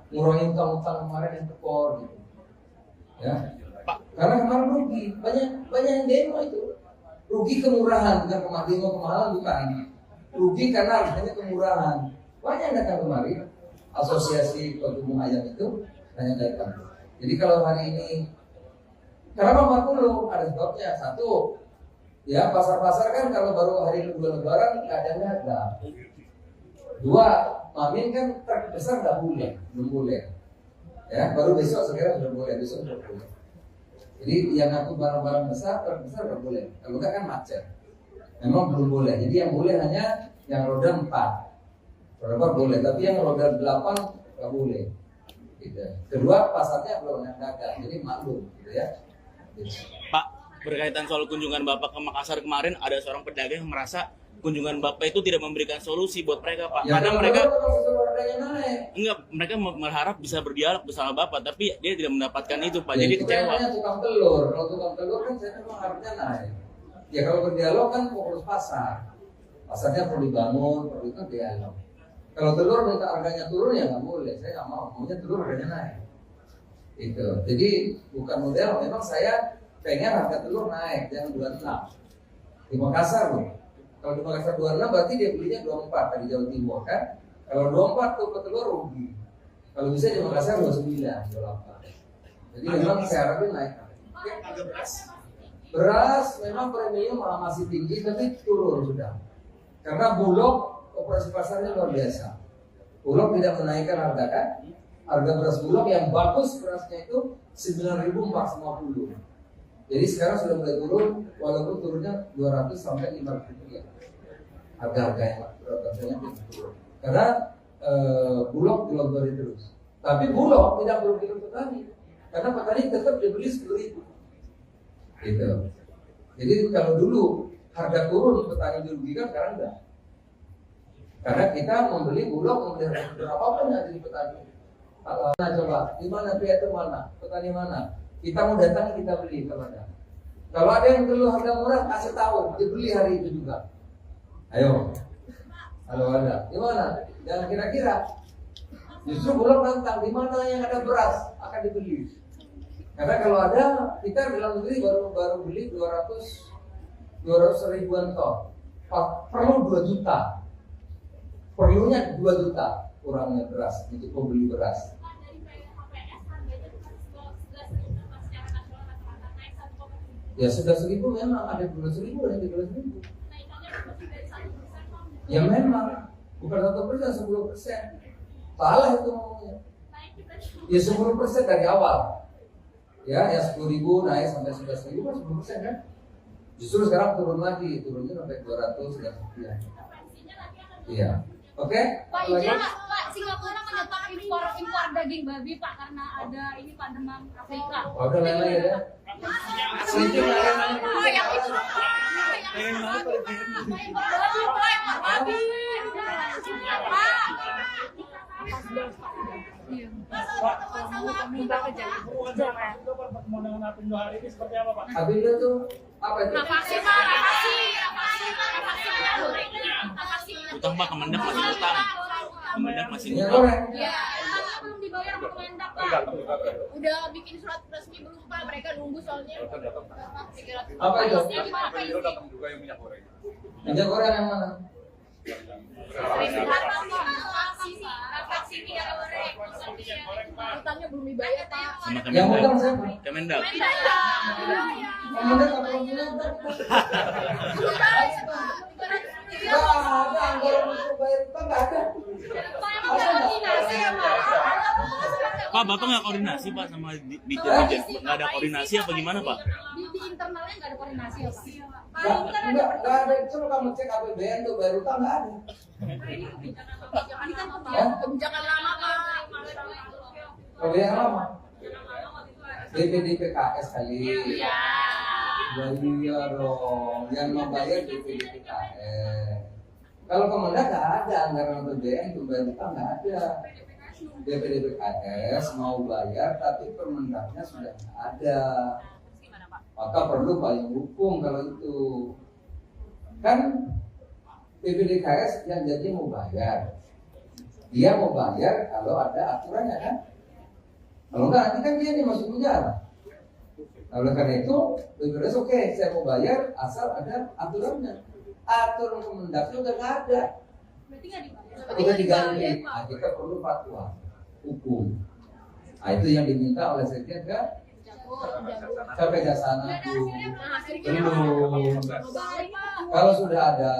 Ngurangin utang-utang kemarin yang tekor gitu. Ya. Karena kemarin rugi, banyak yang demo itu. Rugi kemurahan, bukan demo kemahalan bukan. Rugi karena harganya kemurahan. banyak yang datang kemari. Asosiasi Pegumung Ayam itu banyak datang. Jadi kalau hari ini kenapa 40? Ada sebabnya. Satu, ya pasar-pasar kan kalau baru hari Lebaran keadaannya ada. Dua, Mamin kan truk besar nggak boleh, belum boleh. Ya, baru besok sekarang sudah boleh, besok sudah boleh. Jadi yang ngaku barang-barang besar, truk besar nggak boleh. Kalau nggak kan macet. Memang belum boleh. Jadi yang boleh hanya yang roda 4. Roda 4 boleh, tapi yang roda 8 nggak boleh. Gitu. Kedua, pasarnya belum yang dagang, jadi maklum, gitu ya. Gitu. Pak, berkaitan soal kunjungan Bapak ke Makassar kemarin, ada seorang pedagang yang merasa kunjungan Bapak itu tidak memberikan solusi buat mereka, Pak. Ya, Karena mereka naik. enggak, mereka berharap bisa berdialog bersama Bapak, tapi dia tidak mendapatkan itu, Pak. Jadi itu kecewa. namanya tukang telur. Kalau tukang telur kan saya memang harusnya naik. Ya kalau berdialog kan fokus pasar. Pasarnya perlu dibangun, perlu itu dialog. Kalau telur minta harganya turun ya nggak boleh. Saya nggak mau. Maunya telur harganya naik. Itu. Jadi bukan model. Memang saya pengen harga telur naik, jangan 26. Di Makassar loh. Kalau di Makassar 26 berarti dia belinya 24 dari Jawa Timur kan. Kalau 24 tuh petelur rugi. Kalau bisa di Makassar 29, 28. Jadi memang saya harapin naik. Beras memang premium masih tinggi tapi turun sudah. Karena Bulog operasi pasarnya luar biasa. Bulog tidak menaikkan harga kan. Harga beras Bulog yang bagus berasnya itu 9.450. Jadi sekarang sudah mulai turun, walaupun turunnya 200 sampai 500 rupiah. Harga-harga yang rasanya turun. Karena Bulog dilogori terus. Tapi Bulog tidak merugi petani. Karena petani tetap dibeli 10.000. Gitu. Jadi kalau dulu harga turun petani dirugikan, sekarang enggak. Karena kita membeli Bulog, membeli berapapun yang jadi petani. Nah coba, di mana pihak itu mana? Petani mana? Kita mau datang kita beli kalau ada. Kalau ada yang perlu harga murah kasih tahu, dibeli hari itu juga. Ayo. Kalau ada, di mana? Jangan kira-kira. Justru Bulog nantang di mana yang ada beras akan dibeli. Karena kalau ada, kita dalam negeri baru beli 200 ribuan ton. Perlu 2 juta. Perlunya 2 juta kurangnya beras untuk pembeli beras. Ya sudah 1.000 memang ada 12.000 ada 13.000. Ya memang bukan 1%, 10%. Salah itu ngomongnya. Ya 10% dari awal. Ya 10.000 naik sampai 11.000 kan 10% kan. Justru sekarang turun lagi, turunnya sampai 200 dan sekian. Iya. Oke? Pak, izin Pak, Singapura menyetop impor daging babi Pak karena ada ini Pak demam Afrika. Udah lain-lain ya. Oh, yang itu. Babi. Pak, minta pertemuan dengan Apindo hari ini seperti apa, Pak? Apindo tuh apa itu? Vaksin Pak, Utang, Pak, Kemendak masih utang. Kemendak masih Minyak utang. goreng. ya, belum dibayar sama Kemendak Pak. Udah bikin surat resmi belum Pak, mereka nunggu soalnya. Apa itu? Apindo datang juga yang minyak goreng. Minyak goreng yang mana? Utangnya belum dibayar Pak. Sama Yang Kemendak. utang siapa? Kemendak. Kemendak apa Kemendak? Nggak ada anggaran untuk bayar utang nggak ada. Pak, Bapak nggak koordinasi, Pak, sama Ditjen? Nggak ada koordinasi apa gimana, Pak? Di internalnya nggak ada koordinasi ya Pak. Nggak ada. Coba kamu cek APBN tuh bayar utang nggak ada. Ini kan kebijakan lama Pak. Kalau yang lama, BPDPKS kali. Iya. Iya dong, yang membayar BPDPKS. Kalau Kemendak nggak ada anggaran APBN untuk bayar utang nggak ada. BPDPKS mau bayar tapi Permendaknya sudah nggak ada. Maka perlu payung hukum kalau itu. Kan BPDKS yang jadi mau bayar. Dia mau bayar kalau ada aturannya kan. Kalau enggak nanti kan dia nih masuk penjara. Nah, oleh karena itu BPDKS oke, saya mau bayar asal ada aturannya. Aturan Kemendaknya udah nggak ada. Berarti nggak dibayar. udah diganti. Nah, kita perlu fatwa hukum. Nah, itu yang diminta oleh Sekjen ke sampai Jasana tuh. Belum. Kalau sudah ada,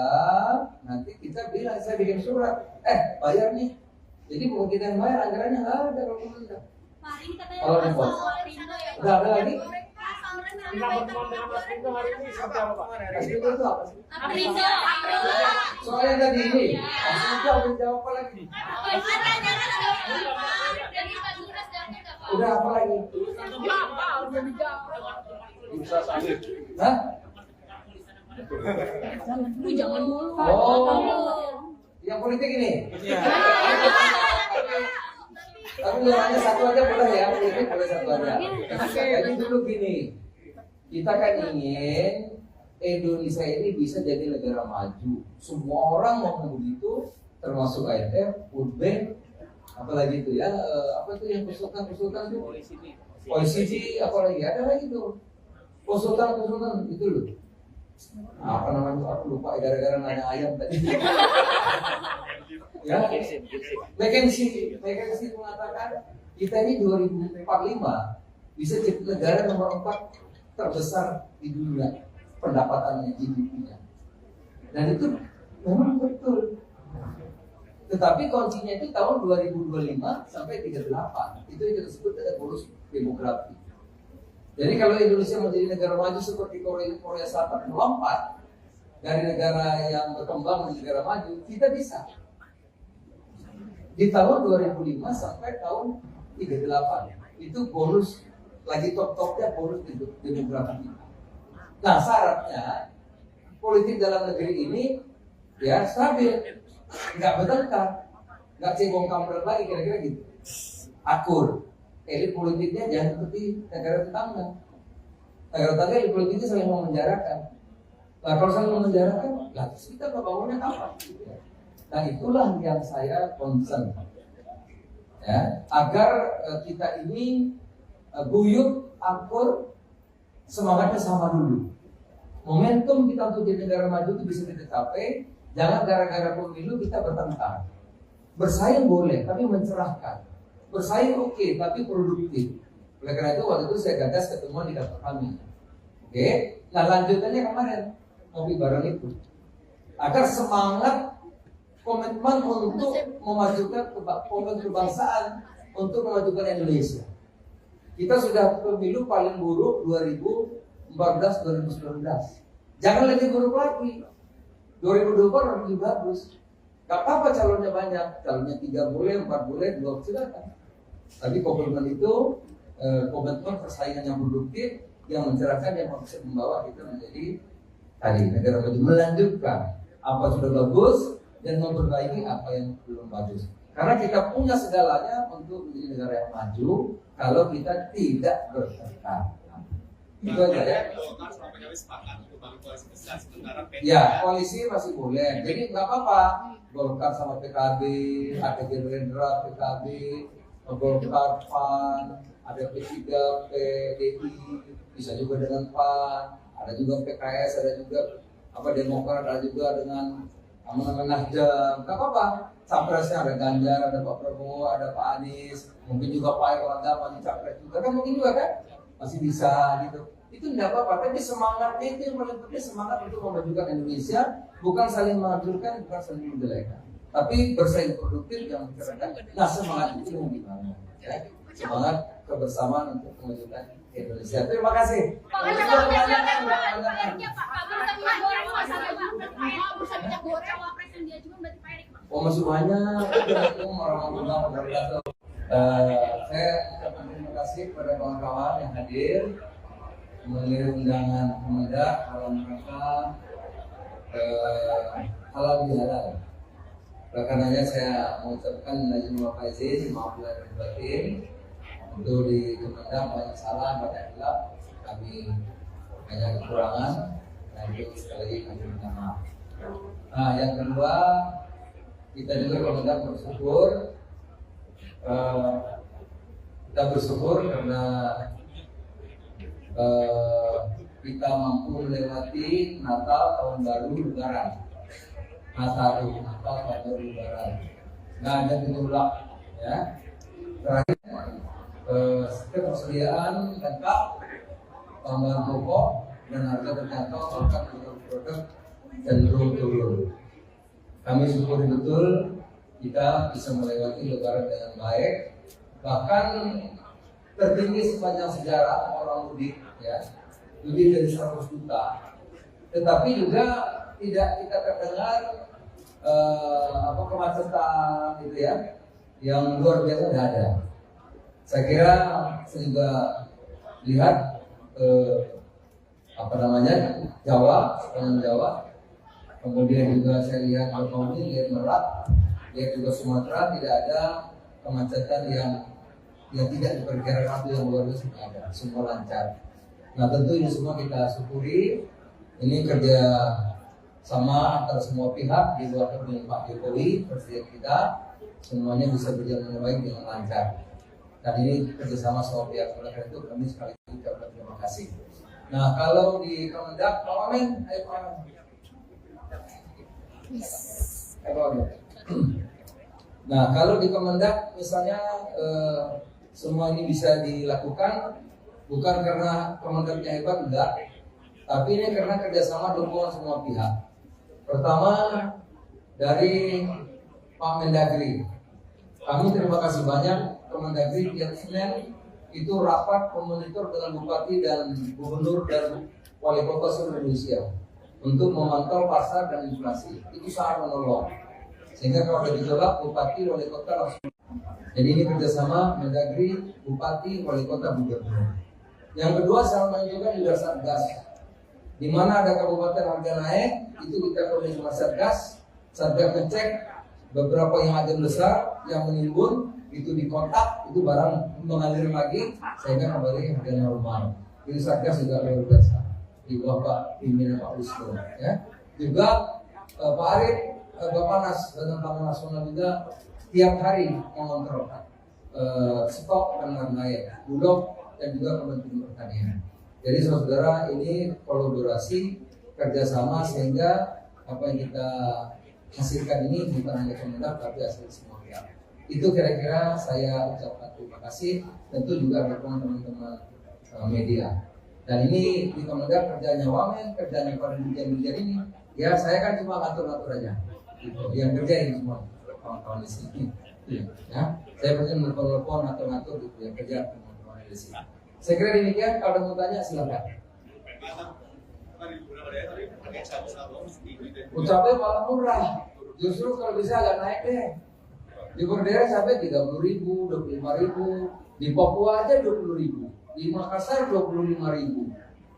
nanti kita bilang saya bikin surat. Bayar nih. Jadi bukan kita yang bayar, anggarannya nggak ada kalau pemerintah. Kalau repot. Udah ada lagi? Kita pertemuan dengan Mas Rindo hari ini seperti apa Pak? Itu apa sih? Aprindo. Soalnya tadi ini, maksudnya udah jawab apa lagi? Udah apa lagi? Bisa salib. Hah? Jangan dulu. Oh, yang politik ini? Tapi hanya satu aja boleh ya, politik boleh satu aja. Jadi dulu gini, kita kan ingin Indonesia ini bisa jadi negara maju. Semua orang mau begitu, termasuk IMF, World Bank, apalagi itu ya, apa itu yang konsultan itu? OECD, apalagi ada lagi tuh, konsultan itu loh. Apa namanya? Aku lupa gara-gara nanya ayam tadi. Ya, McKinsey mengatakan kita ini 2045 bisa jadi negara nomor 4 terbesar di dunia pendapatannya GDP-nya. Dan itu memang betul. Tetapi kuncinya itu tahun 2025 sampai 38. Itu yang kita sebut dengan bonus demografi. Jadi kalau Indonesia menjadi negara maju seperti Korea Selatan melompat dari negara yang berkembang menjadi negara maju, kita bisa. Di tahun 2005 sampai tahun 38 itu bonus lagi top-topnya bonus demografi. Nah syaratnya politik dalam negeri ini ya stabil, nggak bertengkar, nggak cebong kampret lagi kira-kira gitu, akur. Elit politiknya jangan seperti negara tetangga. Negara tetangga elit politiknya saling memenjarakan. Nah kalau saling memenjarakan, lah terus kita membangunnya apa? Nah itulah yang saya concern, ya, agar kita ini guyup, akur, semangatnya sama dulu. Momentum kita untuk jadi negara maju itu bisa kita capai. Jangan gara-gara pemilu kita bertengkar. Bersaing boleh, tapi mencerahkan. Bersaing oke, tapi produktif. Oleh karena itu waktu itu saya gagas ketemuan di kantor kami. Oke, nah lanjutannya kemarin ngopi bareng itu. Agar semangat komitmen untuk memajukan kebangsaan, untuk memajukan Indonesia. Kita sudah pemilu paling buruk 2014-2019. Jangan lebih buruk lagi. 2024 lebih bagus. Gak apa-apa calonnya banyak, calonnya 3 boleh, 4 boleh, 2 silakan. Tapi komitmen itu komitmen persaingan yang produktif, yang mencerahkan, yang bisa membawa kita menjadi tadi negara maju, melanjutkan apa sudah bagus dan memperbaiki apa yang belum bagus. Karena kita punya segalanya untuk menjadi negara yang maju kalau kita tidak bertengkar. Itu aja ya. Ya, koalisi masih boleh. Jadi nggak apa-apa. Golkar sama PKB, ada Gerindra, PKB, Golkar, PAN, ada P3, PDI, bisa juga dengan PAN, ada juga PKS, ada juga Demokrat, ada juga dengan Nasdem. Nggak apa-apa. Capresnya ada Ganjar, ada Pak Prabowo, ada Pak Anies, mungkin juga Pak Erlangga maju capres juga kan, mungkin juga kan masih bisa gitu. Itu tidak apa-apa, tapi semangatnya itu yang paling penting, semangat untuk memajukan Indonesia, bukan saling menghancurkan, bukan saling menjelekan, tapi bersaing produktif yang mencerahkan. Nah semangat itu yang dibangun, ya. Semangat kebersamaan untuk memajukan Indonesia. Terima kasih. Oh masih banyak. Saya ucapkan terima kasih kepada kawan-kawan yang hadir, mengirim undangan Kemendak dalam rangka halal bihalal. Karenanya saya mengucapkan izin faizin, maaf lahir batin. Untuk di Kemendak banyak salah, banyak hilaf, kami banyak kekurangan, dan itu sekali lagi kami minta maaf. Nah yang kedua, kita juga Kemendak bersyukur, kita bersyukur karena kita mampu melewati Natal, Tahun Baru, Lebaran. Nataru Natal pada Lebaran. Nggak ada gejolak, ya. Terakhir, ketersediaan lengkap, bahan pokok dan harga terjangkau, bahkan produk cenderung turun. Kami syukuri betul kita bisa melewati Lebaran dengan baik, bahkan tertinggi sepanjang sejarah orang mudik, ya, lebih dari 100 juta. Tetapi juga tidak kita terdengar kemacetan gitu ya, yang luar biasa tidak ada. Saya kira saya juga lihat Jawa, sepanjang Jawa. Kemudian juga saya lihat Bakauheni, lihat Merak, lihat juga Sumatera, tidak ada kemacetan yang tidak diperkirakan itu yang luar biasa, ada, semua lancar. Nah tentu ini semua kita syukuri. Ini kerja sama antara semua pihak di luar dengan Pak Jokowi, Presiden kita, semuanya bisa berjalan dengan baik dengan lancar. Dan ini kerjasama semua pihak. Oleh karena itu kami sekali lagi ucapkan terima kasih. Nah kalau di Kemendak, Pak Wamen, ayo Pak Wamen. Nah kalau di Kemendak misalnya semua ini bisa dilakukan bukan karena Kemendaknya hebat, enggak, tapi ini karena kerjasama dukungan semua pihak. Pertama dari Pak Mendagri, kami terima kasih banyak. Kemendagri tiap Senin itu rapat memonitor dengan bupati dan gubernur dan wali kota seluruh Indonesia untuk memantau pasar dan inflasi. Itu sangat menolong. Sehingga kalau ada gejolak, bupati, wali kota langsung. Jadi ini kerjasama Mendagri, bupati, wali kota, gubernur. Yang kedua sama juga di Satgas. Di mana ada kabupaten harga naik, itu kita koordinasi sama Satgas. Satgas ngecek beberapa yang ada besar yang menimbun, itu dikontak, itu barang mengalir lagi sehingga kembali harga normal. Itu Satgas juga luar biasa di bawah Pak pimpinan Pak Wisnu, ya. Juga Pak Arief, Bappenas dan Pangan Nasional juga tiap hari mengontrol stok dan lain-lain, Bulog dan juga Kementerian Pertanian. Jadi saudara ini kolaborasi kerjasama sehingga apa yang kita hasilkan ini bukan hanya Kemendak tapi hasil semua pihak. Itu kira-kira saya ucapkan terima kasih. Tentu juga dukungan teman-teman media. Dan ini di Kemendak kerjanya Wamen, kerjanya para dirjen-dirjen ini. Ya saya kan cuma ngatur-ngatur aja. Gitu. Yang kerja ini semua kawan-kawan di sini. Ya, saya pasti menelpon ngatur-ngatur gitu yang kerja teman-teman di sini. Saya kira demikian. Kalau ada mau tanya silakan. Ucapnya malah murah. Justru kalau bisa agak naik deh. Di Berdera sampai 30.000, 25.000. Di Papua aja 20.000. Di Makassar 25.000.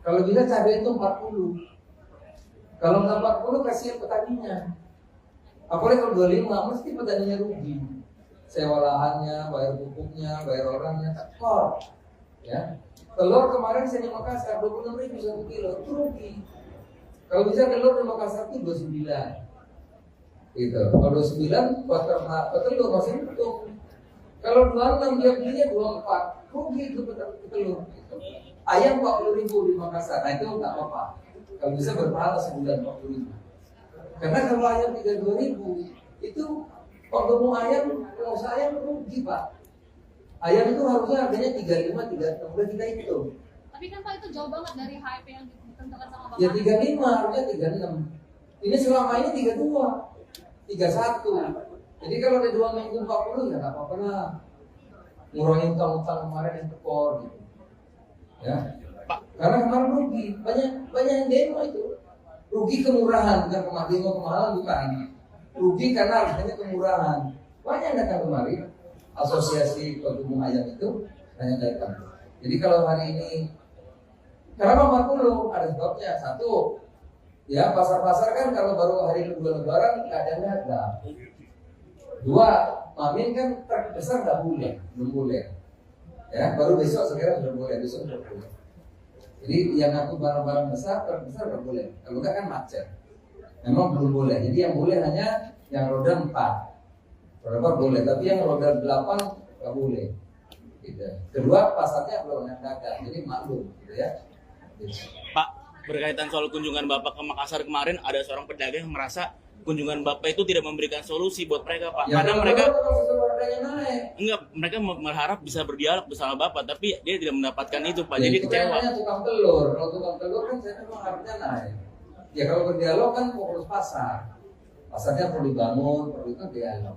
Kalau bisa cabai itu 40. Kalau nggak 40 kasihan petaninya. Apalagi kalau 25 mesti petaninya rugi. Sewa lahannya, bayar pupuknya, bayar orangnya, tekor. Ya, telur kemarin saya di Makassar 26.000 1 kilo, itu rugi. Kalau bisa telur di Makassar itu 29. Gitu. Kalau 29 buat telur masih untung. Kalau 26 dia belinya 24, rugi itu telur. Gitu. Ayam 40.000 di Makassar, nah itu nggak apa-apa. Kalau bisa berpahala sebulan 40.000. Karena kalau ayam 32.000 itu kalau ayam, pengusaha ayam rugi Pak. Ayam itu harusnya harganya 35, 36, udah kita hitung. Tapi kan Pak itu jauh banget dari HIP yang ditentukan sama Bapak. Ya 35, harusnya 36. Ini selama ini 32, 31. Jadi kalau ada 2 minggu 40 ya nggak apa-apa lah. Ngurangin utang-utang kemarin yang tekor gitu. Ya. Karena kemarin rugi, banyak yang demo itu. Rugi kemurahan, bukan kemahalan bukan. Rugi karena harganya kemurahan. Banyak yang datang kemari. Asosiasi Pengembang Ayam itu hanya datang. Jadi kalau hari ini kenapa 40? Ada sebabnya. Satu, ya pasar-pasar kan kalau baru hari kedua Lebaran keadaannya ada. Dua, Mamin kan terbesar nggak boleh, belum boleh. Ya, baru besok sekarang sudah boleh, besok sudah boleh. Jadi yang ngaku barang-barang besar terbesar nggak boleh. Kalau nggak kan macet. Memang belum boleh. Jadi yang boleh hanya yang roda 4. Berapa boleh, tapi yang roda 8 nggak boleh. Gitu. Kedua, pasarnya belum ada, jadi maklum, gitu ya. Gitu. Pak, berkaitan soal kunjungan Bapak ke Makassar kemarin, ada seorang pedagang yang merasa kunjungan Bapak itu tidak memberikan solusi buat mereka, Pak. Ya, Karena kalau mereka telur kalau harganya naik. enggak, mereka berharap bisa berdialog bersama Bapak, tapi dia tidak mendapatkan itu, Pak. Ya, Jadi itu kecewa. namanya tukang telur. Kalau tukang telur kan saya memang harganya naik. Ya kalau berdialog kan mau urus pasar. Pasarnya perlu dibangun, perlu itu dialog.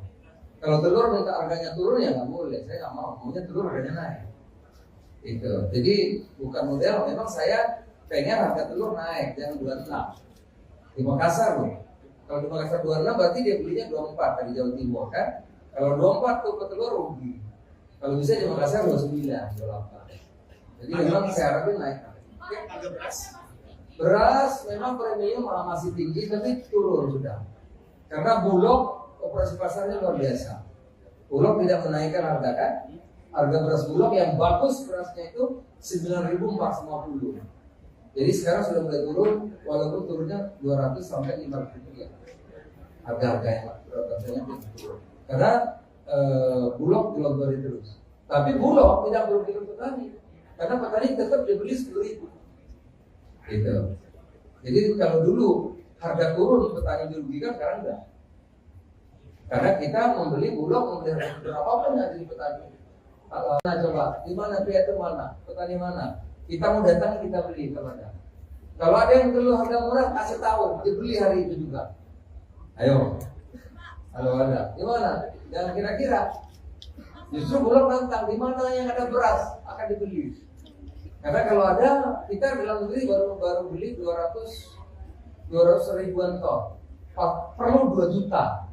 Kalau telur minta harganya turun ya nggak boleh. Saya nggak mau. Maunya telur harganya naik. Itu. Jadi bukan model. Memang saya pengen harga telur naik, jangan 26. Di Makassar loh. Kalau di Makassar 26 berarti dia belinya 24 dari Jawa Timur kan. Kalau 24 tuh petelur rugi. Kalau bisa di Makassar 29, 28. Jadi memang saya harapin naik. Harga beras. Beras memang premium masih tinggi tapi turun sudah. Karena Bulog operasi pasarnya luar biasa. Bulog tidak menaikkan harga kan. Harga beras Bulog yang bagus berasnya itu 9.450. Jadi sekarang sudah mulai turun, walaupun turunnya 200 sampai 500 rupiah. Harga-harga yang rasanya turun. Karena Bulog dilontori terus. Tapi Bulog tidak merugikan petani, karena petani tetap dibeli 10.000. Gitu. Jadi kalau dulu harga turun petani dirugikan, sekarang enggak. Karena kita membeli Bulog, membeli berapapun yang dari petani. Nah coba, di mana itu mana? Petani mana? Kita mau datang kita beli kalau ada. Kalau ada yang telur harga murah kasih tahu, dibeli hari itu juga. Ayo. Kalau ada, di mana? Jangan kira-kira. Justru Bulog nantang, di mana yang ada beras akan dibeli. Karena kalau ada, kita dalam negeri baru beli 200 ribuan ton. Perlu 2 juta.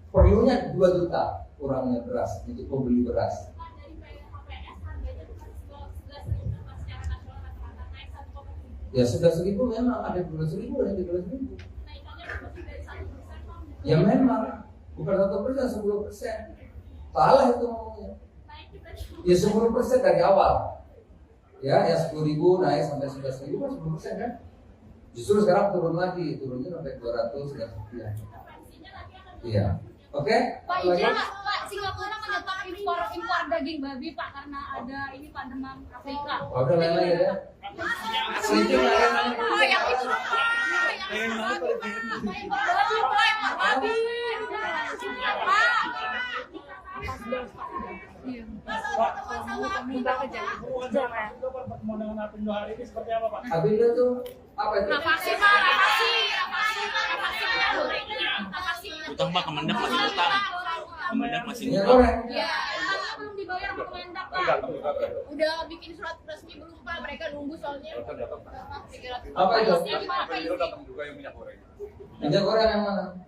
Perlunya 2 juta kurangnya beras untuk membeli beras. Ya sudah 1.000 memang ada 12.000 dan 13.000. Ya memang bukan 1%, 10%. Salah itu ngomongnya. Ya 10% dari awal. Ya 10.000 naik sampai 11.000 kan 10% kan. Justru sekarang turun lagi, turunnya sampai 200 dan sekian. Iya. Oke? Pak, izin Pak, Singapura menyetop impor daging babi Pak karena ada ini Pak demam Afrika. Udah lain-lain ya. Oh, yang itu. Babi. Pak, minta pertemuan dengan Apindo hari ini seperti apa, Pak? Apindo tuh apa itu? Vaksin Pak, Utang, Pak, Kemendak masih utang. Kemendak masih Minyak utang. goreng. ya, belum dibayar sama Kemendak Pak. Udah bikin surat resmi belum Pak, mereka nunggu soalnya. Apa itu? Apindo datang juga yang minyak goreng. Minyak goreng yang mana?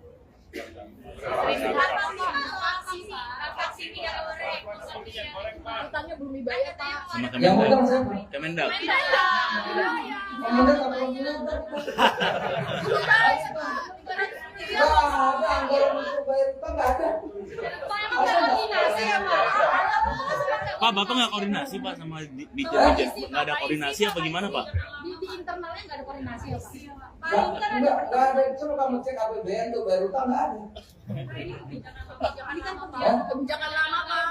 Utangnya belum dibayar Pak. Sama Yang Kemendak. utang siapa? Kemendak. Kemendak apa punya utang? Nggak ada anggaran untuk bayar utang, nggak ada. Pak, Bapak nggak koordinasi, Pak, sama Ditjen? Nggak ada koordinasi apa gimana, Pak? Di internalnya nggak ada koordinasi ya Pak. Nggak ada. Coba kamu cek APBN tuh bayar utang nggak ada. Ini kan kebijakan lama Pak.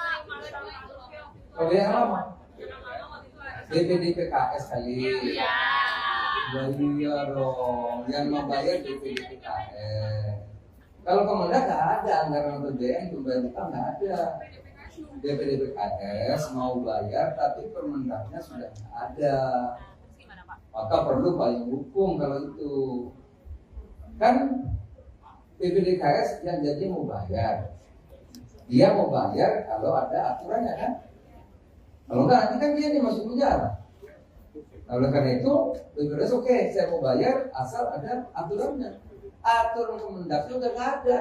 Kalau yang lama, BPDPKS kali. Iya dong, yang membayar BPDPKS. Kalau Kemendak nggak ada anggaran APBN untuk bayar utang, nggak ada. BPDPKS mau bayar tapi Permendaknya sudah nggak ada. Maka perlu payung hukum kalau itu. Kan BPDPKS yang jadi mau bayar. Dia mau bayar kalau ada aturannya kan. Kalau enggak nanti kan dia nih masuk penjara. Oleh karena itu, BPDPKS oke, saya mau bayar asal ada aturannya. Aturan Kemendaknya udah nggak ada.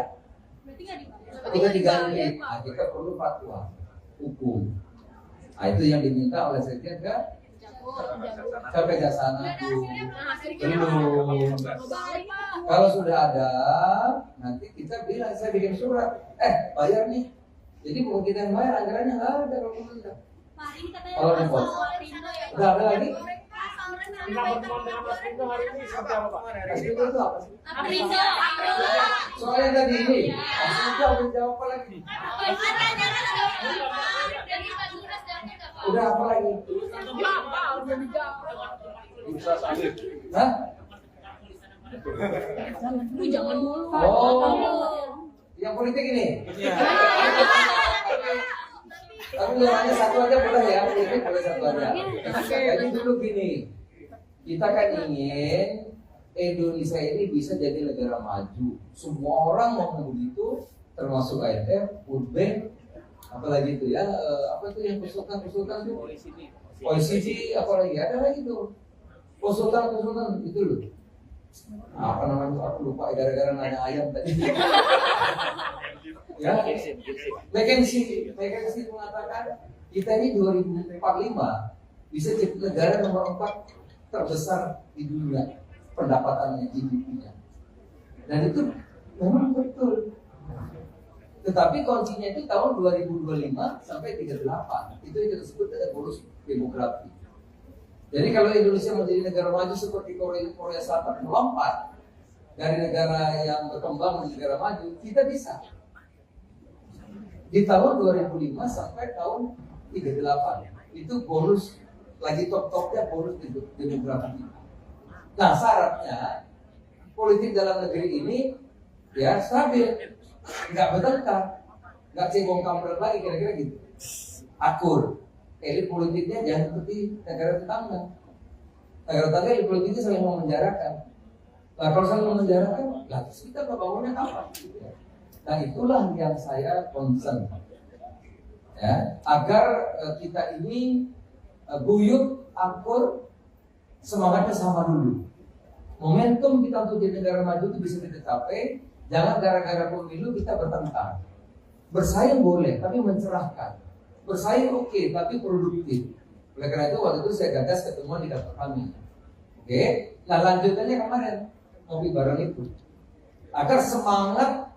Berarti nggak dibayar. Udah diganti. Nah, kita perlu fatwa hukum. Nah, itu yang diminta oleh Sekjen ke Kejaksaan Agung. Belum. Kalau sudah ada, nanti kita bilang saya bikin surat. Bayar nih. Jadi bukan kita yang bayar, anggarannya nggak ada kalau Kemendak. Kalau repot. Udah ada lagi? Minta pertemuan dengan Apindo hari ini seperti apa, Pak? Apindo itu apa sih? Aprindo. Soalnya tadi ini, Apindo udah jawab apa lagi? Udah apa lagi? Bisa salib. Hah? Jangan dulu. Oh, yang politik ini. Tapi hanya satu aja boleh ya, politik boleh satu aja. Jadi dulu gini, kita kan ingin Indonesia ini bisa jadi negara maju. Semua orang mau begitu, termasuk IMF, World Bank, apalagi itu ya, apa itu yang konsultan itu? OECD, apalagi ada lagi tuh konsultan itu loh. Apa namanya? Aku lupa gara-gara nanya ayam tadi. Ya, McKinsey mengatakan kita ini 2045 bisa jadi negara nomor 4 terbesar di dunia pendapatannya GDP-nya. Dan itu memang betul. Tetapi kuncinya itu tahun 2025 sampai 38. Itu yang kita sebut dengan bonus demografi. Jadi kalau Indonesia menjadi negara maju seperti Korea Selatan melompat dari negara yang berkembang menjadi negara maju, kita bisa. Di tahun 2005 sampai tahun 38 itu bonus lagi top-topnya bonus demografi. Nah syaratnya politik dalam negeri ini ya stabil, nggak bertengkar, nggak cebong kampret lagi kira-kira gitu, akur. Elit politiknya jangan seperti negara tetangga. Negara tetangga elit politiknya saling memenjarakan. Nah kalau saling memenjarakan, lah terus kita bangunnya kapan? Nah itulah yang saya concern, ya, agar kita ini guyup, akur, semangatnya sama dulu. Momentum kita untuk jadi negara maju itu bisa kita capai. Jangan gara-gara pemilu kita bertengkar. Bersaing boleh, tapi mencerahkan. Bersaing oke, tapi produktif. Oleh karena itu waktu itu saya gagas ketemuan di kantor kami. Oke, nah lanjutannya kemarin ngopi bareng itu. Agar semangat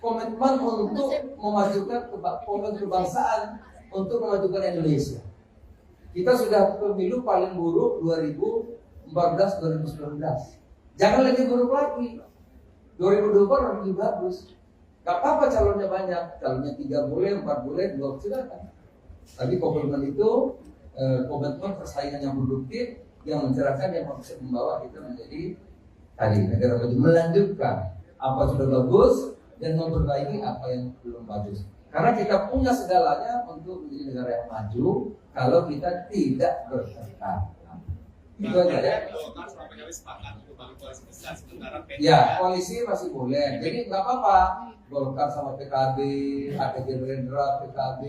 komitmen untuk memajukan kebangsaan, untuk memajukan Indonesia. Kita sudah pemilu paling buruk 2014-2019. Jangan lebih buruk lagi. 2024 lebih bagus. Gak apa-apa calonnya banyak, calonnya 3 boleh, 4 boleh, 2 silakan. Tapi komitmen itu komitmen persaingan yang produktif, yang mencerahkan, yang bisa membawa kita menjadi tadi negara maju, melanjutkan apa sudah bagus dan memperbaiki apa yang belum bagus. Karena kita punya segalanya untuk menjadi negara yang maju kalau kita tidak bertengkar. Itu aja ya. Ya, koalisi masih boleh. Jadi nggak apa-apa. Golkar sama PKB, ada Gerindra, PKB,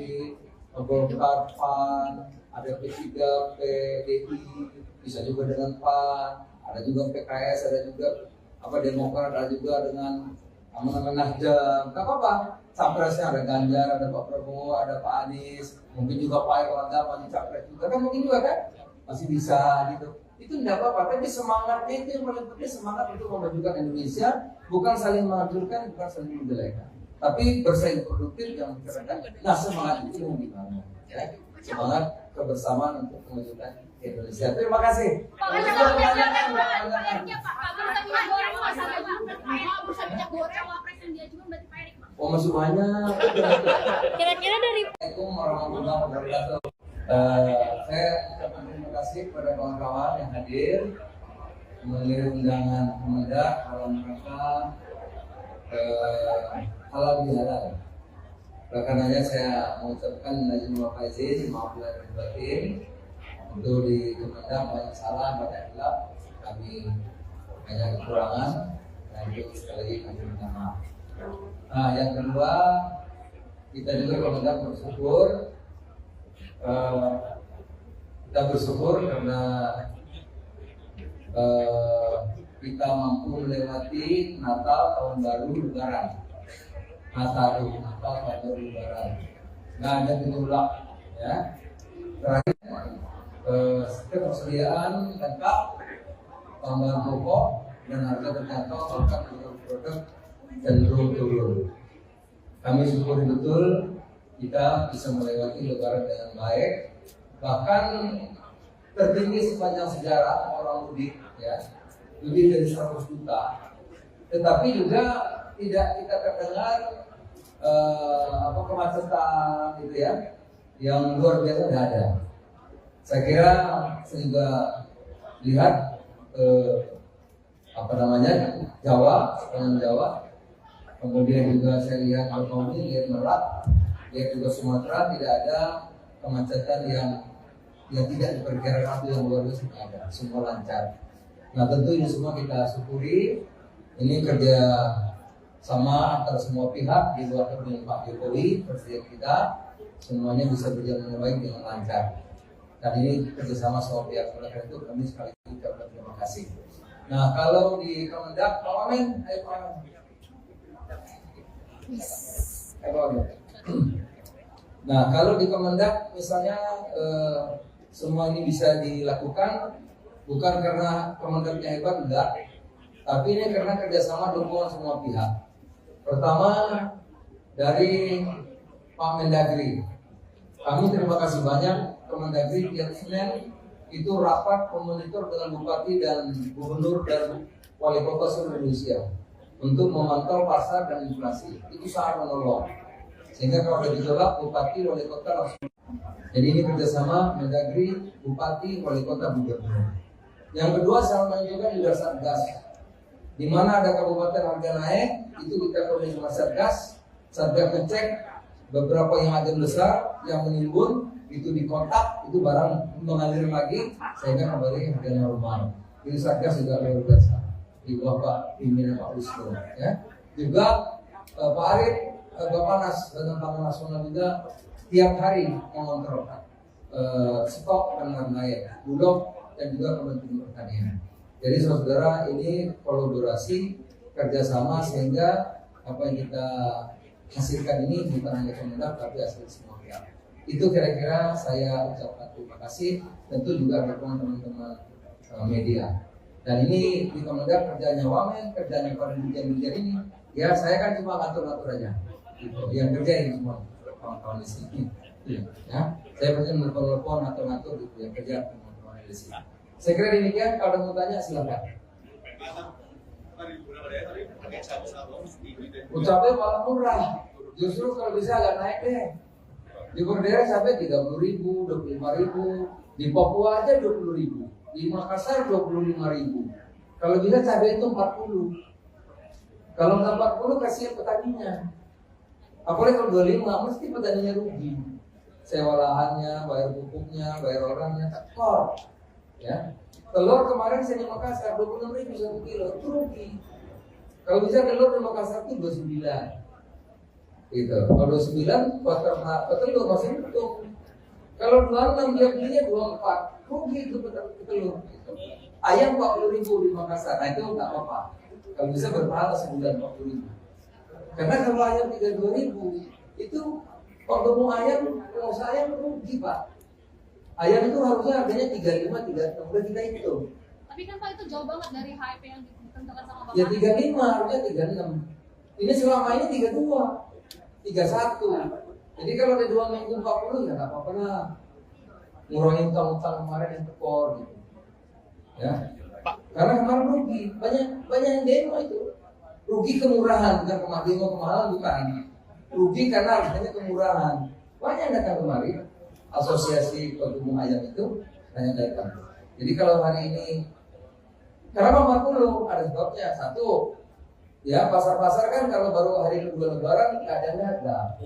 Golkar, PAN, ada P3, PDI, bisa juga dengan PAN, ada juga PKS, ada juga Demokrat, ada juga dengan Nasdem. Nggak apa-apa. Capresnya ada Ganjar, ada Pak Prabowo, ada Pak Anies, mungkin juga Pak Erlangga masih capres juga kan, mungkin juga kan masih bisa gitu. Itu tidak apa-apa, tapi semangatnya itu yang paling penting, semangat untuk memajukan Indonesia, bukan saling menghancurkan, bukan saling menjelekan, tapi bersaing produktif yang mencerahkan. Nah semangat itu yang dibangun, ya. Semangat kebersamaan untuk memajukan Indonesia. Terima kasih. Oh masih banyak. Kira-kira dari Assalamualaikum warahmatullahi wabarakatuh. Saya ucapkan terima kasih kepada kawan-kawan yang hadir mengirim undangan Kemendak dalam rangka halal bihalal. Oleh karenanya saya mengucapkan izin faizin, maaf lahir batin. Untuk di Kemendak banyak salah, banyak hilaf, kami banyak kekurangan, dan itu sekali lagi kami minta maaf. Nah, yang kedua, kita juga Kemendak bersyukur. Kita bersyukur karena kita mampu melewati Natal, Tahun Baru, Lebaran. Natal, Tahun Baru, Lebaran. Nggak ada gejolak, ya. Terakhir, ketersediaan lengkap, bahan pokok dan harga terjangkau, bahkan produk cenderung turun. Kami syukuri betul kita bisa melewati Lebaran dengan baik, bahkan tertinggi sepanjang sejarah orang mudik, ya, lebih dari 100 juta. Tetapi juga tidak kita terdengar kemacetan gitu ya, yang luar biasa tidak ada. Saya kira saya juga lihat apa namanya Jawa, dengan Jawa. Kemudian juga saya lihat Bakauheni, lihat Merak, lihat juga Sumatera, tidak ada kemacetan yang tidak diperkirakan atau yang luar biasa, tidak ada, semua lancar. Nah tentu ini semua kita syukuri, ini kerja sama antara semua pihak di luar dengan Pak Jokowi, Presiden kita, semuanya bisa berjalan dengan baik dengan lancar. Dan ini kerjasama semua pihak, oleh karena itu kami sekali lagi ucapkan terima kasih. Nah kalau di Kemendak, Pak Wamen, ayo Pak Wamen. Nah kalau di Kemendak misalnya semua ini bisa dilakukan bukan karena Kemendaknya hebat, enggak, tapi ini karena kerjasama dukungan semua pihak. Pertama dari Pak Mendagri, kami terima kasih banyak Kemendagri tiap Senin itu rapat memonitor dengan bupati dan gubernur dan wali kota seluruh Indonesia untuk memantau pasar dan inflasi. Itu sangat menolong. Sehingga kalau ada gejolak, bupati, wali kota langsung. Jadi ini kerjasama Mendagri, bupati, wali kota, gubernur. Yang kedua, saya menunjukkan juga Satgas. Di mana ada kabupaten harga naik, itu kita koordinasi sama Satgas. Satgas ngecek beberapa yang ada besar yang menimbun, itu dikontak, itu barang mengalir lagi, sehingga kembali harga normal. Ini Satgas juga luar biasa. Di bawah Pak pimpinan Pak Wisnu, ya. Juga Pak Arief, Bappenas dan Pangan Nasional juga tiap hari mengontrol stok dan lain-lain, Bulog dan juga Kementerian Pertanian. Jadi saudara ini kolaborasi kerjasama sehingga apa yang kita hasilkan ini bukan hanya Kemendak tapi hasil semua pihak. Itu kira-kira saya ucapkan terima kasih, tentu juga dukungan teman-teman media. Dan ini di Kemendak kerjanya Wamen, kerjanya para dirjen-dirjen ini. Ya saya kan cuma ngatur-ngatur aja. Gitu. Yang kerjain semua kawan-kawan di sini. Ya, saya pasti menelpon atau ngatur gitu yang kerja teman-teman di sini. Saya kira demikian. Kalau ada mau tanya silakan. Ucapnya malah murah. Justru kalau bisa agak naik deh. Di Berdera sampai 30.000, 25.000. Di Papua aja 20.000. Di Makassar 25.000. Kalau bisa cabai itu 40. Kalau nggak 40 kasihan petaninya. Apalagi kalau 25 mesti petaninya rugi. Sewa lahannya, bayar pupuknya, bayar orangnya, tekor. Ya. Telur kemarin saya di Makassar 26.000 1 kilo, itu rugi. Kalau bisa telur di Makassar itu 29. Gitu. Kalau 29 buat telur masih untung. Kalau 26 dia belinya 24, rugi itu telur. Gitu. Ayam 40.000 di Makassar, nah itu nggak apa-apa. Kalau bisa berpahala sebulan 40.000. Karena kalau ayam 32.000 itu kalau mau ayam, kalau saya rugi Pak. Ayam itu harusnya harganya 35, 36, udah kita hitung. Tapi kan Pak itu jauh banget dari HIP yang ditentukan sama Bapak. Ya 35, harusnya 36. Ini selama ini 32, 31. Jadi kalau ada 2 minggu 40 ya nggak apa-apa lah. Ngurangin utang-utang kemarin yang tekor gitu. Ya. Pak. Karena kemarin rugi, banyak yang demo itu. Rugi kemurahan, bukan kemahalan bukan. Rugi karena harganya kemurahan. Banyak yang datang kemari. Asosiasi Pemulung Ayam itu banyak datang. Jadi kalau hari ini kenapa 40? Ada sebabnya. Satu, ya pasar-pasar kan kalau baru hari kedua Lebaran keadaannya ada.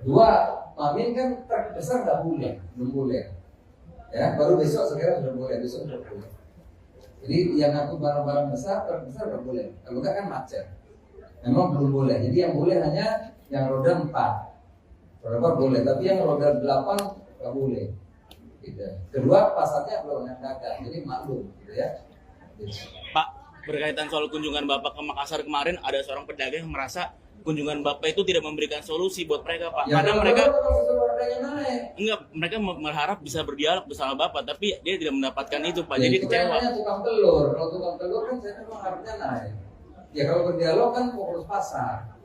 Dua, Mamin kan terbesar nggak boleh, belum boleh. Ya, baru besok sekarang sudah boleh, besok sudah boleh. Jadi yang ngaku barang-barang besar terbesar nggak boleh. Kalau nggak kan macet. Memang belum boleh. Jadi yang boleh hanya yang roda 4. Roda boleh, tapi yang roda 8 nggak boleh. Gitu. Kedua, pasarnya belum ada dagang, jadi maklum, gitu ya. Gitu. Pak, berkaitan soal kunjungan Bapak ke Makassar kemarin, ada seorang pedagang yang merasa kunjungan Bapak itu tidak memberikan solusi buat mereka, Pak. Ya, Karena mereka naik. mereka berharap bisa berdialog bersama Bapak, tapi dia tidak mendapatkan itu, Pak. Jadi kecewa. Tukang telur, kalau tukang telur kan saya memang harusnya naik. Ya kalau berdialog kan fokus pasar.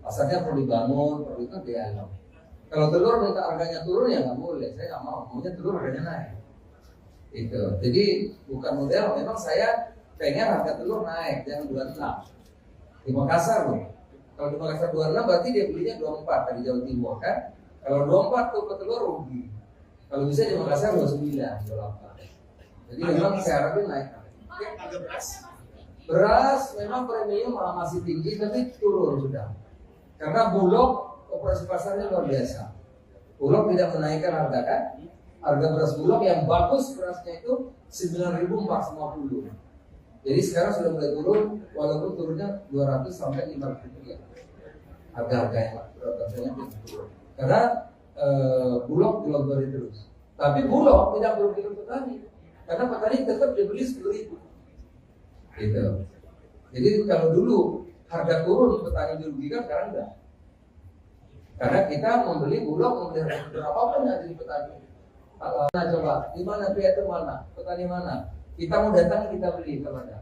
Pasarnya perlu dibangun, perlu itu dialog. Kalau telur minta harganya turun ya nggak boleh, saya nggak mau. Maunya telur harganya naik. Itu. Jadi bukan model. Memang saya pengen harga telur naik, jangan 26. Di Makassar loh. Kalau di Makassar 26 berarti dia belinya 24 dari Jawa Timur kan. Kalau 24 tuh ke telur rugi. Kalau bisa di Makassar 29, 28. Jadi memang saya harapin naik. Harga beras Beras memang premium masih tinggi tapi turun sudah. Karena Bulog operasi pasarnya luar biasa. Bulog tidak menaikkan harga kan? Harga beras Bulog yang bagus berasnya itu 9.450. Jadi sekarang sudah mulai turun, walaupun turunnya 200 sampai 500 rupiah. Harga-harganya turun. Karena Bulog dilonggarin terus. Tapi Bulog tidak merugikan petani. Karena petani tetap dibeli 10.000. Gitu. Jadi kalau dulu harga turun petani dirugikan, sekarang enggak. Karena kita membeli Bulog, membeli berapapun yang jadi petani. Nah coba, di mana pihak itu mana? Petani mana? Kita mau datang kita beli kepada.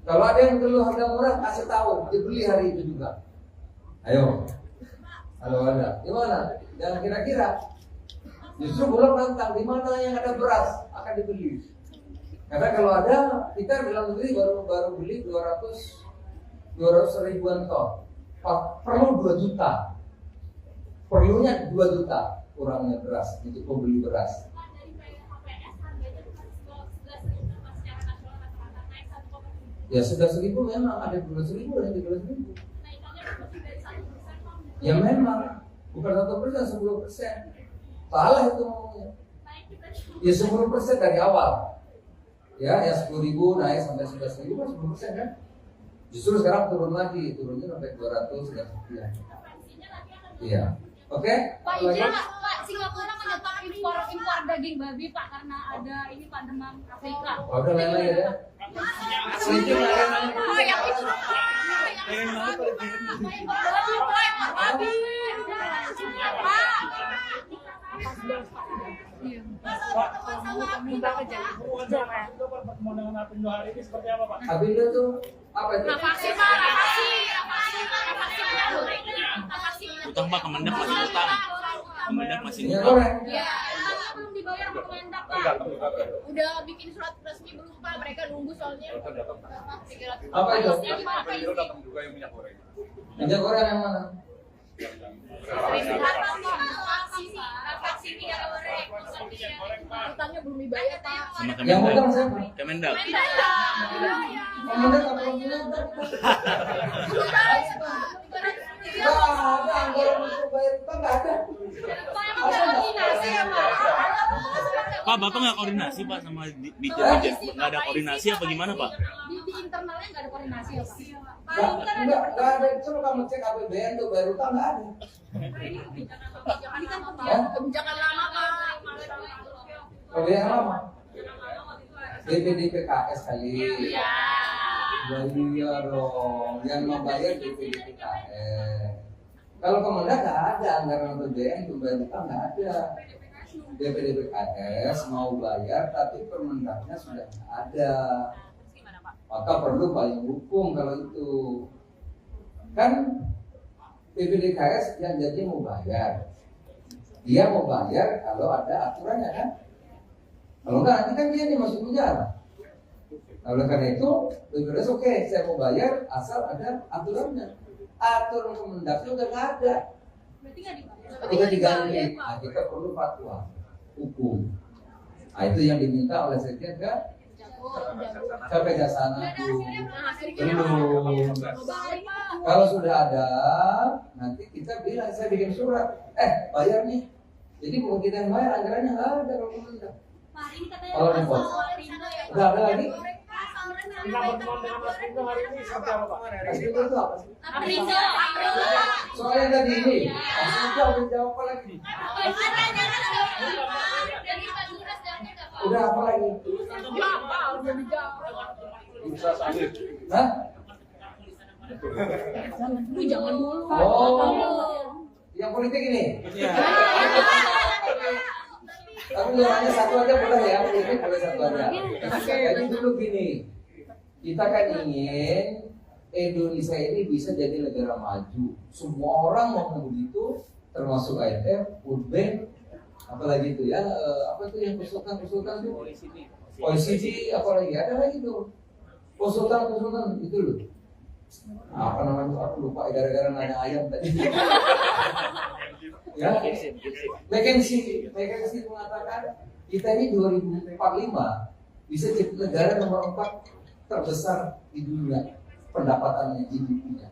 Kalau ada yang perlu harga murah, kasih tahu, dibeli hari itu juga. Ayo. Kalau ada, di mana? Dan kira-kira justru Bulog nantang di mana yang ada beras akan dibeli. Karena kalau ada, kita dalam negeri baru beli 200 ribuan ton. Perlu 2 juta. Perlunya 2 juta kurangnya beras untuk pembeli beras. Ya sudah 1.000 memang ada 12.000 dan 13.000. Ya memang bukan 1%, 10%. Salah itu ngomongnya. Ya 10% dari awal. Ya 10.000 naik sampai 11.000 kan 10% kan. Justru sekarang turun lagi, turunnya sampai 200 dan sekian. Iya. Oke? Pak, izin Pak, Singapura menyetop impor daging babi Pak karena ada ini Pak demam Afrika. Udah lain-lain ya. Setuju Pak, yang itu babi. Pertemuan dengan Apindo hari ini seperti apa Pak? Apindo tuh apa itu? Vaksin Pak, Utang Pak, Kemendak masih utang. Kemendak masih Minyak utang. goreng. ya, belum dibayar sama Kemendak Pak. Udah bikin surat resmi belum Pak, mereka nunggu soalnya. Apa itu? Apindo datang juga yang minyak goreng. Minyak goreng yang mana? Utangnya belum dibayar Pak. Sama Yang Kemendak. utang siapa? Kemendak. Kemendak apa Kemendak? Nggak ada anggaran untuk bayar utang, nggak ada. Pak, Bapak nggak koordinasi Pak sama Dijen? Nggak ada koordinasi apa gimana Pak? Di internalnya nggak ada koordinasi ya Pak. Nggak ada. Coba kamu cek APBN tuh bayar utang nggak ada. Ini kan kebijakan lama Pak. Kalau yang lama, DPDPKS kali. Iya dong, yang membayar DPDPKS. Kalau Kemendak nggak ada anggaran APBN untuk bayar utang, nggak ada. DPDPKS mau bayar tapi Permendaknya sudah ada. Maka perlu payung hukum kalau itu. Kan DPDKS yang jadi mau bayar. Dia mau bayar kalau ada aturannya kan. Kalau enggak nanti kan dia nih masuk penjara. Oleh karena itu, DPDKS oke, saya mau bayar asal ada aturannya. Aturan Kemendaknya udah nggak ada. Berarti nggak dibayar. Udah diganti. Nah, kita perlu fatwa hukum. Nah, itu yang diminta oleh Sekjen kan? Sampai Kejaksaan Agung. Belum. Kalau sudah ada, nanti kita bilang saya bikin surat. Bayar nih. Jadi bukan kita yang bayar, anggarannya nggak ada kalau Kemendak. Kalau repot. Udah ada lagi? Kita pertemuan dengan Apindo hari ini seperti apa Pak? Apindo itu apa sih? Apindo. Soalnya tadi ini, Apindo jawab apa lagi? Udah apa lagi? Bursa sawit. Hah? Lu jangan dulu. Oh, yang politik ini? Tapi hanya satu aja boleh ya, politik boleh satu aja. Jadi dulu gini, kita kan ingin Indonesia ini bisa jadi negara maju. Semua orang mau begitu, termasuk IMF, World Bank, apalagi itu ya, apa itu yang konsultan itu? OECD, apalagi ada lagi tuh, konsultan itu loh. Nah, apa namanya aku lupa gara-gara nanya ayam tadi. Ya, McKinsey mengatakan kita ini 2045 bisa jadi negara nomor 4 terbesar di dunia pendapatannya GDP-nya.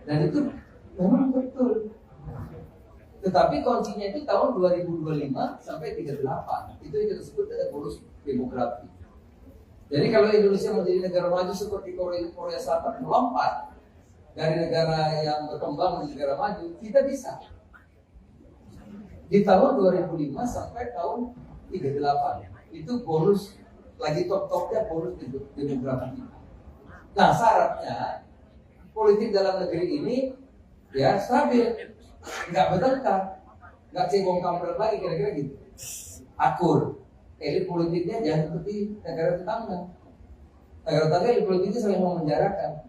Dan itu memang betul. Tetapi kuncinya itu tahun 2025 sampai 38. Itu yang kita sebut dengan bonus demografi. Jadi kalau Indonesia menjadi negara maju seperti Korea Selatan melompat dari negara yang berkembang menjadi negara maju, kita bisa. Di tahun 2005 sampai tahun 38. Itu bonus, lagi top-topnya bonus demografi. Nah syaratnya, politik dalam negeri ini ya stabil. Nggak bertengkar, nggak cebong kampret lagi kira-kira gitu. Akur, elit politiknya jangan seperti negara tetangga. Negara tetangga elit politiknya saling memenjarakan.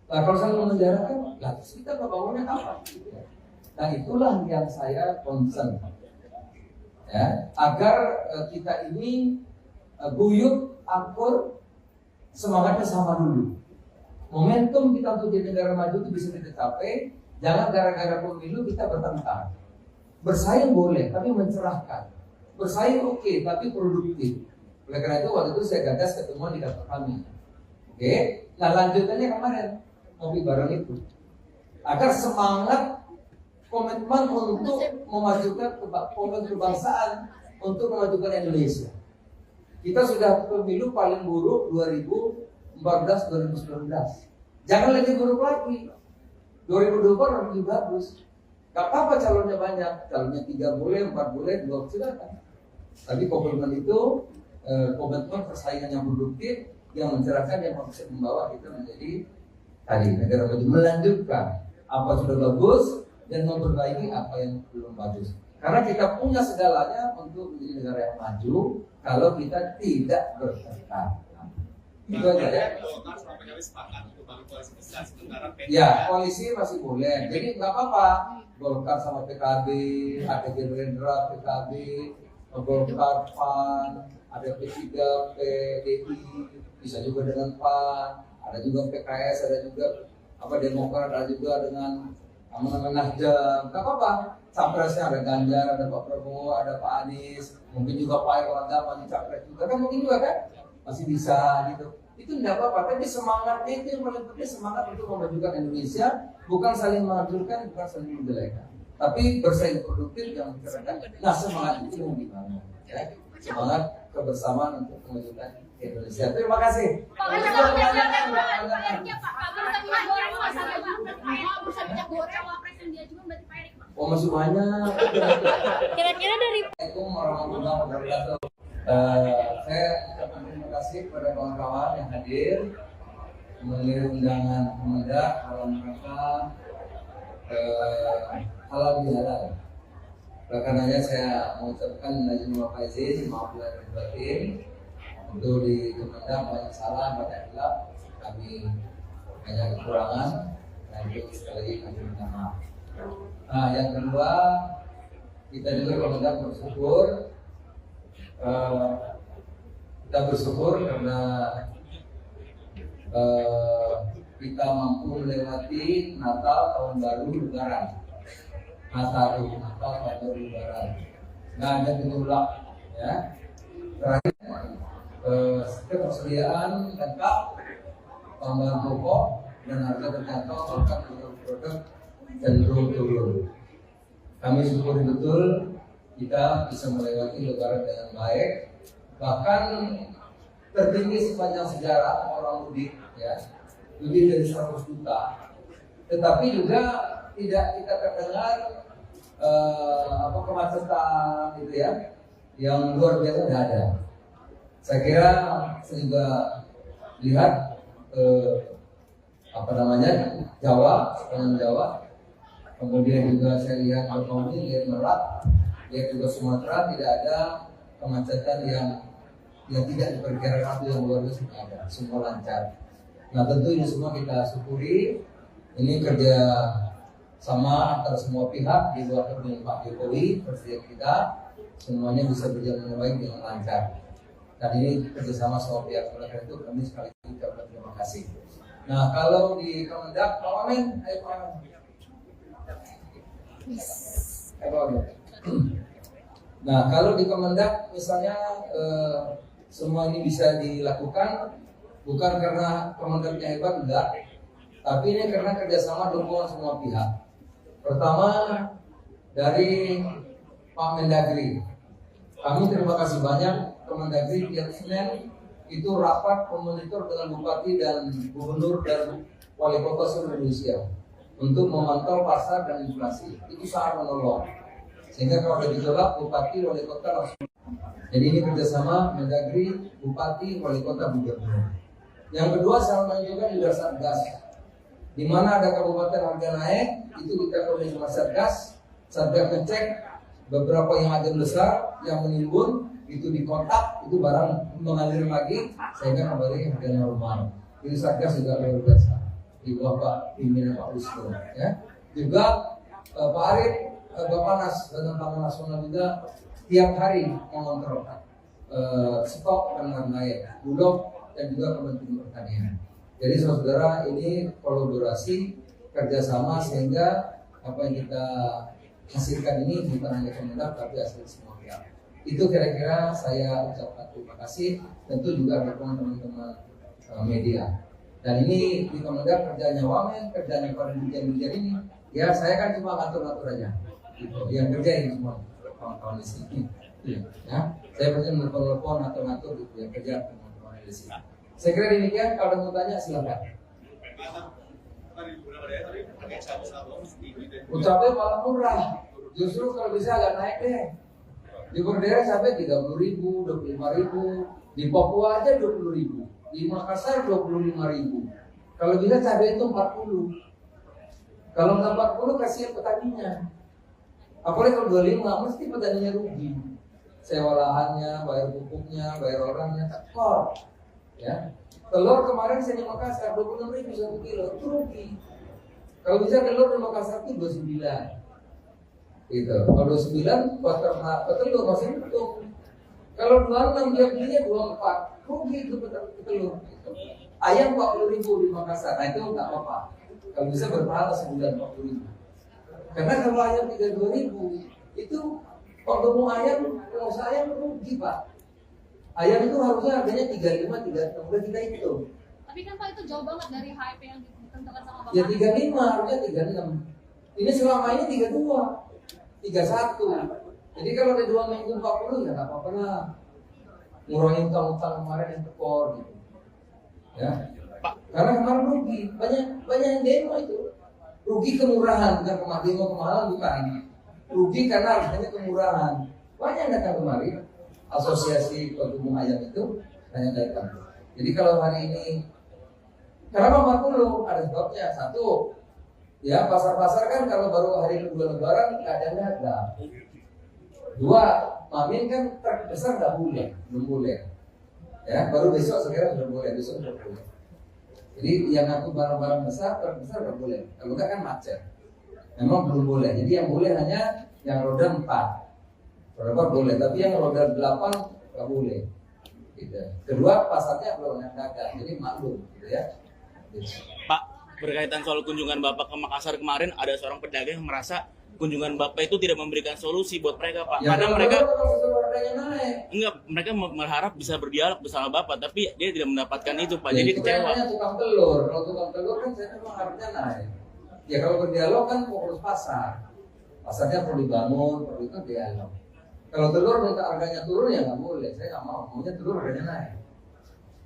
Nah kalau saling memenjarakan, lah terus kita bangunnya apa? Nah itulah yang saya concern, ya, agar kita ini guyup, akur, semangatnya sama dulu. Momentum kita untuk jadi negara maju itu bisa kita capai. Jangan gara-gara pemilu kita bertengkar. Bersaing boleh, tapi mencerahkan. Bersaing oke, tapi produktif. Oleh karena itu waktu itu saya gagas ketemuan di kantor kami. Oke, nah lanjutannya kemarin ngopi bareng itu. Agar semangat komitmen untuk memajukan kebangsaan, untuk memajukan Indonesia. Kita sudah pemilu paling buruk 2014-2019. Jangan lebih buruk lagi. 2024 lebih bagus. Gak apa-apa calonnya banyak, calonnya 3 boleh, 4 boleh, 2 silakan. Tapi komitmen itu komitmen persaingan yang produktif, yang mencerahkan, yang bisa membawa kita menjadi tadi negara maju, melanjutkan apa sudah bagus dan memperbaiki apa yang belum bagus. Karena kita punya segalanya untuk menjadi negara yang maju kalau kita tidak bertengkar. Itu aja ya. Ya, koalisi masih boleh. Jadi nggak apa-apa. Golkar sama PKB, ada Gerindra, PKB, Golkar, PAN, ada P3, PDI, bisa juga dengan PAN, ada juga PKS, ada juga Demokrat, ada juga dengan Nasdem. Nggak apa-apa. Capresnya ada Ganjar, ada Pak Prabowo, ada Pak Anies, mungkin juga Pak Erlangga masih capres juga kan, mungkin juga kan masih bisa gitu. Itu tidak apa-apa, tapi semangatnya itu yang paling penting, semangat untuk memajukan Indonesia, bukan saling menghancurkan, bukan saling menjelekan, tapi bersaing produktif yang mencerahkan. Nah semangat itu yang dibangun, ya. Semangat kebersamaan untuk memajukan Indonesia. Terima kasih. Oh masih banyak. Kira-kira dari Assalamualaikum warahmatullahi wabarakatuh. Saya ucapkan terima kasih kepada kawan-kawan yang hadir memenuhi undangan Kemendak dalam rangka halal bihalal. Oleh karenanya saya mengucapkan izin faizin, maaf lahir batin. Untuk di Kemendak banyak salah, banyak hilaf, kami banyak kekurangan, dan itu sekali lagi kami minta maaf. Nah, yang kedua, kita juga Kemendak bersyukur. Kita bersyukur karena kita mampu melewati Natal, Tahun Baru, Lebaran. Natal, Tahun Baru, Lebaran. Nggak ada gejolak, ya. Terakhir, ketersediaan lengkap, bahan pokok dan harga terjangkau, bahkan produk cenderung turun. Kami syukuri betul kita bisa melewati Lebaran dengan baik, bahkan tertinggi sepanjang sejarah orang mudik, ya, lebih dari 100 juta. Tetapi juga tidak kita terdengar kemacetan gitu ya, yang luar biasa tidak ada. Saya kira saya juga lihat Jawa, sepanjang Jawa, kemudian juga saya lihat Bangkauni, lihat Merak, lihat juga Sumatera, tidak ada kemacetan yang tidak diperkirakan atau yang luar biasa ada, semua lancar. Nah tentu ini semua kita syukuri. Ini kerja sama antara semua pihak di luar dengan Pak Jokowi, presiden kita, semuanya bisa berjalan dengan baik dengan lancar. Dan ini kerjasama semua pihak. Oleh karena itu kami sekali lagi ucapkan terima kasih. Nah kalau di Kemendak, Pak Amin, ayo Pak Amin. Nah kalau di Kemendak misalnya semua ini bisa dilakukan Bukan karena Kemendagri hebat, enggak. Tapi ini karena kerjasama dukungan semua pihak. Pertama dari Pak Mendagri. Kami terima kasih banyak Kemendagri tiap Senin itu rapat memonitor dengan bupati dan gubernur dan wali kota seluruh Indonesia untuk memantau pasar dan inflasi. Itu sangat menolong. Sehingga kalau ada gejolak, bupati, wali kota langsung. Jadi ini kerjasama Mendagri, bupati, wali kota, gubernur. Yang kedua, saya menunjukkan juga Satgas. Di mana ada kabupaten harga naik, itu kita koordinasi sama Satgas. Satgas ngecek beberapa yang ada besar yang menimbun, itu dikontak, itu barang mengalir lagi, sehingga kembali harga normal. Jadi Satgas juga luar biasa. Di bawah Pak pimpinan Pak Wisnu, ya. Juga Pak Arief, Bapanas dan Pangan Nasional juga tiap hari mengontrol stok dan harga bulog dan juga Kementerian Pertanian. Jadi saudara ini kolaborasi kerjasama sehingga apa yang kita hasilkan ini bukan hanya Kemendak tapi hasil semua pihak. Itu kira-kira saya ucapkan terima kasih. Tentu juga dukungan teman-teman media. Dan ini di Kemendak kerjanya Wamen, kerjanya para dirjen-dirjen ini. Ya saya kan cuma ngatur-ngatur aja. Gitu. Yang kerjain semua kawan-kawan di sini. Ya, saya pasti menelpon atau ngatur gitu yang kerja teman-teman di sini. Saya kira demikian. Kalau mau tanya silakan. Ucapnya malah murah. Justru kalau bisa agak naik deh. Di Berdera sampai 30.000, 25.000. Di Papua aja 20.000. Di Makassar 25.000. Kalau bisa cabai itu 40. Kalau nggak 40 kasihan petaninya. Apalagi kalau 25 mesti petaninya rugi. Sewa lahannya, bayar pupuknya, bayar orangnya, tekor. Ya. Telur kemarin saya di Makassar 26.000 1 kilo, itu rugi. Kalau bisa telur di Makassar itu 29. Gitu. Kalau 29 petelur masih untung. Kalau 26 dia belinya 24, rugi itu petelur. Ayam 40.000 di Makassar, nah itu nggak apa-apa. Kalau bisa berpahala sebulan 40.000. Karena kalau ayam 32.000 itu kalau ayam, pengusaha ayam rugi Pak. Ayam itu harusnya harganya 35, 36, udah kita hitung. Tapi kan Pak itu jauh banget dari HIP yang ditentukan sama Bapak. Ya 35, harusnya 36. Ini selama ini 32, 31. Jadi kalau ada 2 minggu 40 ya nggak apa-apa lah. Ngurangin utang-utang kemarin yang tekor gitu. Ya. Pak. Karena kemarin rugi, banyak yang demo itu. Rugi kemurahan, bukan kemahalan bukan. Rugi karena harganya kemurahan. Banyak yang datang kemari. Asosiasi Pedagang Ayam itu banyak datang. Jadi kalau hari ini kenapa 40? Ada sebabnya. Satu, ya pasar-pasar kan kalau baru hari kedua Lebaran nggak ada harga. Dua, Mamin kan terbesar nggak boleh, belum boleh. Ya, baru besok sekarang sudah boleh, besok sudah boleh. Jadi yang aku barang-barang besar terbesar nggak boleh. Kalau nggak kan macet. Memang belum boleh. Jadi yang boleh hanya yang roda 4. Roda boleh, tapi yang roda 8 nggak boleh. Gitu. Kedua, pasarnya belum ada dagang, jadi maklum, gitu ya. Gitu. Pak, berkaitan soal kunjungan Bapak ke Makassar kemarin, ada seorang pedagang yang merasa kunjungan Bapak itu tidak memberikan solusi buat mereka, Pak. Ya, karena mereka naik. enggak, mereka berharap bisa berdialog bersama Bapak, tapi dia tidak mendapatkan itu, Pak. Jadi itu kecewa. kan tukang telur. Kalau tukang telur kan saya memang harusnya naik. Ya kalau berdialog kan fokus pasar. Pasarnya perlu dibangun, perlu itu dialog. Kalau telur minta harganya turun ya nggak boleh. Saya nggak mau. Maunya telur harganya naik.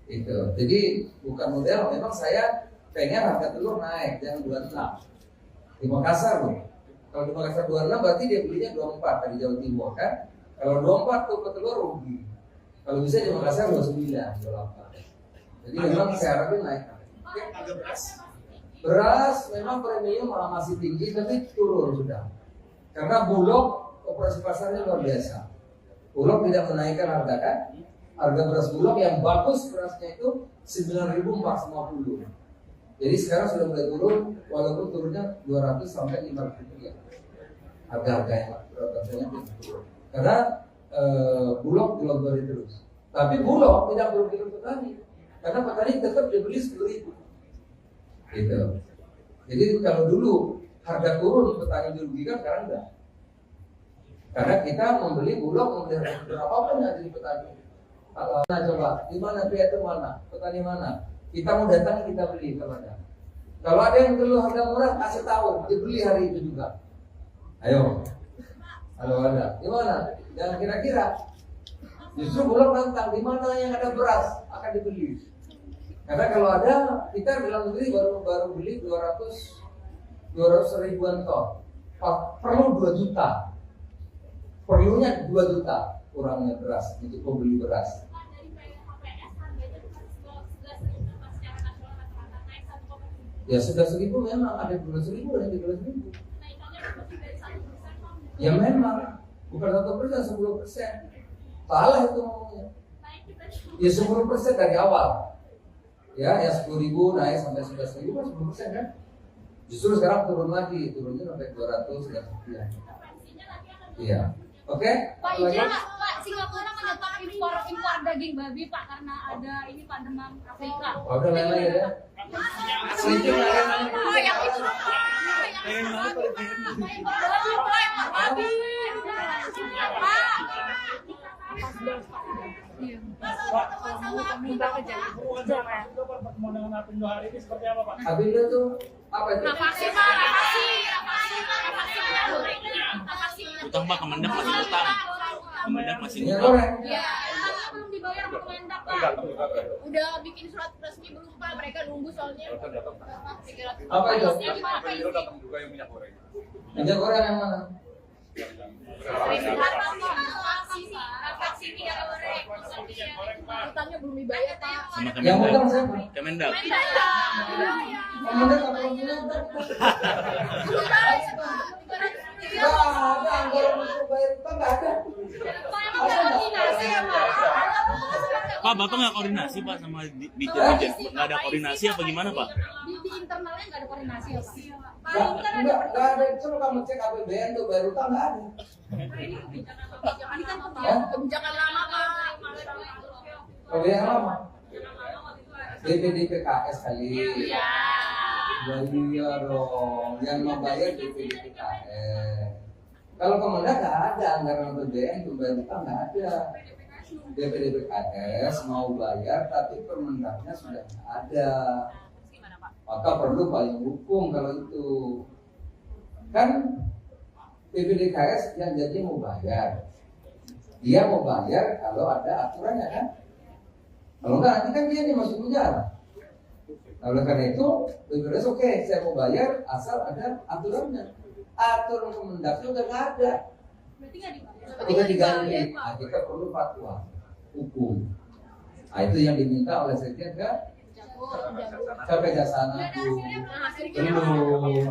Itu. Jadi bukan model. Memang saya pengen harga telur naik, jangan 26. Di Makassar loh. Kalau di Makassar 26 berarti dia belinya 24 dari Jawa Timur kan. Kalau 24 tuh petelur rugi. Kalau bisa di Makassar 29, 28. Jadi memang saya harapin naik. Beras memang premium masih tinggi tapi turun sudah. Karena Bulog operasi pasarnya luar biasa. Bulog tidak menaikkan harga kan. Harga beras Bulog yang bagus berasnya itu 9.450. Jadi sekarang sudah mulai turun, walaupun turunnya 200 sampai 500 rupiah. Harga-harga yang turun. Karena Bulog dilonggarin terus. Tapi Bulog tidak merugikan petani. Karena petani tetap dibeli 10.000. Gitu. Jadi kalau dulu harga turun petani dirugikan, sekarang enggak. Karena kita membeli Bulog, membeli berapapun yang dari petani. Nah coba, di mana pihak itu mana? Petani mana? Kita mau datang kita beli kalau ada. Kalau ada yang perlu harga murah, kasih tahu, dibeli hari itu juga. Ayo, kalau ada, di mana? Dan kira-kira, justru Bulog nantang di mana yang ada beras akan dibeli. Karena kalau ada, kita dalam negeri baru beli 200 ribuan ton. Perlu 2 juta. Perlunya 2 juta kurangnya beras untuk membeli beras. Ya sudah 1.000 memang ada 12.000 dan 13.000. Ya memang bukan 1%, 10%. Salah itu ngomongnya. Ya 10% dari awal. Ya 10.000 naik sampai 11.000 kan 10% kan. Justru sekarang turun lagi, turunnya sampai 200 dan sekian. Iya. Oke? Pak, izin Pak, Singapura menyetop impor daging babi Pak karena ada ini Pak demam Afrika. Udah lain-lain ya. Setuju yang itu. Babi. Pak, minta pertemuan dengan Apindo hari ini seperti apa Pak? Apindo tuh apa itu? Vaksin Pak, vaksin. Utang Pak, Kemendak masih utang. Kemendak masih Minyak utang. goreng. Ya, belum dibayar sama Kemendak Pak. Udah bikin surat resmi belum Pak, mereka nunggu soalnya. Apa itu? Apindo datang juga yang minyak goreng. Minyak goreng yang mana? Utangnya belum dibayar Pak. Sama Yang Kemendak. utang siapa? Kemendak. Kemendak apa Kemendak? Nggak ada anggaran untuk bayar utang, nggak ada. Pak, Bapak nggak koordinasi Pak sama Dijen? Nggak ada koordinasi apa gimana Pak? Di internalnya nggak ada koordinasi ya Pak. Nggak ada. Coba kamu cek APBN tuh bayar utang nggak ada. Ini kan kebijakan lama Pak. Kalau yang lama, DPD PKS kali. Ya iya dong, yang membayar DPD PKS. Kalau Kemendak nggak ada anggaran APBN untuk bayar utang, nggak ada. DPD PKS mau bayar tapi Permendaknya sudah ada. Maka perlu payung hukum kalau itu. Kan DPDKS yang jadi mau bayar. Dia mau bayar kalau ada aturannya kan. Kalau enggak nanti kan dia nih masuk penjara. Oleh karena itu, DPDKS oke, saya mau bayar asal ada aturannya. Aturan Kemendaknya udah nggak ada. Berarti nggak dibayar. Udah diganti. Nah, kita perlu fatwa hukum. Nah, itu yang diminta oleh Sekjen kan? Sampai Kejaksaan Agung. Belum.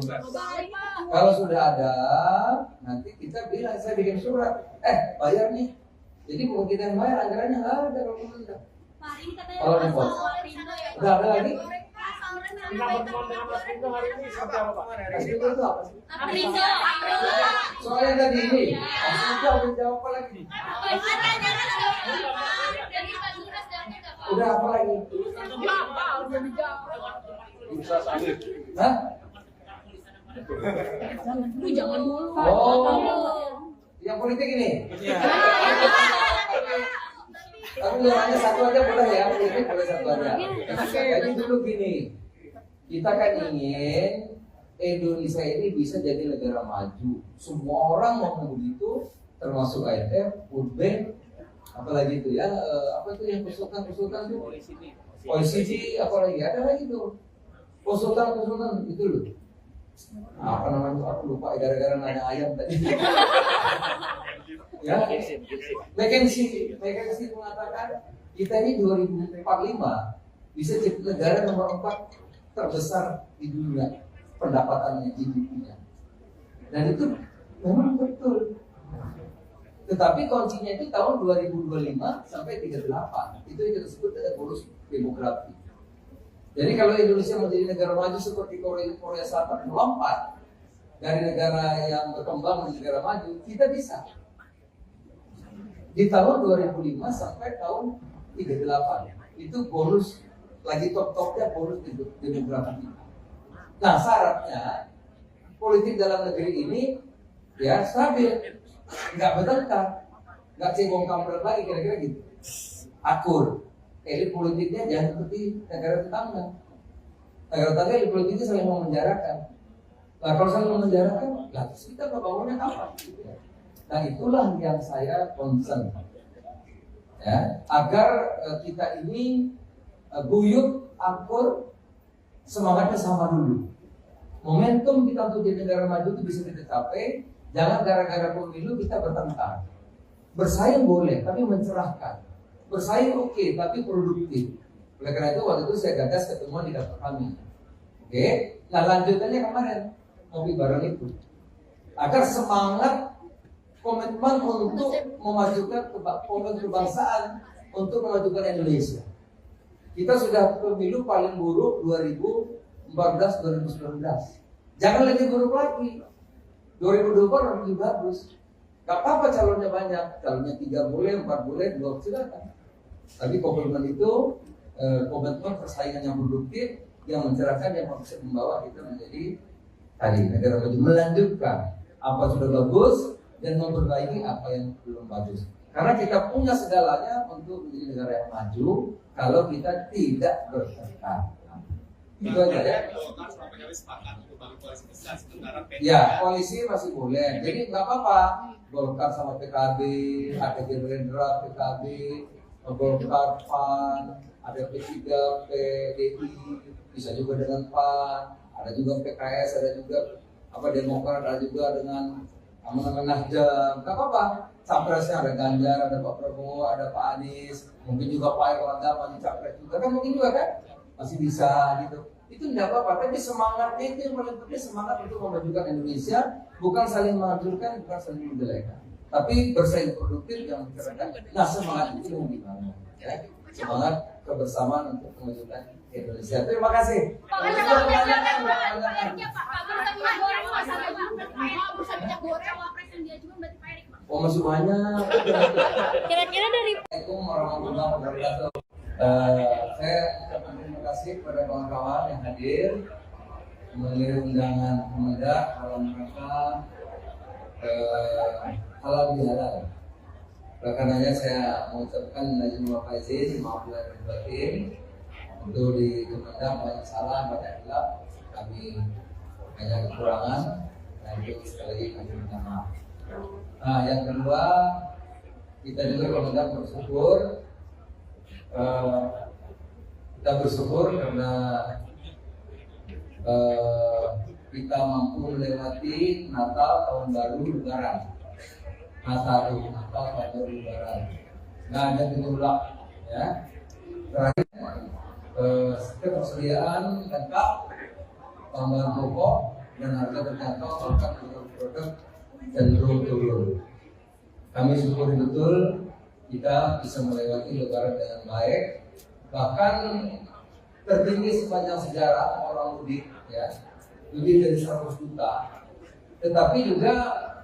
Kalau sudah ada, nanti kita bilang saya bikin surat. Bayar nih. Jadi bukan kita yang bayar, anggarannya nggak ada kalau Kemendak. Kalau di pos, udah ada lagi? Minta pertemuan dengan Apindo hari ini seperti apa Pak? Apindo itu apa sih? Aprindo. Soalnya tadi ini, Apindo udah jawab apa lagi? Udah apa lagi? Bursa sawit. Hah? Lu jangan dulu. Oh, yang politik ini? Tapi hanya satu aja boleh ya, politik boleh satu aja. Jadi dulu gini, kita kan ingin Indonesia ini bisa jadi negara maju. Semua orang mau begitu, termasuk IMF, World Bank, apalagi itu ya, apa itu yang konsultan itu? OECD, apalagi ada lagi tuh. Konsultan itu loh. Apa namanya? Aku lupa gara-gara nanya ayam tadi. Ya, McKinsey mengatakan kita ini 2045 bisa jadi negara nomor 4 terbesar di dunia pendapatannya di dunia. Dan itu memang betul. Tetapi kuncinya itu tahun 2025 sampai 38. Itu yang kita sebut dengan bonus demografi. Jadi kalau Indonesia menjadi negara maju seperti Korea Selatan melompat dari negara yang berkembang menjadi negara maju, kita bisa. Di tahun 2005 sampai tahun 38 itu bonus lagi top-topnya bonus demografi. Nah syaratnya politik dalam negeri ini ya stabil, nggak bertengkar, nggak cebong kampret lagi kira-kira gitu. akur. Elit politiknya jangan seperti negara tetangga. Negara tetangga elit politiknya saling memenjarakan. Nah kalau saling memenjarakan, lah terus kita bangunnya apa? Nah itulah yang saya concern, ya, agar kita ini guyup, akur, semangatnya sama dulu. Momentum kita untuk jadi negara maju itu bisa kita capai. Jangan gara-gara pemilu kita bertengkar. Bersaing boleh, tapi mencerahkan. Bersaing oke, tapi produktif. Oleh karena itu waktu itu saya gagas ketemuan di kantor kami. Oke, nah lanjutannya kemarin ngopi bareng itu. Agar semangat komitmen untuk memajukan kebangsaan, untuk memajukan Indonesia. Kita sudah pemilu paling buruk 2014-2019. Jangan lagi buruk lagi. 2024 lebih bagus. Gak apa-apa calonnya banyak. Calonnya 3 boleh, 4 boleh, 2 silakan. Tapi komitmen itu komitmen persaingan yang produktif, yang mencerahkan, yang bisa membawa kita menjadi tadi negara maju, melanjutkan apa sudah bagus dan memperbaiki apa yang belum bagus. Karena kita punya segalanya untuk menjadi negara yang maju kalau kita tidak bertengkar. Itu aja ya. Ya, koalisi masih boleh. Jadi nggak apa-apa. Golkar sama PKB, ada Gerindra, PKB, Golkar, PAN, ada P3, PDI, bisa juga dengan PAN, ada juga PKS, ada juga Demokrat, ada juga dengan Nasdem. Nggak apa-apa. Capresnya ada Ganjar, ada Pak Prabowo, ada Pak Anies, mungkin juga Pak Erlangga masih capres juga kan, mungkin juga kan masih bisa gitu. Itu tidak apa-apa, tapi semangatnya itu yang paling penting, semangat untuk memajukan Indonesia, bukan saling menghancurkan, bukan saling menjelekan, tapi bersaing produktif yang mencerahkan. Nah semangat itu yang dibangun, ya. Semangat kebersamaan untuk memajukan Indonesia. Terima kasih. Pak, Oh masih banyak. kira-kira dari Assalamualaikum warahmatullahi wabarakatuh. Saya ucapkan terima kasih kepada kawan-kawan yang hadir memenuhi undangan Kemendak dalam rangka halal bihalal. Karenanya saya mengucapkan izin faizin, maaf lahir batin. Untuk di Kemendak banyak salah, banyak hilaf, kami banyak kekurangan. Nah itu sekali lagi kami minta maaf. Nah yang kedua, kita juga Kemendak bersyukur. Kita bersyukur karena kita mampu melewati Natal, Tahun Baru, Lebaran. Natal, Tahun Baru, Lebaran. Nggak ada gejolak, ya. Terakhir, ketersediaan lengkap, bahan pokok dan harga terjangkau, bahkan produk cenderung turun. Kami syukuri betul kita bisa melewati Lebaran dengan baik, bahkan tertinggi sepanjang sejarah orang mudik, ya, lebih dari 100 juta. Tetapi juga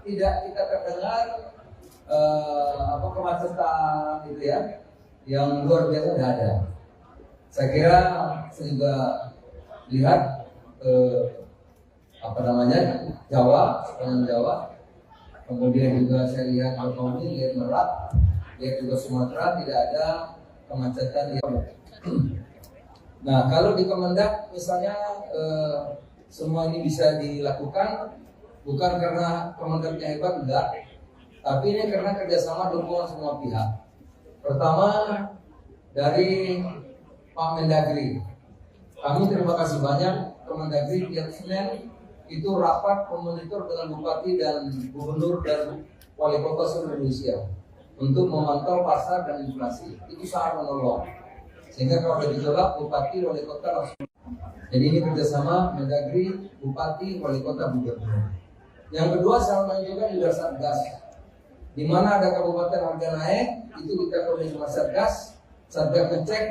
tidak kita terdengar kemacetan gitu ya, yang luar biasa tidak ada. Saya kira saya juga lihat Jawa, sepanjang Jawa. Kemudian juga saya lihat Bakauheni, lihat Merak, lihat juga Sumatera, tidak ada kemacetan yang. Nah, kalau di Kemendak misalnya semua ini bisa dilakukan bukan karena Kemendaknya hebat, enggak, tapi ini karena kerjasama dukungan semua pihak. Pertama dari Pak Mendagri, kami terima kasih banyak Kemendagri tiap Senin itu rapat memonitor dengan bupati dan gubernur dan wali kota seluruh Indonesia untuk memantau pasar dan inflasi. Itu sangat menolong. Sehingga kalau ada gejolak, bupati, wali kota langsung. Jadi ini kerjasama Mendagri, bupati, wali kota, gubernur. Yang kedua, saya menunjukkan juga Satgas. Di mana ada kabupaten harga naik, itu kita koordinasi sama Satgas. Satgas ngecek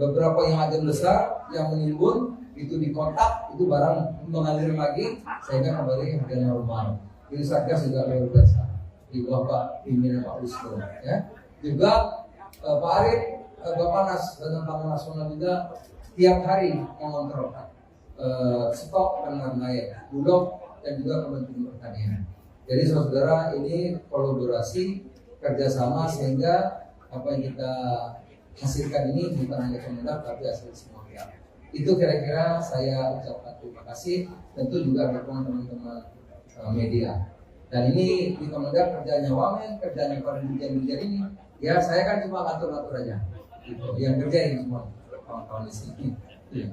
beberapa yang ada besar yang menimbun, itu dikontak, itu barang mengalir lagi, sehingga kembali harga normal. Jadi Satgas juga luar biasa. Di bawah Pak pimpinan Pak Wisnu, ya. Juga Pak Arief, Bappenas dan Pangan Nasional juga tiap hari mengontrol stok dan harga Bulog dan juga Kementerian Pertanian. Jadi saudara ini kolaborasi kerjasama sehingga apa yang kita menghasilkan ini bukan hanya Kemendak tapi hasil semua pihak. Itu kira-kira saya ucapkan terima kasih, tentu juga mendukung teman-teman media. Dan ini di Kemendak kerjanya Wamen, kerjanya para dirjen-dirjen ini, ya saya kan cuma ngatur-ngatur aja, gitu. Yang kerjain semua kawan-kawan di sini, ya.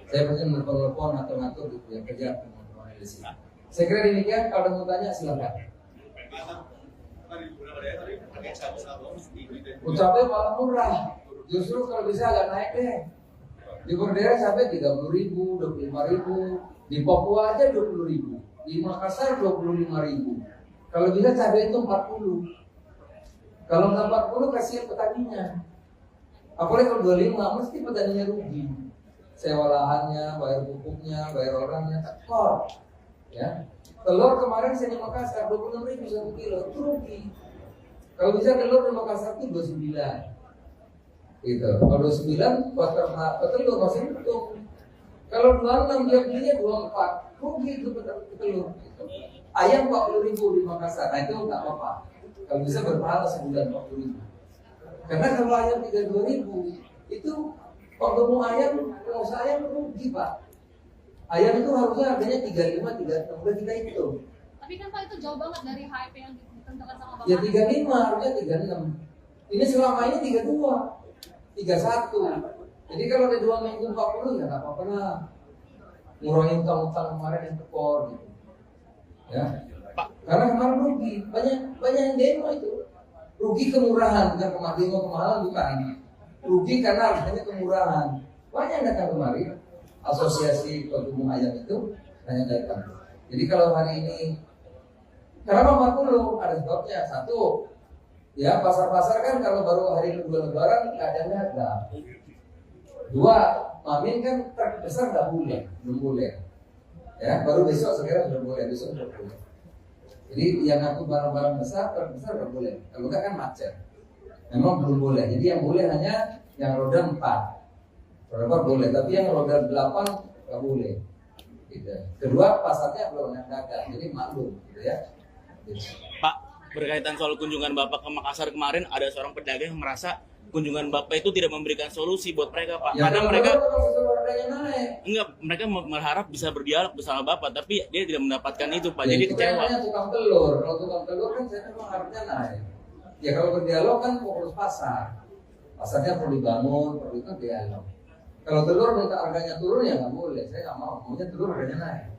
Saya pasti menelpon ngatur-ngatur gitu, yang kerja teman-teman di sini. Saya kira demikian. Kalau mau tanya silakan. Ucapnya malah murah, justru kalau bisa agak naik deh. Di Berdera sampai 30.000, 25.000, di Papua aja 20.000, di Makassar 25.000. Kalau bisa cabai itu 40. Kalau nggak 40 kasihan petaninya. Apalagi kalau 25 mesti petaninya rugi. Sewa lahannya, bayar pupuknya, bayar orangnya, tekor. Ya. Telur kemarin saya di Makassar 26.000 1 kilo, itu rugi. Kalau bisa telur di Makassar itu 29. Gitu. Kalau 29 buat petelur masih untung. Kalau 26 dia belinya 24, rugi itu petelur. Gitu. Ayam 40.000 di Makassar, nah itu nggak apa-apa. Kalau bisa berpahala sebulan 40.000. Karena kalau ayam 32.000 itu waktu mau ayam, pengusaha ayam rugi Pak. Ayam itu harusnya harganya 35, 36, udah kita hitung. Tapi kan Pak itu jauh banget dari HIP yang ditentukan sama Bapak. Ya 35, harusnya 36. Ini selama ini 32. 31. Jadi kalau ada 2 minggu 40 ya nggak apa-apa lah. Ngurangin utang-utang kemarin yang tekor gitu. Ya. Karena kemarin rugi, banyak yang demo itu. Rugi kemurahan, bukan kemahalan bukan. Rugi karena harganya kemurahan. Banyak yang datang kemari. Asosiasi Pengumum Ayam itu banyak datang. Jadi kalau hari ini kenapa 40? Ada sebabnya. Satu, ya pasar-pasar kan kalau baru hari kedua Lebaran keadaannya ada. Dua, Mamin kan terbesar nggak boleh, belum boleh. Ya, baru besok sekarang sudah boleh, besok sudah boleh. Jadi yang ngaku barang-barang besar terbesar nggak boleh. Kalau nggak kan macet. Memang belum boleh. Jadi yang boleh hanya yang roda 4. Roda 4 boleh, tapi yang roda 8 nggak boleh. Gitu. Kedua, pasarnya belum yang dagang, jadi maklum, gitu ya. Gitu. Pak, berkaitan soal kunjungan Bapak ke Makassar kemarin, ada seorang pedagang yang merasa kunjungan Bapak itu tidak memberikan solusi buat mereka, Pak. Ya, Karena mereka naik. enggak, mereka berharap bisa berdialog bersama Bapak, tapi dia tidak mendapatkan itu, Pak. Jadi itu kecewa. kan tukang telur. Kalau tukang telur kan saya memang harusnya naik. Ya kalau berdialog kan fokus pasar. Pasarnya perlu dibangun, perlu itu dialog. Kalau telur minta harganya turun ya nggak boleh. Saya nggak mau. Maunya telur harganya naik.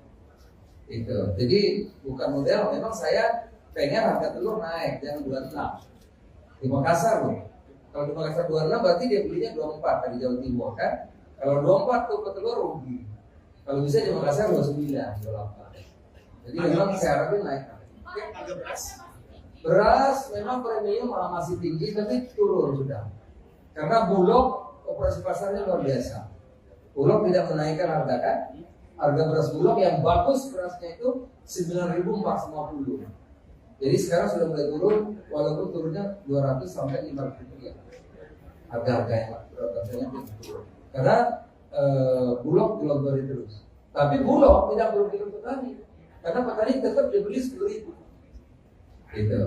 Itu. Jadi bukan model. Memang saya pengen harga telur naik, jangan 26. Di Makassar loh. Kalau di Makassar 26 berarti dia belinya 24 dari Jawa Timur kan. Kalau 24 tuh petelur rugi. Kalau bisa di Makassar 29, 28. Jadi memang saya harapin naik. Beras memang premium masih tinggi tapi turun sudah. Karena Bulog operasi pasarnya luar biasa. Bulog tidak menaikkan harga kan. Harga beras Bulog yang bagus berasnya itu 9.450. Jadi sekarang sudah mulai turun, walaupun turunnya 200 sampai 500 rupiah. Harga-harga yang rasanya turun. Karena Bulog dilontori terus. Tapi Bulog tidak merugikan petani, karena petani tetap dibeli 10.000. Gitu.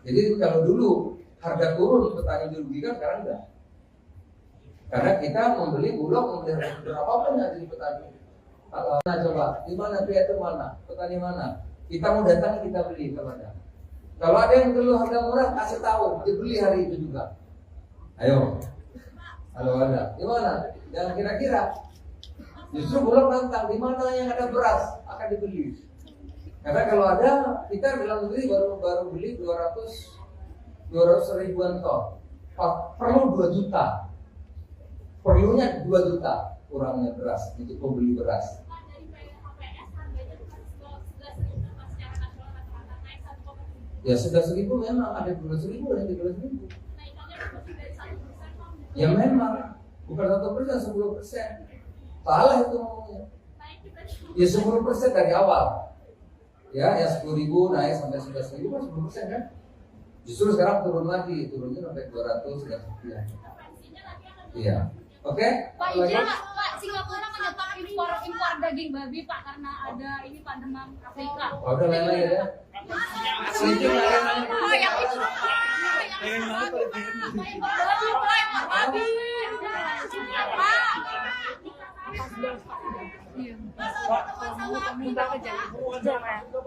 Jadi kalau dulu harga turun petani dirugikan, sekarang enggak. Karena kita membeli Bulog, membeli berapapun yang dari petani. Nah coba, di mana pihak itu mana? Petani mana? Kita mau datang kita beli kalau ada. Kalau ada yang perlu harga murah kasih tahu, dibeli hari itu juga. Ayo. Kalau ada, di mana? Jangan kira-kira. Justru Bulog nantang di mana yang ada beras akan dibeli. Karena kalau ada, kita dalam negeri baru beli 200 ribuan ton. Perlu 2 juta. Perlunya 2 juta kurangnya beras untuk membeli beras. Ya 11.000 memang ada 12.000 dan 13.000. Ya memang bukan 1%, 10%. Salah itu ngomongnya. Ya 10% dari awal. Ya 10.000 naik sampai 11.000 kan 10% kan. Justru sekarang turun lagi, turunnya sampai 200 dan sekian. Iya. Oke? Pak, izin nggak, Pak, Singapura menyetop impor daging daging babi Pak karena ada ini Pak demam Afrika. Oh, udah lain lagi ya. Setuju lah yang itu. Babi.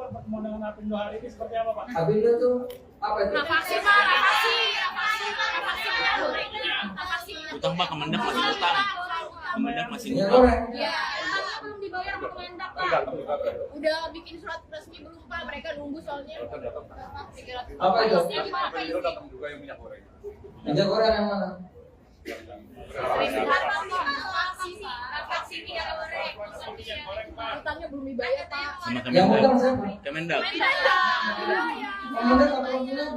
Pertemuan dengan Apindo hari ini seperti apa Pak? Apindo tuh apa itu? Vaksin. Utang Pak, Kemendak masih utang. Kemendak masih Minyak utang. goreng. Ya, belum dibayar sama Kemendak Pak. Udah bikin surat resmi belum Pak? Mereka nunggu soalnya. Apa itu? Apindo datang juga yang minyak goreng. Minyak goreng yang mana? Utangnya belum dibayar Pak. Sama Yang Kemendak. utang siapa? Kemendak. Kemendak apa Kemendak?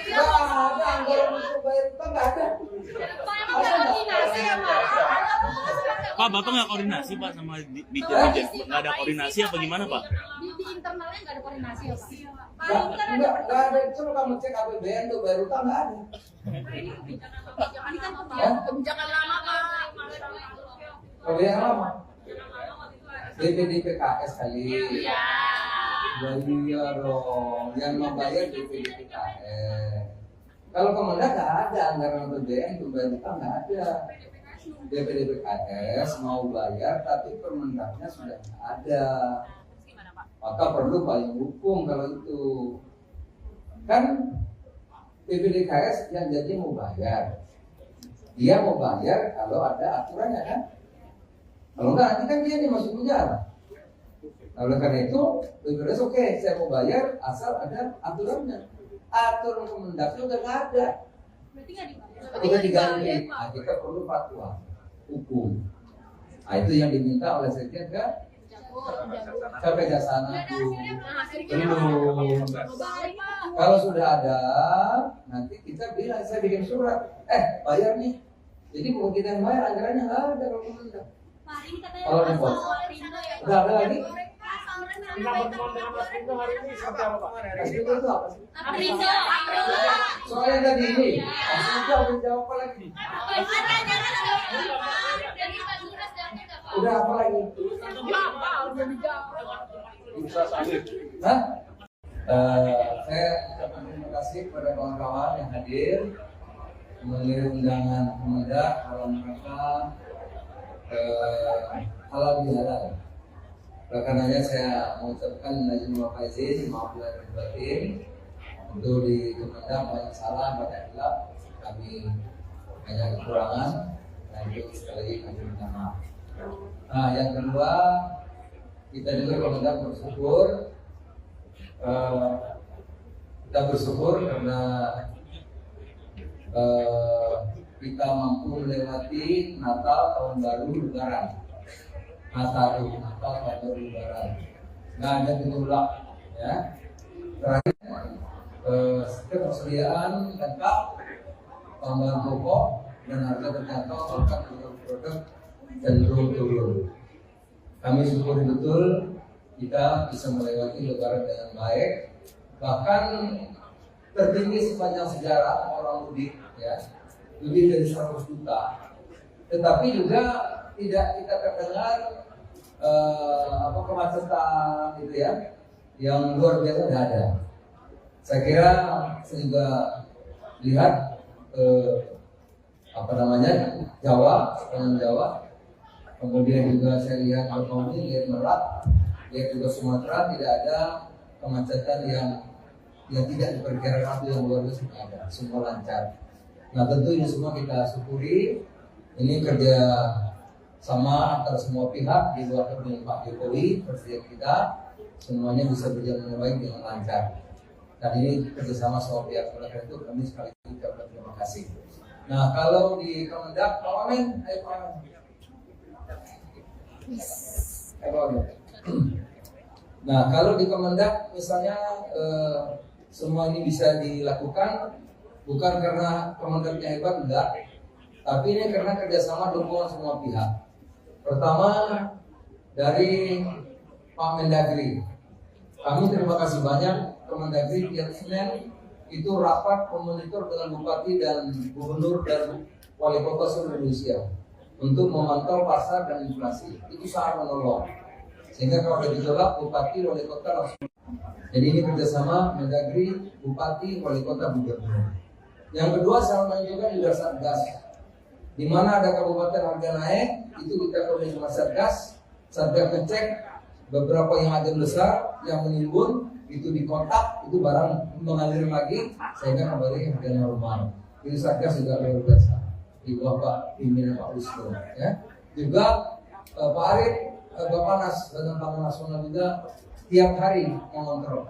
Nggak ada anggaran untuk bayar utang, nggak ada. Pak, Bapak nggak koordinasi Pak sama Dirjen? Nggak ada koordinasi apa gimana Pak? Di internalnya nggak ada koordinasi ya Pak. Nggak ada. Coba kamu cek APBN tuh bayar utang nggak ada. Ini kan kebijakan lama Pak. Kalau yang lama, DPD PKS kali. Iya dong, yang membayar DPD PKS. Kalau Kemendak nggak ada anggaran APBN untuk bayar utang, nggak ada. DPD PKS mau bayar, tapi Permendaknya sudah nggak ada. Maka perlu payung hukum kalau itu. Kan DPD PKS yang jadi mau bayar. Dia mau bayar kalau ada aturannya kan. Kalau enggak nanti kan dia nih masuk penjara. Nah, oleh karena itu, BPJS oke, saya mau bayar asal ada aturannya. Aturan Kemendaknya udah nggak ada. Berarti nggak dibayar. Udah diganti. Nah, kita perlu fatwa hukum. Nah, itu yang diminta oleh Sekjen kan? Ke Kejaksaan Agung. Belum. Kalau sudah ada, nanti kita bilang, saya bikin surat. Bayar nih. Jadi bukan kita yang bayar, anggarannya nggak ada kalau Kemendak. Kalau repot. Udah ada lagi? Kita pertemuan dengan Apindo hari ini seperti apa Pak? Apindo itu apa sih? Aprindo. Soalnya tadi ini, Apindo udah jawab apa lagi? Udah apa lagi? Bursa sawit. Hah? Saya ucapkan terima kasih kepada kawan-kawan yang hadir mengirim undangan Kemendak kalau mereka halal bihalal. Oleh karenanya saya mengucapkan izin wa faizin, maaf lahir batin. Untuk di Kemendak banyak salah, banyak hilaf, kami banyak kekurangan. Nah itu sekali lagi kami minta maaf. Nah yang kedua, kita juga Kemendak bersyukur. Kita bersyukur karena kita mampu melewati Natal, Tahun Baru, Lebaran. Natal, Tahun Baru, Lebaran. Nggak ada gejolak, ya. Terakhir, ketersediaan lengkap, tambahan pokok dan harga terjangkau, bahkan produk cenderung turun. Kami syukuri betul kita bisa melewati Lebaran dengan baik, bahkan tertinggi sepanjang sejarah orang mudik, ya, lebih dari 100 juta. Tetapi juga tidak kita terdengar kemacetan gitu ya, yang luar biasa tidak ada. Saya kira saya juga lihat Jawa, sepanjang Jawa. Kemudian juga saya lihat Betawi, lihat Merak, lihat juga Sumatera, tidak ada kemacetan yang tidak diperkirakan yang luar biasa ada, semua lancar. Nah tentu ini semua kita syukuri. Ini kerja sama antara semua pihak di luar dengan Pak Jokowi, presiden kita, semuanya bisa berjalan dengan baik dengan lancar. Dan ini kerjasama semua pihak. Oleh karena itu kami sekali lagi ucapkan terima kasih. Nah kalau di Kemendak, Pak Amin, ayo Pak Amin. Nah kalau di Kemendak misalnya semua ini bisa dilakukan bukan karena Kemendaknya hebat, enggak, tapi ini karena kerjasama dukungan semua pihak. Pertama dari Pak Mendagri, kami terima kasih banyak Kemendagri tiap Senin itu rapat memonitor dengan bupati dan gubernur dan wali kota seluruh Indonesia untuk memantau pasar dan inflasi. Itu sangat menolong. Sehingga kalau ada gejolak, bupati, wali kota langsung. Jadi ini kerjasama Mendagri, bupati, wali kota, gubernur. Yang kedua, saya menunjukkan juga Satgas. Di mana ada kabupaten harga naik, itu kita koordinasi sama Satgas. Satgas ngecek beberapa yang ada besar, yang menimbun, itu dikontak, itu barang mengalir lagi, sehingga kembali harga normal. Itu Satgas juga luar biasa. Di bawah Pak pimpinan Pak Wisnu. Ya. Juga Pak Arief, Bappenas, Badan Pangan Nasional juga tiap hari mengontrol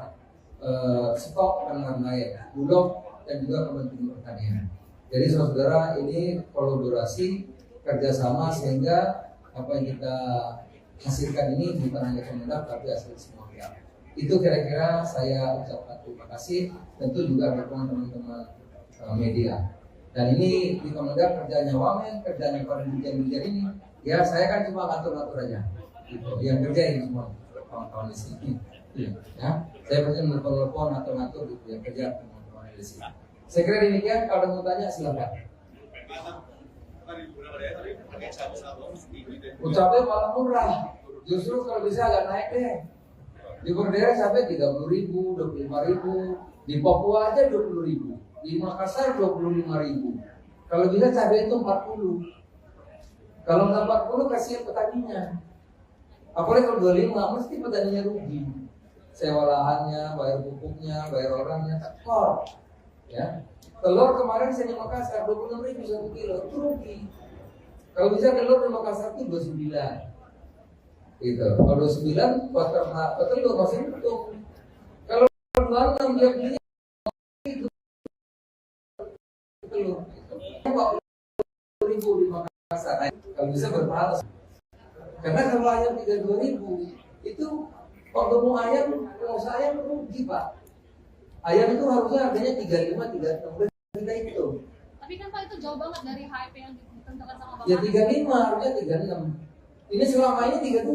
stok dan lain-lain, Bulog dan juga Kementerian Pertanian. Jadi saudara, ini kolaborasi kerjasama sehingga apa yang kita hasilkan ini bukan hanya Kemendak tapi hasil semua pihak. Itu kira-kira saya ucapkan terima kasih, tentu juga dukungan teman-teman media. Dan ini di Kemendak kerjanya Wamen, kerjanya para dirjen-dirjen ini. Ya saya kan cuma ngatur-ngatur aja. Gitu. Yang kerja ini semua kawan-kawan di sini. Ya, saya pasti menelpon atau ngatur gitu yang kerja teman-teman di sini. Saya kira demikian. Kalau mau tanya silakan. Ucapnya malah murah. Justru kalau bisa agak naik deh. Di Berdera sampai 30.000, 25.000. Di Papua aja 20.000. Di Makassar 25.000. Kalau bisa cabai itu 40. Kalau nggak 40 kasihan petaninya. Apalagi kalau 25 mesti petaninya rugi. Sewa lahannya, bayar pupuknya, bayar orangnya, tekor. Ya, telur kemarin saya di Makassar 26.000 1 kilo, itu rugi. Kalau bisa telur di Makassar itu 29. Gitu. Kalau 29 buat telur masih untung. Kalau 26 dia beli itu telur. 40.000 di Makassar. Kalau bisa berpahala. Karena kalau ayam 32.000 itu waktu mau ayam, pengusaha ayam rugi Pak. Ayam itu harusnya harganya 35, 36 kita itu. Tapi kan Pak itu jauh banget dari HEP yang ditentukan sama Bapak. Ya 35, harusnya 36. Ini selama ini 32,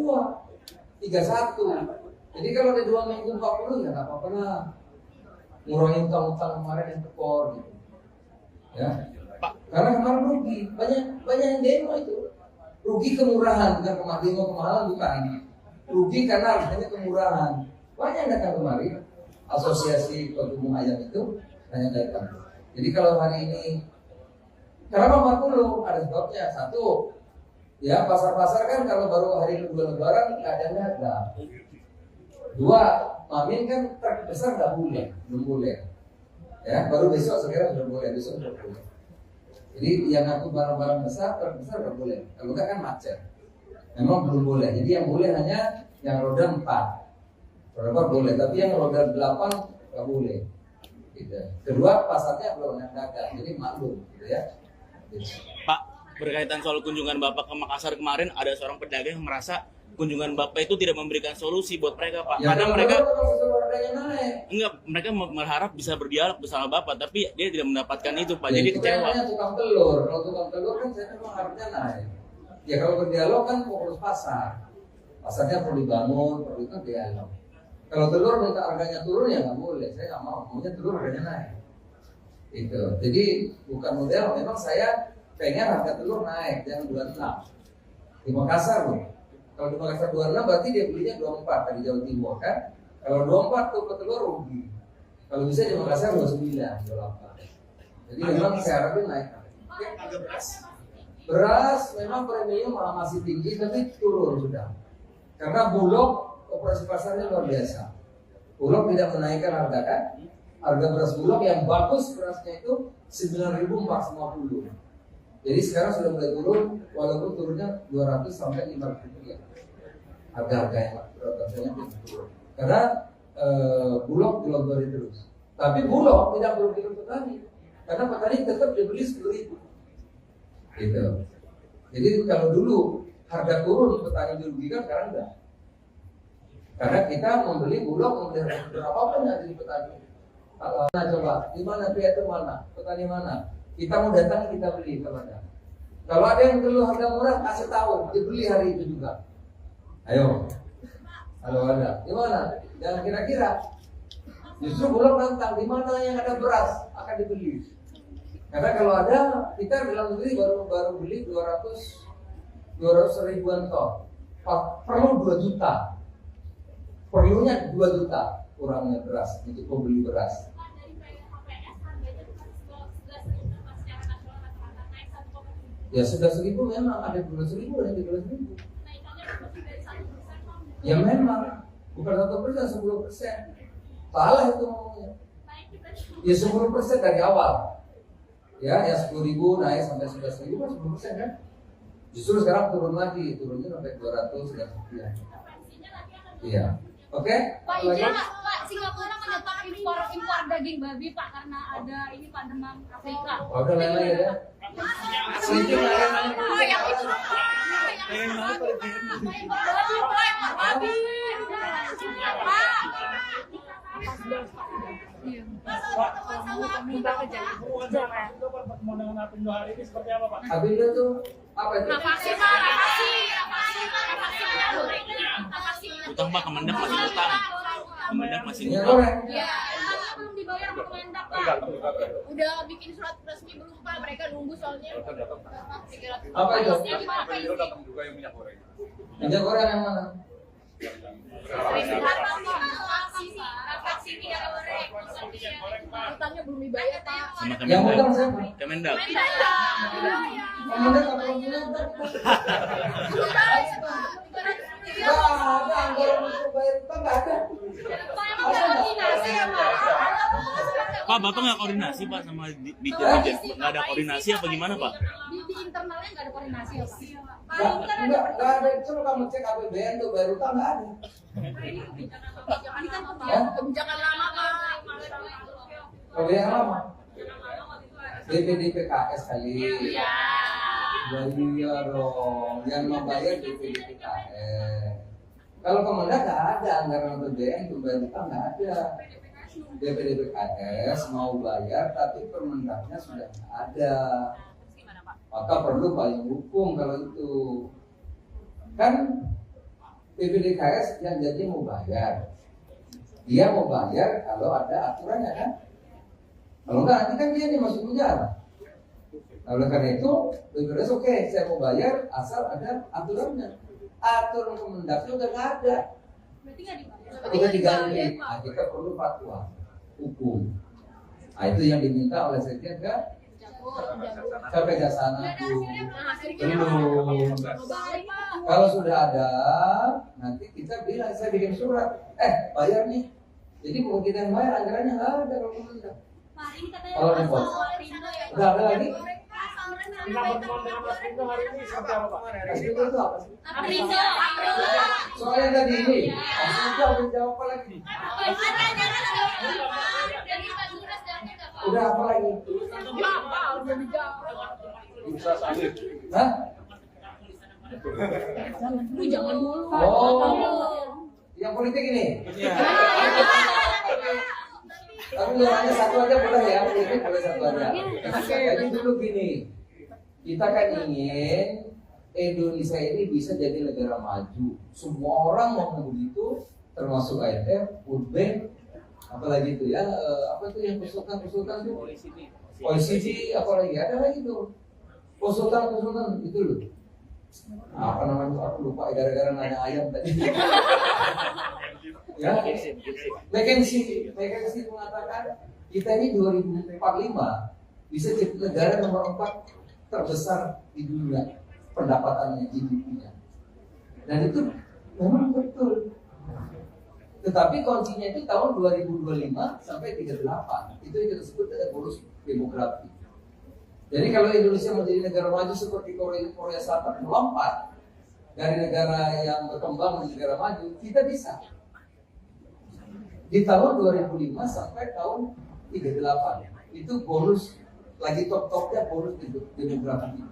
31. Jadi kalau ada 2 minggu 40 ya nggak apa-apa lah. Ngurangin utang-utang kemarin yang tekor gitu. Ya. Karena kemarin rugi, banyak yang demo itu. Rugi kemurahan, bukan kemahalan bukan. Rugi karena harganya kemurahan. Banyak yang datang kemari. Asosiasi Pedagang Ayam itu hanya datang. Jadi kalau hari ini kenapa 40? Ada sebabnya. Satu, ya pasar-pasar kan kalau baru hari kedua Lebaran nggak ada harga. Dua, Mamin kan truk besar nggak boleh, belum boleh. Ya, baru besok sekarang sudah boleh, besok sudah boleh. Jadi yang ngaku barang-barang besar, truk besar nggak boleh. Kalau nggak kan macet. Memang belum boleh. Jadi yang boleh hanya yang roda 4. Roda 4 boleh, tapi yang roda 8 nggak boleh. Gitu. Kedua, pasarnya belum ada dagang, jadi maklum, gitu ya. Gitu. Pak, berkaitan soal kunjungan Bapak ke Makassar kemarin, ada seorang pedagang yang merasa kunjungan Bapak itu tidak memberikan solusi buat mereka, Pak. Ya, karena mereka naik. mereka berharap bisa berdialog bersama Bapak, tapi dia tidak mendapatkan itu, Pak. Ya, Jadi itu kecewa. kan tukang telur. Kalau tukang telur kan saya memang harusnya naik. Ya kalau berdialog kan fokus pasar. Pasarnya perlu dibangun, perlu itu dialog. Kalau telur minta harganya turun ya nggak boleh, saya nggak mau. Maunya telur harganya naik. Itu. Jadi bukan model. Memang saya pengen harga telur naik, jangan 26. Di Makassar loh. Kalau di Makassar 26 berarti dia belinya 24 dari Jawa Timur kan. Kalau 24 tuh telur rugi. Kalau bisa di Makassar 29, 28. Jadi memang saya harapin naik. Harga Beras memang premium masih tinggi tapi turun sudah. Karena Bulog operasi pasarnya luar biasa. Bulog tidak menaikkan harga kan. Harga beras Bulog yang bagus berasnya itu 9.450. Jadi sekarang sudah mulai turun, walaupun turunnya 200 sampai 500 rupiah. Harga-harga yang berasanya turun. Karena Bulog dilonggarin terus. Tapi Bulog tidak merugikan petani. Karena petani tetap dibeli 10.000. Gitu. Jadi kalau dulu harga turun petani dirugikan, sekarang enggak. Karena kita membeli Bulog, membeli harga berapapun yang jadi petani. Nah coba, di mana pihak itu mana? Petani mana? Kita mau datang kita beli kalau ada. Kalau ada yang dulu harga murah kasih tahu, dibeli hari itu juga. Ayo. Kalau ada, di mana? Jangan kira-kira. Justru Bulog nantang, di mana yang ada beras akan dibeli. Karena kalau ada, kita dalam negeri baru beli 200 200 ribuan ton. Perlu 2 juta. Perlunya 2 juta kurangnya beras untuk membeli beras. Ya sudah 1.000 memang ada 12.000 dan 13.000. Ya memang bukan 1%, 10%. Salah itu ngomongnya. Ya 10% dari awal. Ya 10.000 naik sampai 11.000 kan 10% kan. Justru sekarang turun lagi, turunnya sampai 200 dan sekian. Iya. Oke? Pak izin Pak, Singapura menyetop impor daging babi Pak karena ada ini Pak demam Afrika. Oh, udah lain-lain ya. Sedikit lain-lain. Oh yang itu Pak. Babi. Pak, hubungan sama pertemuan dengan Apindo hari ini seperti apa Pak? Apindo tuh apa itu? Nafasi. Utang Pak, Kemendak masih utang. Kemendak masih Minyak utang. goreng. Ya, utangnya belum dibayar sama Kemendak Pak. Udah bikin surat resmi belum Pak? Mereka nunggu soalnya. Apa itu? Apindo datang juga yang minyak goreng. Minyak goreng yang mana? Utangnya belum dibayar Pak. Sama Yang Kemendak. utang siapa? Kemendak. Kemendak apa punya utang? Nggak ada anggaran untuk bayar utang, nggak ada. Pak, Bapak nggak koordinasi Pak sama Dijen? Nggak ada koordinasi apa gimana Pak? Di internalnya nggak ada koordinasi ya Pak? Nggak ada. Coba kamu cek APBN tuh bayar utang nggak ada. Ini kan kebijakan lama Pak. APBN lama. DPD PKS kali. Iya. Iya dong, yang membayar DPD PKS. Kalau Kemendak nggak ada anggaran APBN untuk bayar utang, nggak ada. DPD PKS mau bayar tapi Permendaknya sudah nggak ada. Maka perlu payung hukum kalau itu. Kan DPD PKS yang jadi mau bayar. Dia mau bayar kalau ada aturannya kan. Kalau nggak nanti kan dia nih masuk penjara. Nah, oleh karena itu, BPJS oke, saya mau bayar asal ada aturannya. Aturan Kemendaknya udah nggak ada. Berarti nggak dibayar. Udah diganti. Nah, kita perlu fatwa hukum. Nah, itu yang diminta oleh Sekjen ke Kejaksaan Agung. Belum. Kalau sudah ada, nanti kita bilang, saya bikin surat. Bayar nih. Jadi bukan kita yang bayar, anggarannya nggak ada kalau Kemendak. Kalau repot. Udah ada lagi? Kita pertemuan dengan Apindo hari ini seperti apa Pak? Apindo itu apa sih? Aprindo. Soalnya tadi ini, udah jawab apa lagi? Udah apa lagi? Bursa sawit. Hah? Jangan dulu. Oh, yang politik ini? Tapi nanya satu aja boleh ya, politik boleh satu aja. Jadi dulu gini, kita kan ingin Indonesia ini bisa jadi negara maju. Semua orang mau begitu, termasuk IMF, World Bank, apalagi itu ya, apa itu yang konsultan itu? OECD, apalagi ada lagi tuh, konsultan itu loh. Apa namanya? Aku lupa gara-gara nanya ayam tadi. Ya, McKinsey mengatakan kita ini 2045 bisa jadi negara nomor 4 terbesar di dunia pendapatannya GDP-nya. Dan itu memang betul. Tetapi kuncinya itu tahun 2025 sampai 38. Itu yang kita sebut ada bonus demografi. Jadi kalau Indonesia menjadi negara maju seperti Korea Selatan melompat dari negara yang berkembang menjadi negara maju, kita bisa. Di tahun 2005 sampai tahun 38 itu bonus lagi top-topnya bonus demografi.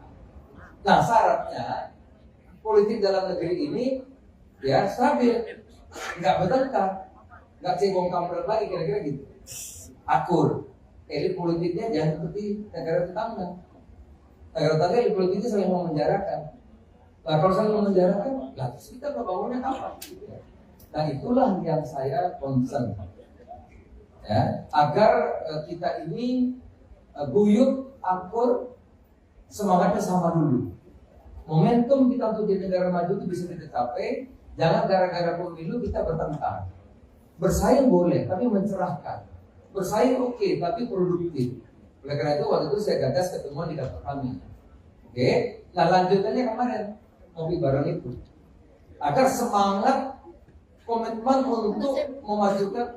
Nah syaratnya politik dalam negeri ini ya stabil, nggak bertengkar, nggak cebong kampret lagi kira-kira gitu, akur. Elit politiknya jangan seperti negara tetangga. Negara tetangga elit politiknya saling memenjarakan. Nah kalau saling memenjarakan, lah kita bangunnya kapan? Nah itulah yang saya concern, ya, agar kita ini guyup, akur, semangatnya sama dulu. momentum kita untuk jadi negara maju itu bisa kita capai. Jangan gara-gara pemilu kita bertengkar. Bersaing boleh, tapi mencerahkan. Bersaing oke, tapi produktif. Oleh karena itu waktu itu saya gagas ketemuan di kantor kami. Oke, nah lanjutannya kemarin ngopi bareng itu agar semangat komitmen untuk memajukan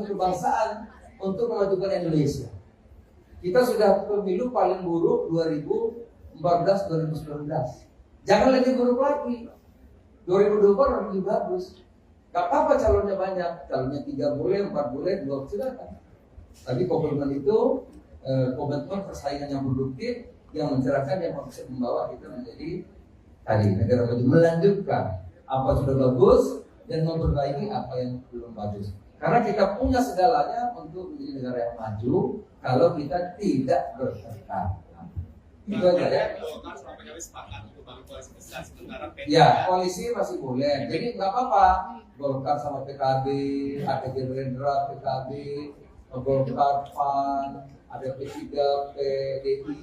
kebangsaan, untuk memajukan Indonesia. Kita sudah pemilu paling buruk 2014-2019. Jangan lebih buruk lagi. 2024 lebih bagus. Gak apa-apa calonnya banyak, calonnya 3 boleh, 4 boleh, 2 silakan. Tapi komitmen itu komitmen persaingan yang produktif, yang mencerahkan, yang bisa membawa kita menjadi tadi negara maju, melanjutkan apa sudah bagus dan memperbaiki apa yang belum bagus. Karena kita punya segalanya untuk menjadi negara yang maju kalau kita tidak bertengkar. Itu aja ya. Ya, koalisi masih boleh. Jadi nggak apa-apa. Golkar sama PKB, ada Gerindra, PKB, Golkar, PAN, ada P3, PDI,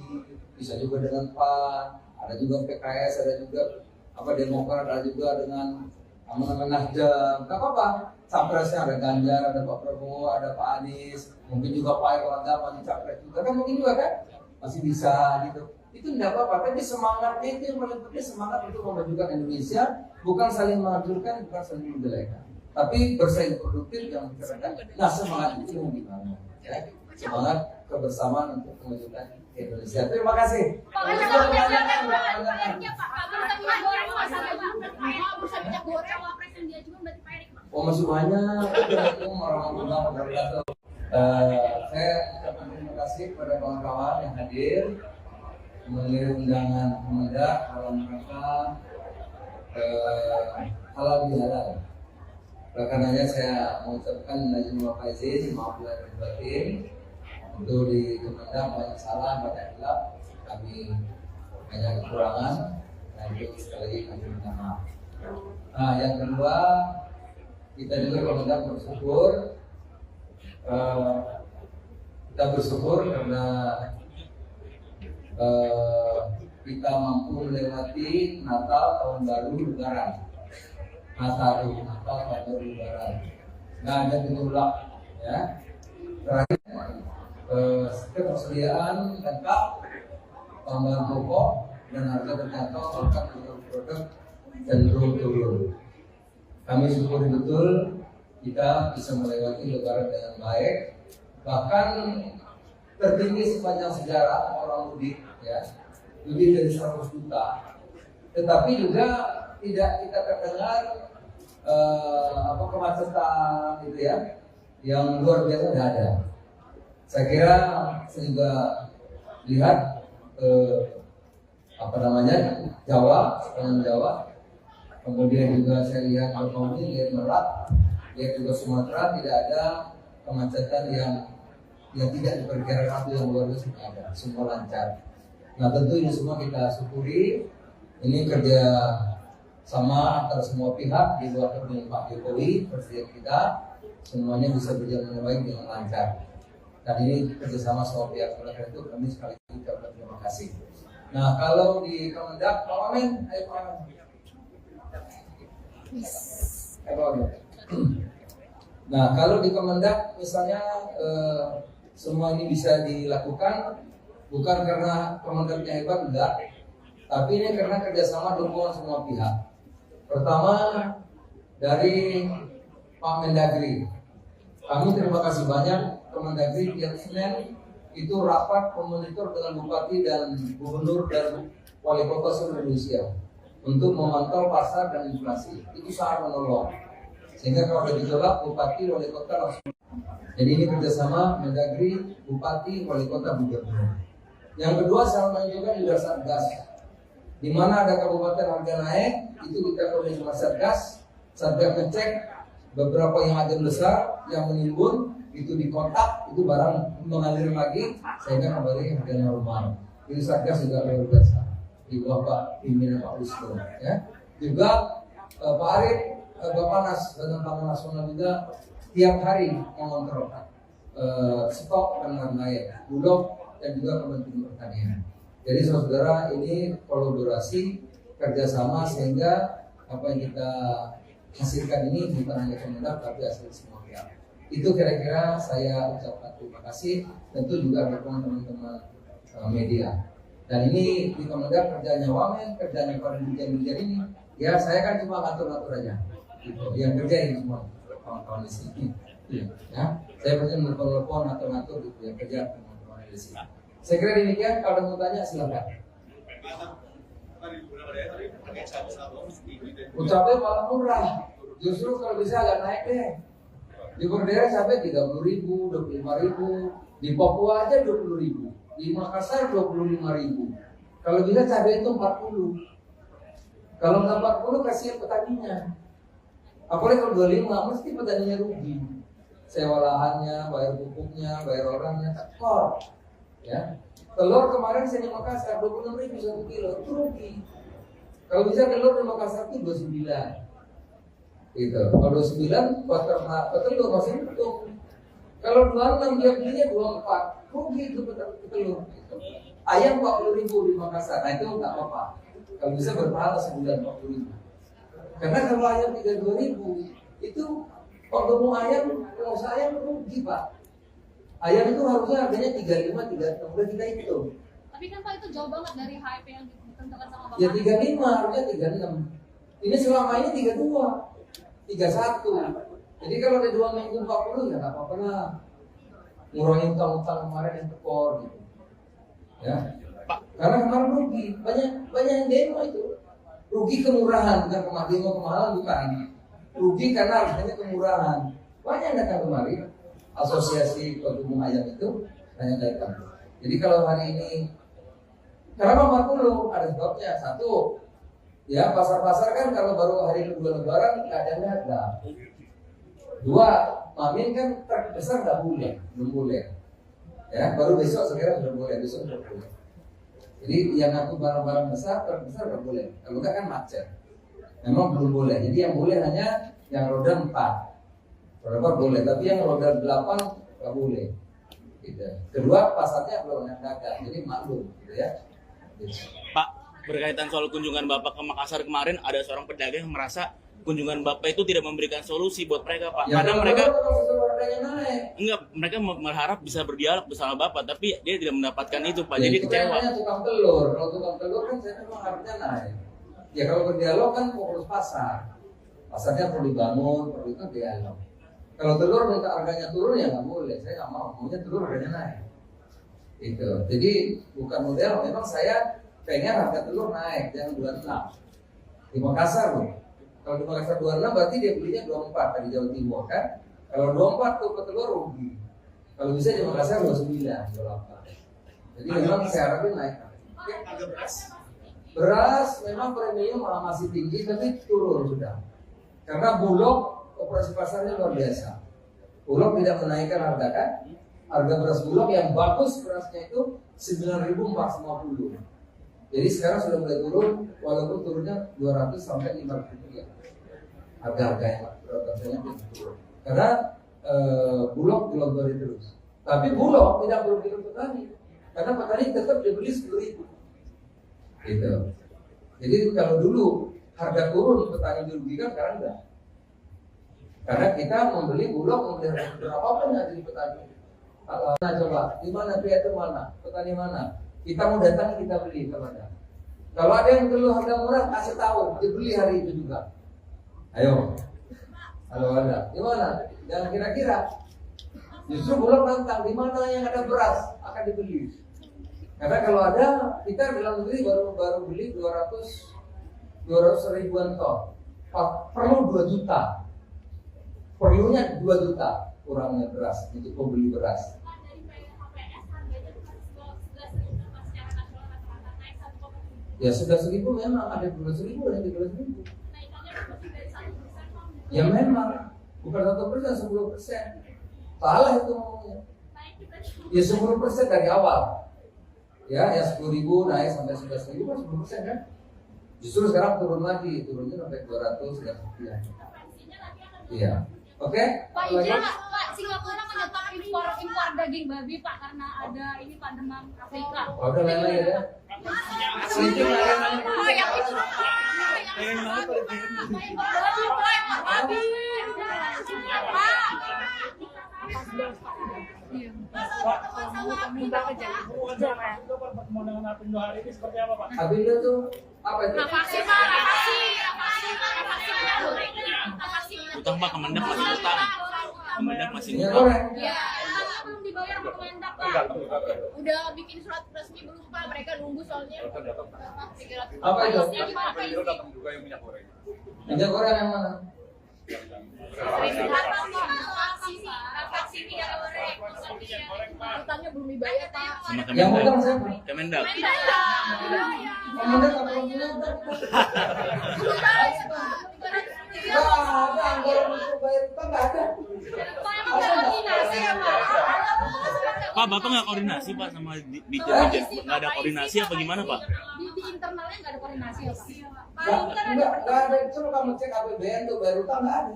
bisa juga dengan PAN, ada juga PKS, ada juga Demokrat, ada juga dengan Nasdem. Nggak apa-apa. Capresnya ada Ganjar, ada Pak Prabowo, ada Pak Anies, mungkin juga Pak Erlangga maju capres juga kan, mungkin juga kan masih bisa gitu. Itu tidak apa-apa, tapi semangatnya itu yang paling penting, semangat untuk memajukan Indonesia, bukan saling menghancurkan, bukan saling menjelekan, tapi bersaing produktif yang mencerahkan. Nah, semangat itu yang dibangun, ya. Semangat kebersamaan untuk memajukan Indonesia. Terima kasih. Oh, masih banyak. Orang-orang saya ucapkan terima kasih kepada kawan-kawan yang hadir melalui undangan Kemendak dalam rangka halal bihalal. Oleh karenanya saya mengucapkan najwa faizin, maaf lahir batin. Untuk di Kemendak banyak salah, banyak hilaf, kami banyak kekurangan, dan itu sekali lagi kami minta maaf. Nah, yang kedua, kita juga Kemendak bersyukur. Kita bersyukur karena kita mampu melewati Natal, Tahun Baru, Lebaran. Natal, Tahun Baru, Lebaran. Nggak ada gejolak, ya. Terakhir, ketersediaan lengkap, tambahan pokok dan harga terjangkau, bahkan produk cenderung turun. Kami syukuri betul kita bisa melewati Lebaran dengan baik, bahkan tertinggi sepanjang sejarah orang mudik, ya, lebih dari 100 juta. Tetapi juga tidak kita terdengar kemacetan gitu ya, yang luar biasa tidak ada. Saya kira saya juga lihat Jawa, sepanjang Jawa, kemudian juga saya lihat Banyuwangi, lihat Merak, lihat juga Sumatera, tidak ada kemacetan yang tidak diperkirakan itu yang luar biasa ada, semua lancar. Nah, tentu ini semua kita syukuri. Ini kerja sama antara semua pihak di luar kepemimpinan Pak Jokowi, Presiden kita, semuanya bisa berjalan dengan baik dengan lancar. Dan ini kerjasama semua pihak. Oleh karena itu kami sekali lagi ucapkan terima kasih. Nah, kalau di Kemendak, Pak Wamen, ayo Pak Wamen. Nah, kalau di Kemendak misalnya semua ini bisa dilakukan bukan karena Kemendaknya hebat, enggak, tapi ini karena kerjasama dukungan semua pihak. Pertama dari Pak Mendagri, kami terima kasih banyak. Kemendagri tiap Senin itu rapat memonitor dengan bupati dan gubernur dan wali kota seluruh Indonesia untuk memantau pasar dan inflasi. Itu sangat menolong. Sehingga kalau ada gejolak, bupati, wali kota langsung. Jadi ini kerjasama Mendagri, bupati, wali kota, gubernur. Yang kedua, saya menunjukkan juga Satgas. Di mana ada kabupaten harga naik, itu kita koordinasi sama Satgas. Satgas ngecek beberapa yang agen besar yang menimbun, itu dikontak, itu barang mengalir lagi, sehingga kembali harga normal. Itu Satgas juga luar biasa. Di bawah Pak pimpinan Pak Wisnu, ya. Juga Pak Arief, Bapanas Badan Pangan Nasional juga tiap hari mengontrol stok dan lain-lain, Bulog dan juga Kementerian Pertanian. Jadi saudara, ini kolaborasi kerjasama sehingga apa yang kita hasilkan ini bukan hanya Kemendak tapi hasil semua pihak. Itu kira-kira saya ucapkan terima kasih, tentu juga dukungan teman-teman media. Dan ini di Kemendak kerjanya Wamen, kerjanya para dirjen-dirjen ini, ya saya kan cuma ngatur-ngatur aja. Gitu. Yang kerja ini semua kawan-kawan di sini. Ya, saya pasti menelpon ngatur-ngatur gitu yang kerja teman-teman di sini. Saya kira demikian. Kalau ada mau tanya silakan. Ucapnya malah murah. Justru kalau bisa agak naik deh. Di Berdera sampai 30.000, 25.000, di Papua aja 20.000, di Makassar 25.000. Kalau bisa cabai itu 40. Kalau nggak 40 kasihan petaninya. Apalagi kalau 25 mesti petaninya rugi. Sewa lahannya, bayar pupuknya, bayar orangnya, tekor. Ya. Telur kemarin saya di Makassar 26.000 1 kilo, itu rugi. Kalau bisa telur di Makassar itu 29. Gitu. Kalau 29 buat petelur masih untung. Kalau 26 dia belinya 24, rugi itu petelur. Gitu. Ayam 40.000 di Makassar, nah itu nggak apa-apa. Kalau bisa berpahala sebulan 40.000. Karena kalau ayam 32.000 itu kalau mau ayam, kalau saya rugi Pak. Ayam itu harusnya harganya 35, 36, udah kita hitung. Tapi kan Pak itu jauh banget dari HIP yang ditentukan sama Bapak. Ya 35, harusnya 36. Ini selama ini 32, 31. Jadi kalau ada 2 minggu 40 ya nggak apa-apa lah. Ngurangin utang-utang kemarin yang tekor gitu. Ya. Karena kemarin rugi, banyak yang demo itu. Rugi kemurahan, bukan kemahalan bukan. Rugi karena harganya kemurahan. Banyak yang datang kemari. Asosiasi Pegumung Ayam itu hanya datang. Jadi kalau hari ini kenapa 40? Ada sebabnya. Satu, ya pasar-pasar kan kalau baru hari kedua Lebaran keadaannya ada. Dua, Mamin kan terbesar nggak boleh, belum boleh. Ya, baru besok sekarang sudah boleh, besok sudah boleh. Jadi yang ngaku barang-barang besar terbesar nggak boleh. Kalau nggak kan macet. Memang belum boleh. Jadi yang boleh hanya yang roda 4. Roda 4 boleh, tapi yang roda 8 nggak boleh. Gitu. Kedua, pasarnya belum yang dagang, jadi maklum, gitu ya. Gitu. Pak, berkaitan soal kunjungan Bapak ke Makassar kemarin, ada seorang pedagang yang merasa kunjungan Bapak itu tidak memberikan solusi buat mereka, Pak. Ya, karena mereka naik. enggak, mereka berharap bisa berdialog bersama Bapak, tapi dia tidak mendapatkan itu, Pak. Ya, Jadi itu kecewa. kan hanya tukang telur. Kalau tukang telur kan saya memang harusnya naik. Ya kalau berdialog kan fokus pasar. Pasarnya perlu dibangun, perlu itu dialog. Kalau telur minta harganya turun ya nggak boleh. Saya nggak mau. Maunya telur harganya naik. Itu. Jadi bukan model. Memang saya pengen harga telur naik, jangan 26. Di Makassar loh. Kalau di Makassar 26 berarti dia belinya 24 dari Jawa Timur kan. Kalau 24 tuh petelur rugi. Kalau bisa di Makassar 29, 28. Jadi memang saya harapin naik. Beras memang premium masih tinggi tapi turun sudah. Karena Bulog operasi pasarnya luar biasa. Bulog tidak menaikkan harga kan. Harga beras Bulog yang bagus berasnya itu 9.450. Jadi sekarang sudah mulai turun, walaupun turunnya 200 sampai 500 rupiah. Harga-harganya turun. Karena Bulog dilontori terus. Tapi Bulog tidak merugikan petani. Karena petani tetap dibeli 10.000. Gitu. Jadi kalau dulu harga turun petani dirugikan, sekarang enggak. Karena kita membeli Bulog, membeli harga berapapun yang jadi petani. Nah coba, di mana pihak itu mana? Petani mana? Kita mau datang kita beli kepada. Kalau ada yang perlu harga murah kasih tahu, dibeli hari itu juga. Ayo. Kalau ada, di mana? Jangan kira-kira. Justru Bulog nantang di mana yang ada beras akan dibeli. Karena kalau ada, kita dalam negeri baru beli 200 ribuan ton. Perlu 2 juta. Perlunya 2 juta kurangnya beras untuk pembeli beras. Ya sudah 1.000 memang ada 12.000 dan 13.000. Ya memang bukan 1%, 10%. Salah itu ngomongnya. Ya 10% dari awal. Ya 10.000 naik sampai 11.000 kan 10% kan. Justru sekarang turun lagi, turunnya sampai 200 dan sekian. Iya. Oke? Pak izin Pak, Singapura menyetop impor daging babi Pak karena ada ini Pak demam Afrika. Udah lain-lain ya. Oh yang itu Pak. Pak, minta aja pertemuan dengan Apindo hari ini seperti apa, Pak? Apindo tuh apa itu? Nafasi. Utang Pak, Kemendak masih utang. Kemendak masih Minyak utang. goreng. Ya, utangnya belum dibayar sama Kemendak, Pak. Udah bikin surat resmi belum, Pak? Mereka nunggu soalnya. Apa itu? Apindo datang juga yang minyak goreng. Minyak goreng yang mana? Utangnya belum dibayar, Pak. Sama Yang Kemendak. utang siapa? Kemendak. Kemendak apa yang utang? Nggak ada anggaran untuk bayar utang, nggak ada. Pak, Bapak nggak koordinasi Pak sama Dijen? Nggak ada koordinasi apa gimana Pak? Di internalnya nggak ada koordinasi ya, Pak? Nggak ada. Coba kamu cek APBN tuh bayar utang, nggak ada.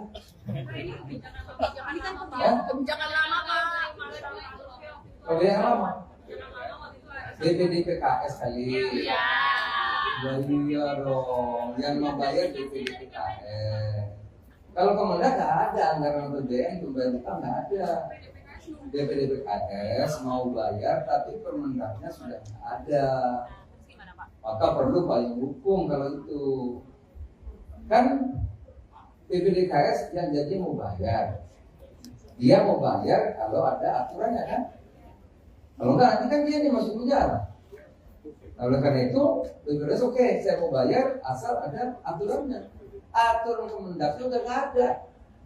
Ini kan kebijakan lama, Pak. APBN lama. DPD PKS kali. Iya. Iya dong, yang membayar DPD PKS. Kalau Kemendak nggak ada anggaran APBN untuk bayar utang, nggak ada. DPD PKS mau bayar tapi Permendaknya sudah nggak ada. Maka perlu payung hukum kalau itu. Kan DPD PKS yang jadi mau bayar. Dia mau bayar kalau ada aturannya kan. Kalau nggak nanti kan dia masuk penjara. Nah, oleh karena itu, PKS oke, saya mau bayar asal ada aturannya. Aturan Kemendaknya udah nggak ada.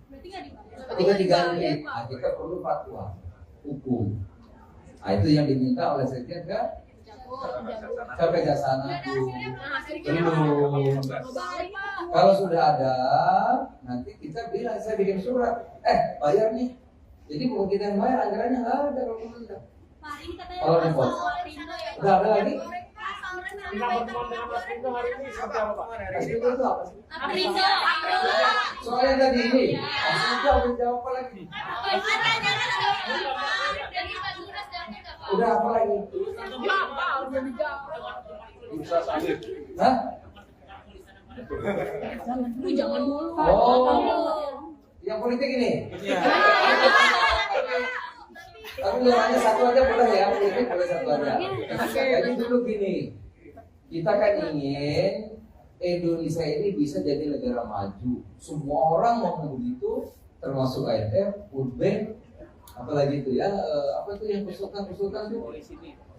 Berarti nggak dibayar. Udah diganti. Nah, kita perlu fatwa hukum. Nah, itu yang diminta oleh Sekjen ke Kejaksaan Agung. Belum. Kalau sudah ada, nanti kita bilang, saya bikin surat. Bayar nih. Jadi kalau kita yang bayar, anggarannya nggak ada kalau Kemendak. Kalau repot. Udah ada lagi? Minta pertemuan dengan Apindo hari ini seperti apa, Pak? Apindo itu apa sih? Aprindo. Soalnya tadi ini, udah jawab apa lagi? Udah apa lagi? Bursa sawit. Hah? Jangan dulu. Oh, yang politik ini? Tapi nanya satu aja boleh ya, politik boleh satu aja. Jadi dulu gini, kita kan ingin Indonesia ini bisa jadi negara maju. Semua orang mau begitu, termasuk IMF, World Bank, apalagi itu ya, apa itu yang konsultan itu?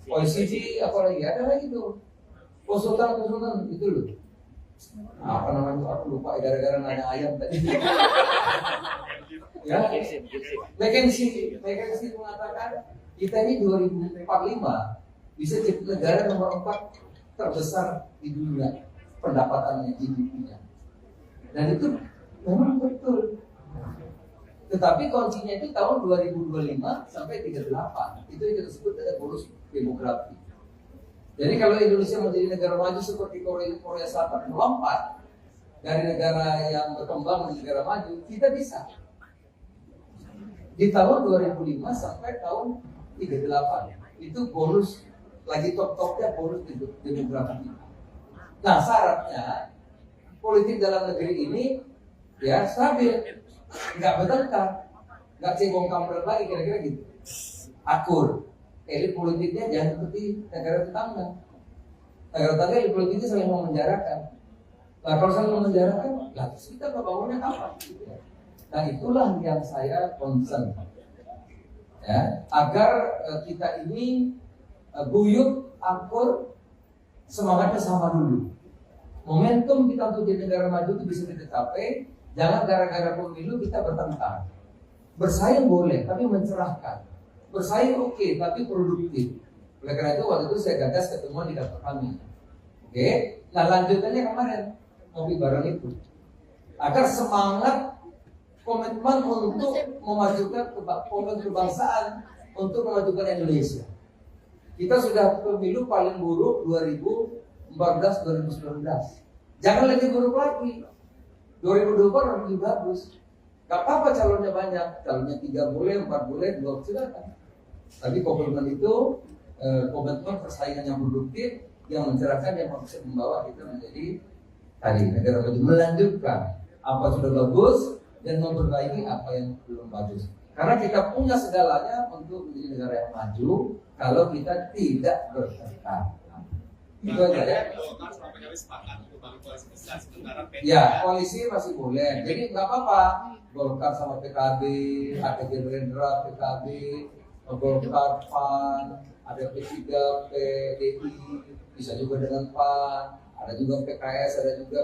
OECD, apalagi ada lagi tuh, konsultan itu loh. Apa namanya? Aku lupa gara-gara nanya ayam tadi. Ya, McKinsey mengatakan kita ini 2045 bisa jadi negara nomor 4 terbesar di dunia pendapatannya GDP-nya. Dan itu memang betul. Tetapi kuncinya itu tahun 2025 sampai 38. Itu yang kita sebut ada bonus demografi. Jadi kalau Indonesia menjadi negara maju seperti Korea Selatan melompat dari negara yang berkembang menjadi negara maju, kita bisa. Di tahun 2005 sampai tahun 38 itu bonus lagi top-topnya bonus demografi. Nah syaratnya politik dalam negeri ini ya stabil, nggak bertengkar, nggak cebong kampret lagi kira-kira gitu, akur. Elit politiknya jangan seperti negara tetangga. Negara tetangga elit politiknya saling memenjarakan. Nah kalau saling memenjarakan, lah terus kita bangunnya apa? Nah itulah yang saya concern, ya, agar kita ini guyup, akur, semangatnya sama dulu. Momentum kita untuk jadi negara maju itu bisa kita capai. Jangan gara-gara pemilu kita bertengkar. Bersaing boleh, tapi mencerahkan. Bersaing oke, tapi produktif. Oleh karena itu waktu itu saya gagas ketemuan di kantor kami. Oke, nah lanjutannya kemarin ngopi bareng itu. Agar semangat komitmen untuk memajukan kebangsaan, untuk memajukan Indonesia. Kita sudah pemilu paling buruk 2014-2019. Jangan lebih buruk lagi. 2024 lebih bagus. Gak apa-apa calonnya banyak, calonnya 3 boleh, 4 boleh, 2 silakan. Tapi komitmen itu komitmen persaingan yang produktif, yang mencerahkan, yang bisa membawa kita menjadi tadi negara maju melanjutkan apa sudah bagus dan memperbaiki apa yang belum bagus. Karena kita punya segalanya untuk menjadi negara yang maju kalau kita tidak bertengkar. Itu aja ya. Ya, koalisi masih boleh. Jadi nggak apa-apa. Golkar sama PKB, ada Gerindra, PKB, Golkar, PAN, ada P3, PDI, bisa juga dengan PAN, ada juga PKS, ada juga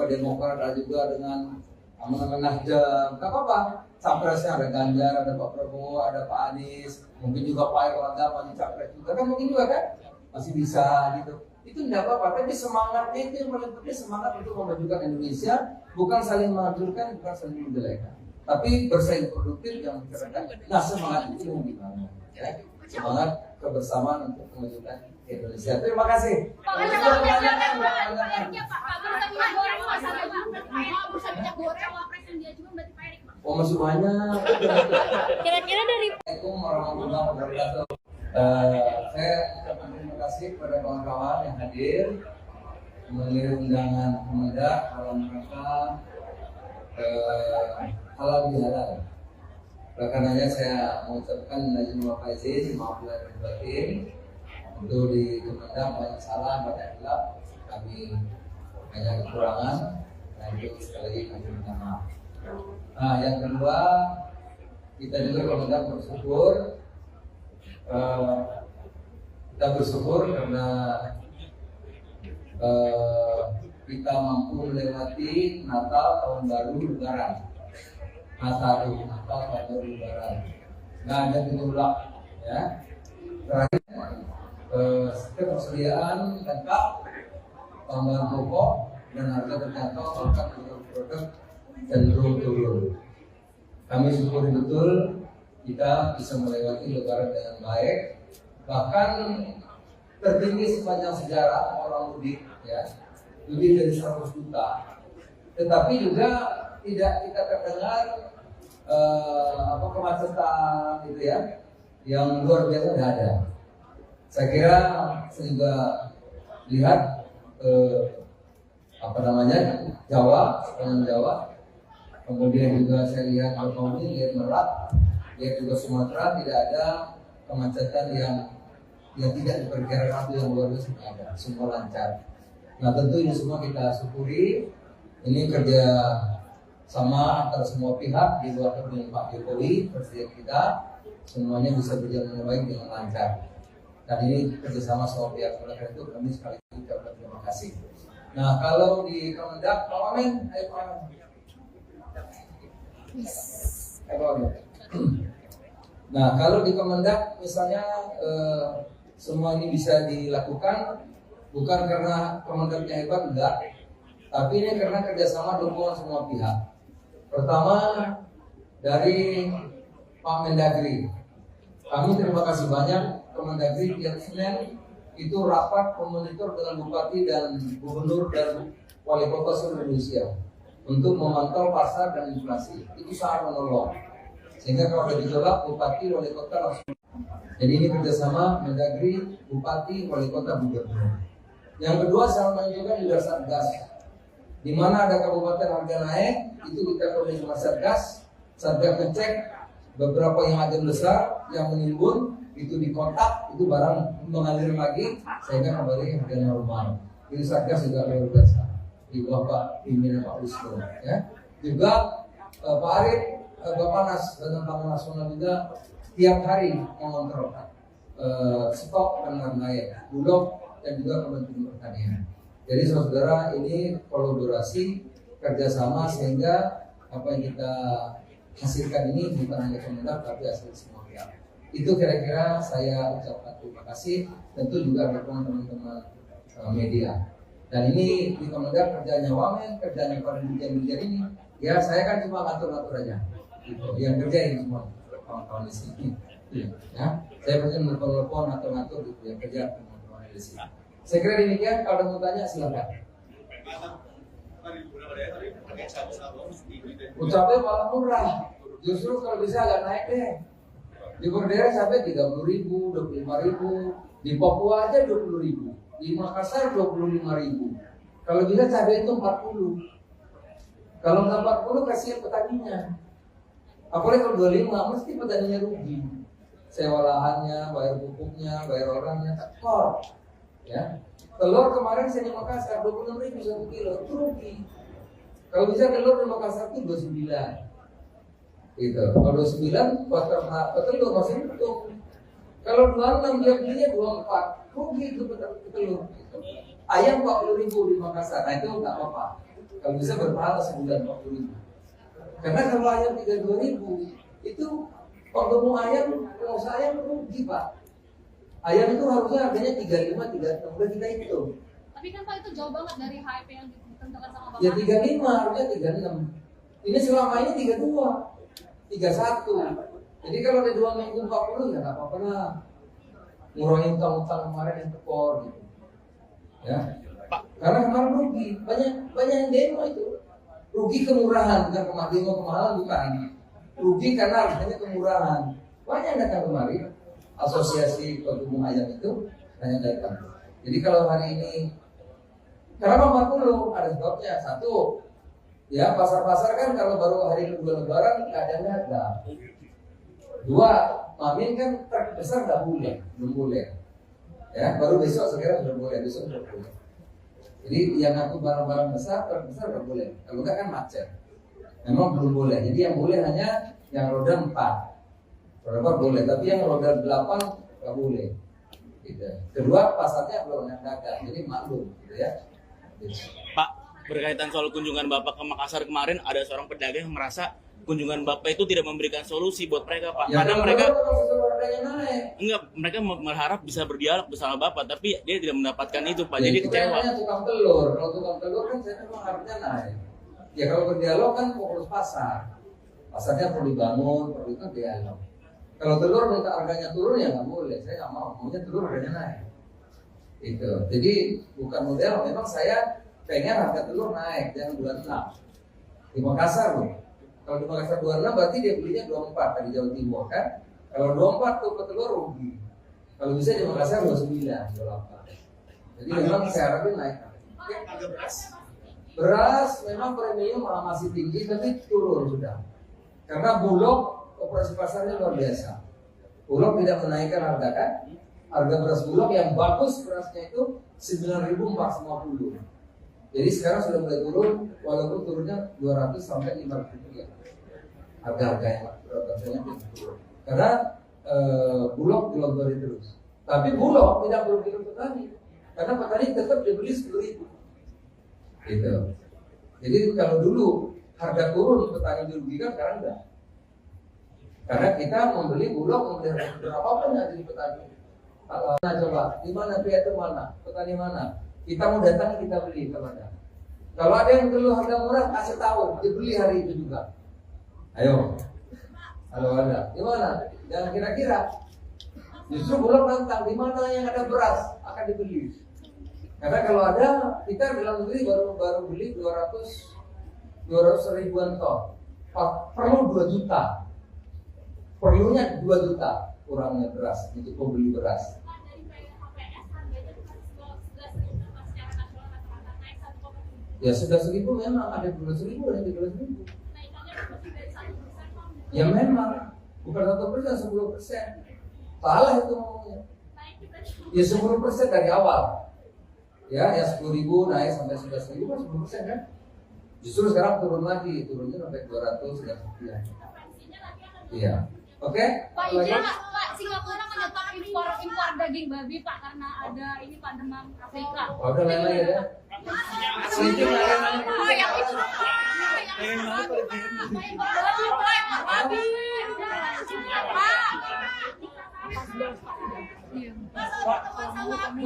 Demokrat, ada juga dengan Nasdem. Nggak apa-apa. Capresnya ada Ganjar, ada Pak Prabowo, ada Pak Anies, mungkin juga Pak Erlangga maju capres juga kan, mungkin juga kan masih bisa gitu. Itu tidak apa-apa, tapi semangatnya itu yang paling penting, semangat untuk memajukan Indonesia, bukan saling menghancurkan, bukan saling menjelekan, tapi bersaing produktif yang mencerahkan. Nah, semangat itu yang dibangun, ya. Semangat kebersamaan untuk memajukan Indonesia. Terima kasih. Oh, masih banyak. Kira-kira dari Assalamualaikum warahmatullahi wabarakatuh. Saya ucapkan terima kasih kepada kawan-kawan yang hadir melalui undangan Kemendak dalam rangka halal bihalal. Oleh karenanya saya mengucapkan izin wa faizin, maaf lahir dan batin. Untuk di Kemendak banyak salah, banyak hilaf, kami banyak kekurangan, dan itu sekali lagi kami minta maaf. Nah, yang kedua, kita juga Kemendak bersyukur. Kita bersyukur karena kita mampu melewati Natal, Tahun Baru, Lebaran. Natal, Tahun Baru, Lebaran. Nggak ada gejolak, ya. Terakhir, ketersediaan lengkap, tambahan pokok dan harga terjangkau, bahkan produk cenderung turun. Kami syukuri betul kita bisa melewati Lebaran dengan baik, bahkan tertinggi sepanjang sejarah orang mudik, ya, lebih dari 100 juta. Tetapi juga tidak kita terdengar kemacetan gitu ya, yang luar biasa tidak ada. Saya kira saya juga lihat Jawa, sepanjang Jawa. Kemudian juga saya lihat Betawi, lihat Merak, lihat juga Sumatera, tidak ada kemacetan yang tidak diperkirakan itu yang luar biasa ada, semua lancar. Nah, tentu ini semua kita syukuri. Ini kerja sama antara semua pihak di luar kepemimpinan Pak Jokowi, Presiden kita, semuanya bisa berjalan dengan baik dengan lancar. Dan ini kerjasama semua pihak. Oleh karena itu kami sekali lagi ucapkan terima kasih. Nah, kalau di Kemendak, Pak Wamen, ayo Pak Wamen. Nah, kalau di Kemendak misalnya semua ini bisa dilakukan bukan karena Kemendaknya hebat, enggak, tapi ini karena kerjasama dukungan semua pihak. Pertama dari Pak Mendagri, kami terima kasih banyak. Kemendagri tiap Senin itu rapat memonitor dengan bupati dan gubernur dan wali kota seluruh Indonesia untuk memantau pasar dan inflasi. Itu sangat menolong. Sehingga kalau ada gejolak, bupati, wali kota langsung. Jadi ini kerjasama Mendagri, bupati, wali kota, gubernur. Yang kedua, sama juga juga Satgas. Di mana ada kabupaten harga naik, itu kita koordinasi sama Satgas. Satgas ngecek beberapa yang agen besar yang menimbun, itu dikontak, itu barang mengalir lagi, sehingga kembali harga normal. Ini Satgas juga luar biasa. Di bawah Pak pimpinan Pak Wisnu, ya. Juga Pak Arief, Bapak Badan Pangan Nasional juga tiap hari mengontrol stok dan lain-lain, Bulog dan juga Kementerian Pertanian. Jadi saudara, ini kolaborasi kerjasama sehingga apa yang kita hasilkan ini bukan hanya Kemendak tapi hasil semua pihak. Itu kira-kira saya ucapkan terima kasih. Tentu juga dukungan teman-teman media. Dan ini di Kemendak kerjanya Wamen, kerjanya para dirjen-dirjen ini. Ya saya kan cuma ngatur-ngatur aja. Gitu. Yang kerja ini semua kawan-kawan di sini. Ya, saya pasti menelpon ngatur-ngatur gitu. Yang kerja teman-teman di sini. Saya kira demikian. Kalau ada mau tanya silakan. Ucapnya malah murah. Justru kalau bisa agak naik deh. Di Bordera sampai 30.000, 25.000. Di Papua aja 20.000. Di Makassar 25.000. Kalau bisa cabai itu 40. Kalau nggak 40 kasihan petaninya. Apalagi kalau 25 mesti petaninya rugi. Sewa lahannya, bayar pupuknya, bayar orangnya, tekor. Ya. Telur kemarin saya di Makassar 26.000 1 kilo, itu rugi. Kalau bisa telur di Makassar itu 29. Gitu. Kalau 29 buat petelur masih untung. Kalau 26 dia belinya 24, rugi itu petelur. Gitu. Ayam 40.000 di Makassar, nah itu nggak apa-apa. Kalau bisa berpahala sebulan 40.000. Karena kalau ayam 32.000 itu kalau mau ayam, kalau saya rugi Pak. Ayam itu harusnya harganya 35, 36, udah kita hitung. Tapi kan Pak itu jauh banget dari HIP yang ditentukan sama Bapak. Ya 35, harusnya 36. Ini selama ini 32, 31. Jadi kalau ada 2 minggu 40 ya nggak apa-apa lah. Ngurangin utang-utang kemarin yang tekor gitu. Ya. Pak. Karena kemarin rugi, banyak yang demo itu. Rugi kemurahan, bukan kemahalan bukan. Rugi karena harganya kemurahan. Banyak yang datang kemari. Asosiasi Pengembang Ayam itu banyak datang. Jadi kalau hari ini kenapa 40? Ada sebabnya. Satu, ya pasar-pasar kan kalau baru hari kedua Lebaran keadaannya ada. Dua, Mamin kan terbesar nggak boleh, belum boleh. Ya, baru besok sekarang sudah boleh, besok sudah boleh. Jadi yang ngaku barang-barang besar terbesar nggak boleh. Kalau nggak kan macet. Memang belum boleh. Jadi yang boleh hanya yang roda 4. Roda 4 boleh, tapi yang roda 8 nggak boleh. Gitu. Kedua, pasarnya belum yang dagang, jadi maklum, gitu ya. Gitu. Pak, berkaitan soal kunjungan Bapak ke Makassar kemarin, ada seorang pedagang yang merasa kunjungan Bapak itu tidak memberikan solusi buat mereka, Pak. Ya, Karena mereka harganya naik. enggak, mereka berharap bisa berdialog bersama Bapak, tapi dia tidak mendapatkan itu, Pak. Ya, Jadi itu kecewa. namanya tukang telur. Kalau tukang telur kan saya memang harganya naik. Ya kalau berdialog kan fokus pasar. Pasarnya perlu dibangun, perlu itu dialog. Kalau telur minta harganya turun ya nggak boleh. Saya nggak mau. Maunya telur harganya naik. Itu. Jadi bukan model. Memang saya pengen harga telur naik jangan 26. Di Makassar loh. Kalau di Makassar 26 berarti dia belinya 24 dari Jawa Timur kan. Kalau 24 tuh petelur rugi. Kalau bisa di Makassar 29, 28. Jadi memang saya harapin naik. Beras memang premium masih tinggi tapi turun sudah. Karena Bulog operasi pasarnya luar biasa. Bulog tidak menaikkan harga kan? Harga beras Bulog yang bagus berasnya itu 9.450. Jadi sekarang sudah mulai turun, walaupun turunnya 200 sampai 500 rupiah. Harga-harga yang berasnya turun. Karena Bulog dilontori terus. Tapi Bulog tidak merugikan petani, karena petani tetap dibeli 10.000. Gitu. Jadi kalau dulu harga turun petani dirugikan, sekarang enggak. Karena kita membeli Bulog, membeli harga berapapun yang jadi petani. Nah coba, di mana pihak itu mana? Petani mana? Kita mau datang kita beli kemana? Kalau ada yang dulu harga murah kasih tahu, dibeli hari itu juga. Ayo. Kalau ada, di mana? Jangan kira-kira. Justru Bulog nantang di mana yang ada beras akan dibeli. Karena kalau ada, kita dalam negeri baru beli 200 ribuan ton. Perlu 2 juta. Perlunya 2 juta kurangnya beras untuk pembeli beras. Ya sudah 1.000 memang ada 12.000 dan 13.000. Ya memang bukan 1%, 10%. Salah itu ngomongnya. Ya 10% dari awal. Ya 10.000 naik sampai 11.000 kan 10% kan. Justru sekarang turun lagi, turunnya sampai 200 dan sekian. Iya. Oke? Pak, izin Pak, Singapura menyetop impor daging babi Pak karena ada ini Pak demam Afrika. Oh, udah lain-lain ya. Oh, yang itu Pak. Babi. Pak, pertemuan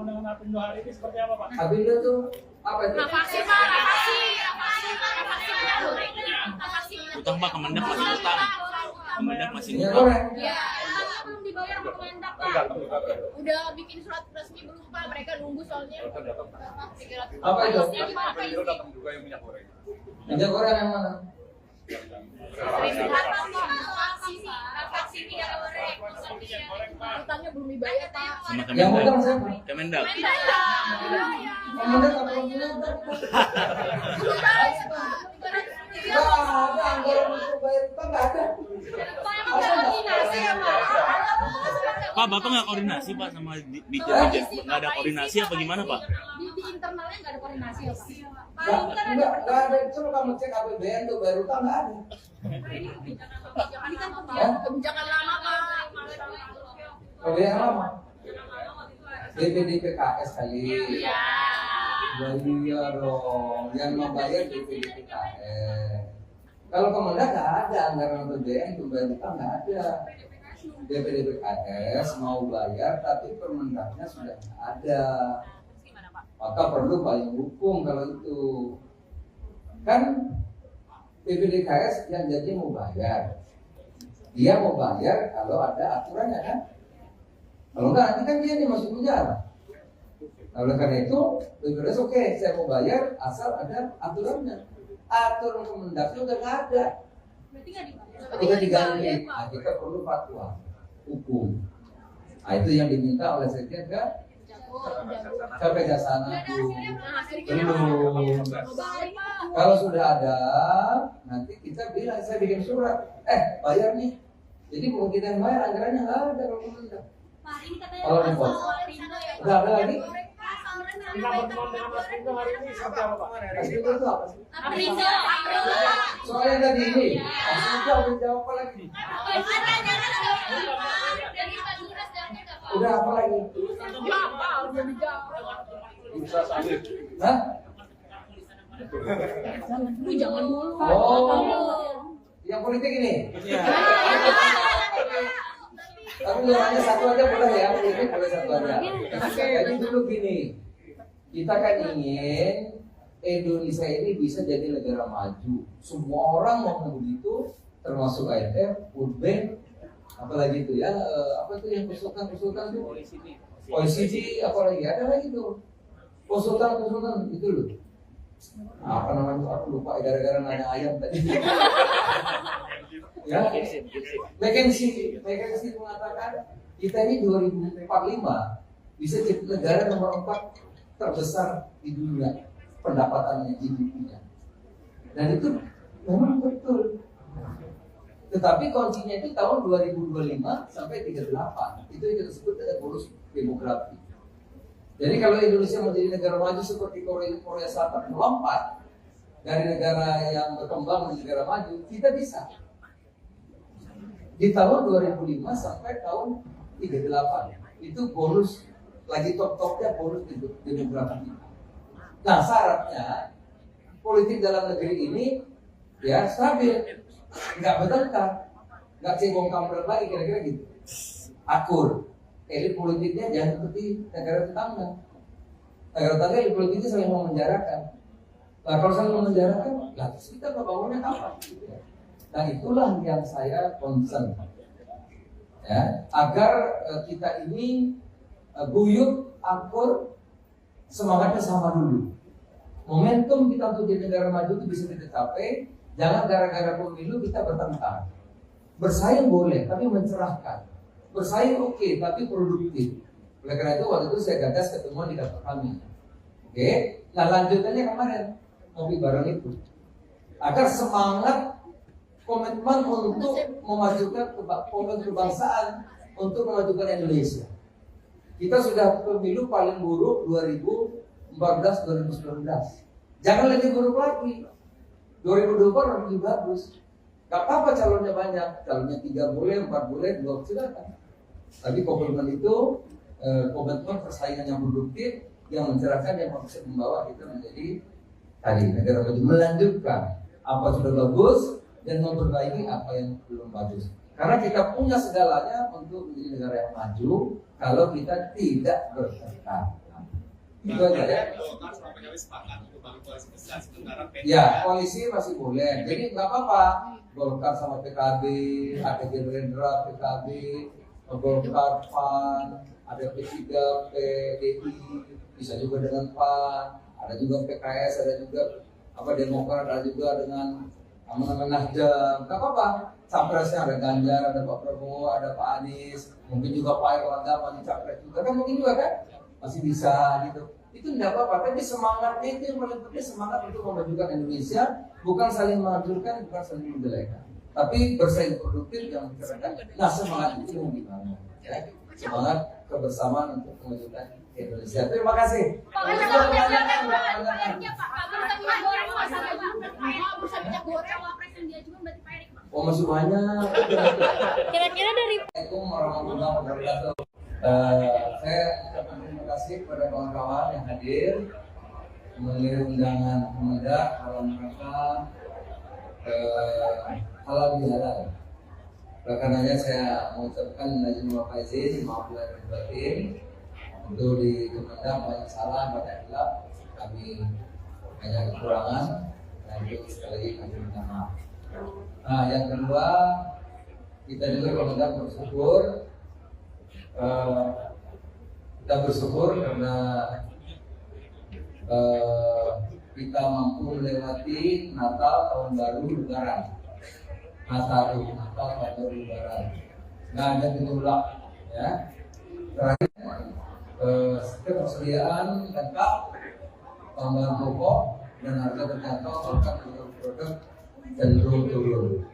dengan Apindo hari ini seperti apa Pak? Apindo tuh apa itu? Vaksin Pak, Utang Pak, Kemendak masih utang. Kemendak masih Minyak utang. goreng. ya, utangnya belum dibayar sama Kemendak Pak. Udah bikin surat resmi belum Pak? Mereka nunggu soalnya. Apa itu? Apindo datang juga yang minyak goreng. Minyak goreng yang mana? Vaksin minyak goreng. minyak goreng, Pak. Utangnya belum dibayar, Pak. Sama Yang utang Kemendak. siapa? Kemendak. Kemendak apa yang utang? Nggak ada anggaran untuk bayar utang, nggak ada. Koordinasi ya, Pak. Pak, Bapak nggak koordinasi Pak sama di nggak ada koordinasi apa gimana Pak? Di internalnya nggak ada koordinasi ya, Pak. Nggak ada. Coba kamu cek APBN tuh bayar utang, nggak ada. Ini kan kebijakan lama, Pak. APBN lama. DPD PKS kali. Iya. Iya dong, yang membayar DPD PKS. Kalau Kemendak nggak ada anggaran APBN untuk bayar utang, nggak ada. DPD PKS mau bayar tapi Permendaknya sudah nggak ada. Maka perlu payung hukum kalau itu. Kan DPD PKS yang jadi mau bayar. Dia mau bayar kalau ada aturannya kan. Kalau nggak nanti kan dia nih masuk penjara. Nah, oleh karena itu, BPJS oke, saya mau bayar asal ada aturannya. Aturan Kemendaknya udah nggak ada. Berarti nggak dibayar. Udah diganti. Nah, kita perlu fatwa hukum. Nah, itu yang diminta oleh Sekjen ke Kejaksaan Agung. Belum. Kalau sudah ada, nanti kita bilang, saya bikin surat. Bayar nih. Jadi kemungkinan bayar anggarannya nggak ada kalau Kemendak. Pak, ini katanya Kalau repot. Udah ada lagi? Kita berteman dengan Mas Rindo hari ini seperti apa, Pak? Itu apa sih? Aprindo. Soalnya tadi ini, sudah jawab apa lagi? Udah apa lagi? Hah? Jangan dulu. Oh, yang politik ini? Tapi nanya satu aja boleh ya, politik boleh satu aja. Jadi dulu gini, kita kan ingin Indonesia ini bisa jadi negara maju. Semua orang mau begitu, termasuk IMF, World Bank, apalagi itu ya, apa itu yang konsultan itu? OECD, apalagi ada lagi tuh, konsultan itu loh. Apa namanya? Aku lupa gara-gara nanya ayam tadi. Ya, McKinsey mengatakan kita ini 2045 bisa jadi negara nomor 4 terbesar di dunia pendapatannya GDP-nya. Dan itu memang betul. Tetapi kuncinya itu tahun 2025 sampai 38. Itu yang kita sebut dengan bonus demografi. Jadi kalau Indonesia menjadi negara maju seperti Korea Selatan melompat dari negara yang berkembang menjadi negara maju, kita bisa. Di tahun 2005 sampai tahun 38 itu bonus lagi top-topnya bonus demografi. Nah syaratnya politik dalam negeri ini ya stabil, nggak bertengkar, nggak cebong kampret lagi kira-kira gitu, akur. Elit politiknya jangan seperti negara tetangga. Negara tetangga elit politiknya saling memenjarakan. Nah kalau saling memenjarakan, lah terus kita bangunnya apa? Nah itulah yang saya concern, ya, agar kita ini guyup, akur, semangatnya sama dulu. Momentum kita untuk jadi negara maju itu bisa kita capai. Jangan gara-gara pemilu kita bertengkar. Bersaing boleh, tapi mencerahkan. Bersaing oke, tapi produktif. Oleh karena itu waktu itu saya gagas ketemuan di kantor kami. Oke, nah lanjutannya kemarin ngopi bareng itu. Agar semangat komitmen untuk memajukan kebangsaan, untuk memajukan Indonesia. Kita sudah pemilu paling buruk 2014-2019. Jangan lebih buruk lagi. 2024 lebih bagus. Gak apa-apa calonnya banyak, calonnya 3 boleh, 4 boleh, 2 silakan. Tapi komitmen itu komitmen persaingan yang produktif, yang mencerahkan, yang bisa membawa kita menjadi tadi negara maju, melanjutkan apa sudah bagus dan memperbaiki apa yang belum bagus. Karena kita punya segalanya untuk menjadi negara yang maju kalau kita tidak bertengkar. Itu aja ya. Ya, koalisi masih boleh. Jadi nggak apa-apa. Golkar sama PKB, ada Gerindra, PKB, Golkar, PAN, ada P3, PDI, bisa juga dengan PAN, ada juga PKS, ada juga Demokrat, ada juga dengan aman-aman Nasdem, nggak apa-apa. Capresnya ada Ganjar, ada Pak Prabowo, ada Pak Anies, mungkin juga Pak Erlangga maju capres juga kan, mungkin juga kan masih bisa gitu. Itu tidak apa-apa, tapi semangatnya itu yang paling penting, semangat untuk memajukan Indonesia, bukan saling menghancurkan, bukan saling menjelekan, tapi bersaing produktif yang mencerahkan. Nah, semangat itu yang dibangun, ya. Semangat kebersamaan untuk memajukan Indonesia. Terima kasih. Pak, ada pertanyaannya Pak. Pak, bursa minyak goreng masalah Pak. Bursa minyak goreng cawapres yang diajukan berarti Pak Erick Pak. Oh, masih banyak. Kira-kira dari Assalamualaikum warahmatullahi wabarakatuh. Saya ucapkan terima kasih kepada kawan-kawan yang hadir memenuhi undangan Kemendak dalam rangka halal bihalal. Oleh karenanya saya mengucapkan izin maaf izin, maaf lahir dan batin. Untuk di Kemendak banyak salah, banyak hilaf, kami banyak kekurangan, dan itu sekali lagi kami minta maaf. Nah, yang kedua, kita juga Kemendak bersyukur. Kita bersyukur karena kita mampu melewati Natal, Tahun Baru, Lebaran. Natal, Tahun Baru, Lebaran. Nggak ada gejolak, ya. Terakhir, ketersediaan lengkap, tambahan pokok dan harga terjangkau, bahkan produk cenderung turun.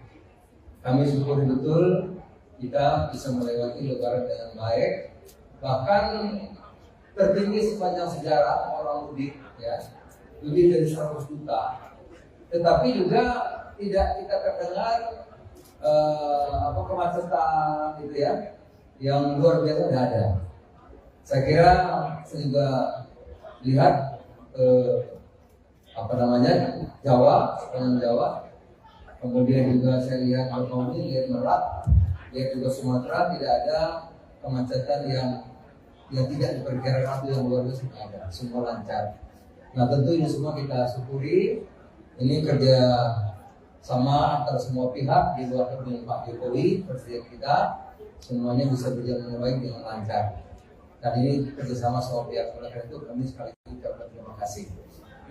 Kami syukuri betul kita bisa melewati Lebaran dengan baik, bahkan tertinggi sepanjang sejarah orang mudik, ya, lebih dari 100 juta. Tetapi juga tidak kita terdengar kemacetan gitu ya, yang luar biasa tidak ada. Saya kira saya juga lihat Jawa, sepanjang Jawa. Kemudian juga saya lihat Betawi, lihat Merak, lihat juga Sumatera, tidak ada kemacetan yang tidak diperkirakan yang luar biasa, ada, semua lancar. Nah, tentu ini semua kita syukuri. Ini kerja sama antara semua pihak di luar kepemimpinan Pak Jokowi, presiden kita, semuanya bisa berjalan dengan baik dengan lancar. Dan ini kerjasama semua pihak. Oleh karena itu kami sekali lagi ucapkan terima kasih.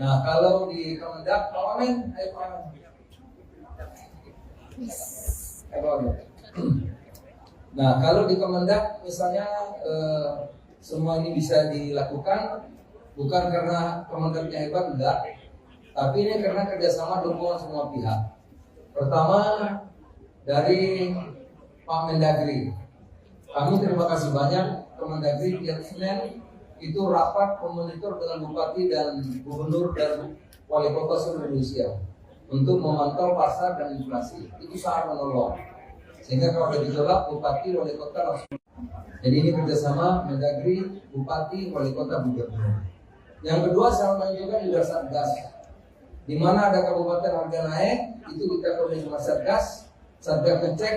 Nah, kalau di Kemendak, Pak Wamen, ayo Pak Wamen. Nah, kalau di Kemendak misalnya semua ini bisa dilakukan bukan karena Kemendaknya hebat, enggak, tapi ini karena kerjasama dukungan semua pihak. Pertama dari Pak Mendagri, kami terima kasih banyak. Kemendagri tiap Senin itu rapat memonitor dengan bupati dan gubernur dan wali kota seluruh Indonesia untuk memantau pasar dan inflasi. Itu sangat menolong. Sehingga kalau ada gejolak, bupati, wali kota langsung. Jadi ini kerjasama Mendagri, bupati, wali kota, gubernur. Yang kedua, saya menunjukkan juga Satgas. Di mana ada kabupaten harga naik, itu kita koordinasi dengan Satgas. Satgas ngecek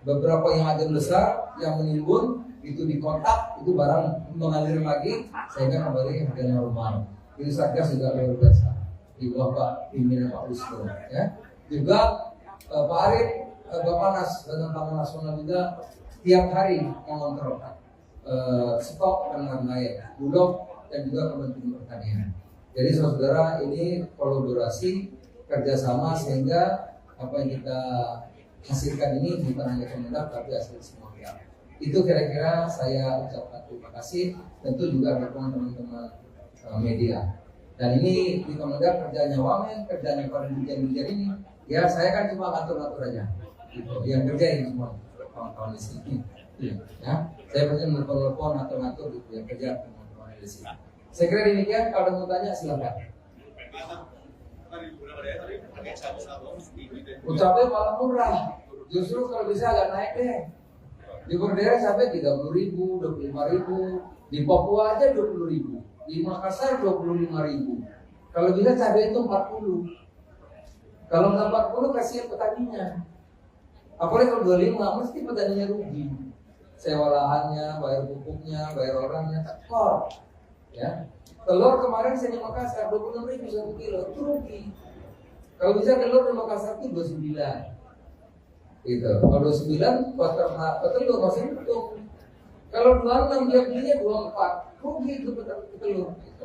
beberapa yang ada besar, yang menimbun, itu dikontak, itu barang mengalir lagi, sehingga kembali harga normal. Itu Satgas juga luar biasa. Di bawah Pak pimpinan Pak Wisnu, ya. Juga Pak Arief, Bapak Badan Pangan Nasional juga tiap hari mengontrol stok dan lain-lain, Bulog dan juga Kementerian Pertanian. Jadi saudara, ini kolaborasi kerjasama sehingga apa yang kita hasilkan ini bukan hanya Kemendak tapi hasil semua pihak. Itu kira-kira saya ucapkan terima kasih, tentu juga dukungan teman-teman media. Dan ini di Kemendak kerjanya Wamen, kerjanya para dirjen-dirjen ini. Ya saya kan cuma ngatur-ngatur aja. Gitu. Yang kerja ini semua kawan-kawan di sini. Ya, saya pasti menelpon ngatur-ngatur gitu. Yang kerja teman-teman di sini. Saya kira demikian. Kalau mau tanya silakan. Ucapnya malah murah. Justru kalau bisa agak naik deh. Di Berdera sampai 30.000, 25.000. Di Papua aja 20.000. Di Makassar 25.000. Kalau bisa cabai itu 40. Kalau nggak 40 kasihan petaninya. Apalagi kalau 25 mesti petaninya rugi. Sewa lahannya, bayar pupuknya, bayar orangnya, tekor. Ya. Telur kemarin saya di Makassar 26.000 1 kilo, itu rugi. Kalau bisa telur di Makassar itu 29. Gitu. Kalau 29 petelur masih untung. Kalau 26 dia belinya 24, rugi itu petelur. Gitu.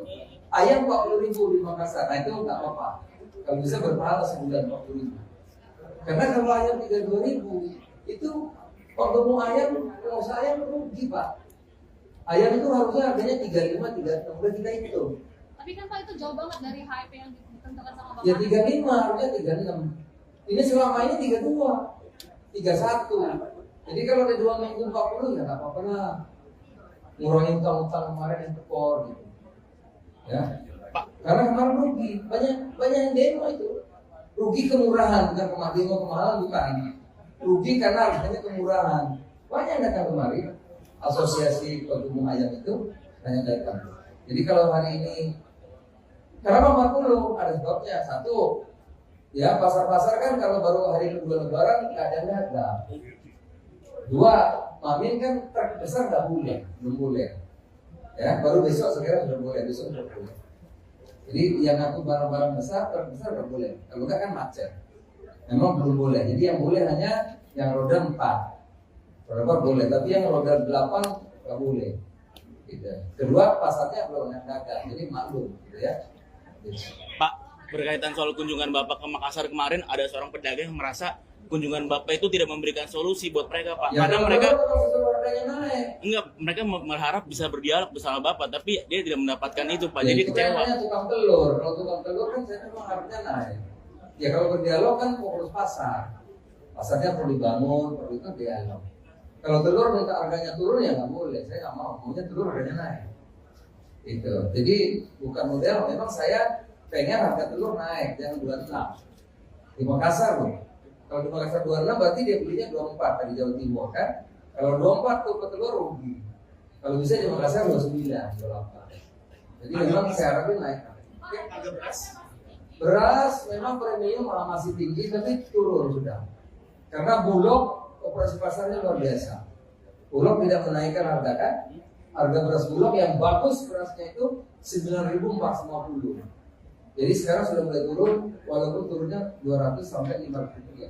Ayam 40.000 di Makassar, nah itu nggak apa-apa. Kalau bisa berpahala sebulan 40.000. Karena kalau ayam 32.000 itu ketemu ayam, pengusaha ayam rugi Pak. Ayam itu harusnya harganya 35, 36, udah kita hitung. Tapi kan Pak itu jauh banget dari HIP yang ditentukan sama Bapak. Ya 35, harusnya 36. Ini selama ini 32, 31. Jadi kalau ada 2 minggu 40 ya nggak apa-apa lah. Ngurangin utang-utang kemarin yang tekor gitu. Ya. Pak. Karena kemarin rugi, banyak yang demo itu. Rugi kemurahan, bukan kemahalan bukan. Rugi karena harganya kemurahan. Banyak yang datang kemari. Asosiasi Pengembang Ayam itu banyak datang. Jadi kalau hari ini kenapa 40? Ada sebabnya. Satu, ya pasar-pasar kan kalau baru hari kedua Lebaran nggak ada harga. Dua, Mamin kan truk besar nggak boleh, belum boleh. Ya, baru besok sekarang sudah boleh, besok sudah boleh. Jadi yang ngaku barang-barang besar, truk besar nggak boleh. Kalau nggak kan macet. Memang belum boleh. Jadi yang boleh hanya yang roda 4. Roda 4 boleh, tapi yang roda 8 nggak boleh. Gitu. Kedua, pasarnya belum ada dagang, jadi maklum, gitu ya. Gitu. Pak, berkaitan soal kunjungan Bapak ke Makassar kemarin, ada seorang pedagang yang merasa kunjungan Bapak itu tidak memberikan solusi buat mereka, Pak. Ya, Karena mereka harganya naik. enggak, mereka berharap bisa berdialog bersama Bapak, tapi dia tidak mendapatkan itu, Pak. Ya, Jadi itu kecewa. kayaknya tukang telur. Kalau tukang telur kan saya memang harganya naik. Ya kalau berdialog kan fokus pasar. Pasarnya perlu dibangun, perlu itu dialog. Kalau telur minta harganya turun ya nggak boleh. Saya nggak mau. Maunya telur harganya naik. Itu. Jadi bukan model. Memang saya pengen harga telur naik, jangan 26. Di Makassar loh. Kalau di Makassar 26 berarti dia belinya 24 dari Jawa Timur kan. Kalau 24 tuh petelur rugi. Kalau bisa di Makassar 29, 28. Jadi memang saya harapin naik. Beras memang premium masih tinggi tapi turun sudah. Karena Bulog operasi pasarnya luar biasa. Bulog tidak menaikkan harga kan. Harga beras Bulog yang bagus berasnya itu 9.450. Jadi sekarang sudah mulai turun, walaupun turunnya 200 sampai 500 rupiah.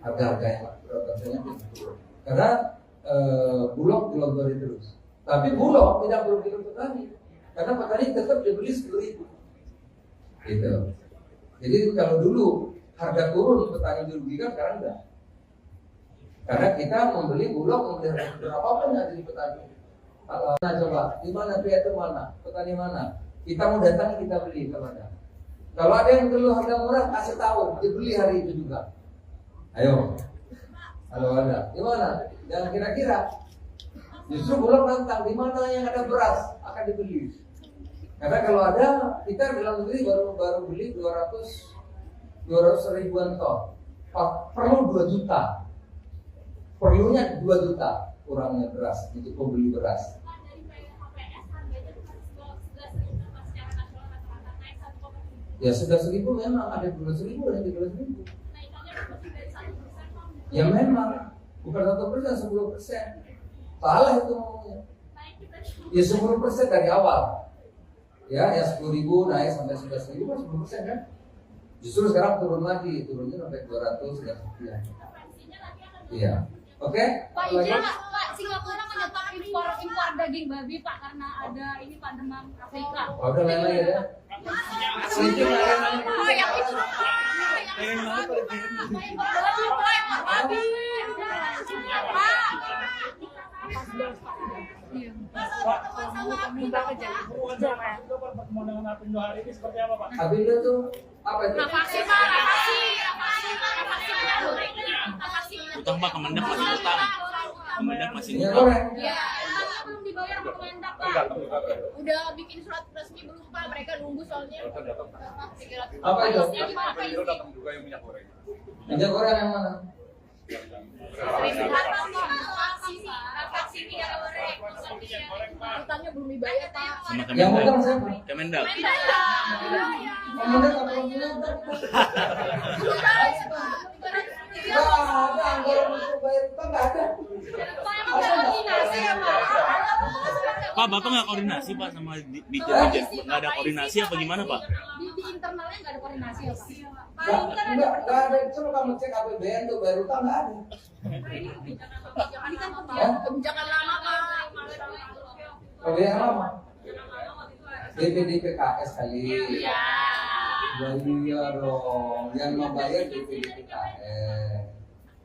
Harga-harga yang rasanya turun. Karena Bulog dilogori terus. Tapi Bulog tidak merugi petani, karena petani tetap dibeli 10.000. Gitu. Jadi kalau dulu harga turun petani dirugikan, sekarang enggak. Karena kita membeli Bulog, membeli berapapun yang dari petani. Nah coba, di mana pihak itu mana? Petani mana? Kita mau datang, kita beli kemana? Kalau ada yang dulu harga murah, kasih tahu, dibeli hari itu juga. Ayo. Kalau ada, di mana? Jangan kira-kira. Justru Bulog nantang, di mana yang ada beras akan dibeli. Karena kalau ada, kita dalam negeri baru beli 200 ribuan ton. Perlu 2 juta. Perlunya 2 juta kurangnya beras untuk pembeli beras. Ya sudah 1.000 memang ada 12.000 dan 13.000. Ya memang bukan 1%, 10%. Salah itu ngomongnya. Ya 10% dari awal. Ya 10.000 naik sampai 11.000 kan 10% kan. Justru sekarang turun lagi, turunnya sampai 200 dan sekian. Iya. Oke? Pak, izin Pak, Singapura menyetop impor daging babi Pak karena ada ini Pak demam Afrika. Udah lain lagi ya. Oh, yang itu Pak. Babi. Pak, pertemuan dengan Apindo hari ini seperti apa, Pak? Apindo tuh apa itu? Vaksin Pak, Utang, Pak, Kemendak masih utang. Kemendak masih Minyak utang. goreng. ya, belum dibayar sama Kemendak Pak. Udah bikin surat resmi belum Pak, mereka nunggu soalnya. Apa itu? Apindo datang juga yang minyak goreng. Minyak goreng yang mana? Vaksin minyak goreng. Utangnya belum dibayar Pak. Sama Yang Kemendak. utang siapa? Kemendak. Kemendak apa yang punya utang? Nggak ada anggaran untuk bayar utang, nggak ada. Pak, Bapak nggak koordinasi, Pak, sama Bijan? Nggak ada koordinasi apa gimana, Pak? Di internalnya nggak ada koordinasi ya Pak? Nggak ada. Coba kamu cek APBN tuh bayar utang, nggak ada. Ini kan kebijakan lama Pak. Kalau yang lama BPD PKS kali. Ya iya dong, yang membayar BPDPKS.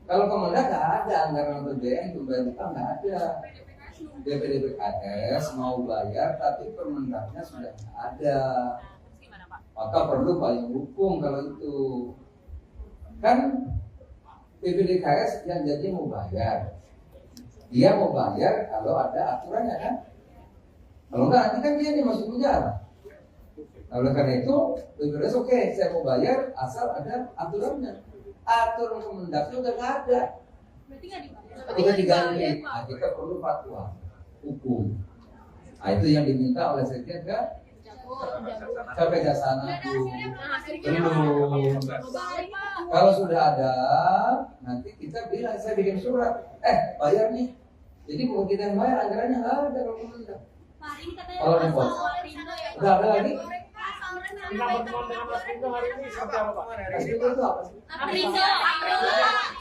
Kalau Kemendak nggak ada anggaran APBN untuk bayar utang, nggak ada. BPDPKS mau bayar, tapi Permendaknya sudah nggak ada. Maka perlu payung hukum kalau itu. Kan BPDPKS yang jadi mau bayar. Dia mau bayar kalau ada aturannya kan. Kalau enggak nanti kan dia nih masuk penjara. Nah, oleh karena itu, BPDPKS oke, saya mau bayar asal ada aturannya. Aturan Kemendaknya udah nggak ada. Berarti nggak dibayar. Udah diganti. Nah, kita perlu fatwa hukum. Nah, itu yang diminta oleh Sekjen ke Kejaksaan Agung. Belum. Kalau sudah ada, nanti kita bilang, saya bikin surat, bayar nih. Jadi bukan kita yang bayar, anggarannya nggak ada kalau Kemendak. Kalau repot. Udah ada lagi? Kita pertemuan dengan Mas Rindo hari ini seperti apa Pak? Itu apa sih? Aprindo.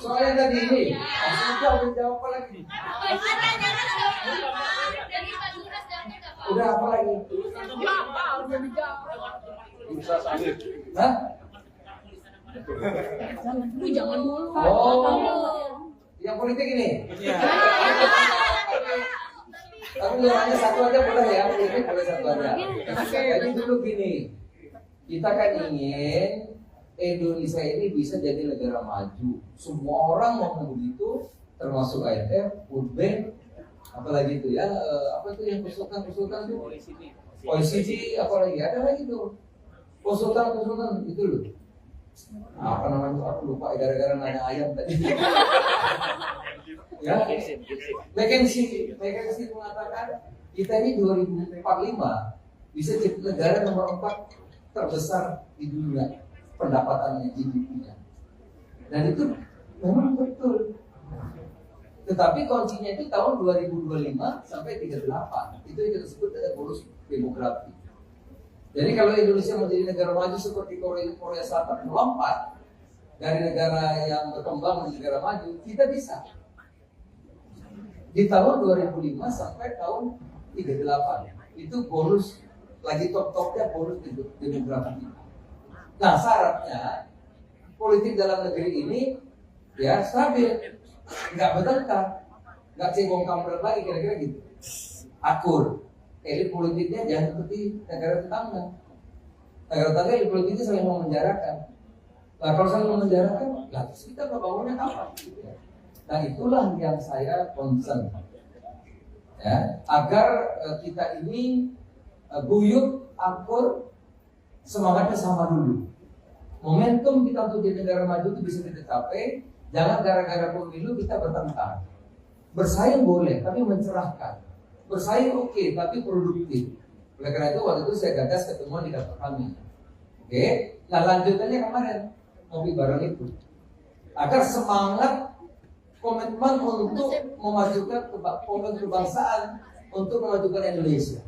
Soalnya tadi ini, sudah jawab apa lagi? Udah apa lagi? Bisa salib. Hah? Jangan dulu. Oh, yang politik ini? Tapi hanya satu aja boleh ya, politik boleh satu aja. Jadi dulu gini, kita kan ingin Indonesia ini bisa jadi negara maju. Semua orang mau begitu, termasuk IMF, World Bank, apalagi itu ya, apa itu yang konsultan itu? OECD, apalagi ada lagi tuh, konsultan itu loh. Apa namanya? Aku lupa gara-gara nanya ayam tadi. Ya, McKinsey mengatakan kita ini 2045 bisa jadi negara nomor 4 terbesar di dunia pendapatannya GDP-nya. Dan itu memang betul. Tetapi kuncinya itu tahun 2025 sampai 38. Itu yang kita sebut ada bonus demografi. Jadi kalau Indonesia menjadi negara maju seperti Korea Selatan melompat dari negara yang berkembang menjadi negara maju, kita bisa. Di tahun 2005 sampai tahun 38 itu bonus lagi top-topnya bonus demografi. Nah syaratnya politik dalam negeri ini ya stabil, nggak bertengkar, nggak cebong kampret lagi kira-kira gitu, akur. Elit politiknya jangan seperti negara tetangga. Negara tetangga elit politiknya saling memenjarakan. Nah kalau saling memenjarakan, lah terus kita bangunnya apa? Nah itulah yang saya concern, ya, agar kita ini guyup, akur, semangatnya sama dulu. Momentum kita untuk jadi negara maju itu bisa kita capai. Jangan gara-gara pemilu kita bertengkar. Bersaing boleh, tapi mencerahkan. Bersaing oke, tapi produktif. Oleh karena itu waktu itu saya gagas ketemuan di kantor kami. Oke, nah lanjutannya kemarin ngopi bareng itu. Agar semangat komitmen untuk memajukan kebangsaan, untuk memajukan Indonesia.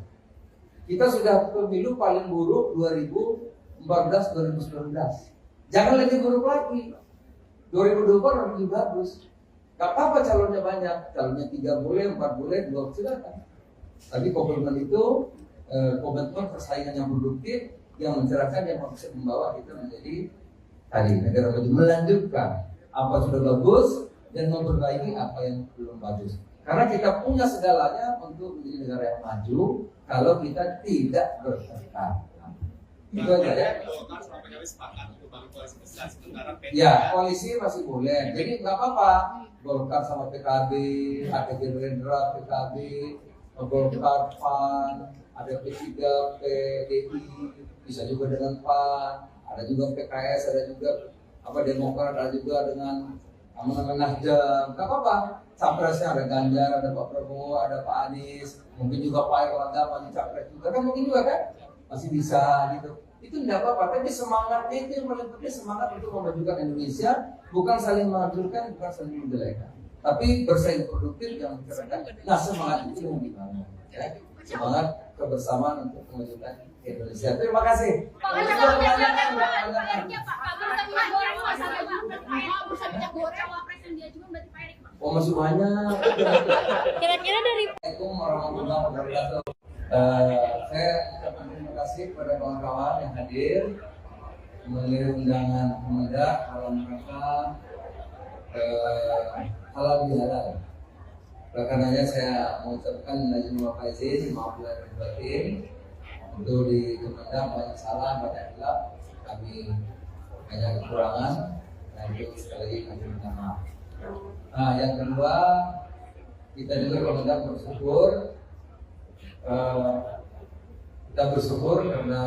Kita sudah pemilu paling buruk 2014-2019. Jangan lebih buruk lagi. 2024 lebih bagus. Gak apa-apa calonnya banyak, calonnya 3 boleh, 4 boleh, 2 silakan. Tapi komitmen itu, komitmen persaingan yang produktif, yang mencerahkan, yang bisa membawa kita menjadi tadi negara maju, melanjutkan apa sudah bagus dan memperbaiki apa yang belum bagus. Karena kita punya segalanya untuk menjadi negara yang maju kalau kita tidak bertengkar. Itu aja ya. Ya, koalisi masih boleh. Jadi nggak apa-apa. Golkar sama PKB, ada Gerindra, PKB, Golkar, PAN, ada P3, PDI, bisa juga dengan PAN, ada juga PKS, ada juga Demokrat, ada juga dengan Nasdem. Nggak apa-apa. Capresnya ada Ganjar, ada Pak Prabowo, ada Pak Anies, mungkin juga Pak Erlangga masih capres juga kan, mungkin juga kan masih bisa gitu. Itu tidak apa-apa, tapi semangatnya itu yang paling penting, semangat untuk memajukan Indonesia, bukan saling menghancurkan, bukan saling menjelekan, tapi bersaing produktif yang mencerahkan. Nah semangat itu yang dibangun, ya. Semangat kebersamaan untuk memajukan Indonesia. Terima kasih. Oh masih banyak. Kira-kira dari Assalamualaikum warahmatullahi wabarakatuh. Saya ucapkan terima kasih kepada kawan-kawan yang hadir. memenuhi undangan Kemendak dalam rangka halal bihalal. Oleh karenanya saya mengucapkan izin wa faizin, maaf lahir batin. Untuk di Kemendak banyak salah, banyak hilaf, kami banyak kekurangan, dan itu sekali lagi kami minta maaf. Nah, yang kedua, kita juga Kemendak bersyukur, kita bersyukur karena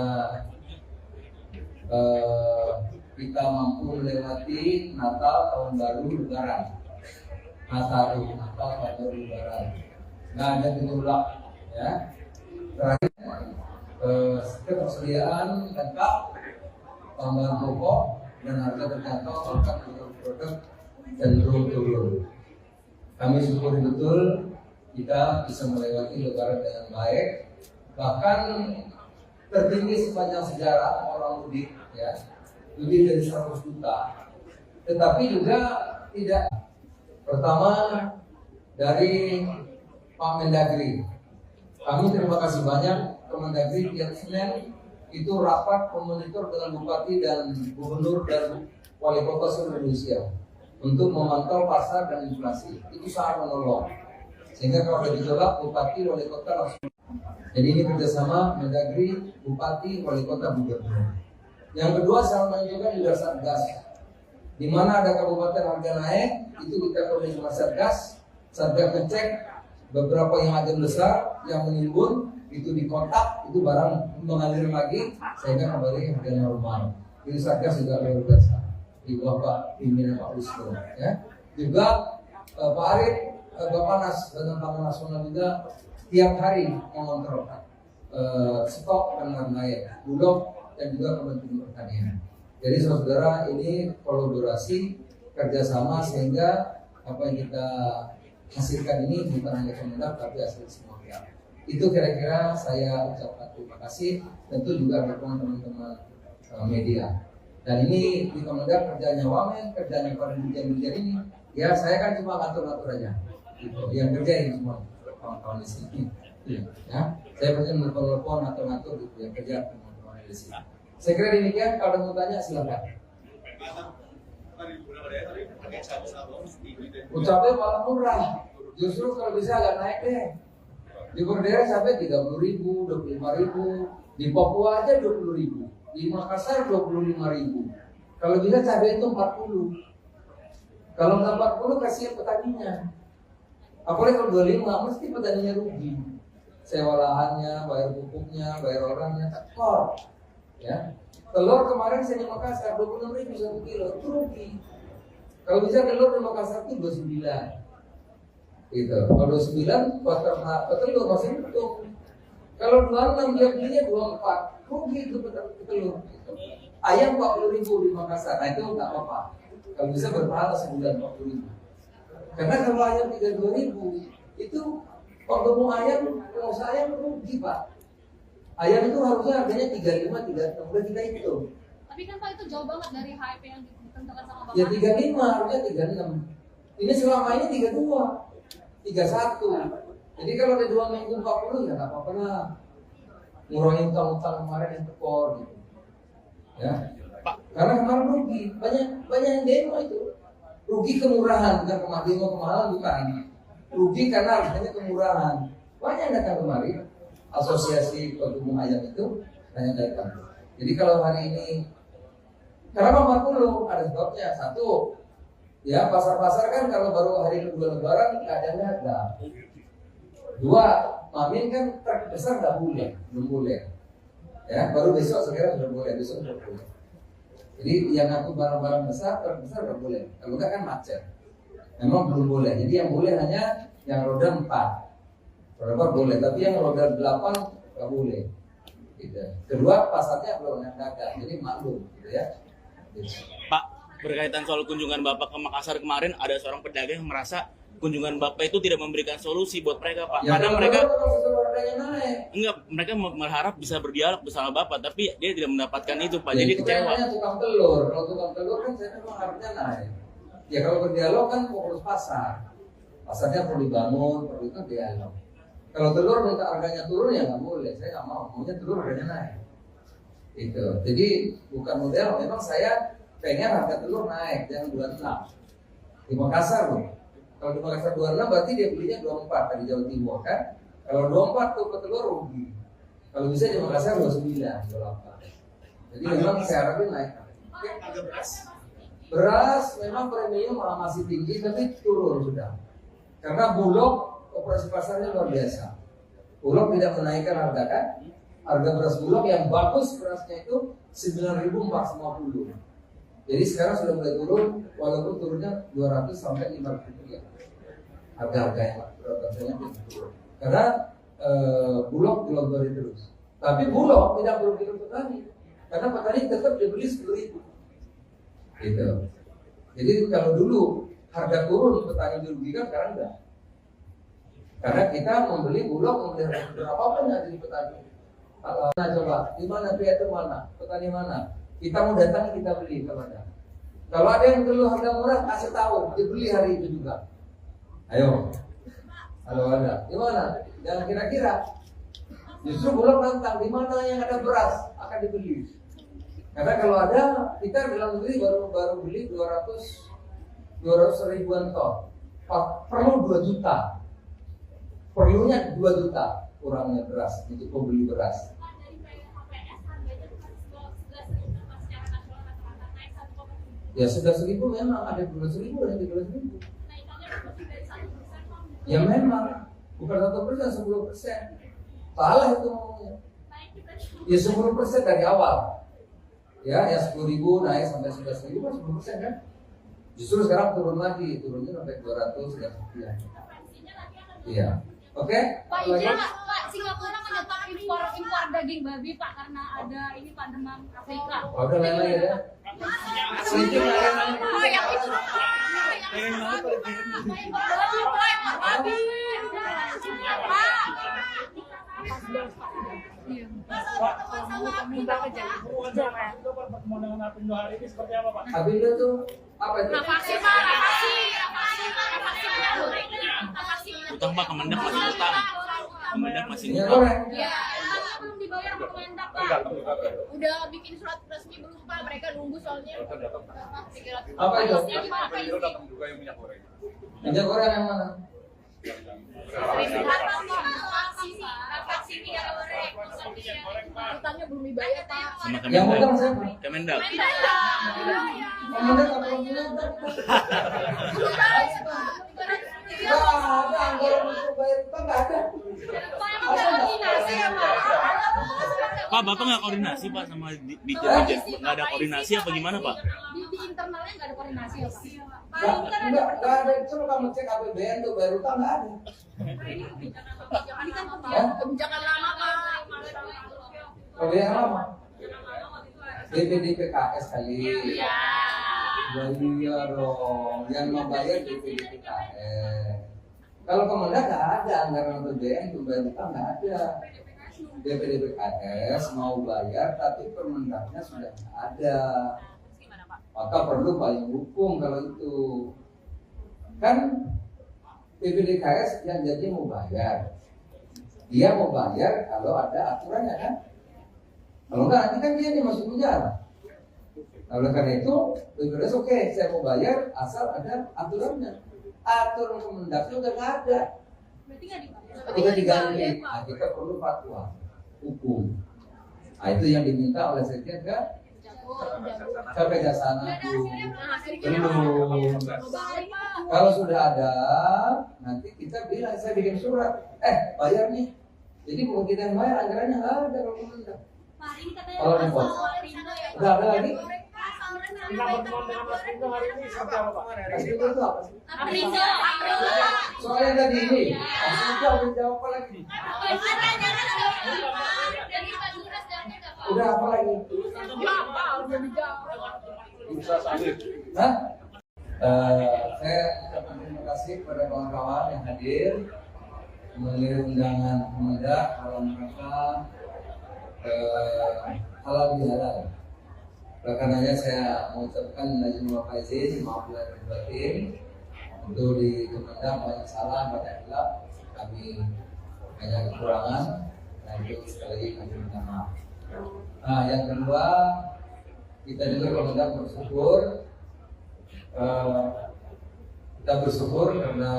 kita mampu melewati Natal, Tahun Baru, Lebaran. Natal, Tahun Baru, Lebaran. Nggak ada gejolak, ya. Terakhir, ketersediaan lengkap, tambahan pokok dan harga terjangkau, bahkan produk cenderung turun. Kami syukuri betul kita bisa melewati Lebaran dengan baik, bahkan tertinggi sepanjang sejarah orang mudik, ya, lebih dari 100 juta. Tetapi juga tidak. Pertama dari Pak Mendagri, kami terima kasih banyak Kemendagri tiap Senin itu rapat memonitor dengan bupati dan gubernur dan wali kota seluruh Indonesia untuk memantau pasar dan inflasi. Itu sangat menolong. Sehingga kalau ada gejolak, bupati, wali kota langsung. Jadi ini kerjasama Mendagri, bupati, wali kota, gubernur. Yang kedua, sama juga di Satgas. Di mana ada kabupaten harga naik, itu kita koordinasi sama Satgas. Satgas ngecek beberapa yang ada besar, yang menimbun, itu dikontak, itu barang mengalir lagi, sehingga kembali harga normal. Jadi Satgas juga luar biasa. Di bawah Pak pimpinan Pak Wisnu, ya. Juga Pak Arif, Bapanas dan Taman Nasional juga tiap hari mengontrol stok dan harga bulog dan juga Kementerian Pertanian. Jadi saudara, ini kolaborasi kerjasama sehingga apa yang kita hasilkan ini bukan hanya Kemendak tapi hasil semua pihak. Itu kira-kira saya ucapkan terima kasih, tentu juga dukungan teman-teman media. Dan ini di Kemendak kerjanya Wamen, kerjanya para dirjen-dirjen ini, ya saya kan cuma ngatur-ngatur aja. Gitu. Yang kerja ini semua kawan-kawan di sini. Ya, saya pasti menelpon ngatur-ngatur gitu, yang kerja teman-teman di sini. Saya kira demikian. Kalau ada mau tanya silakan. Ucapnya malah murah. Justru kalau bisa agak naik deh. Di Berdera sampai 30.000, 25.000. Di Papua aja 20.000. Di Makassar 25.000. Kalau bisa cabai itu 40. Kalau nggak 40 kasihan petaninya. Apalagi kalau 25 mesti petaninya rugi. Sewa lahannya, bayar pupuknya, bayar orangnya, tekor. Ya, telur kemarin saya di Makassar 26.000 1 kilo, itu rugi. Kalau bisa telur di Makassar itu 29. Gitu. Kalau 29 telur masih untung. Kalau 26 dia belinya 24, rugi itu telur. Gitu. Ayam 40.000 di Makassar, nah itu nggak apa-apa. Kalau bisa berpahala sebulan 40.000. Karena kalau ayam 32.000 itu kalau mau ayam, pengusaha ayam rugi Pak. Ayam itu harusnya harganya 35, 36, udah kita hitung. Tapi kan Pak itu jauh banget dari HIP yang ditentukan sama Bapak. Ya 35, harusnya 36. Ini selama ini 32, 31. Jadi kalau ada 2 minggu 40 ya nggak apa-apa lah. Ngurangin utang-utang kemarin yang tekor gitu. Ya. Karena kemarin rugi, banyak yang demo itu. Rugi kemurahan, bukan kemahalan bukan. Rugi karena harganya kemurahan. Banyak yang datang kemarin. Asosiasi Pedagang Ayam itu hanya datang. Jadi kalau hari ini kenapa 40? Ada sebabnya. Satu, ya pasar-pasar kan kalau baru hari kedua Lebaran nggak ada harga. Dua, Mamin kan truk besar nggak boleh, belum boleh. Ya baru besok sekarang sudah boleh, besok sudah boleh. Jadi yang aku barang-barang besar, truk besar nggak boleh. Kalau nggak kan macet. Memang belum boleh. Jadi yang boleh hanya yang roda 4. Berapa boleh, tapi yang roda 8 nggak boleh. Gitu. Kedua, pasarnya belum yang dagang, jadi maklum, gitu ya. Gitu. Pak, berkaitan soal kunjungan Bapak ke Makassar kemarin, ada seorang pedagang yang merasa kunjungan Bapak itu tidak memberikan solusi buat mereka, Pak. Ya, karena mereka naik. mereka berharap bisa berdialog bersama Bapak, tapi dia tidak mendapatkan itu, Pak. Jadi itu kecewa. kan tukang telur. Kalau tukang telur kan saya memang harusnya naik. Ya kalau berdialog kan fokus pasar. Pasarnya perlu dibangun, perlu itu dialog. Kalau telur minta harganya turun ya nggak boleh, saya nggak mau. Maunya telur harganya naik. Itu. Jadi bukan model, memang saya pengen harga telur naik, jangan 26. Di Makassar loh. Kalau di Makassar 26 berarti dia belinya 24 dari Jawa Timur kan. Kalau 24 tuh petelur rugi. Kalau bisa di Makassar 29, 28. Jadi memang saya harapin naik. Harga beras. Beras memang premium masih tinggi tapi turun sudah. Karena Bulog operasi pasarnya luar biasa. Bulog tidak menaikkan harga kan. Harga beras Bulog yang bagus berasnya itu 9.450. Jadi sekarang sudah mulai turun, walaupun turunnya 200 sampai 500 rupiah. Harga-harga yang rasanya turun. Karena Bulog dilontori terus. Tapi Bulog tidak merugikan petani. Karena petani tetap dibeli 10.000. Gitu. Jadi kalau dulu harga turun petani dirugikan, sekarang enggak. Karena kita membeli Bulog, membeli harga berapapun yang dari petani. Nah coba, di mana pihak itu mana? Petani mana? Kita mau datang kita beli kalau ada. Kalau ada yang perlu harga murah, kasih tahu, dibeli hari itu juga. Ayo. Kalau ada, di mana? Jangan kira-kira. Justru Bulog nantang di mana yang ada beras akan dibeli. Karena kalau ada, kita dalam negeri baru beli 200 ribuan ton. Perlu 2 juta. Perlunya 2 juta kurangnya beras untuk pembeli beras. Ya 11.000 memang ada 12.000 dan 13.000. Ya memang bukan 1%, 10%. Salah itu ngomongnya. Ya 10% dari awal. Ya 10.000 naik sampai 11.000 kan 10% kan. Justru sekarang turun lagi, turunnya sampai 200 dan sekian. Iya. Oke? Pak Ija, Pak Singapura menyetop impor daging babi Pak karena ada ini Pak demam Afrika. Udah lain-lain ya. Itu Oh yang itu. Pertemuan dengan Apindo hari ini seperti apa Pak? Apindo tuh apa itu? Vaksin Pak, Utang Pak, Kemendak masih utang. Kemendak masih Minyak utang. goreng. ya, belum dibayar sama Kemendak Pak. Udah bikin surat resmi belum Pak? Mereka nunggu soalnya. Apa itu? Apindo datang juga yang minyak goreng. Minyak goreng yang mana? Vaksin minyak goreng. Utangnya belum dibayar Pak. Sama Yang Kemendak. utang siapa? Kemendak. Kemendak apa Kemendak? Nggak ada anggaran untuk bayar utang, nggak ada. Pak, Bapak nggak koordinasi Pak sama Dirjen? Nggak ada koordinasi apa gimana Pak? Di internalnya nggak ada koordinasi ya Pak? Nggak ada. Coba kamu cek APBN tuh bayar utang, nggak ada. Ini kan kebijakan lama Pak. Kalau yang lama DPD PKS kali. Iya dong, yang membayar DPD PKS. Kalau Kemendak nggak ada anggaran APBN untuk bayar utang, nggak ada. DPD PKS mau bayar tapi Permendaknya sudah ada. Maka perlu payung hukum kalau itu. Kan DPD PKS yang jadi mau bayar. Dia mau bayar kalau ada aturannya kan. Kalau enggak nanti kan dia masuk penjara. Nah, oleh karena itu, BPJS oke, saya mau bayar asal ada aturannya. Aturan Kemendaknya udah nggak ada. Berarti nggak dibayar. Udah diganti. Nah, kita perlu fatwa hukum. Nah, itu yang diminta oleh Sekjen ke Kejaksaan Agung. Belum. Kalau sudah ada, nanti kita bilang saya bikin surat. Bayar nih. Jadi bukan kita yang bayar, anggarannya nggak ada kalau Kemendak. Kalau repot. Udah ada lagi? Kita pertemuan dengan Apindo hari ini seperti apa Pak? Apindo itu apa sih? Aprindo. Soalnya tadi ini, Apindo udah jawab apa lagi? Udah apa lagi? Hah? Saya ucapkan terima kasih kepada kawan-kawan yang hadir memenuhi undangan Kemendak dalam rangka halal bihalal. Karenanya saya mengucapkan izin wal faizin, maaf lahir batin. Untuk di Kemendak banyak salah, banyak hilaf, kami banyak kekurangan, dan itu sekali lagi kami minta maaf. Nah, yang kedua, kita juga Kemendak bersyukur, kita bersyukur karena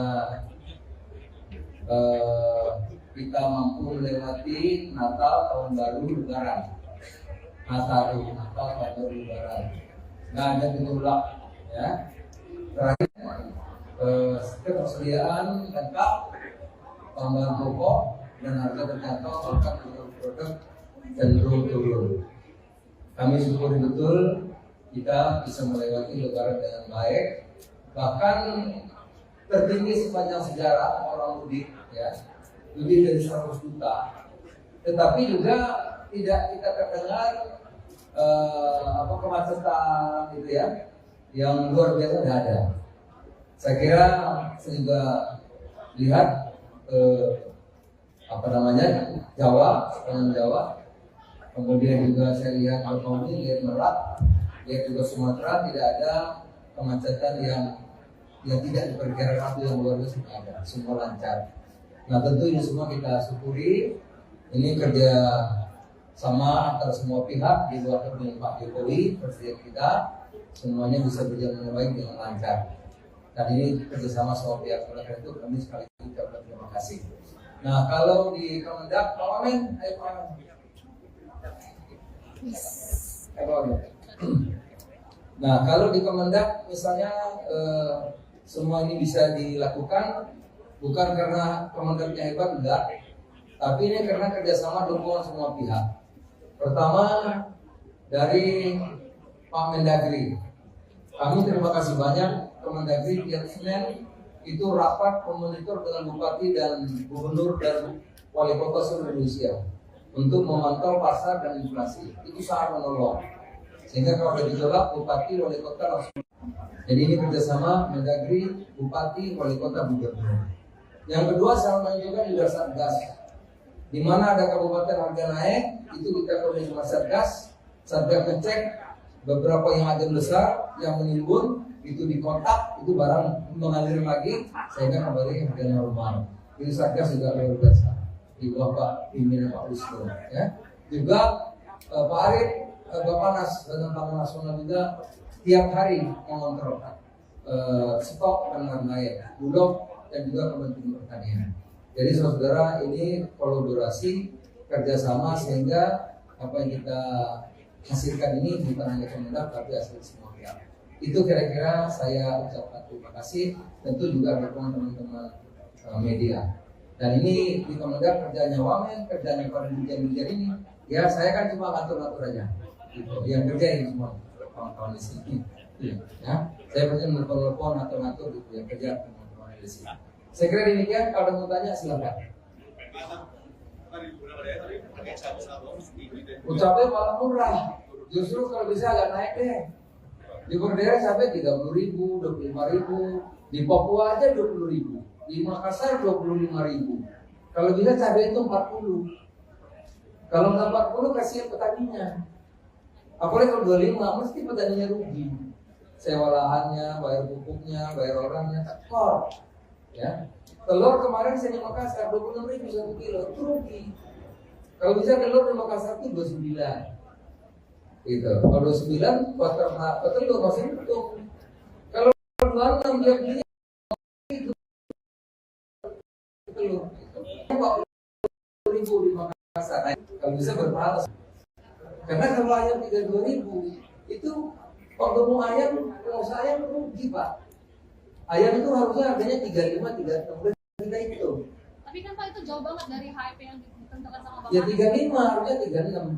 kita mampu melewati Natal, Tahun Baru, Lebaran. Natal, Tahun Baru, Lebaran. Nggak ada gejolak, ya. Terakhir, ketersediaan lengkap, bahan pokok dan harga terjangkau, bahkan produk cenderung turun. Kami syukuri betul kita bisa melewati Lebaran dengan baik, bahkan tertinggi sepanjang sejarah orang mudik, ya, lebih dari 100 juta. Tetapi juga tidak kita terdengar kemacetan gitu ya, yang luar biasa tidak ada. Saya kira saya juga lihat Jawa, sepanjang Jawa. Kemudian juga saya lihat Bakauheni, lihat Merak, lihat juga Sumatera, tidak ada kemacetan yang tidak diperkirakan waktu yang luar biasa, ada, semua lancar. Nah tentu ini semua kita syukuri. Ini kerja sama antara semua pihak di luar kepemimpinan Pak Jokowi, presiden kita, semuanya bisa berjalan dengan baik dengan lancar. Dan ini kerjasama semua pihak. Oleh karena itu kami sekali lagi ucapkan terima kasih. Nah kalau di Kemendak, Pak Wamen, ayo Pak Wamen. Nah kalau di Kemendak misalnya semua ini bisa dilakukan bukan karena Kemendaknya hebat, enggak, tapi ini karena kerjasama dukungan semua pihak. Pertama dari Pak Mendagri, kami terima kasih banyak. Kemendagri tiap Senin itu rapat memonitor dengan bupati dan gubernur dan wali kota seluruh Indonesia untuk memantau pasar dan inflasi. Itu sangat menolong. Sehingga kalau ada gejolak, bupati, wali kota langsung. Jadi ini kerjasama Mendagri, bupati, wali kota, gubernur. Yang kedua, saya menunjukkan juga Satgas. Di mana ada kabupaten harga naik, itu kita koordinasi sama Satgas. Satgas ngecek beberapa yang ada besar yang menimbun, itu dikontak, itu barang mengalir lagi, sehingga kembali harga normal. Ini Satgas juga luar biasa. Di bawah Pak pimpinan Pak Wisnu, ya. Juga Pak Arief, Bappenas dan Pangan Nasional juga tiap hari mengontrol stok dan lain-lain, Bulog dan juga Kementerian Pertanian. Jadi saudara, ini kolaborasi kerjasama sehingga apa yang kita hasilkan ini bukan hanya Kemendak tapi hasil semua pihak. Itu kira-kira saya ucapkan terima kasih. Tentu juga dukungan teman-teman media. Dan ini di Kemendak kerjanya Wamen, kerjanya para dirjen-dirjen ini. Ya saya kan cuma ngatur-ngatur aja. Gitu. Yang kerja ini semua kawan-kawan di sini. Ya, saya pasti menelpon ngatur-ngatur gitu. Yang kerja teman-teman di sini. Saya kira demikian. Kalau ada mau tanya silakan. Ucapnya malah murah. Justru kalau bisa agak naik deh. Di Berdera sampai 30.000, 25.000. Di Papua aja 20.000. Di Makassar 25.000. Kalau bisa cabai itu 40. Kalau nggak 40 kasihan petaninya. Apalagi kalau 25 mesti petaninya rugi. Sewa lahannya, bayar pupuknya, bayar orangnya, tekor. Ya. Telur kemarin saya di Makassar 26.000 1 kilo, itu rugi. Kalau bisa telur di Makassar itu 29. Gitu. Kalau 29 buat telur masih untung. Kalau 26 dia beli itu telur. 40.000 di Makassar. Kalau bisa berpahala. Karena kalau ayam 32.000 itu penggemu ayam, pengusaha ayam rugi Pak. Ayam itu harusnya harganya 35, 36 kita itu. Tapi kan Pak itu jauh banget dari HIP yang ditentukan sama Bapak. Ya 35, harusnya 36.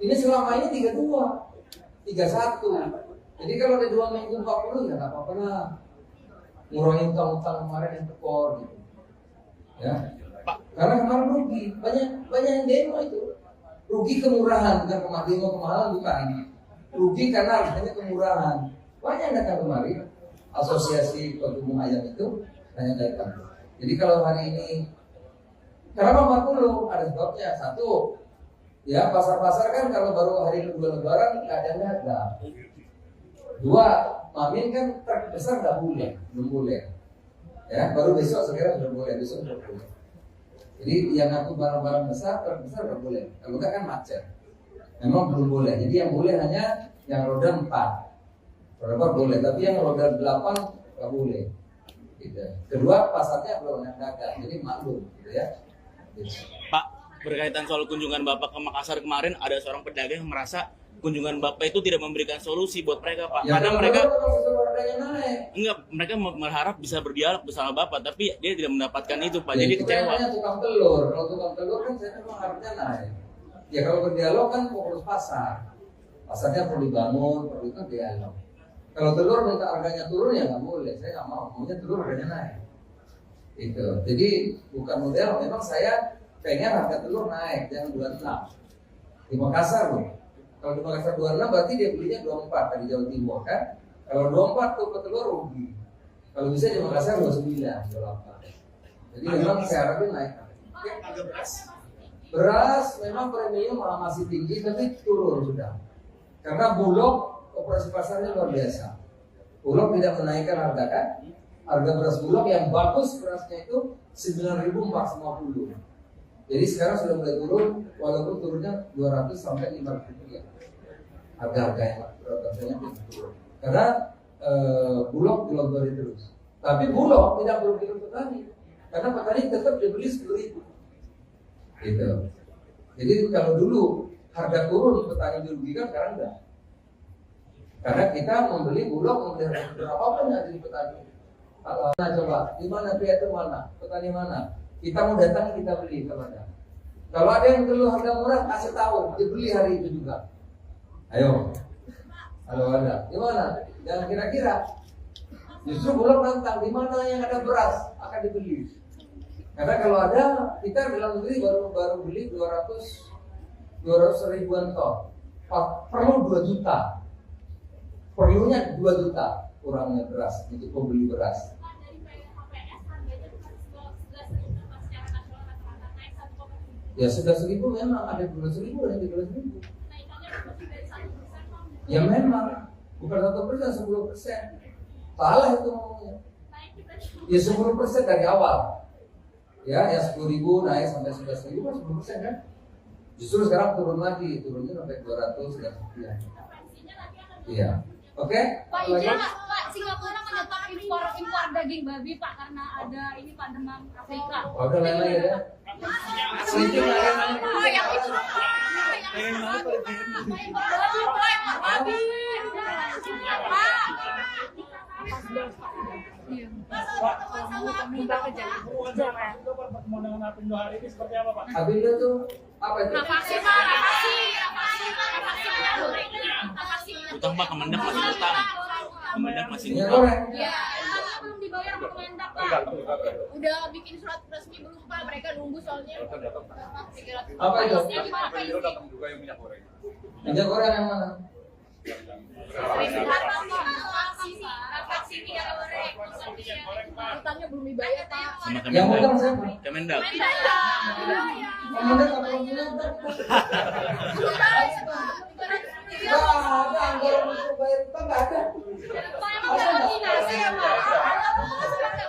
Ini selama ini 32, 31. Jadi kalau ada 2 minggu 40 ya nggak apa-apa lah. Ngurangin utang-utang kemarin yang tekor gitu. Ya. Karena kemarin rugi, banyak yang demo itu. Rugi kemurahan, bukan kemahalan bukan. Rugi karena harganya kemurahan. Banyak yang datang kemari. Asosiasi penggemar ayam itu hanya datang. Jadi kalau hari ini kenapa 40? Ada sebabnya. Satu, ya pasar-pasar kan kalau baru hari kedua Lebaran keadaannya ada. Dua, Mamin kan truk besar nggak boleh, belum boleh. Ya, baru besok sekarang sudah boleh, besok sudah boleh. Jadi yang ngaku barang-barang besar, truk besar nggak boleh. Kalau nggak kan macet. Memang belum boleh. Jadi yang boleh hanya yang roda 4. Roda 4 boleh, tapi yang roda 8 nggak boleh. Gitu. Kedua, pasarnya belum dagang, jadi maklum, gitu ya. Gitu. Pak, berkaitan soal kunjungan Bapak ke Makassar kemarin, ada seorang pedagang yang merasa kunjungan Bapak itu tidak memberikan solusi buat mereka, Pak. Ya, Karena kalau mereka suruh harganya naik. enggak, mereka berharap bisa berdialog bersama Bapak, tapi dia tidak mendapatkan itu, Pak. Ya, Jadi itu kecewa. namanya tukang telur. Kalau tukang telur kan saya memang harganya naik. Ya kalau berdialog kan fokus pasar. Pasarnya perlu dibangun, perlu itu dialog. Kalau telur minta harganya turun ya nggak boleh. Saya nggak mau. Maunya telur harganya naik. Itu. Jadi bukan model. Memang saya pengen harga telur naik, jangan 26. Di Makassar loh. Kalau di Makassar 26 berarti dia belinya 24 dari Jawa Timur kan. Kalau 24 tuh petelur rugi. Kalau bisa di Makassar 29, 28. Jadi memang saya harapin naik. Beras memang premium masih tinggi tapi turun sudah. Karena Bulog operasi pasarnya luar biasa. Bulog tidak menaikkan harga kan. Harga beras Bulog yang bagus berasnya itu 9.450. Jadi sekarang sudah mulai turun, walaupun turunnya 200 sampai 500 rupiah. Harga-harganya rasanya turun. Karena Bulog dilogori terus. Tapi Bulog tidak merugikan petani, karena petani tetap dibeli 10.000. Gitu. Jadi kalau dulu harga turun petani dirugikan, sekarang enggak. Karena kita membeli Bulog, membeli berapapun yang jadi petani. Nah, coba di mana itu mana? Petani mana? Kita mau datang kita beli kepada. Kalau ada yang dulu harga murah kasih tahu, dibeli hari itu juga. Ayo. Kalau ada, di mana? Jangan kira-kira. Justru Bulog nantang di mana yang ada beras akan dibeli. Karena kalau ada, kita dalam negeri baru beli 200 ribuan ton. Perlu 2 juta. Perlunya 2 juta kurangnya beras untuk pembeli beras. Ya sudah 1.000 memang ada 12.000 dan 13.000. Ya memang bukan 1%, 10%. Salah itu ngomongnya. Ya 10% dari awal. Ya 10.000 naik sampai 11.000 kan 10% kan. Justru sekarang turun lagi, turunnya sampai 200 dan sekian. Iya. Oke? Pak, izin Pak, Singapura menyetop impor daging babi Pak karena ada ini Pak demam Afrika. Udah lain lagi ya. Sedikit lagi. Oh, yang itu Pak. Impor babi. Pak, minta pertemuan dengan Apindo hari ini seperti apa, Pak? Apindo tuh apa itu? Nafasi Pak, nafasi. Utang, Pak, Kemendak masih utang. Kemendak masih Minyak utang. goreng. Ya, belum dibayar sama Kemendak Pak. Udah bikin surat resmi belum Pak? Mereka nunggu soalnya. Apa itu? Apindo datang juga yang minyak goreng. Minyak goreng yang mana? Utangnya belum dibayar Pak. Sama Yang Kemendak. utang siapa? Kemendak. Kemendak apa yang utang? Nggak ada anggaran untuk bayar utang, nggak ada.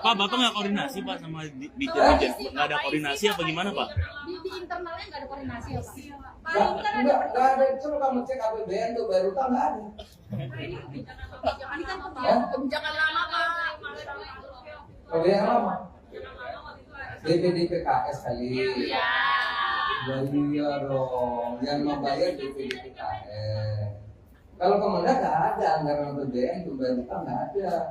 Pak, Bapak nggak koordinasi, Pak, sama Dirjen? Nggak ada koordinasi apa gimana, Pak? Di internalnya nggak ada koordinasi ya Pak? Nggak ada. Coba kamu cek APBN tuh bayar utang nggak ada. Ini kan kebijakan lama Pak. APBN apa? BPDPKS kali. Iya. Iya dong, yang membayar BPDPKS. Kalau Kemendak nggak ada anggaran APBN untuk bayar utang, nggak ada.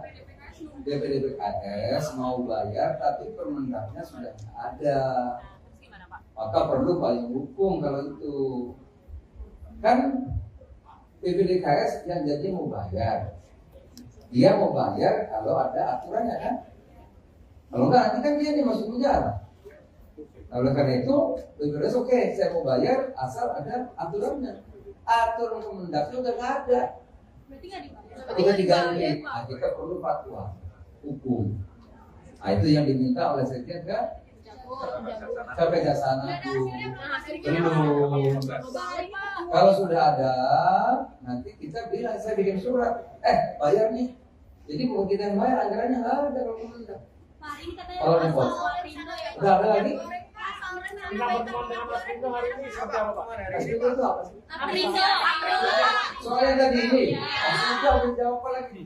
BPDPKS mau bayar tapi Permendaknya sudah nggak ada. Maka perlu payung hukum kalau itu. Kan BPDPKS yang jadi mau bayar. Dia mau bayar kalau ada aturannya kan. Kalau enggak nanti kan dia nih masuk penjara. Nah, oleh karena itu, BPDPKS oke, saya mau bayar asal ada aturannya. Aturan Kemendaknya udah nggak ada. Berarti nggak dibayar. Udah diganti. Nah, kita perlu fatwa hukum. Nah, itu yang diminta oleh Sekjen kan? Sampai Kejaksaan Agung. Belum. Kalau sudah ada, nanti kita bilang, saya bikin surat. Bayar nih. Jadi kalau kita yang bayar, anggarannya nggak ada kalau Kemendak. Pak, ini katanya Kalau di pos. Udah ada lagi? Tingkat pertemuan dengan Aprindo hari ini seperti apa Pak? Aprindo itu apa sih? Aprindo. Soalnya tadi ini, Aprindo udah jawab apa lagi?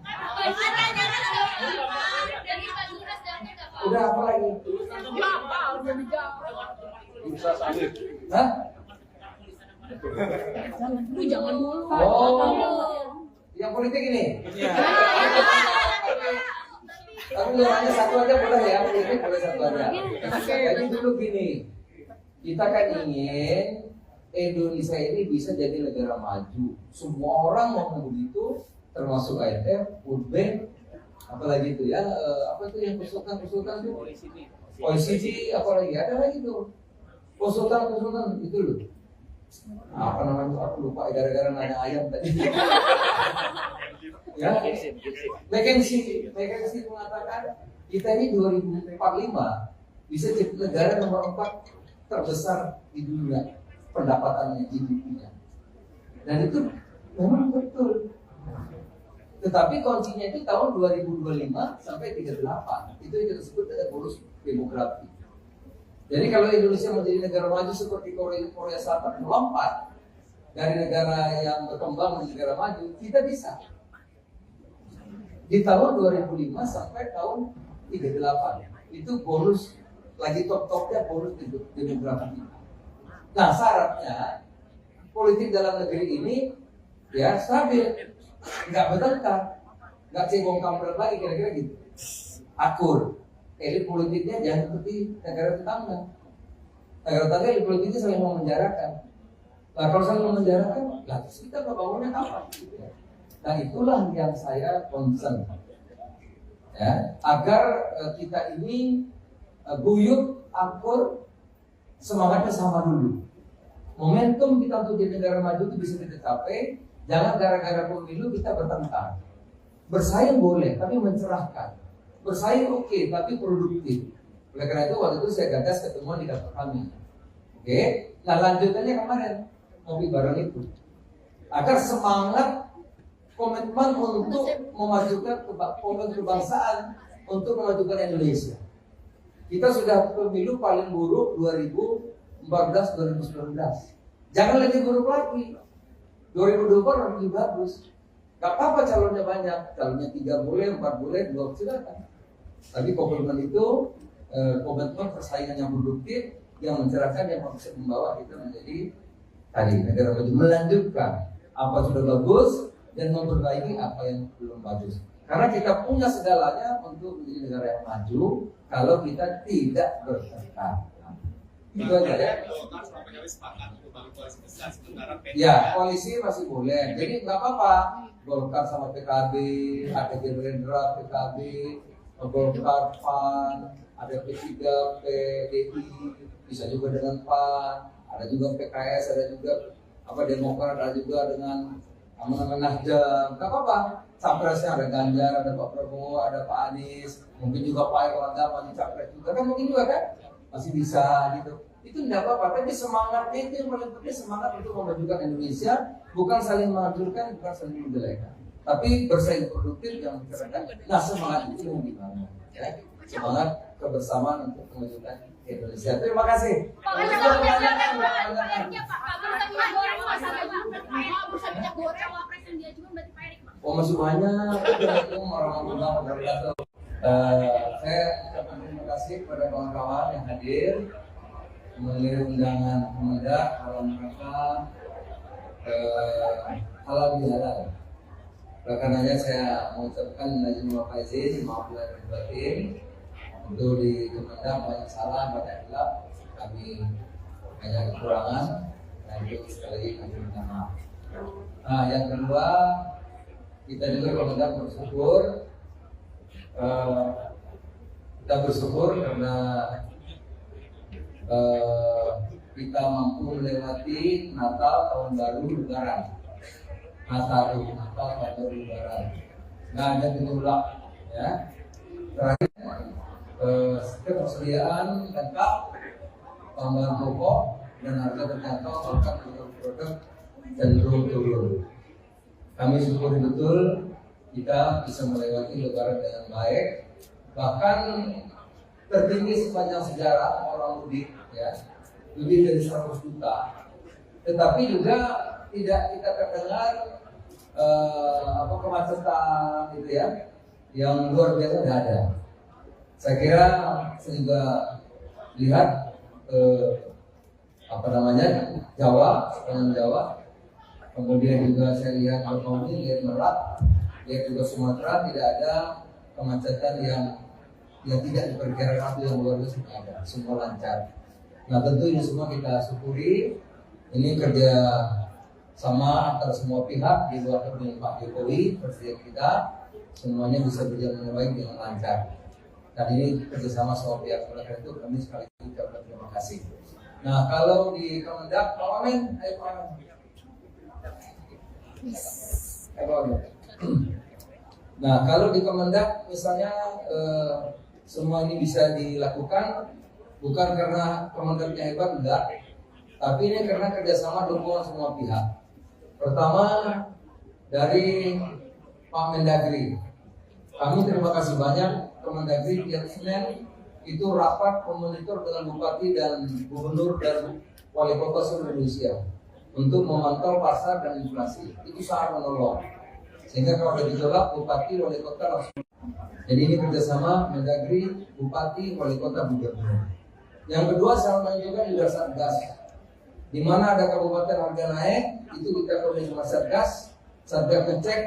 Udah apa lagi? Bursa Sawit. Hah? Jangan dulu. Oh, yang politik ini? Tapi hanya satu aja boleh ya, politik boleh satu aja. Jadi dulu gini, kita kan ingin Indonesia ini bisa jadi negara maju. Semua orang mau begitu, termasuk IMF, World Bank, apalagi itu ya, apa itu yang konsultan itu? OECD, apalagi ada lagi tuh konsultan itu loh. Apa namanya? Aku lupa gara-gara nanya ayam tadi. Ya, McKinsey mengatakan kita ini 2045 bisa jadi negara nomor 4 terbesar di dunia pendapatannya GDP-nya. Dan itu memang betul. Tetapi kuncinya itu tahun 2025 sampai 38. Itu yang kita sebut dengan bonus demografi. Jadi kalau Indonesia menjadi negara maju seperti Korea Selatan melompat dari negara yang berkembang menjadi negara maju, kita bisa. Di tahun 2005 sampai tahun 38 itu bonus lagi top-topnya bonus demografi. Nah syaratnya politik dalam negeri ini ya stabil, nggak bertengkar, nggak cebong kampret lagi kira-kira gitu, akur. Elit politiknya jangan seperti negara tetangga. Negara tetangga elit politiknya saling memenjarakan. Nah kalau saling memenjarakan, lah terus kita bangunnya apa? Nah itulah yang saya concern, ya, agar kita ini guyup, akur, semangatnya sama dulu. Momentum kita untuk jadi negara maju itu bisa kita capai. Jangan gara-gara pemilu kita bertengkar. Bersaing boleh, tapi mencerahkan. Bersaing oke, tapi produktif. Oleh karena itu waktu itu saya gagas ketemuan di kantor kami. Oke, nah lanjutannya kemarin ngopi bareng itu. Agar semangat komitmen untuk memajukan kebangsaan, untuk memajukan Indonesia. Kita sudah pemilu paling buruk 2014-2019. Jangan lebih buruk lagi. 2024 lebih bagus. Gak apa-apa calonnya banyak, calonnya 3 boleh, 4 boleh, 2 silakan. Tapi komitmen itu komitmen persaingan yang produktif, yang mencerahkan, yang bisa membawa kita menjadi tadi negara maju, melanjutkan apa sudah bagus dan memperbaiki apa yang belum bagus. Karena kita punya segalanya untuk menjadi negara yang maju kalau kita tidak bertengkar. Itu aja ya. Ya, koalisi masih boleh. Jadi nggak apa-apa. Golkar sama PKB, ada Gerindra, PKB, Golkar, PAN, ada P3, PDI, bisa juga dengan PAN, ada juga PKS, ada juga Demokrat, ada juga dengan Nasdem. Nggak apa-apa. Capresnya ada Ganjar, ada Pak Prabowo, ada Pak Anies, mungkin juga Pak Erlangga masih capres juga kan, mungkin juga kan masih bisa gitu. Itu tidak apa-apa, tapi semangatnya itu yang paling penting, semangat untuk memajukan Indonesia, bukan saling menghancurkan, bukan saling menjelekan, tapi bersaing produktif yang mencerahkan. Nah semangat itu yang dibangun, ya. Semangat kebersamaan untuk memajukan Indonesia. Terima kasih. Oh masih banyak. Saya ucapkan terima kasih kepada kawan-kawan yang hadir, mengirim undangan Kemendak dalam rangka halal bihalal. Oleh karenanya saya mengucapkan izin faizin, maaf lahir batin. Untuk di Kemendak banyak salah, banyak hilaf, kami banyak kekurangan, dan itu sekali lagi kami minta maaf. Nah yang kedua, kita juga Kemendak bersyukur, kita bersyukur karena kita mampu melewati Natal, Tahun Baru, Lebaran. Natal, Tahun Baru, Lebaran. Nggak ada gejolak, ya. Terakhir, ketersediaan lengkap, bahan pokok dan harga terjangkau, bahkan produk cenderung turun. Kami syukuri betul kita bisa melewati Lebaran dengan baik, bahkan tertinggi sepanjang sejarah orang mudik, ya. lebih dari 100 juta. Tetapi juga tidak kita terdengar kemacetan gitu ya, yang luar biasa tidak ada. Saya kira saya juga lihat Jawa, sepanjang Jawa. Kemudian juga saya lihat Bakauheni, lihat Merak, lihat juga Sumatera, tidak ada kemacetan yang tidak diperkirakan atau yang luar biasa ada, semua lancar. Nah tentu ini semua kita syukuri. Ini kerja sama antara semua pihak di luar kepemimpinan Pak Jokowi, Presiden kita, semuanya bisa berjalan dengan baik dengan lancar. Dan ini kerjasama semua pihak. Oleh karena itu kami sekali lagi ucapkan terima kasih. Nah kalau di Kemendak, Pak Wamen, ayo Pak Wamen. Nah kalau di Kemendak misalnya semua ini bisa dilakukan bukan karena Kemendaknya hebat, enggak, tapi ini karena kerjasama dukungan semua pihak. Pertama dari Pak Mendagri, kami terima kasih banyak Kemendagri tiap Senin itu rapat memonitor dengan bupati dan gubernur dan wali kota seluruh Indonesia untuk memantau pasar dan inflasi. Itu sangat menolong. Sehingga kalau ada gejolak, bupati, wali kota langsung. Jadi ini kerjasama Mendagri, bupati, wali kota, gubernur. Yang kedua sama juga juga Satgas. Di mana ada kabupaten harga naik, itu kita koordinasi sama Satgas. Satgas ngecek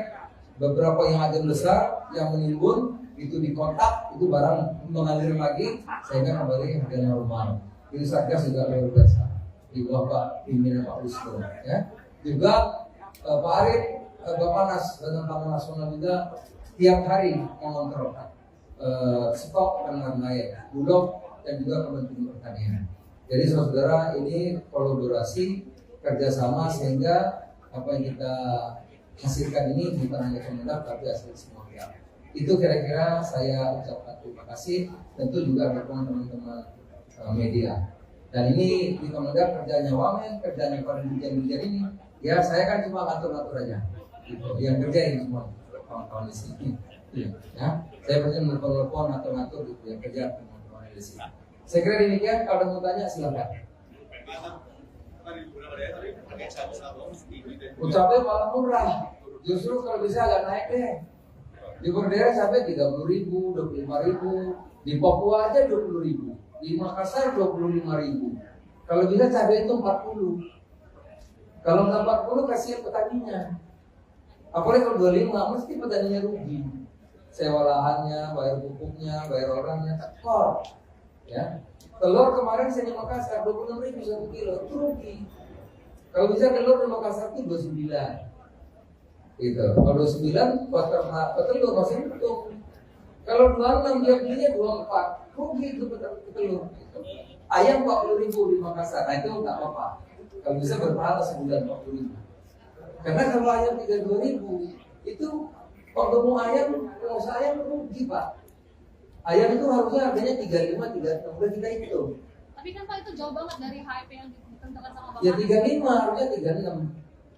beberapa yang ada besar yang menimbun, itu dikontak, itu barang mengalir lagi sehingga kembali harga normal. Itu Satgas juga luar biasa. Di bawah Pak pimpinan Pak Wisnu, ya. Juga Pak Arief, Bappenas dan Pangan Nasional juga tiap hari mengontrol stok dan harga Bulog dan juga Kementerian Pertanian. Jadi saudara ini kolaborasi kerjasama sehingga apa yang kita hasilkan ini bukan hanya Kemendak tapi hasil semua pihak. Itu kira-kira saya ucapkan terima kasih. Tentu juga dukungan teman-teman media. Dan ini di Kemendak kerjanya Wamen, kerjanya para dirjen-dirjen ini. Ya saya kan cuma ngatur-ngatur aja. Gitu. Yang kerjain semua kawan-kawan di sini. Ya, saya pasti menelpon ngatur-ngatur gitu yang kerja teman-teman di sini. Saya kira demikian. Kalau ada mau tanya silakan. Ucapnya malah murah. Justru kalau bisa agak naik deh. Di Berdera sampai 30.000, 25.000. Di Papua aja 20.000. Di Makassar 25.000. Kalau bisa cabai itu 40. Kalau nggak 40 kasihan petaninya. Apalagi kalau 25 mesti petaninya rugi. Sewa lahannya, bayar pupuknya, bayar orangnya, tekor. Ya, telur kemarin saya di Makassar 26.000 1 kilo, itu rugi. Kalau bisa telur di Makassar itu 29. Gitu. Kalau 29 buat telur masih untung. Kalau 26 dia belinya 24, rugi itu telur. Ayam 40.000 di Makassar, nah itu nggak apa-apa. Kalau bisa berpahala sebulan 40.000. Karena kalau ayam 32.000 itu kalau mau ayam, kalau saya rugi Pak. Ayam itu harusnya harganya 35, 36, udah kita hitung. Tapi kan Pak itu jauh banget dari HIP yang ditentukan sama Bapak. Ya 35, harusnya 36.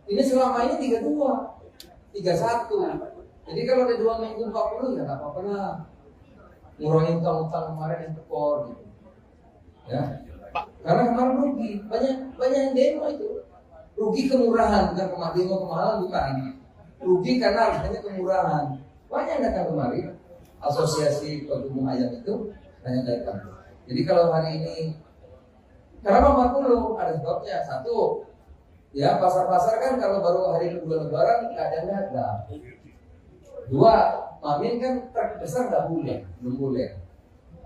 Ini selama ini 32, 31. Jadi kalau ada 2 minggu 40 ya nggak apa-apa lah. Ngurangin utang-utang kemarin yang tekor gitu. Ya. Pak. Karena kemarin rugi, banyak yang demo itu. Rugi kemurahan, bukan kemahalan bukan. Rugi karena harganya kemurahan. Banyak yang datang kemari. Asosiasi Pengumum Ayam itu banyak datang. Jadi kalau hari ini kenapa 40? Ada sebabnya. Satu, ya pasar-pasar kan kalau baru hari kedua Lebaran keadaannya ada. Dua, Mamin kan truk besar nggak boleh, belum boleh.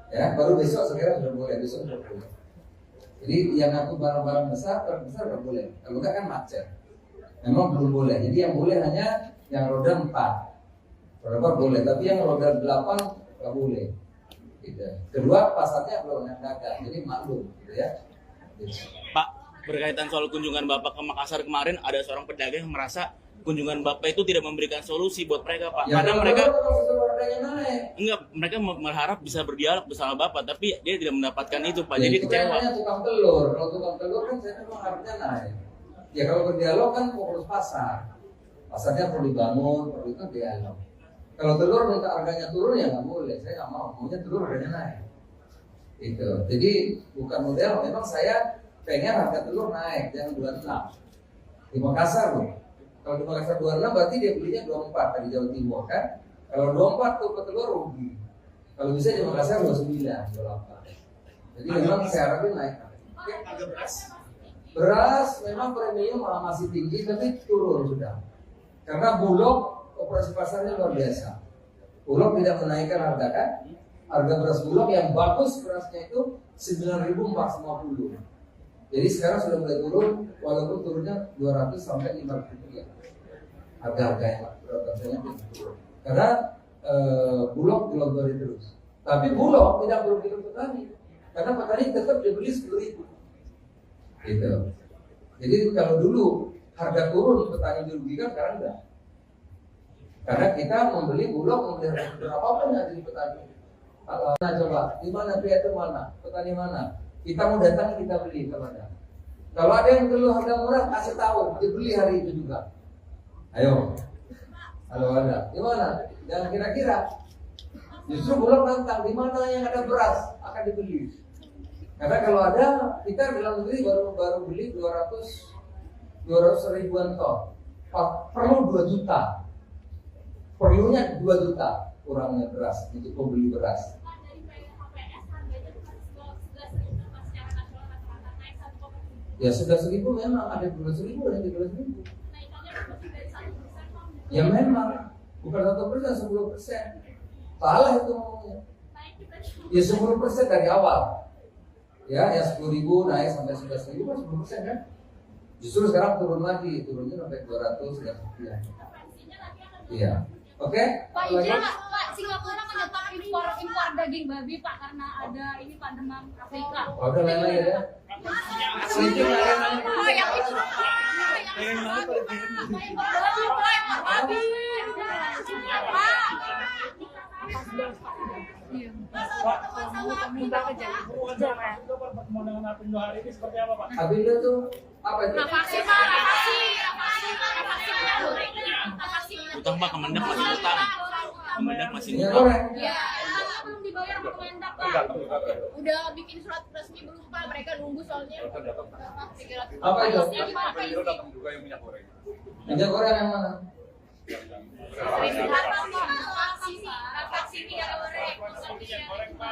Ya, baru besok sekarang sudah boleh, besok sudah boleh. Jadi yang ngaku barang-barang besar, truk besar nggak boleh. Kalau nggak kan macet. Memang belum boleh. Jadi yang boleh hanya yang roda 4. Roda boleh, tapi yang roda 8 nggak boleh. Gitu. Kedua, pasarnya belum ada, jadi maklum, gitu ya. Gitu. Pak, berkaitan soal kunjungan Bapak ke Makassar kemarin, ada seorang pedagang yang merasa kunjungan Bapak itu tidak memberikan solusi buat mereka, Pak. Ya, karena mereka naik. mereka berharap bisa berdialog bersama Bapak, tapi dia tidak mendapatkan itu, Pak. Jadi kecewa. Kecewa. Tukang telur, kalau tukang telur kan saya memang harusnya naik. Ya kalau berdialog kan fokus pasar. Pasarnya perlu dibangun, perlu itu dialog. Kalau telur minta harganya turun ya nggak boleh, saya nggak mau. Maunya telur harganya naik. Itu. Jadi bukan model. Memang saya pengen harga telur naik, jangan 26. Di Makassar loh. Kalau di Makassar 26 berarti dia belinya 24 dari Jawa Timur kan. Kalau 24 tuh petelur rugi. Kalau bisa di Makassar 29, 28. Jadi memang syaratnya naik. Harga beras. Beras memang premium masih tinggi tapi turun sudah. Karena Bulog operasi pasarnya luar biasa. Bulog tidak menaikkan harga kan. Harga beras Bulog yang bagus berasnya itu 9.450. Jadi sekarang sudah mulai turun, walaupun turunnya 200 sampai 500 rupiah. Harga-harga yang rasanya turun. Karena Bulog dilogori terus. Tapi Bulog tidak merugi petani, karena petani tetap dibeli 10.000. Gitu. Jadi kalau dulu harga turun petani dirugikan, sekarang enggak. Karena kita membeli Bulog, membeli harga berapapun yang jadi petani. Nah, coba di mana Piatu mana, petani mana? Kita mau datang kita beli kemana? Kalau ada yang dulu harga murah kasih tahu, dibeli hari itu juga. Ayo. Kalau ada, di mana? Jangan kira-kira. Justru Bulog nantang di mana yang ada beras akan dibeli. Karena kalau ada, kita dalam negeri baru beli 200 ribuan ton. Perlu 2 juta. Perlunya 2 juta kurangnya beras untuk pembeli beras. Ya sudah 1.000 memang ada 12.000 dan 13.000. Ya memang bukan 1%, 10%. Salah itu ngomongnya. Ya 10% dari awal. Ya 10.000 naik sampai 11.000 kan 10% kan. Justru sekarang turun lagi, turunnya sampai 200 dan sekian. Iya. Oke? Pak, izin Pak, Singapura menyetop impor daging babi Pak karena ada ini Pak demam Afrika. Udah lain-lain ya. Sedikit Pak, yang itu babi. Pak, minta pertemuan dengan Apindo hari ini seperti apa Pak? Apindo tuh apa itu? Nafasi Pak, nafasi. Utang Pak, Kemendak masih utang. Kemendak masih Minyak utang. goreng. Ya, belum dibayar sama Kemendak Pak. Udah bikin surat resmi belum Pak? Mereka nunggu soalnya. Apa itu? Apindo datang juga yang minyak goreng. Minyak goreng yang mana?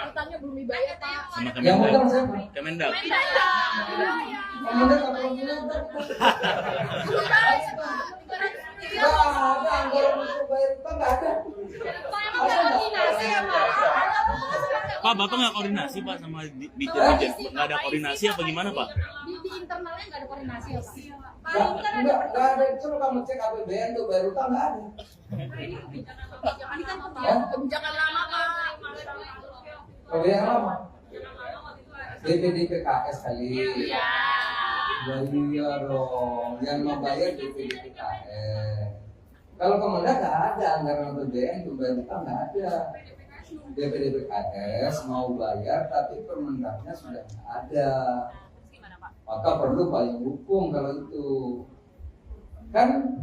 Utangnya belum dibayar Pak. Sama Yang Kemendak. utang siapa? Kemendak. Kemendak apa yang utang? Nggak ada anggaran untuk bayar utang, nggak ada. Pak, Bapak nggak koordinasi Pak sama Bijen? Nggak ada koordinasi apa gimana Pak? Di internalnya nggak ada koordinasi ya Pak? Nggak ada. Coba kamu cek APBN tuh bayar utang nggak ada. Ini kan kebijakan lama Pak. Kebijakan lama. DPD PKS kali. Iya. Iya dong, yang membayar DPD PKS. Kalau Kemendak nggak ada anggaran APBN untuk bayar utang, nggak ada. DPD PKS mau bayar tapi Permendaknya sudah nggak ada. Maka perlu payung hukum kalau itu. Kan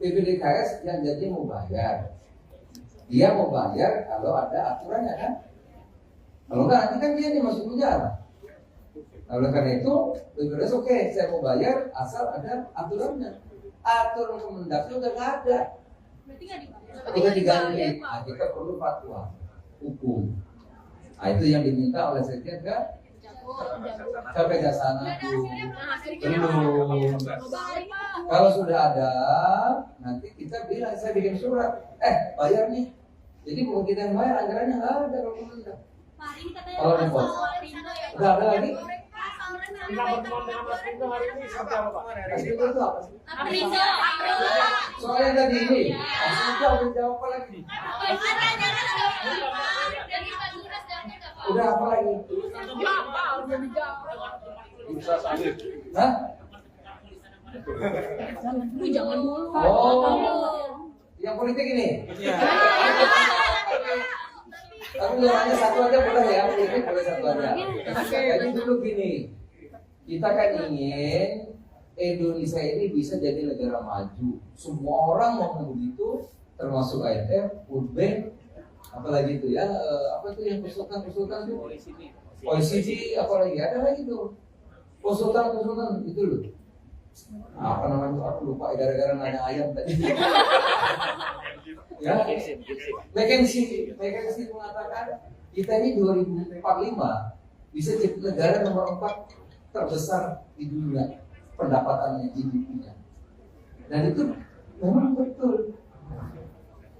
DPD PKS yang jadi mau bayar. Dia mau bayar kalau ada aturannya kan. Kalau nggak nanti kan dia masuk penjara. Oleh karena itu, BPJS oke, saya mau bayar asal ada aturannya. Aturan Kemendaknya udah nggak ada. Berarti nggak dibayar. Udah diganti. Nah, kita perlu fatwa hukum. Nah, itu yang diminta oleh Sekjen ke Kejaksaan Agung. Belum. Kalau sudah ada, nanti kita bilang, saya bikin surat. Bayar nih. Jadi bukan kita yang bayar, anggarannya nggak ada kalau Kemendak. Kalau di pos. Udah ada lagi? Minta pertemuan dengan Apindo hari ini seperti apa Pak? Apindo itu apa sih? Aprindo. Soalnya tadi ini, Apindo udah jawab apa lagi? Udah apa lagi? Bursa sawit. Hah? Jangan dulu. Oh, yang politik ini? Tapi hanya satu aja boleh ya, politik boleh satu aja. Jadi dulu gini, kita kan ingin Indonesia ini bisa jadi negara maju. Semua orang mau begitu, termasuk IMF, World Bank, apalagi itu ya, apa itu yang konsultan itu? OECD, apalagi ada lagi tuh. konsultan itu loh. Apa namanya? Aku lupa gara-gara nanya ayam tadi. Ya, McKinsey mengatakan kita ini 2045 bisa jadi negara nomor 4 terbesar di dunia pendapatannya, GDP-nya. Dan itu memang betul.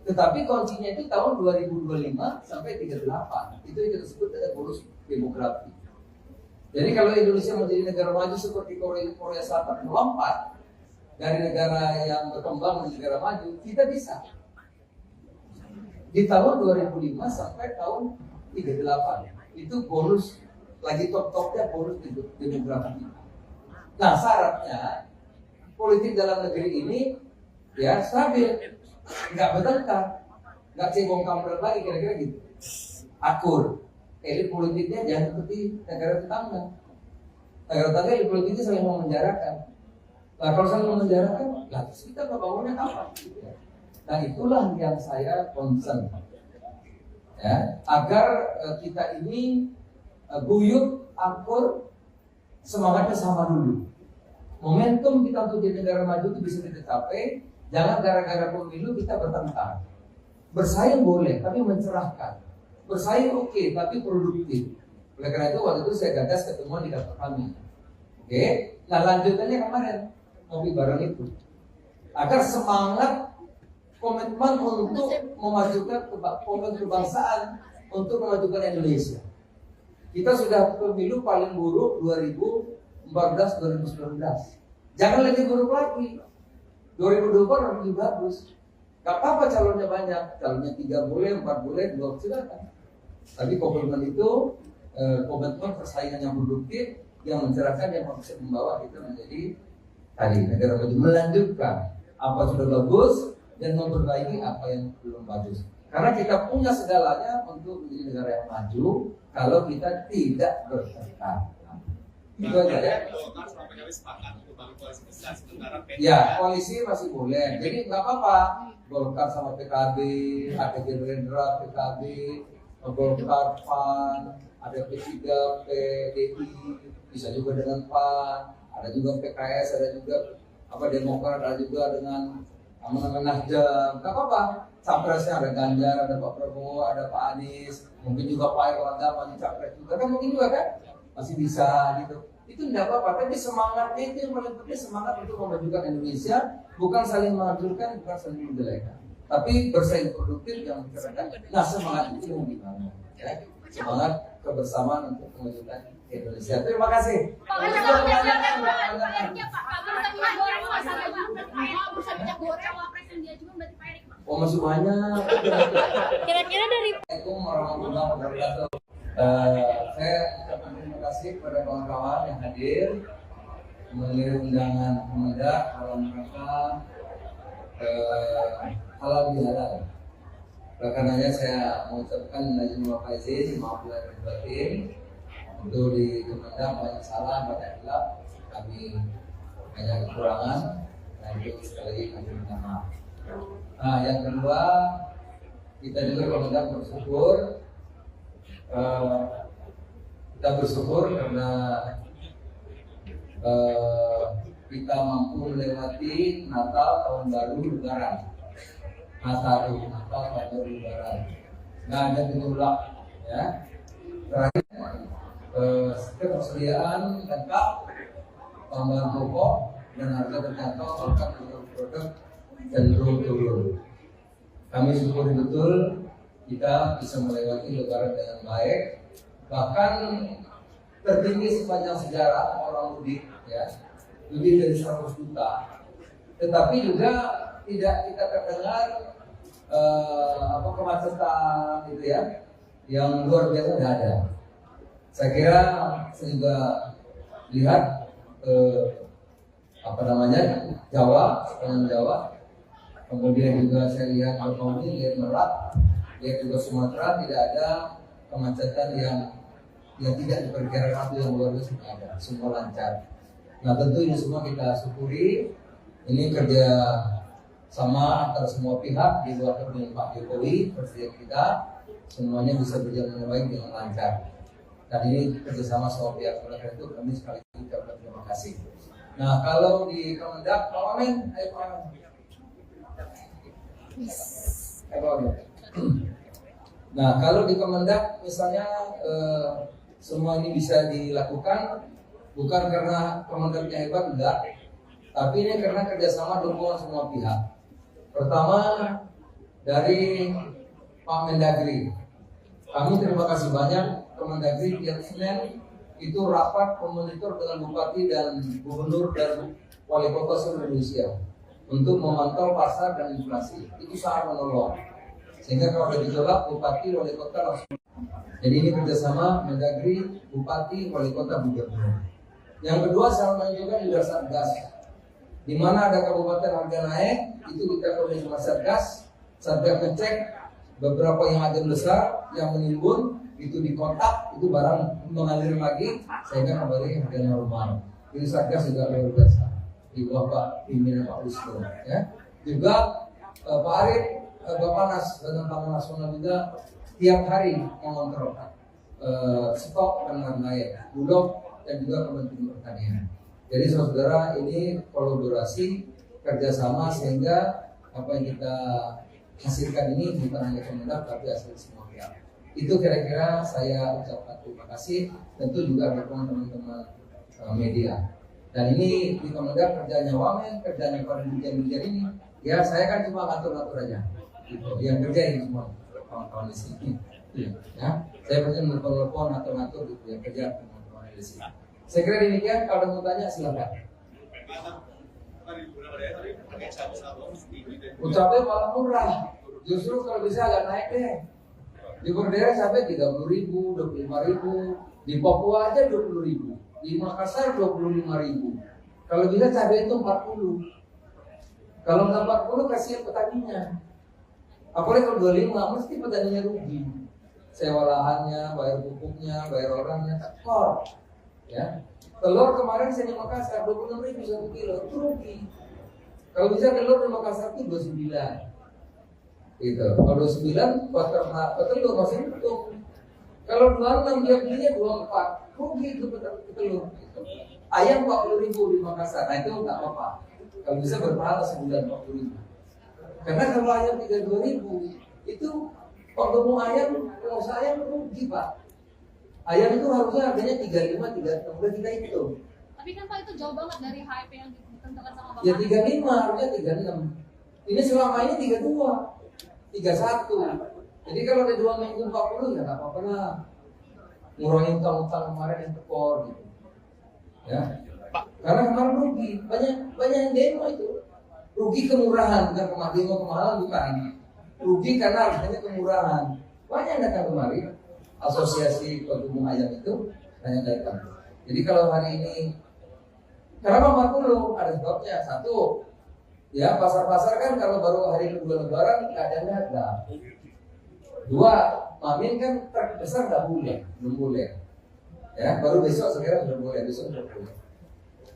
Tetapi kuncinya itu tahun 2025 sampai 38. Itu yang kita sebut dengan bonus demografi. Jadi kalau Indonesia menjadi negara maju seperti Korea Selatan melompat dari negara yang berkembang menjadi negara maju, kita bisa. Di tahun 2005 sampai tahun 38 itu bonus lagi top-topnya bonus demografi. Nah syaratnya politik dalam negeri ini ya stabil, nggak bertengkar, nggak cebong kampret lagi kira-kira gitu, akur. Elit politiknya jangan seperti negara tetangga. Negara tetangga elit politiknya saling memenjarakan. Nah kalau saling memenjarakan, lah terus kita bangunnya apa? Nah itulah yang saya concern, ya, agar kita ini guyup, akur, semangatnya sama dulu. Momentum kita untuk jadi negara maju itu bisa kita capai. Jangan gara-gara pemilu kita bertengkar. Bersaing boleh, tapi mencerahkan. Bersaing oke, tapi produktif. Oleh karena itu waktu itu saya gagas ketemuan di kantor kami. Oke, nah lanjutannya kemarin ngopi bareng itu. Agar semangat komitmen untuk memajukan kebangsaan, untuk memajukan Indonesia. Kita sudah pemilu paling buruk 2014-2019. Jangan lebih buruk lagi. 2024 lebih bagus. Gak apa-apa calonnya banyak, calonnya 3 boleh, 4 boleh, 2 silakan. Tapi komitmen itu komitmen persaingan yang produktif, yang mencerahkan, yang bisa membawa kita menjadi tadi negara maju, melanjutkan apa sudah bagus dan memperbaiki apa yang belum bagus. Karena kita punya segalanya untuk menjadi negara yang maju kalau kita tidak bertengkar. Itu aja ya. Ya, koalisi masih boleh. Jadi nggak apa-apa. Golkar sama PKB, ada Gerindra, PKB, Golkar, PAN, ada P3, PDI, bisa juga dengan PAN, ada juga PKS, ada juga Demokrat, ada juga dengan Nasdem. Nggak apa-apa. Capresnya ada Ganjar, ada Pak Prabowo, ada Pak Anies, mungkin juga Pak Erlangga maju capres juga kan, mungkin juga kan masih bisa gitu. Itu tidak apa-apa, tapi semangatnya itu yang paling penting, semangat untuk memajukan Indonesia, bukan saling menghancurkan, bukan saling menjelekan, tapi bersaing produktif yang mencerahkan. Nah semangat itu yang dibangun, ya. Semangat kebersamaan untuk memajukan Indonesia. Terima kasih. Oh masih banyak. Kira-kira dari Assalamualaikum warahmatullahi wabarakatuh. Saya ucapkan terima kasih kepada kawan-kawan yang hadir mengirim undangan Kemendak dalam rangka halal bihalal. Oleh karenanya saya mengucapkan izin wa faizin, maaf lahir batin. Untuk di Kemendak banyak salah, banyak hilaf, kami banyak kekurangan, dan itu sekali lagi kami minta maaf. Nah yang kedua, kita juga Kemendak bersyukur. Kita bersyukur karena kita mampu melewati Natal, Tahun Baru, Lebaran. Natal, Tahun Baru, Lebaran. Nggak ada gejolak, ya. Terakhir, ketersediaan lengkap, tambahan pokok dan harga terjangkau, bahkan produk cenderung turun. Kami syukuri betul kita bisa melewati Lebaran dengan baik, bahkan tertinggi sepanjang sejarah orang mudik, ya, lebih dari 100 juta. Tetapi juga tidak kita terdengar kemacetan gitu ya, yang luar biasa tidak ada. Saya kira saya juga lihat Jawa, sepanjang Jawa, kemudian juga saya lihat Banyuwangi, lihat Merak, lihat juga Sumatera, tidak ada kemacetan yang tidak diperkirakan atau yang luar biasa ada, semua lancar. Nah tentu ini semua kita syukuri. Ini kerja sama antara semua pihak di luar dengan Pak Jokowi, Presiden kita, semuanya bisa berjalan dengan baik dengan lancar. Dan ini kerjasama sama pihak mereka itu kami sekali lagi ucapkan terima kasih. Nah kalau di Kemendak, Pak Wamen, ayo Pak Wamen. Nah kalau di Kemendak misalnya semua ini bisa dilakukan bukan karena Kemendaknya hebat, enggak, tapi ini karena kerjasama dukungan semua pihak. Pertama dari Pak Mendagri, kami terima kasih banyak Kemendagri tiap Senin itu rapat memonitor dengan Bupati dan Gubernur dan Wali Kota seluruh Indonesia untuk memantau pasar dan inflasi. Itu sangat menolong. Sehingga kalau ada gejolak, Bupati, Wali Kota langsung. Jadi ini kerjasama Mendagri, Bupati, Wali Kota, Gubernur. Yang kedua saya menunjukkan juga Satgas. Di mana ada kabupaten harga naik, itu kita koordinasi sama Satgas. Satgas ngecek beberapa yang agen besar yang menimbun itu dikontak, itu barang mengalir lagi sehingga kembali harga normal. Jadi Satgas juga luar biasa di bawah Pak pimpinan Pak Wisnu, ya. Juga Pak Arif, Bappenas Badan Pangan Nasional juga tiap hari mengontrol stok dan lain-lain, Bulog dan juga Kementerian Pertanian. Jadi saudara ini kolaborasi kerjasama sehingga apa yang kita hasilkan ini bukan hanya Kemendak tapi hasil semua pihak. Itu kira-kira saya ucapkan terima kasih. Tentu juga dukungan teman-teman media. Dan ini di Kemendak kerjanya Wamen, kerjanya para dirjen-dirjen ini. Ya saya kan cuma ngatur-ngatur aja. Gitu. Yang kerja ini semua kawan-kawan di sini. Ya, saya pasti telepon ngatur-ngatur gitu. Yang kerja teman-teman di sini. Saya kira demikian. Kalau mau tanya silakan. Ucapnya malah murah. Justru kalau bisa agak naik deh. Di Berdera sampai 30.000, 25.000. Di Papua aja 20.000. Di Makassar 25.000. Kalau bisa cabai itu 40. Kalau nggak 40 kasihan petaninya. Apalagi kalau 25 mesti petaninya rugi. Sewa lahannya, bayar pupuknya, bayar orangnya, tekor. Ya, telur kemarin saya di Makassar 26.000 1 kilo, itu rugi. Kalau bisa telur di Makassar itu 29. Gitu. Kalau 29 buat telur masih untung. Kalau 26 dia belinya 24, rugi itu telur. Gitu. Ayam 40.000 di Makassar, nah itu nggak apa-apa. Kalau bisa berpahala sebulan 40.000. Karena kalau ayam 32.000 itu kalau mau ayam, kalau saya rugi Pak. Ayam itu harusnya harganya 35, 36, udah kita hitung. Tapi kan Pak itu jauh banget dari HIP yang ditentukan sama Bapak. Ya 35, harusnya 36. Ini selama ini 32, 31. Jadi kalau ada 2 minggu 40 ya nggak apa-apa lah. Ngurangin utang-utang kemarin yang tekor gitu. Ya. Pak. Karena kemarin rugi, banyak yang demo itu. Rugi kemurahan, bukan kemahalan bukan. Rugi karena harganya kemurahan. Banyak yang datang kemari. Asosiasi Pengumum Ayam itu hanya datang. Jadi kalau hari ini kenapa 40? Ada sebabnya. Satu, ya pasar-pasar kan kalau baru hari kedua Lebaran keadaannya ada. Dua, Mamin kan terbesar nggak boleh, belum boleh. Ya, baru besok sekarang sudah boleh, besok sudah boleh.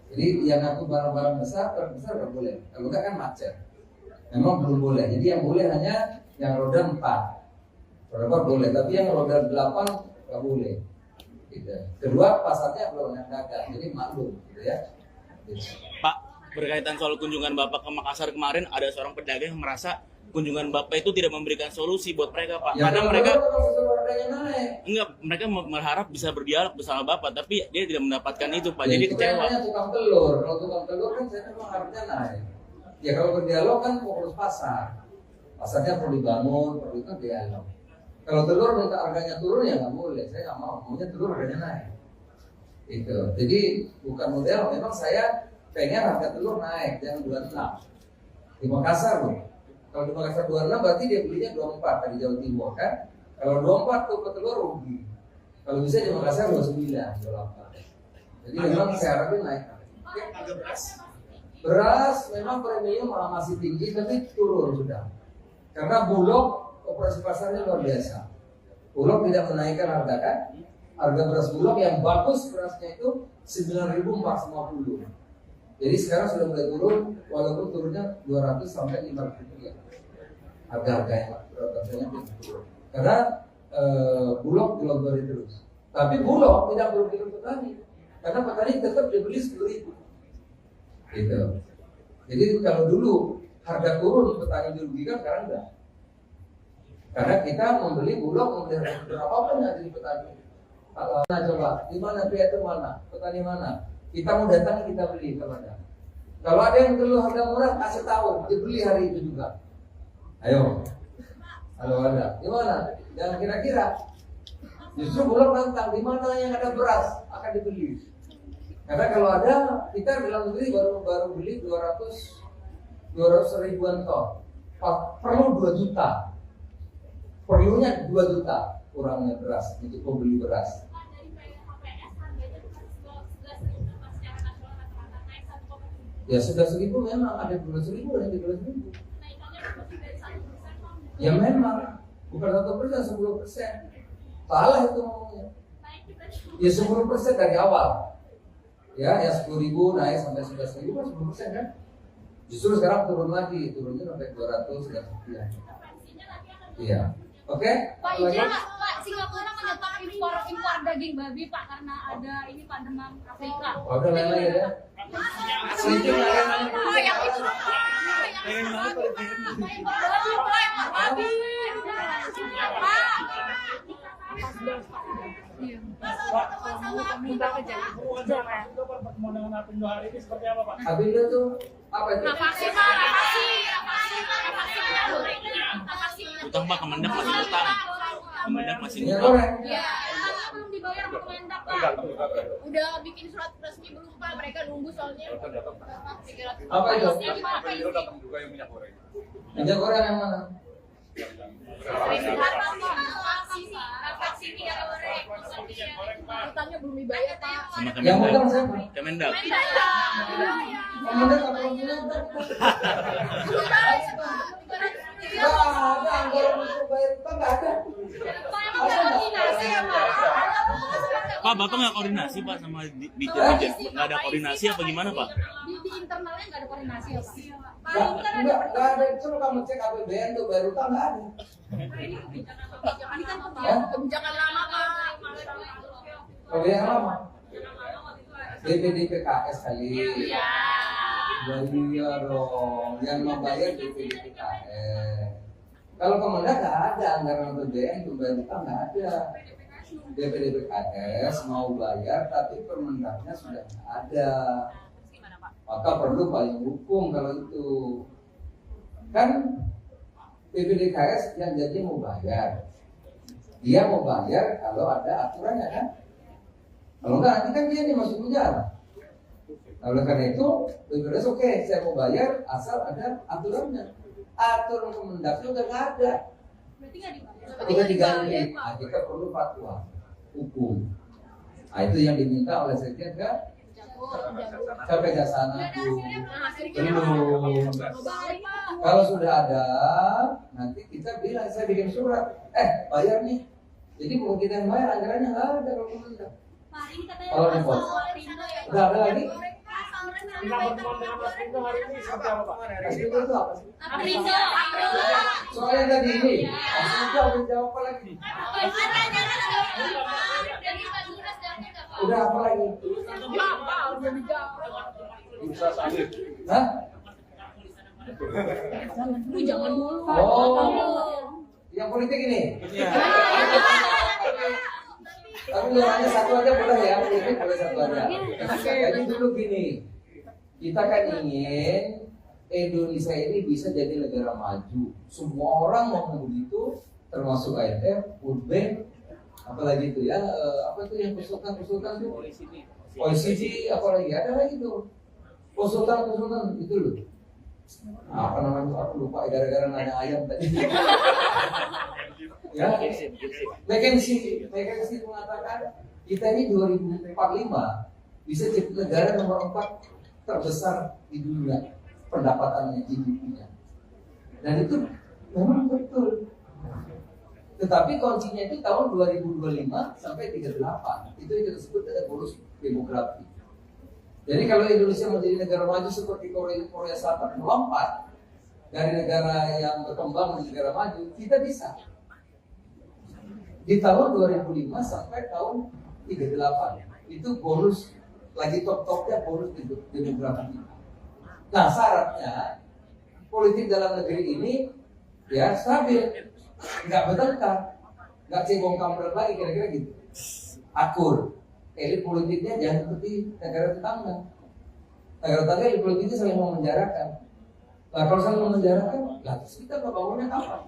Jadi yang ngaku barang-barang besar terbesar nggak boleh. Kalau nggak kan macet. Memang belum boleh. Jadi yang boleh hanya yang roda 4. Berapa boleh, tapi yang roda 8 nggak boleh. Gitu. Kedua, pasarnya belum yang dagang, jadi maklum, gitu ya. Gitu. Pak, berkaitan soal kunjungan Bapak ke Makassar kemarin, ada seorang pedagang yang merasa kunjungan Bapak itu tidak memberikan solusi buat mereka, Pak. Ya, karena mereka naik. enggak, mereka berharap bisa berdialog bersama Bapak, tapi dia tidak mendapatkan itu, Pak. Jadi itu kecewa. kayaknya tukang telur. Kalau tukang telur kan saya memang harusnya naik. Ya kalau berdialog kan fokus pasar. Pasarnya perlu dibangun, perlu itu dialog. Kalau telur minta harganya turun ya nggak boleh, saya nggak mau. Maunya telur harganya naik. Itu. Jadi bukan model. Memang saya pengen harga telur naik, jangan 26. Di Makassar loh. Kalau di Makassar 26 berarti dia belinya 24 dari Jawa Timur kan. Kalau 24 tuh telur rugi. Kalau bisa di Makassar 29, 28. Jadi memang saya harapin naik. Beras memang premium masih tinggi tapi turun sudah. Karena Bulog operasi pasarnya luar biasa. Bulog tidak menaikkan harga kan? Harga beras Bulog yang bagus berasnya itu 9.450. Jadi sekarang sudah mulai turun, walaupun turunnya 200 sampai 500 rupiah. Harga-harga yang turun. Karena Bulog dilogori terus. Tapi Bulog tidak merugikan petani, karena petani tetap dibeli 10.000. Gitu. Jadi kalau dulu harga turun petani dirugikan, sekarang enggak. Karena kita membeli Bulog, membeli berapapun yang dari petani. Nah coba, di mana itu mana? Petani mana? Kita mau datang, kita beli kepada. Kalau ada yang dulu harga murah, kasih tahu, dibeli hari itu juga. Ayo. Kalau ada, di mana? Jangan kira-kira. Justru Bulog nantang, di mana yang ada beras akan dibeli. Karena kalau ada, kita dalam negeri baru beli 200 ribuan ton. Perlu 2 juta. Perlunya 2 juta kurangnya beras untuk membeli beras. Ya sudah 1.000 memang, ada 12.000, ada 13.000. Ya memang, bukan 1%, 10%. Salah itu ngomongnya. Ya 10% dari awal. Ya 10.000 naik sampai 11.000 kan 10% kan. Justru sekarang turun lagi, turunnya sampai 200 dan sekian. Iya. Oke? Pak, izin Pak, Singapura menyetop impor daging babi Pak karena ada ini Pak demam Afrika. Udah lain-lain ya. Oh, yang itu babi. Pak, minta pertemuan dengan Apindo hari ini seperti apa Pak? Apindo tuh apa itu? Vaksin. Utang Pak, Kemendak masih utang. Kemendak masih Minyak utang. goreng. Ya, belum dibayar sama Kemendak Pak. Udah bikin surat resmi belum Pak? Mereka nunggu soalnya. Apa itu? Apindo datang juga yang minyak goreng. Minyak goreng yang mana? Utangnya belum dibayar Pak. Sama Yang Kemendak. utang siapa? Kemendak. Kemendak apa yang Nggak ada anggaran untuk bayar utang, nggak ada. Pak, Bapak nggak koordinasi Pak sama Dirjen? Nggak ada koordinasi apa gimana Pak? Di internalnya nggak ada koordinasi ya Pak. Nggak ada. Coba kamu cek APBN tuh bayar utang, nggak ada. Ini kan kebijakan lama Pak. Kalau yang lama BPDPKS kali. Iya dong, yang membayar BPDPKS. Kalau Kemendak nggak ada anggaran APBN untuk bayar utang, nggak ada. BPDPKS mau bayar tapi Permendaknya sudah nggak ada. Maka perlu payung hukum kalau itu. Kan BPDPKS yang jadi mau bayar. Dia mau bayar kalau ada aturannya kan. Kalau enggak nanti kan dia nih masuk penjara. Nah, oleh karena itu BPDPKS oke, saya mau bayar asal ada aturannya. Aturan Kemendaknya udah nggak ada. Berarti nggak dibayar. Udah diganti. Nah, kita perlu fatwa hukum. Nah, itu yang diminta oleh Sekjen ke Kejaksaan Agung. Belum. Kalau sudah ada, nanti kita bilang, saya bikin surat. Bayar nih. Jadi kalau kita yang bayar, anggarannya nggak ada kalau Kemendak. Kalau repot. Udah ada lagi? Minta pertemuan dengan Apindo hari ini seperti apa Pak? Apindo itu apa sih? Aprindo. Soalnya tadi ini, Apindo udah jawab apa lagi? Udah apa lagi? Bursa sawit. Hah? Jangan dulu. Oh, yang politik ini? Tapi hanya satu aja boleh ya, politik boleh satu aja. Jadi dulu gini, kita kan ingin Indonesia ini bisa jadi negara maju. Semua orang mau begitu, termasuk IMF, World Bank, apalagi itu ya, apa itu yang konsultan itu? OECD, apalagi ada lagi tuh konsultan itu loh. Apa namanya? Aku lupa gara-gara nanya ayam tadi. Ya, McKinsey mengatakan kita ini 2045 bisa jadi negara nomor 4 terbesar di dunia pendapatannya GDP-nya. Dan itu memang betul. Tetapi kuncinya itu tahun 2025 sampai 38. Itu yang kita sebut dengan bonus demografi. Jadi kalau Indonesia menjadi negara maju seperti Korea Selatan melompat dari negara yang berkembang menjadi negara maju, kita bisa. Di tahun 2005 sampai tahun 38. Itu bonus lagi top-topnya bonus demografi. Nah syaratnya politik dalam negeri ini ya stabil, nggak bertengkar, nggak cebong kampret lagi kira-kira gitu. Akur. Elit politiknya jangan seperti negara tetangga. Negara tetangga elit politiknya saling memenjarakan. Nah kalau saling memenjarakan, lah terus kita membangunnya apa?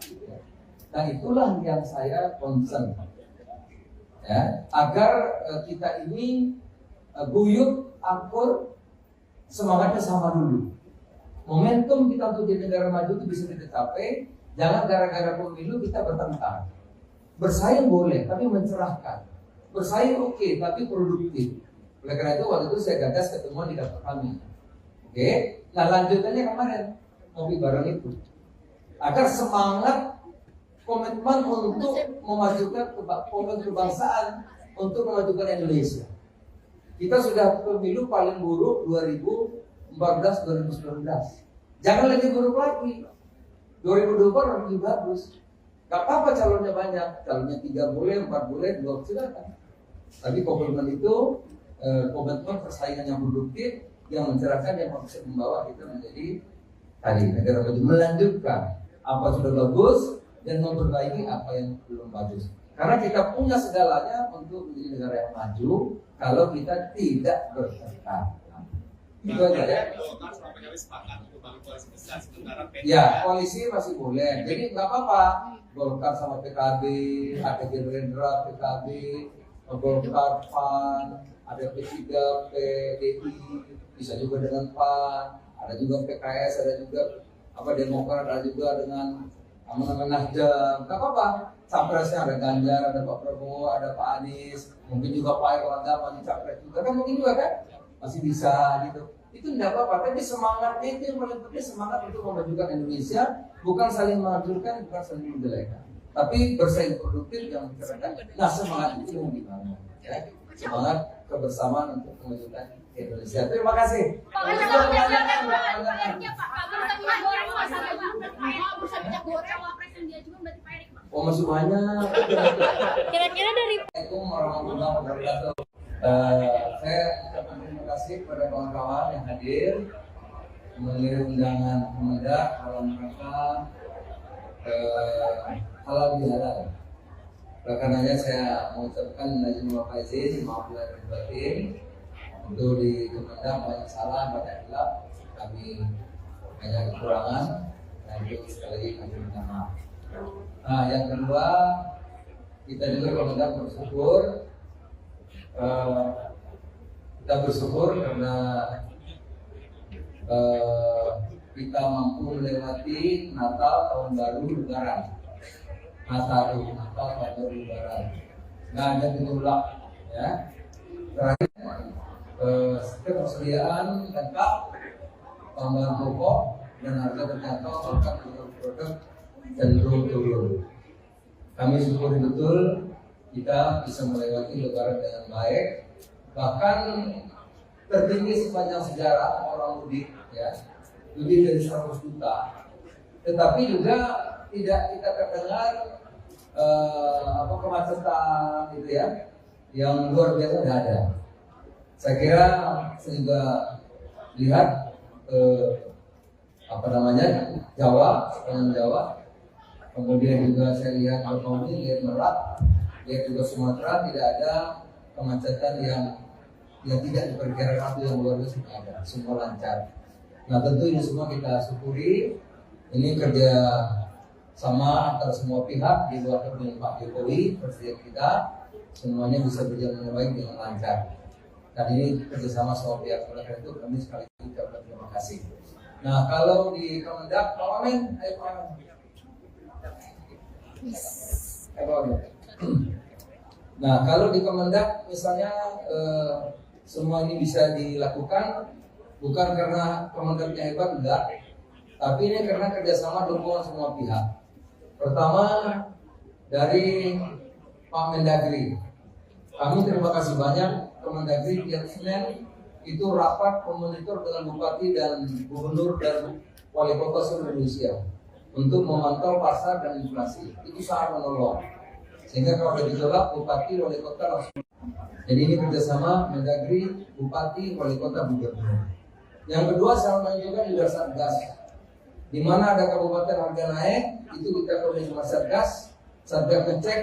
Nah itulah yang saya concern, ya, agar kita ini guyup, akur, semangatnya sama dulu. Momentum kita untuk jadi negara maju itu bisa kita capai. Jangan gara-gara pemilu kita bertengkar. Bersaing boleh, tapi mencerahkan. Bersaing oke, tapi produktif. Oleh karena itu waktu itu saya gagas ketemuan di kantor kami. Oke, nah lanjutannya kemarin ngopi bareng itu. Agar semangat komitmen untuk memajukan kebangsaan, untuk memajukan Indonesia. Kita sudah pemilu paling buruk 2014-2019. Jangan lebih buruk lagi. 2024 lebih bagus. Gak apa-apa calonnya banyak, calonnya 3 boleh, 4 boleh, 2 silakan. Tapi komitmen itu komitmen persaingan yang produktif, yang mencerahkan, yang bisa membawa kita menjadi tadi negara maju, melanjutkan apa sudah bagus dan memperbaiki apa yang belum bagus. Karena kita punya segalanya untuk menjadi negara yang maju kalau kita tidak bertengkar. Itu aja ya. Ya, koalisi masih boleh. Jadi nggak apa-apa. Golkar sama PKB, ada Gerindra, PKB, Golkar, PAN, ada P3, PDI, bisa juga dengan PAN, ada juga PKS, ada juga Demokrat, ada juga dengan Nasdem. Nggak apa-apa. Capresnya ada Ganjar, ada Pak Prabowo, ada Pak Anies, mungkin juga Pak Erlangga masih capres juga kan, mungkin juga kan masih bisa gitu. Itu tidak apa-apa, tapi semangatnya itu yang paling penting, semangat untuk memajukan Indonesia, bukan saling menghancurkan, bukan saling menjelekan, tapi bersaing produktif yang mencerahkan. Nah semangat itu yang dibangun, ya. Semangat kebersamaan untuk memajukan Indonesia. Terima kasih. Oh masih banyak. Kira-kira dari Assalamualaikum warahmatullahi wabarakatuh. Saya ucapkan terima kasih kepada kawan-kawan yang hadir mengirim undangan Kemendak dalam rangka halal bihalal. Oleh karenanya saya mengucapkan izin wa faizin, maaf lahir batin. Untuk di Kemendak banyak salah, banyak hilaf, kami banyak kekurangan, dan itu sekali lagi kami minta maaf. Nah, yang kedua, kita juga Kemendak bersyukur. Kita bersyukur karena kita mampu melewati Natal, Tahun Baru, Lebaran. Natal, Tahun Baru, Lebaran. Nggak ada gejolak, ya. Terakhir, ketersediaan lengkap, bahan pokok dan harga terjangkau, bahkan produk cenderung turun. Kami syukuri betul kita bisa melewati Lebaran dengan baik, bahkan tertinggi sepanjang sejarah orang mudik, ya, lebih dari 100 juta. Tetapi juga tidak kita terdengar kemacetan gitu ya, yang luar biasa tidak ada. Saya kira saya juga lihat Jawa, sepanjang Jawa. Kemudian juga saya lihat Bangkauni, lihat Merak, lihat juga Sumatera, tidak ada kemacetan yang tidak diperkirakan itu yang luar biasa ada, semua lancar. Nah tentu ini semua kita syukuri. Ini kerja sama antara semua pihak di luar dengan Pak Jokowi, Presiden kita, semuanya bisa berjalan dengan baik dengan lancar. Dan ini kerjasama semua pihak. Oleh karena itu kami sekali lagi ucapkan terima kasih. Nah kalau di Kemendak, Pak Wamen, ayo Pak Wamen. Nah kalau di Kemendak misalnya semua ini bisa dilakukan bukan karena Kemendaknya hebat, enggak, tapi ini karena kerjasama dukungan semua pihak. Pertama dari Pak Mendagri, kami terima kasih banyak. Kemendagri tiap Senin itu rapat memonitor dengan bupati dan gubernur dan wali kota seluruh Indonesia untuk memantau pasar dan inflasi. Itu sangat menolong. Sehingga kalau ada gejolak, bupati wali kota langsung Jadi ini kerjasama Mendagri, Bupati, Wali Kota, Gubernur. Yang kedua, saya menunjukkan juga Satgas. Di mana ada kabupaten harga naik, itu kita koordinasi sama Satgas. Satgas ngecek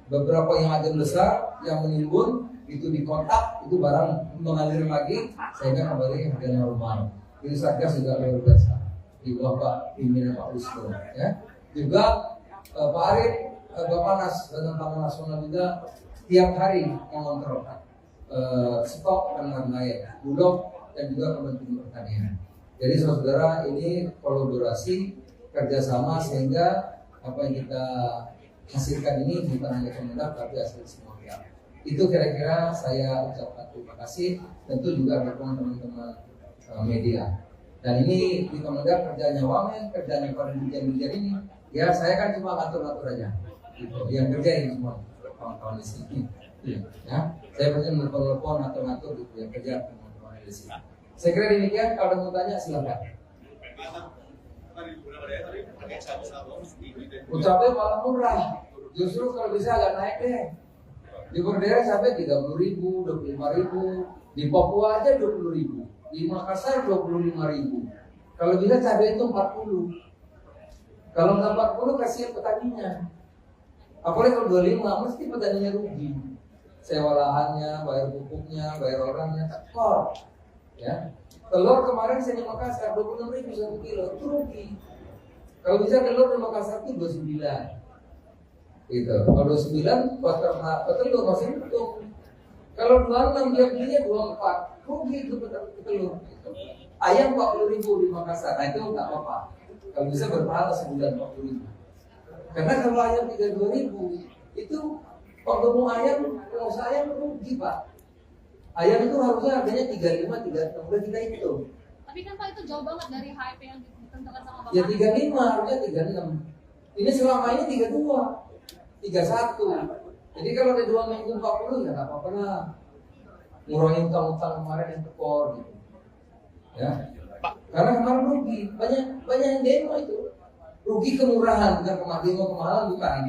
beberapa yang ada besar yang menimbun, itu dikontak, itu barang mengalir lagi, sehingga kembali harga normal. Itu Satgas juga luar biasa. Di bawah Pak pimpinan Pak Wisnu. Ya. Juga Pak Arief, Bapak Badan Pangan Nasional juga tiap hari mengontrol stok dan harga bulog dan juga Kementerian Pertanian. Jadi saudara ini kolaborasi kerjasama sehingga apa yang kita hasilkan ini bukan hanya Kemendak tapi hasil semua pihak. Itu kira-kira saya ucapkan terima kasih, tentu juga dukungan teman-teman media. Dan ini di Kemendak kerjanya Wamen, kerjanya para dirjen-dirjen ini. Ya saya kan cuma ngatur-ngatur aja. Gitu. Yang kerjain semua kawan-kawan di sini. Ya, saya pasti menelpon atau ngatur gitu yang kerja teman-teman di sini. Saya kira demikian. Kalau ada mau tanya silakan. Ucapnya malah murah. Justru kalau bisa agak naik deh. Di Berdera sampai 30.000, 25.000. Di Papua aja 20.000. Di Makassar 25.000. Kalau bisa cabai itu 40. Kalau nggak 40 kasihan petaninya. Apalagi kalau 25 mesti petaninya rugi. Sewa lahannya, bayar pupuknya, bayar orangnya, tekor. Ya. Telur kemarin saya di Makassar 26.000 1 kilo, itu rugi. Kalau bisa telur di Makassar itu 29. Gitu. Kalau 29 buat telur masih untung. Kalau 26 dia belinya 24, rugi itu telur. Gitu. Ayam 40.000 di Makassar, nah itu nggak apa-apa. Kalau bisa berpahala sebulan 40.000. Karena kalau ayam 32.000 itu kalau mau ayam, kalau saya rugi Pak. Ayam itu harusnya harganya 35, 36, udah kita hitung. Tapi kan Pak itu jauh banget dari HIP yang ditentukan sama Bapak. Ya 35, harusnya 36. Ini selama ini 32, 31. Jadi kalau ada 2 minggu 40 ya nggak apa-apa lah. Ngurangin utang-utang kemarin yang tekor gitu. Ya. Karena kemarin rugi, banyak yang demo itu. Rugi kemurahan, bukan kemahalan bukan.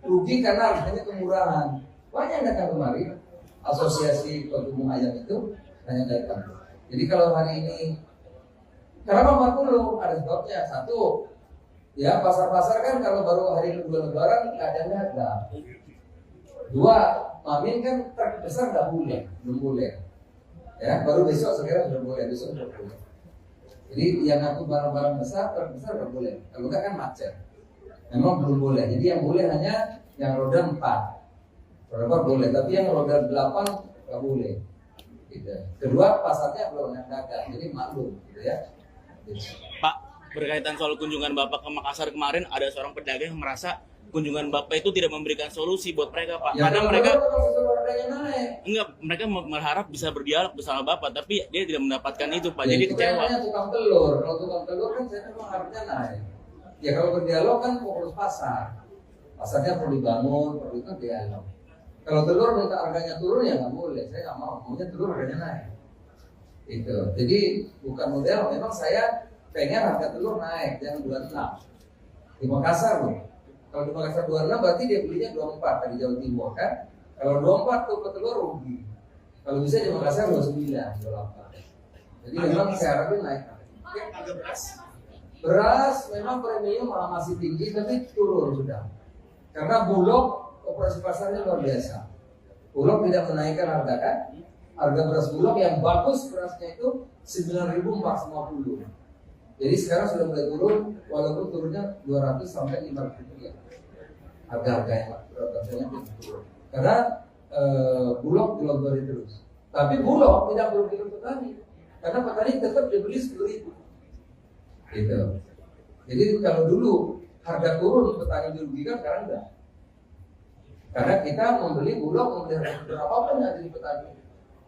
Rugi karena harganya kemurahan. Banyak yang datang kemari. Asosiasi Pengumum Ayam itu hanya datang. Jadi kalau hari ini kenapa 40? Ada sebabnya. Satu, ya pasar-pasar kan kalau baru hari kedua Lebaran keadaannya ada. Dua, Mamin kan terbesar nggak boleh, belum boleh. Ya, baru besok sekarang sudah boleh, besok sudah boleh. Jadi yang ngaku barang-barang besar terbesar nggak boleh. Kalau nggak kan macet. Memang belum boleh. Jadi yang boleh hanya yang roda 4. Roda 4 boleh, tapi yang roda 8 nggak boleh. Gitu. Kedua, pasarnya belum dagang, jadi maklum, gitu ya. Gitu. Pak, berkaitan soal kunjungan Bapak ke Makassar kemarin, ada seorang pedagang yang merasa kunjungan Bapak itu tidak memberikan solusi buat mereka, Pak. Ya, karena mereka naik. enggak, mereka berharap bisa berdialog bersama Bapak, tapi dia tidak mendapatkan itu, Pak. Jadi itu kecewa. kayaknya tukang telur. Kalau tukang telur kan saya memang harusnya naik. Ya kalau berdialog kan fokus pasar. Pasarnya perlu dibangun, perlu itu dialog. Kalau telur minta harganya turun ya nggak boleh. Saya nggak mau. Maunya telur harganya naik. Itu. Jadi bukan model. Memang saya pengen harga telur naik, jangan 26. Di Makassar loh. Kalau di Makassar 26 berarti dia belinya 24 dari Jawa Timur kan. Kalau 24 tuh petelur rugi. Kalau bisa di Makassar 29, 28. Jadi memang saya harapin naik. Beras memang premium masih tinggi tapi turun sudah. Karena Bulog operasi pasarnya luar biasa. Bulog tidak menaikkan harga kan. Harga beras Bulog yang bagus berasnya itu 9.450. Jadi sekarang sudah mulai turun, walaupun turunnya 200 sampai 500 rupiah. Harga-harga yang rasanya turun. Karena Bulog dilogori terus. Tapi Bulog tidak merugikan petani. Karena petani tetap dibeli 10.000. Gitu. Jadi kalau dulu harga turun petani dirugikan, sekarang enggak. Karena kita membeli Bulog, membeli berapapun yang dari petani.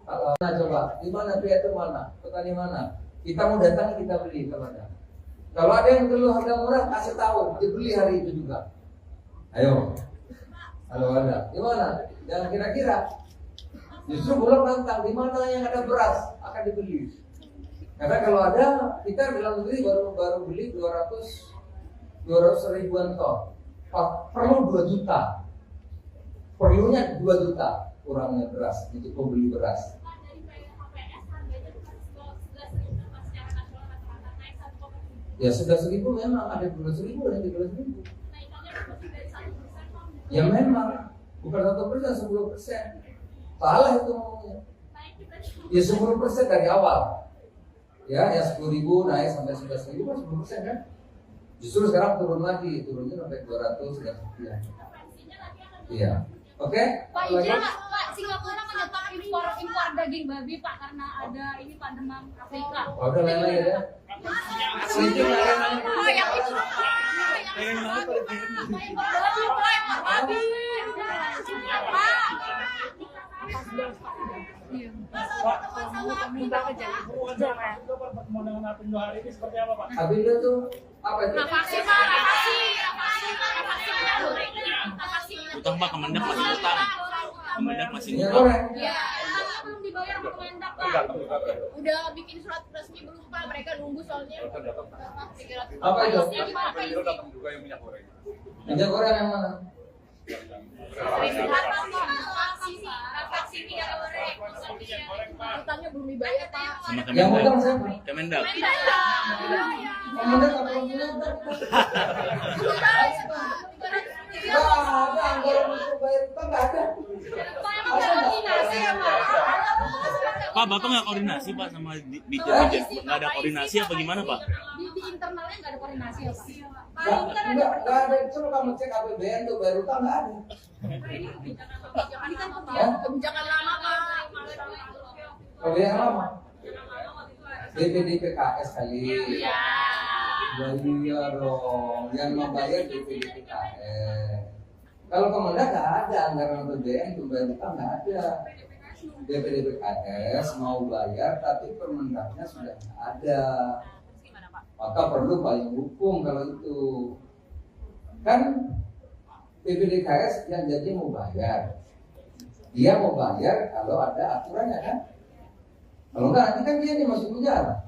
Nah coba, di mana pihak itu mana? Petani mana? Kita mau datang kita beli kalau ada. Kalau ada yang perlu harga murah, kasih tahu, dibeli hari itu juga. Ayo. Kalau ada, di mana? Jangan kira-kira. Justru Bulog nantang, di mana yang ada beras akan dibeli. Karena kalau ada, kita dalam negeri baru beli 200 ribuan ton. Perlu 2 juta. Perlunya 2 juta. kurangnya beras untuk membeli beras. Ya sudah 1.000 memang ada 12.000 dan 13.000. Ya memang bukan 1%, 10%. Salah itu ngomongnya. Ya 10% dari awal. Ya 10.000 naik sampai 11.000 kan 10% kan. Justru sekarang turun lagi, turunnya sampai 200 dan sekian. Iya. Oke? Pak, izin Pak, Singapura menyetop impor daging babi Pak karena ada ini Pak demam Afrika. Oh, udah lain-lain ya. Oh, yang itu. Pertemuan dengan Apindo hari ini seperti apa Pak? Apindo tuh apa itu? Vaksin Pak, Utang Pak, Kemendak masih utang. Kemendak masih Minyak utang. goreng. ya, belum dibayar sama Kemendak Pak. Udah bikin surat resmi belum Pak, mereka nunggu soalnya. Apa itu? Apindo datang juga yang minyak goreng. Minyak goreng yang mana? Utangnya belum dibayar Pak. Sama Yang Kemendak. utang siapa? Kemendak. Kemendak apa Kemendak? Nggak ada anggaran untuk bayar utang, nggak ada. Pak, Bapak nggak koordinasi Pak sama Ditjen? Nggak ada koordinasi apa gimana Pak? Di internalnya nggak ada koordinasi ya Pak. Nggak ada. Coba kamu cek APBN tuh bayar utang nggak ada. Ini kan kebijakan lama Pak. Kalau yang lama, DPD PKS kali. Iya. Ya iya dong, yang membayar DPD PKS. Kalau Kemendak nggak ada anggaran APBN untuk bayar utang, nggak ada. DPD PKS mau bayar tapi Permendaknya sudah nggak ada. Maka perlu payung hukum kalau itu. Kan PPDKS yang jadi mau bayar. Dia mau bayar kalau ada aturannya kan. Kalau enggak nanti kan dia nih masuk penjara.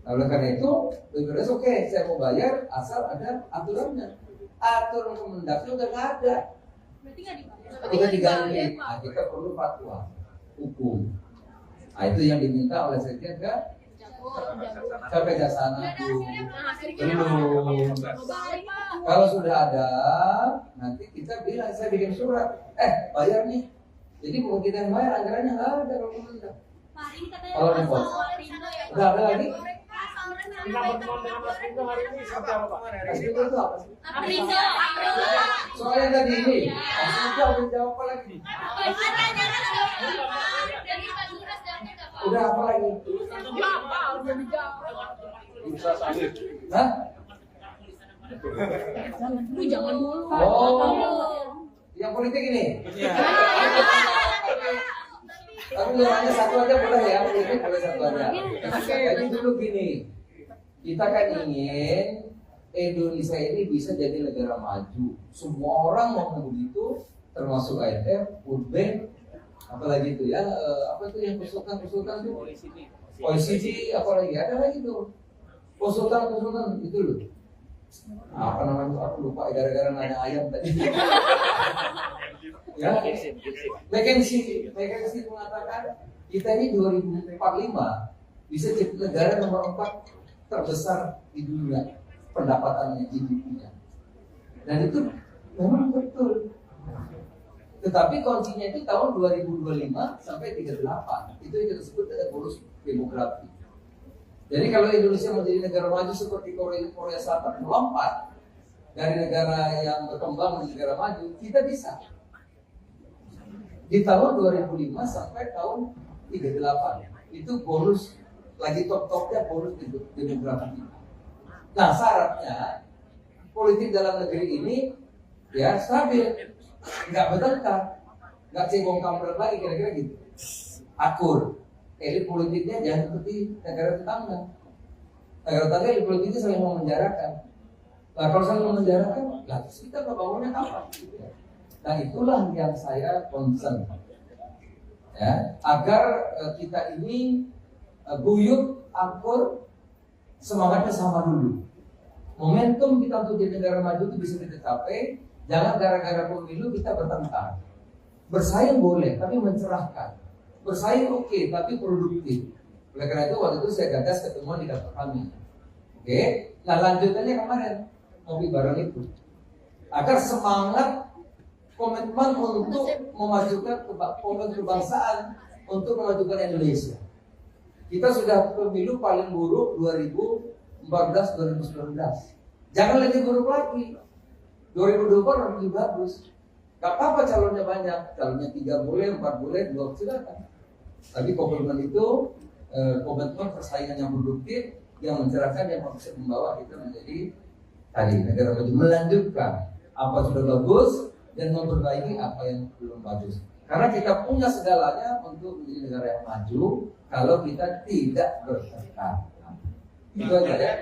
Nah, oleh karena itu PPDKS oke, saya mau bayar asal ada aturannya. Aturan Kemendaknya udah nggak ada. Berarti nggak dibayar. Udah diganti. Nah, kita perlu fatwa hukum. Nah, itu yang diminta oleh Sekjen kan? Sampai Jasana tuh. Belum. Kalau sudah ada, nanti kita bilang saya bikin surat. Bayar nih. Jadi bukan kita yang bayar, anggarannya nggak ada kalau Kemendak. Kalau repot. Udah ada lagi? Kita pertemuan dengan Apindo hari ini seperti apa Pak? Apindo itu apa sih? Aprindo. Soalnya tadi ini, Apindo udah jawab apa lagi? Udah apa lagi? Bisa salib. Hah? Jangan dulu. Oh, yang politik ini? Tapi hanya satu aja boleh ya, politik boleh satu aja. Jadi dulu gini, kita kan ingin Indonesia ini bisa jadi negara maju. Semua orang mau begitu, termasuk IMF, World Bank, apalagi itu ya, apa itu yang konsultan itu? OECD, apalagi ada lagi tuh konsultan itu loh. Apa namanya? Aku lupa gara-gara nanya ayam tadi. Ya, McKinsey mengatakan kita ini 2045 bisa jadi negara nomor 4 terbesar di dunia pendapatannya GDP-nya. Dan itu memang betul. Tetapi kuncinya itu tahun 2025 sampai 38. Itu yang kita sebut dengan bonus demografi. Jadi kalau Indonesia menjadi negara maju seperti Korea Selatan melompat dari negara yang berkembang menjadi negara maju, kita bisa. Di tahun 2005 sampai tahun 38 itu bonus lagi top-topnya bonus demografi. Nah syaratnya politik dalam negeri ini ya stabil, nggak bertengkar, nggak cebong kampret lagi kira-kira gitu, akur. Elit politiknya jangan seperti negara tetangga. Negara tetangga elit politiknya saling memenjarakan. Nah kalau saling memenjarakan, lah terus kita bangunnya apa? Nah itulah yang saya concern, ya, agar kita ini guyup, akur, semangatnya sama dulu. Momentum kita untuk jadi negara maju itu bisa kita capai. Jangan gara-gara pemilu kita bertengkar. Bersaing boleh, tapi mencerahkan. Bersaing oke, tapi produktif. Oleh karena itu waktu itu saya gagas ketemuan di kantor kami. Oke, nah lanjutannya kemarin ngopi bareng itu agar semangat komitmen untuk memajukan kebangsaan, untuk memajukan Indonesia. Kita sudah pemilu paling buruk 2014-2019. Jangan lebih buruk lagi. 2024 lebih bagus. Gak apa-apa calonnya banyak, calonnya 3 boleh, 4 boleh, 2 silakan. Tapi komitmen itu komitmen persaingan yang produktif, yang mencerahkan, yang bisa membawa kita menjadi tadi negara maju, melanjutkan apa sudah bagus dan memperbaiki apa yang belum bagus. Karena kita punya segalanya untuk menjadi negara yang maju kalau kita tidak berserta. Itu aja ya.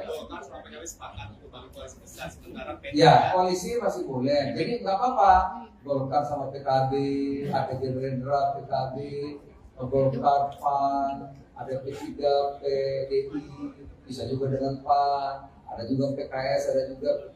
Ya, koalisi masih boleh. Jadi nggak apa-apa. Golkar sama PKB, ada Gerindra, PKB, Golkar, PAN, ada P3, PDI, bisa juga dengan PAN, ada juga PKS, ada juga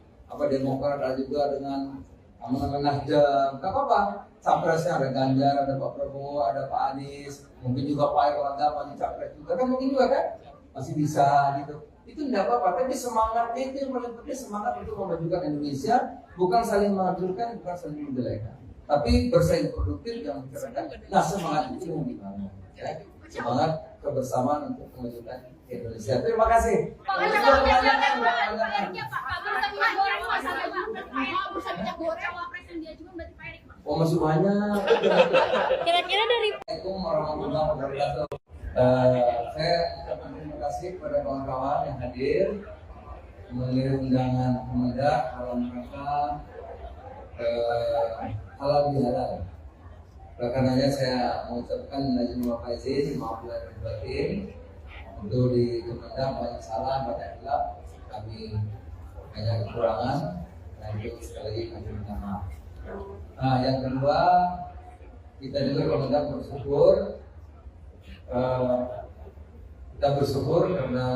Demokrat, ada juga dengan Nasdem. Nggak apa-apa. Capresnya ada Ganjar, ada Pak Prabowo, ada Pak Anies, mungkin juga Pak Erlangga maju capres juga kan, mungkin juga kan masih bisa gitu. Itu tidak apa-apa, tapi semangatnya itu yang paling penting, semangat untuk memajukan Indonesia, bukan saling menghancurkan, bukan saling menjelekan, tapi bersaing produktif yang mencerahkan. Nah, semangat itu yang dibangun, ya. Semangat kebersamaan untuk memajukan Indonesia. Terima kasih. Oh, masih banyak. Kira-kira dari Assalamualaikum warahmatullahi wabarakatuh. Saya ucapkan terima kasih kepada kawan-kawan yang hadir mengirim undangan Kemendak dalam rangka halal bihalal. Oleh karenanya saya mengucapkan izin faizin, maaf lahir batin. Untuk di Kemendak banyak salah, banyak hilaf, kami banyak kekurangan, dan itu sekali lagi kami minta maaf. Nah, yang kedua, kita juga Kemendak bersyukur. Kita bersyukur karena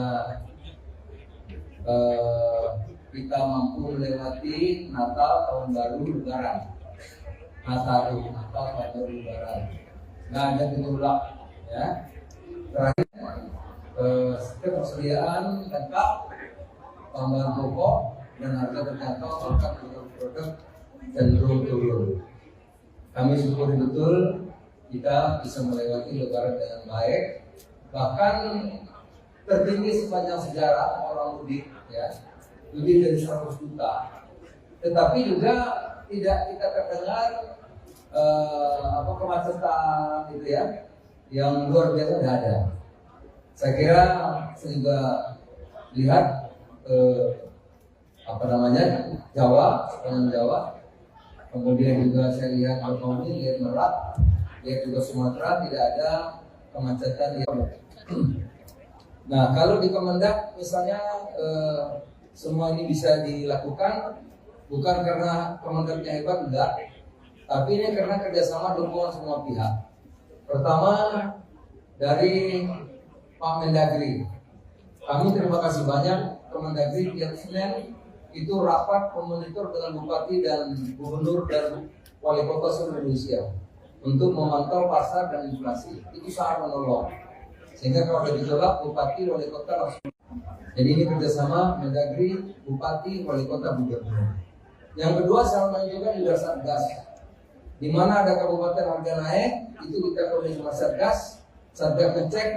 kita mampu melewati Natal, Tahun Baru, Lebaran. Natal, Tahun Baru, Lebaran. Nggak ada gejolak, ya. Terakhir, ketersediaan lengkap, bahan pokok dan harga terjangkau, bahkan produk cenderung turun. Kami syukuri betul kita bisa melewati Lebaran dengan baik, bahkan tertinggi sepanjang sejarah orang mudik, ya, lebih dari 100 juta. Tetapi juga tidak kita terdengar kemacetan gitu ya, yang luar biasa tidak ada. Saya kira saya juga lihat Jawa, sepanjang Jawa, kemudian juga saya lihat Bangkauni, lihat Merak, lihat juga Sumatera, tidak ada kemacetan yang. Nah, kalau di Kemendak misalnya semua ini bisa dilakukan bukan karena Kemendaknya hebat, enggak, tapi ini karena kerjasama dukungan semua pihak. Pertama dari Pak Mendagri, kami terima kasih banyak Kemendagri tiap Senin itu rapat memonitor dengan bupati dan gubernur dan wali kota seluruh Indonesia untuk memantau pasar dan inflasi. Itu sangat menolong. Sehingga kalau ada gejolak, bupati, wali kota langsung. Jadi ini kerjasama Mendagri, bupati, wali kota, gubernur. Yang kedua, saya menunjukkan juga Satgas. Di mana ada kabupaten harga naik, itu kita koordinasi sama Satgas. Satgas ngecek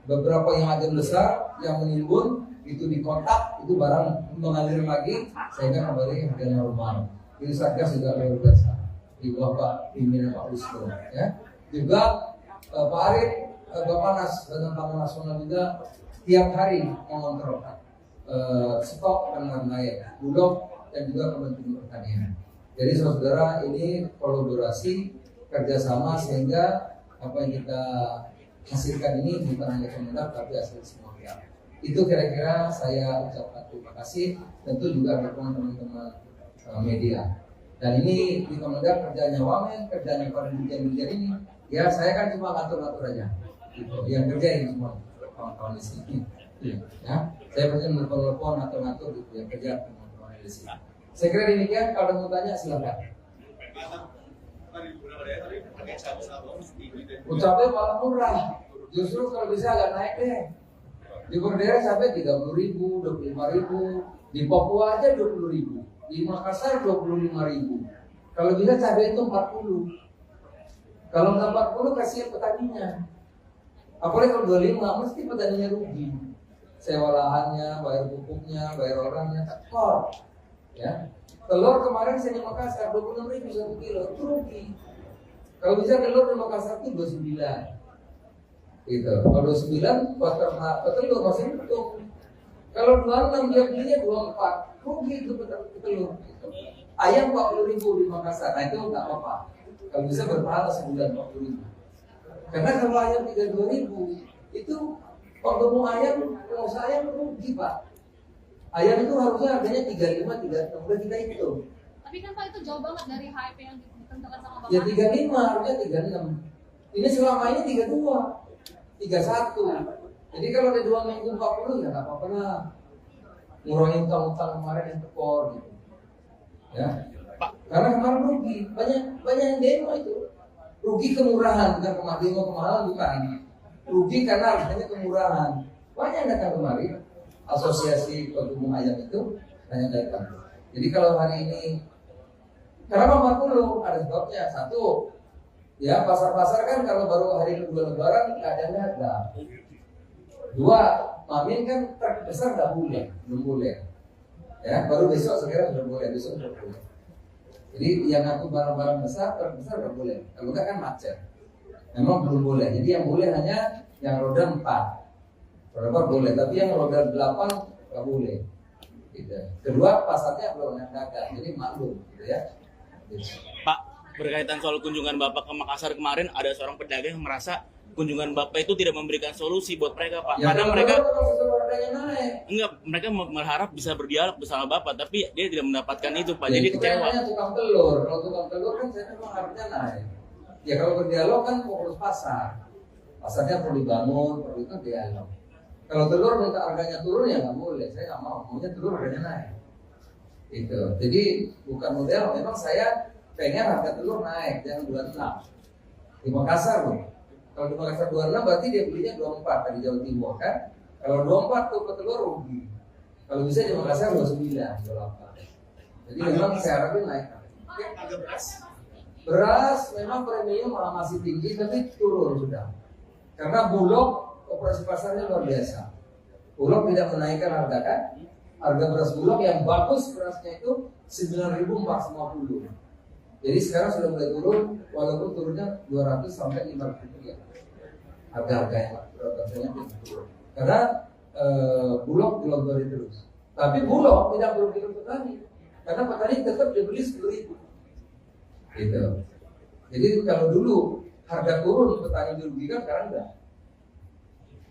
beberapa yang agak besar yang menimbun, itu dikontak, itu barang mengalir lagi, sehingga kembali harga normal. Itu Satgas juga luar biasa. Di bawah Pak pimpinan Pak Wisnu, ya. Juga Pak Arief, Bappenas Badan Pangan Nasional juga tiap hari mengontrol stok dan lain-lain, Bulog dan juga Kementerian Pertanian. Jadi saudara, ini kolaborasi kerjasama sehingga apa yang kita hasilkan ini bukan hanya Kemendak tapi hasil semua pihak. Itu kira-kira saya ucapkan terima kasih. Tentu juga dukungan teman-teman media. Dan ini di Kemendak kerjanya Wamen, kerjanya para dirjen-dirjen ini. Ya saya kan cuma ngatur-ngatur aja. Gitu. Yang kerjain semua kawan-kawan di sini. Ya, saya pasti menelpon ngatur-ngatur gitu. Yang kerja teman-teman di sini. Saya kira demikian. Kalau mau tanya silakan. Cabai malah murah. Justru kalau bisa agak naik deh. Di Berdera sampai 30.000, 25.000. Di Papua aja 20.000. Di Makassar 25.000. Kalau bisa cabai itu 40. Kalau nggak 40 kasihan petaninya. Apalagi kalau 25 mesti petaninya rugi. Sewa lahannya, bayar pupuknya, bayar orangnya, tekor. Ya. Telur kemarin saya di Makassar 26.000 1 kilo, itu rugi. Kalau bisa telur di Makassar itu 29. Gitu. Kalau 29 petelur masih untung. Kalau 26 dia belinya 24, rugi itu petelur. Gitu. Ayam 40.000 di Makassar, nah itu nggak apa-apa. Kalau bisa berpahala sebulan 40.000. Karena kalau ayam 32.000 itu kalau mau ayam, kalau saya rugi Pak. Ayam itu harusnya harganya 35, 36, udah kita hitung. Tapi kan Pak itu jauh banget dari HIP yang ditentukan sama Bapak. Ya 35, harusnya 36. Ini selama ini 32, 31. Jadi kalau ada 2 minggu 40 ya nggak apa-apa lah. Ngurangin utang-utang kemarin yang tekor gitu. Ya. Karena kemarin rugi, banyak yang demo itu. Rugi kemurahan, bukan kemahalan bukan. Rugi karena harganya kemurahan. Banyak yang datang kemari. Asosiasi Pengumum Ayam itu banyak datang. Jadi kalau hari ini kenapa 40? Ada sebabnya. Satu, ya pasar-pasar kan kalau baru hari kedua Lebaran keadaannya ada. Dua, Mamin kan truk besar nggak boleh, belum boleh. Ya, baru besok sekarang sudah boleh, besok sudah boleh. Jadi yang ngaku barang-barang besar, truk besar nggak boleh. Kalau nggak kan macet. Memang belum boleh. Jadi yang boleh hanya yang roda 4. Roda 4 boleh, tapi yang roda 8 nggak boleh. Gitu. Kedua, pasarnya belum yang dagang, jadi maklum, gitu ya. Gitu. Pak, berkaitan soal kunjungan Bapak ke Makassar kemarin, ada seorang pedagang yang merasa kunjungan Bapak itu tidak memberikan solusi buat mereka, Pak. Ya, Karena mereka naik. enggak, mereka berharap bisa berdialog bersama Bapak, tapi dia tidak mendapatkan itu, Pak. Jadi itu kecewa. kayaknya tukang telur. Kalau tukang telur kan saya memang harusnya naik. Ya kalau berdialog kan fokus pasar. Pasarnya perlu dibangun, perlu itu dialog. Kalau telur minta harganya turun ya nggak boleh. Saya nggak mau. Maunya telur harganya naik. Itu. Jadi bukan model. Memang saya pengen harga telur naik, jangan 26. Di Makassar loh. Kalau di Makassar 26 berarti dia belinya 24 dari Jawa Timur kan. Kalau 24 tuh petelur rugi. Kalau bisa di Makassar 29, 28. Jadi memang saya harapin naik. Beras memang premium masih tinggi tapi turun sudah. Karena Bulog operasi pasarnya luar biasa. Bulog tidak menaikkan harga kan. Harga beras Bulog yang bagus berasnya itu 9.450. Jadi sekarang sudah mulai turun, walaupun turunnya 200 sampai 500 rupiah. Harga-harganya turun. Karena Bulog dilogori terus. Tapi Bulog tidak merugi petani. Karena petani tetap dibeli 10.000. Gitu. Jadi kalau dulu harga turun petani dirugikan, sekarang enggak.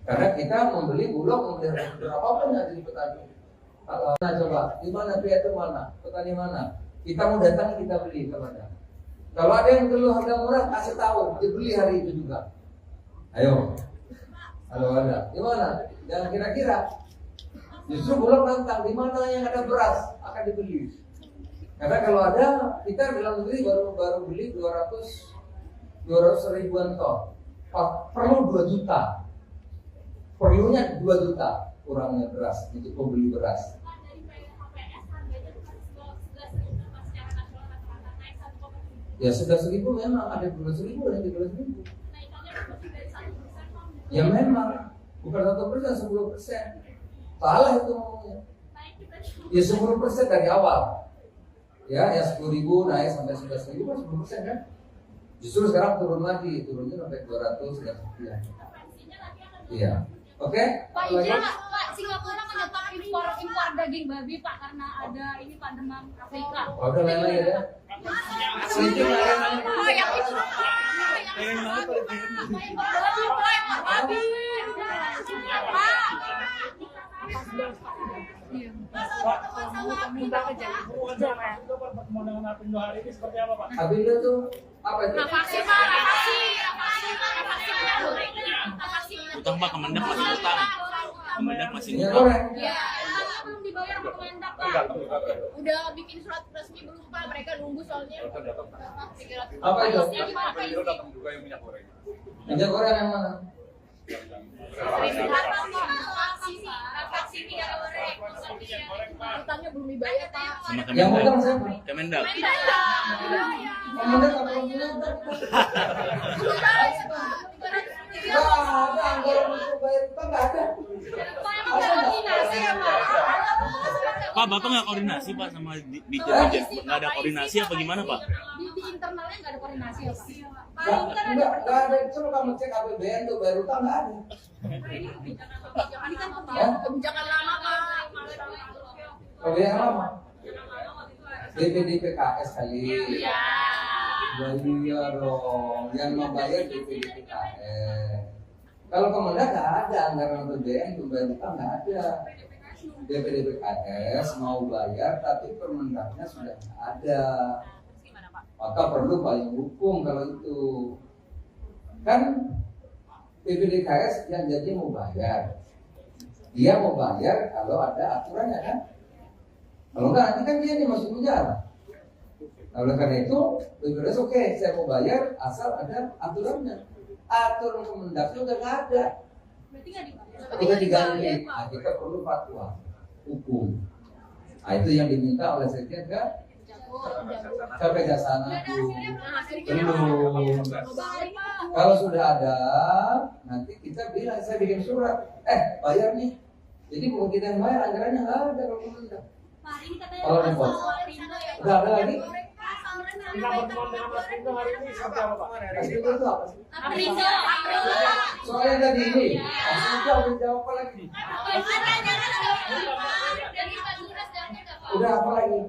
Karena kita membeli Bulog, membeli berapapun yang dari petani. Nah coba, di mana itu mana? Petani mana? Kita mau datang kita beli kepada. Kalau ada yang perlu harga murah kasih tahu, dibeli hari itu juga. Ayo. Kalau ada, di mana? Jangan kira-kira. Justru Bulog nantang di mana yang ada beras akan dibeli. Karena kalau ada, kita dalam negeri baru beli 200 ribuan ton. Perlu 2 juta. Perlunya 2 juta kurangnya beras untuk pembeli beras. Ya sudah 1.000 memang ada 12.000 dan 13.000. Ya memang bukan 1%, 10%. Salah itu ngomongnya. Ya 10% dari awal. Ya 10.000 naik sampai 11.000 kan 10% kan. Justru sekarang turun lagi, turunnya sampai 200 dan sekian. Iya. Oke? Pak, izin Pak, Singapura menyetop impor daging babi Pak karena ada ini Pak demam Afrika. Udah lain-lain ya. Oh, yang itu babi. Pak, minta pertemuan dengan Apindo hari ini seperti apa Pak? Apindo tuh apa itu? Vaksin Pak, vaksin. Utang Pak, Kemendak masih utang. Kemendak masih Minyak utang. goreng. Ya. belum dibayar sama Kemendak Pak. Datang juga. Udah bikin surat resmi belum Pak? Mereka nunggu soalnya. Apa itu? Harusnya gimana Pak Beliau isi? datang juga yang minyak goreng. Minyak goreng yang mana? Utangnya belum dibayar Pak. Sama Yang Kemendak. utang siapa? Kemendak. Kemendak apa Kemendak? Nggak ada anggaran untuk bayar utang, nggak ada. Pak, Bapak nggak koordinasi Pak sama Ditjen? Nggak ada koordinasi apa gimana Pak? Di internalnya nggak ada koordinasi ya Pak? Nggak ada. Coba kamu cek APBN tuh bayar utang, nggak ada. Ini kan kebijakan lama Pak. Kebijakan lama. DPD PKS kali. Iya. Iya dong, yang membayar DPD PKS. Kalau Kemendak nggak ada anggaran APBN untuk bayar utang, nggak ada. DPD PKS mau bayar tapi Permendaknya sudah nggak ada. Maka perlu payung hukum kalau itu. Kan PPDKS yang jadi mau bayar. Dia mau bayar kalau ada aturannya kan. Kalau enggak nanti kan dia masuk penjara. Nah, oleh karena itu PPDKS oke, saya mau bayar asal ada aturannya. Aturan Kemendaknya udah nggak ada. Berarti nggak dibayar. Udah diganti. Nah, kita perlu fatwa hukum. Nah, itu yang diminta oleh Sekjen kan? Sampai Jasana belum. Kalau sudah ada, nanti kita bilang saya bikin surat. Bayar nih. Jadi bukan kita yang bayar, anggarannya nggak ada kalau Kemendak. Kalau repot. Udah ada lagi? Kita pertemuan dengan Mas Rindo hari ini seperti apa Pak? Aprindo itu apa sih? Aprindo. Soalnya tadi ini, Aprindo udah jawab apa lagi? Udah apa lagi?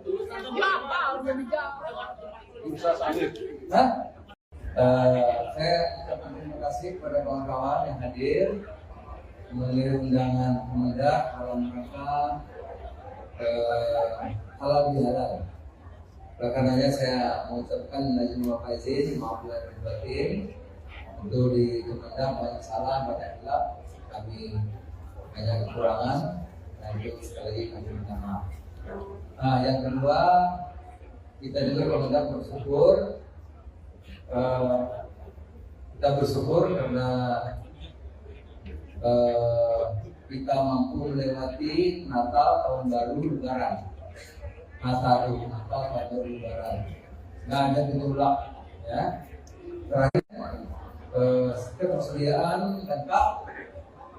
Bisa salib. Hah? Saya ucapkan terima kasih kepada kawan-kawan yang hadir memenuhi undangan Kemendak kalau mereka halal bihalal. Oleh karenanya saya mengucapkan izin bapak izin, maaf lahir dan batin. Untuk di Kemendak banyak salah, banyak hilaf, kami banyak kekurangan, dan itu sekali lagi kami minta maaf. Nah, yang kedua, kita juga Kemendak bersyukur. Kita bersyukur karena kita mampu melewati Natal, Tahun Baru, Lebaran. Natal, Tahun Baru, Lebaran. Nggak ada gejolak, ya. Terakhir, ketersediaan lengkap,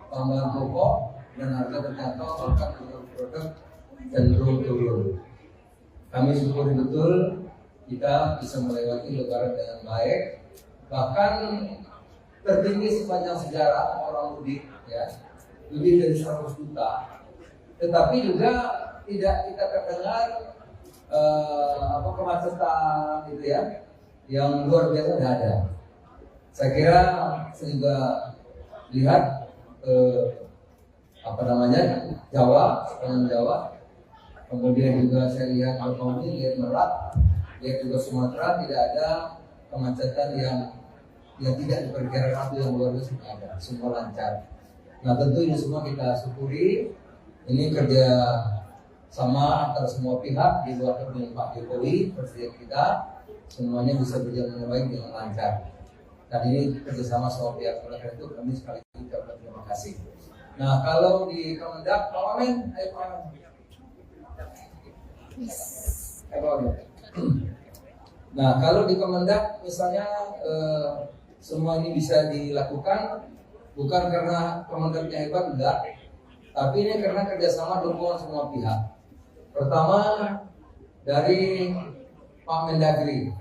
tambahan pokok dan harga terjangkau, bahkan produk cenderung turun. Kami syukuri betul kita bisa melewati Lebaran dengan baik, bahkan tertinggi sepanjang sejarah orang mudik, ya, lebih dari 100 juta. Tetapi juga tidak kita terdengar kemacetan gitu ya, yang luar biasa tidak ada. Saya kira saya juga lihat Jawa, sepanjang Jawa. Kemudian juga saya lihat Betawi, lihat Merak, lihat juga Sumatera, tidak ada kemacetan yang tidak diperkirakan itu yang luar biasa ada, semua lancar. Nah tentu ini semua kita syukuri. Ini kerja sama antara semua pihak di luar kepemimpinan Pak Jokowi, Presiden kita, semuanya bisa berjalan dengan baik dengan lancar. Dan ini kerjasama semua pihak. Oleh karena itu kami sekali lagi ucapkan terima kasih. Nah kalau di Kemendak, Pak Wamen, ayo Pak Wamen. Nah kalau di Kemendak misalnya semua ini bisa dilakukan bukan karena Kemendaknya hebat, enggak, tapi ini karena kerjasama dukungan semua pihak. Pertama dari Pak Mendagri,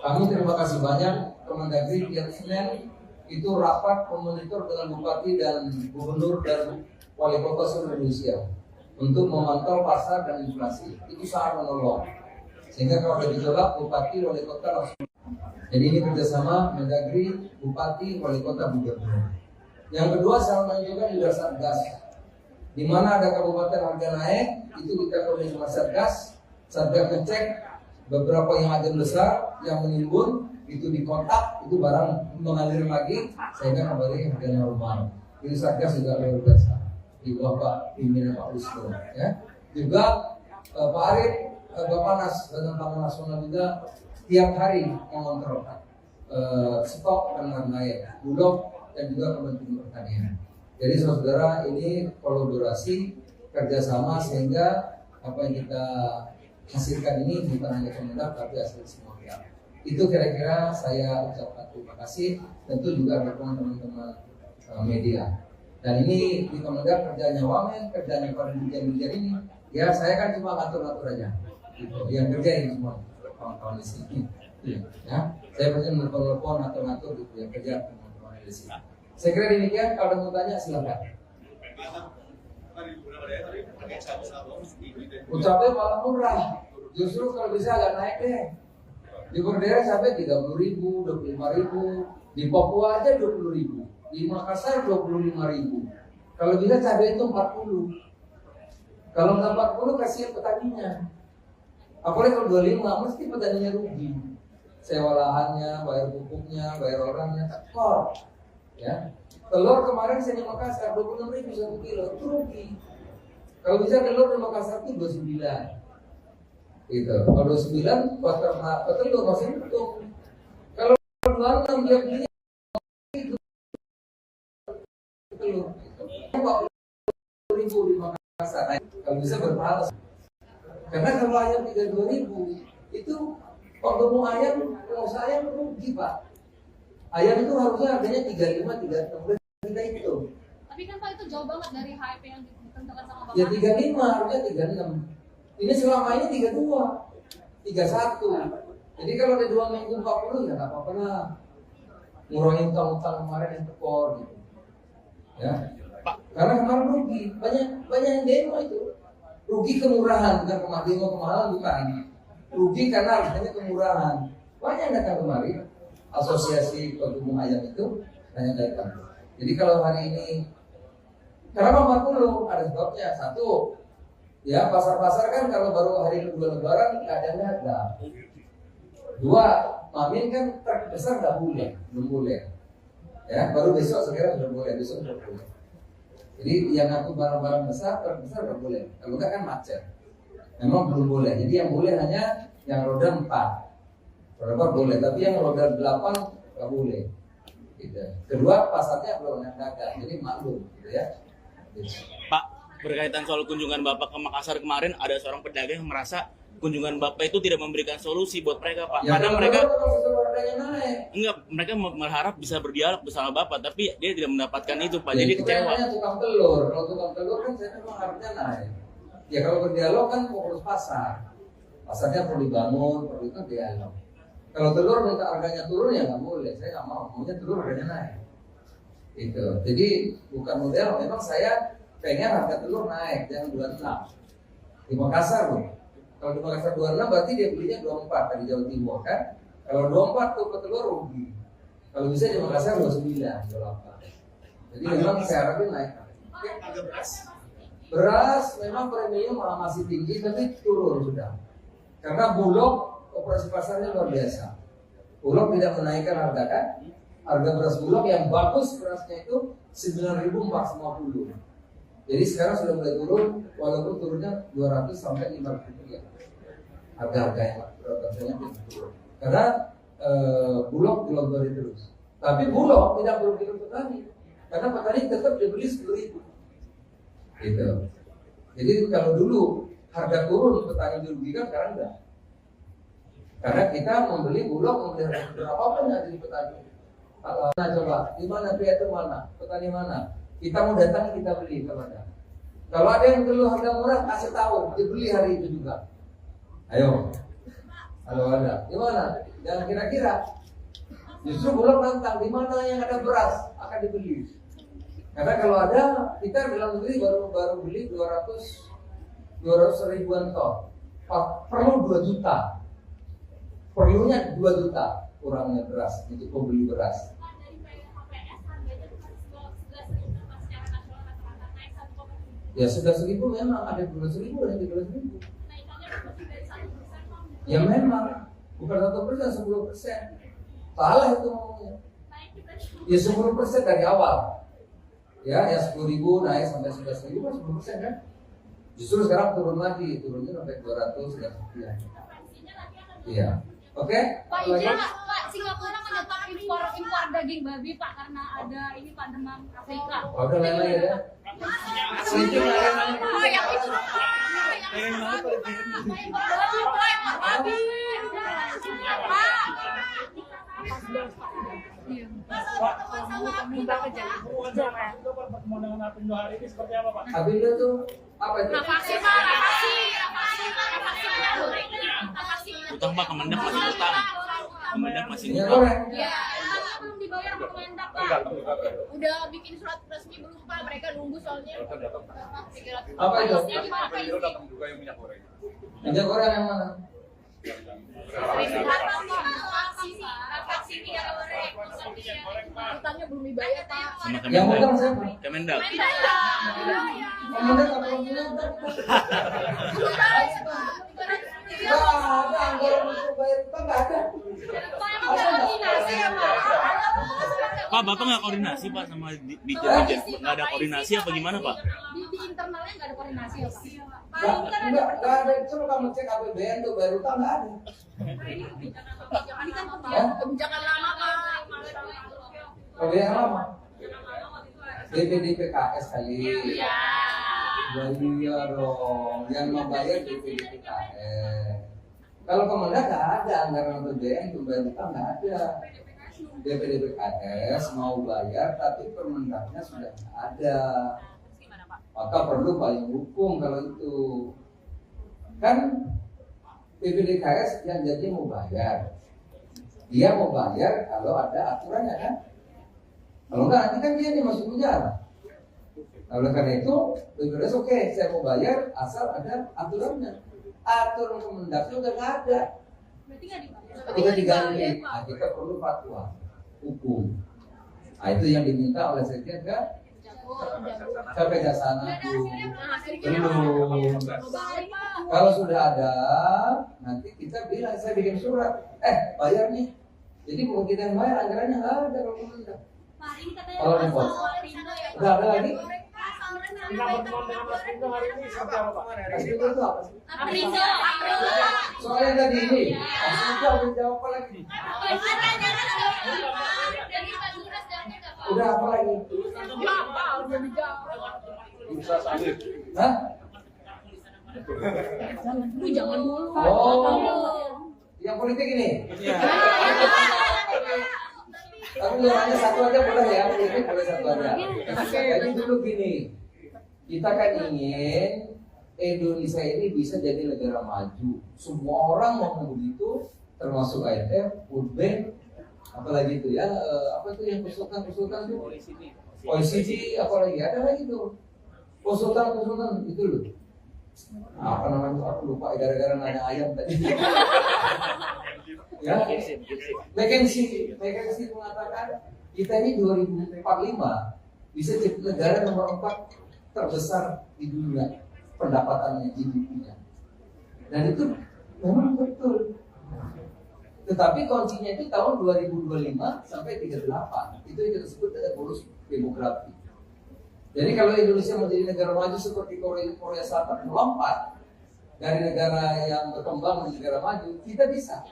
kami terima kasih banyak Kemendagri tiap Senin itu rapat memonitor dengan bupati dan gubernur dan wali kota seluruh Indonesia untuk memantau pasar dan inflasi. Itu sangat menolong. Sehingga kalau ada gejolak, bupati, wali kota langsung. Jadi ini kerjasama Mendagri, bupati, wali kota, gubernur. Yang kedua, saya menunjukkan juga Satgas. Di mana ada kabupaten harga naik, itu kita koordinasi sama Satgas. Satgas ngecek beberapa yang agen besar yang menimbun, itu dikontak, itu barang mengalir lagi, sehingga kembali harga normal. Itu Satgas juga luar biasa. di bawah pimpinan Pak Wisnu, ya. Juga Pak Arief, Bappenas Badan Pangan Nasional juga tiap hari mengontrol stok dan lain-lain, Bulog dan juga Kementerian Pertanian. Jadi saudara, ini kolaborasi kerjasama sehingga apa yang kita hasilkan ini bukan hanya Kemendak tapi hasil semua pihak. Itu kira-kira saya ucapkan terima kasih, tentu juga dukungan teman-teman media. Dan ini di Kemendak kerjanya Wamen, kerjanya para dirjen-dirjen ini, ya saya kan cuma ngatur-ngatur aja. Gitu. Yang kerja ini semua kawan-kawan di sini. Ya, saya pasti menelpon ngatur-ngatur gitu yang kerja teman-teman di sini. Saya kira demikian. Kalau ada mau tanya silakan. Ucapnya malah murah. Justru kalau bisa agak naik deh. Di Bordera sampai 30.000, 25.000. Di Papua aja 20.000. Di Makassar 25.000. Kalau bisa cabai itu 40. Kalau nggak 40 kasihan petaninya. Apalagi kalau 25 mesti petaninya rugi. Sewa lahannya, bayar pupuknya, bayar orangnya, tekor. Ya. Telur kemarin saya di Makassar 26.000 1 kilo, itu rugi. Kalau bisa telur di Makassar itu 29. Gitu. Kalau 29 buat telur masih untung. Kalau 26 dia beli itu telur. 40.000 di Makassar. Kalau bisa berpahala. Karena kalau ayam 32.000 itu kalau mau ayam, kalau saya rugi Pak. Ayam itu harusnya harganya 35, 36 kita itu. Tapi kan Pak itu jauh banget dari HEP yang ditentukan sama Bapak. Ya 35, harusnya 36. Ini selama ini 32, 31. Jadi kalau ada 2 minggu 40 ya nggak apa-apa lah. Ngurangin utang-utang kemarin yang tekor gitu. Ya. Karena kemarin rugi, banyak yang demo itu. Rugi kemurahan, bukan kemahalan bukan. Rugi karena harganya kemurahan. Banyak yang datang kemari. Asosiasi Pengembang Ayam itu banyak datang. Jadi kalau hari ini kenapa 40? Ada sebabnya. Satu, ya pasar-pasar kan kalau baru hari kedua Lebaran nggak ada harga. Dua, Mamin kan terbesar nggak boleh, belum boleh. Ya, baru besok sekarang sudah boleh, besok sudah boleh. Jadi yang aku barang-barang besar terbesar nggak boleh. Kalau nggak kan macet. Memang belum boleh. Jadi yang boleh hanya yang roda 4. Roda 4 boleh, tapi yang roda 8 nggak boleh. Gitu. Kedua, pasarnya belum ada dagang, jadi maklum, gitu ya. Gitu. Pak, berkaitan soal kunjungan Bapak ke Makassar kemarin, ada seorang pedagang yang merasa kunjungan Bapak itu tidak memberikan solusi buat mereka, Pak. Ya, karena mereka naik. mereka berharap bisa berdialog bersama Bapak, tapi dia tidak mendapatkan itu, Pak. Jadi itu kecewa. kan tukang telur. Kalau tukang telur kan saya memang harusnya naik. Ya kalau berdialog kan fokus pasar. Pasarnya perlu dibangun, perlu itu dialog. Kalau telur minta harganya turun ya nggak boleh. Saya nggak mau. Maunya telur harganya naik. Itu. Jadi bukan model. Memang saya pengen harga telur naik, jangan 26. Di Makassar loh. Kalau di Makassar 26 berarti dia belinya 24 dari Jawa Timur kan. Kalau 24 tuh petelur rugi. Kalau bisa di Makassar 29, 28. Jadi memang saya harapin naik. Beras memang premium masih tinggi tapi turun sudah. Karena Bulog operasi pasarnya luar biasa. Bulog tidak menaikkan harga kan. Harga beras Bulog yang bagus berasnya itu 9.450. Jadi sekarang sudah mulai turun, walaupun turunnya 200 sampai 500 rupiah. Harga-harganya turun. Karena Bulog dilonggarin terus. Tapi Bulog tidak merugikan petani, karena petani tetap dibeli 10.000. Gitu. Jadi kalau dulu harga turun petani dirugikan, sekarang enggak. Karena kita membeli Bulog, membeli harga berapa banyak dari petani. Nah coba, di mana pihak itu mana? Petani mana? Kita mau datang kita beli kepada. Kalau ada yang perlu harga murah kasih tahu, dibeli hari itu juga. Ayo. Kalau ada, di mana? Jangan kira-kira. Justru Bulog nantang di mana yang ada beras akan dibeli. Karena kalau ada, kita dalam negeri baru beli 200 ribuan ton. Perlu 2 juta. Perlunya 2 juta kurangnya beras untuk membeli beras. Ya sudah 1.000 memang ada 12.000 dan 13.000. Ya memang bukan 1%, 10%. Salah itu ngomongnya. Ya 10% dari awal. Ya, yang 10.000 naik sampai 11.000 kan 10% kan? Justru sekarang turun lagi, turunnya sampai 200 dan sekian. Iya. Oke? Pak Ija, Pak, Singapura menyetop impor daging babi Pak karena ada ini Pak demam Afrika. Oh, udah lain-lain ya. Selanjutnya lain-lain. Oh, yang itu. Babi. Pak, hubungan juga pertemuan dengan Apindo hari ini seperti apa Pak? Apindo tuh apa itu? Vaksin Pak, vaksin. Utang Pak, Kemendak masih utang. Kemendak masih Minyak utang. goreng. Ya, belum dibayar sama Kemendak Pak. Udah bikin surat resmi belum Pak? Mereka nunggu soalnya. Apa itu? Apindo datang juga yang minyak goreng. Minyak goreng yang mana? Vaksin minyak goreng. Utangnya belum dibayar Pak. Sama Yang Kemendak. utang siapa? Kemendak. Kemendak apa Kemendak? Nggak ada anggaran untuk bayar utang, nggak ada. Pak, Bapak nggak koordinasi Pak sama Dijen? Nggak ada koordinasi apa gimana Pak? Di internalnya nggak ada koordinasi ya Pak? Nggak ada. Coba kamu cek APBN tuh bayar utang, nggak ada. Ini kan kebijakan lama Pak. Kalau yang lama, DPDPKS kali. Iya dong, yang membayar DPDPKS. Kalau Kemendak nggak ada anggaran APBN untuk bayar utang, nggak ada. DPDPKS mau bayar, tapi Permendaknya sudah nggak ada. Maka perlu payung hukum kalau itu. Kan DPDPKS yang jadi mau bayar. Dia mau bayar kalau ada aturannya kan. Kalau nggak nanti kan dia masuk penjara. Nah, oleh karena itu, BPJS oke, saya mau bayar asal ada aturannya. Aturan Kemendaknya udah nggak ada, Berarti nggak dibayar. udah diganti. Nah, kita perlu fatwa hukum. Nah, itu yang diminta oleh Sekjen kan? Sampai ke sana tuh. Belum. Kalau sudah ada, nanti kita bilang, saya bikin surat. Bayar nih. Jadi bukan kita yang bayar, anggarannya nggak ada kalau Kemendak. Kalau repot. Udah ada lagi? Kita pertemuan dengan Apindo hari ini seperti apa Pak? Apindo itu apa sih? Aprindo. Soalnya tadi ini, Apindo udah jawab apa lagi? Udah apa lagi? Bursa sawit. Hah? Jangan dulu. Oh, yang politik ini? Tapi hanya satu aja boleh ya, politik boleh satu aja. Jadi dulu gini, kita kan ingin Indonesia ini bisa jadi negara maju. Semua orang mau begitu, termasuk IMF, World Bank, apalagi itu ya, apa itu yang konsultan tuh? OECD, apalagi ada lagi tuh, konsultan itu loh. Apa namanya? Aku lupa gara-gara nanya ayam tadi. Ya, McKinsey mengatakan kita ini 2045 bisa jadi negara nomor 4 terbesar di dunia pendapatannya GDP-nya. Dan itu memang betul. Tetapi kuncinya itu tahun 2025 sampai 38. Itu yang kita sebut dengan bonus demografi. Jadi kalau Indonesia menjadi negara maju seperti Korea Selatan melompat dari negara yang berkembang menjadi negara maju, kita bisa.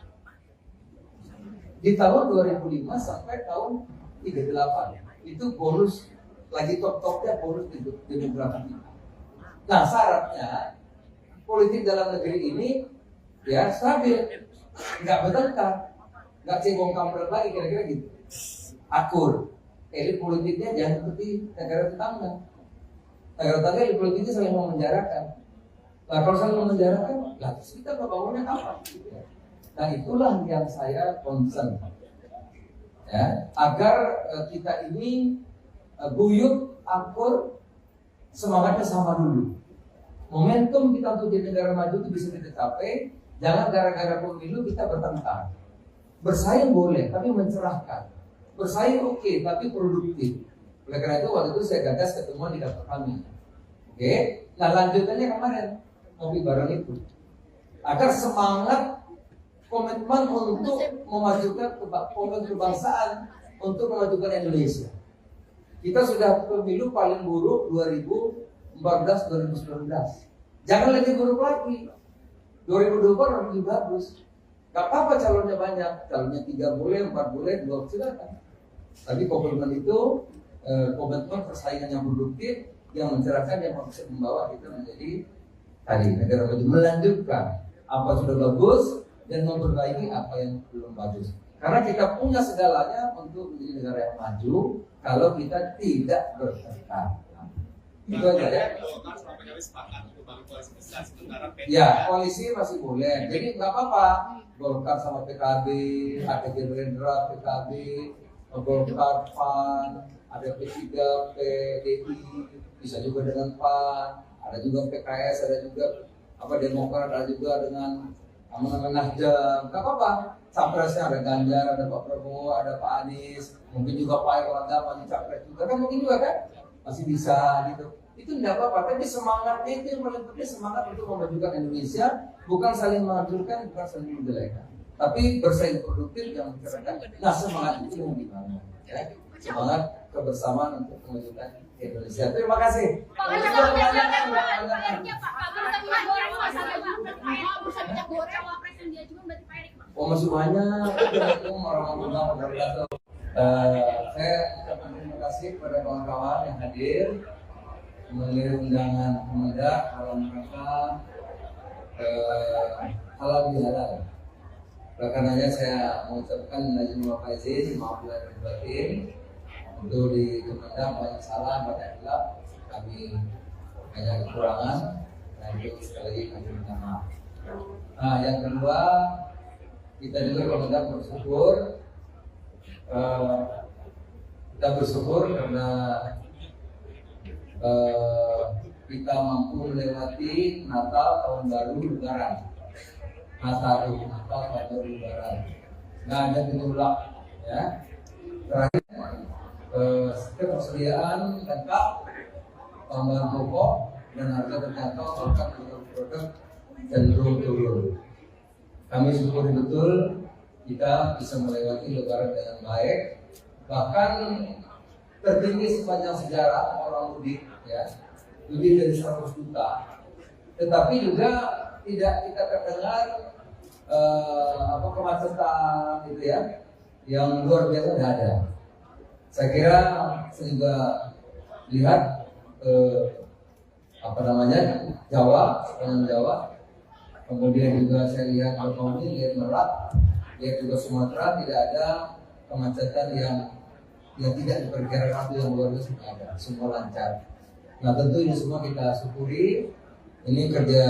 Di tahun 2005 sampai tahun 38 itu bonus lagi top-topnya bonus demografi. Nah syaratnya politik dalam negeri ini ya stabil, nggak bertengkar, nggak cebong kampret lagi kira-kira gitu, akur. Elit politiknya jangan seperti negara tetangga. Negara tetangga elit politiknya saling memenjarakan. Nah kalau saling memenjarakan, lah terus kita bangunnya kapan? Nah itulah yang saya concern, ya, agar kita ini guyup, akur, semangatnya sama dulu. Momentum kita untuk jadi negara maju itu bisa kita capai. Jangan gara-gara pemilu kita bertengkar. Bersaing boleh, tapi mencerahkan. Bersaing oke, tapi produktif. Oleh karena itu waktu itu saya gagas ketemuan di kantor kami. Oke, nah lanjutannya kemarin ngopi bareng itu. Agar semangat komitmen untuk memajukan kebangsaan, untuk memajukan Indonesia. Kita sudah pemilu paling buruk 2014-2019. Jangan lebih buruk lagi. 2024 lebih bagus. Gak apa-apa calonnya banyak. Calonnya 3 boleh, 4 boleh, 2 silakan. Tapi komitmen itu komitmen persaingan yang produktif, yang mencerahkan, yang bisa membawa kita menjadi tadi negara maju, melanjutkan apa sudah bagus dan memperbaiki apa yang belum bagus. Karena kita punya segalanya untuk menjadi negara yang maju kalau kita tidak bertengkar. Itu aja ya. Ya, koalisi masih boleh. Jadi nggak apa-apa. Golkar sama PKB, ada Gerindra, PKB, Golkar, PAN, ada P3, PDI, bisa juga dengan PAN, ada juga PKS, ada juga Demokrat, ada juga dengan Nasdem. Nggak apa-apa. Capresnya ada Ganjar, ada Pak Prabowo, ada Pak Anies, mungkin juga Pak Erlangga maju capres juga kan, mungkin juga kan masih bisa gitu. Itu tidak apa-apa, tapi semangatnya itu yang paling penting, semangat untuk memajukan Indonesia, bukan saling menghancurkan, bukan saling menjelekan, tapi bersaing produktif yang mencerahkan. Nah, semangat itu yang dibangun, ya. Semangat kebersamaan untuk memajukan Indonesia. Terima kasih. Oh, masih banyak. Assalamualaikum warahmatullahi wabarakatuh. Saya ucapkan terima kasih kepada kawan-kawan yang hadir melalui undangan Kemendak dalam rangka halal bihalal. Oleh karenanya saya mengucapkan izin maaf izin, maaf lahir dan batin. Untuk di Kemendak banyak salah, banyak hilaf, kami banyak kekurangan, dan itu sekali lagi kami minta maaf. Nah, yang kedua, kita juga Kemendak bersyukur, kita bersyukur karena kita mampu melewati Natal, Tahun Baru, Lebaran. Natal, Tahun Baru, Lebaran. Nggak ada gejolak, ya. Terakhir, ketersediaan lengkap, tambahan pokok dan harga terjangkau, bahkan produk cenderung turun. Kami syukuri betul kita bisa melewati Lebaran dengan baik, bahkan tertinggi sepanjang sejarah orang mudik, ya, lebih dari 100 juta. Tetapi juga tidak kita terdengar kemacetan gitu ya, yang luar biasa tidak ada. Saya kira saya juga lihat Jawa, sepanjang Jawa. Kemudian juga saya lihat Banyuwangi, lihat Merak, lihat juga Sumatera, tidak ada kemacetan yang tidak diperkirakan itu yang luar biasa, ada, semua lancar. Nah, tentu ini semua kita syukuri. Ini kerja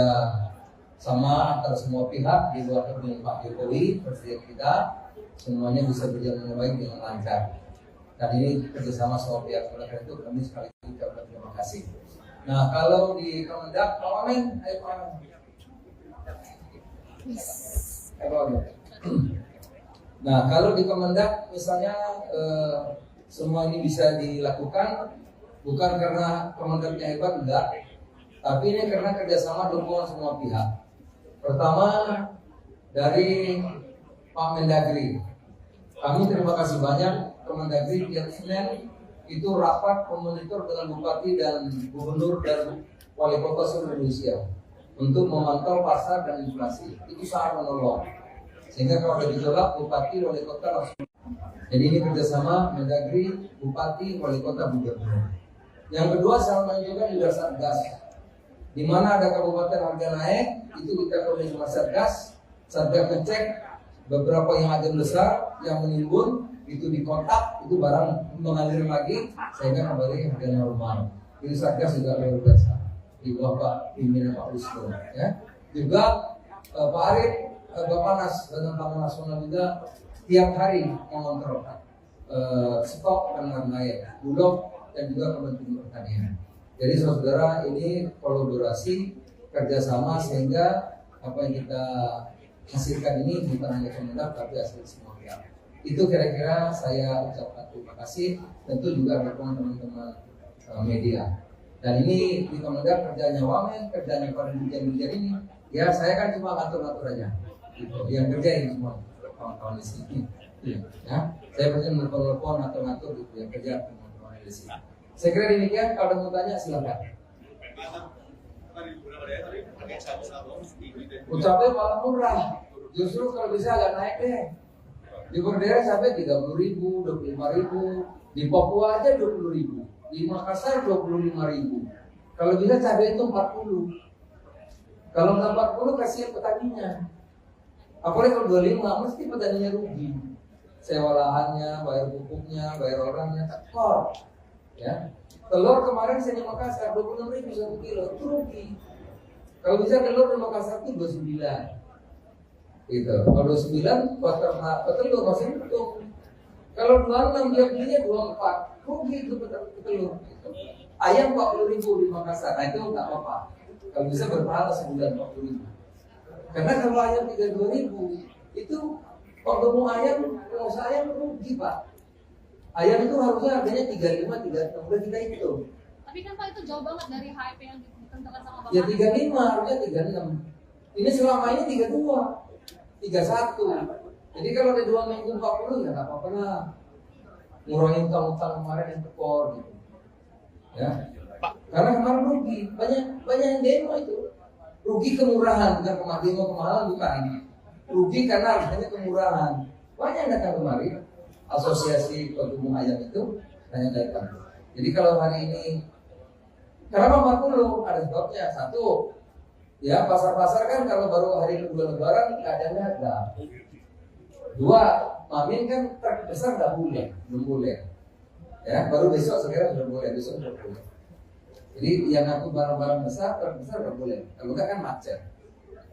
sama antara semua pihak di luar kepemimpinan Pak Jokowi, presiden kita, semuanya bisa berjalan dengan baik dengan lancar. Dan ini kerjasama semua pihak. Oleh karena itu kami sekali lagi ucapkan terima kasih. Nah, kalau di Kemendak, Pak Wamen, ayo Pak Wamen. Nah, kalau di Kemendak misalnya semua ini bisa dilakukan bukan karena Kemendaknya hebat, enggak, tapi ini karena kerjasama dukungan semua pihak. Pertama dari Pak Mendagri, kami terima kasih banyak. Kemendagri tiap Senin itu rapat memonitor dengan bupati dan gubernur dan wali kota seluruh Indonesia untuk memantau pasar dan inflasi. Itu sangat menolong. Sehingga kalau ada gejolak, bupati, wali kota langsung. Jadi ini kerjasama Mendagri, bupati, wali kota, gubernur. Yang kedua, saya menunjukkan juga Satgas. Di mana ada kabupaten harga naik, itu kita koordinasi sama Satgas. Satgas ngecek beberapa yang agen besar yang menimbun, itu dikontak, itu barang mengalir lagi, sehingga kembali harga normal. Itu Satgas juga luar biasa. Di bawah Pak pimpinan Pak Wisnu, ya. Juga Pak Arief, Bapanas dan Taman Nasional juga tiap hari mengontrol stok dan lain-lain, Bulog dan juga Kementerian Pertanian. Jadi saudara, ini kolaborasi kerjasama sehingga apa yang kita hasilkan ini bukan hanya Kemendak tapi hasil semua pihak. Itu kira-kira saya ucapkan terima kasih, tentu juga dukungan teman-teman media. Dan ini di Kemendak kerjanya Wamen, kerjanya para dirjen-dirjen ini. Ya saya kan cuma ngatur-ngatur aja. Gitu. Yang kerja ini semua kawan-kawan di sini. Ya, saya pasti menelpon ngatur-ngatur gitu yang kerja teman-teman. Saya kira demikian. Kalau ada mau tanya silakan. Cabai malah murah. Justru kalau bisa agak naik deh. Di Berdera sampai 30.000, 25.000. Di Papua aja 20.000. Di Makassar 25.000. Kalau bisa cabai itu 40. Kalau nggak 40 kasihan petaninya. Apalagi kalau 25 mesti petaninya rugi. Sewa lahannya, bayar pupuknya, bayar orangnya, tekor. Ya. Telur kemarin saya di Makassar 26.000 1 kilo, itu rugi. Kalau bisa telur di Makassar itu 29. Gitu. Kalau 29 buat telur masih untung. Kalau 26 dia belinya 24, rugi itu telur. Gitu. Ayam 40.000 di Makassar, nah itu nggak apa-apa. Kalau bisa berpahala sebulan 40.000. Karena kalau ayam 32.000 itu kalau mau ayam, pengusaha ayam rugi Pak. Ayam itu harusnya harganya 35, 36, udah kita hitung. Tapi kan Pak itu jauh banget dari HIP yang ditentukan sama Bapak. Ya 35, harusnya 36. Ini selama ini 32, 31. Jadi kalau ada 2 minggu 40 ya nggak apa-apa lah. Ngurangin utang-utang kemarin yang tekor gitu. Ya. Karena kemarin rugi, banyak yang demo itu. Rugi kemurahan, bukan kemahalan bukan. Rugi karena harganya kemurahan. Banyak yang datang kemari. Asosiasi Pengembang Ayam itu banyak datang. Jadi kalau hari ini kenapa 40? Ada sebabnya. Satu, ya pasar-pasar kan kalau baru hari kedua Lebaran nggak ada harga. Dua, Mamin kan terbesar nggak boleh, belum boleh. Ya, baru besok sekarang sudah boleh, besok sudah boleh. Jadi yang aku barang-barang besar terbesar nggak boleh. Kalau nggak kan macet.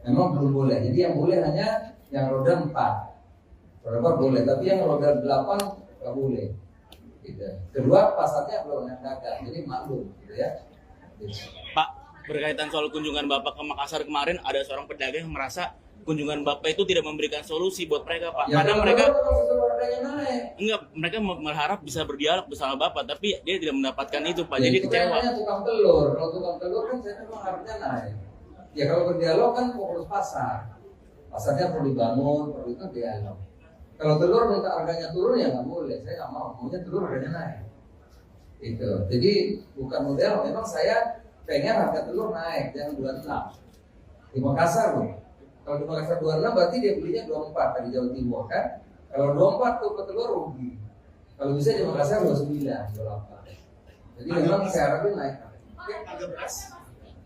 Memang belum boleh. Jadi yang boleh hanya yang roda 4. Roda 4 boleh, tapi yang roda 8 nggak boleh. Gitu. Kedua, pasarnya belum yang dagang, jadi maklum, gitu ya. Gitu. Pak, berkaitan soal kunjungan Bapak ke Makassar kemarin, ada seorang pedagang yang merasa kunjungan Bapak itu tidak memberikan solusi buat mereka, Pak. Ya, karena mereka naik. mereka berharap bisa berdialog bersama Bapak, tapi dia tidak mendapatkan itu, Pak. Ya, Jadi itu kecewa. kan tukang telur. Kalau tukang telur kan saya memang harusnya naik. Ya kalau berdialog kan fokus pasar. Pasarnya perlu dibangun, perlu itu dialog. Kalau telur minta harganya turun ya nggak boleh. Saya nggak mau. Maunya telur harganya naik. Itu. Jadi bukan model. Memang saya pengen harga telur naik, jangan 26. Di Makassar loh. Kalau di Makassar 26 berarti dia belinya 24 dari Jawa Timur kan. Kalau 24 tuh petelur rugi. Kalau bisa di Makassar 29, 28. Jadi memang saya harapin naik.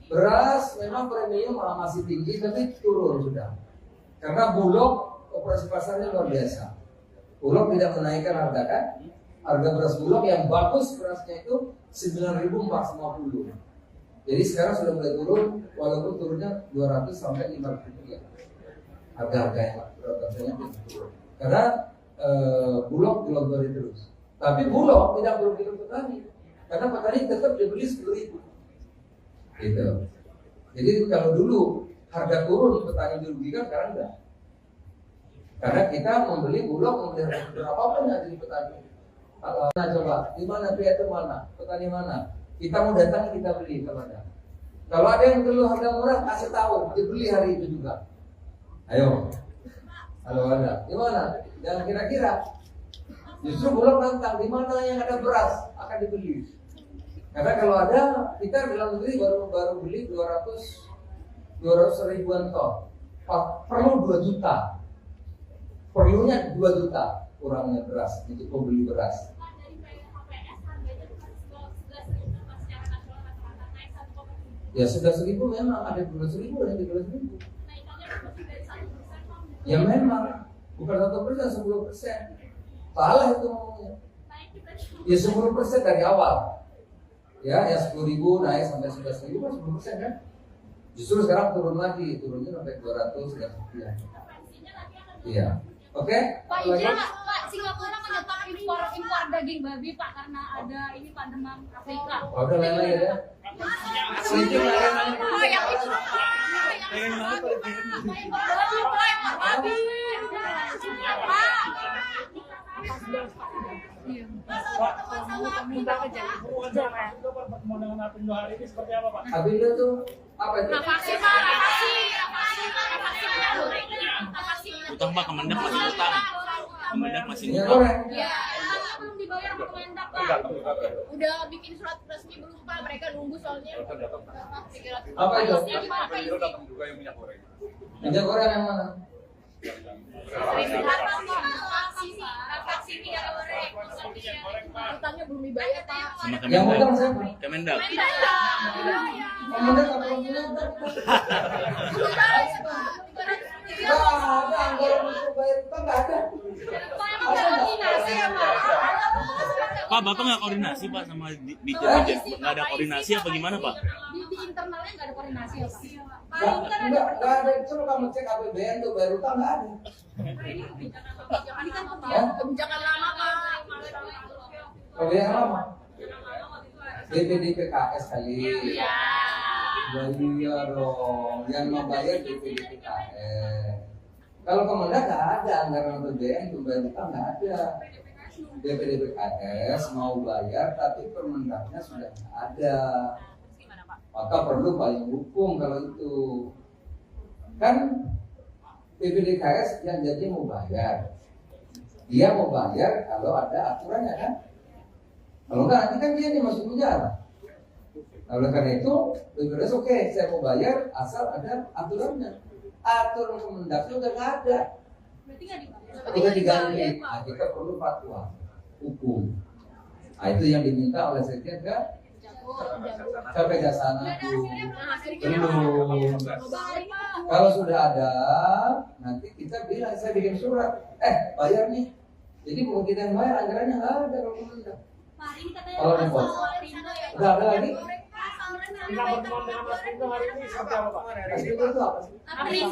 Beras memang premium masih tinggi tapi turun sudah. Karena Bulog operasi pasarnya luar biasa. Bulog tidak menaikkan harga kan. Harga beras Bulog yang bagus berasnya itu 9.450. Jadi sekarang sudah mulai turun, walaupun turunnya 200 sampai 500 rupiah. Harga-harga yang harganya turun. Karena Bulog dilonggarin terus. Tapi Bulog tidak merugikan petani, karena petani tetap dibeli 10.000. Gitu. Jadi kalau dulu harga turun petani dirugikan, sekarang enggak. Karena kita membeli Bulog, membeli harga berapapun yang jadi petani. Nah coba, di mana pihak itu mana? Petani mana? Kita mau datang kita beli kalau ada. Kalau ada yang perlu harga murah, kasih tahu, dibeli hari itu juga. Ayo. Kalau ada, di mana? Jangan kira-kira. Justru Bulog nantang, di mana yang ada beras akan dibeli. Karena kalau ada, kita dalam negeri baru beli 200 ribuan ton. Perlu 2 juta. Perlunya 2 juta kurangnya beras untuk membeli beras. Ya sudah 1.000 memang ada 12.000 dan 13.000. Ya memang bukan 1%, 10%. Salah itu ngomongnya. Ya 10% dari awal. Ya 10.000 naik sampai 11.000 kan 10% kan. Justru sekarang turun lagi, turunnya sampai 200 dan sekian. Iya. Oke? Pak izin Pak, Singapura menyetop impor daging babi Pak karena ada ini Pak demam Afrika. Oh, udah lain-lain ya. Itu lain-lain. Oh yang itu. Babi. Pertemuan dengan Apindo hari ini seperti apa Pak? Apindo tuh apa itu? Vaksin Pak, vaksin. Utang Pak, Kemendak masih utang. Kemendak masih Minyak utang. goreng. Iya. belum dibayar sama Kemendak, Pak. Udah bikin surat resmi belum, Pak? Mereka nunggu soalnya. Apa itu? Sampai itu datang juga yang minyak goreng. Minyak goreng yang mana? Utangnya belum dibayar, Pak. Sama Yang utang Kemendak. siapa? Kemendak. Kemendak apa Kemendak? Nggak ada anggaran untuk bayar utang, nggak ada. Pak, Bapak nggak koordinasi Pak sama Dijen? Nggak ada koordinasi apa gimana Pak? Di internalnya nggak ada koordinasi ya, Pak? Nggak ada. Coba kamu cek APBN tuh bayar utang, nggak ada. Ini kan kebijakan lama, Pak. Kalau yang lama, DPDPKS kali. Iya dong, yang membayar DPDPKS. Kalau Kemendak nggak ada anggaran APBN untuk bayar utang, nggak ada. DPDPKS mau bayar, tapi Permendaknya sudah nggak ada. Maka perlu payung hukum kalau itu. Kan DPDKS yang jadi mau bayar. Dia mau bayar kalau ada aturannya kan. Kalau nggak nanti kan dia masuk penjara. Nah, oleh karena itu, DPDKS oke, saya mau bayar asal ada aturannya. Aturan Kemendaknya udah nggak ada. Berarti nggak dibayar. Udah diganti. Nah, kita perlu fatwa hukum. Nah, itu yang diminta oleh Sekjen ke Kejaksaan Agung. Belum. Kalau sudah ada, nanti kita bilang, saya bikin surat, bayar nih. Jadi bukan kita yang bayar, anggarannya nggak ada kalau Kemendak. Kalau repot, udah ada lagi. Kita berteman dengan Mas Rindo hari ini seperti apa Pak? Itu apa sih? April.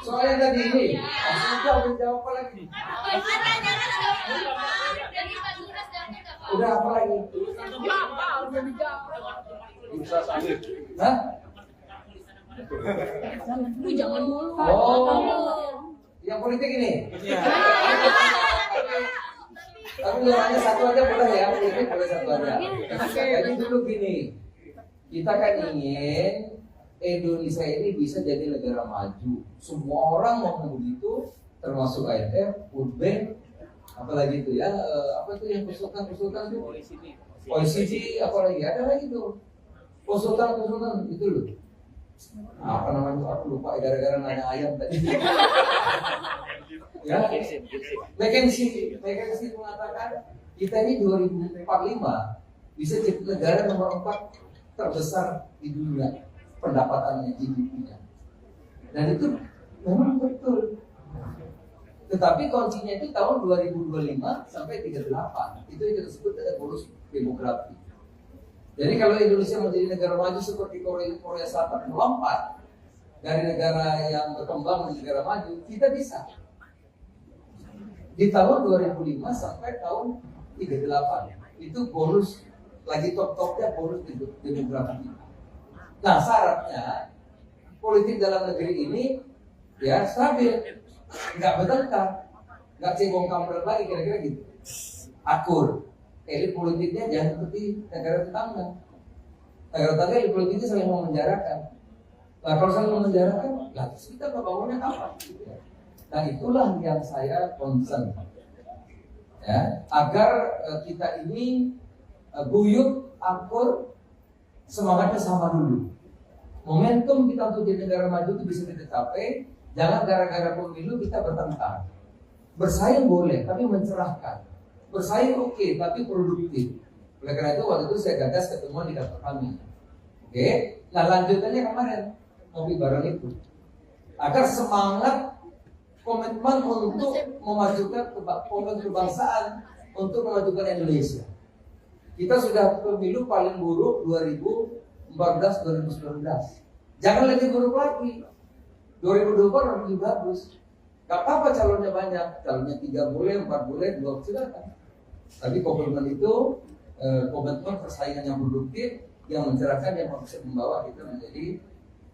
Soalnya tadi ini, udah jawab apa lagi? Udah apa lagi? Bursa sawit. Hah? Lu jangan dulu. Oh, yang politik ini? Tapi hanya satu aja boleh ya, politik boleh satu aja. Jadi dulu gini, kita kan ingin Indonesia ini bisa jadi negara maju. Semua orang mau begitu, termasuk IMF, World Bank, apalagi itu ya, apa itu yang konsultan itu? OECD, apalagi ada lagi tuh, konsultan itu loh. Apa namanya? Aku lupa gara-gara nanya ayam tadi. Ya, McKinsey mengatakan kita ini 2045 bisa jadi negara nomor 4 terbesar di dunia pendapatannya GDP-nya. Dan itu memang betul. Tetapi kuncinya itu tahun 2025 sampai 38. Itu yang kita sebut ada bonus demografi. Jadi kalau Indonesia menjadi negara maju seperti Korea Selatan melompat dari negara yang berkembang menjadi negara maju, kita bisa. Di tahun 2005 sampai tahun 38 itu bonus lagi top-topnya bonus demografi. Nah syaratnya politik dalam negeri ini ya stabil, nggak bertengkar, nggak cebong kampret lagi kira-kira gitu, akur. Elit politiknya jangan seperti negara tetangga. Negara tetangga elit politiknya saling memenjarakan. Nah kalau saling memenjarakan, lah kita ngebangunnya kapan? Nah itulah yang saya concern, ya, agar kita ini guyup, akur, semangatnya sama dulu. Momentum kita untuk jadi negara maju itu bisa kita capai. Jangan gara-gara pemilu kita bertengkar. Bersaing boleh, tapi mencerahkan. Bersaing oke, tapi produktif. Oleh karena itu waktu itu saya gagas ketemuan di kantor kami. Oke, nah lanjutannya kemarin ngopi bareng itu. Agar semangat komitmen untuk memajukan kebangsaan, untuk memajukan Indonesia. Kita sudah pemilu paling buruk 2014-2019. Jangan lebih buruk lagi. 2024 lebih bagus. Gak apa-apa calonnya banyak, calonnya 3 boleh, 4 boleh, 2 silakan. Tapi komitmen itu komitmen persaingan yang produktif, yang mencerahkan, yang bisa membawa kita menjadi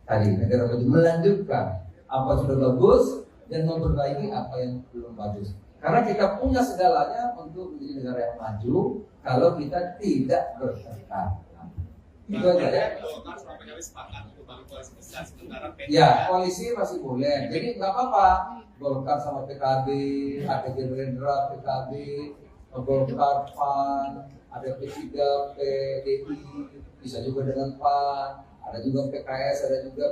tadi negara maju, melanjutkan apa sudah bagus dan memperbaiki apa yang belum bagus. Karena kita punya segalanya untuk menjadi negara yang maju kalau kita tidak bertengkar. Itu aja ya. Ya, koalisi masih boleh. Jadi nggak apa-apa. Golkar sama PKB, ada Gerindra, PKB, Golkar, PAN, ada P3, PDI, bisa juga dengan PAN, ada juga PKS, ada juga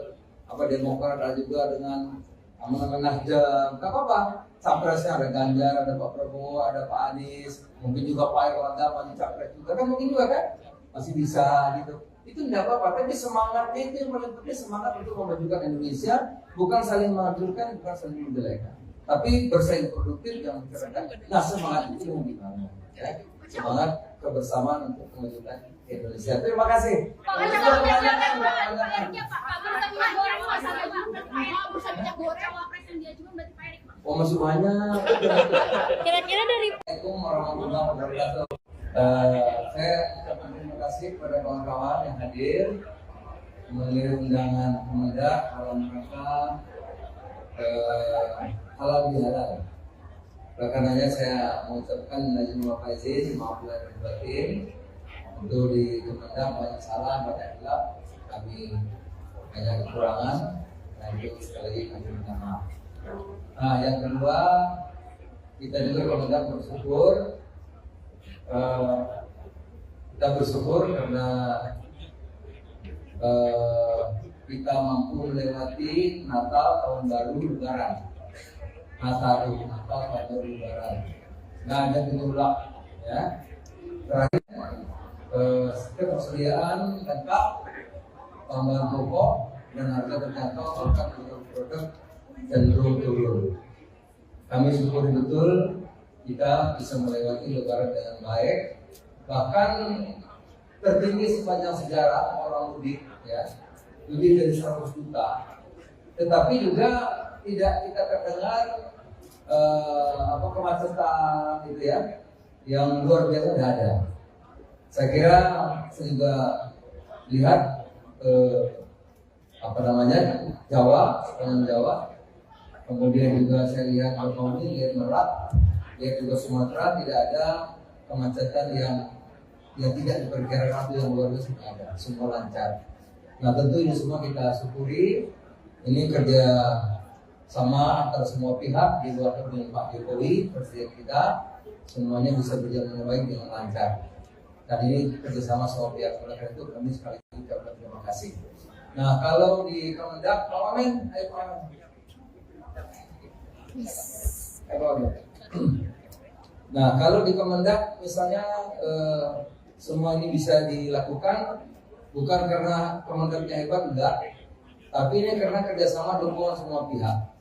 Demokrat, ada juga dengan Nasdem. Gak apa-apa. Capresnya ada Ganjar, ada Pak Prabowo, ada Pak Anies, mungkin juga Pak Erlangga maju capres juga kan, mungkin juga kan masih bisa gitu. Itu tidak apa-apa, tapi semangatnya itu yang paling penting, semangat untuk memajukan Indonesia, bukan saling menghancurkan, bukan saling menjelekan, tapi bersaing produktif yang mencerahkan. Nah, semangat itu yang dibangun, ya. Semangat kebersamaan untuk memajukan Indonesia. Terima kasih. Oh, masih banyak. Kira-kira dari Assalamualaikum warahmatullahi wabarakatuh. Saya ucapkan terima kasih kepada kawan-kawan yang hadir melalui undangan Kemendak dalam rangka halal bihalal. Oleh karenanya saya mengucapkan izin maaf izin, maaf lahir dan batin. Untuk di Kemendak banyak salah, banyak hilaf, kami banyak kekurangan, dan itu sekali lagi kami minta maaf. Nah, yang kedua, kita juga Kemendak bersyukur. Kita bersyukur karena kita mampu melewati Natal, Tahun Baru, Lebaran. Natal, Tahun Baru, Lebaran. Nggak ada gejolak, ya. Terakhir, ketersediaan lengkap, tambahan pokok dan harga terjangkau, bahkan produk cenderung turun. Kami syukuri betul kita bisa melewati Lebaran dengan baik, bahkan tertinggi sepanjang sejarah orang mudik, ya, lebih dari 100 juta. Tetapi juga tidak kita terdengar kemacetan gitu ya, yang luar biasa tidak ada. Saya kira saya juga lihat Jawa, sepanjang Jawa. Kemudian juga saya lihat Banyuwangi, lihat Merak, lihat juga Sumatera, tidak ada kemacetan yang tidak diperkirakan itu yang luar biasa, tidak ada, semua lancar. Nah, tentu ini semua kita syukuri. Ini kerja sama antara semua pihak di luar kepemimpinan Pak Jokowi, presiden kita, semuanya bisa berjalan dengan baik dengan lancar. Dan ini kerjasama semua pihak. Oleh karena itu kami sekali lagi ucapkan terima kasih. Nah, kalau di Kemendak, Pak Wamen, ayo Pak Wamen. Nah, kalau di Kemendak misalnya semua ini bisa dilakukan bukan karena Kemendaknya hebat, enggak, tapi ini karena kerjasama dukungan semua pihak.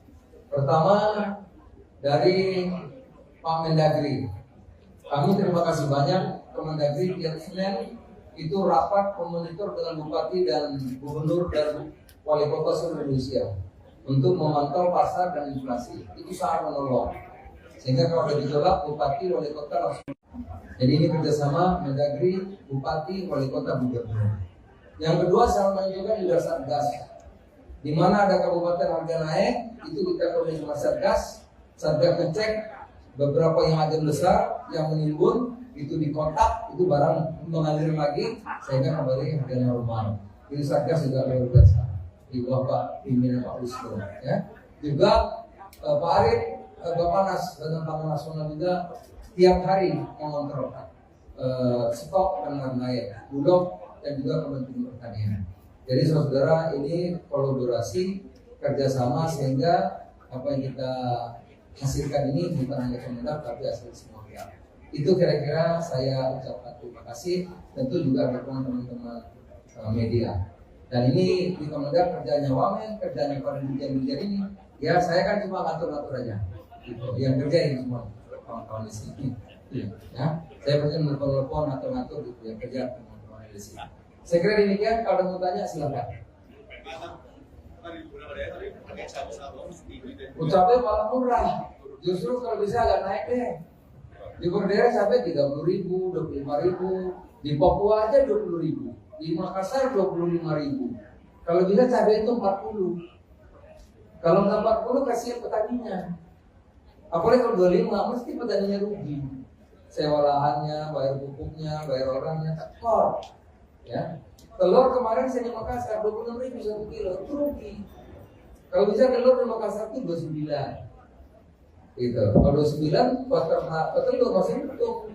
Pertama dari Pak Mendagri, kami terima kasih banyak. Kemendagri tiap Senin itu rapat memonitor dengan bupati dan gubernur dan wali kota seluruh Indonesia untuk memantau pasar dan inflasi. Itu sangat menolong. Sehingga kalau ada gejolak, bupati, wali kota langsung. Jadi ini kerjasama Mendagri, bupati, wali kota, gubernur. Yang kedua, sama juga juga Satgas. Di mana ada kabupaten harga naik, itu kita koordinasi sama Satgas. Satgas ngecek beberapa yang ada besar, yang menimbun, itu dikontak, itu barang mengalir lagi, sehingga kembali harga normal. Itu Satgas juga luar biasa. Di bawah Pak pimpinan Pak Wisnu, ya. Juga Pak Arief, Bapanas dan Taman Nasional juga tiap hari mengontrol stok dan harga Bulog dan juga Kementerian Pertanian. Jadi saudara, ini kolaborasi kerjasama sehingga apa yang kita hasilkan ini bukan hanya Kemendak tapi hasil semua pihak. Itu kira-kira saya ucapkan terima kasih. Tentu juga dukungan teman-teman media. Dan ini di Kemendak kerjanya Wamen, kerjanya para dirjen-dirjen ini. Ya saya kan cuma ngatur-ngatur aja. Gitu. Yang kerja ini semua kawan-kawan di sini. Ya, saya pasti menelpon ngatur-ngatur gitu. Yang kerja teman-teman di sini. Saya kira demikian. Kalau ada mau tanya silakan. Cabai malah murah. Justru kalau bisa agak naik deh. Di Berdera cabai 30.000, 25.000. Di Papua aja 20.000. Di Makassar 25.000. Kalau bisa cabai itu 40. Kalau nggak 40 kasihan petaninya. Apalagi kalau 25 mesti petaninya rugi. Sewa lahannya, bayar pupuknya, bayar orangnya, tekor. Ya. Telur kemarin saya di Makassar 26.000 1 kilo, itu rugi. Kalau bisa telur di Makassar itu 29. Gitu. Kalau 29 petelur masih untung.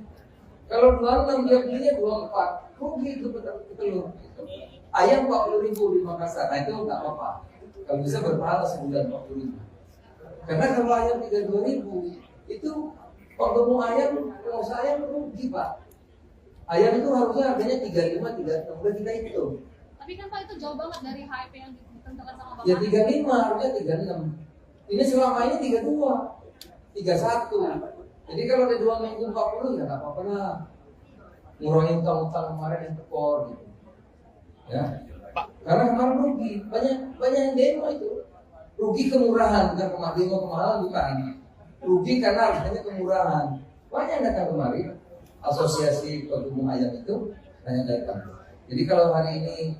Kalau 26 dia belinya 24, rugi itu petelur. Gitu. Ayam 40.000 di Makassar, nah itu nggak apa-apa. Kalau bisa berpahala sebulan 40.000. Karena kalau ayam 32.000 itu kalau mau ayam, kalau saya rugi Pak. Ayam itu harusnya harganya 35, 36, udah kita hitung. Tapi kan Pak itu jauh banget dari HIP yang ditentukan sama Bapak. Ya 35, harusnya 36. Ini selama ini 32, 31. Jadi kalau ada 2 minggu 40 ya nggak apa-apa lah. Ngurangin utang-utang kemarin yang tekor gitu. Ya. Karena kemarin rugi, banyak yang demo itu. Rugi kemurahan, bukan kemahalan bukan. Rugi karena harganya kemurahan. Banyak yang datang kemari. Asosiasi Pengembang Ayam itu banyak datang. Jadi kalau hari ini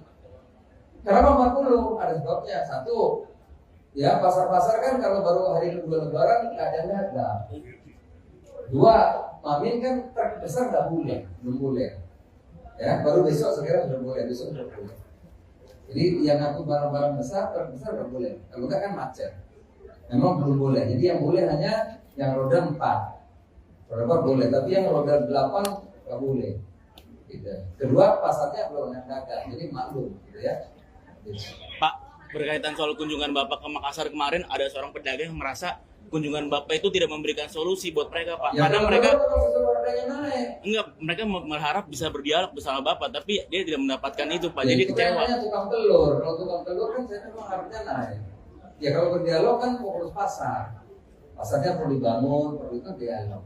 kenapa 40? Ada sebabnya. Satu, ya pasar-pasar kan kalau baru hari kedua Lebaran nggak ada harga. Dua, Mamin kan terbesar nggak boleh, belum boleh. Ya, baru besok sekarang sudah boleh, besok sudah boleh. Jadi yang aku barang-barang besar terbesar nggak boleh. Kalau nggak kan macet. Memang belum boleh. Jadi yang boleh hanya yang roda 4. Roda 4 boleh, tapi yang roda 8 nggak boleh. Gitu. Kedua, pasarnya belum yang dagang, jadi maklum, gitu ya. Gitu. Pak, berkaitan soal kunjungan Bapak ke Makassar kemarin, ada seorang pedagang yang merasa kunjungan Bapak itu tidak memberikan solusi buat mereka, Pak. Ya, Karena mereka harganya naik. enggak, mereka berharap bisa berdialog bersama Bapak, tapi dia tidak mendapatkan itu, Pak. Ya, Jadi itu kecewa. namanya tukang telur. Kalau tukang telur kan saya memang harganya naik. Ya kalau berdialog kan fokus pasar. Pasarnya perlu dibangun, perlu itu dialog.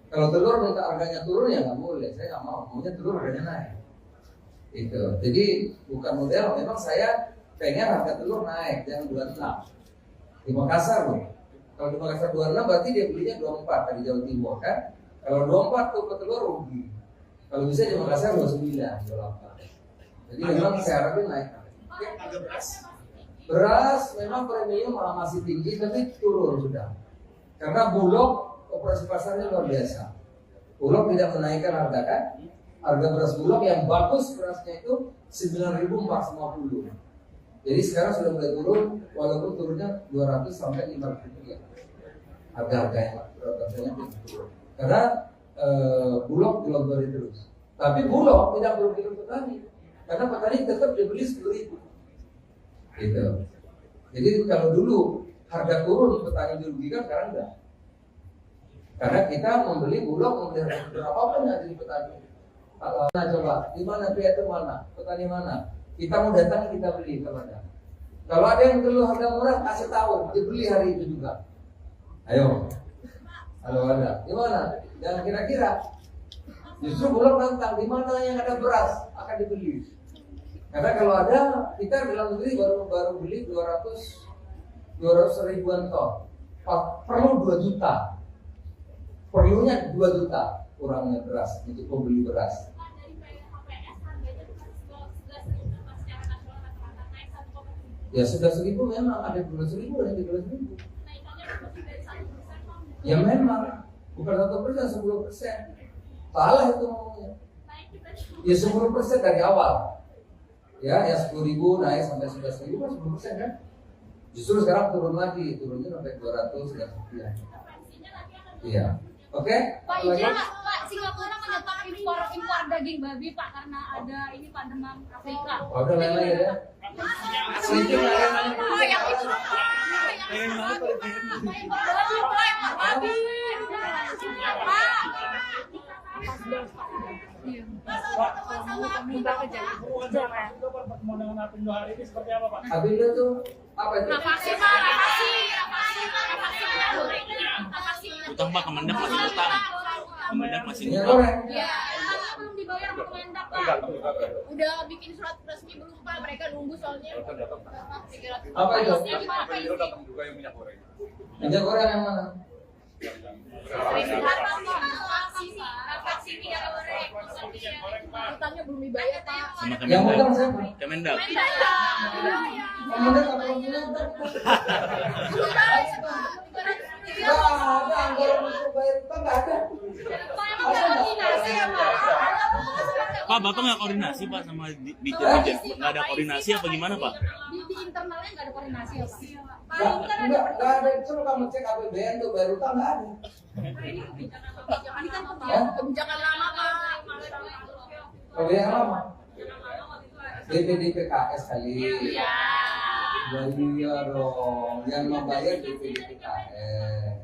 Kalau telur minta harganya turun ya nggak boleh. Saya nggak mau. Maunya telur harganya naik. Itu. Jadi bukan model. Memang saya pengen harga telur naik, jangan 26. Di Makassar loh. Kalau di Makassar 26 berarti dia belinya 24 dari Jawa Timur kan. Kalau 24 tuh petelur rugi. Kalau bisa di Makassar 29, 28. Jadi memang saya harapin naik. Beras memang premium masih tinggi tapi turun sudah. Karena Bulog operasi pasarnya luar biasa. Bulog tidak menaikkan harga kan. Harga beras Bulog yang bagus berasnya itu 9.450. Jadi sekarang sudah mulai turun, walaupun turunnya 200 sampai 500 rupiah. Harga-harganya turun. Karena Bulog dilonggarin terus. Tapi Bulog tidak merugikan petani. Karena petani tetap dibeli 10.000. Gitu. Jadi kalau dulu harga turun petani dirugikan, sekarang enggak. Karena kita membeli Bulog, membeli harga berapapun yang jadi petani. Nah coba, di mana pihak itu mana? Petani mana? Kita mau datang kita beli kepada. Kalau ada yang perlu harga murah, kasih tahu, dibeli hari itu juga. Ayo. Kalau ada, di mana? Jangan kira-kira. Justru Bulog nantang, di mana yang ada beras akan dibeli. Karena kalau ada, kita dalam negeri baru beli 200 ribuan ton. Perlu 2 juta. Perlunya 2 juta kurangnya beras untuk membeli beras. Ya sudah 1.000 memang ada 12.000 dan 13.000. Ya memang bukan 1%, 10%. Salah itu ngomongnya. Ya 10% dari awal. Ya 10.000 naik sampai 11.000 kan 10% kan. Justru sekarang turun lagi, turunnya sampai 200 dan sekian. Iya. Oke? Pak izin Pak, Singapura menyetop impor daging babi Pak karena ada ini Pak demam Afrika. Oh, udah lain-lain ya. Sedikit lain-lain. Oh yang itu babi. Pertemuan dengan Apindo hari ini seperti apa Pak? Apindo tuh apa itu? Vaksin Pak, Utang Pak, Kemendak masih utang. Kemendak masih Minyak utang. goreng. ya, belum dibayar sama Kemendak Pak. Udah bikin surat resmi belum Pak? Mereka nunggu soalnya. Apa itu? Apindo datang juga yang minyak goreng. Minyak goreng yang mana? Utangnya belum dibayar Pak. Sama Yang Kemendak. utang siapa? Kemendak. Kemendak apa yang utang? Nggak ada anggaran untuk bayar utang, nggak ada. Pak, Bapak nggak koordinasi Pak sama Dijen? Nggak ada koordinasi apa gimana Pak? Di internalnya nggak ada koordinasi ya Pak? Enggak ada. Coba kamu cek APBN tuh bayar utang nggak ada. Ini kan kebijakan lama Pak. APBN lama. DPD PKS kali. Iya. Iya dong. Yang membayar DPD PKS.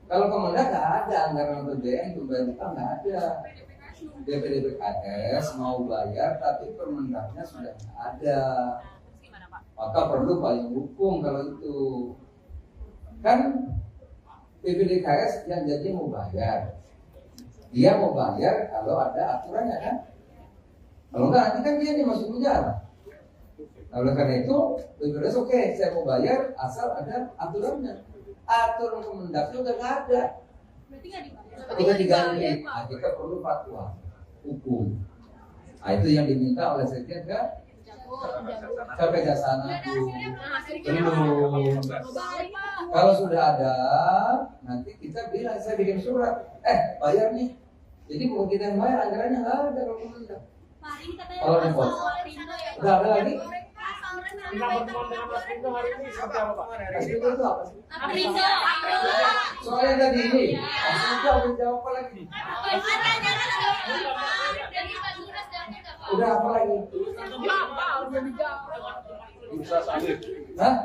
Kalau Kemendak nggak ada anggaran APBN untuk bayar utang nggak ada. DPD PKS mau bayar tapi Permendaknya sudah nggak ada. Maka perlu payung hukum kalau itu. Kan DPDKS yang jadi mau bayar. Dia mau bayar kalau ada aturannya kan. Kalau enggak nanti kan dia masuk penjara. Nah, oleh karena itu DPDKS oke, saya mau bayar asal ada aturannya. Aturan Kemendaknya udah nggak ada. Berarti nggak dibayar. Udah diganti. Nah, kita perlu fatwa hukum. Nah, itu yang diminta oleh Sekjen kan? Ke Kejaksaan Agung. Belum. Kalau sudah ada, nanti kita bilang, saya bikin surat. Bayar nih. Jadi bukan kita yang bayar, anggarannya nggak ada kalau Kemendak. Kalau repot. Udah ada lagi? Kita bertemu dengan Mas Rindo hari ini seperti apa Pak? Mas Rindo itu apa sih? April. Soalnya tadi ini, Mas Rindo udah jawab apa lagi? Udah apa lagi? Bursa sawit. Hah?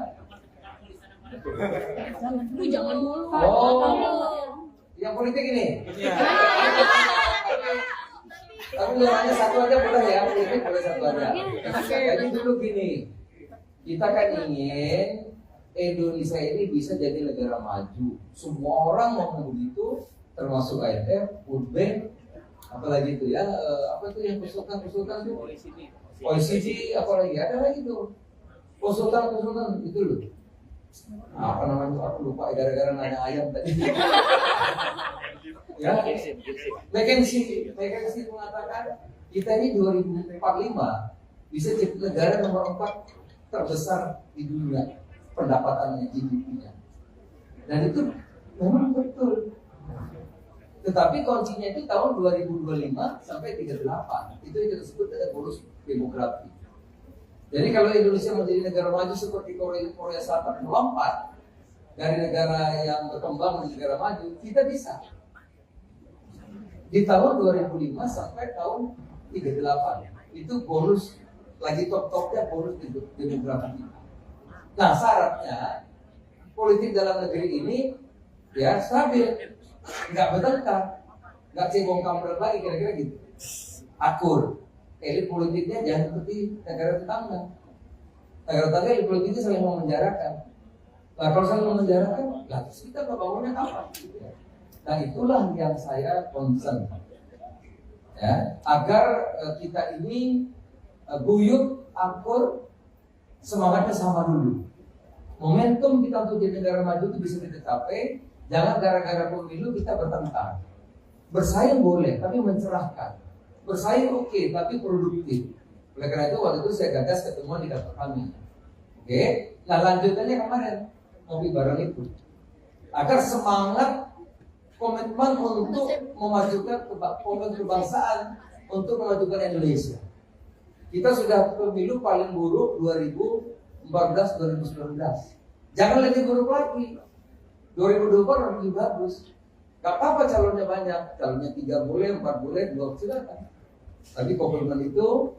Jangan dulu. Oh, yang politik ini? Tapi nanya satu aja boleh ya, politik boleh satu aja. Jadi dulu gini, kita kan ingin Indonesia ini bisa jadi negara maju. Semua orang mau begitu, termasuk IMF, World Bank, apalagi itu ya, apa itu yang konsultan tuh? OECD, apalagi ada lagi tuh. Konsultan itu loh. Apa namanya? Aku lupa gara-gara nanya ayam tadi. Ya, McKinsey mengatakan kita ini 2045 bisa jadi negara nomor 4 terbesar di dunia pendapatannya GDP-nya. Dan itu memang betul. Tetapi kuncinya itu tahun 2025 sampai 38. Itu yang kita sebut ada bonus demografi. Jadi kalau Indonesia menjadi negara maju seperti Korea Selatan melompat dari negara yang berkembang menjadi negara maju, kita bisa. Di tahun 2005 sampai tahun 38 itu bonus lagi top-topnya bonus demografi. Nah syaratnya politik dalam negeri ini ya stabil, nggak bertengkar, nggak cebong kampret lagi kira-kira gitu, akur. Elit politiknya jangan seperti negara tetangga. Negara tetangga elit politiknya saling memenjarakan. Nah kalau saling memenjarakan, lah terus kita bangunnya apa? Nah itulah yang saya concern, ya, agar kita ini guyup, akur, semangatnya sama dulu. Momentum kita untuk jadi negara maju itu bisa kita capai. Jangan gara-gara pemilu kita bertengkar. Bersaing boleh, tapi mencerahkan. Bersaing oke, tapi produktif. Oleh karena itu waktu itu saya gagas ketemuan di kantor kami. Oke, nah lanjutannya kemarin ngopi bareng itu. Agar semangat komitmen untuk memajukan kebangsaan, untuk memajukan Indonesia. Kita sudah pemilu paling buruk 2014-2019. Jangan lebih buruk lagi. 2024 lebih bagus. Gak apa-apa calonnya banyak, calonnya 3 boleh, 4 boleh, 2 silakan. Tapi komitmen itu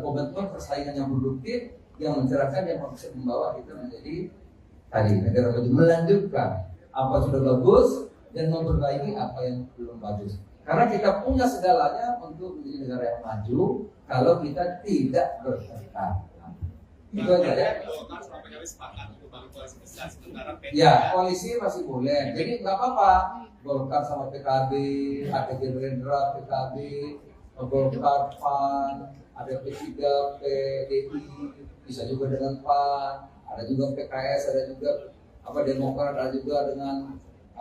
komitmen persaingan yang produktif, yang mencerahkan, yang bisa membawa kita menjadi tadi negara maju, melanjutkan apa sudah bagus dan memperbaiki apa yang belum bagus. Karena kita punya segalanya untuk menjadi negara yang maju kalau kita tidak bertengkar. Itu aja ya. Ya, koalisi masih boleh. Jadi nggak apa-apa. Golkar sama PKB, ada Gerindra, PKB, Golkar, PAN, ada P3, PDI, bisa juga dengan PAN, ada juga PKS, ada juga Demokrat, ada juga dengan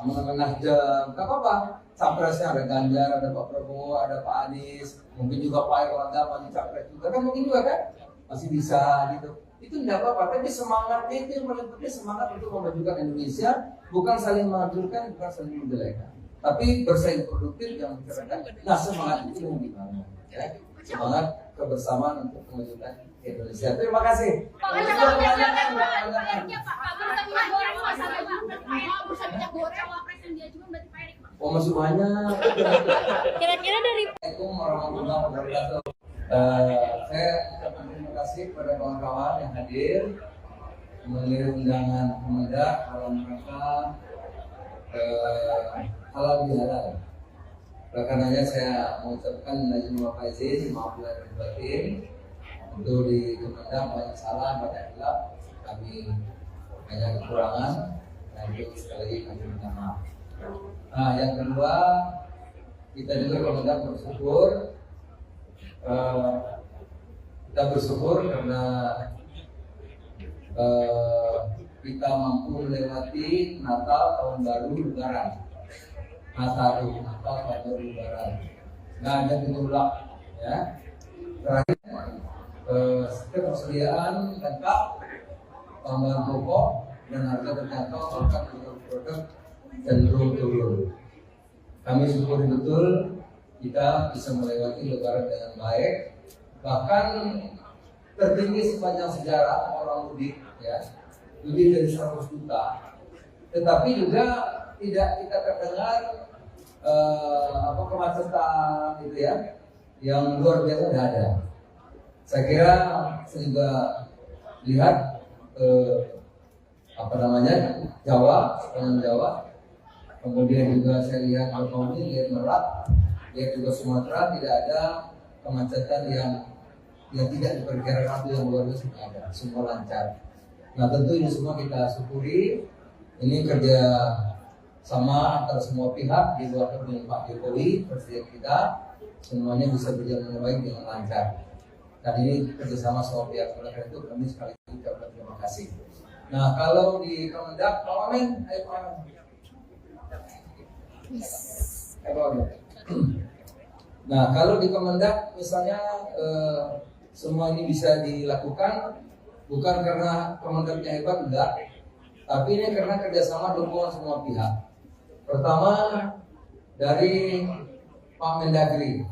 Nasdem. Nggak apa-apa. Capresnya ada Ganjar, ada Pak Prabowo, ada Pak Anies, mungkin juga Pak Erlangga maju capres juga kan, mungkin juga kan masih bisa gitu. Itu tidak apa-apa, tapi semangatnya itu yang paling penting, semangat untuk memajukan Indonesia, bukan saling menghancurkan, bukan saling menjelekan, tapi bersaing produktif yang mencerahkan. Nah semangat itu yang dibangun, ya. Semangat kebersamaan untuk mewujudkan Indonesia. Terima kasih. Pak, akhirnya Pak, bursa minyak goreng masalah Pak, bursa minyak goreng cawapres yang diajukan berarti Pak Erick Pak. Oh, masih banyak. Kira-kira dari Assalamualaikum warahmatullahi wabarakatuh. Saya ucapkan terima kasih kepada kawan-kawan yang hadir memenuhi undangan Kemendak dalam rangka halal bihalal. Oleh karenanya saya mengucapkan izin wa faizin, maaf lahir dan batin. Untuk di Kemendak banyak salah, banyak hilaf, kami banyak kekurangan, dan itu sekali lagi kami minta maaf. Nah, yang kedua, kita juga Kemendak bersyukur, kita bersyukur karena kita mampu melewati Natal, Tahun Baru, Lebaran. Natal Tahun Baru, Lebaran. Nggak ada gejolak, ya. Terakhir, ketersediaan lengkap, tambahan pokok dan harga terjangkau, bahkan produk cenderung turun. Kami syukuri betul kita bisa melewati Lebaran dengan baik, bahkan tertinggi sepanjang sejarah orang mudik, ya, lebih dari 100 juta. Tetapi juga tidak kita terdengar kemacetan gitu ya, yang luar biasa tidak ada. Saya kira saya juga lihat Jawa, sepanjang Jawa. Kemudian juga saya lihat Jokowi, lihat Merak, lihat juga Sumatera, tidak ada kemacetan yang tidak diperkirakan yang luar biasa ada, semua lancar. Nah tentu ini semua kita syukuri. Ini kerja sama antara semua pihak di luar kepemimpinan Pak Jokowi, presiden kita, semuanya bisa berjalan dengan baik dengan lancar. Dan ini kerjasama semua pihak. Oleh karena itu kami sekali lagi ucapkan terima kasih. Nah kalau di Kemendak, Pak Wamen, ayo Pak Wamen. Nah kalau di Kemendak misalnya semua ini bisa dilakukan bukan karena Kemendaknya hebat, enggak, tapi ini karena kerjasama dukungan semua pihak. Pertama dari Pak Mendagri,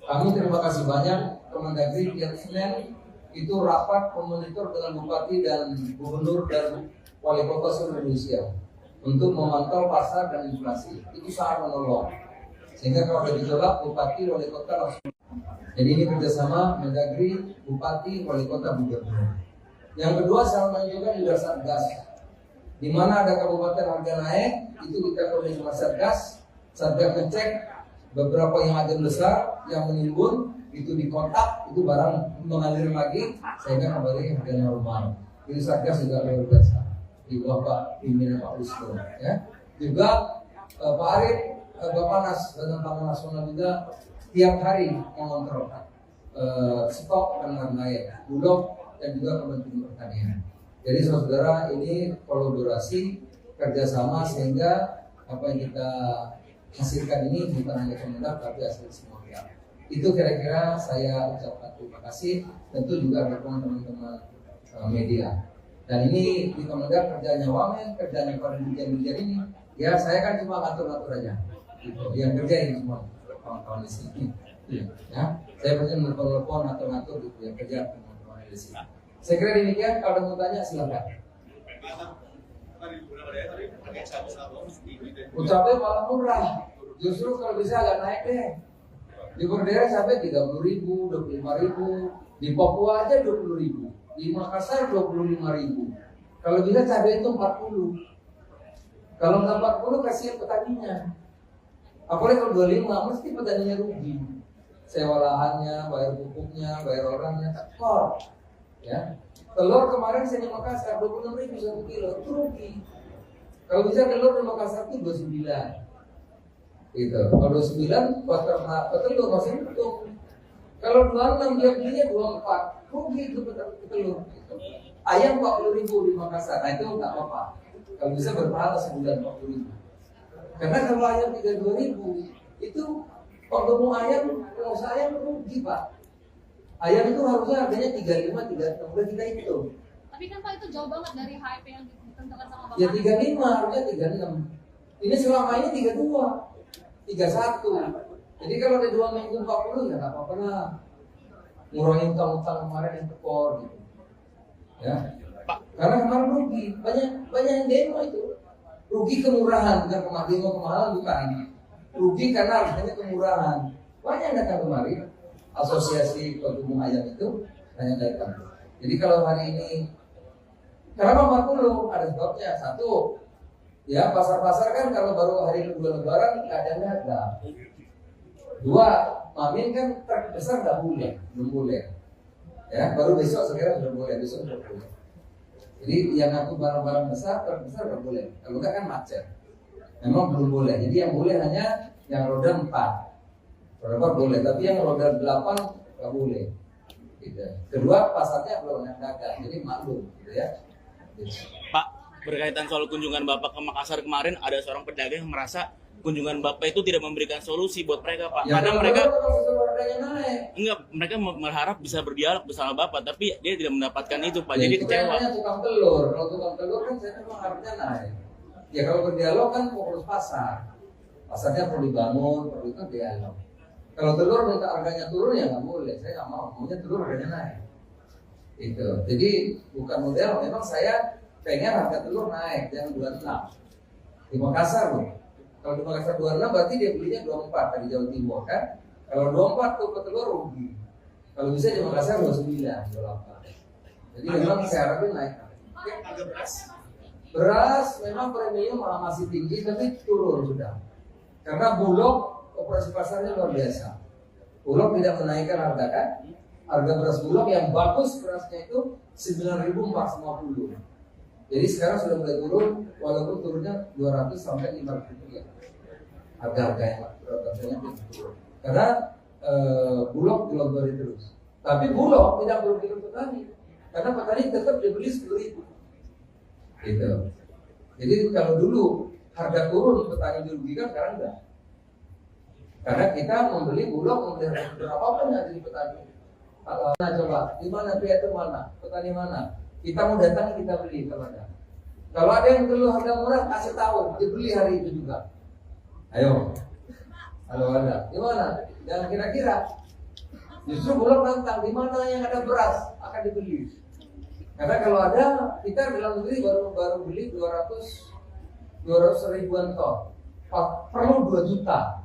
kami terima kasih banyak. Kemendagri tiap Senin itu rapat memonitor dengan bupati dan gubernur dan wali kota seluruh Indonesia untuk memantau pasar dan inflasi. Itu sangat menolong. Sehingga kalau ada gejolak, bupati, wali kota langsung. Jadi ini kerjasama Mendagri, bupati, wali kota, gubernur. Yang kedua, sama juga juga Satgas. Di mana ada kabupaten harga naik, itu kita koordinasi sama Satgas. Satgas ngecek beberapa yang agen besar yang menimbun, itu dikontak, itu barang mengalir lagi, sehingga kembali harga normal. Itu Satgas juga luar biasa. Di bawah Pak pimpinan Pak Wisnu, ya. Juga Pak Arief, Bapanas dan Taman Nasional juga tiap hari mengontrol stok dan lain-lain, Bulog dan juga Kementerian Pertanian. Jadi saudara ini kolaborasi kerjasama sehingga apa yang kita hasilkan ini bukan hanya Kemendak tapi hasil semua pihak. Itu kira-kira saya ucapkan terima kasih. Tentu juga dukungan teman-teman media. Dan ini di Kemendak kerjanya Wamen, kerjanya para dirjen-dirjen ini. Ya saya kan cuma ngatur-ngatur aja. Gitu. Yang kerja ini semua kawan-kawan di sini. Ya, saya pasti menelpon ngatur-ngatur gitu. Yang kerja teman-teman di sini. Saya kira demikian. Kalau ada mau tanya silakan. Ucapnya malah murah. Justru kalau bisa agak naik deh. Di Bordera sampai 30.000, 25.000. Di Papua aja 20.000. Di Makassar 25.000. Kalau bisa cabai itu 40. Kalau nggak 40 kasihan petaninya. Apalagi kalau 25 mesti petaninya rugi. Sewa lahannya, bayar pupuknya, bayar orangnya, tekor. Ya, telur kemarin saya di Makassar 26.000 1 kilo, itu rugi. Kalau bisa telur di Makassar itu 29. Gitu. Kalau 29 buat telur masih untung. Kalau 26 dia belinya 24, rugi itu telur. Gitu. Ayam 40.000 di Makassar, nah itu nggak apa-apa. Kalau bisa berpahala sebulan 40.000. Karena kalau ayam 32.000 itu kalau mau ayam, kalau saya rugi Pak. Ayam itu harusnya harganya 35, 36, udah kita hitung. Tapi kan Pak itu jauh banget dari HIP yang ditentukan sama Bapak. Ya 35, harusnya 36. Ini selama ini 32, 31. Jadi kalau ada 2 minggu 40 ya nggak apa-apa lah. ngurangin utang-utang kemarin yang tekor gitu. Ya. Pak. Karena kemarin rugi, banyak yang demo itu. Rugi kemurahan, bukan demo kemahalan bukan. Rugi karena harganya kemurahan. Banyak yang datang kemari. Asosiasi Penghukum Ayam itu banyak datang. Jadi kalau hari ini kenapa 40? Ada sebabnya. Satu, ya pasar-pasar kan kalau baru hari kedua lebaran nggak ada dagang. Dua, Mamin kan terbesar nggak boleh, belum boleh. Ya, baru besok sekarang sudah boleh, besok sudah boleh. Jadi yang aku barang-barang besar terbesar nggak boleh. Kalau nggak kan macet. Memang belum boleh. Jadi yang boleh hanya yang roda 4. Roda 4 boleh, tapi yang roda 8 nggak boleh. Gitu. Kedua, pasarnya belum ada dagang, jadi maklum, gitu ya. Gitu. Pak, berkaitan soal kunjungan Bapak ke Makassar kemarin, ada seorang pedagang yang merasa kunjungan Bapak itu tidak memberikan solusi buat mereka, Pak. Ya, Karena mereka harganya naik. enggak, mereka berharap bisa berdialog bersama Bapak, tapi dia tidak mendapatkan itu, Pak. Ya, Jadi itu kecewa. kan namanya tukang telur. Kalau tukang telur kan saya memang harganya naik. Ya kalau berdialog kan fokus pasar. Pasarnya perlu dibangun, perlu itu dialog. Kalau telur minta harganya turun ya nggak boleh. Saya nggak mau. Maunya telur harganya naik. Itu. Jadi bukan model. Memang saya pengen harga telur naik, jangan 26. Di Makassar loh. Kalau di Makassar 26 berarti dia belinya 24 dari Jawa Timur kan. Kalau 24 tuh telur rugi. Kalau bisa di Makassar 29, 28. Jadi memang saya harapin naik. Beras memang premium masih tinggi tapi turun sudah. Karena Bulog operasi pasarnya luar biasa. Bulog tidak menaikkan harga kan. Harga beras Bulog yang bagus berasnya itu 9.450. Jadi sekarang sudah mulai turun, walaupun turunnya 200 sampai 500 rupiah. Harga-harga yang berasanya turun. Karena Bulog dilonggarin terus. Tapi Bulog tidak merugikan petani. Karena petani tetap dibeli 10.000. Gitu. Jadi kalau dulu harga turun petani dirugikan, sekarang enggak. Karena kita membeli Bulog, membeli harga berapapun yang jadi petani. Nah coba, di mana pihak itu mana? Petani mana? Kita mau datang kita beli kalau ada. Kalau ada yang perlu harga murah, kasih tahu, dibeli hari itu juga. Ayo. Kalau ada, di mana? Jangan kira-kira. Justru Bulog nantang, di mana yang ada beras akan dibeli. Karena kalau ada, kita dalam negeri baru beli 200 ribuan ton. Perlu 2 juta.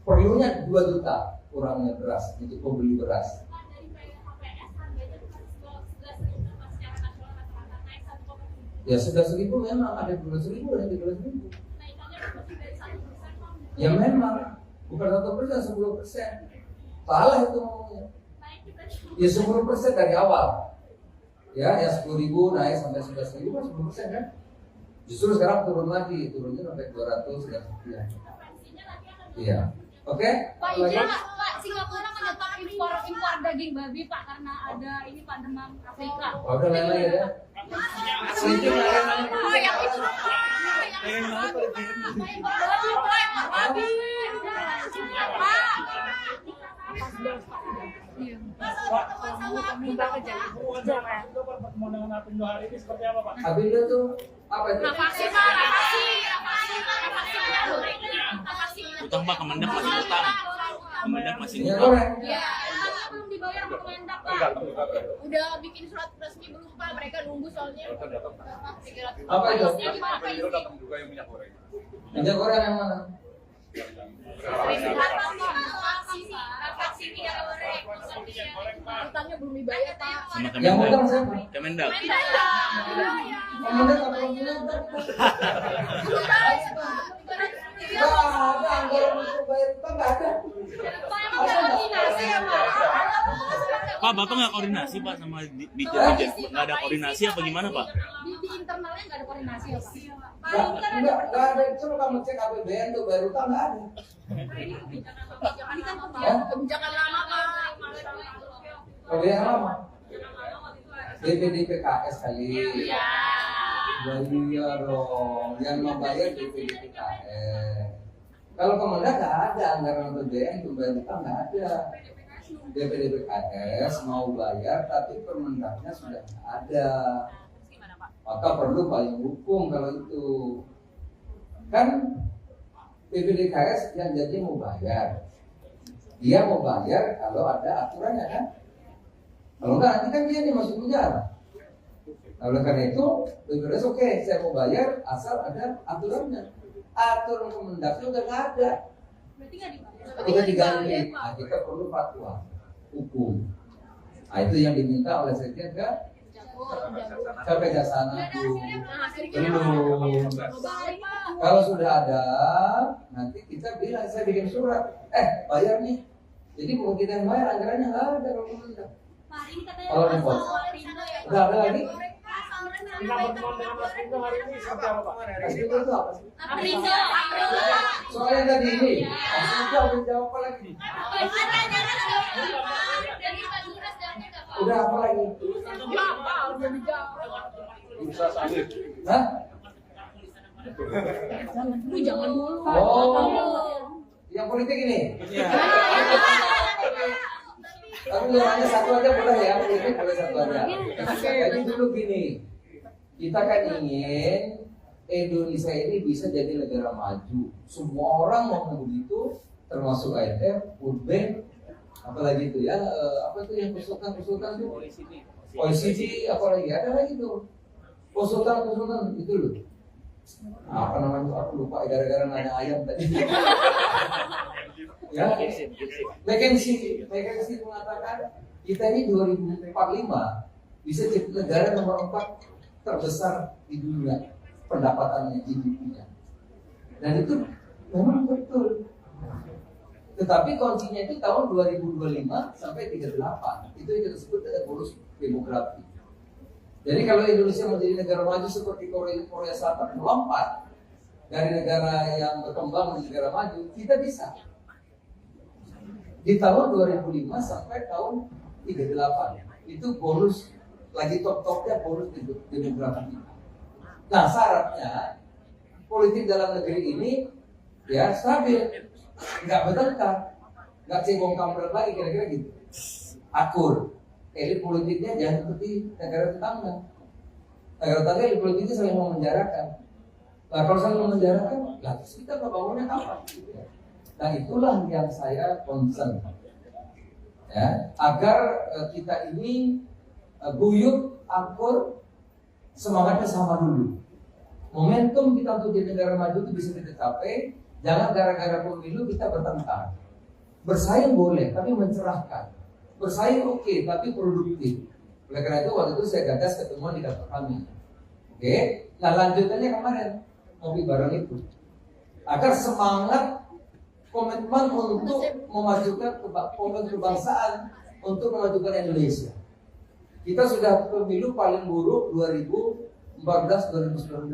Perlunya 2 juta kurangnya beras untuk pembeli beras. Ya sudah 1.000 memang ada 12.000 dan 13.000. Ya memang bukan 1%, 10%. Salah itu ngomongnya. Ya 10% dari awal. Ya 10.000 naik sampai 11.000 kan 10% kan. Justru sekarang turun lagi, turunnya sampai 200 dan sekian. Iya. Oke? Pak, izin Pak, Singapura menyetop impor daging babi Pak karena ada ini Pak demam Afrika. Oh, udah lain-lain ya. Setuju lain-lain. Oh, yang itu Pak. Yang babi Pak. Impor babi Pak, impor babi. Pak, pertemuan dengan Apindo hari ini seperti apa, Pak? Apindo tuh apa itu? Vaksin Pak, vaksin. Utang, Pak, Kemendak masih utang. Kemendak masih Minyak utang. goreng. Ya, utangnya belum dibayar sama Kemendak Pak. Udah bikin surat resmi belum Pak? Mereka nunggu soalnya. Apa itu? Apindo datang juga yang minyak goreng. Minyak goreng yang mana? Vaksin minyak goreng. Utangnya belum dibayar Pak. Sama Yang Kemendak. utang siapa? Kemendak. Kemendak apa punya utang? Nggak ada anggaran untuk bayar utang, nggak ada. Pak, Bapak nggak koordinasi, Pak, sama Dijen? Nggak ada koordinasi apa gimana, Pak? Di internalnya nggak ada koordinasi ya Pak? Nggak ada. Coba kamu cek APBN tuh bayar utang nggak ada. Ini kan kebijakan lama Pak. Kalau yang lama, DPDPKS kali. Iya. Iya dong, yang membayar DPDPKS. Kalau Kemendak nggak ada anggaran APBN untuk bayar utang, nggak ada. DPDPKS mau bayar tapi Permendaknya sudah nggak ada. Maka perlu payung hukum kalau itu. Kan DPDKS yang janji mau bayar. Dia mau bayar kalau ada aturannya kan. Kalau enggak nanti kan dia nih masuk penjara. Nah, oleh karena itu, oke, saya mau bayar asal ada aturannya. Aturan Kemendaknya udah nggak ada, Berarti nggak dibayar. udah diganti. Nah, kita perlu fatwa hukum. Nah, itu yang diminta oleh Sekjen ke Kejaksaan Agung. Belum. Kalau sudah ada, nanti kita bilang, saya bikin surat, bayar nih. Jadi bukan kita yang bayar, anggarannya nggak ada kalau Kemendak. Kalau repot. Udah ada lagi? Kita pertemuan dengan Mas Rindo hari ini seperti apa Pak? Itu apa sih? Aprindo. Soalnya tadi ini, udah jawab apa lagi? Udah apa lagi? Bursa sawit. Hah? Jangan dulu. Oh, yang politik ini? Tapi nanya satu aja boleh ya, politik boleh satu aja. Jadi dulu gini, kita kan ingin Indonesia ini bisa jadi negara maju. Semua orang mau begitu, termasuk IMF, World Bank, apalagi itu ya, apa itu yang konsultan itu? OECD, apalagi ada lagi tuh, konsultan itu loh. Apa namanya? Aku lupa gara-gara nanya ayam tadi. Ya, McKinsey mengatakan kita ini 2045 bisa jadi negara nomor 4 terbesar di dunia pendapatannya GDP-nya. Dan itu memang betul. Tetapi kuncinya itu tahun 2025 sampai 38. Itu yang kita sebut dengan bonus demografi. Jadi kalau Indonesia menjadi negara maju seperti Korea Selatan melompat dari negara yang berkembang menjadi negara maju, kita bisa. Di tahun 2005 sampai tahun 38 itu bonus lagi top-topnya bonus demografi. Nah syaratnya politik dalam negeri ini ya stabil, nggak bertengkar, nggak cebong kampret lagi kira-kira gitu, akur. Elit politiknya jangan seperti negara tetangga. Negara tetangga elit politiknya saling memenjarakan. Nah kalau saling memenjarakan, lah kita bangunnya kapan? Nah itulah yang saya concern, ya, agar kita ini guyup, akur, semangatnya sama dulu. Momentum kita untuk jadi negara maju itu bisa kita capai. Jangan gara-gara pemilu kita bertengkar. Bersaing boleh, tapi mencerahkan. Bersaing oke, tapi produktif. Oleh karena itu waktu itu saya gagas ketemuan di kantor kami. Oke, nah lanjutannya kemarin ngopi bareng itu. Agar semangat komitmen untuk memajukan kebangsaan, untuk memajukan Indonesia. Kita sudah pemilu paling buruk 2014-2019.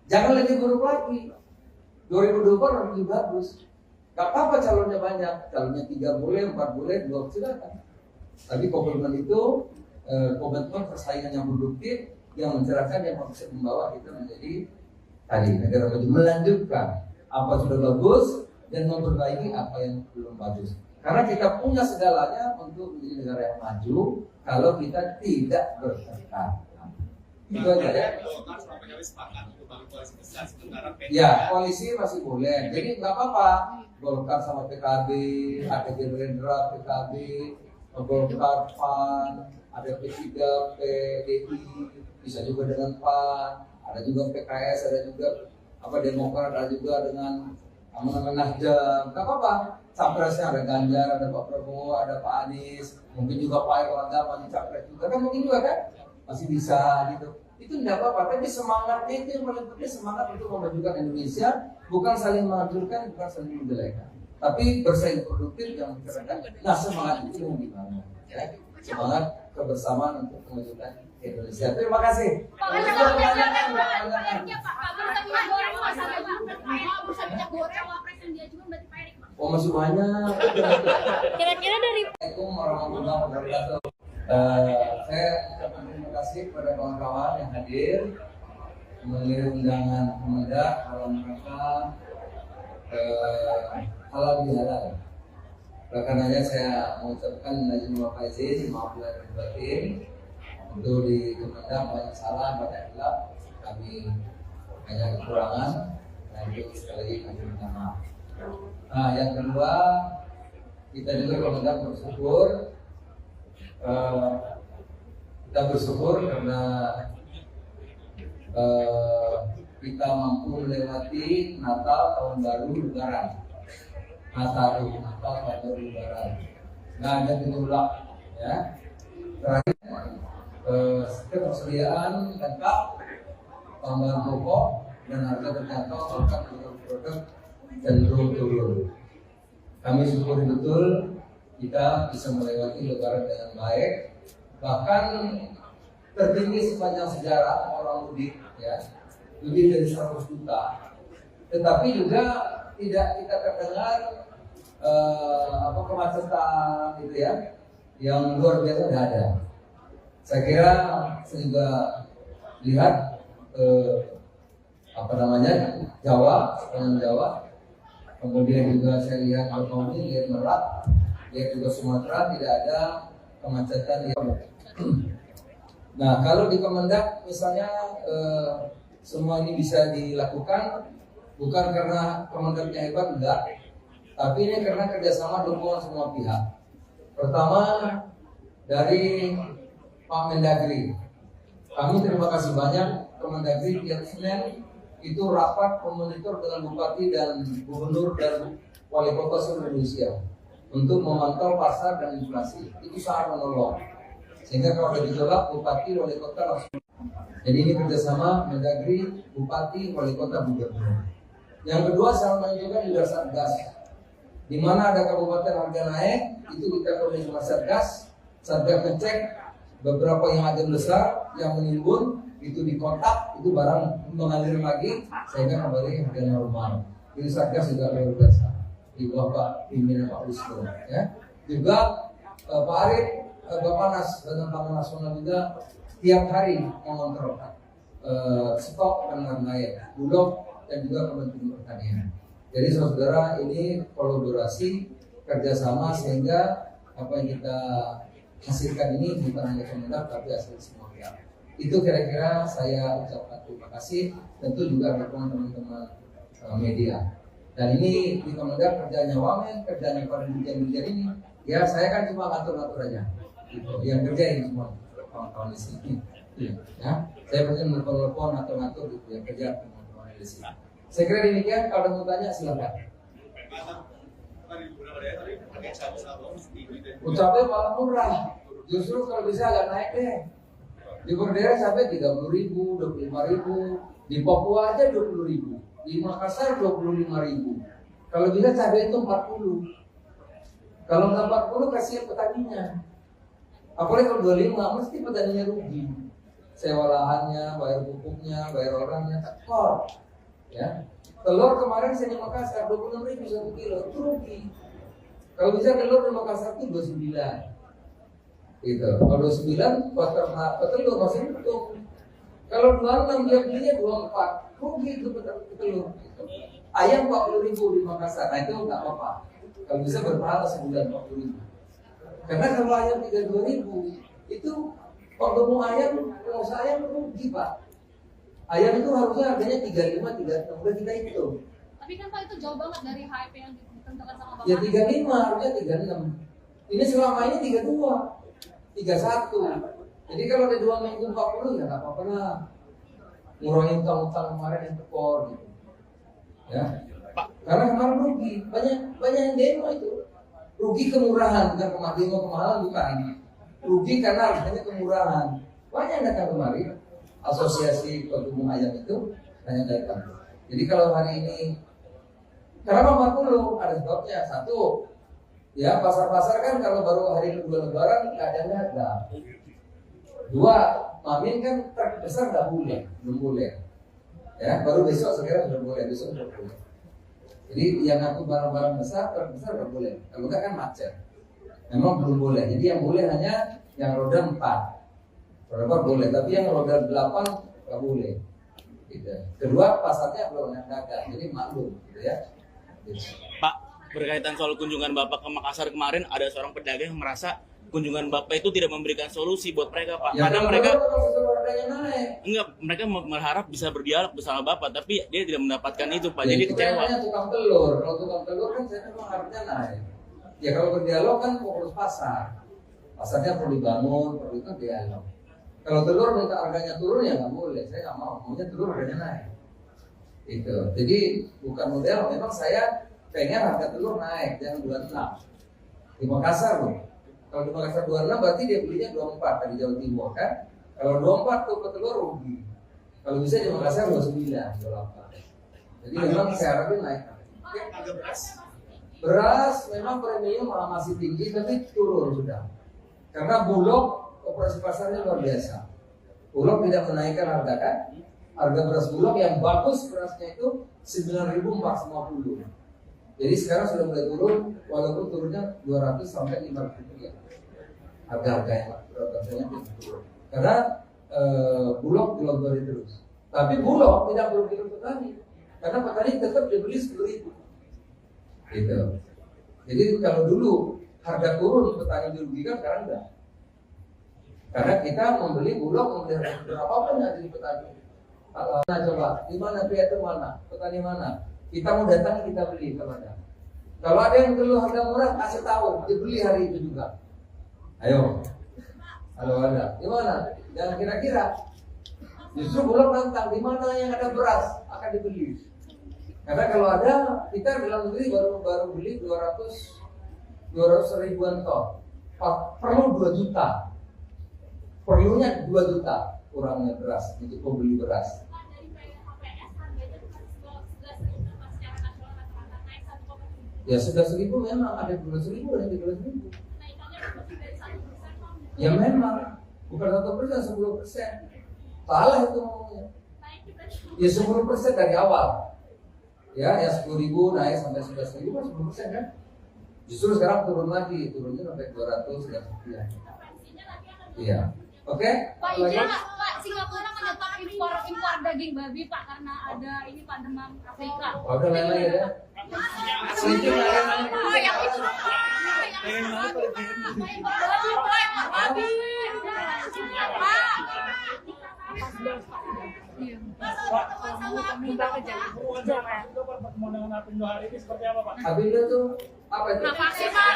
Jangan lebih buruk lagi. 2024 lebih bagus. Gak apa-apa calonnya banyak, calonnya 3 boleh, 4 boleh, 2 silakan. Tapi komitmen itu komitmen persaingan yang produktif, yang mencerahkan, yang bisa membawa kita menjadi tadi negara maju, melanjutkan apa sudah bagus dan memperbaiki apa yang belum bagus. Karena kita punya segalanya untuk menjadi negara yang maju kalau kita tidak bertengkar. Itu aja ya. Ya, koalisi masih boleh. Jadi nggak apa-apa. Golkar sama PKB, ada Gerindra, PKB, Golkar, PAN, ada P3, PDI, bisa juga dengan PAN, ada juga PKS, ada juga Demokrat, ada juga dengan Nasdem. Nggak apa-apa. Capresnya ada Ganjar, ada Pak Prabowo, ada Pak Anies, mungkin juga Pak Erlangga maju capres juga kan, mungkin juga kan masih bisa gitu. Itu tidak apa-apa, tapi semangatnya itu yang paling penting, semangat untuk memajukan Indonesia, bukan saling menghancurkan, bukan saling menjelekan, tapi bersaing produktif yang mencerahkan. Nah semangat itu yang dibangun, ya. Semangat kebersamaan untuk memajukan Indonesia. Terima kasih. Oh masih banyak. Kira-kira dari Assalamualaikum warahmatullahi wabarakatuh. Saya ucapkan terima kasih kepada kawan-kawan yang hadir melalui undangan Kemendak dalam rangka halal bihalal. Oleh karenanya saya mengucapkan izin bapak izin, maaf lahir dan batin. Untuk di Kemendak banyak salah, banyak hilaf, kami banyak kekurangan, dan itu sekali lagi kami minta maaf. Nah yang kedua, kita juga komandan bersyukur, kita bersyukur karena kita mampu melewati Natal, Tahun Baru, Lebaran. Natal, Tahun Baru, Lebaran. Nggak ada gejolak, ya. Terakhir, ketersediaan lengkap, tambahan pokok dan harga terjangkau, bahkan produk cenderung turun. Kami syukuri betul kita bisa melewati Lebaran dengan baik, bahkan tertinggi sepanjang sejarah orang mudik, ya, lebih dari 100 juta. Tetapi juga tidak kita terdengar kemacetan gitu ya, yang luar biasa tidak ada. Saya kira saya juga lihat Jawa, sepanjang Jawa. Kemudian juga saya lihat Betawi, lihat Merak, lihat juga Sumatera, tidak ada kemacetan yang. Nah, kalau di Kemendak misalnya semua ini bisa dilakukan bukan karena Kemendaknya hebat, enggak, tapi ini karena kerjasama dukungan semua pihak. Pertama dari Pak Mendagri, kami terima kasih banyak Kemendagri tiap Senin itu rapat memonitor dengan bupati dan gubernur dan wali kota seluruh Indonesia untuk memantau pasar dan inflasi. Itu sangat menolong. Sehingga kalau ada gejolak, bupati, wali kota langsung. Jadi ini kerjasama Mendagri, bupati, wali kota, gubernur. Yang kedua, sama juga juga Satgas. Di mana ada kabupaten harga naik, itu kita koordinasi sama Satgas. Satgas ngecek beberapa yang ada besar, yang menimbun, itu dikontak, itu barang mengalir lagi, sehingga kembali harga normal. Jadi Satgas juga luar biasa. Di bawah Pak pimpinan Pak Wisnu, ya. Juga Pak Arief, Bapanas Badan Pangan Nasional juga tiap hari mengontrol stok dan lain-lain, Bulog dan juga Kementerian Pertanian. Jadi saudara, ini kolaborasi kerjasama sehingga apa yang kita hasilkan ini bukan hanya Kemendak tapi hasil semua pihak. Itu kira-kira saya ucapkan terima kasih, tentu juga dukungan teman-teman media. Dan ini di Kemendak kerjanya Wamen, kerjanya para dirjen-dirjen ini, ya saya kan cuma ngatur-ngatur aja. Gitu. Yang kerja ini semua kawan-kawan di sini. Ya, saya pasti menelpon ngatur-ngatur gitu, yang kerja teman-teman di sini. Saya kira demikian. Kalau mau tanya silakan. Ucapnya malah murah. Justru kalau bisa agak naik deh. Di Berdera sampai 30.000, 25.000, di Papua aja 20.000, di Makassar 25.000. Kalau bisa cabai itu 40. Kalau nggak 40 kasihan petaninya. Apalagi kalau 25 mesti petaninya rugi. Sewa lahannya, bayar pupuknya, bayar orangnya, tekor. Ya. Telur kemarin saya di Makassar 26.000 1 kilo, itu rugi. Kalau bisa telur di Makassar itu 29. Gitu. Kalau 29 telur masih untung. Kalau 26 dia belinya 24, rugi itu telur. Gitu. Ayam 40.000 di Makassar, nah itu nggak apa-apa. Kalau bisa berpahala sebulan 40.000. Karena kalau ayam 32.000 itu kalau mau ayam, pengusaha ayam rugi Pak. Ayam itu harusnya harganya 35, 36, udah kita hitung. Tapi kan Pak itu jauh banget dari HIP yang ditentukan sama Bapak. Ya 35, harusnya 36. Ini selama ini 32, 31. Jadi kalau ada 2 minggu 40 ya nggak apa-apa lah. Ngurangin utang-utang kemarin yang tekor gitu. Ya. Karena kemarin rugi, banyak yang demo itu. Rugi kemurahan, bukan kemahalan bukan. Rugi karena harganya kemurahan. Banyak yang datang kemari. Asosiasi Pengembang Ayam itu banyak datang. Jadi kalau hari ini kenapa 40? Ada sebabnya. Satu, ya pasar-pasar kan kalau baru hari kedua Lebaran nggak ada harga. Dua, Mamin kan terbesar nggak boleh, belum boleh. Ya, baru besok sekarang sudah boleh, besok sudah boleh. Jadi yang aku barang-barang besar, terbesar nggak boleh. Kalau nggak kan macet. Memang belum boleh. Jadi yang boleh hanya yang roda 4. Roda 4 boleh, tapi yang roda 8 nggak boleh. Gitu. Kedua, pasarnya belum ada dagang, jadi maklum, gitu ya. Gitu. Pak, berkaitan soal kunjungan Bapak ke Makassar kemarin, ada seorang pedagang yang merasa kunjungan Bapak itu tidak memberikan solusi buat mereka, Pak. Ya, karena mereka naik. mereka berharap bisa berdialog bersama Bapak, tapi dia tidak mendapatkan itu, Pak. Jadi itu kecewa. Tukang telur, kalau tukang telur kan saya memang harusnya naik. Ya kalau berdialog kan fokus pasar. Pasarnya perlu dibangun, perlu itu dialog. Kalau telur minta harganya turun ya nggak boleh, saya nggak mau. Maunya telur harganya naik. Itu. Jadi bukan model. Memang saya pengen harga telur naik, jangan 26. Di Makassar loh. Kalau di Makassar 26 berarti dia belinya 24 dari Jawa Timur kan. Kalau 24 tuh petelur rugi. Kalau bisa di Makassar 29, 28. Jadi memang saya harapin naik. Harga beras. Beras memang premium masih tinggi tapi turun sudah. Karena Bulog operasi pasarnya luar biasa. Bulog tidak menaikkan harga kan. Harga beras Bulog yang bagus berasnya itu 9.450. Jadi sekarang sudah mulai turun, walaupun turunnya 200 sampai 500 rupiah. Harga-harganya rasanya turun. Karena Bulog dilonggarin terus. Tapi Bulog tidak merugikan petani, karena petani tetap dibeli 10.000. Gitu. Jadi kalau dulu harga turun petani dirugikan, sekarang enggak. Karena kita membeli Bulog, membeli harga berapapun yang jadi petani. Nah coba, di mana pihak itu mana, petani mana? Kita mau datang kita beli kepada. Kalau ada yang perlu harga murah, kasih tahu, dibeli hari itu juga. Ayo. Kalau ada, di mana? Jangan kira-kira. Justru Bulog nantang, di mana yang ada beras akan dibeli. Karena kalau ada, kita dalam negeri baru beli 200 ribuan ton. Perlu 2 juta. Perlunya 2 juta kurangnya beras untuk membeli beras. Ya sudah 1.000 memang ada 12.000 dan 13.000. Ya memang bukan 1%, 10%. Salah itu ngomongnya. Ya 10% dari awal. Ya 10.000 naik sampai 11.000 kan 10% kan. Justru sekarang turun lagi, turunnya sampai 200 dan sekian. Iya. Oke? Pak Ija, Pak, Singapura menyetop impor daging babi Pak karena ada ini Pak demam Afrika. Oh, udah lain-lain ya. Sedikit lain-lain. Oh, yang itu. Babi. Pertemuan dengan Apindo hari ini seperti apa Pak? Apindo tuh apa itu? Vaksin Pak,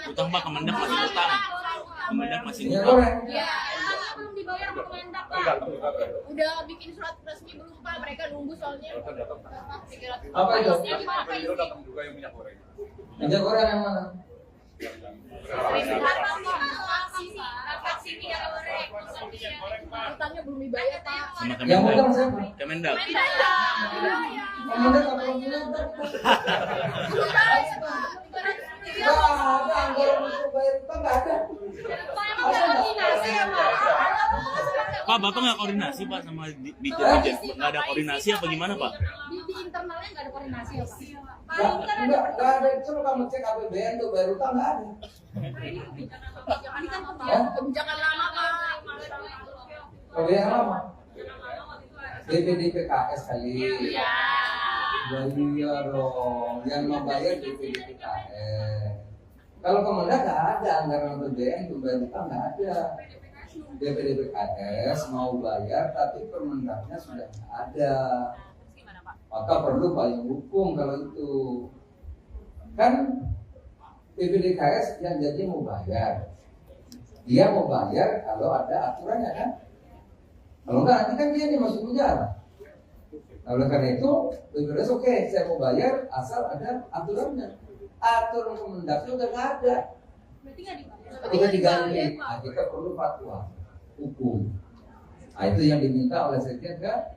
Utang Pak, Kemendak masih utang. Kemendak masih Minyak utang. goreng. ya, belum dibayar sama Kemendak Pak. Udah bikin surat resmi belum Pak? Mereka nunggu soalnya. Apa itu? Apindo datang juga yang minyak goreng. Minyak goreng yang mana? Utangnya belum dibayar Pak. Sama Yang Kemendak. utang siapa? Kemendak. Kemendak apa yang utang? Nggak ada anggaran untuk bayar utang, nggak ada. Pak, Bapak nggak koordinasi Pak sama Dijen? Nggak ada koordinasi apa gimana Pak? Di internalnya nggak ada koordinasi ya Pak? Nggak ada. Coba kamu cek APBN tuh bayar utang, nggak ada. Ini kan kebijakan lama Pak. Kalau yang lama DPD PKS kali. Iya dong, yang membayar DPD PKS. Kalau Kemendak nggak ada anggaran APBN untuk bayar utang, nggak ada. DPD PKS mau bayar tapi Permendaknya sudah nggak ada. Maka perlu payung hukum kalau itu. Kan DPD PKS yang jadi mau bayar. Dia mau bayar kalau ada aturannya kan. Kalau enggak nanti kan dia masuk penjara. Nah, oleh karena itu, PKS oke, saya mau bayar asal ada aturannya. Aturan Kemendaknya udah nggak ada. Berarti nggak dibayar. Udah diganti. Nah, kita perlu fatwa hukum. Nah, itu yang diminta oleh Sekjen ke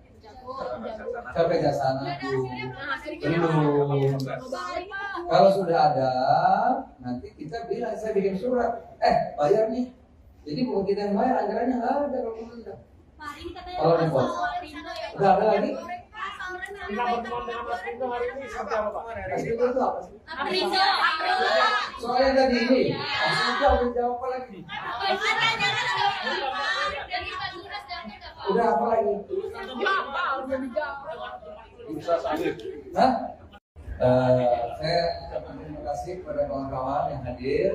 Kejaksaan Agung. Belum. Kalau sudah ada, nanti kita bilang, saya bikin surat. Bayar nih. Jadi bukan kita yang bayar, anggarannya nggak ada kalau Kemendak. Kalau di pos. Udah ada lagi? Kita pertemuan dengan Apindo hari ini seperti apa Pak? Apindo itu apa sih? Aprindo. Soalnya tadi ini, Apindo jawab apa lagi? Udah apa lagi? Bursa sawit. Hah? Saya ucapkan terima kasih kepada kawan-kawan yang hadir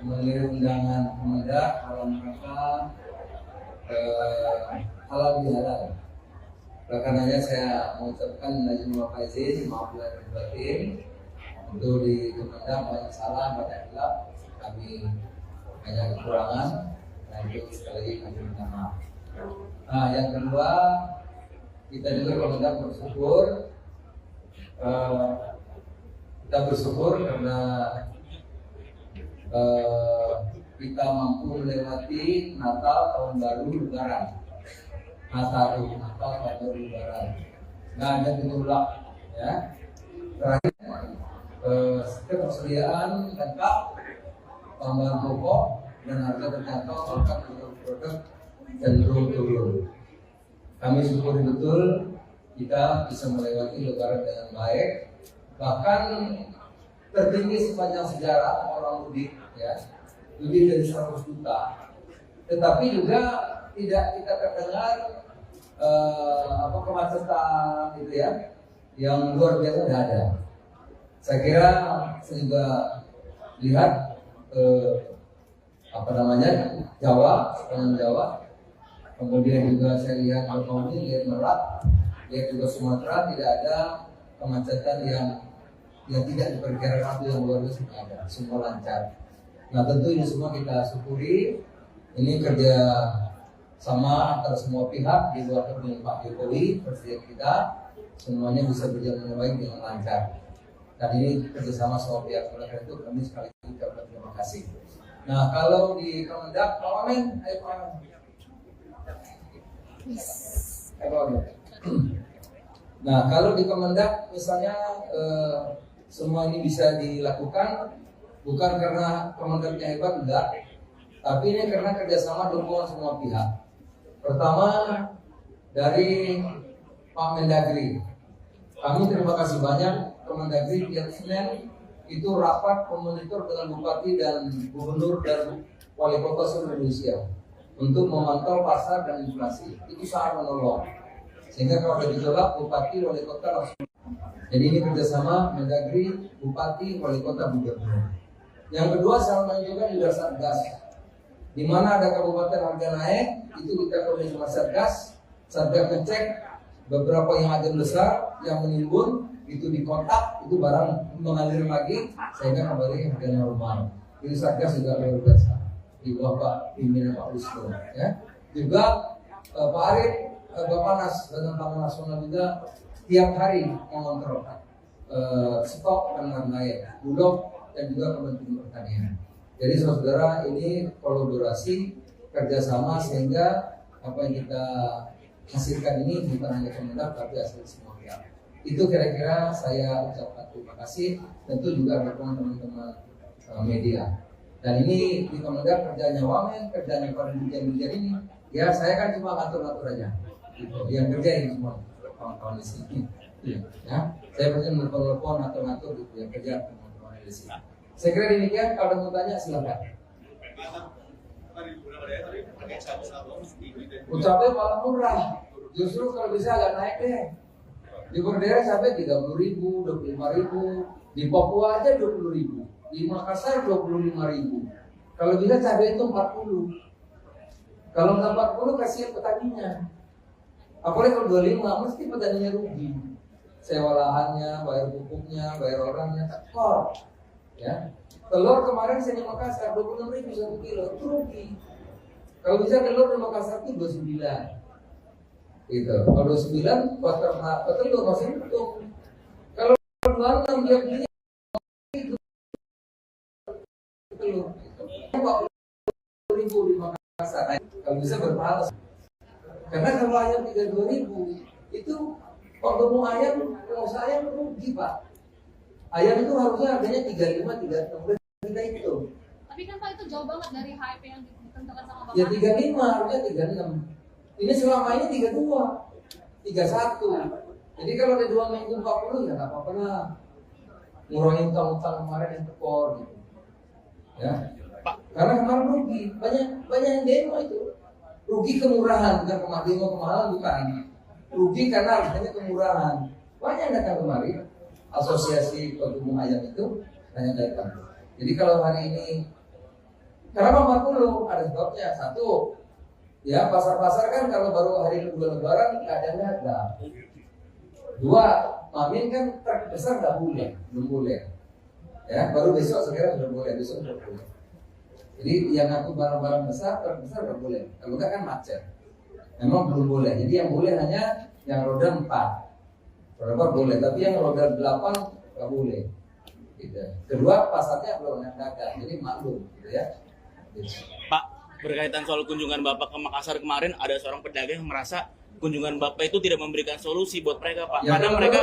memenuhi undangan Kemendak dalam rangka halal bihalal. Karenanya saya mengucapkan izin faizin, maaf lahir batin. Untuk di Kemendak banyak salah, banyak hilaf, kami banyak kekurangan. Nah itu sekali lagi kami minta maaf. Nah yang kedua, kita juga Kemendak bersyukur. Kita bersyukur karena kita mampu melewati Natal, Tahun Baru, Lebaran. Natal, Tahun Baru, Lebaran. Nggak ada gejolak, ya. Terakhir, ketersediaan lengkap, tambahan pokok dan harga terjangkau, bahkan produk cenderung turun. Kami syukuri betul kita bisa melewati Lebaran dengan baik, bahkan tertinggi sepanjang sejarah orang mudik, ya, lebih dari 100 juta. Tetapi juga tidak kita terdengar kemacetan gitu ya, yang luar biasa tidak ada. Saya kira saya juga lihat Jawa, sepanjang Jawa, kemudian juga saya lihat Bangkauni, lihat Merak, lihat juga Sumatera, tidak ada kemacetan yang tidak diperkirakan itu yang luar biasa, ada, semua lancar. Nah tentu ini semua kita syukuri. Ini kerja sama antara semua pihak di luar kepemimpinan Pak Jokowi, presiden kita, semuanya bisa berjalan dengan baik dengan lancar. Dan ini kerjasama semua pihak. Oleh karena itu kami sekali lagi ucapkan terima kasih. Nah kalau di Kemendak, Pak Wamen, ayo Pak Wamen. Nah kalau di Kemendak misalnya semua ini bisa dilakukan bukan karena Kemendaknya hebat, enggak, tapi ini karena kerjasama dukungan semua pihak. Pertama dari Pak Mendagri, kami terima kasih banyak. Kemendagri tiap Senin itu rapat memonitor dengan bupati dan gubernur dan wali kota seluruh Indonesia untuk memantau pasar dan inflasi. Itu sangat menolong. Sehingga kalau ada gejolak, bupati, wali kota langsung. Jadi ini kerjasama Mendagri, bupati, wali kota, gubernur. Yang kedua, sama juga di Satgas. Di mana ada kabupaten harga naik, itu kita koordinasi sama Satgas. Satgas ngecek beberapa yang ada besar, yang menimbun, itu dikontak, itu barang mengalir lagi, sehingga kembali harga normal. Jadi Satgas juga luar biasa. Di bawah Pak pimpinan Pak Wisnu, ya. Juga Pak Arief, Bapanas dan Taman Nasional juga tiap hari mengontrol stok dan lain-lain, Bulog dan juga Kementerian Pertanian. Jadi saudara ini kolaborasi kerjasama sehingga apa yang kita hasilkan ini bukan hanya Kemendak tapi hasil semua pihak. Itu kira-kira saya ucapkan terima kasih. Tentu juga dukungan teman-teman media. Dan ini di Kemendak kerjanya Wamen, kerjanya para dirjen-dirjen ini. Ya saya kan cuma ngatur-ngatur aja. Gitu. Yang kerja ini semua kawan-kawan di sini. Ya, saya pasti menelpon ngatur-ngatur gitu. Yang kerja teman-teman di sini. Saya kira demikian. Kalau mau tanya silakan. Cabai malah murah. Justru kalau bisa agak naik deh. Di daerah cabai 30.000, 25.000. Di Papua aja 20.000. Di Makassar 25.000. Kalau bisa cabai itu 40. Kalau nggak 40 kasihan petaninya. Apalagi kalau 25 mesti petaninya rugi. Sewa lahannya, bayar pupuknya, bayar orangnya, tekor. Ya. Telur kemarin saya di Makassar 26.000 1 kilo, itu rugi. Kalau bisa telur di Makassar itu 29. Gitu. Kalau 29 buat telur masih untung. Kalau 26 dia beli itu telur. 40.000 di Makassar. Kalau bisa berpahala. Karena kalau ayam 32.000 itu kalau mau ayam, kalau ayam rugi Pak. Ayam itu harusnya harganya 35, 36 kita itu. Tapi kan Pak itu jauh banget dari HIP yang ditentukan sama Bapak. Ya 35, harusnya 36. Ini selama ini 32, 31. Jadi kalau ada 2 minggu 40 ya nggak apa-apa lah. Ngurangin utang-utang kemarin yang tekor gitu. Ya. Karena kemarin rugi, banyak yang demo itu. Rugi kemurahan, bukan kemahalan bukan. Rugi karena harganya kemurahan. Banyak yang datang kemari. Asosiasi Pengumum Ayam itu banyak datang. Jadi kalau hari ini kenapa 40? Ada sebabnya. Satu, Ya, pasar-pasar kan kalau baru hari kedua Lebaran keadaannya ada. Dua, Mamin kan truk besar nggak boleh, belum boleh. Ya, baru besok sekarang sudah boleh, besok sudah boleh. Jadi yang ngaku barang-barang besar, truk besar nggak boleh. Kalau nggak kan macet. Memang belum boleh. Jadi yang boleh hanya yang roda 4. Roda 4 boleh, tapi yang roda 8 nggak boleh. Gitu. Kedua, pasarnya belum ada, jadi maklum, gitu ya. Gitu. Pak, berkaitan soal kunjungan Bapak ke Makassar kemarin, ada seorang pedagang yang merasa kunjungan Bapak itu tidak memberikan solusi buat mereka, Pak. Ya, Karena mereka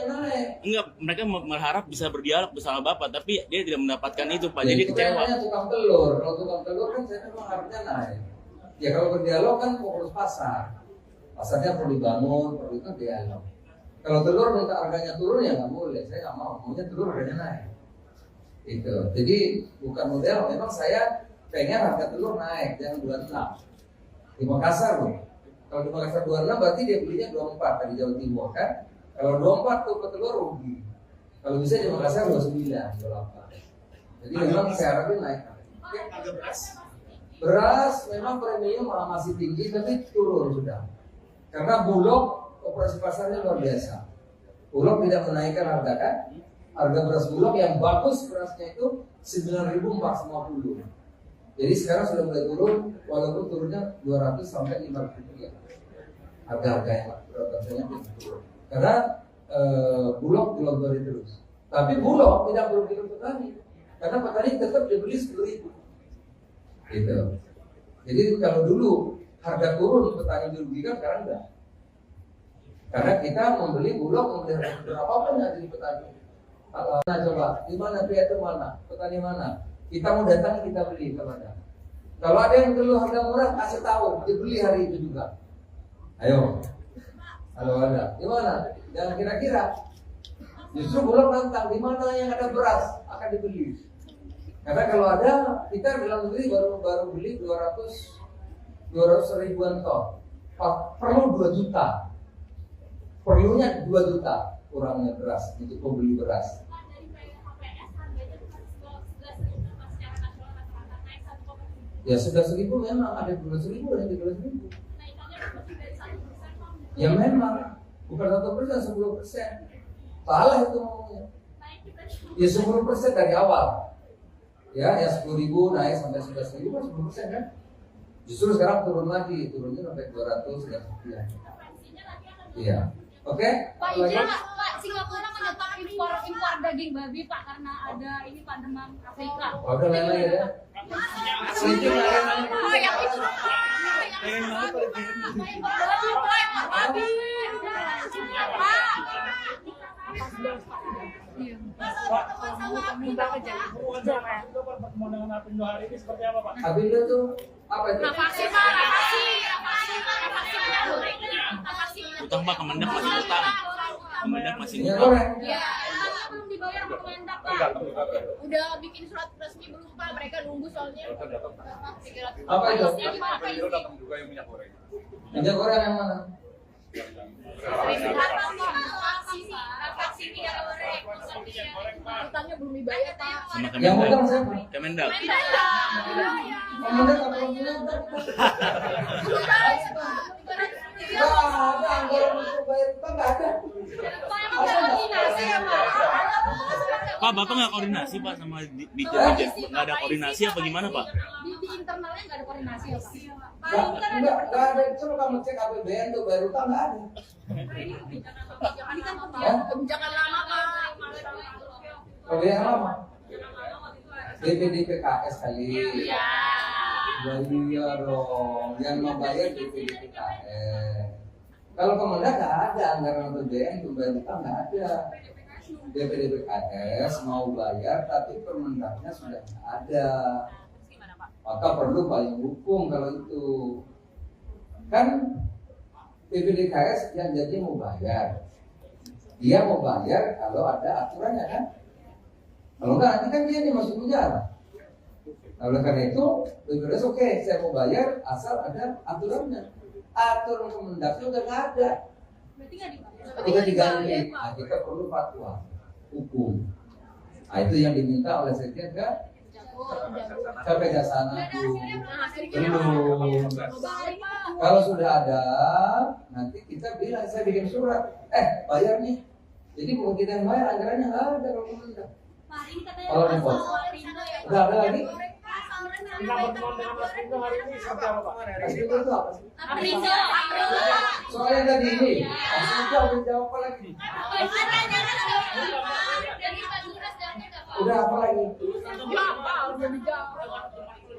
naik. enggak, mereka berharap bisa berdialog bersama Bapak, tapi dia tidak mendapatkan itu, Pak. Jadi itu kecewa. kan tukang telur. Kalau tukang telur kan saya memang harusnya naik. Ya kalau berdialog kan fokus pasar. Pasarnya perlu dibangun, perlu itu dialog. Kalau telur minta harganya turun ya nggak boleh. Saya nggak mau. Maunya telur harganya naik. Itu. Jadi bukan model. Memang saya pengen harga telur naik, jangan 26. Di Makassar loh. Kalau di Makassar 26 berarti dia belinya 24 dari Jawa Timur kan. Kalau 24 tuh ke telur rugi. Kalau bisa di Makassar 29, 28. Jadi memang saya harapin naik. Beras memang premium masih tinggi tapi turun sudah. Karena Bulog operasi pasarnya luar biasa. Bulog tidak menaikkan harga kan. Harga beras Bulog yang bagus berasnya itu 9.450. Jadi sekarang sudah mulai turun, walaupun turunnya 200 sampai 500 rupiah. Harga-harga yang rasanya turun. Karena Bulog dilontori terus. Tapi Bulog tidak merugikan petani. Karena petani tetap dibeli 10.000. Gitu. Jadi kalau dulu harga turun petani dirugikan, sekarang enggak. Karena kita membeli Bulog, membeli berapapun yang dari petani. Nah coba, di mana pihak itu mana? Petani mana? Kita mau datang kita beli kemana? Kalau ada yang perlu harga murah, kasih tahu, dibeli hari itu juga. Ayo. Kalau ada, di mana? Jangan kira-kira. Justru Bulog nantang, di mana yang ada beras akan dibeli. Karena kalau ada, kita dalam negeri baru beli 200 ribuan ton. Perlu 2 juta. Perlunya 2 juta kurangnya beras untuk pembeli beras. Ya 11.000 memang ada 12.000 dan 13.000. Ya memang bukan 1%, 10%. Salah itu ngomongnya. Ya 10% dari awal. Ya 10.000 naik sampai 11.000 kan 10% kan. Justru sekarang turun lagi, turunnya sampai 200 dan sekian. Iya. Oke? Pak, izin Pak, Singapura menetap impor daging babi Pak karena ada ini Pak demam Afrika. Udah lain-lain ya. Pak, yang itu pertemuan dengan Apindo hari ini seperti apa, Pak? Apindo tuh apa itu? vaksin Pak, Utang, Pak, Kemendak masih utang. Kemendak masih Minyak utang. goreng. ya, belum dibayar sama Kemendak Pak. Udah bikin surat resmi belum Pak, mereka nunggu soalnya. Apa itu? Apindo datang juga yang minyak goreng. Minyak goreng yang mana? Utangnya belum dibayar Pak. Sama Yang Kemendak. utang siapa? Kemendak. Kemendak apa punya utang? Nggak ada anggaran untuk bayar utang, nggak ada. Pak, Bapak nggak koordinasi, Pak, sama Ditjen? Nggak ada koordinasi apa gimana, Pak? Di internalnya nggak ada koordinasi ya Pak. Nggak ada. Coba kamu cek APBN tuh bayar utang nggak ada. Ini kan kebijakan lama Pak. Kalau yang lama, BPDPKS kali. Iya. Iya dong, yang membayar BPDPKS. Kalau Kemendak nggak ada anggaran APBN untuk bayar utang, nggak ada. BPDPKS mau bayar tapi Permendaknya sudah nggak ada. Maka perlu payung hukum kalau itu. Kan BPDKS yang jadi mau bayar. Dia mau bayar kalau ada aturannya kan. Kalau enggak nanti kan dia nih masuk penjara. Nah, oleh karena itu BPDS oke, saya mau bayar asal ada aturannya. Aturan Kemendaknya udah nggak ada. Berarti nggak dibayar. Udah diganti. Nah, kita perlu fatwa hukum. Nah, itu yang diminta oleh Sekjen ke Sampai ke sana tuh. Belum. Kalau sudah ada, nanti kita bilang saya bikin surat. Bayar nih. Jadi bukan kita yang bayar, anggarannya nggak ada kalau pemerintah. Kalau di pos. Udah ada lagi? Kita pertemuan dengan Mas Rindo hari ini seperti apa, Pak? Itu apa sih? Soalnya tadi ini, langsung jawab apa lagi? Udah apa lagi?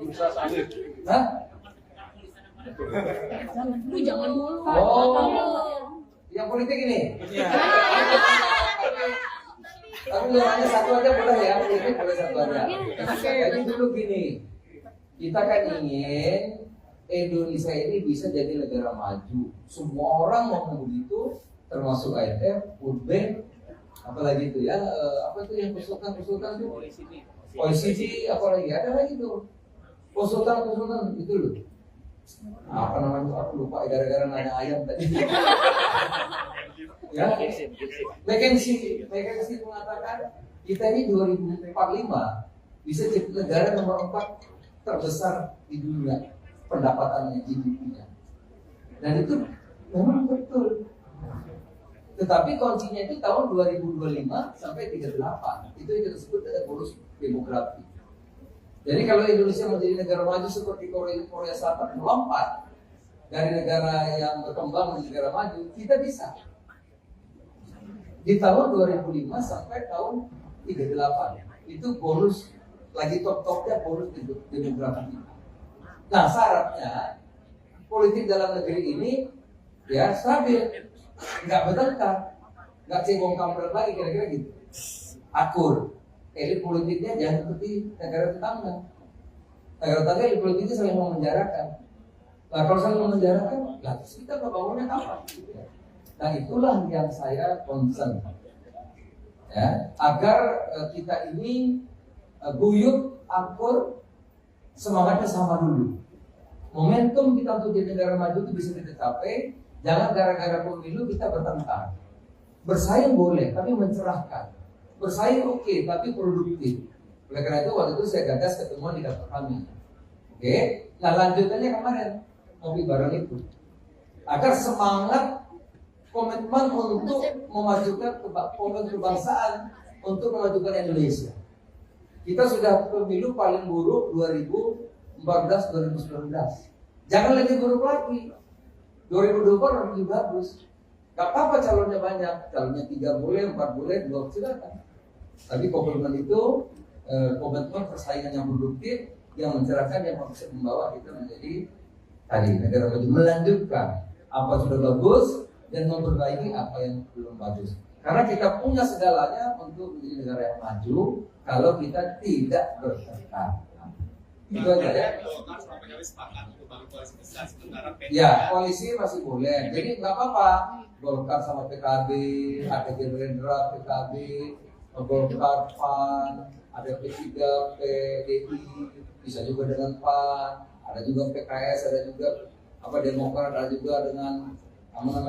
Bisa salib. Hah? Jangan dulu. Oh, yang politik ini? Tapi hanya satu aja boleh ya, politik boleh satu aja. Jadi dulu gini, kita kan ingin Indonesia ini bisa jadi negara maju. Semua orang mau begitu, termasuk IMF, World Bank, apalagi itu ya, apa itu yang konsultan itu? OECD, apalagi ada lagi tuh, konsultan itu loh. Apa namanya? Aku lupa gara-gara nanya ayam tadi. Ya, McKinsey mengatakan kita ini 2045 bisa jadi negara nomor 4 terbesar di dunia pendapatannya GDP-nya. Dan itu memang betul. Tetapi kuncinya itu tahun 2025 sampai 38. Itu yang kita sebut dengan bonus demografi. Jadi kalau Indonesia menjadi negara maju seperti Korea Selatan melompat dari negara yang berkembang menjadi negara maju, kita bisa. Di tahun 2005 sampai tahun 38 itu bonus lagi top-topnya bonus demografi. Nah syaratnya politik dalam negeri ini ya stabil, nggak bertengkar, nggak cebong kampret lagi kira-kira gitu, akur. Elit politiknya jangan seperti negara tetangga. Negara tetangga elit politiknya saling memenjarakan. Nah kalau saling memenjarakan, lah terus kita bangunnya apa? Nah itulah yang saya concern, ya, agar kita ini guyup, akur, semangatnya sama dulu. Momentum kita untuk jadi negara maju itu bisa kita capai. Jangan gara-gara pemilu kita bertengkar. Bersaing boleh, tapi mencerahkan. Bersaing oke, tapi produktif. Oleh karena itu waktu itu saya gagas ketemuan di kantor kami. Oke, nah lanjutannya kemarin ngopi bareng itu. Agar semangat komitmen untuk memajukan kebangsaan, untuk memajukan Indonesia. Kita sudah pemilu paling buruk 2014-2019. Jangan lebih buruk lagi. 2024 lebih bagus. Gak apa-apa calonnya banyak, calonnya 3 boleh, 4 boleh, 2 silakan. Tapi komitmen itu komitmen persaingan yang produktif, yang mencerahkan, yang bisa membawa kita menjadi tadi negara maju, melanjutkan apa sudah bagus dan memperbaiki apa yang belum bagus. Karena kita punya segalanya untuk menjadi negara yang maju kalau kita tidak bertengkar. Itu aja ya. Ya, koalisi masih boleh. Jadi nggak apa-apa. Golkar sama PKB, ada Gerindra, PKB, Golkar, PAN, ada P3, PDI, bisa juga dengan PAN, ada juga PKS, ada juga Demokrat, ada juga dengan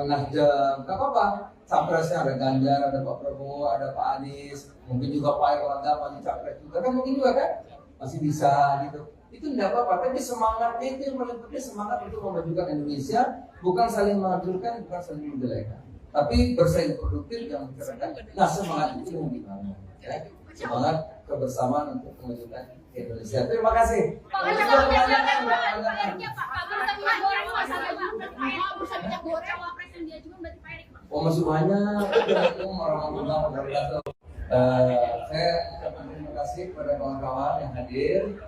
Nasdem. Nggak apa-apa. Capresnya ada Ganjar, ada Pak Prabowo, ada Pak Anies, mungkin juga Pak Erlangga masih capres juga kan, mungkin juga kan masih bisa gitu. Itu tidak apa-apa, tapi semangatnya itu yang paling penting, semangat untuk memajukan Indonesia, bukan saling menghancurkan, bukan saling menjelekan, tapi bersaing produktif yang mencerahkan. Nah semangat itu yang dibangun, ya. Semangat kebersamaan untuk memajukan Indonesia. Terima kasih. Oh masih banyak. Warahmatullahi wabarakatuh. Saya ucapkan terima kasih kepada kawan-kawan yang hadir,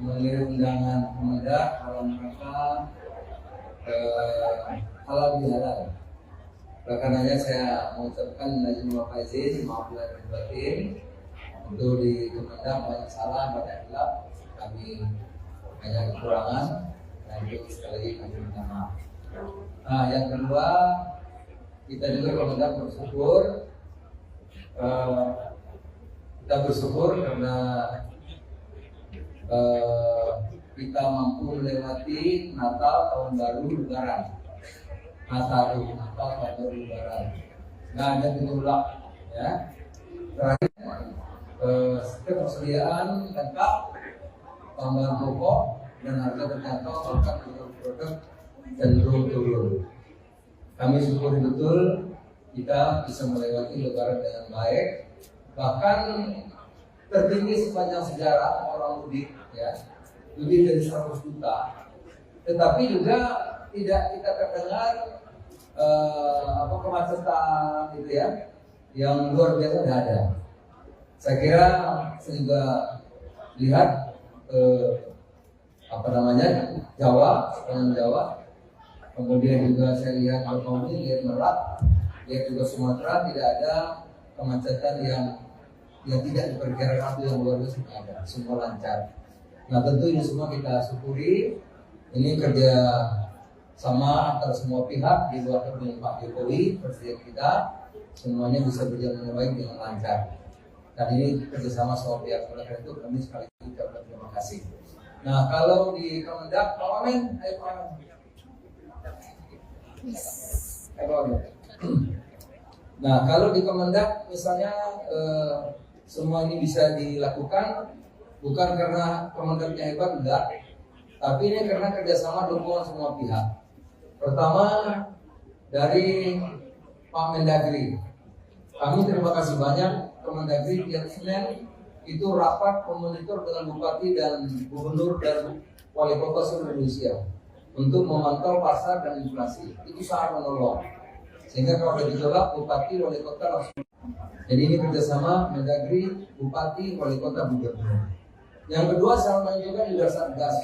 mengirim undangan Kemendak dalam rangka halal bihalal. Karenanya saya mengucapkan izin faizin, maaf lahir batin. Untuk di Kemendak banyak salah, banyak hilaf, kami banyak kekurangan, dan itu sekali lagi kami minta maaf. Nah yang kedua, kita juga Kemendak bersyukur, kita bersyukur karena kita mampu melewati Natal, Tahun Baru, Lebaran. Natal, Tahun Baru, Lebaran. Nggak ada gejolak, ya. Terakhir ketersediaan lengkap bahan pokok dan harga terjangkau, bahkan produk cenderung turun. Kami syukuri betul kita bisa melewati Lebaran dengan baik, bahkan tertinggi sepanjang sejarah orang mudik, ya, lebih dari 100 juta. Tetapi juga tidak kita terdengar kemacetan gitu ya, yang luar biasa tidak ada. Saya kira saya juga lihat Jawa, sepanjang Jawa. Kemudian juga saya lihat Bakauheni, lihat Merak, lihat juga Sumatera, tidak ada kemacetan yang tidak diperkirakan itu yang luar biasa ada, semua lancar. Nah tentu ini semua kita syukuri. Ini kerja sama antara semua pihak di luar dengan Pak Jokowi, Presiden kita, semuanya bisa berjalan dengan baik dengan lancar. Dan ini kerjasama semua pihak. Oleh karena itu kami sekali lagi ucapkan terima kasih. Nah kalau di Kemendak, Pak Wamen, ayo Pak Wamen. Nah kalau di Kemendak misalnya semua ini bisa dilakukan bukan karena Kemendaknya hebat, enggak, tapi ini karena kerjasama dukungan semua pihak. Pertama dari Pak Mendagri, kami terima kasih banyak Kemendagri tiap Senin itu rapat memonitor dengan bupati dan gubernur dan wali kota seluruh Indonesia untuk memantau pasar dan inflasi. Itu sangat menolong. Sehingga kalau ada gejolak, bupati, wali kota langsung. Jadi ini kerjasama Mendagri, bupati, wali kota, gubernur. Yang kedua, saya menunjukkan juga Satgas.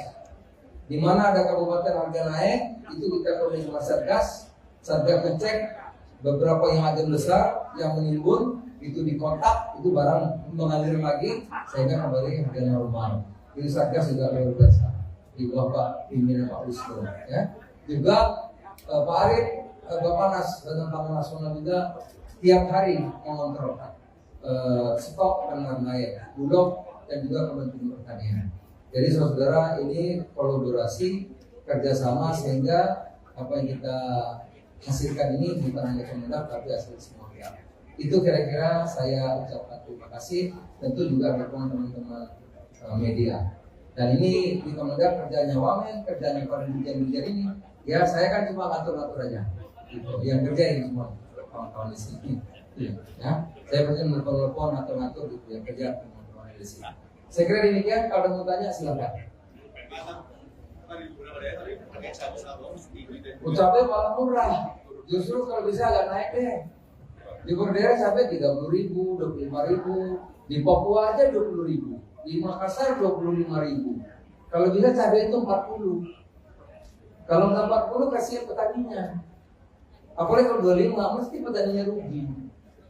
Di mana ada kabupaten harga naik, itu kita koordinasi sama Satgas. Satgas ngecek beberapa yang ada besar, yang menimbun, itu dikontak, itu barang mengalir lagi, sehingga kembali harga normal. Itu Satgas juga luar biasa. Di bawah Pak pimpinan Pak Wisnu, ya. Juga Pak Arief, Bappenas dan Pangan Nasional juga tiap hari mengontrol stok dan harga Bulog dan juga Kementerian Pertanian. Jadi saudara ini kolaborasi kerjasama sehingga apa yang kita hasilkan ini bukan hanya Kemendak tapi hasil semua pihak. Itu kira-kira saya ucapkan terima kasih. Tentu juga dukungan teman-teman media. Dan ini di Kemendak kerjanya Wamen, kerjanya para dirjen-dirjen ini. Ya saya kan cuma ngatur-ngatur aja. Gitu. Yang kerja ini semua kawan-kawan di sini. Ya, saya pasti menelpon ngatur-ngatur gitu yang kerja teman-teman di sini. Saya kira demikian. Kalau ada mau tanya silakan. Cabai malah murah. Justru kalau bisa agak naik deh. Di Berdera cabai 30.000, 25.000. Di Papua aja 20.000. Di Makassar 25.000. Kalau bisa cabai itu 40. Kalau nggak 40 kasihan petaninya. Apalagi kalau 25 mesti petaninya rugi.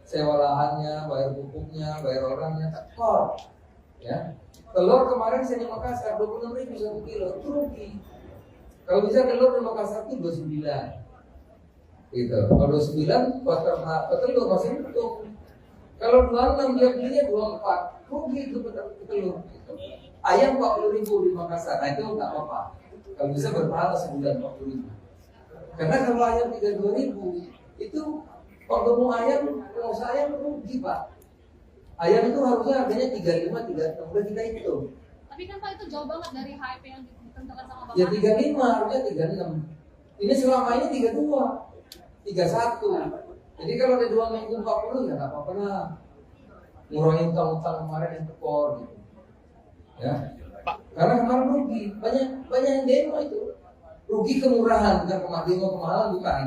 Sewa lahannya, bayar pupuknya, bayar orangnya, tekor. Ya, telur kemarin saya di Makassar 26.000 1 kilo, itu rugi. Kalau bisa telur di Makassar itu 29. Gitu. Kalau 29 buat telur masih untung. Kalau 26 dia belinya 24, rugi itu telur. Gitu. Ayam 40.000 di Makassar, nah itu nggak apa-apa. Kalau bisa berpahala sebulan 40.000. Karena kalau ayam 32.000 itu kalau ayam, pengusaha ayam rugi Pak. Ayam itu harusnya harganya 35, 36, udah kita hitung. Tapi kan Pak itu jauh banget dari HIP yang ditentukan sama Bapak. Ya 35, harusnya 36. Ini selama ini 32, 31. Jadi kalau ada 2 minggu 40 ya nggak apa-apa lah. Ngurangin utang-utang kemarin yang tekor gitu. Ya. Pak. Karena kemarin rugi, banyak yang demo itu. Rugi kemurahan, bukan kemahalan bukan.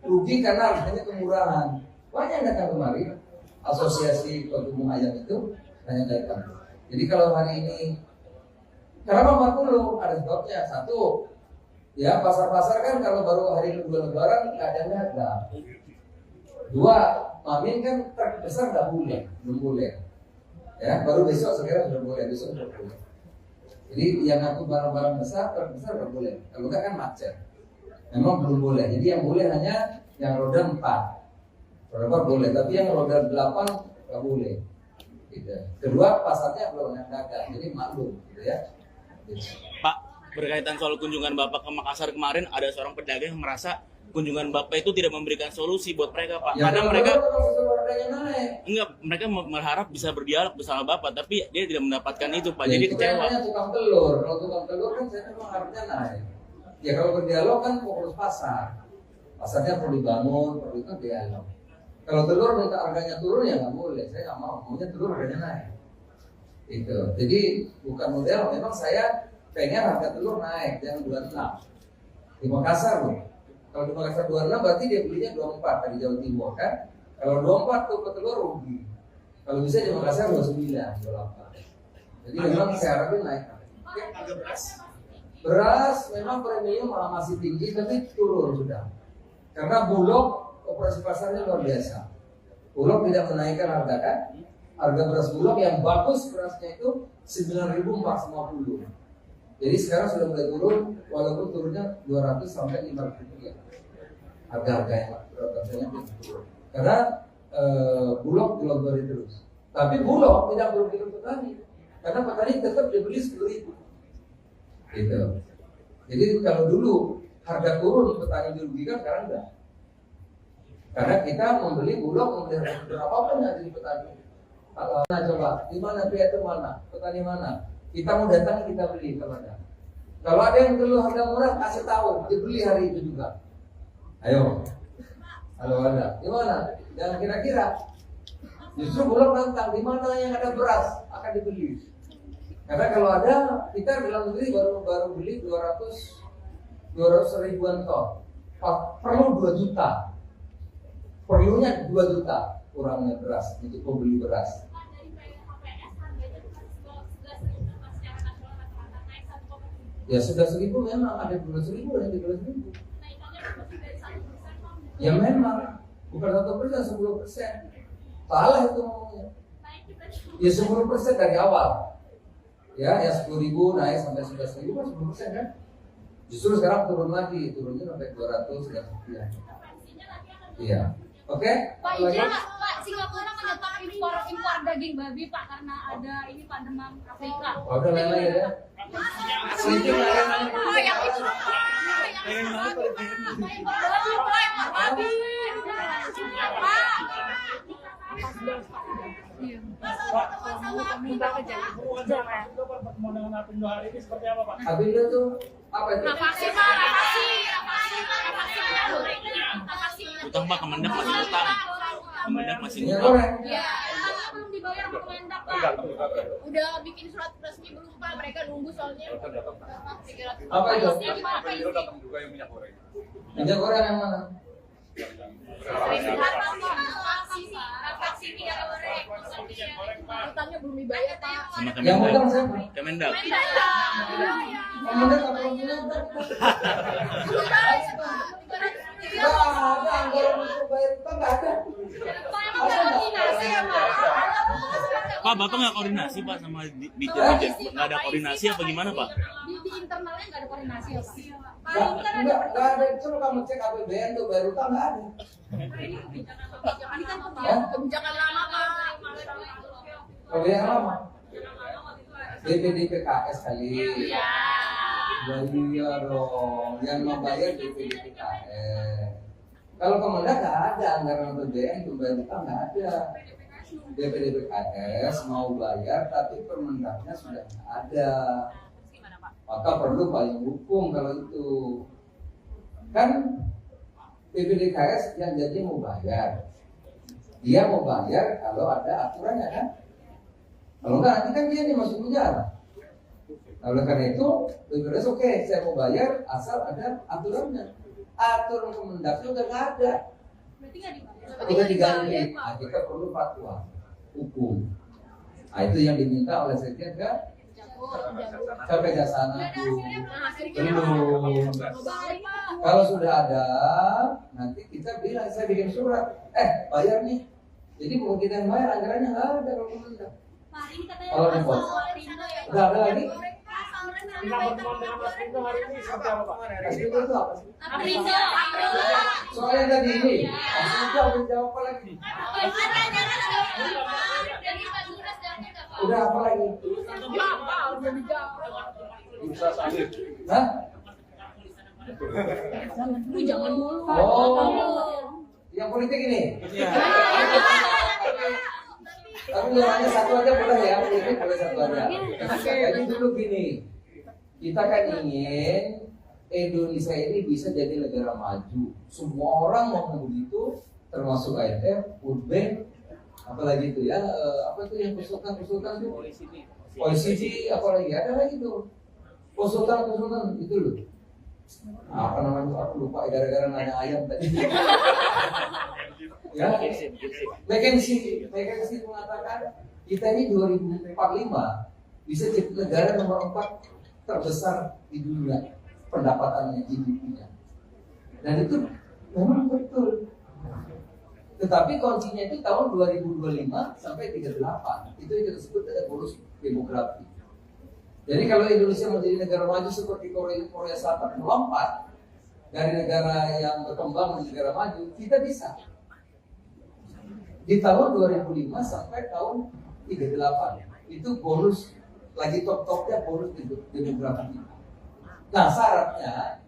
Rugi karena harganya kemurahan. Banyak yang datang kemarin. Asosiasi Pedagang Ayam itu hanya datang. Jadi kalau hari ini kenapa 40? Ada sebabnya. Satu, ya pasar-pasar kan kalau baru hari kedua Lebaran keadaannya ada. Dua, Mamin kan terbesar nggak boleh, belum boleh. Ya, baru besok sekarang sudah boleh, besok sudah boleh. Jadi yang aku barang-barang besar terbesar nggak boleh. Kalau nggak kan macet. Memang belum boleh. Jadi yang boleh hanya yang roda 4. Roda boleh, tapi yang roda 8 nggak boleh. Gitu. Kedua, pasarnya belum dagang, jadi maklum, gitu ya. Gitu. Pak, berkaitan soal kunjungan Bapak ke Makassar kemarin, ada seorang pedagang yang merasa kunjungan Bapak itu tidak memberikan solusi buat mereka, Pak. Ya, Karena kalau mereka telur kalau harganya naik. enggak, mereka berharap bisa berdialog bersama Bapak, tapi dia tidak mendapatkan itu, Pak. Ya, Jadi itu kecewa. kayaknya tukang telur. Kalau tukang telur kan saya memang harganya naik. Ya kalau berdialog kan fokus pasar. Pasarnya perlu dibangun, perlu itu dialog. Kalau telur minta harganya turun ya nggak boleh. Saya nggak mau. Maunya telur harganya naik. Itu. Jadi bukan model. Memang saya pengen harga telur naik, jangan 26. Di Makassar loh. Kalau di Makassar 26 berarti dia belinya 24 dari Jawa Timur kan. Kalau 24 tuh ke telur rugi. Kalau bisa di Makassar 29, 28. Jadi memang saya harapin naik. Oke. Beras memang premium masih tinggi tapi turun sudah. Karena Bulog operasi pasarnya luar biasa. Bulog tidak menaikkan harga kan. Harga beras Bulog yang bagus berasnya itu 9.450. Jadi sekarang sudah mulai turun, walaupun turunnya 200 sampai 500 rupiah. Harga-harga yang rasanya turun. Karena Bulog dilogori terus. Tapi Bulog tidak merugikan petani, karena petani tetap dibeli 10.000. Gitu. Jadi kalau dulu harga turun petani dirugikan, sekarang enggak. Karena kita membeli Bulog, membeli berapapun yang jadi petani. Nah coba, di mana pihak itu mana? Petani mana? Kita mau datang kita beli kalau ada. Kalau ada yang perlu harga murah kasih tahu, dibeli hari itu juga. Ayo. Kalau ada, di mana? Jangan kira-kira. Justru Bulog nantang di mana yang ada beras akan dibeli. Karena kalau ada, kita dalam negeri baru beli 200 ribuan ton. Perlu 2 juta. Perlunya 2 juta kurangnya beras untuk membeli beras. Ya sudah 1.000 memang ada 12.000 dan 13.000. Ya memang bukan 1%, 10%. Salah itu ngomongnya. Ya 10% dari awal. Ya 10.000 naik sampai 11.000 kan 10% kan. Justru sekarang turun lagi, turunnya sampai 200 dan sekian. Iya. Oke? Pak, izin Pak, Singapura menyetop impor daging babi Pak karena ada ini Pak demam Afrika. Udah lain-lain ya. Oh, yang itu. Pertemuan dengan Apindo hari ini seperti apa, Pak? Apindo tuh apa itu? Vaksin Pak, Utang, Pak, Kemendak masih utang. Kemendak masih Minyak utang. goreng. ya, utangnya belum dibayar sama Kemendak Pak. Udah bikin surat resmi belum Pak, mereka nunggu soalnya. Apa itu? Apindo datang juga yang minyak goreng. Minyak goreng yang mana? Utangnya belum dibayar Pak. Sama Yang Kemendak. utang siapa? Kemendak. Kemendak apa punya utang? Nggak ada anggaran untuk bayar utang, nggak ada. Pak, Bapak nggak koordinasi, Pak, sama Ditjen? Nggak ada koordinasi apa gimana, Pak? Di internalnya nggak ada koordinasi ya Pak. Nggak ada. Coba kamu cek APBN tuh bayar utang nggak ada. Ini kan kebijakan lama Pak. Kalau yang lama, DPDPKS kali. Iya dong, yang membayar DPDPKS. Kalau Kemendak nggak ada anggaran APBN untuk bayar utang, nggak ada. DPDPKS mau bayar tapi Permendaknya sudah ada. Maka perlu payung hukum kalau itu. Kan DPDKS yang jadi mau bayar. Dia mau bayar kalau ada aturannya kan. Kalau enggak nanti kan dia nih masuk penjara. Nah, oleh karena itu DPDKS oke, saya mau bayar asal ada aturannya. Aturan Kemendaknya udah nggak ada. Berarti nggak dibayar. Udah diganti. Nah, kita perlu fatwa hukum. Nah, itu yang diminta oleh Sekjen kan? Sampai Jasana tuh. Belum. Kalau sudah ada, nanti kita bilang saya bikin surat. Bayar nih. Jadi bukan kita yang bayar, anggarannya nggak ada kalau Kemendak. Kalau repot. Udah ada lagi? Kita pertemuan dengan Apindo hari ini seperti apa, Pak? Apindo itu apa sih? Apindo. Soalnya tadi ini. Apindo mau jawab apa lagi? Udah apa lagi? Bisa salib. Hah? Lu jangan dulu. Oh, yang politik ini. Tapi hanya satu aja boleh ya, politik boleh satu aja. Jadi dulu gini, kita kan ingin Indonesia ini bisa jadi negara maju. Semua orang mau begitu, termasuk IMF, World Bank, apalagi itu ya, apa itu yang konsultan itu? OECD, apalagi ada lagi tuh konsultan itu loh. Apa namanya aku lupa gara-gara nanya ayam tadi. Ya, McKinsey mengatakan kita ini 2045 bisa jadi negara nomor 4 terbesar di dunia pendapatannya GDP-nya. Dan itu memang betul. Tetapi kuncinya itu tahun 2025 sampai 38. Itu yang kita sebut dengan bonus demografi. Jadi kalau Indonesia menjadi negara maju seperti Korea Selatan melompat dari negara yang berkembang menjadi negara maju, kita bisa. Di tahun 2005 sampai tahun 38 itu bonus lagi top-topnya bonus demografi. Nah syaratnya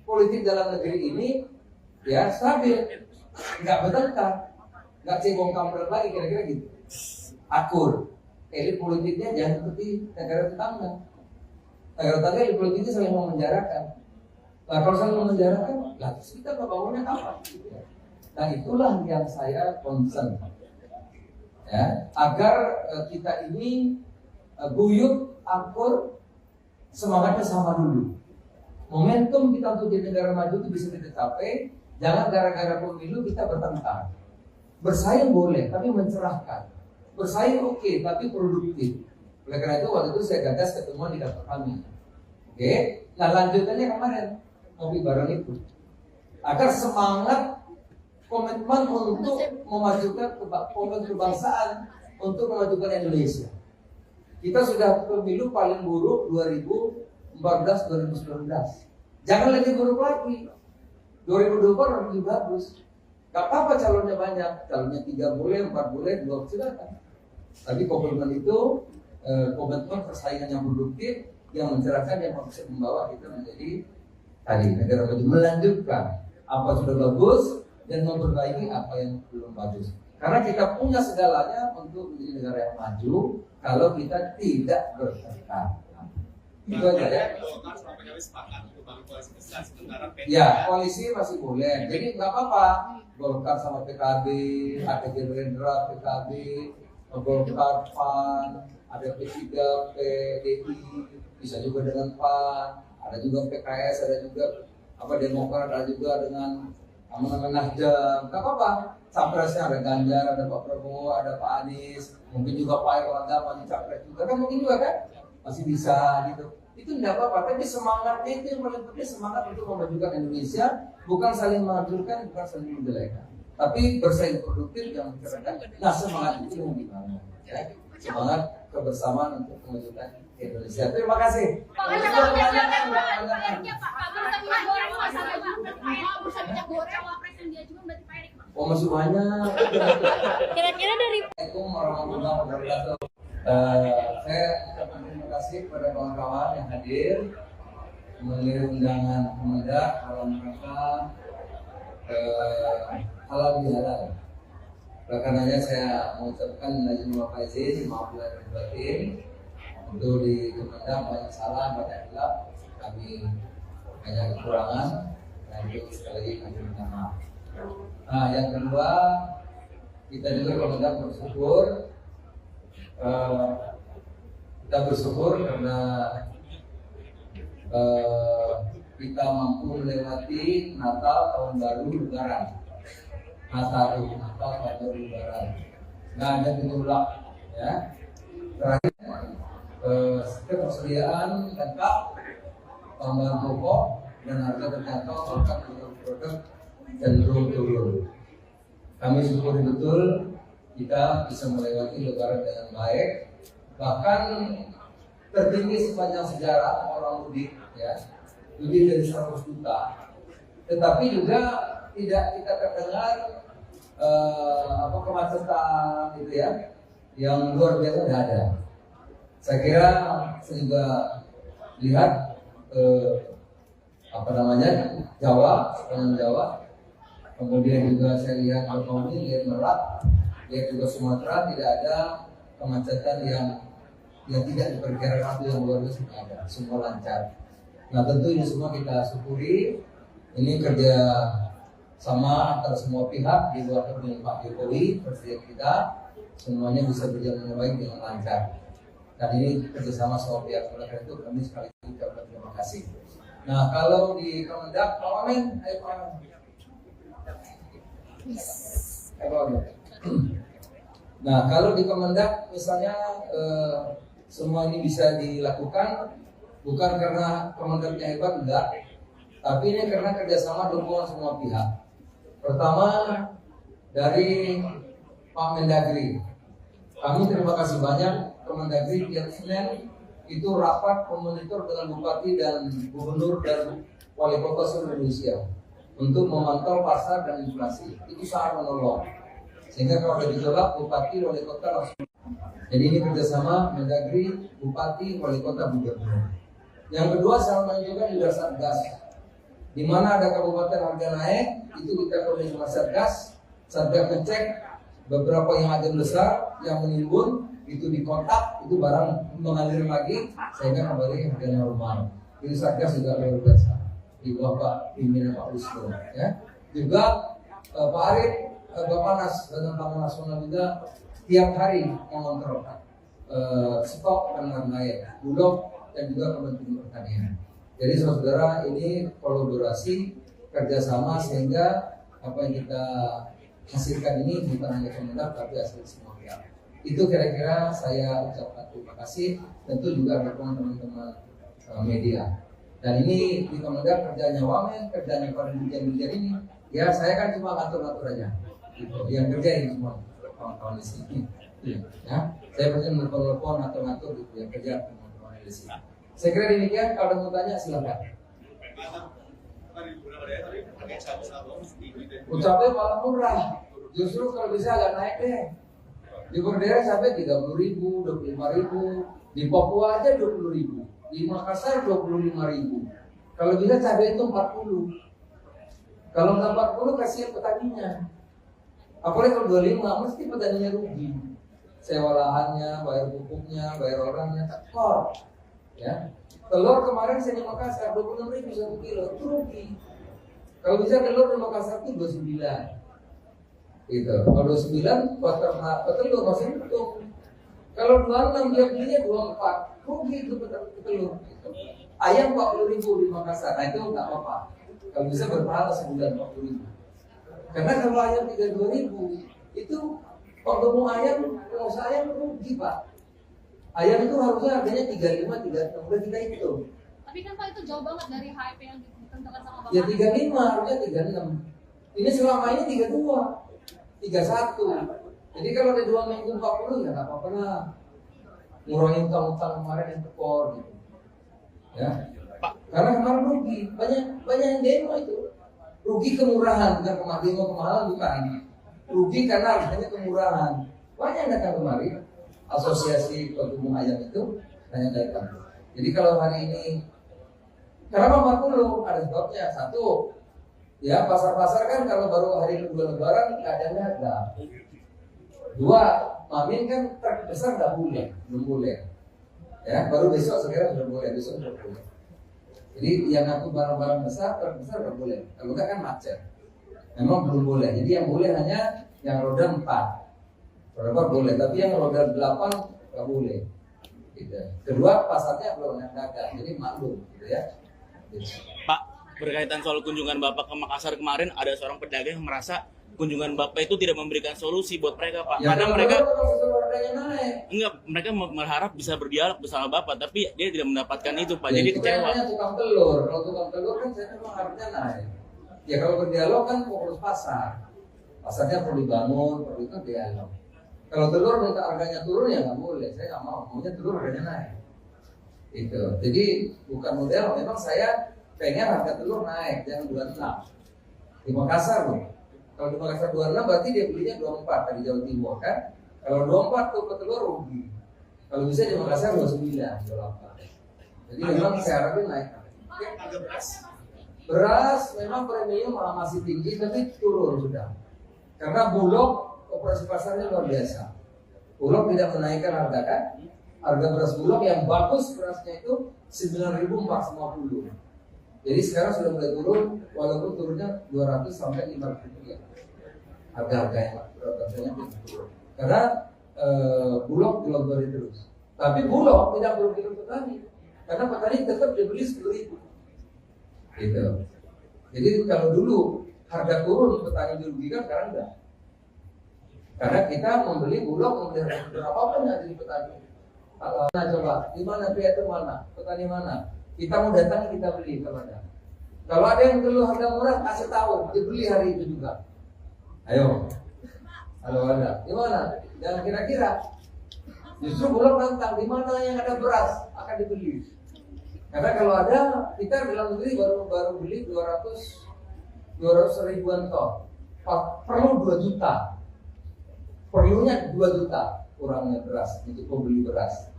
politik dalam negeri ini ya stabil, nggak bertengkar, nggak cebong kampret lagi kira-kira gitu, akur. Elit politiknya jangan seperti negara tetangga. Negara tetangga elit politiknya saling memenjarakan. Nah kalau saling memenjarakan, lah terus kita bangunnya kapan? Nah itulah yang saya concern, ya, agar kita ini guyup, akur, semangatnya sama dulu. Momentum kita untuk jadi negara maju itu bisa kita capai. Jangan gara-gara pemilu kita bertengkar. Bersaing boleh, tapi mencerahkan. Bersaing oke, tapi produktif. Oleh karena itu waktu itu saya gagas ketemuan di kantor kami. Oke, nah lanjutannya kemarin ngopi bareng itu. Agar semangat komitmen untuk memajukan kebangsaan, untuk memajukan Indonesia. Kita sudah pemilu paling buruk 2014-2019. Jangan lagi buruk lagi. 2024 lebih bagus. Gak apa-apa calonnya banyak, calonnya 3 boleh, 4 boleh, 2 silakan. Tapi komitmen itu komitmen persaingan yang produktif, yang mencerahkan, yang bisa membawa kita menjadi tadi negara maju, melanjutkan apa sudah bagus dan memperbaiki apa yang belum bagus. Karena kita punya segalanya untuk menjadi negara yang maju kalau kita tidak bertengkar. Itu aja ya. Ya, koalisi masih boleh. Jadi nggak apa-apa. Golkar sama PKB, ada Gerindra, PKB, Golkar, PAN, ada P3, PDI, bisa juga dengan PAN, ada juga PKS, ada juga Demokrat, ada juga dengan Nasdem. Nggak apa-apa. Capresnya ada Ganjar, ada Pak Prabowo, ada Pak Anies, mungkin juga Pak Erlangga maju capres juga kan, mungkin juga kan masih bisa gitu. Itu tidak apa-apa, tapi semangatnya itu yang paling penting, semangat untuk memajukan Indonesia, bukan saling menghancurkan, bukan saling menjelekan, tapi bersaing produktif yang mencerahkan. Nah semangat itu yang dibangun, ya. Semangat kebersamaan untuk memajukan Indonesia. Terima kasih. Oh masih banyak. Kira-kira dari Assalamualaikum warahmatullahi wabarakatuh. Saya ucapkan terima kasih kepada kawan-kawan yang hadir memenuhi undangan Kemendak dalam rangka halal bihalal. Oleh karenanya saya mengucapkan izin faizin, maaf lahir batin. Untuk di Kemendak banyak salah, banyak hilaf, kami banyak kekurangan, dan itu sekali lagi kami minta maaf. Nah, yang kedua, kita juga Kemendak bersyukur. Kita bersyukur karena kita mampu melewati Natal, Tahun Baru, Lebaran. Natal, Tahun Baru, Lebaran. Nggak ada gejolak, ya. Terakhir, ketersediaan lengkap, bahan pokok dan harga terjangkau bahkan produk cenderung turun. Kami syukuri betul kita bisa melewati Lebaran dengan baik, bahkan tertinggi sepanjang sejarah orang mudik, ya, lebih dari 100 juta. Tetapi juga tidak kita terdengar kemacetan gitu ya, yang luar biasa tidak ada. Saya kira saya juga lihat Jawa, sepanjang Jawa. Kemudian juga saya lihat Bakauheni, lihat Merak, lihat juga Sumatera, tidak ada kemacetan yang tidak diperkirakan waktu yang luar biasa, tidak ada, semua lancar. Nah tentu ini semua kita syukuri, ini kerja sama antara semua pihak di luar dengan Pak Jokowi, Presiden kita, semuanya bisa berjalan dengan baik dengan lancar. Dan ini kerjasama semua pihak, oleh karena itu kami sekali lagi ucapkan terima kasih. Nah kalau di Kemendak, Pak Wamen, ayo Pak Wamen. Nah kalau di Kemendak misalnya semua ini bisa dilakukan bukan karena Kemendaknya hebat, enggak, tapi ini karena kerjasama dukungan semua pihak. Pertama dari Pak Mendagri, kami terima kasih banyak Kemendagri tiap Senin itu rapat memonitor dengan bupati dan gubernur dan wali kota seluruh Indonesia untuk memantau pasar dan inflasi. Itu sangat menolong. Sehingga kalau ada gejolak, bupati, wali kota langsung. Jadi ini kerjasama Mendagri, bupati, wali kota, gubernur. Yang kedua sama juga di Satgas. Di mana ada kabupaten harga naik, itu kita koordinasi sama Satgas. Satgas ngecek beberapa yang ada besar yang menimbun, itu dikontak, itu barang mengalir lagi sehingga kembali harga normal. Ini Satgas juga luar biasa di bawah Pak pimpinan Pak Wisnu, ya. Juga Pak Arief, Bapanas dan Pangan Nasional juga tiap hari mengontrol stok dan lain-lain, Bulog dan juga Kementerian Pertanian. Jadi saudara ini kolaborasi kerjasama sehingga apa yang kita hasilkan ini bukan hanya Kemendak tapi hasil semua pihak. Itu kira-kira saya ucapkan terima kasih. Tentu juga dukungan teman-teman media. Dan ini di Kemendak kerjanya Wamen, kerjanya para dirjen-dirjen ini. Ya saya kan cuma ngatur-ngatur aja. Gitu. Yang kerja ini semua kawan-kawan di sini. Ya, saya pasti menelpon atau ngatur gitu yang kerja teman-teman di sini. Saya kira demikian. Kalau ada mau tanya silakan. Ucapnya malah murah. Justru kalau bisa agak naik deh. Di Berdera sampai 30.000, 25.000. Di Papua aja 20.000. Di Makassar 25.000. Kalau bisa cabai itu 40. Kalau nggak 40 kasihan petaninya. Apalagi kalau 25 mesti petaninya rugi. Sewa lahannya, bayar pupuknya, bayar orangnya, tekor. Ya, telur kemarin saya di Makassar 26.000 1 kilo, itu rugi. Kalau bisa telur di Makassar itu 29. Gitu. Kalau 29 buat telur masih untung. Kalau 26 dia belinya 24, rugi itu telur. Gitu. Ayam 40.000 di Makassar, nah itu nggak apa-apa. Kalau bisa berpahala sebulan 40.000. Karena kalau ayam 32.000 itu waktu mau ayam, pengusaha ayam rugi Pak. Ayam itu harusnya harganya 35, 36, udah kita hitung. Tapi kan Pak itu jauh banget dari HIP yang ditentukan sama Bapak. Ya 35, harusnya 36. Ini selama ini 32, 31. Jadi kalau ada 2 minggu 40 ya nggak apa-apa lah. Ngurangin utang-utang kemarin yang tekor gitu. Ya. Pak. Karena kemarin rugi, banyak yang demo itu. Rugi kemurahan, bukan kemahalan bukan. Rugi karena harganya kemurahan. Banyak yang datang kemari. Asosiasi Pedagang Ayam itu hanya datang. Jadi kalau hari ini kenapa 40? Ada sebabnya. Satu, ya pasar-pasar kan kalau baru hari kedua Lebaran keadaannya ada. Dua, Mamin kan terbesar nggak boleh, belum boleh. Ya, baru besok sekarang sudah boleh, besok sudah boleh. Jadi yang aku barang-barang besar terbesar nggak boleh. Kalau nggak kan macet. Memang belum boleh. Jadi yang boleh hanya yang roda 4. Berapa boleh, tapi yang roda 8 nggak boleh. Gitu. Kedua, pasarnya belum yang dagang, jadi maklum, gitu ya. Gitu. Pak, berkaitan soal kunjungan Bapak ke Makassar kemarin, ada seorang pedagang yang merasa kunjungan Bapak itu tidak memberikan solusi buat mereka, Pak. Ya, karena mereka naik. mereka berharap bisa berdialog bersama Bapak, tapi dia tidak mendapatkan itu, Pak. Jadi kecewa. Itu tukang telur. Kalau tukang telur kan saya memang harusnya naik. Ya kalau berdialog kan fokus pasar. Pasarnya perlu dibangun, perlu itu dialog. Kalau telur minta harganya turun ya nggak boleh, saya nggak mau. Maunya telur harganya naik. Itu. Jadi bukan model. Memang saya pengen harga telur naik, jangan 26. Di Makassar loh. Kalau di Makassar 26 berarti dia belinya 24 dari Jawa Timur kan. Kalau 24 tuh petelur rugi. Kalau bisa di Makassar 29, 28. Jadi memang saya harapin naik. Harga beras Beras memang premium masih tinggi tapi turun sudah. Karena Bulog operasi pasarnya luar biasa. Bulog tidak menaikkan harga kan? Harga beras Bulog yang bagus berasnya itu 9.450. Jadi sekarang sudah mulai turun, walaupun turunnya 200 sampai 500 rupiah. Harga-harganya turun. Karena Bulog dilontori terus. Tapi Bulog tidak merugikan petani. Karena petani tetap dibeli 10.000. Gitu. Jadi kalau dulu harga turun petani dirugikan, sekarang enggak. Karena kita membeli Bulog, membeli berapapun yang dari petani. Nah coba, di mana pihak itu mana? Petani mana? Kita mau datang kita beli kalau ada. Kalau ada yang perlu harga murah, kasih tahu, dibeli hari itu juga. Ayo. Kalau ada, di mana? Dan kira-kira justru Bulog nantang di mana yang ada beras akan dibeli. Karena kalau ada, kita dalam negeri baru beli 200 ribuan ton. Perlu 2 juta. Perlunya 2 juta kurangnya beras untuk pembeli beras.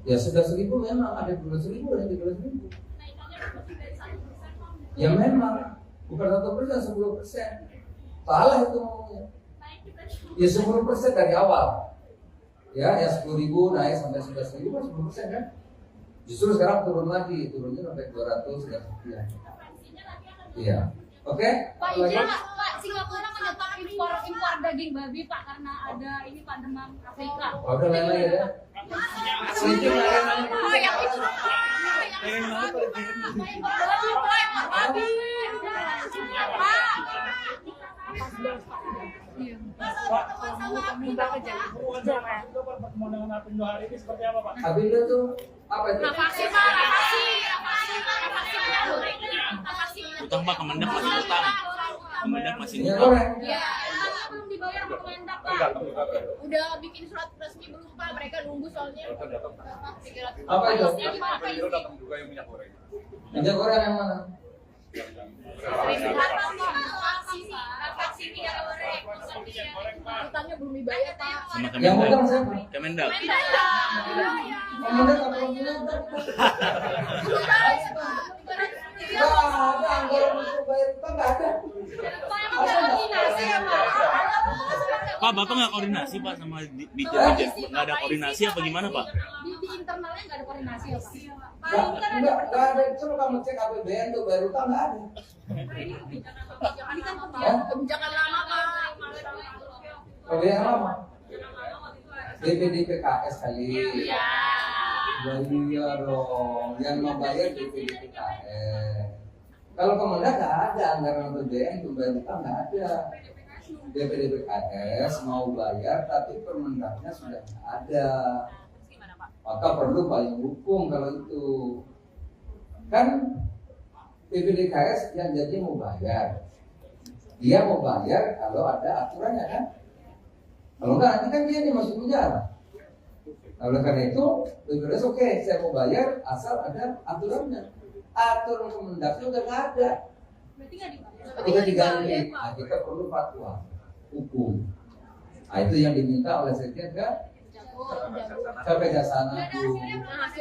Ya 11.000 memang ada 12.000 dan 13.000. Ya memang bukan 1%, 10%. Salah itu ngomongnya. Ya 10% dari awal. Ya 10.000 naik sampai 11.000 kan 10% kan. Justru sekarang turun lagi, turunnya sampai 200 dan sekian. Iya. Oke? Pak, izin Pak, Singapura menyetop impor daging babi Pak karena ada ini Pak demam Afrika. Oke, lain-lain ya. Sedikit lain-lain. Pak, yang itu babi. Pak, minta aja. Pertemuan dengan Apindo hari ini seperti apa Pak? Apindo tuh apa itu? Vaksin Pak, vaksin. Utang Pak, Kemendak masih utang. Kemendak masih Minyak utang. goreng. Ya, belum dibayar sama Kemendak Pak. Udah bikin surat resmi belum Pak, mereka nunggu soalnya. Apa itu? Apindo datang juga yang minyak goreng. Minyak goreng yang mana? Utangnya belum dibayar Pak. Sama Yang Kemendak. utang siapa? Kemendak. Kemendak apa Kemendak? Nggak ada anggaran untuk bayar utang, nggak ada. Pak, Bapak nggak koordinasi Pak sama Dijen? Nggak ada koordinasi apa gimana Pak? Di internalnya nggak ada koordinasi ya Pak. Nggak ada. Coba kamu cek APBN tuh bayar utang nggak ada. Ini kan kebijakan lama Pak. Kalau yang lama, DPD PKS kali. Iya dong, yang membayar DPD PKS. Kalau Kemendak nggak ada anggaran APBN untuk bayar utang, nggak ada. DPD PKS mau bayar tapi Permendaknya sudah ada. Maka perlu payung hukum kalau itu. Kan DPDKS yang jadi mau bayar. Dia mau bayar kalau ada aturannya kan. Kalau enggak nanti kan dia nih masuk penjara. Oleh karena itu, DPDKS oke, saya mau bayar asal ada aturannya. Aturan Kemendaknya udah nggak ada. Berarti nggak dibayar. Udah diganti. Nah, kita perlu fatwa hukum. Nah, itu yang diminta oleh Sekjen kan? Sampai Kejaksaan Agung.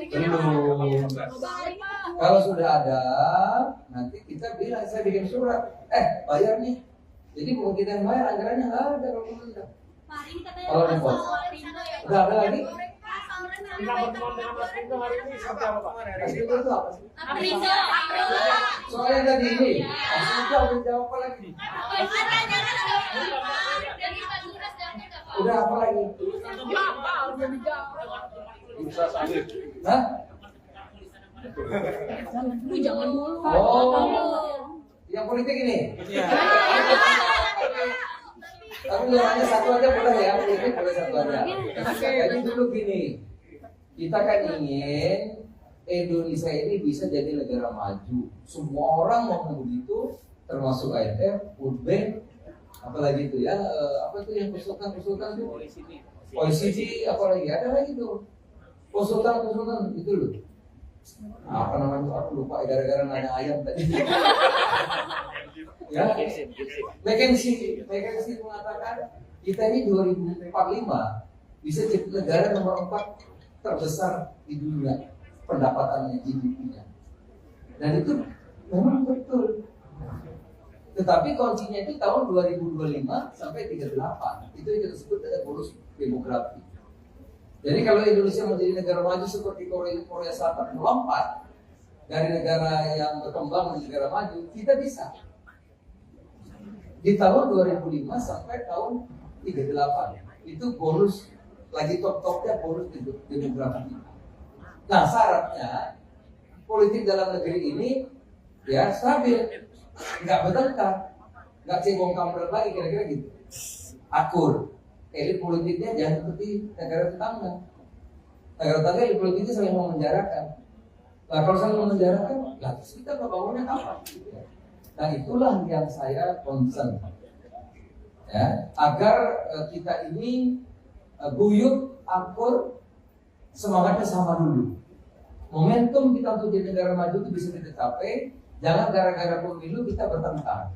Belum. Kalau sudah ada, nanti kita bilang saya bikin surat. Bayar nih. Jadi bukan kita yang bayar, anggarannya nggak ada kalau Kemendak. Kalau repot. Udah ada lagi? Kita pertemuan dengan Apindo hari ini seperti apa Pak? Apindo itu apa sih? Aprindo. Soalnya tadi ini, Apindo udah jawab apa lagi? Udah apa lagi? Bursa sawit. Hah? Lu jangan dulu. Oh, yang politik ini? Tapi hanya satu aja boleh ya, politik boleh satu aja. Jadi dulu gini, kita kan ingin Indonesia ini bisa jadi negara maju. Semua orang mau begitu, termasuk IMF, World Bank, apalagi itu ya, apa itu yang konsultan itu? OECD, apalagi ada lagi tuh. Konsultan itu loh. Apa namanya? Aku lupa gara-gara nanya ayam tadi. Ya, McKinsey mengatakan kita ini 2045 bisa jadi negara nomor 4 terbesar di dunia pendapatannya, GDP-nya. Dan itu memang betul. Tetapi kuncinya itu tahun 2025 sampai 38. Itu yang kita sebut dengan bonus demografi. Jadi kalau Indonesia menjadi negara maju seperti Korea Selatan melompat dari negara yang berkembang menjadi negara maju, kita bisa. Di tahun 2005 sampai tahun 38. Itu bonus, lagi top-topnya bonus demografi. Nah syaratnya, politik dalam negeri ini ya stabil, nggak bertengkar, nggak cebong kampret lagi, kira-kira gitu. Akur. Elit politiknya jangan seperti negara tetangga. Negara tetangga elit politiknya saling memenjarakan. Nah kalau saling memenjarakan, lah terus kita bangunnya apa? Nah itulah yang saya concern, ya, agar kita ini guyup, akur, semangatnya sama dulu. Momentum kita untuk jadi negara maju itu bisa kita capai. Jangan gara-gara pemilu kita bertengkar.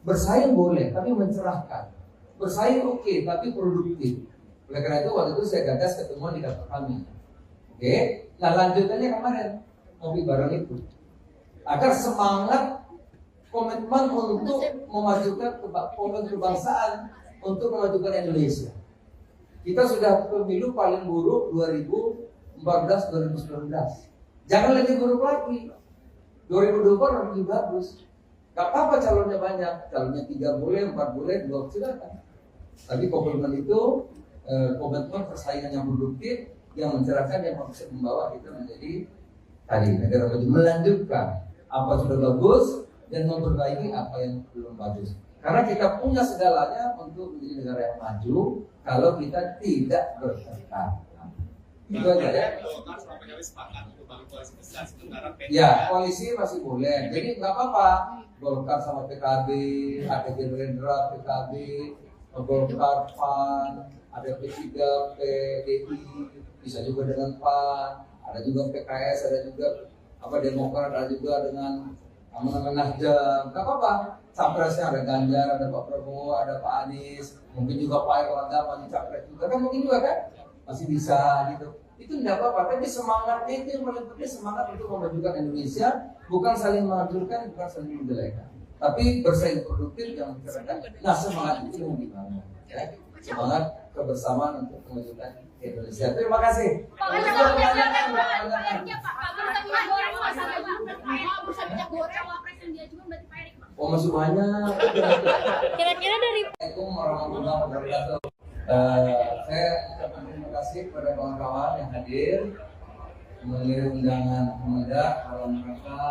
Bersaing boleh, tapi mencerahkan. Bersaing oke, tapi produktif. Oleh karena itu waktu itu saya gagas ketemuan di kantor kami. Oke, nah lanjutannya kemarin ngopi bareng itu. Agar semangat komitmen untuk memajukan kebangsaan, untuk memajukan Indonesia. Kita sudah pemilu paling buruk 2014-2019. Jangan lagi buruk lagi. 2024 lebih bagus. Gak apa-apa calonnya banyak. Calonnya 3 boleh, 4 boleh, 2 silakan. Tapi komitmen itu komitmen persaingan yang produktif, yang mencerahkan, yang bisa membawa kita menjadi tadi negara maju, melanjutkan apa sudah bagus dan memperbaiki apa yang belum bagus. Karena kita punya segalanya untuk menjadi negara yang maju kalau kita tidak bertengkar. Itu aja ya. Ya, koalisi masih boleh. Jadi nggak apa-apa. Golkar sama PKB, ada Gerindra, PKB, Golkar, PAN, ada P3, PDI, bisa juga dengan PAN, ada juga PKS, ada juga Demokrat, ada juga dengan Nasdem. Nggak apa-apa. Capresnya ada Ganjar, ada Pak Prabowo, ada Pak Anies, mungkin juga Pak Erlangga maju capres juga kan, mungkin juga kan masih bisa gitu. Itu tidak apa-apa, tapi semangatnya itu yang paling penting, semangat untuk memajukan Indonesia, bukan saling menghancurkan, bukan saling menjelekan, tapi bersaing produktif yang mencerahkan. Nah semangat itu yang dibangun, ya. Semangat kebersamaan untuk memajukan Indonesia. Terima kasih. Pak, kayaknya Pak Bursa minyak goreng masalah Pak. Bursa minyak goreng cawapres yang diajukan berarti Pak Erik, Pak. Oh masih banyak. Kira-kira dari Assalamualaikum warahmatullahi wabarakatuh. Saya ucapkan terima kasih kepada kawan-kawan yang hadir memenuhi undangan Kemendak dalam rangka